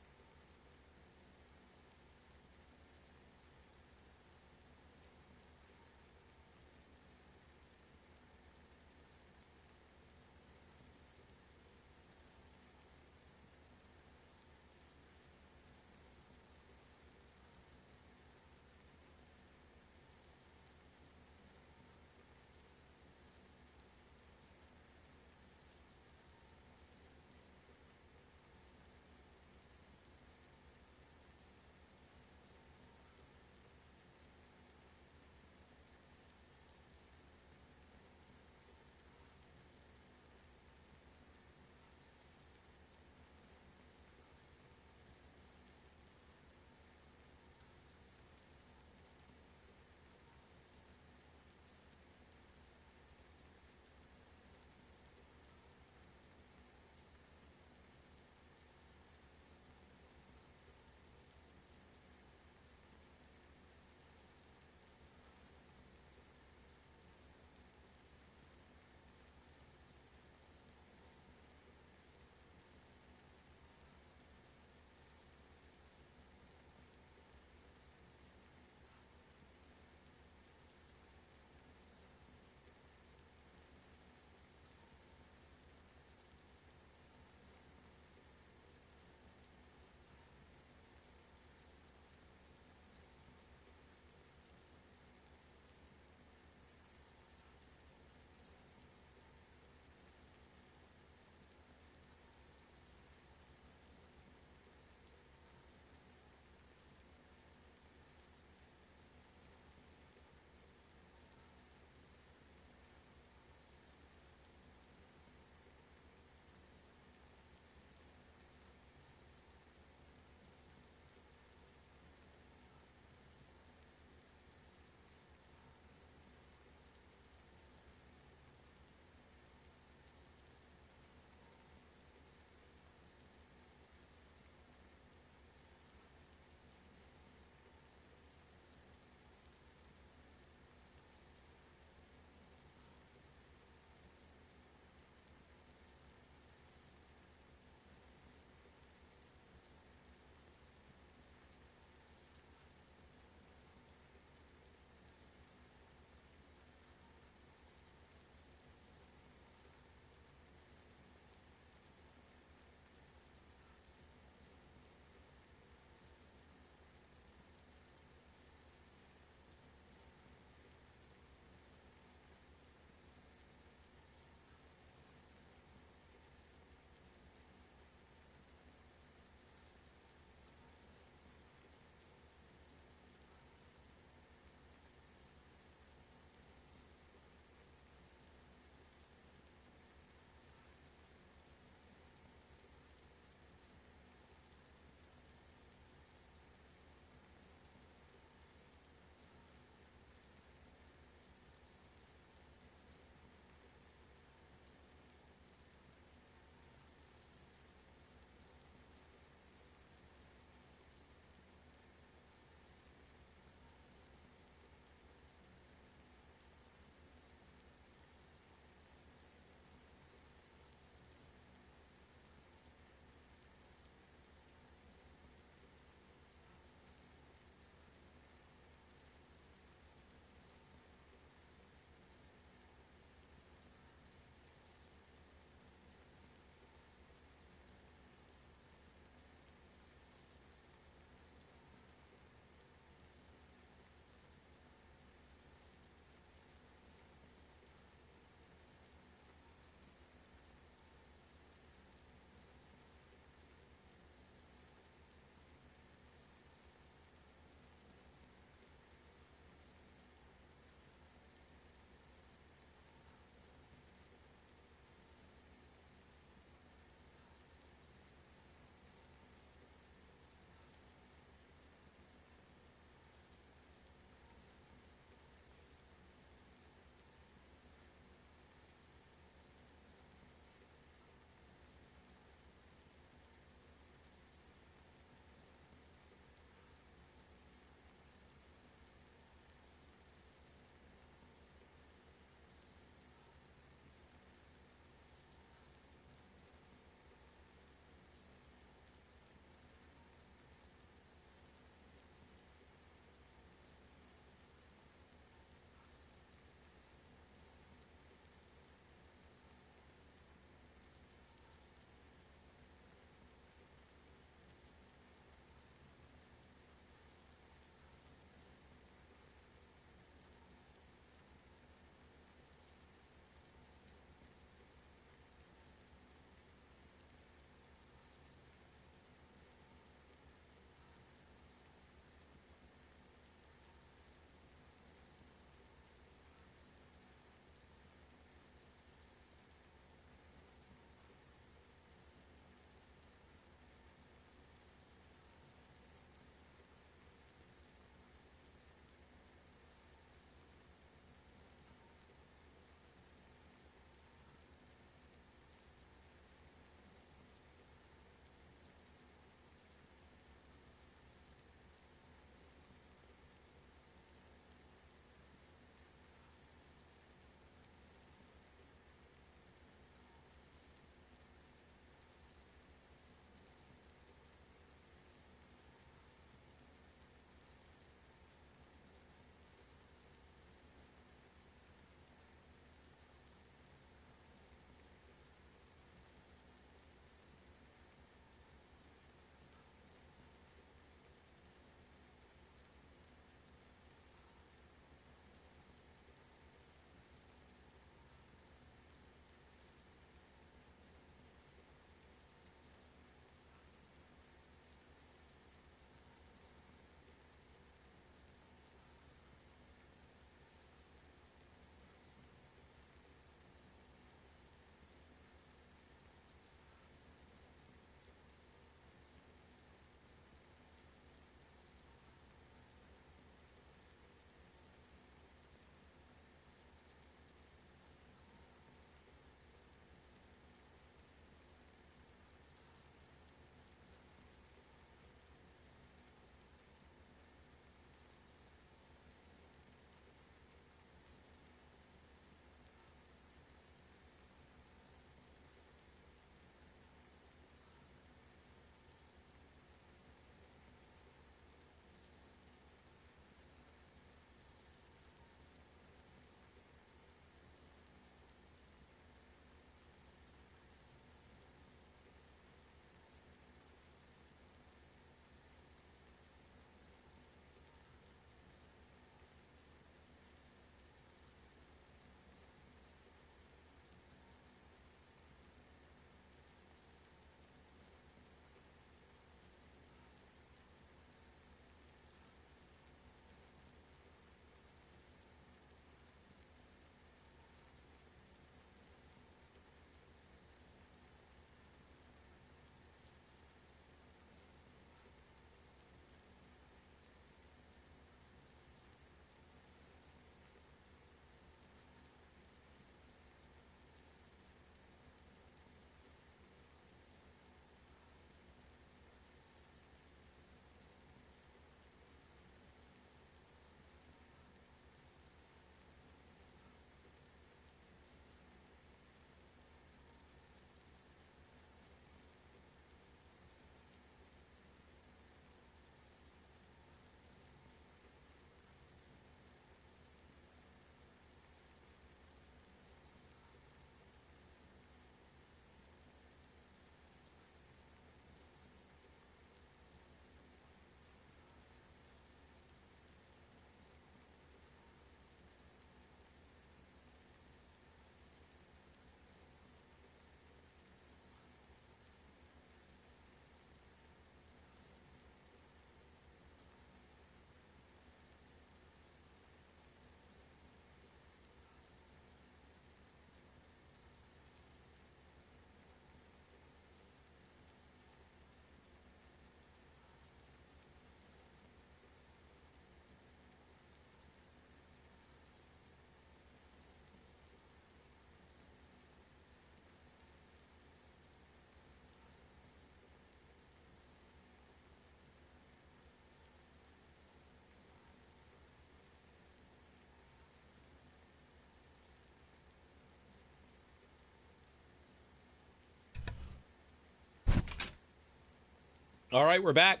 All right, we're back.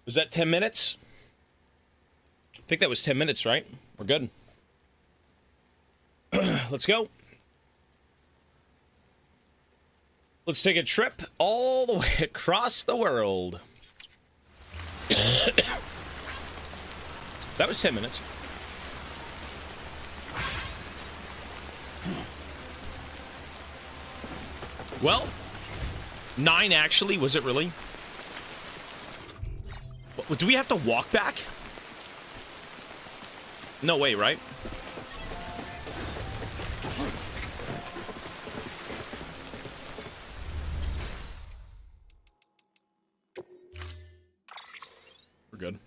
Was that 10 minutes? I think that was 10 minutes, right? We're good. Let's go. Let's take a trip all the way across the world. That was 10 minutes. Well, 9 actually, was it really? What, do we have to walk back? No way, right? We're good.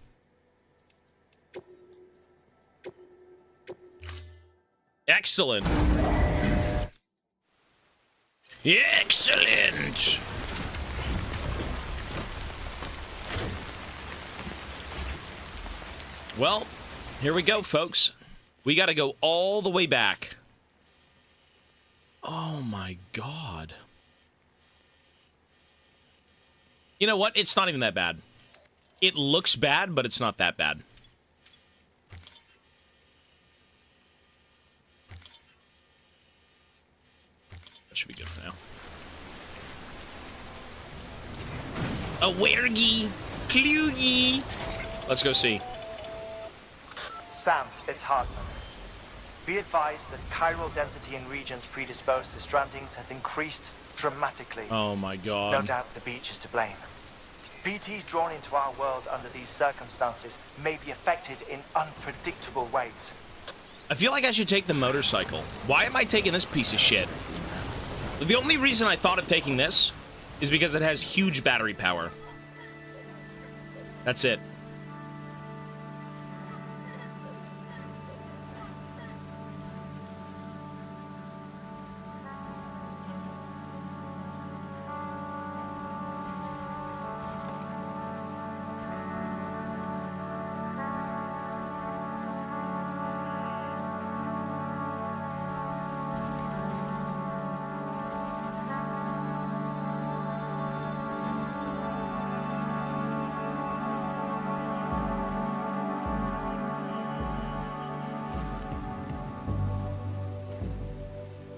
Excellent. Excellent. Well, here we go, folks. We got to go all the way back. Oh my God. You know what? It's not even that bad. It looks bad, but it's not that bad. That should be good for now. A wergy, kloogie. Let's go see. Sam, it's Hartman. Be advised that chiral density in regions predisposed to strandings has increased dramatically. Oh my God. No doubt the beach is to blame. BTs drawn into our world under these circumstances may be affected in unpredictable ways. I feel like I should take the motorcycle. Why am I taking this piece of shit? The only reason I thought of taking this is because it has huge battery power. That's it.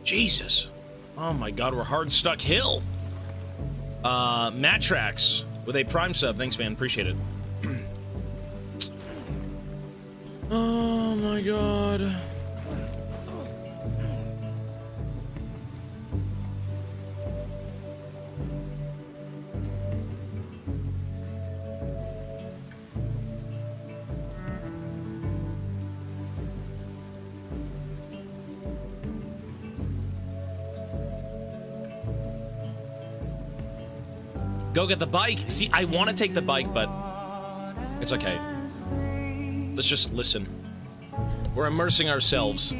Jesus. Oh my God, we're hard stuck hill. Matrax with a prime sub. Thanks, man. Appreciate it. Oh my God. Go get the bike. See, I want to take the bike, but it's okay. Let's just listen. We're immersing ourselves.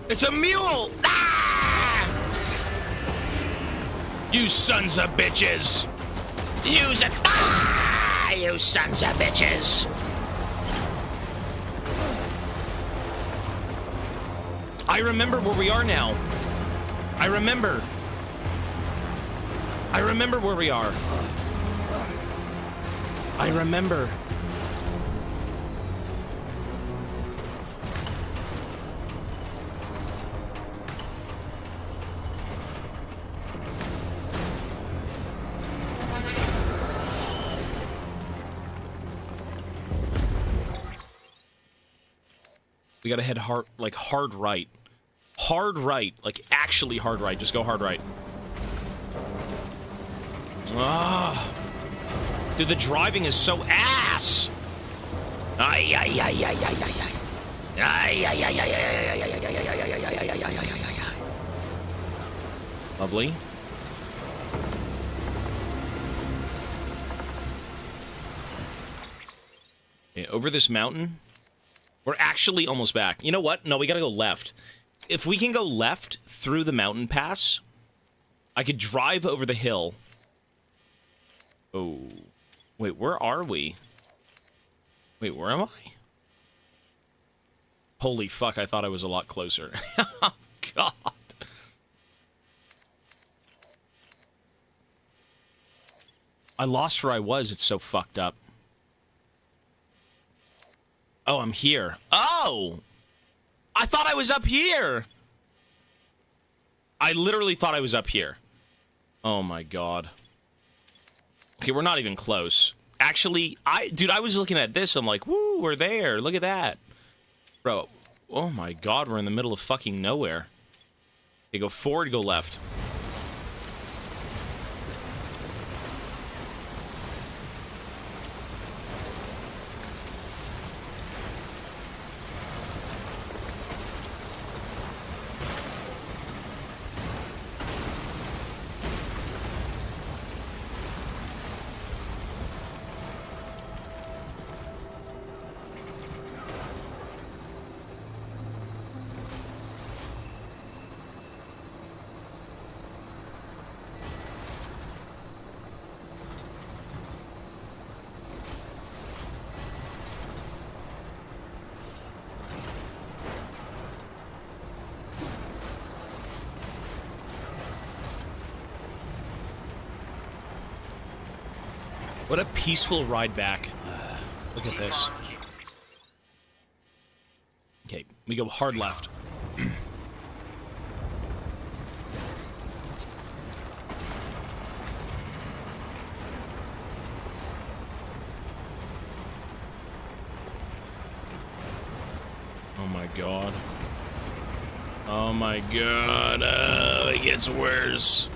It's a mule! Ah! You sons of bitches! You sons of bitches! I remember where we are now. I remember where we are. I remember. We gotta head hard, like hard right. Hard right, like actually hard right. Just go hard right. Ah, dude, the driving is so ass. Ay ay ay ay ay ay ay. Ay ay ay ay ay ay ay ay ay ay. Lovely. Okay, over this mountain. We're actually almost back. You know what? No, we gotta go left. If we can go left through the mountain pass, I could drive over the hill. Oh. Wait, where are we? Wait, where am I? Holy fuck, I thought I was a lot closer. Oh, God. I lost where I was. It's so fucked up. Oh, I'm here. Oh! I thought I was up here! I literally thought I was up here. Oh my god. Okay, we're not even close. Actually, dude, I was looking at this, I'm like, woo, we're there. Look at that. Bro, oh my god, we're in the middle of fucking nowhere. Okay, go forward, go left. What a peaceful ride back. Look at this. Okay, we go hard left. Oh my god. Oh my god. It gets worse.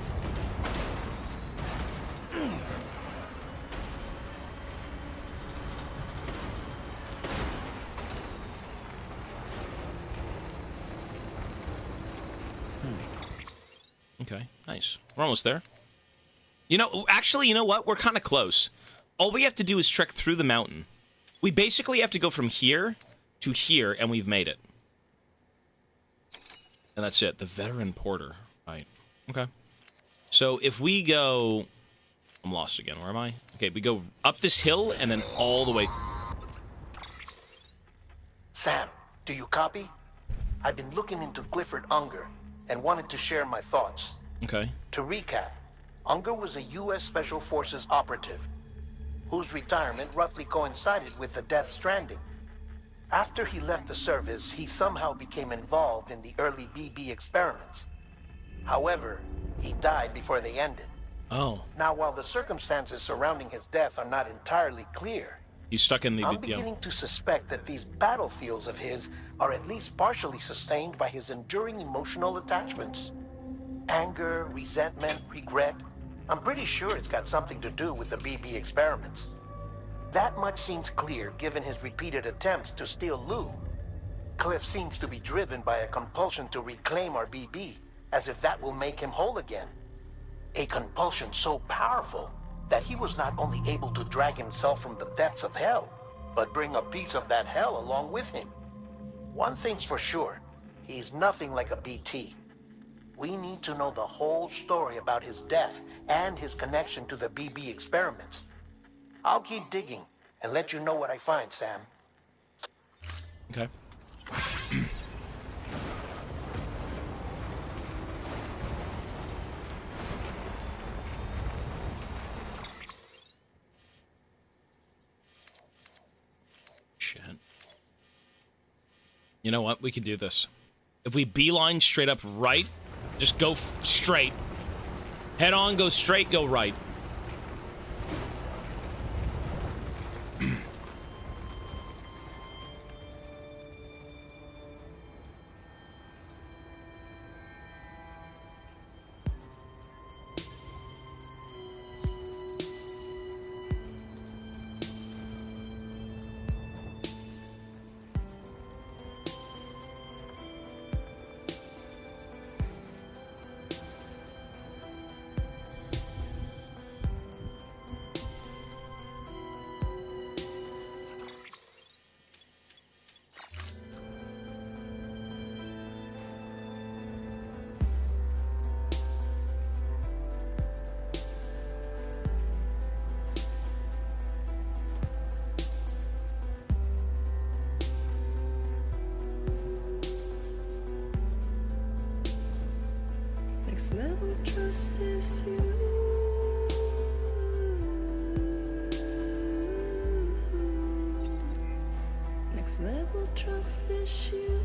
Okay, nice. We're almost there. You know, actually, you know what? We're kind of close. All we have to do is trek through the mountain. We basically have to go from here to here, and we've made it. And that's it. The veteran porter. Right. Okay. So if we go... I'm lost again. Where am I? Okay, we go up this hill, and then all the way... Sam, do you copy? I've been looking into Clifford Unger and wanted to share my thoughts. Okay. To recap, Unger was a U.S. Special Forces operative whose retirement roughly coincided with the Death Stranding. After he left the service, he somehow became involved in the early BB experiments. However, he died before they ended. Oh. Now, while the circumstances surrounding his death are not entirely clear, he's stuck in the... I'm beginning to suspect that these battlefields of his are at least partially sustained by his enduring emotional attachments. Anger, resentment, regret. I'm pretty sure it's got something to do with the BB experiments. That much seems clear given his repeated attempts to steal Lou. Cliff seems to be driven by a compulsion to reclaim our BB, as if that will make him whole again. A compulsion so powerful that he was not only able to drag himself from the depths of hell, but bring a piece of that hell along with him. One thing's for sure, He's nothing like a BT. We need to know the whole story about his death and his connection to the BB experiments. I'll keep digging and let you know what I find, Sam. Okay. Shit. You know what? We could do this. If we beeline straight up right, just go straight. Head on, go straight, go right. Next level trust is you. Next level trust is you.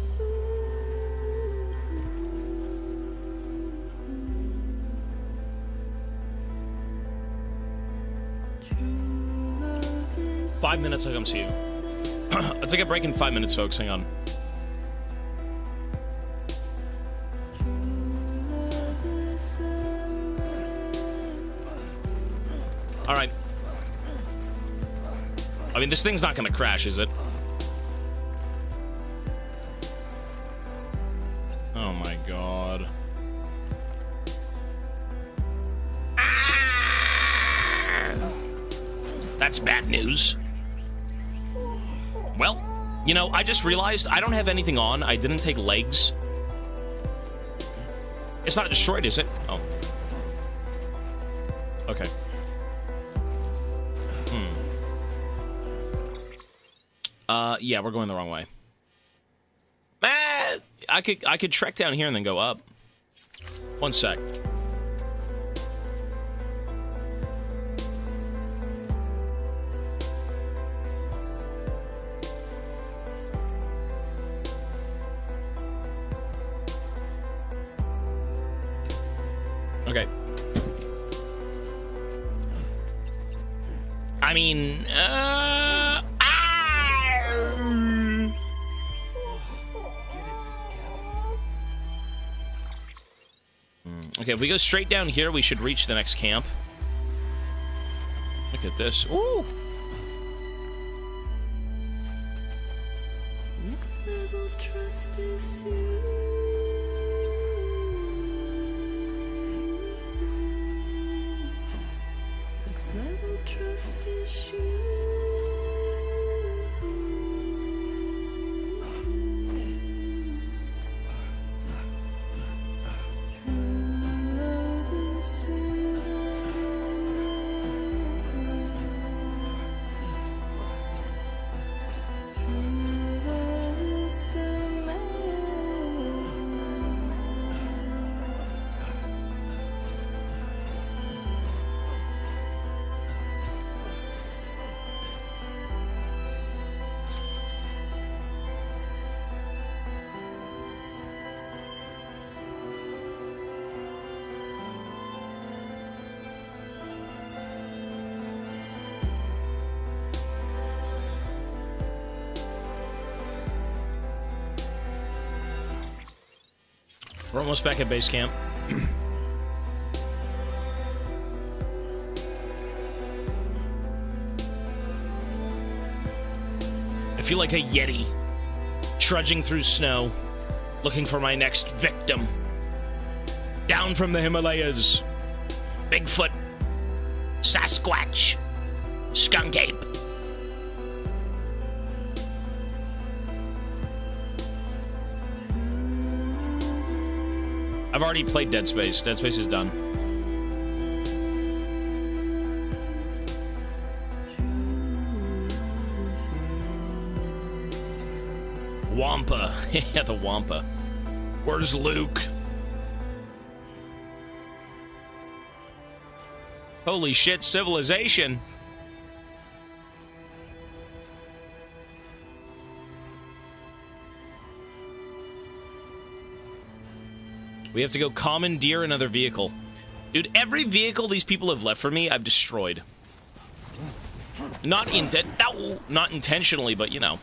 True love is 5 minutes, I'll come see you. Let's take a break in 5 minutes, folks. Hang on. All right. I mean, this thing's not gonna crash, is it? Oh my god. That's bad news. Well, you know, I just realized I don't have anything on. I didn't take legs. It's not destroyed, is it? Oh. Okay. Yeah, we're going the wrong way. I could trek down here and then go up. One sec. Okay. I mean, okay, if we go straight down here, we should reach the next camp. Look at this. Ooh! next level trust is you. Next level trust is you. We're almost back at base camp. I feel like a Yeti, trudging through snow, looking for my next victim. Down from the Himalayas. Bigfoot. Sasquatch. Skunk ape. I've already played Dead Space. Dead Space is done. Wampa. Yeah, the Wampa. Where's Luke? Holy shit, civilization. We have to go commandeer another vehicle. Dude, every vehicle these people have left for me, I've destroyed. Not intentionally, but you know.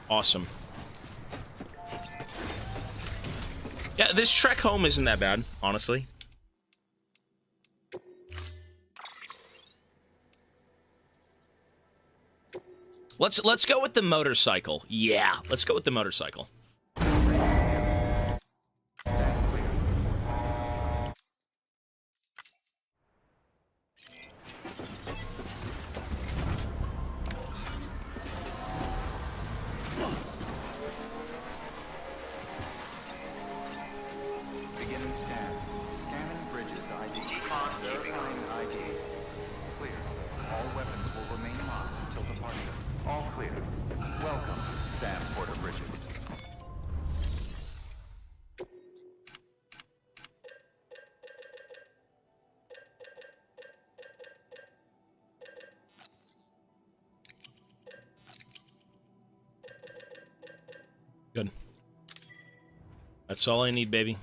Awesome. Yeah, this trek home isn't that bad, honestly. Let's go with the motorcycle. Yeah, let's go with the motorcycle. Beginning scan. Scanning bridges ID. Verifying ID. Clear. All weapons will remain locked until departure. All clear. Welcome, Sam Porter Bridges. Good. That's all I need, baby.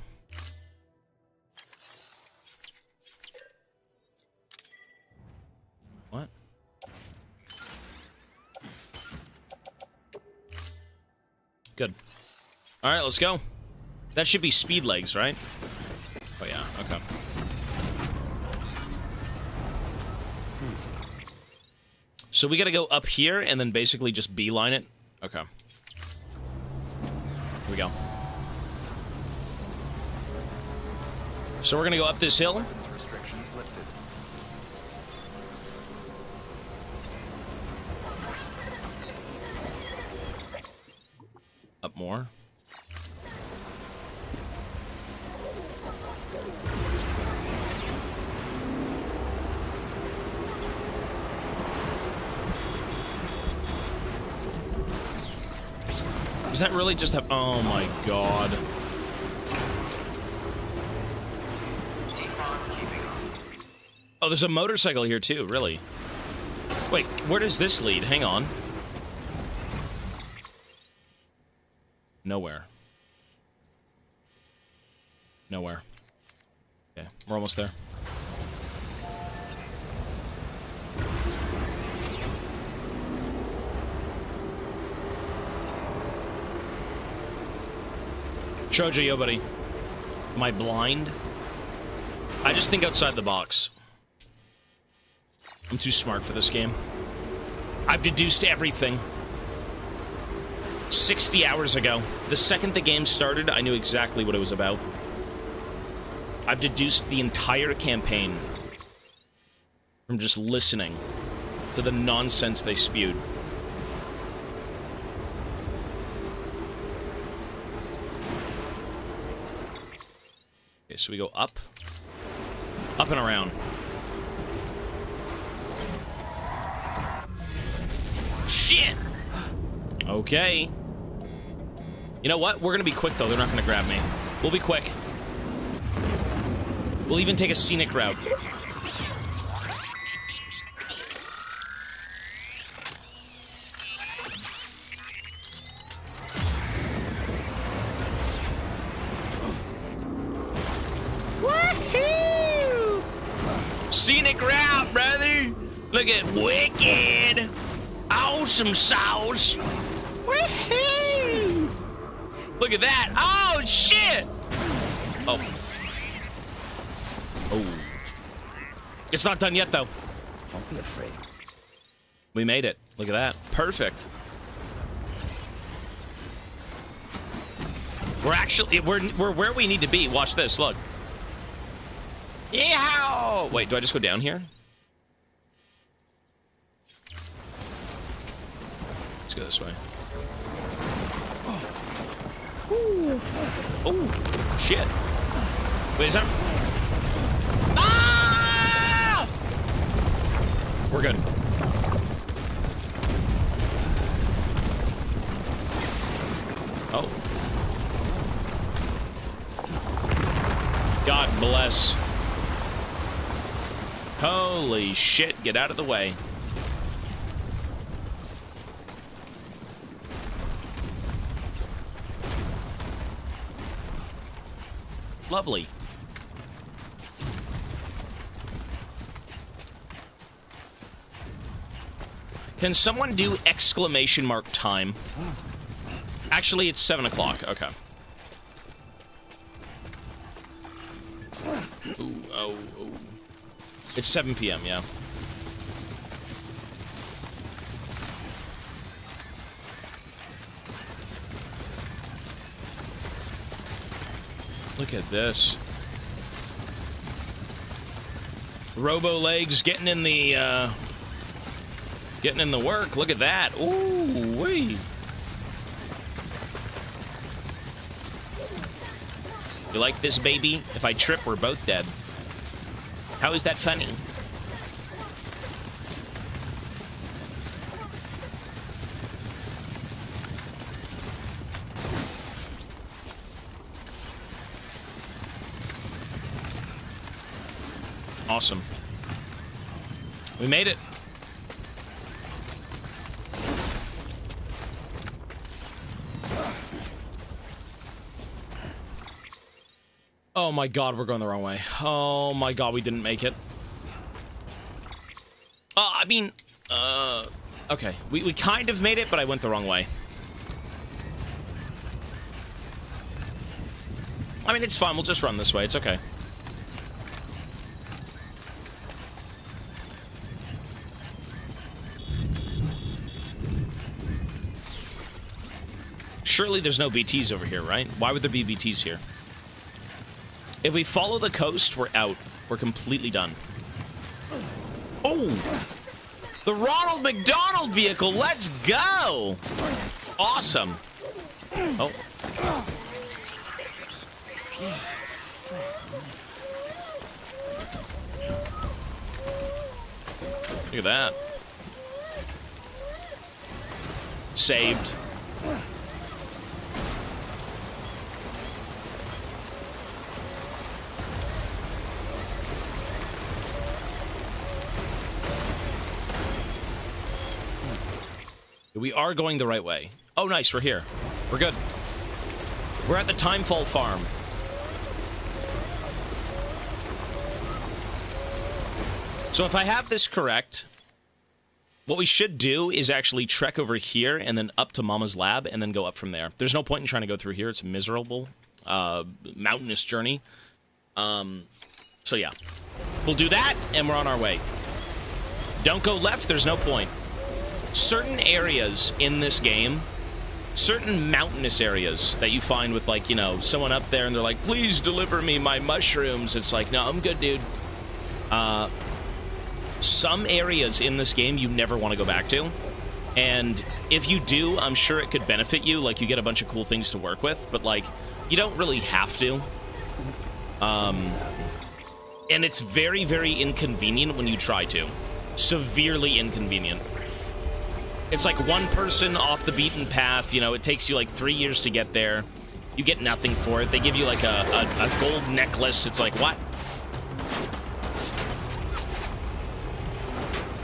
What? Good. All right, let's go. That should be speed legs, right? Oh, yeah. Okay. So we gotta go up here and then basically just beeline it? Okay. Here we go. So we're gonna go up this hill. Restrictions lifted. Up more. Is that really just a... Oh my god. Oh, there's a motorcycle here too, really. Wait, where does this lead? Hang on. Nowhere. Nowhere. Okay, we're almost there. Troja, yo, buddy. Am I blind? I just think outside the box. I'm too smart for this game. I've deduced everything. 60 hours ago. The second the game started, I knew exactly what it was about. I've deduced the entire campaign from just listening to the nonsense they spewed. Okay, so we go up. Up and around. Shit! Okay. You know what? We're gonna be quick, though. They're not gonna grab me. We'll be quick. We'll even take a scenic route. Woohoo! Scenic route, brother! Look at wicked! Awesome sauce! Woohoo! Look at that! Oh, shit! Oh. Oh. It's not done yet, though. Don't be afraid. We made it. Look at that. Perfect. We're where we need to be. Watch this. Look. Yeehaw! Wait, do I just go down here? Let's go this way. Oh, shit. Wait, is that... Ah! We're good. Oh. God bless. Holy shit, get out of the way. Lovely. Can someone do exclamation mark time? Actually, it's 7 o'clock. Okay. Ooh, oh. It's 7 p.m., yeah. Look at this. Robo legs getting in the work. Look at that. Ooh, wee. You like this, baby? If I trip, we're both dead. How is that funny? Awesome. We made it. Oh my god, we're going the wrong way. Oh my god, we didn't make it. I mean, okay. We kind of made it, but I went the wrong way. I mean, it's fine. We'll just run this way. It's okay. Surely there's no BTs over here, right? Why would there be BTs here? If we follow the coast, we're out. We're completely done. Oh! The Ronald McDonald vehicle! Let's go! Awesome. Oh. Look at that. Saved. We are going the right way. Oh, nice. We're here. We're good. We're at the Timefall Farm. So if I have this correct, what we should do is actually trek over here and then up to Mama's lab and then go up from there. There's no point in trying to go through here. It's a miserable, mountainous journey. So yeah. We'll do that, and we're on our way. Don't go left. There's no point. Certain areas in this game, certain mountainous areas that you find with, like, you know, someone up there and they're like, please deliver me my mushrooms. It's like, no, I'm good, dude. Some areas in this game you never want to go back to. And if you do, I'm sure it could benefit you. Like, you get a bunch of cool things to work with, but, like, you don't really have to. And it's very, very inconvenient when you try to. Severely inconvenient. It's like one person off the beaten path, you know, it takes you like 3 years to get there. You get nothing for it. They give you like a gold necklace. It's like, what?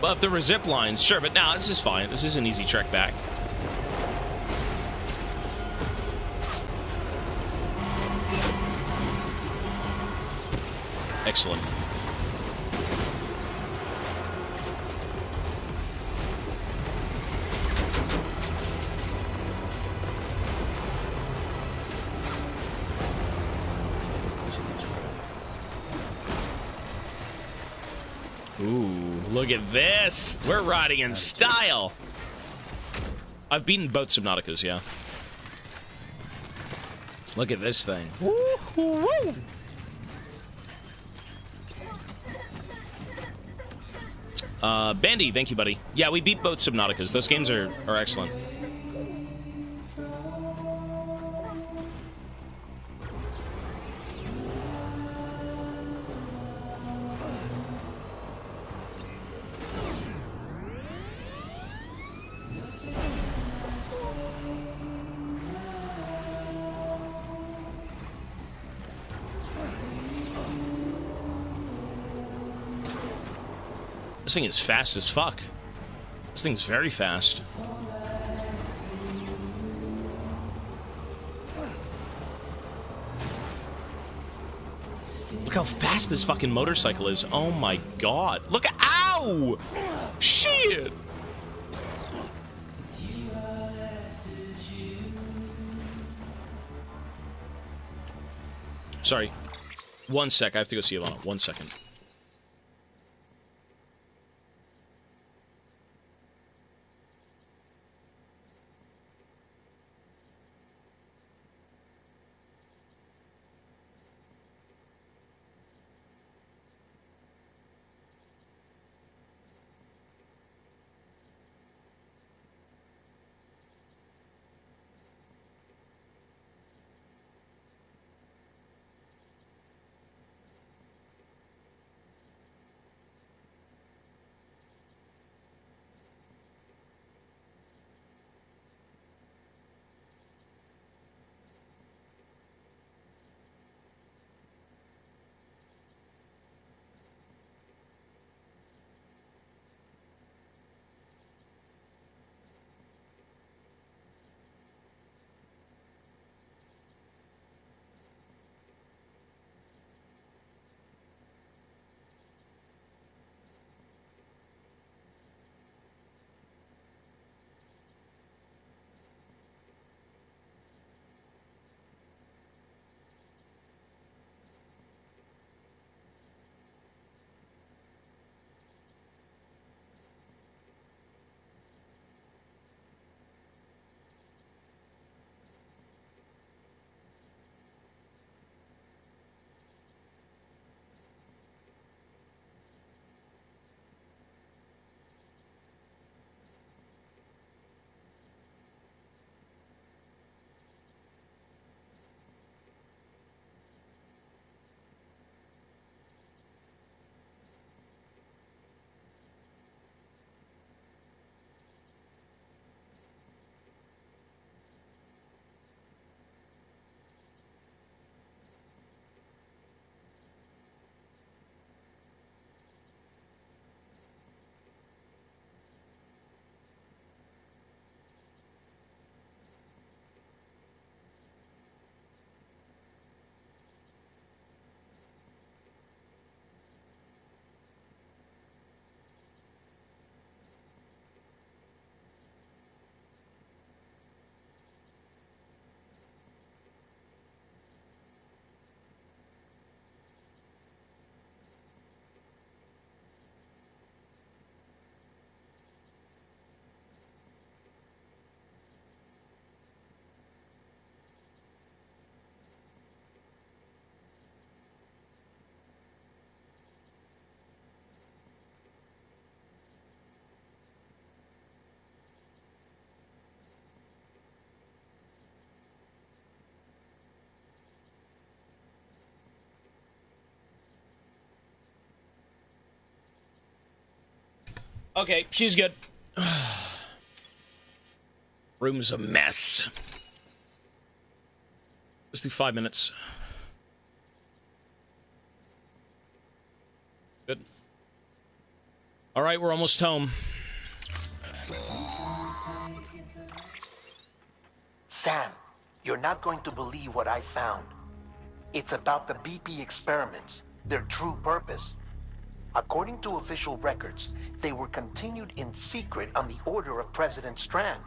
Well, if there were zip lines, sure, but no, this is fine. This is an easy trek back. Excellent. Ooh, look at this. We're riding in style. I've beaten both Subnauticas, yeah. Look at this thing. Woo-hoo-woo. Bandy, thank you, buddy. Yeah, we beat both Subnauticas. Those games are excellent. This thing is fast as fuck. This thing's very fast. Look how fast this fucking motorcycle is. Oh my god. Look at— ow! Shit! Sorry. 1 sec. I have to go see Ilana. 1 second. Okay, she's good. Room's a mess. Let's do 5 minutes. Good. All right, we're almost home. Sam, you're not going to believe what I found. It's about the BP experiments, their true purpose. According to official records, they were continued in secret on the order of President Strand,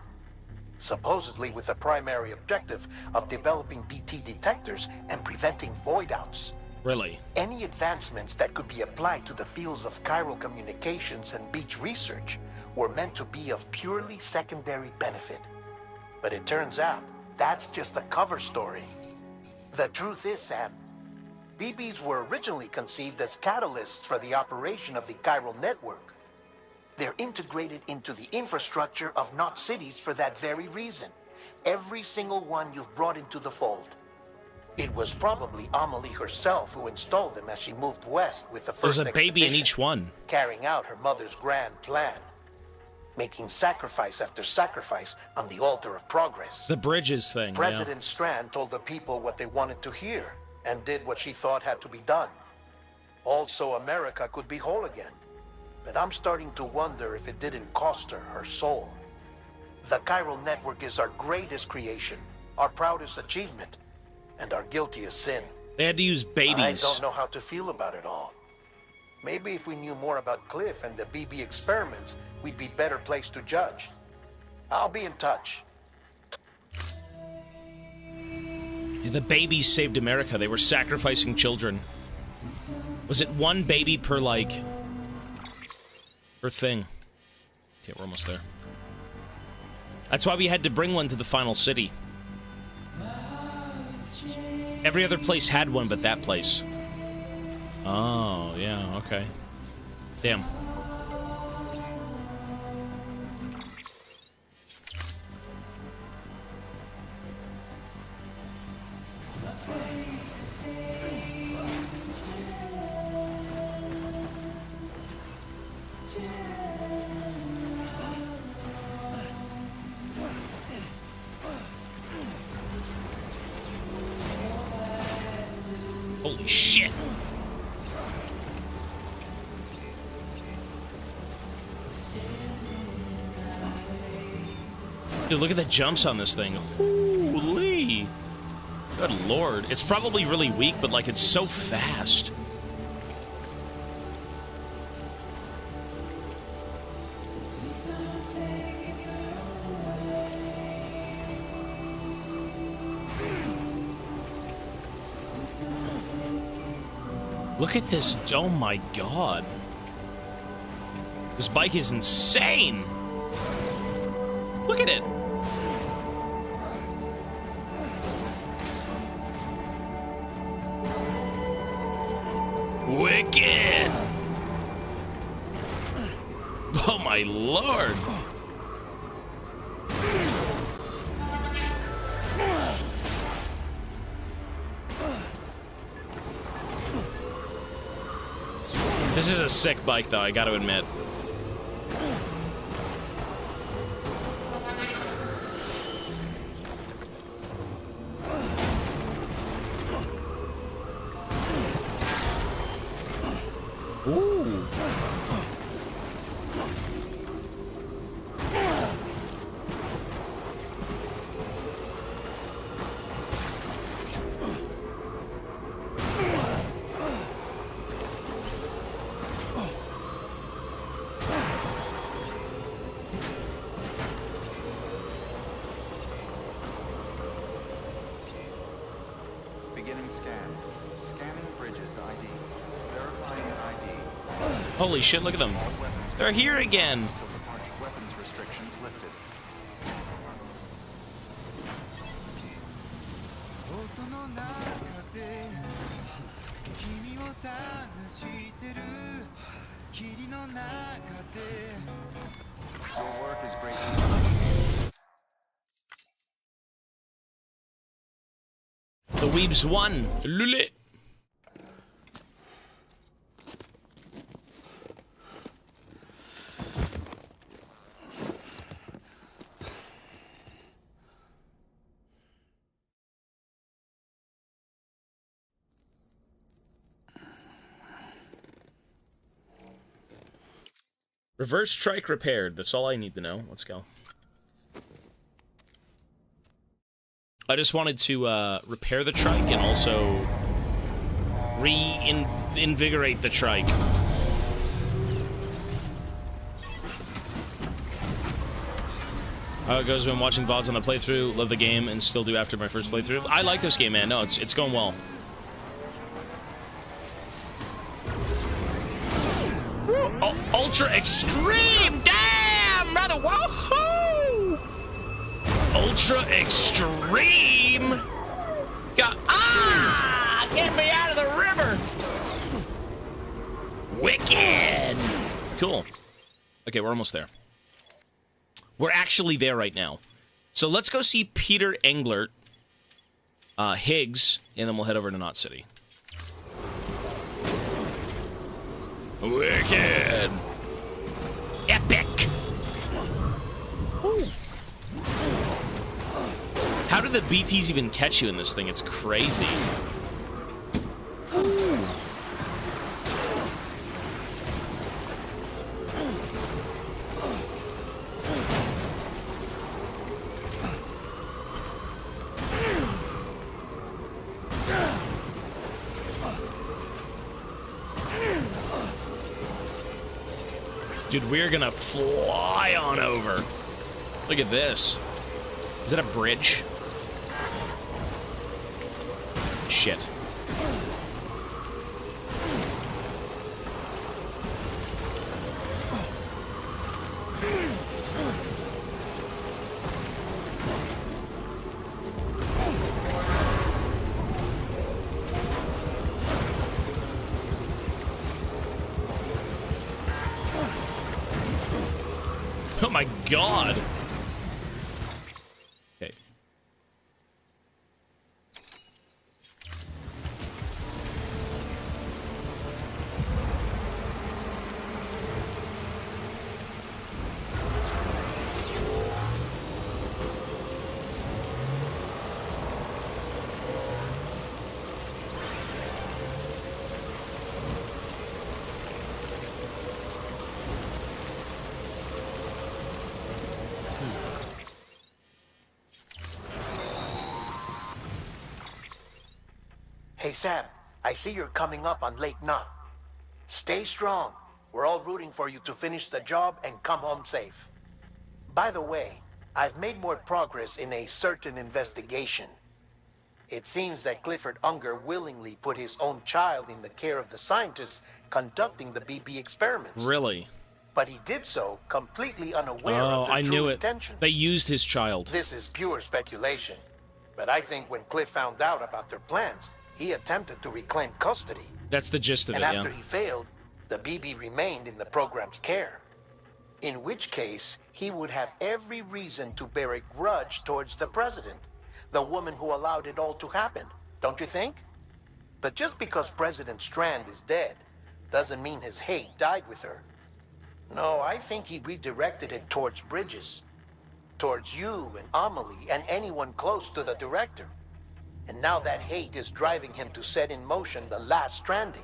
supposedly with the primary objective of developing BT detectors and preventing void-outs. Really? Any advancements that could be applied to the fields of chiral communications and beach research were meant to be of purely secondary benefit. But it turns out, that's just a cover story. The truth is, Sam, BBs were originally conceived as catalysts for the operation of the chiral network. They're integrated into the infrastructure of Knot cities for that very reason. Every single one you've brought into the fold. It was probably Amelie herself who installed them as she moved west with the first There's a baby in expedition, each one. carrying out her mother's grand plan, making sacrifice after sacrifice on the altar of progress. The bridges thing, President Strand told the people what they wanted to hear and did what she thought had to be done. Also, America could be whole again. But I'm starting to wonder if it didn't cost her her soul. The chiral network is our greatest creation, our proudest achievement, and our guiltiest sin. They had to use babies. I don't know how to feel about it all. Maybe if we knew more about Cliff and the BB experiments, we'd be better placed to judge. I'll be in touch. The babies saved America. They were sacrificing children. Was it one baby per, like, per thing? Okay, we're almost there. That's why we had to bring one to the final city. Every other place had one but that place. Oh, yeah, okay. Damn. Holy shit. Dude, look at the jumps on this thing. Holy. Good lord. It's probably really weak, but like it's so fast. Look at this. Oh my god. This bike is insane. Look at it. Wicked. Oh my lord. This is a sick bike, though, I gotta admit. Ooh. Beginning scan. Scanning bridges ID. Verifying ID. Holy shit, look at them. They're here again. Weapons restrictions lifted. Your work is greatly appreciated. The Weebs won. Lule. Reverse trike repaired. That's all I need to know. Let's go. I just wanted to repair the trike and also reinvigorate the trike. How it goes when watching VODs on the playthrough. Love the game and still do after my first playthrough. I like this game, man. No, it's going well. Ultra extreme! Damn, brother! Woohoo! Ultra extreme! Yeah, ah! Cool. Okay, we're almost there. We're actually there right now. So let's go see Peter Englert, Higgs, and then we'll head over to Knot City. Wicked! Epic! Ooh. How do the BTs even catch you in this thing? It's crazy. Dude, we're gonna fly on over. Look at this. Is that a bridge? Shit. Oh my god! Okay. Hey, Sam, I see you're coming up on Lake Knot. Stay strong. We're all rooting for you to finish the job and come home safe. By the way, I've made more progress in a certain investigation. It seems that Clifford Unger willingly put his own child in the care of the scientists conducting the BB experiments. Really? But he did so completely unaware Oh, of their I true knew it. intentions. They used his child. This is pure speculation. But I think when Cliff found out about their plans, he attempted to reclaim custody. That's the gist of it, And after yeah. he failed, the BB remained in the program's care. In which case, he would have every reason to bear a grudge towards the president, the woman who allowed it all to happen, don't you think? But just because President Strand is dead, doesn't mean his hate died with her. No, I think he redirected it towards Bridges. Towards you and Amelie and anyone close to the director. And now that hate is driving him to set in motion the last Stranding,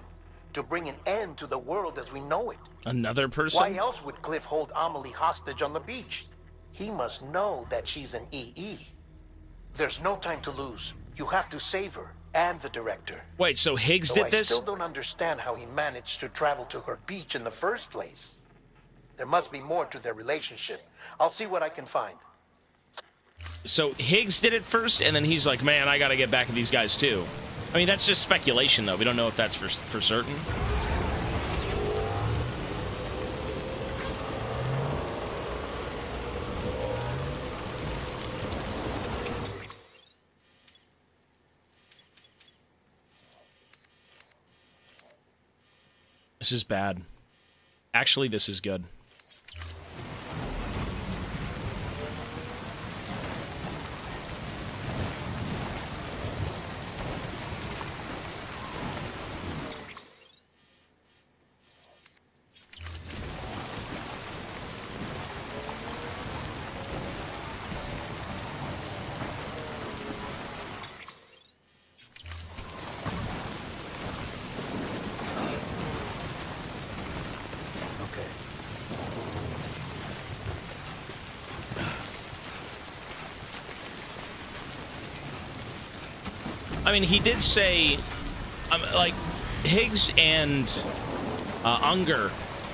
to bring an end to the world as we know it. Another person? Why else would Cliff hold Amelie hostage on the beach? He must know that she's an EE. There's no time to lose. You have to save her and the director. Wait, so Higgs Though did this? I still don't understand how he managed to travel to her beach in the first place. There must be more to their relationship. I'll see what I can find. So Higgs did it first, and then he's like, man, I gotta get back at these guys too. I mean, that's just speculation, though. We don't know if that's for certain. This is bad. Actually, this is good. I mean, he did say, like, Higgs and Unger.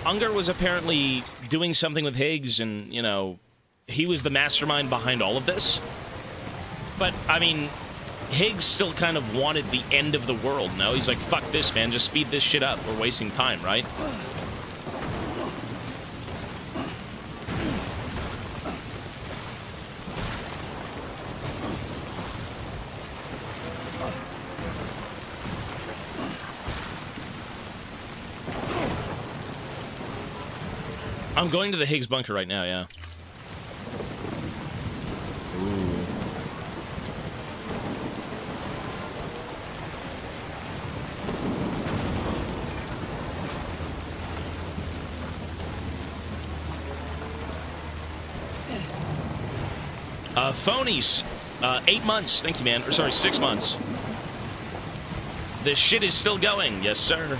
Unger was apparently doing something with Higgs, and, you know, he was the mastermind behind all of this. But, I mean, Higgs still kind of wanted the end of the world, no? He's like, fuck this, man, just speed this shit up. We're wasting time, right? I'm going to the Higgs bunker right now, yeah. Ooh. Phonies. 8 months. Thank you, man. Or sorry, 6 months. This shit is still going. Yes, sir.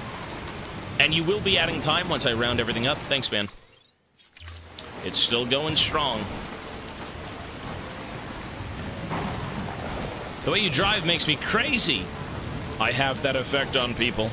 And you will be adding time once I round everything up. Thanks, man. It's still going strong. The way you drive makes me crazy. I have that effect on people.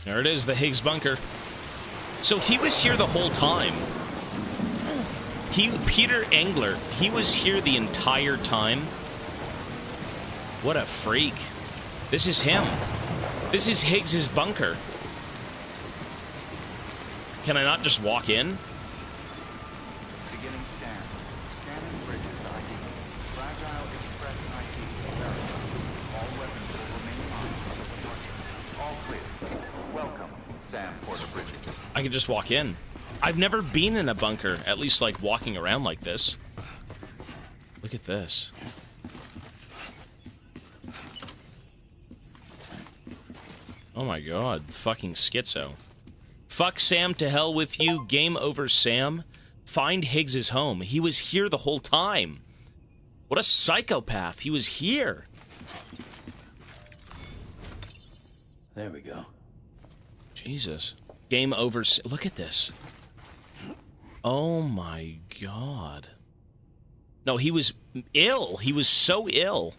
There it is, the Higgs bunker. So he was here the whole time. Peter Engler, he was here the entire time. What a freak. This is him. This is Higgs's bunker. Can I not just walk in? Beginning scan. Scanning bridges ID. Fragile Express ID. Verified. All weapons will remain on until departure. All clear. Welcome, Sam Porter Bridges. I could just walk in. I've never been in a bunker, at least like walking around like this. Look at this. Oh my god, fucking schizo. Fuck Sam, to hell with you. Game over, Sam. Find Higgs's home. He was here the whole time. What a psychopath. He was here. There we go. Jesus. Game over. Look at this. Oh my god. No, he was ill. He was so ill.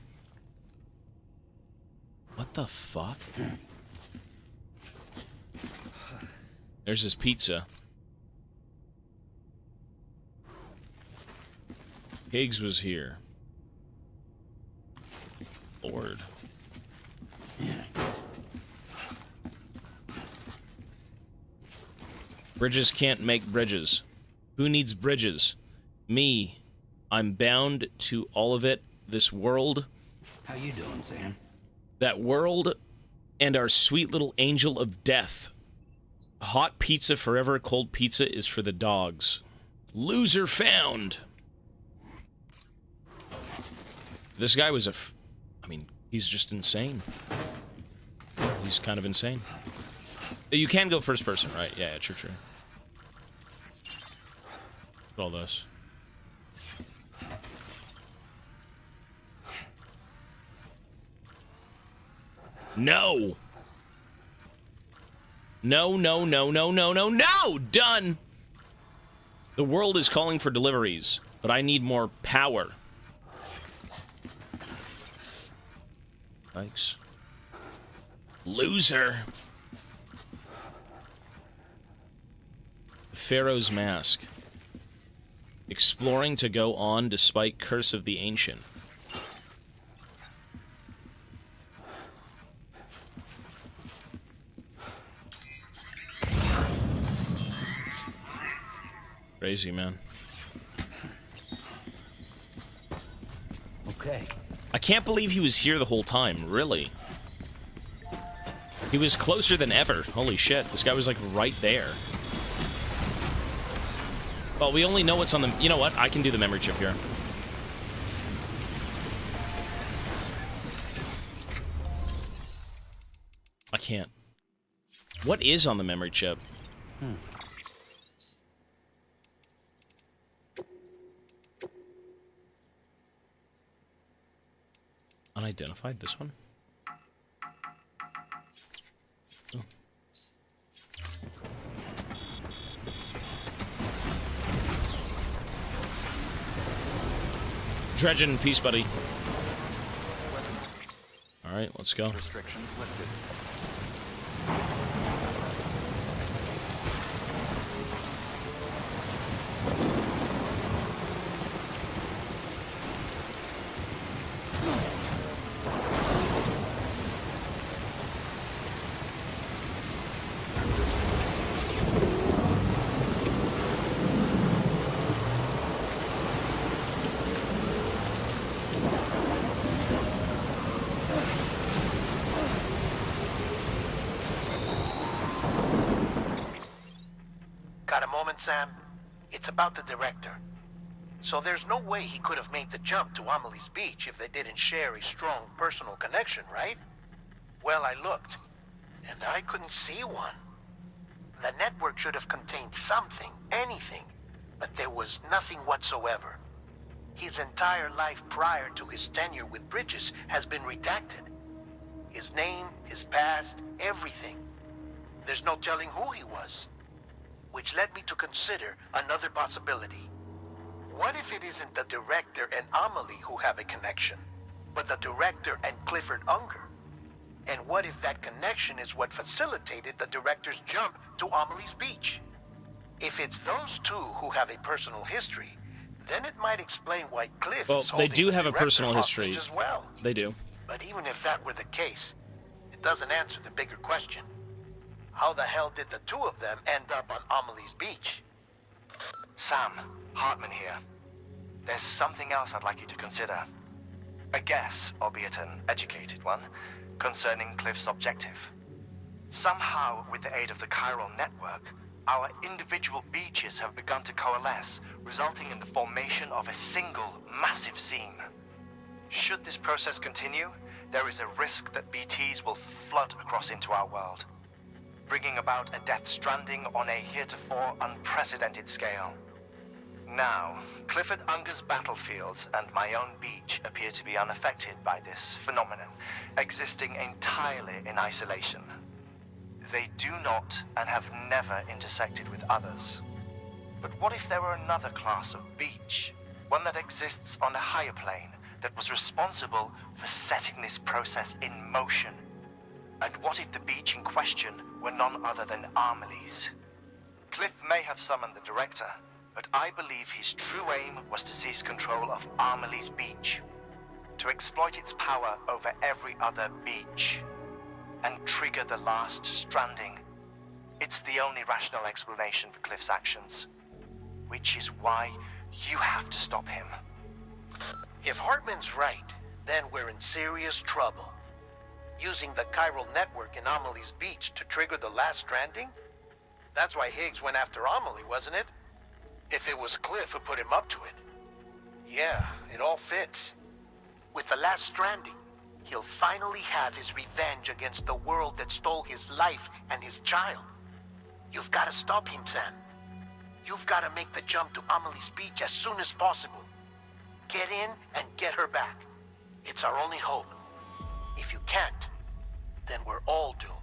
What the fuck? There's his pizza. Higgs was here. Lord. Bridges can't make bridges. Who needs bridges? Me. I'm bound to all of it. This world. How you doing, Sam? That world and our sweet little angel of death. Hot pizza forever, cold pizza is for the dogs. Loser found! This guy was I mean, he's just insane. He's kind of insane. You can go first person, right? Yeah, true. Look at all this. No! No, no, no, no, no, no, no! Done! The world is calling for deliveries, but I need more power. Thanks. Loser! Pharaoh's Mask. Exploring to go on despite Curse of the Ancient. Crazy, man. Okay. I can't believe he was here the whole time, really. He was closer than ever. Holy shit, this guy was like right there. Well, we only know what's on the... You know what? I can do the memory chip here. I can't. What is on the memory chip? Unidentified, this one? Oh. Dredgen, peace, buddy. Alright, let's go. Restrictions lifted. experiment, Sam? It's about the director. So there's no way he could have made the jump to Amelie's Beach if they didn't share a strong personal connection, right? Well, I looked, and I couldn't see one. The network should have contained something, anything, but there was nothing whatsoever. His entire life prior to his tenure with Bridges has been redacted. His name, his past, everything. There's no telling who he was. Which led me to consider another possibility. What if it isn't the director and Amelie who have a connection, but the director and Clifford Unger? And what if that connection is what facilitated the director's jump to Amelie's Beach? If it's those two who have a personal history, then it might explain why Cliff Well, is they holding do the have a director personal hostage history. as well. They do. But even if that were the case, it doesn't answer the bigger question. How the hell did the two of them end up on Amelie's Beach? Sam, Hartman here. There's something else I'd like you to consider. A guess, albeit an educated one, concerning Cliff's objective. Somehow, with the aid of the chiral network, our individual beaches have begun to coalesce, resulting in the formation of a single, massive seam. Should this process continue, there is a risk that BTs will flood across into our world, bringing about a death stranding on a heretofore unprecedented scale. Now, Clifford Unger's battlefields and my own beach appear to be unaffected by this phenomenon, existing entirely in isolation. They do not and have never intersected with others. But what if there were another class of beach, one that exists on a higher plane, that was responsible for setting this process in motion? And what if the beach in question were none other than Amelie's? Cliff may have summoned the director, but I believe his true aim was to seize control of Amelie's Beach, to exploit its power over every other beach, and trigger the last stranding. It's the only rational explanation for Cliff's actions, which is why you have to stop him. If Hartman's right, then we're in serious trouble. Using the chiral network in Amelie's Beach to trigger the last stranding? That's why Higgs went after Amelie, wasn't it? If it was Cliff who put him up to it. Yeah, it all fits. With the last stranding, he'll finally have his revenge against the world that stole his life and his child. You've got to stop him, Sam. You've got to make the jump to Amelie's Beach as soon as possible. Get in and get her back. It's our only hope. If you can't, then we're all doomed.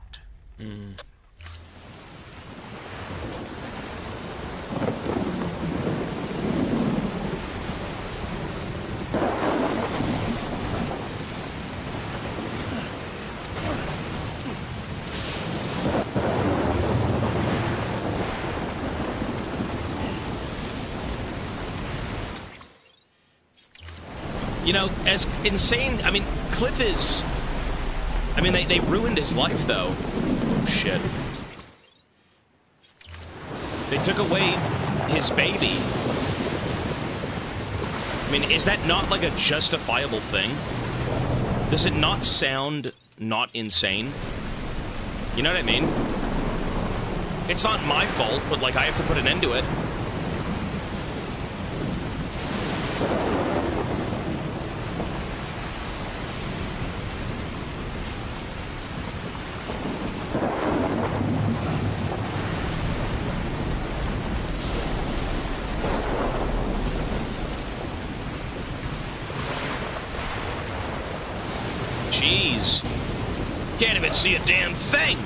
You know, as insane, I mean, Cliff is... I mean, they ruined his life, though. Oh, shit. They took away his baby. I mean, is that not, like, a justifiable thing? Does it not sound not insane? You know what I mean? It's not my fault, but, like, I have to put an end to it. Jeez. Can't even see a damn thing.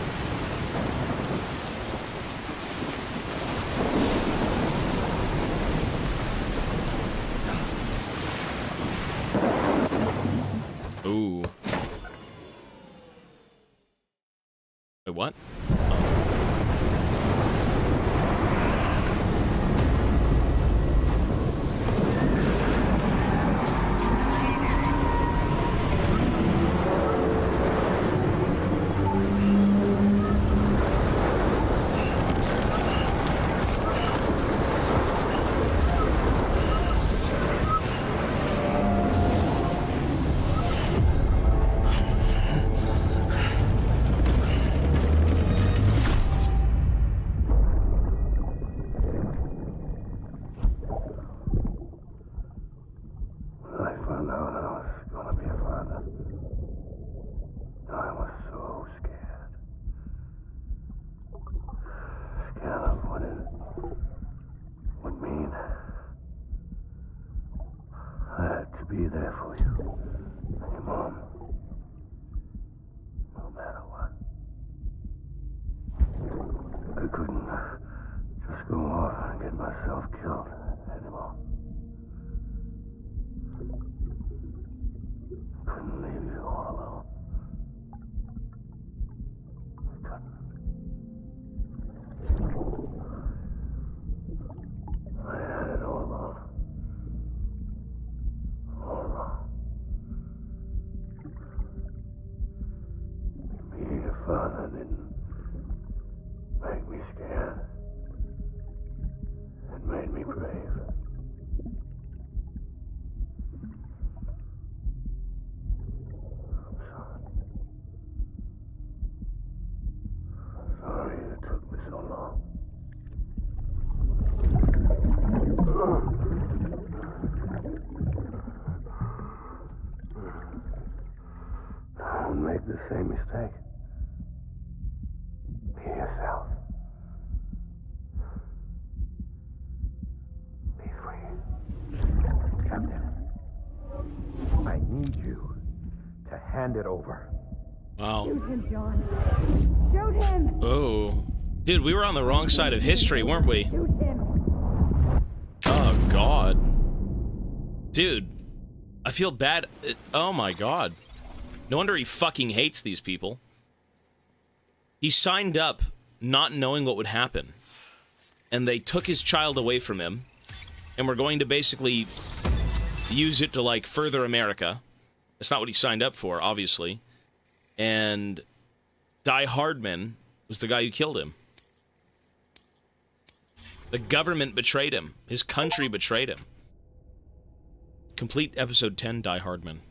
Ooh. Wait, what? be there for you. And your mom. No matter what. I couldn't just go off and get myself killed anymore. Couldn't leave you all alone. I couldn't. I had it all wrong. All wrong. Being a father didn't make me scared. It made me brave. I'm sorry. Sorry it took me so long. Don't make the same mistake. Be yourself. Be free. Captain, I need you to hand it over. Wow. Shoot him, John. Shoot him! Oh. Dude, we were on the wrong side of history, weren't we? Shoot him! Oh, God. Dude. I feel bad. Oh, my God. No wonder he fucking hates these people. He signed up not knowing what would happen. And they took his child away from him. And we're going to basically use it to, like, further America. That's not what he signed up for, obviously. And Die Hardman was the guy who killed him. The government betrayed him. His country betrayed him. Complete episode 10, Die Hardman.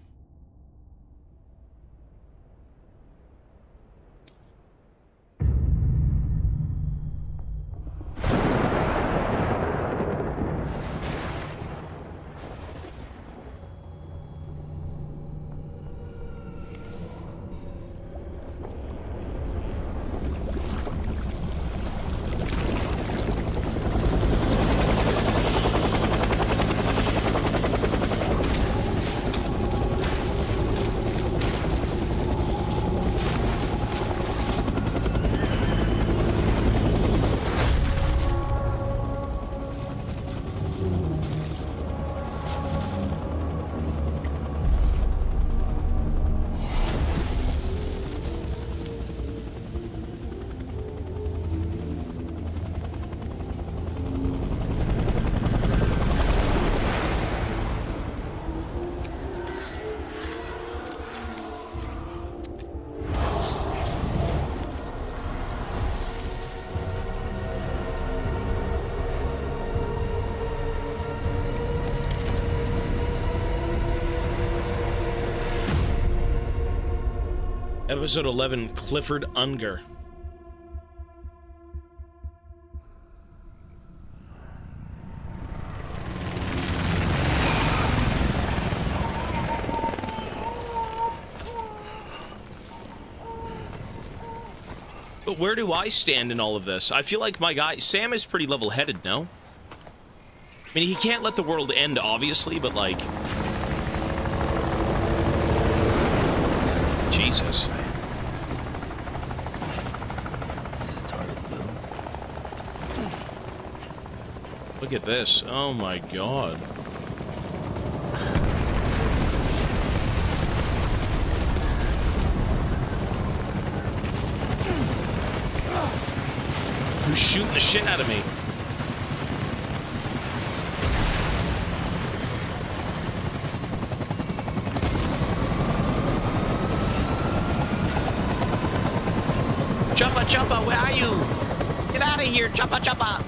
Episode 11, Clifford Unger. But where do I stand in all of this? I feel like my guy, Sam, is pretty level-headed, no? I mean, he can't let the world end, obviously, but like... Jesus. Look at this. Oh my God. Who's shooting the shit out of me? Choppa, Choppa, where are you? Get out of here, Choppa, Choppa!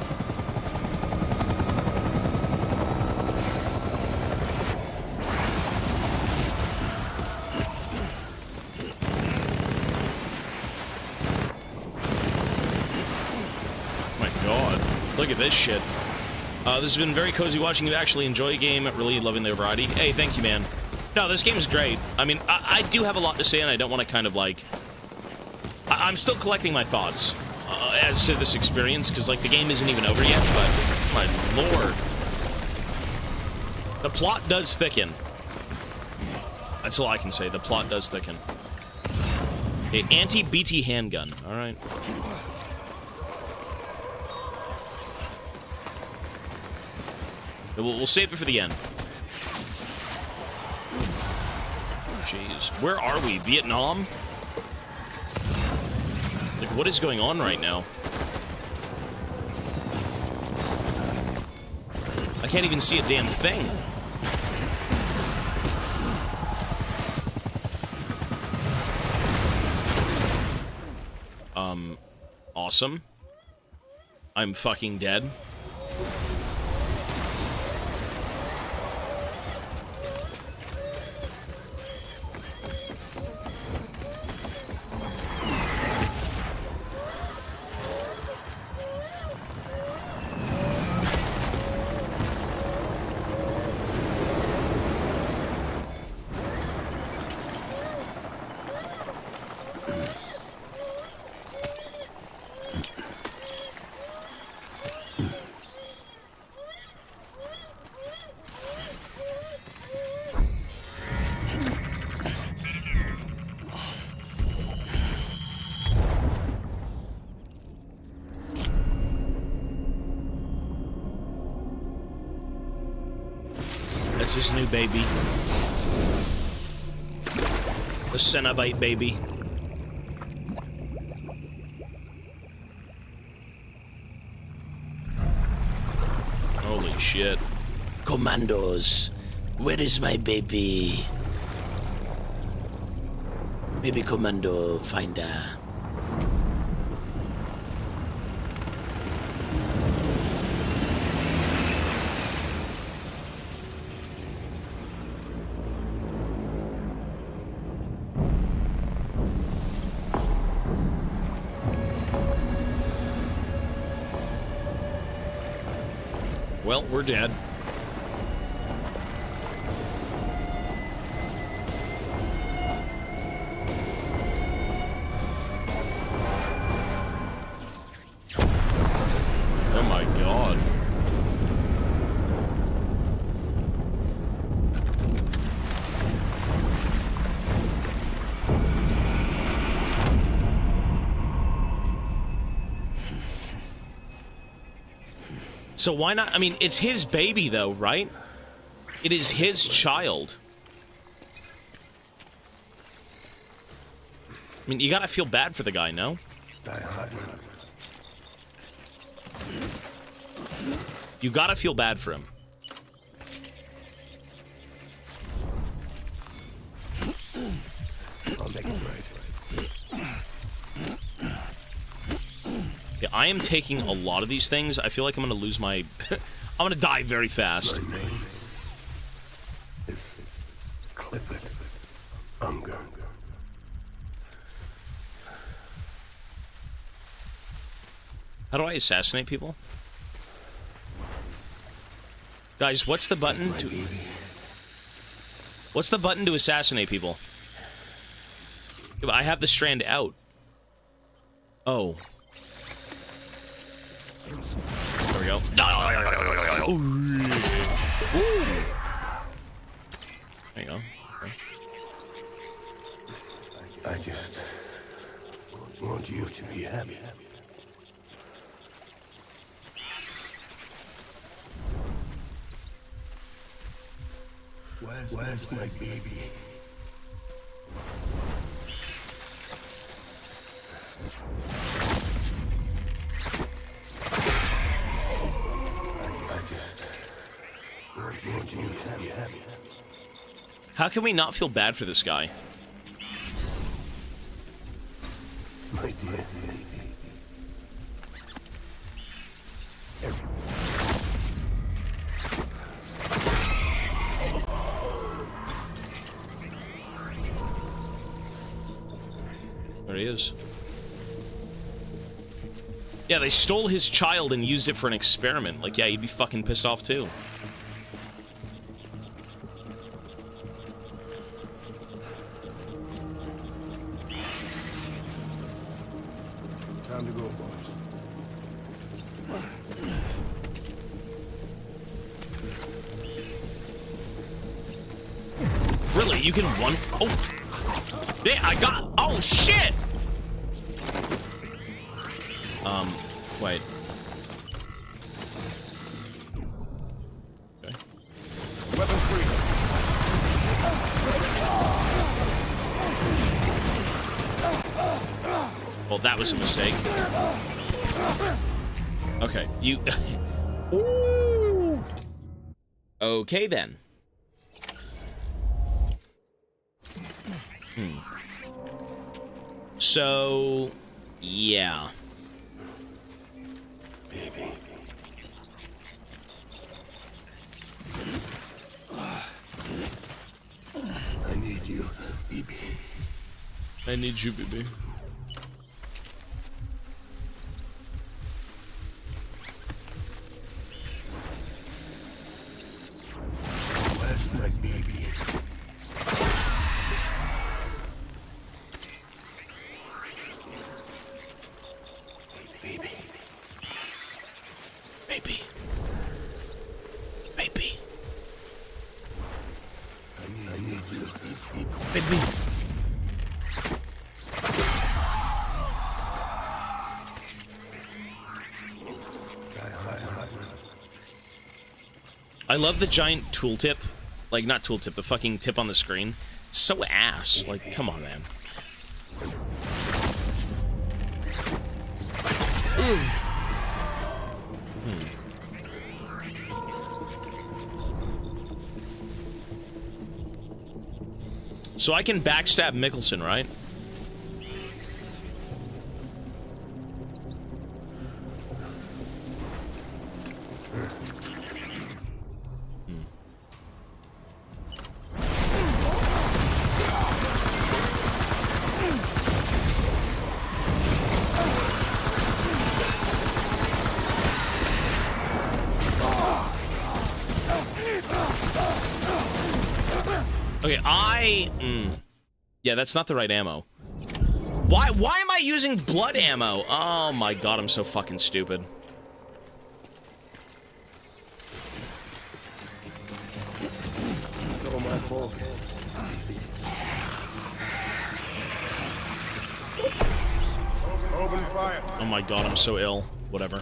Look at this shit. This has been very cozy watching you actually enjoy a game. Really loving the variety. Hey, thank you, man. No, this game is great. I mean, I do have a lot to say, and I don't want to kind of, like... I'm still collecting my thoughts as to this experience, because, like, the game isn't even over yet, but... My lord. The plot does thicken. That's all I can say. The plot does thicken. Okay, anti-BT handgun. All right. We'll save it for the end. Jeez. Where are we? Vietnam? Like, what is going on right now? I can't even see a damn thing. Awesome. I'm fucking dead. That's his new baby. The Cenobite baby. Holy shit. Commandos, where is my baby? Baby commando finder. Well, we're dead. Oh my god. So why not? I mean, it's his baby, though, right? It is his child. I mean, you gotta feel bad for the guy, no? You gotta feel bad for him. I'll make it right. Yeah, I am taking a lot of these things. I feel like I'm gonna lose my... I'm gonna die very fast. My name is Clifford Unger. How do I assassinate people? Guys, what's the button to... What's the button to assassinate people? I have the strand out. Oh. There we go. Ooh. There you go. I just want you to be happy. Where's my baby? How can we not feel bad for this guy? My dear. There he is. Yeah, they stole his child and used it for an experiment. Like, yeah, you'd be fucking pissed off too. Time to go, boys. Really? you can one... Oh! Yeah, I got... Oh, shit! Wait. Okay. Weapon free. Well, that was a mistake. Okay, you... Ooh! Okay, then. So... Yeah. Baby. I need you, baby. I need you, baby. Where's my baby? Baby. Baby. Baby. I need you, baby. Baby. I love the giant tooltip. Like, not tooltip, the fucking tip on the screen. So ass. Like, come on, man. So I can backstab Mickelson, right? Okay, yeah, that's not the right ammo. Why am I using blood ammo? Oh my god, I'm so fucking stupid. It's all my fault. Open fire. Oh my god, I'm so ill. Whatever.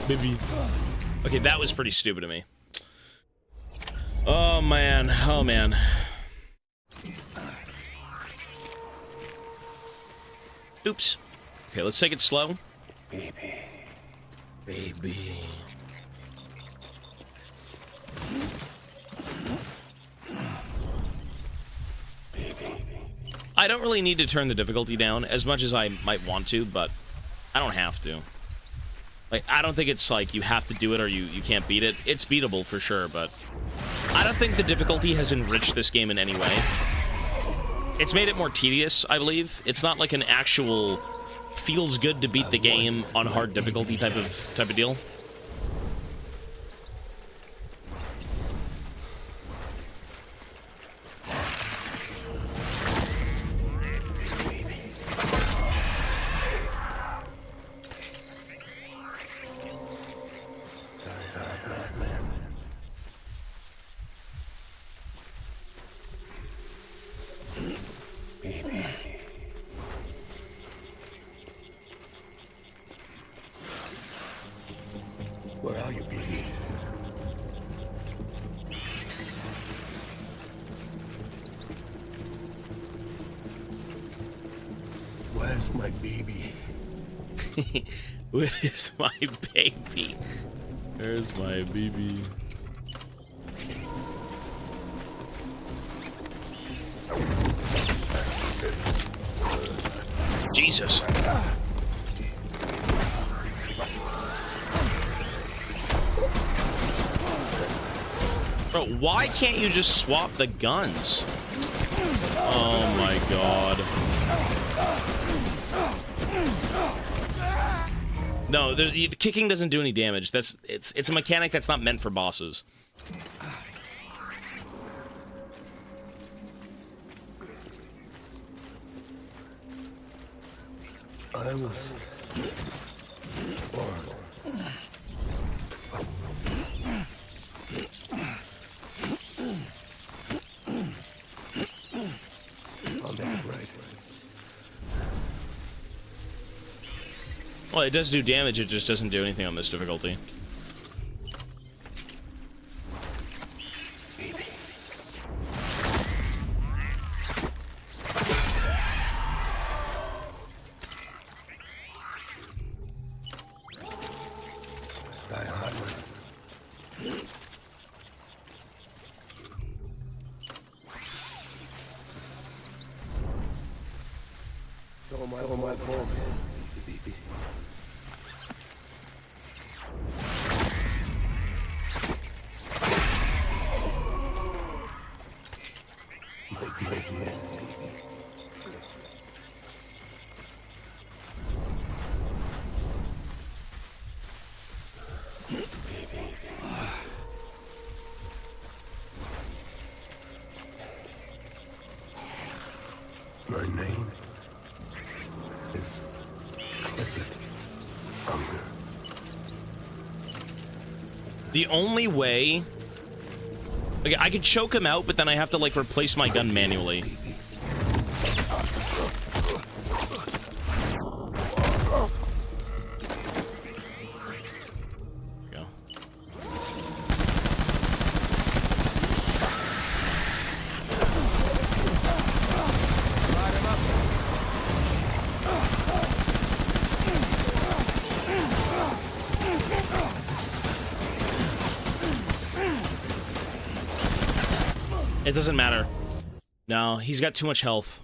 Baby. Okay, that was pretty stupid of me. Oh man, oh man. Oops. Okay, let's take it slow. Baby. Baby. I don't really need to turn the difficulty down as much as I might want to, but I don't have to. Like, I don't think it's like you have to do it or you can't beat it. It's beatable for sure, but I don't think the difficulty has enriched this game in any way. It's made it more tedious, I believe. It's not like an actual feels good to beat the game on hard difficulty type of deal. Where are you, baby? Where's my baby? Where's my baby? Where's my baby? Jesus. Bro, why can't you just swap the guns? Oh my god. No, the kicking doesn't do any damage. It's a mechanic that's not meant for bosses. I was born. On that right. Well, it does do damage, it just doesn't do anything on this difficulty. So my fault. My name is Hunger. The only way... Okay, I could choke him out, but then I have to, like, replace my gun manually. There we go. It doesn't matter. No, he's got too much health.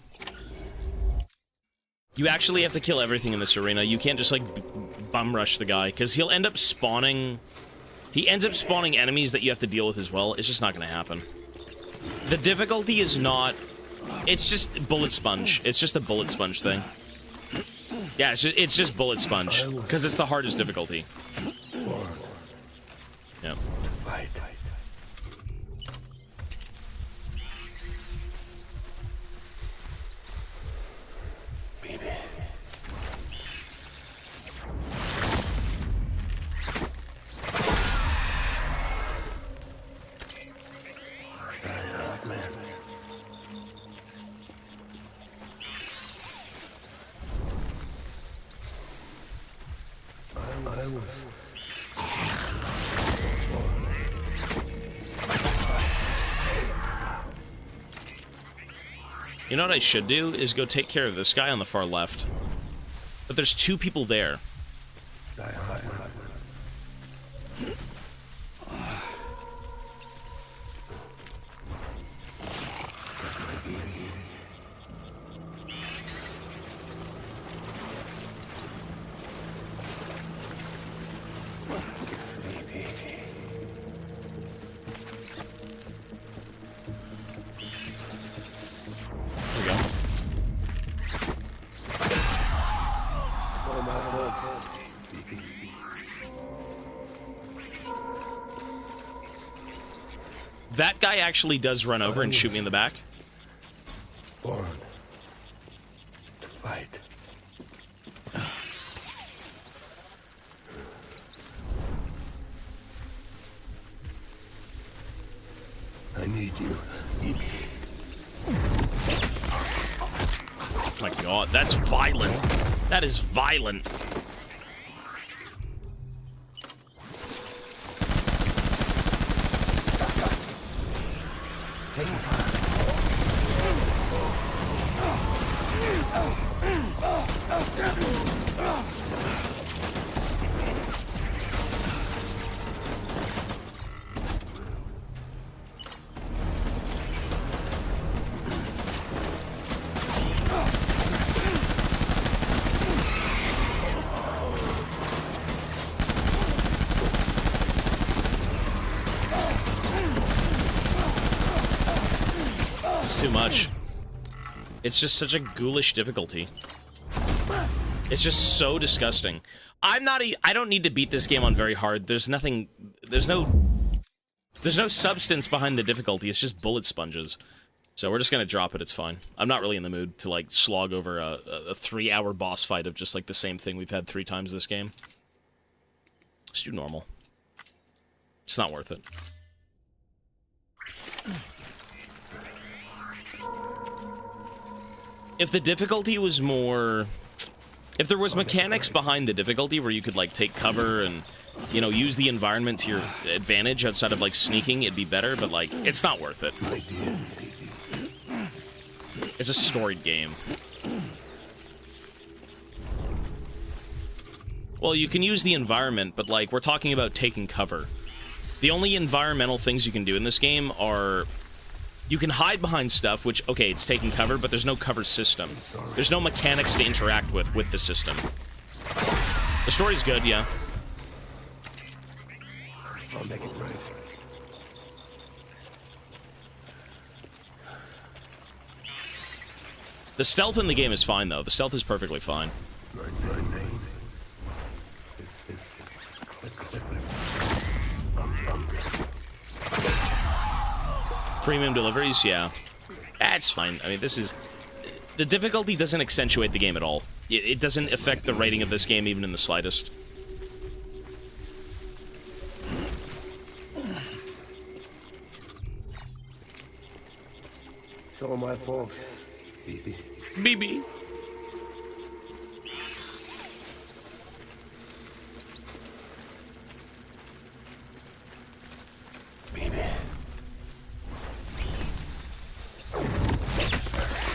You actually have to kill everything in this arena. You can't just, like, bum rush the guy, because he'll end up spawning... He ends up spawning enemies that you have to deal with as well. It's just not going to happen. The difficulty is not... It's just bullet sponge. It's just a bullet sponge thing. Yeah, it's just bullet sponge, because it's the hardest difficulty. Yeah. You know what I should do is go take care of this guy on the far left. But there's two people there. That guy actually does run over and shoot me in the back. Born to fight. I need you. Oh my god, that's violent. That is violent. It's too much. It's just such a ghoulish difficulty. It's just so disgusting. I don't need to beat this game on very hard. There's no substance behind the difficulty. It's just bullet sponges. So we're just gonna drop it. It's fine. I'm not really in the mood to like slog over a 3-hour boss fight of just like the same thing we've had 3 times this game. Let's do normal. It's not worth it. If the difficulty was more... If there was mechanics behind the difficulty where you could, like, take cover and, you know, use the environment to your advantage outside of, like, sneaking, it'd be better, but, like, it's not worth it. It's a storied game. Well, you can use the environment, but, like, we're talking about taking cover. The only environmental things you can do in this game are... You can hide behind stuff, which, okay, it's taking cover, but there's no cover system. There's no mechanics to interact with the system. The story's good, yeah. I'll make it right. The stealth in the game is fine, though. The stealth is perfectly fine. My name is Premium deliveries, yeah. That's fine. I mean, this is... The difficulty doesn't accentuate the game at all. It doesn't affect the rating of this game even in the slightest. It's all my fault, BB. BB.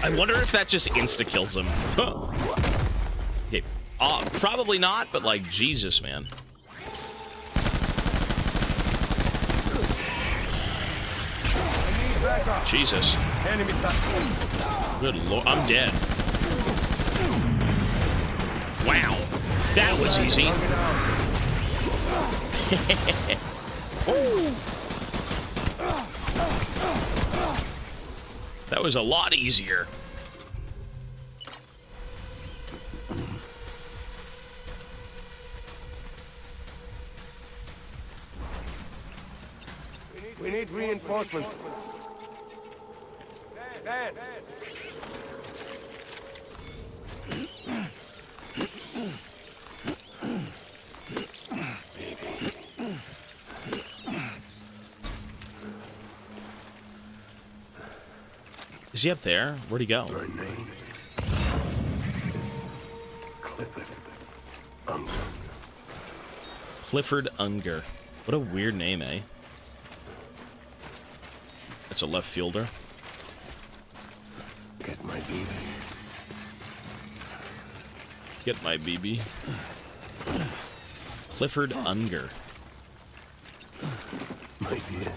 I wonder if that just insta-kills him. Okay. Probably not, but like, Jesus, man. Jesus. Good lord, I'm dead. Wow. That was easy. That was a lot easier. We need reinforcements. Dad. Is he up there? Where'd he go? My name is Clifford Unger. Clifford Unger. What a weird name, eh? That's a left fielder. Get my BB. Get my BB. Clifford Unger. My dear.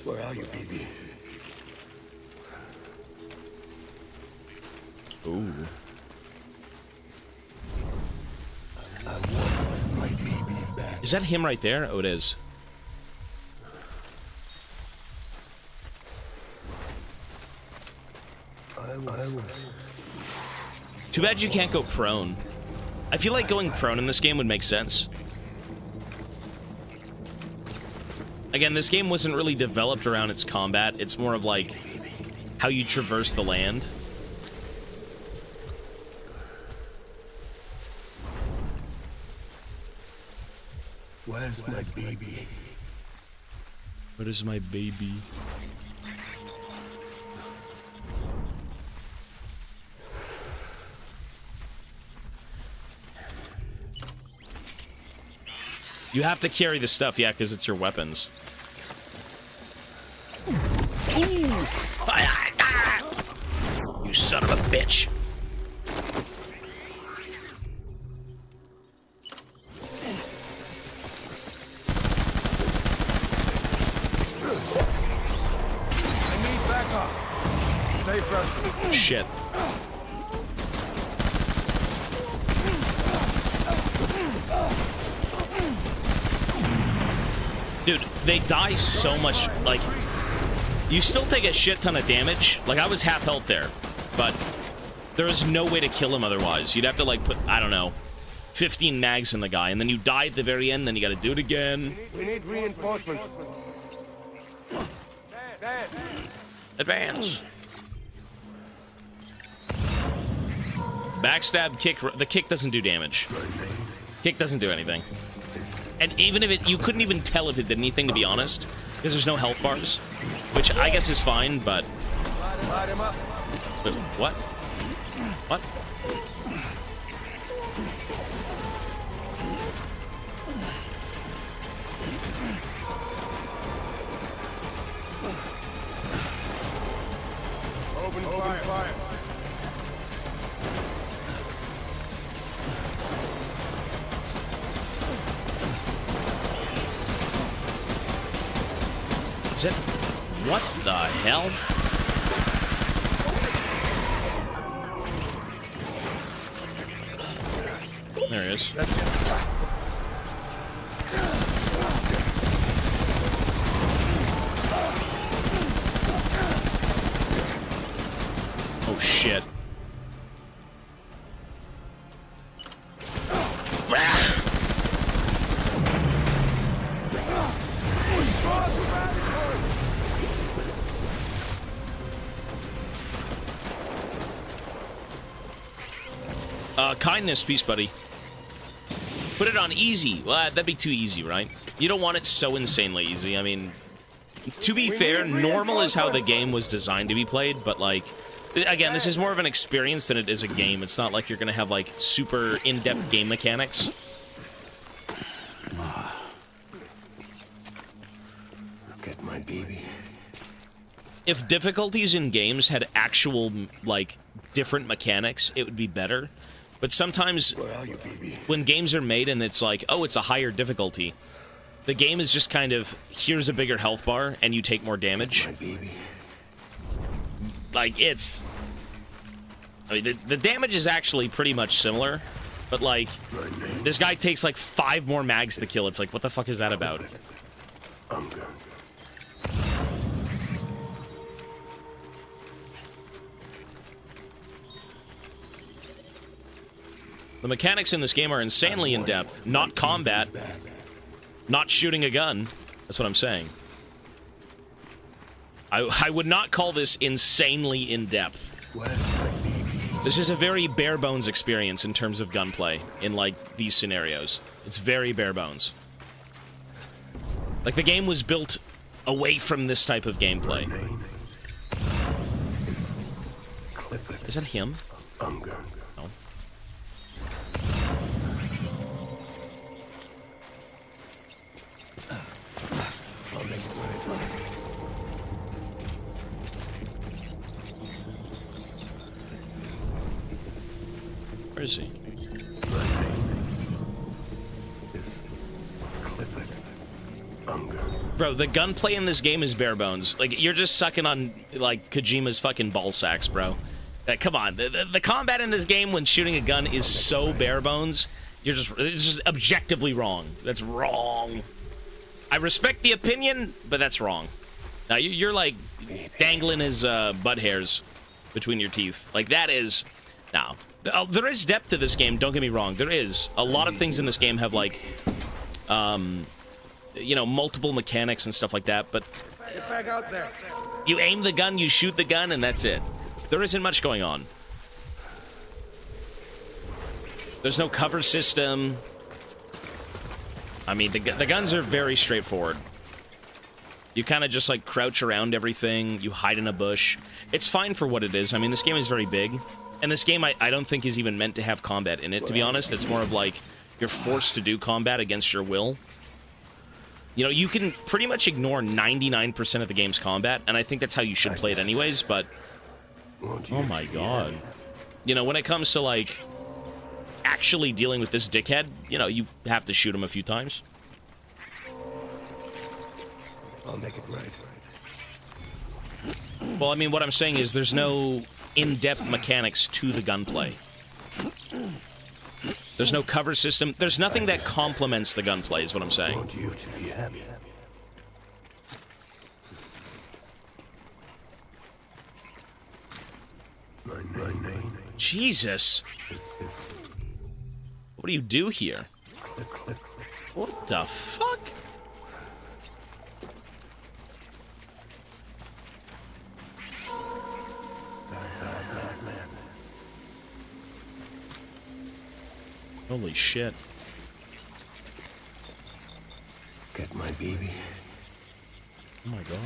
Where are you, BB? Ooh. I want my BB back. Is that him right there? Oh, it is. I was. Too bad you can't go prone. I feel like going prone in this game would make sense. Again, this game wasn't really developed around its combat. It's more of like how you traverse the land. Where's my baby? Where is my baby? You have to carry the stuff, yeah, because it's your weapons. Ooh! You son of a bitch! I need backup. Stay fresh. Shit. Dude, they die so much, like, you still take a shit ton of damage. Like, I was half health there, but there is no way to kill him otherwise. You'd have to, like, put, I don't know, 15 mags in the guy, and then you die at the very end, then you gotta do it again. We need reinforcements. Advance. Backstab, kick, the kick doesn't do damage. Kick doesn't do anything. And even if it, you couldn't even tell if it did anything, to be honest, because there's no health bars, which I guess is fine, but... Wait, what? What? Open fire. Is it? What the hell? There he is. Oh shit. Kindness, peace, buddy. Put it on easy. Well, that'd be too easy, right? You don't want it so insanely easy. I mean, to be fair, normal is how the game was designed to be played, but, like, again, this is more of an experience than it is a game. It's not like you're gonna have, like, super in-depth game mechanics. Get my baby. If difficulties in games had actual, like, different mechanics, it would be better. But sometimes, when games are made and it's like, oh, it's a higher difficulty, the game is just kind of, here's a bigger health bar, and you take more damage. Like, it's... I mean, the damage is actually pretty much similar, but, like, this guy takes, like, 5 more mags to kill. It's like, what the fuck is that about? The mechanics in this game are insanely in-depth. Not combat. Not shooting a gun. That's what I'm saying. I would not call this insanely in-depth. This is a very bare-bones experience in terms of gunplay in, like, these scenarios. It's very bare-bones. Like, the game was built away from this type of gameplay. Is that him? No. Where is he? Bro, the gunplay in this game is bare bones. Like, you're just sucking on, like, Kojima's fucking ball sacks, bro. Come on. The combat in this game when shooting a gun is so bare bones, it's just objectively wrong. That's wrong. I respect the opinion, but that's wrong. Now, you're, like, dangling his butt hairs between your teeth. Like, that is... Now, there is depth to this game, don't get me wrong. There is. A lot of things in this game have, like, you know, multiple mechanics and stuff like that, but... Get back out there. You aim the gun, you shoot the gun, and that's it. There isn't much going on. There's no cover system. I mean, the guns are very straightforward. You kind of just, like, crouch around everything. You hide in a bush. It's fine for what it is. I mean, this game is very big. And this game, I don't think is even meant to have combat in it, to be honest. It's more of, like, you're forced to do combat against your will. You know, you can pretty much ignore 99% of the game's combat, and I think that's how you should play it anyways, but... Oh my god. You know, when it comes to, like, actually dealing with this dickhead, you know, you have to shoot him a few times. I'll make it right. Well, I mean, what I'm saying is there's no in-depth mechanics to the gunplay. There's no cover system. There's nothing that complements the gunplay, is what I'm saying. I want you to be happy. My name. Jesus. What do you do here? What the fuck? Holy shit. Get my baby. Oh my god.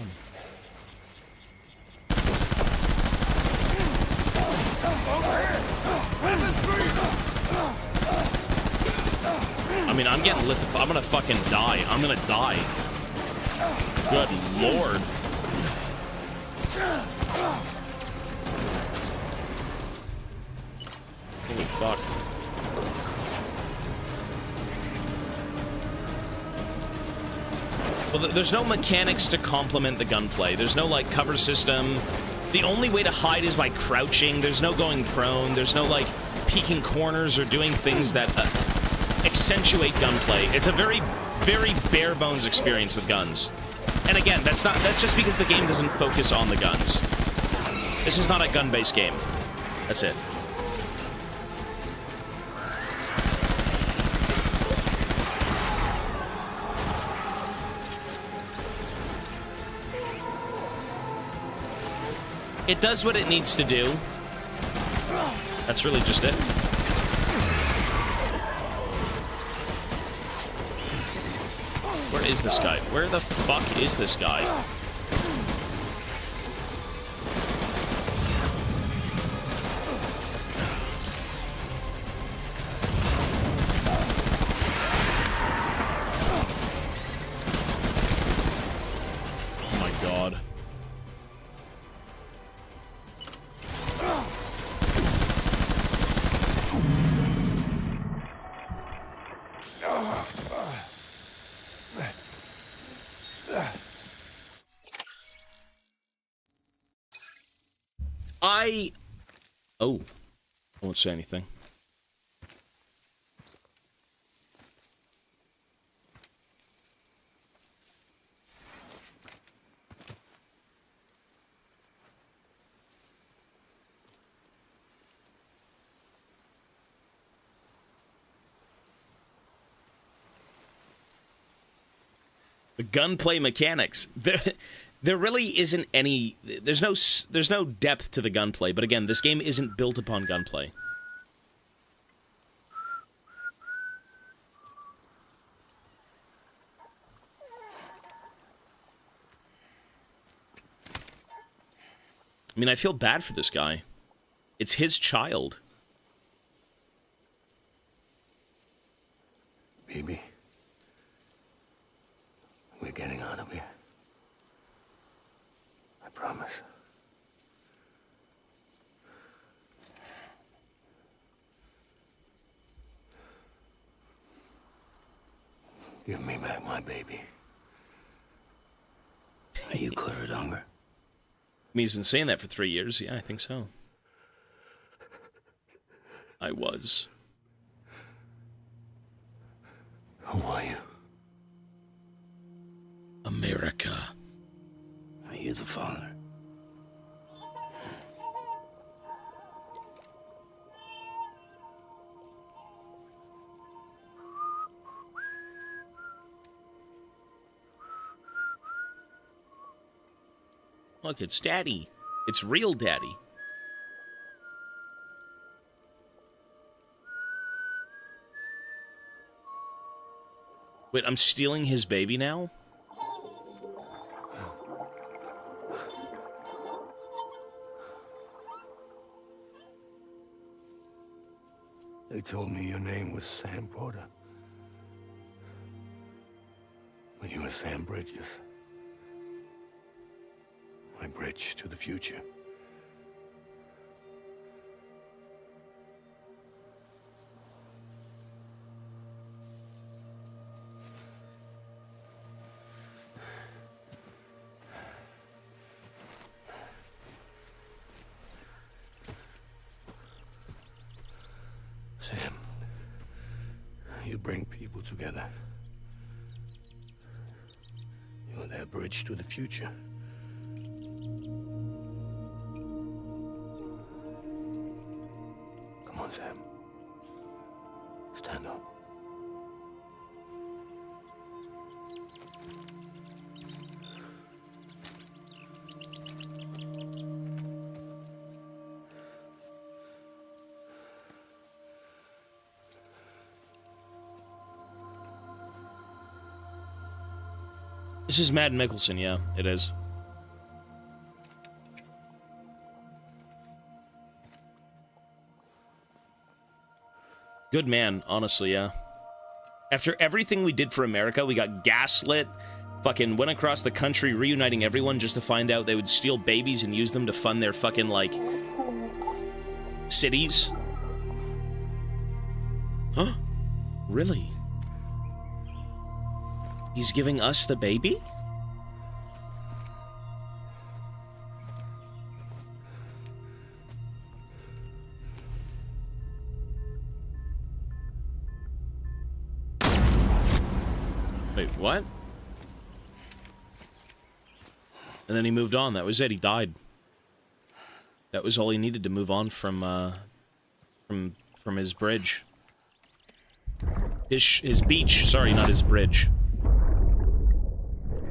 I mean, I'm getting lit. I'm gonna fucking die. I'm gonna die. Good lord. Holy fuck. Well, there's no mechanics to complement the gunplay. There's no, like, cover system. The only way to hide is by crouching. There's no going prone. There's no, like, peeking corners or doing things that accentuate gunplay. It's a very, very bare-bones experience with guns. And again, that's just because the game doesn't focus on the guns. This is not a gun-based game. That's it. It does what it needs to do. That's really just it. Where is this guy? Where the fuck is this guy? Oh my god. Oh. I won't say anything. The gunplay mechanics. There really isn't any... There's no depth to the gunplay, but again, this game isn't built upon gunplay. I mean, I feel bad for this guy. It's his child. Baby. We're getting out of here. I promise. Give me back my baby. Are you clear of hunger? I mean, he's been saying that for 3 years. Yeah, I think so. I was. Who are you? America. Are you the father? Look, it's Daddy. It's real Daddy. Wait, I'm stealing his baby now? They told me your name was Sam Porter. But you were Sam Bridges. My bridge to the future. Sam, you bring people together. You're their bridge to the future. on, Sam. Stand up. This is Matt Mickelson, yeah, it is. Good man, honestly, yeah. After everything we did for America, we got gaslit, fucking went across the country reuniting everyone just to find out they would steal babies and use them to fund their fucking, like, cities. Huh? Really? He's giving us the baby? Wait, what? And then he moved on. That was it. He died. That was all he needed to move on from his bridge. His beach. Sorry, not his bridge.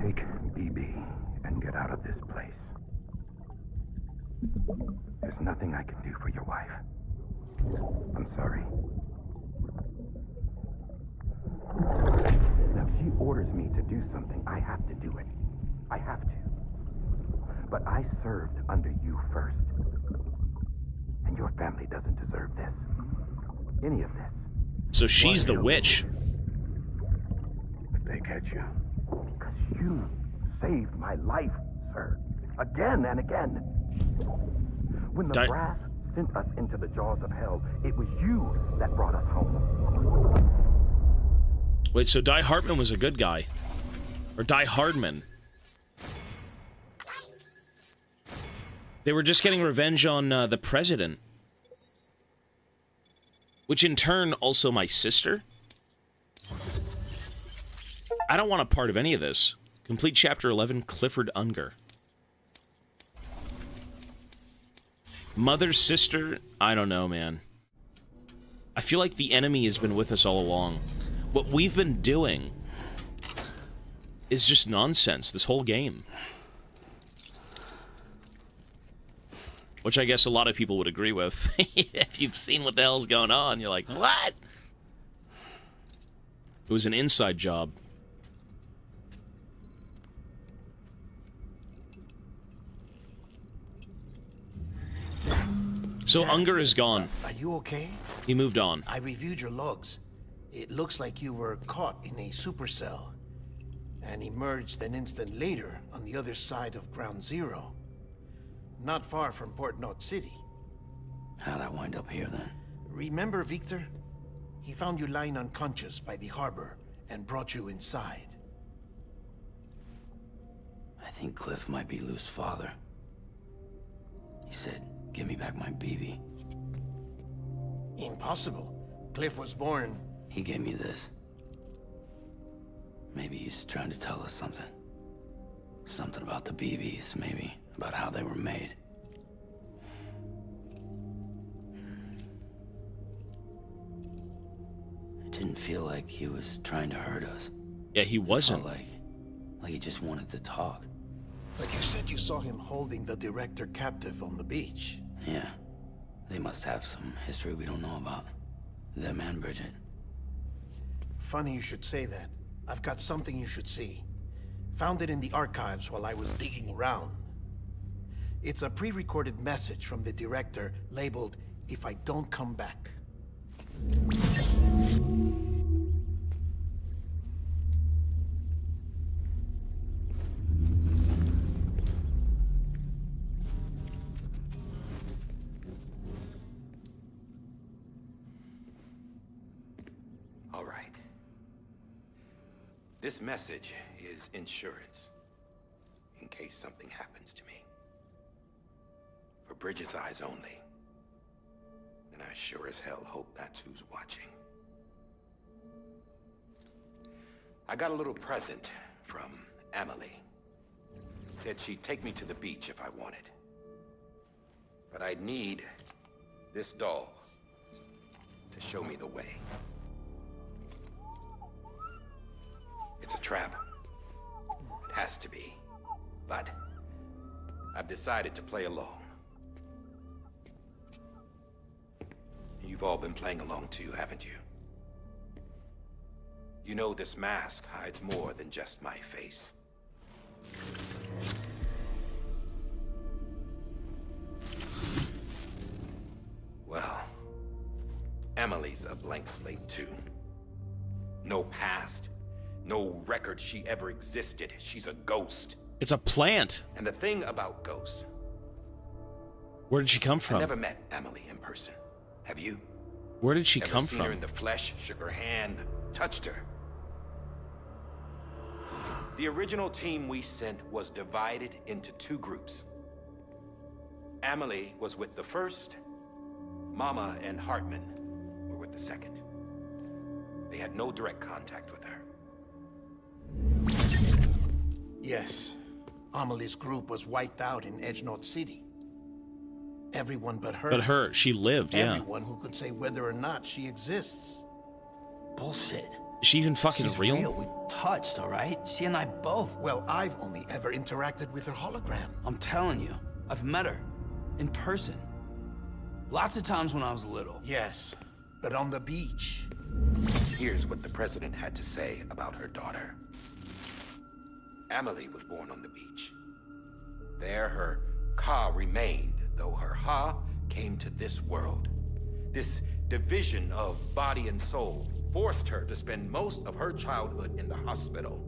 Take BB and get out of this place. There's nothing I can do for your wife. I'm sorry. Now, if she orders me to do something, I have to do it. I have to. But I served under you first. And your family doesn't deserve this. Any of this. So she's the witch. If they catch you. Because you saved my life, sir. Again and again. When the brass sent us into the jaws of hell, it was you that brought us home. Wait, so Die Hartman was a good guy? Or Die Hardman? They were just getting revenge on the president. Which in turn, also my sister? I don't want a part of any of this. Complete Chapter 11, Clifford Unger. Mother, sister, I don't know, man. I feel like the enemy has been with us all along. What we've been doing is just nonsense, this whole game. Which I guess a lot of people would agree with. If you've seen what the hell's going on, you're like, what? It was an inside job. So Unger is gone. Are you okay? He moved on. I reviewed your logs. It looks like you were caught in a supercell and emerged an instant later on the other side of Ground Zero. Not far from Port Knot City. How'd I wind up here then? Remember Victor? He found you lying unconscious by the harbor and brought you inside. I think Cliff might be Lou's father. He said, give me back my BB. Impossible. Cliff was born... He gave me this. Maybe he's trying to tell us something. Something about the BBs, maybe. About how they were made. It didn't feel like he was trying to hurt us. Yeah, he wasn't. It felt like he just wanted to talk. But you said you saw him holding the director captive on the beach. Yeah. They must have some history we don't know about. Them and Bridget. Funny you should say that. I've got something you should see. Found it in the archives while I was digging around. It's a pre-recorded message from the director labeled, "If I don't come back." All right. This message is insurance, in case something happens to me. For Bridget's eyes only. And I sure as hell hope that's who's watching. I got a little present from Emily. Said she'd take me to the beach if I wanted. But I'd need this doll to show me the way. It's a trap. It has to be. But I've decided to play along. You've all been playing along too, haven't you? You know this mask hides more than just my face. Well, Emily's a blank slate too. No past, no record she ever existed. She's a ghost. It's a plant. And the thing about ghosts... Where did she come from? I never met Emily in person. Have you? Where did she Ever come seen from? her in the flesh, shook her hand, touched her? The original team we sent was divided into two groups. Emily was with the first. Mama and Hartman were with the second. They had no direct contact with her. Yes. Amelie's group was wiped out in Edge North City. Everyone but her. But her, she lived, yeah. Everyone who could say whether or not she exists. Bullshit. Is she even fucking She's real? We touched, all right? She and I both. Well, I've only ever interacted with her hologram. I'm telling you, I've met her. In person. Lots of times when I was little. Yes, but on the beach. Here's what the president had to say about her daughter. Emily was born on the beach. There her Ka remained, though her Ha came to this world. This division of body and soul forced her to spend most of her childhood in the hospital.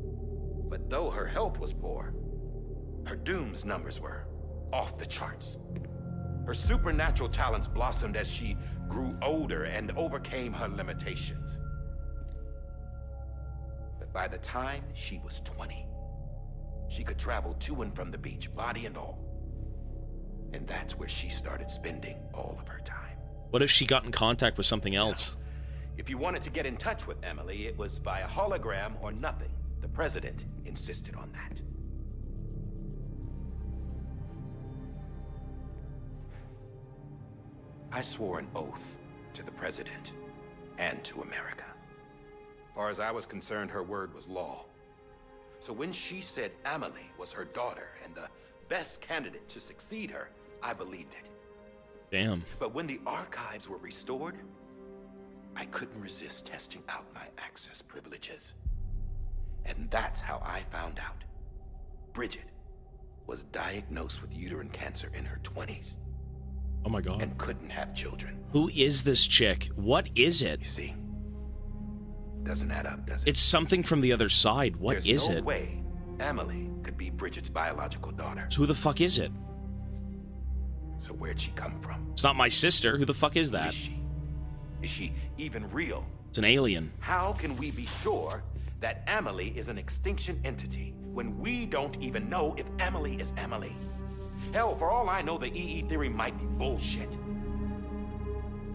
But though her health was poor, her Doom's numbers were off the charts. Her supernatural talents blossomed as she grew older and overcame her limitations. But by the time she was 20, she could travel to and from the beach, body and all. And that's where she started spending all of her time. What if she got in contact with something else? If you wanted to get in touch with Emily, it was via hologram or nothing. The president insisted on that. I swore an oath to the president and to America. As far as I was concerned, her word was law. So when she said Emily was her daughter and the best candidate to succeed her, I believed it. Damn. But when the archives were restored, I couldn't resist testing out my access privileges. And that's how I found out. Bridget was diagnosed with uterine cancer in her 20s. Oh my God. And couldn't have children. Who is this chick? What is it? You see, doesn't add up, does it? It's something from the other side. What is There's no it? way Emily could be Bridget's biological daughter. So who the fuck is it? So where'd she come from? It's not my sister. Who the fuck is that? Is she even real? It's an alien. How can we be sure that Emily is an extinction entity when we don't even know if Emily is Emily? Hell, for all I know, the EE theory might be bullshit.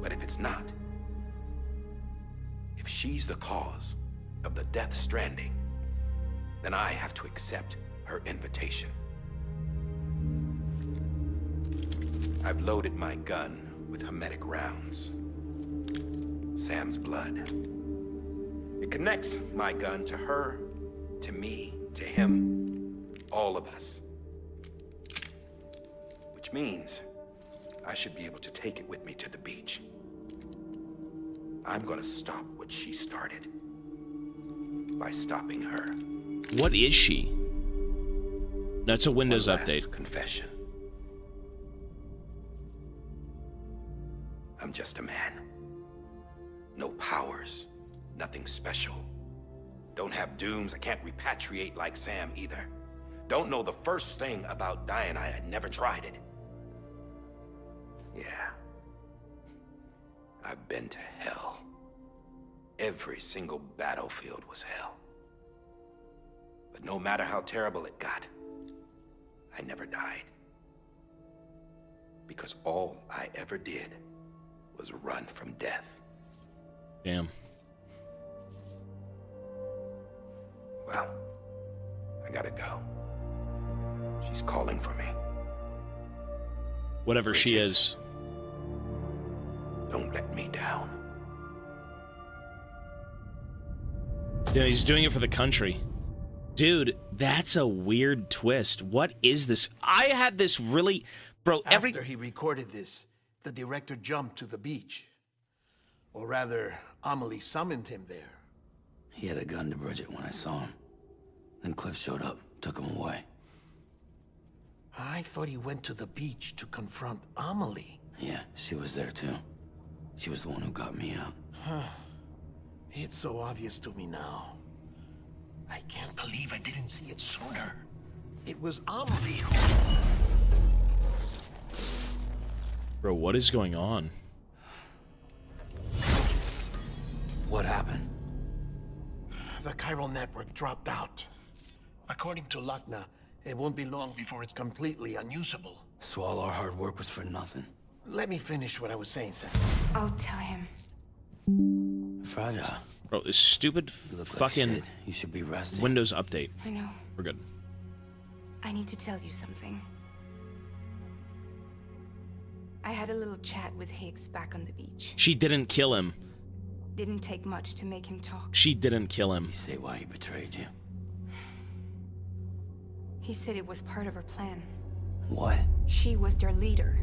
But if it's not, if she's the cause of the death stranding, then I have to accept her invitation. I've loaded my gun with hermetic rounds. Sam's blood. It connects my gun to her, to me, to him, all of us. Which means I should be able to take it with me to the beach. I'm gonna stop what she started by stopping her. What is she? No, it's a Windows One last update. Confession. I'm just a man. No powers, nothing special. Don't have dooms, I can't repatriate like Sam either. Don't know the first thing about dying, I had never tried it. Yeah. I've been to hell. Every single battlefield was hell. But no matter how terrible it got, I never died. Because all I ever did was run from death. Damn. Well, I gotta go. She's calling for me. Whatever she is. Don't let me down. Yeah, he's doing it for the country. Dude, that's a weird twist. What is this? I had this really... Bro, After he recorded this, the director jumped to the beach. Or rather, Amelie summoned him there. He had a gun to Bridget when I saw him. Then Cliff showed up, took him away. I thought he went to the beach to confront Amelie. Yeah, she was there too. She was the one who got me out. It's so obvious to me now. I can't believe I didn't see it sooner. It was Amelie who... Bro, what is going on? What happened? The chiral network dropped out. According to Lakna, it won't be long before it's completely unusable. So all our hard work was for nothing. Let me finish what I was saying, Sam. I'll tell him. Fragile. Bro, this stupid fucking you should be resting. Windows update. I know. We're good. I need to tell you something. I had a little chat with Higgs back on the beach. She didn't kill him. Didn't take much to make him talk. She didn't kill him. You say why he betrayed you. He said it was part of her plan. What? She was their leader.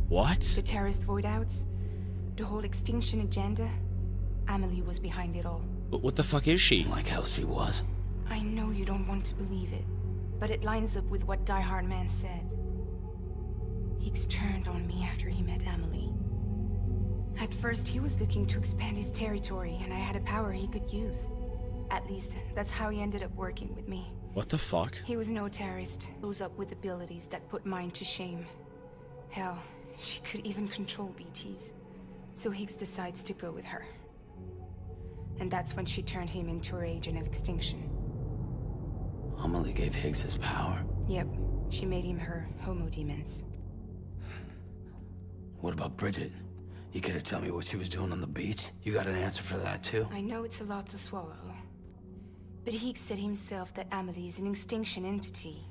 What? The terrorist voidouts, the whole extinction agenda. Amelie was behind it all. But what the fuck is she? Like hell she was. I know you don't want to believe it, but it lines up with what Die Hard Man said. Higgs turned on me after he met Amelie. At first, he was looking to expand his territory, and I had a power he could use. At least, that's how he ended up working with me. What the fuck? He was no terrorist. Rose up with abilities that put mine to shame. Hell, she could even control BTs. So Higgs decides to go with her. And that's when she turned him into her agent of extinction. Amelie gave Higgs his power? Yep, she made him her homo demons. What about Bridget? You could have told me what she was doing on the beach. You got an answer for that too? I know it's a lot to swallow. But Higgs said himself that Amelie is an extinction entity.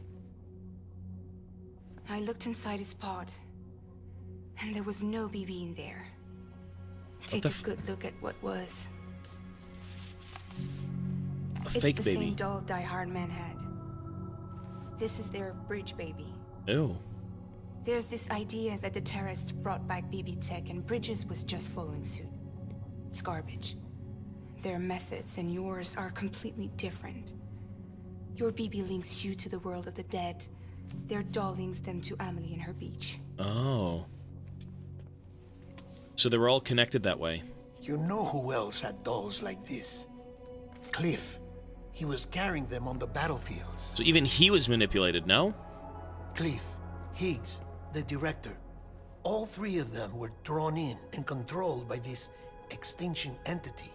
I looked inside his pod, and there was no BB in there. Take a good look at what was. A fake it's the baby. Same doll Die Hard Man had. This is their bridge baby. Ew. There's this idea that the terrorists brought back BB tech and Bridges was just following suit. It's garbage. Their methods and yours are completely different. Your BB links you to the world of the dead. Their doll links them to Amelie and her beach. Oh. So they were all connected that way. You know who else had dolls like this? Cliff. He was carrying them on the battlefields. So even he was manipulated, no? Cliff, Higgs, the director. All three of them were drawn in and controlled by this extinction entity.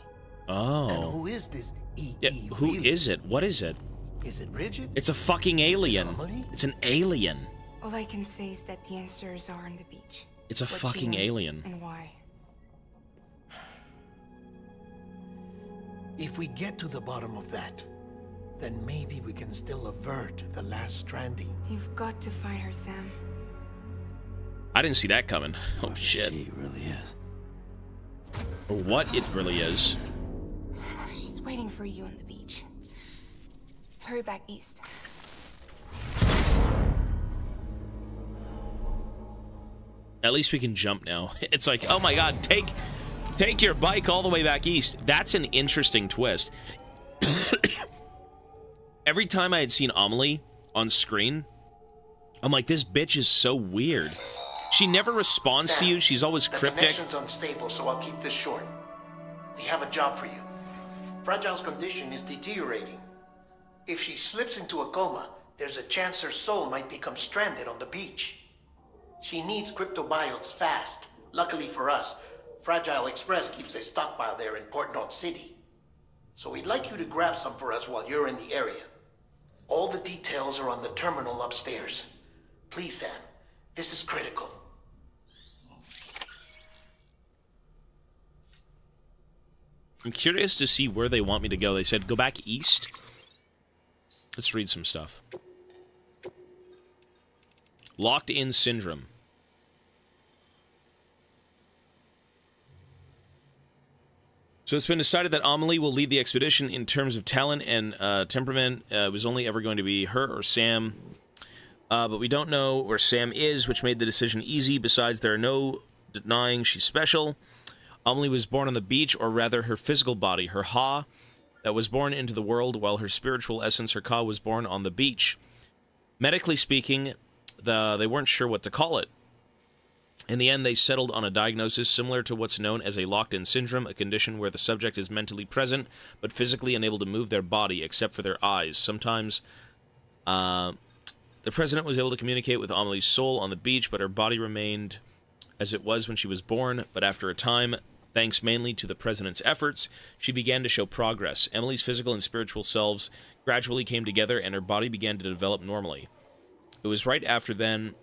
Oh. And who is this EE? Yeah, who is it? What is it? Is it Bridget? It's a fucking alien. It's an alien. All I can say is that the answers are on the beach. It's a What she fucking knows alien. And why. If we get to the bottom of that, then maybe we can still avert the last stranding. You've got to find her, Sam. I didn't see that coming. Oh shit. She really is. Or what it really is. She's waiting for you on the beach. Hurry back east. At least we can jump now. It's like, oh my god, take your bike all the way back east. That's an interesting twist. Every time I had seen Amelie on screen, I'm like, this bitch is so weird. She never responds to you. She's always cryptic. The connection's unstable, so I'll keep this short. We have a job for you. Fragile's condition is deteriorating. If she slips into a coma, there's a chance her soul might become stranded on the beach. She needs cryptobiotes fast. Luckily for us, Fragile Express keeps a stockpile there in Port North City. So we'd like you to grab some for us while you're in the area. All the details are on the terminal upstairs. Please, Sam, this is critical. I'm curious to see where they want me to go. They said go back east. Let's read some stuff. Locked in syndrome. So it's been decided that Amelie will lead the expedition. In terms of talent and temperament. It was only ever going to be her or Sam. But we don't know where Sam is, which made the decision easy. Besides, there are no denying she's special. Amelie was born on the beach, or rather her physical body, her Ha, that was born into the world, while her spiritual essence, her Ka, was born on the beach. Medically speaking, they weren't sure what to call it. In the end, they settled on a diagnosis similar to what's known as a locked-in syndrome, a condition where the subject is mentally present, but physically unable to move their body, except for their eyes. Sometimes, the President was able to communicate with Amelie's soul on the beach, but her body remained as it was when she was born. But after a time, thanks mainly to the President's efforts, she began to show progress. Emily's physical and spiritual selves gradually came together, and her body began to develop normally. It was right after then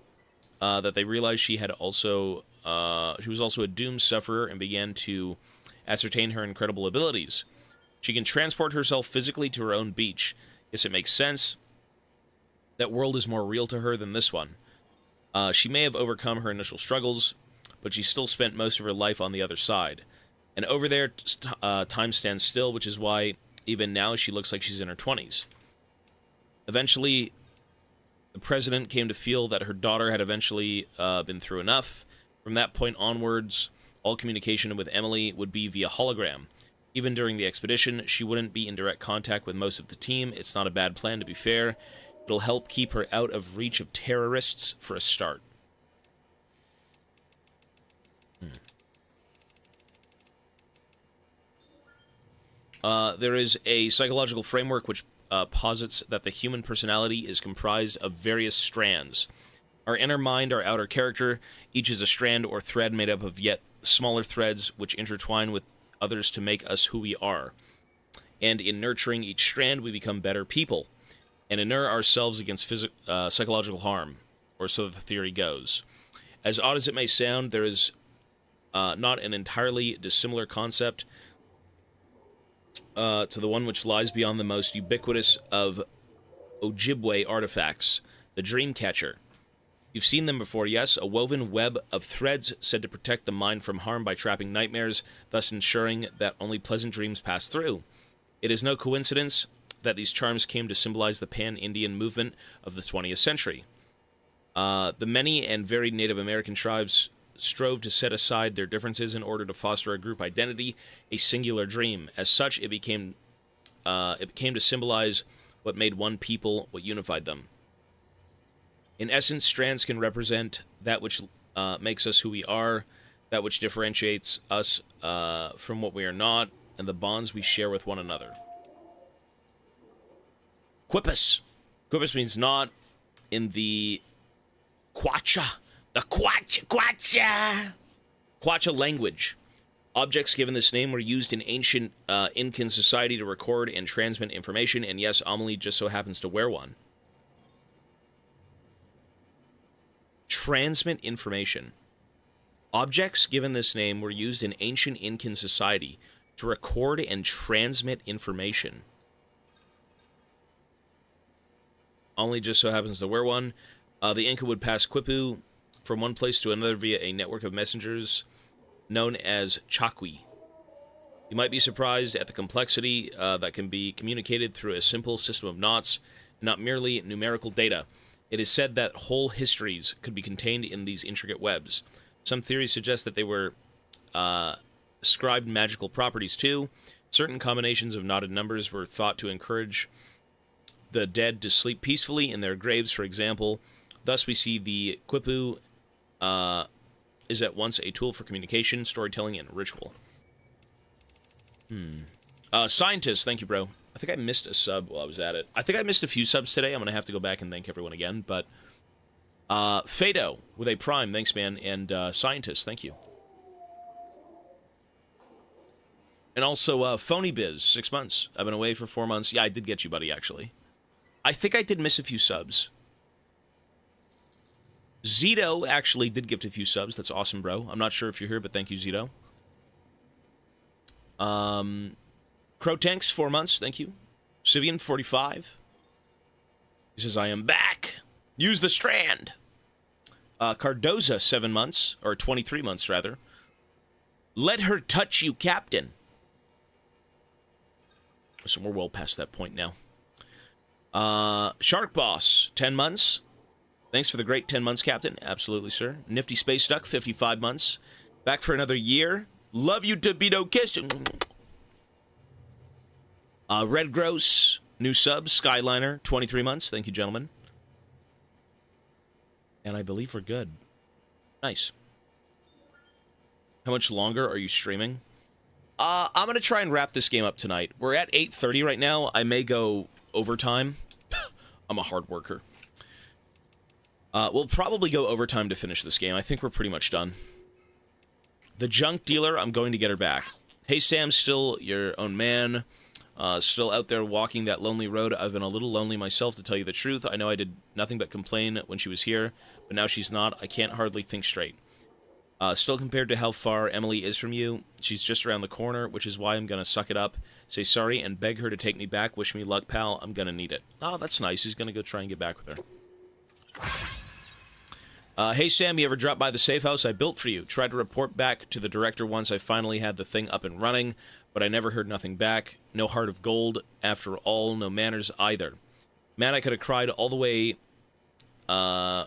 that they realized she was also a doomed sufferer, and began to ascertain her incredible abilities. She can transport herself physically to her own beach. Yes, it makes sense. That world is more real to her than this one. She may have overcome her initial struggles, but she still spent most of her life on the other side. And over there, time stands still, which is why even now she looks like she's in her 20s. Eventually, the President came to feel that her daughter had eventually been through enough. From that point onwards, all communication with Emily would be via hologram. Even during the expedition, she wouldn't be in direct contact with most of the team. It's not a bad plan, to be fair. It'll help keep her out of reach of terrorists for a start. There is a psychological framework which posits that the human personality is comprised of various strands. Our inner mind, our outer character, each is a strand or thread made up of yet smaller threads which intertwine with others to make us who we are. And in nurturing each strand, we become better people, and inure ourselves against psychological harm, or so the theory goes. As odd as it may sound, there is not an entirely dissimilar concept to the one which lies beyond the most ubiquitous of Ojibwe artifacts, the Dreamcatcher. You've seen them before, yes, a woven web of threads said to protect the mind from harm by trapping nightmares, thus ensuring that only pleasant dreams pass through. It is no coincidence that these charms came to symbolize the pan-Indian movement of the 20th century. The many and varied Native American tribes strove to set aside their differences in order to foster a group identity, a singular dream. As such, it became to symbolize what made one people, what unified them. In essence, strands can represent that which makes us who we are, that which differentiates us from what we are not, and the bonds we share with one another. Quipus. Quipus means not in the Quacha. The Quacha language. Objects given this name were used in ancient Incan society to record and transmit information, and yes, Amelie just so happens to wear one. Transmit information. Objects given this name were used in ancient Incan society to record and transmit information. Amelie just so happens to wear one. The Inca would pass quipu from one place to another via a network of messengers known as chaqui. You might be surprised at the complexity that can be communicated through a simple system of knots, not merely numerical data. It is said that whole histories could be contained in these intricate webs. Some theories suggest that they were ascribed magical properties too. Certain combinations of knotted numbers were thought to encourage the dead to sleep peacefully in their graves, for example. Thus, we see the quipu is at once a tool for communication, storytelling, and ritual. Scientist, thank you, bro. I think I missed a sub while I was at it. I think I missed a few subs today. I'm going to have to go back and thank everyone again. But Fado with a prime, thanks, man. And Scientist, thank you. And also Phony Biz, 6 months. I've been away for 4 months. Yeah, I did get you, buddy, actually. I think I did miss a few subs. Zito actually did gift a few subs. That's awesome, bro. I'm not sure if you're here, but thank you, Zito. Crotanks, 4 months. Thank you. Sivian, 45. He says, I am back. Use the strand. Cardoza, 7 months. Or 23 months, rather. Let her touch you, Captain. So we're well past that point now. Shark Boss, 10 months. Thanks for the great 10 months, Captain. Absolutely, sir. Nifty Space Duck, 55 months. Back for another year. Love you, Torpedo Kiss. Red Gross, new sub. Skyliner, 23 months. Thank you, gentlemen. And I believe we're good. Nice. How much longer are you streaming? I'm going to try and wrap this game up tonight. We're at 8:30 right now. I may go overtime. I'm a hard worker. We'll probably go overtime to finish this game. I think we're pretty much done. The junk dealer, I'm going to get her back. Hey, Sam, still your own man. Still out there walking that lonely road. I've been a little lonely myself, to tell you the truth. I know I did nothing but complain when she was here, but now she's not. I can't hardly think straight. Still, compared to how far Emily is from you, she's just around the corner, which is why I'm going to suck it up, say sorry, and beg her to take me back. Wish me luck, pal. I'm going to need it. Oh, that's nice. He's going to go try and get back with her. Hey, Sam, you ever drop by the safe house I built for you? Tried to report back to the director once I finally had the thing up and running, but I never heard nothing back. No heart of gold, after all, no manners either. Man, I could have cried all the way... I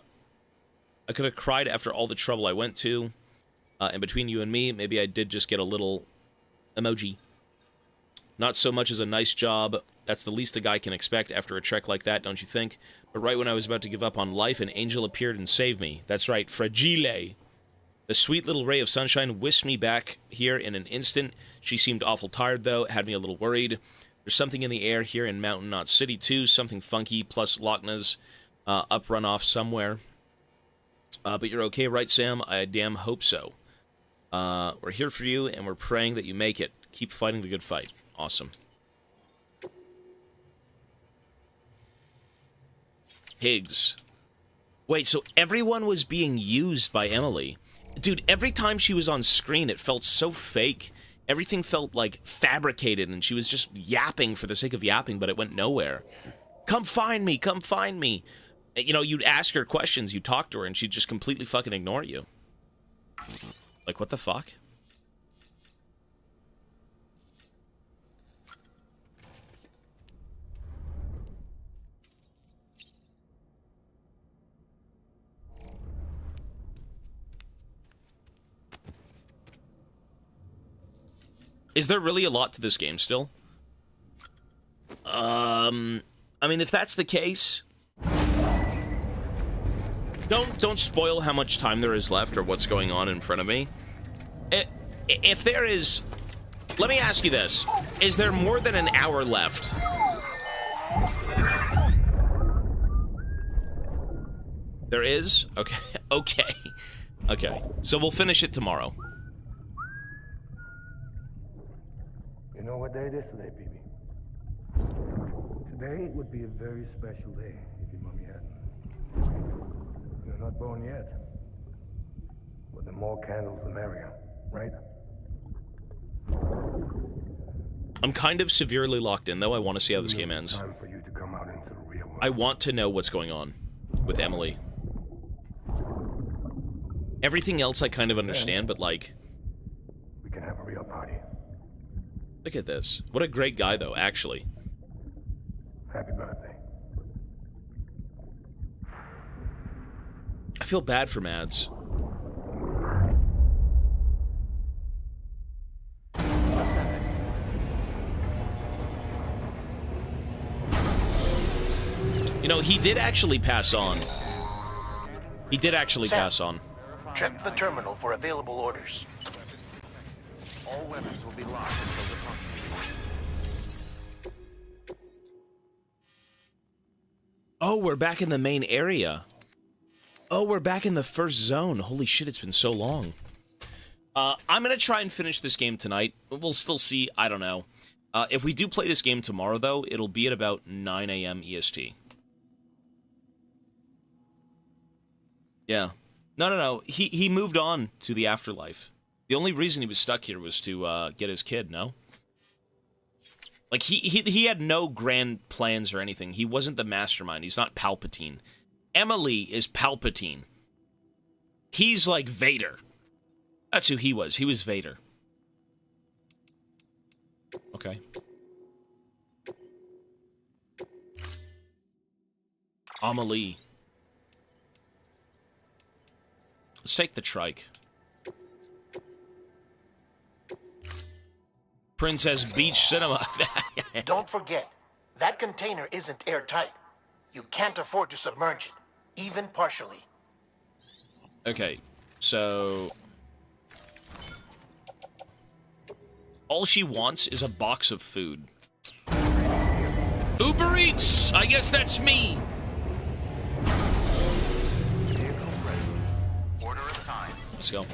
could have cried after all the trouble I went to. And between you and me, maybe I did just get a little emoji. Not so much as a nice job. That's the least a guy can expect after a trek like that, don't you think? But right when I was about to give up on life, an angel appeared and saved me. That's right, Fragile. The sweet little ray of sunshine whisked me back here in an instant. She seemed awful tired, though. Had me a little worried. There's something in the air here in Mountain Knot City, too. Something funky, plus Loch Ness up runoff somewhere. But you're okay, right, Sam? I damn hope so. We're here for you, and we're praying that you make it. Keep fighting the good fight. Awesome. Higgs. Wait, so everyone was being used by Emily. Dude, every time she was on screen, it felt so fake. Everything felt, like, fabricated, and she was just yapping for the sake of yapping, but it went nowhere. Come find me! Come find me! You know, you'd ask her questions, you'd talk to her, and she'd just completely fucking ignore you. Like, what the fuck? Is there really a lot to this game still? I mean, if that's the case... Don't spoil how much time there is left or what's going on in front of me. If there is... Let me ask you this. Is there more than an hour left? There is? Okay. Okay. Okay. So we'll finish it tomorrow. You know what day it is today, baby? Today would be a very special day if your mommy hadn't. You're not born yet. But the more candles, the merrier, right? I'm kind of severely locked in, though. I want to see how this game ends. Time for you to come out into the real world. I want to know what's going on with Emily. Everything else I kind of understand, but like... We can have a real party. Look at this. What a great guy, though, actually. Happy birthday. I feel bad for Mads. You know, he did actually pass on. He did actually pass on. Check the terminal for available orders. All weapons will be locked until departure. Oh, we're back in the main area. Oh, we're back in the first zone. Holy shit, it's been so long. I'm going to try and finish this game tonight. We'll still see. I don't know. If we do play this game tomorrow, though, it'll be at about 9 a.m. EST. Yeah. No. He moved on to the afterlife. The only reason he was stuck here was to get his kid, no? Like, he had no grand plans or anything. He wasn't the mastermind. He's not Palpatine. Emily is Palpatine. He's like Vader. That's who he was. He was Vader. Okay. Amelie. Let's take the trike. Princess Beach Cinema. Don't forget, that container isn't airtight. You can't afford to submerge it, even partially. Okay, so... all she wants is a box of food. Uber Eats! I guess that's me! Order assigned. Let's go.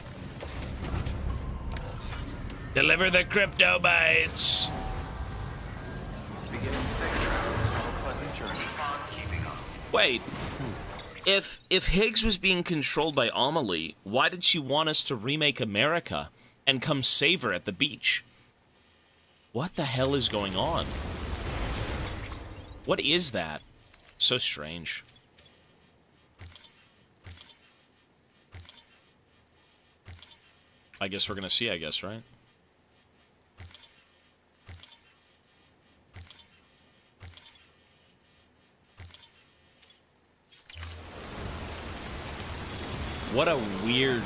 Deliver the crypto bites! Beginning 6 rounds. Have a pleasant journey. Keep on keeping on. Wait. If Higgs was being controlled by Amelie, why did she want us to remake America and come save her at the beach? What the hell is going on? What is that? So strange. I guess we're gonna see, right? What a weird...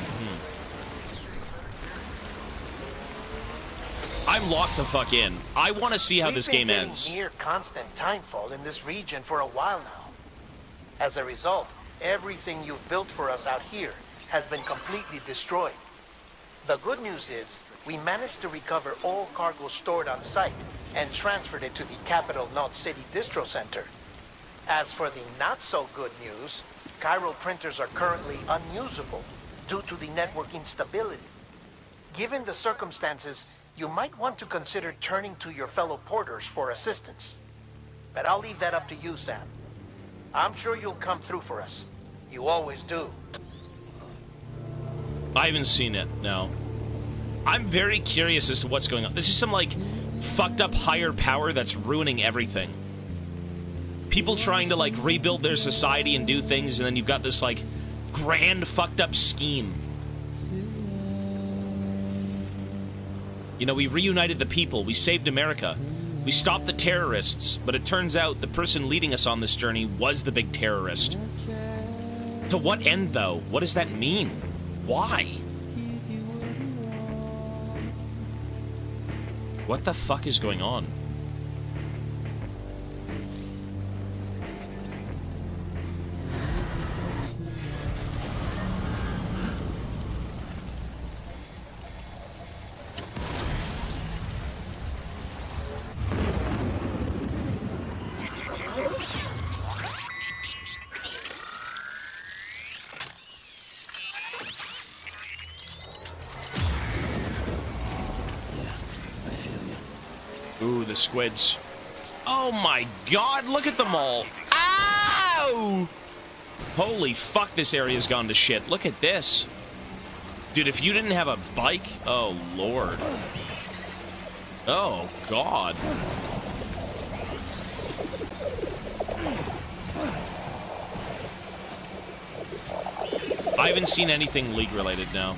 I'm locked the fuck in. I want to see how this game ends. We've been getting near constant timefall in this region for a while now. As a result, everything you've built for us out here has been completely destroyed. The good news is, we managed to recover all cargo stored on site and transferred it to the Capital Knot City Distro Center. As for the not-so-good news, chiral printers are currently unusable due to the network instability. Given the circumstances, you might want to consider turning to your fellow porters for assistance. But I'll leave that up to you, Sam. I'm sure you'll come through for us. You always do. I haven't seen it, no. I'm very curious as to what's going on. This is some, like, fucked up higher power that's ruining everything. People trying to, like, rebuild their society and do things, and then you've got this, like, grand fucked up scheme. You know, we reunited the people, we saved America, we stopped the terrorists, but it turns out the person leading us on this journey was the big terrorist. To what end, though? What does that mean? Why? What the fuck is going on? Ooh, the squids. Oh my god, look at them all. Ow! Holy fuck, this area's gone to shit. Look at this. Dude, if you didn't have a bike, oh lord. Oh god. I haven't seen anything League related now.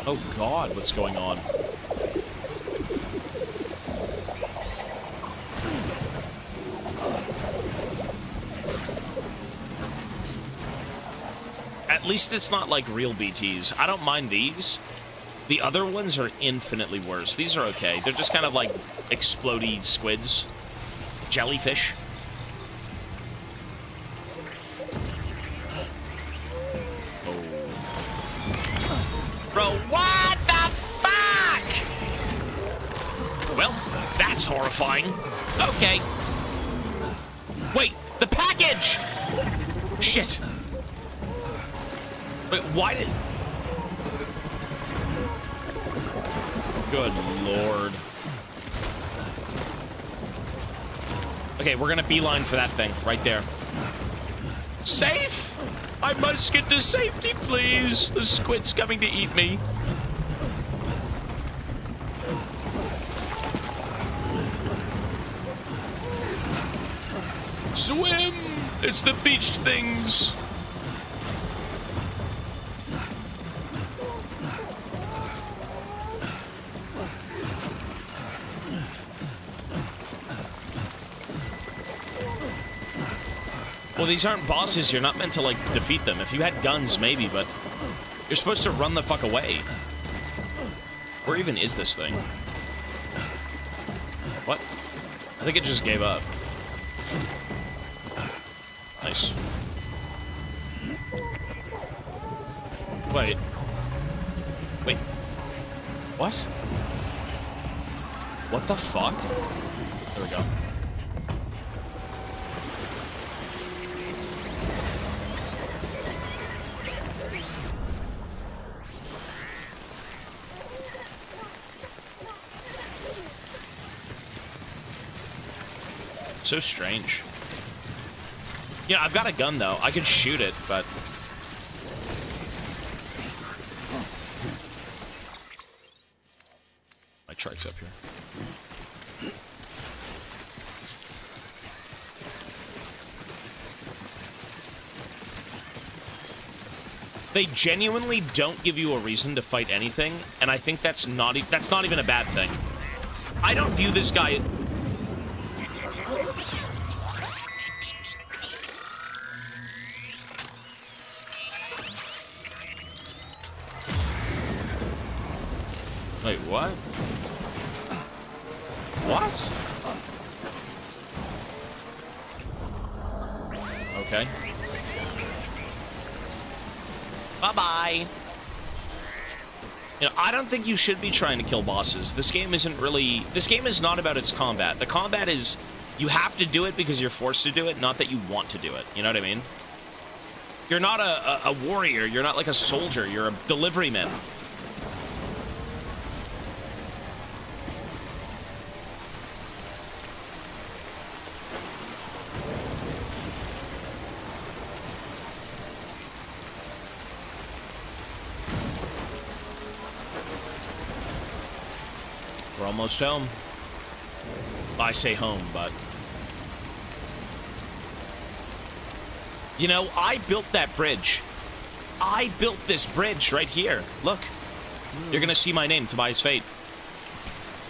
Oh god, what's going on? At least it's not like real BTs. I don't mind these. The other ones are infinitely worse. These are okay. They're just kind of like explodey squids. Jellyfish. Bro, what the fuck? Well, that's horrifying. Okay. Wait, the package! Shit. Wait, why did... Good lord. Okay, we're gonna beeline for that thing, right there. Safe! I must get to safety, please. The squid's coming to eat me. Swim! It's the beach things. Well, these aren't bosses. You're not meant to, like, defeat them. If you had guns, maybe, but you're supposed to run the fuck away. Where even is this thing? What? I think it just gave up. Nice. Wait. Wait. What? What the fuck? There we go. So strange. Yeah, I've got a gun though. I could shoot it, but my truck's up here. They genuinely don't give you a reason to fight anything, and I think that's not even a bad thing. I don't view this guy. Wait, what? What? Okay. Bye-bye. You know, I don't think you should be trying to kill bosses. This game isn't really... This game is not about its combat. The combat is... You have to do it because you're forced to do it, not that you want to do it. You know what I mean? You're not a warrior. You're not like a soldier. You're a delivery man. We're almost home. I say home, but... You know, I built that bridge. I built this bridge right here. Look. You're gonna see my name, Tobias Fate.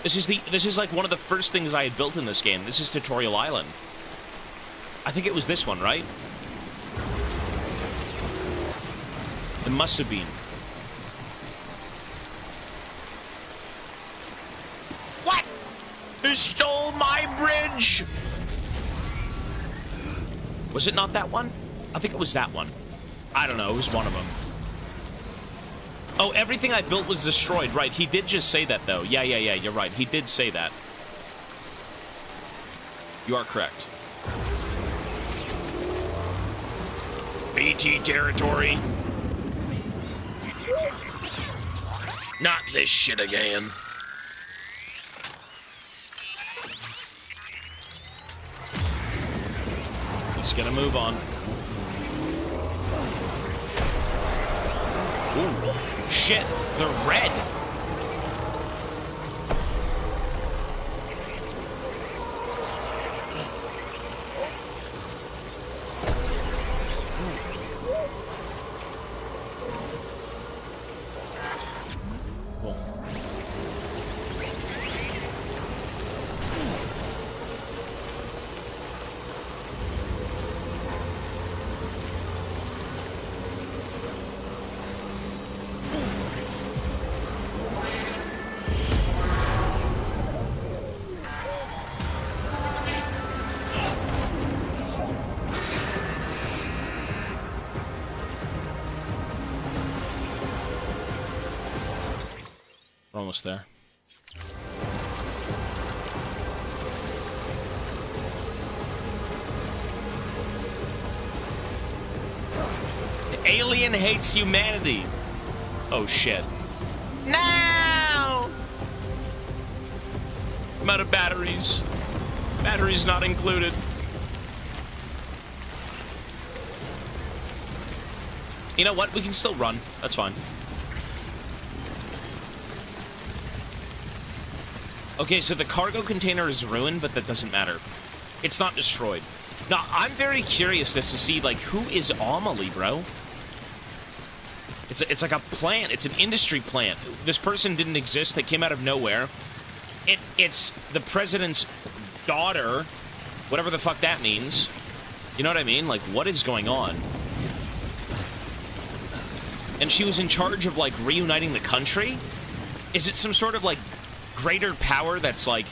This is like one of the first things I had built in this game. This is Tutorial Island. I think it was this one, right? It must have been. What? He stole my bridge! Was it not that one? I think it was that one. I don't know, it was one of them. Oh, everything I built was destroyed, right? He did just say that, though. Yeah, you're right. He did say that. You are correct. BT territory. Not this shit again. He's gonna move on. Ooh, shit, they're red. We're almost there. The alien hates humanity. Oh shit. No! I'm out of batteries. Batteries not included. You know what? We can still run. That's fine. Okay, so the cargo container is ruined, but that doesn't matter. It's not destroyed. Now, I'm very curious as to see, like, who is Amelie, bro? It's like a plant. It's an industry plant. This person didn't exist. They came out of nowhere. It's the president's daughter, whatever the fuck that means. You know what I mean? Like, what is going on? And she was in charge of, like, reuniting the country? Is it some sort of, like, greater power that's, like,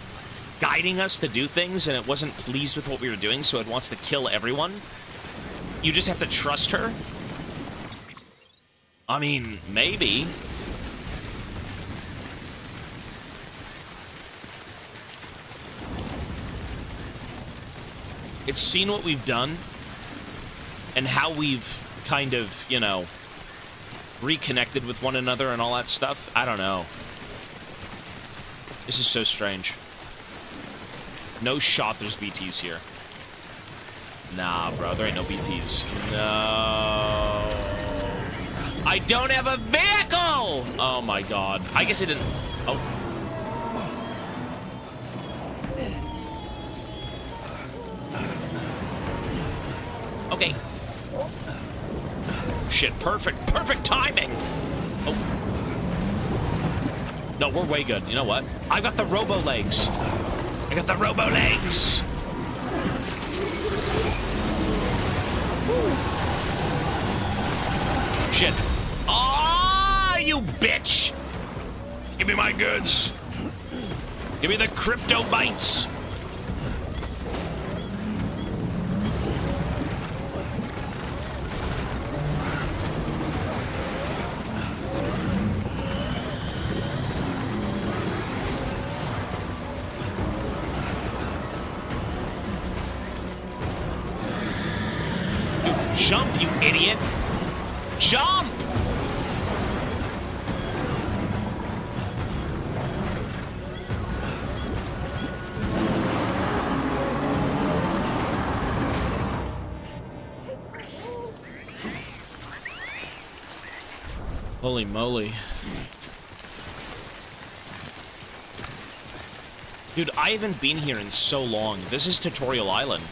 guiding us to do things and it wasn't pleased with what we were doing, so it wants to kill everyone? You just have to trust her? I mean, maybe. It's seen what we've done and how we've kind of, you know, reconnected with one another and all that stuff. I don't know. This is so strange. No shot there's BTs here. Nah, bro, there ain't no BTs. No. I don't have a vehicle! Oh my god. I guess I didn't... Oh. Okay. Shit, perfect timing! Oh. No, we're way good. You know what? I got the robo legs. I got the robo legs! Shit. Ah, you bitch! Give me my goods. Give me the crypto bites. Jump, you idiot! Jump! Holy moly. Dude, I haven't been here in so long. This is Tutorial Island.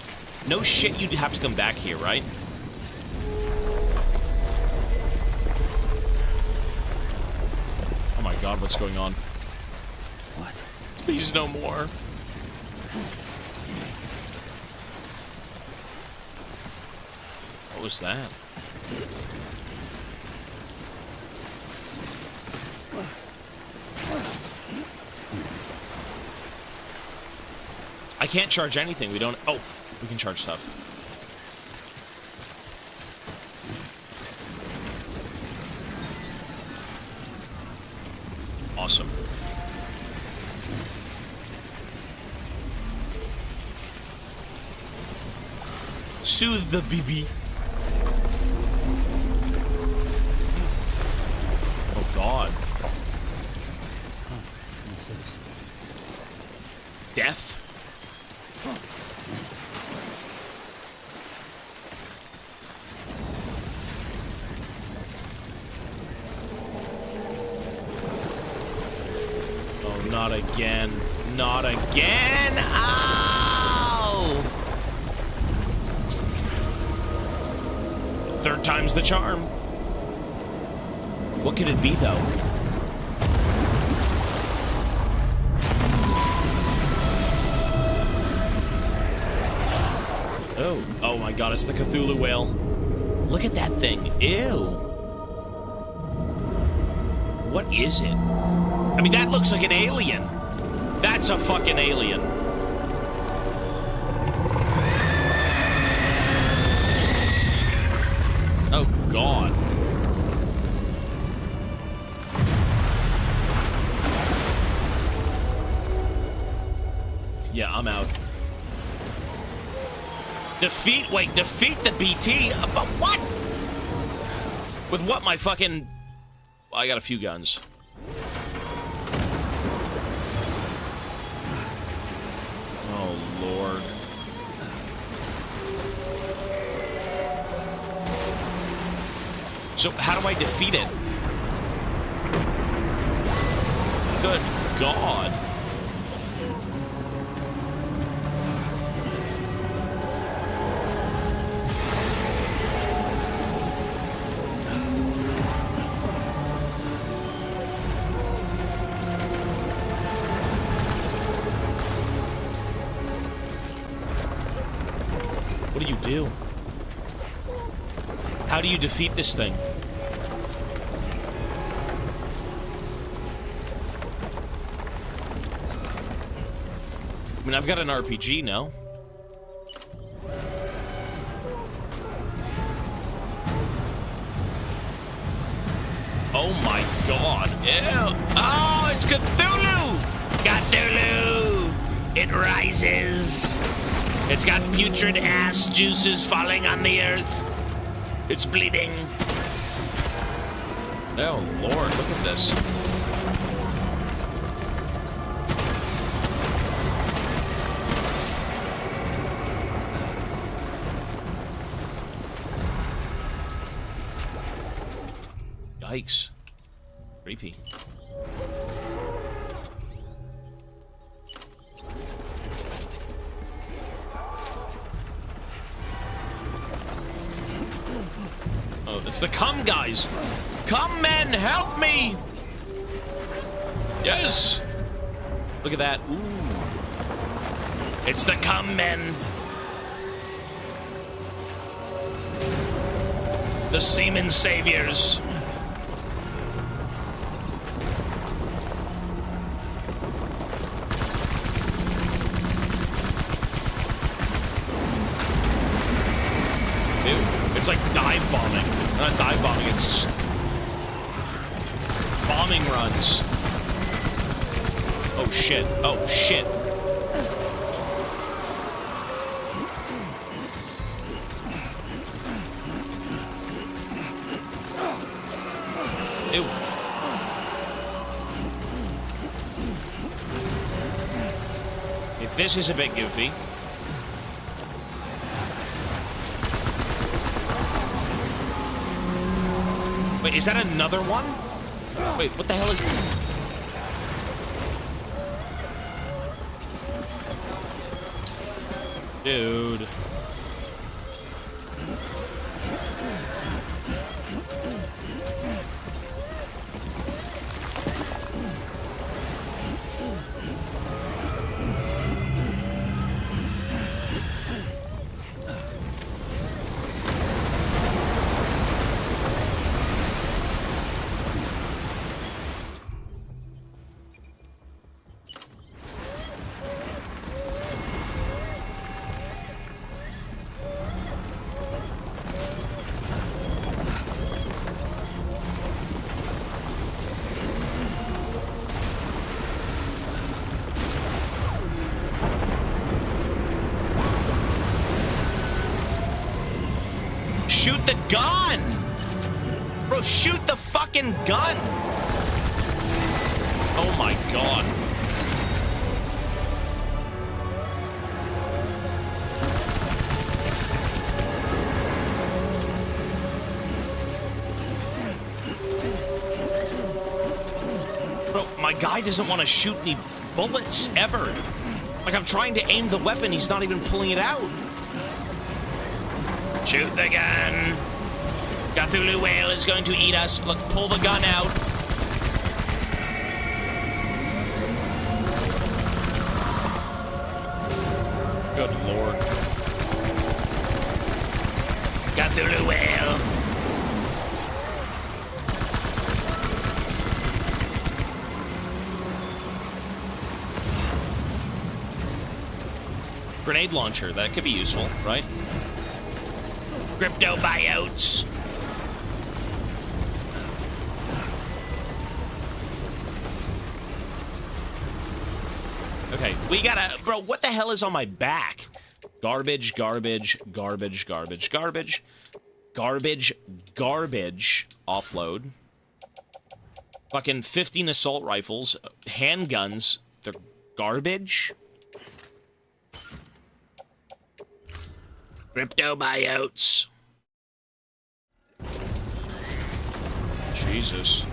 No shit you'd have to come back here, right? Oh my god, what's going on? What? Please no more. What was that? I can't charge anything. We don't... Oh, we can charge stuff. Awesome. Soothe the BB. Oh, God. Death? Oh, not again. Not again! Ow! Third time's the charm. What could it be, though? Oh, oh my god, it's the Cthulhu whale. Look at that thing. Ew. What is it? I mean, that looks like an alien. That's a fucking alien. Oh, God. Yeah, I'm out. Defeat the BT? But what? With what, my fucking... I got a few guns. Oh, Lord. So, how do I defeat it? Good God. What do you do? How do you defeat this thing? I mean, I've got an RPG now. Oh my god. Ew. Oh, it's Cthulhu! Cthulhu! It rises. It's got putrid ass juices falling on the earth. It's bleeding. Oh lord, look at this. Yikes. Creepy. Oh, it's the cum guys. Come men, help me! Yes! Look at that. Ooh. It's the cum men. The semen saviors. It's like dive bombing. Not dive bombing, it's bombing runs. Oh shit. Oh shit. Ew. This is a bit goofy. Wait, is that another one? Wait, what the hell is... Dude. Shoot the gun! Bro, shoot the fucking gun! Oh my god. Bro, my guy doesn't want to shoot any bullets ever. Like, I'm trying to aim the weapon, he's not even pulling it out. Shoot the gun. Cthulhu whale is going to eat us. Look, pull the gun out. Good lord. Cthulhu whale. Grenade launcher, that could be useful, right? Crypto buyouts. Okay, we gotta... Bro, what the hell is on my back? Garbage, garbage, garbage, garbage, garbage. Garbage, garbage. Offload. Fucking 15 assault rifles. Handguns. They're garbage. Crypto buyouts. Jesus.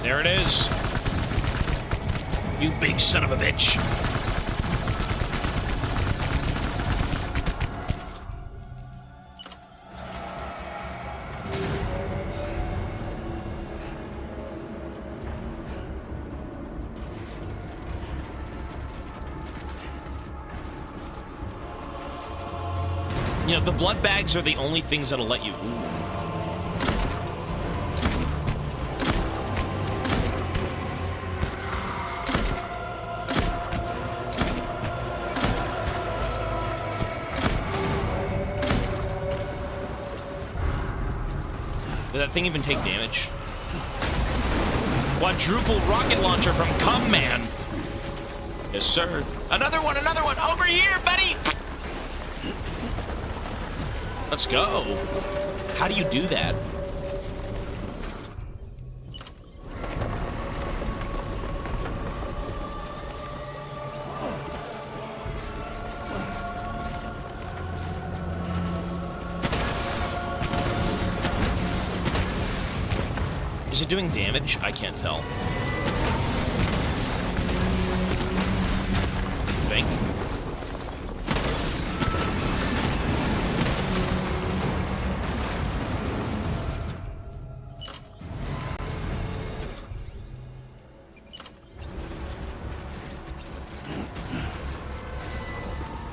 There it is. You big son of a bitch. You know, the blood bags are the only things that'll let you... Ooh. Did that thing even take damage? Quadruple rocket launcher from Cum Man. Yes, sir. Another one, over here, buddy! Let's go. How do you do that? Is it doing damage? I can't tell. I think.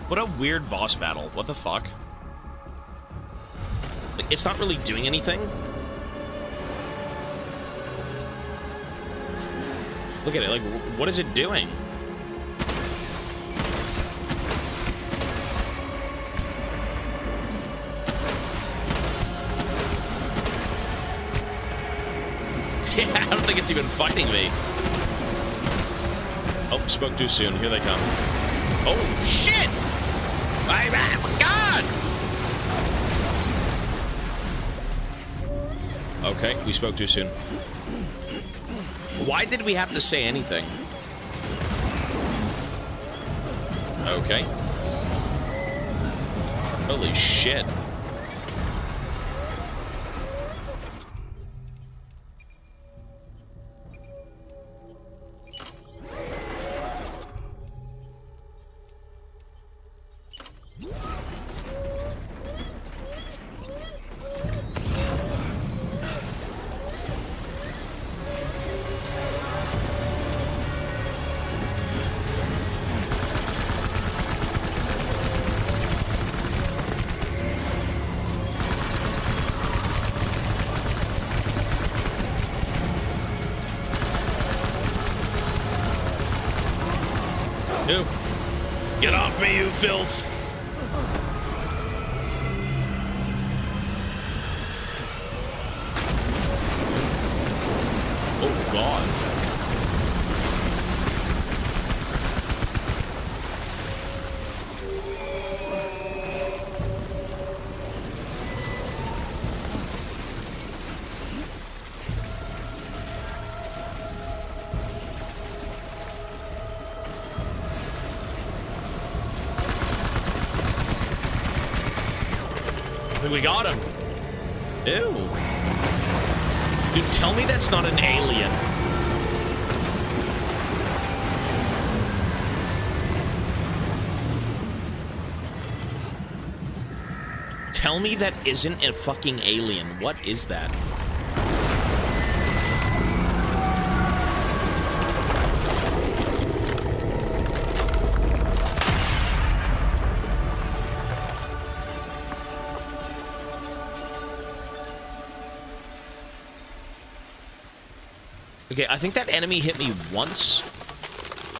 What a weird boss battle. What the fuck? Like, it's not really doing anything. Look at it, like, what is it doing? Yeah, I don't think it's even fighting me. Oh, spoke too soon. Here they come. Oh, shit! My God! Okay, we spoke too soon. Why did we have to say anything? Okay. Holy shit. Get off me, you filth! Oh, God. We got him. Ew. Dude, tell me that's not an alien. Tell me that isn't a fucking alien. What is that? Okay, I think that enemy hit me once.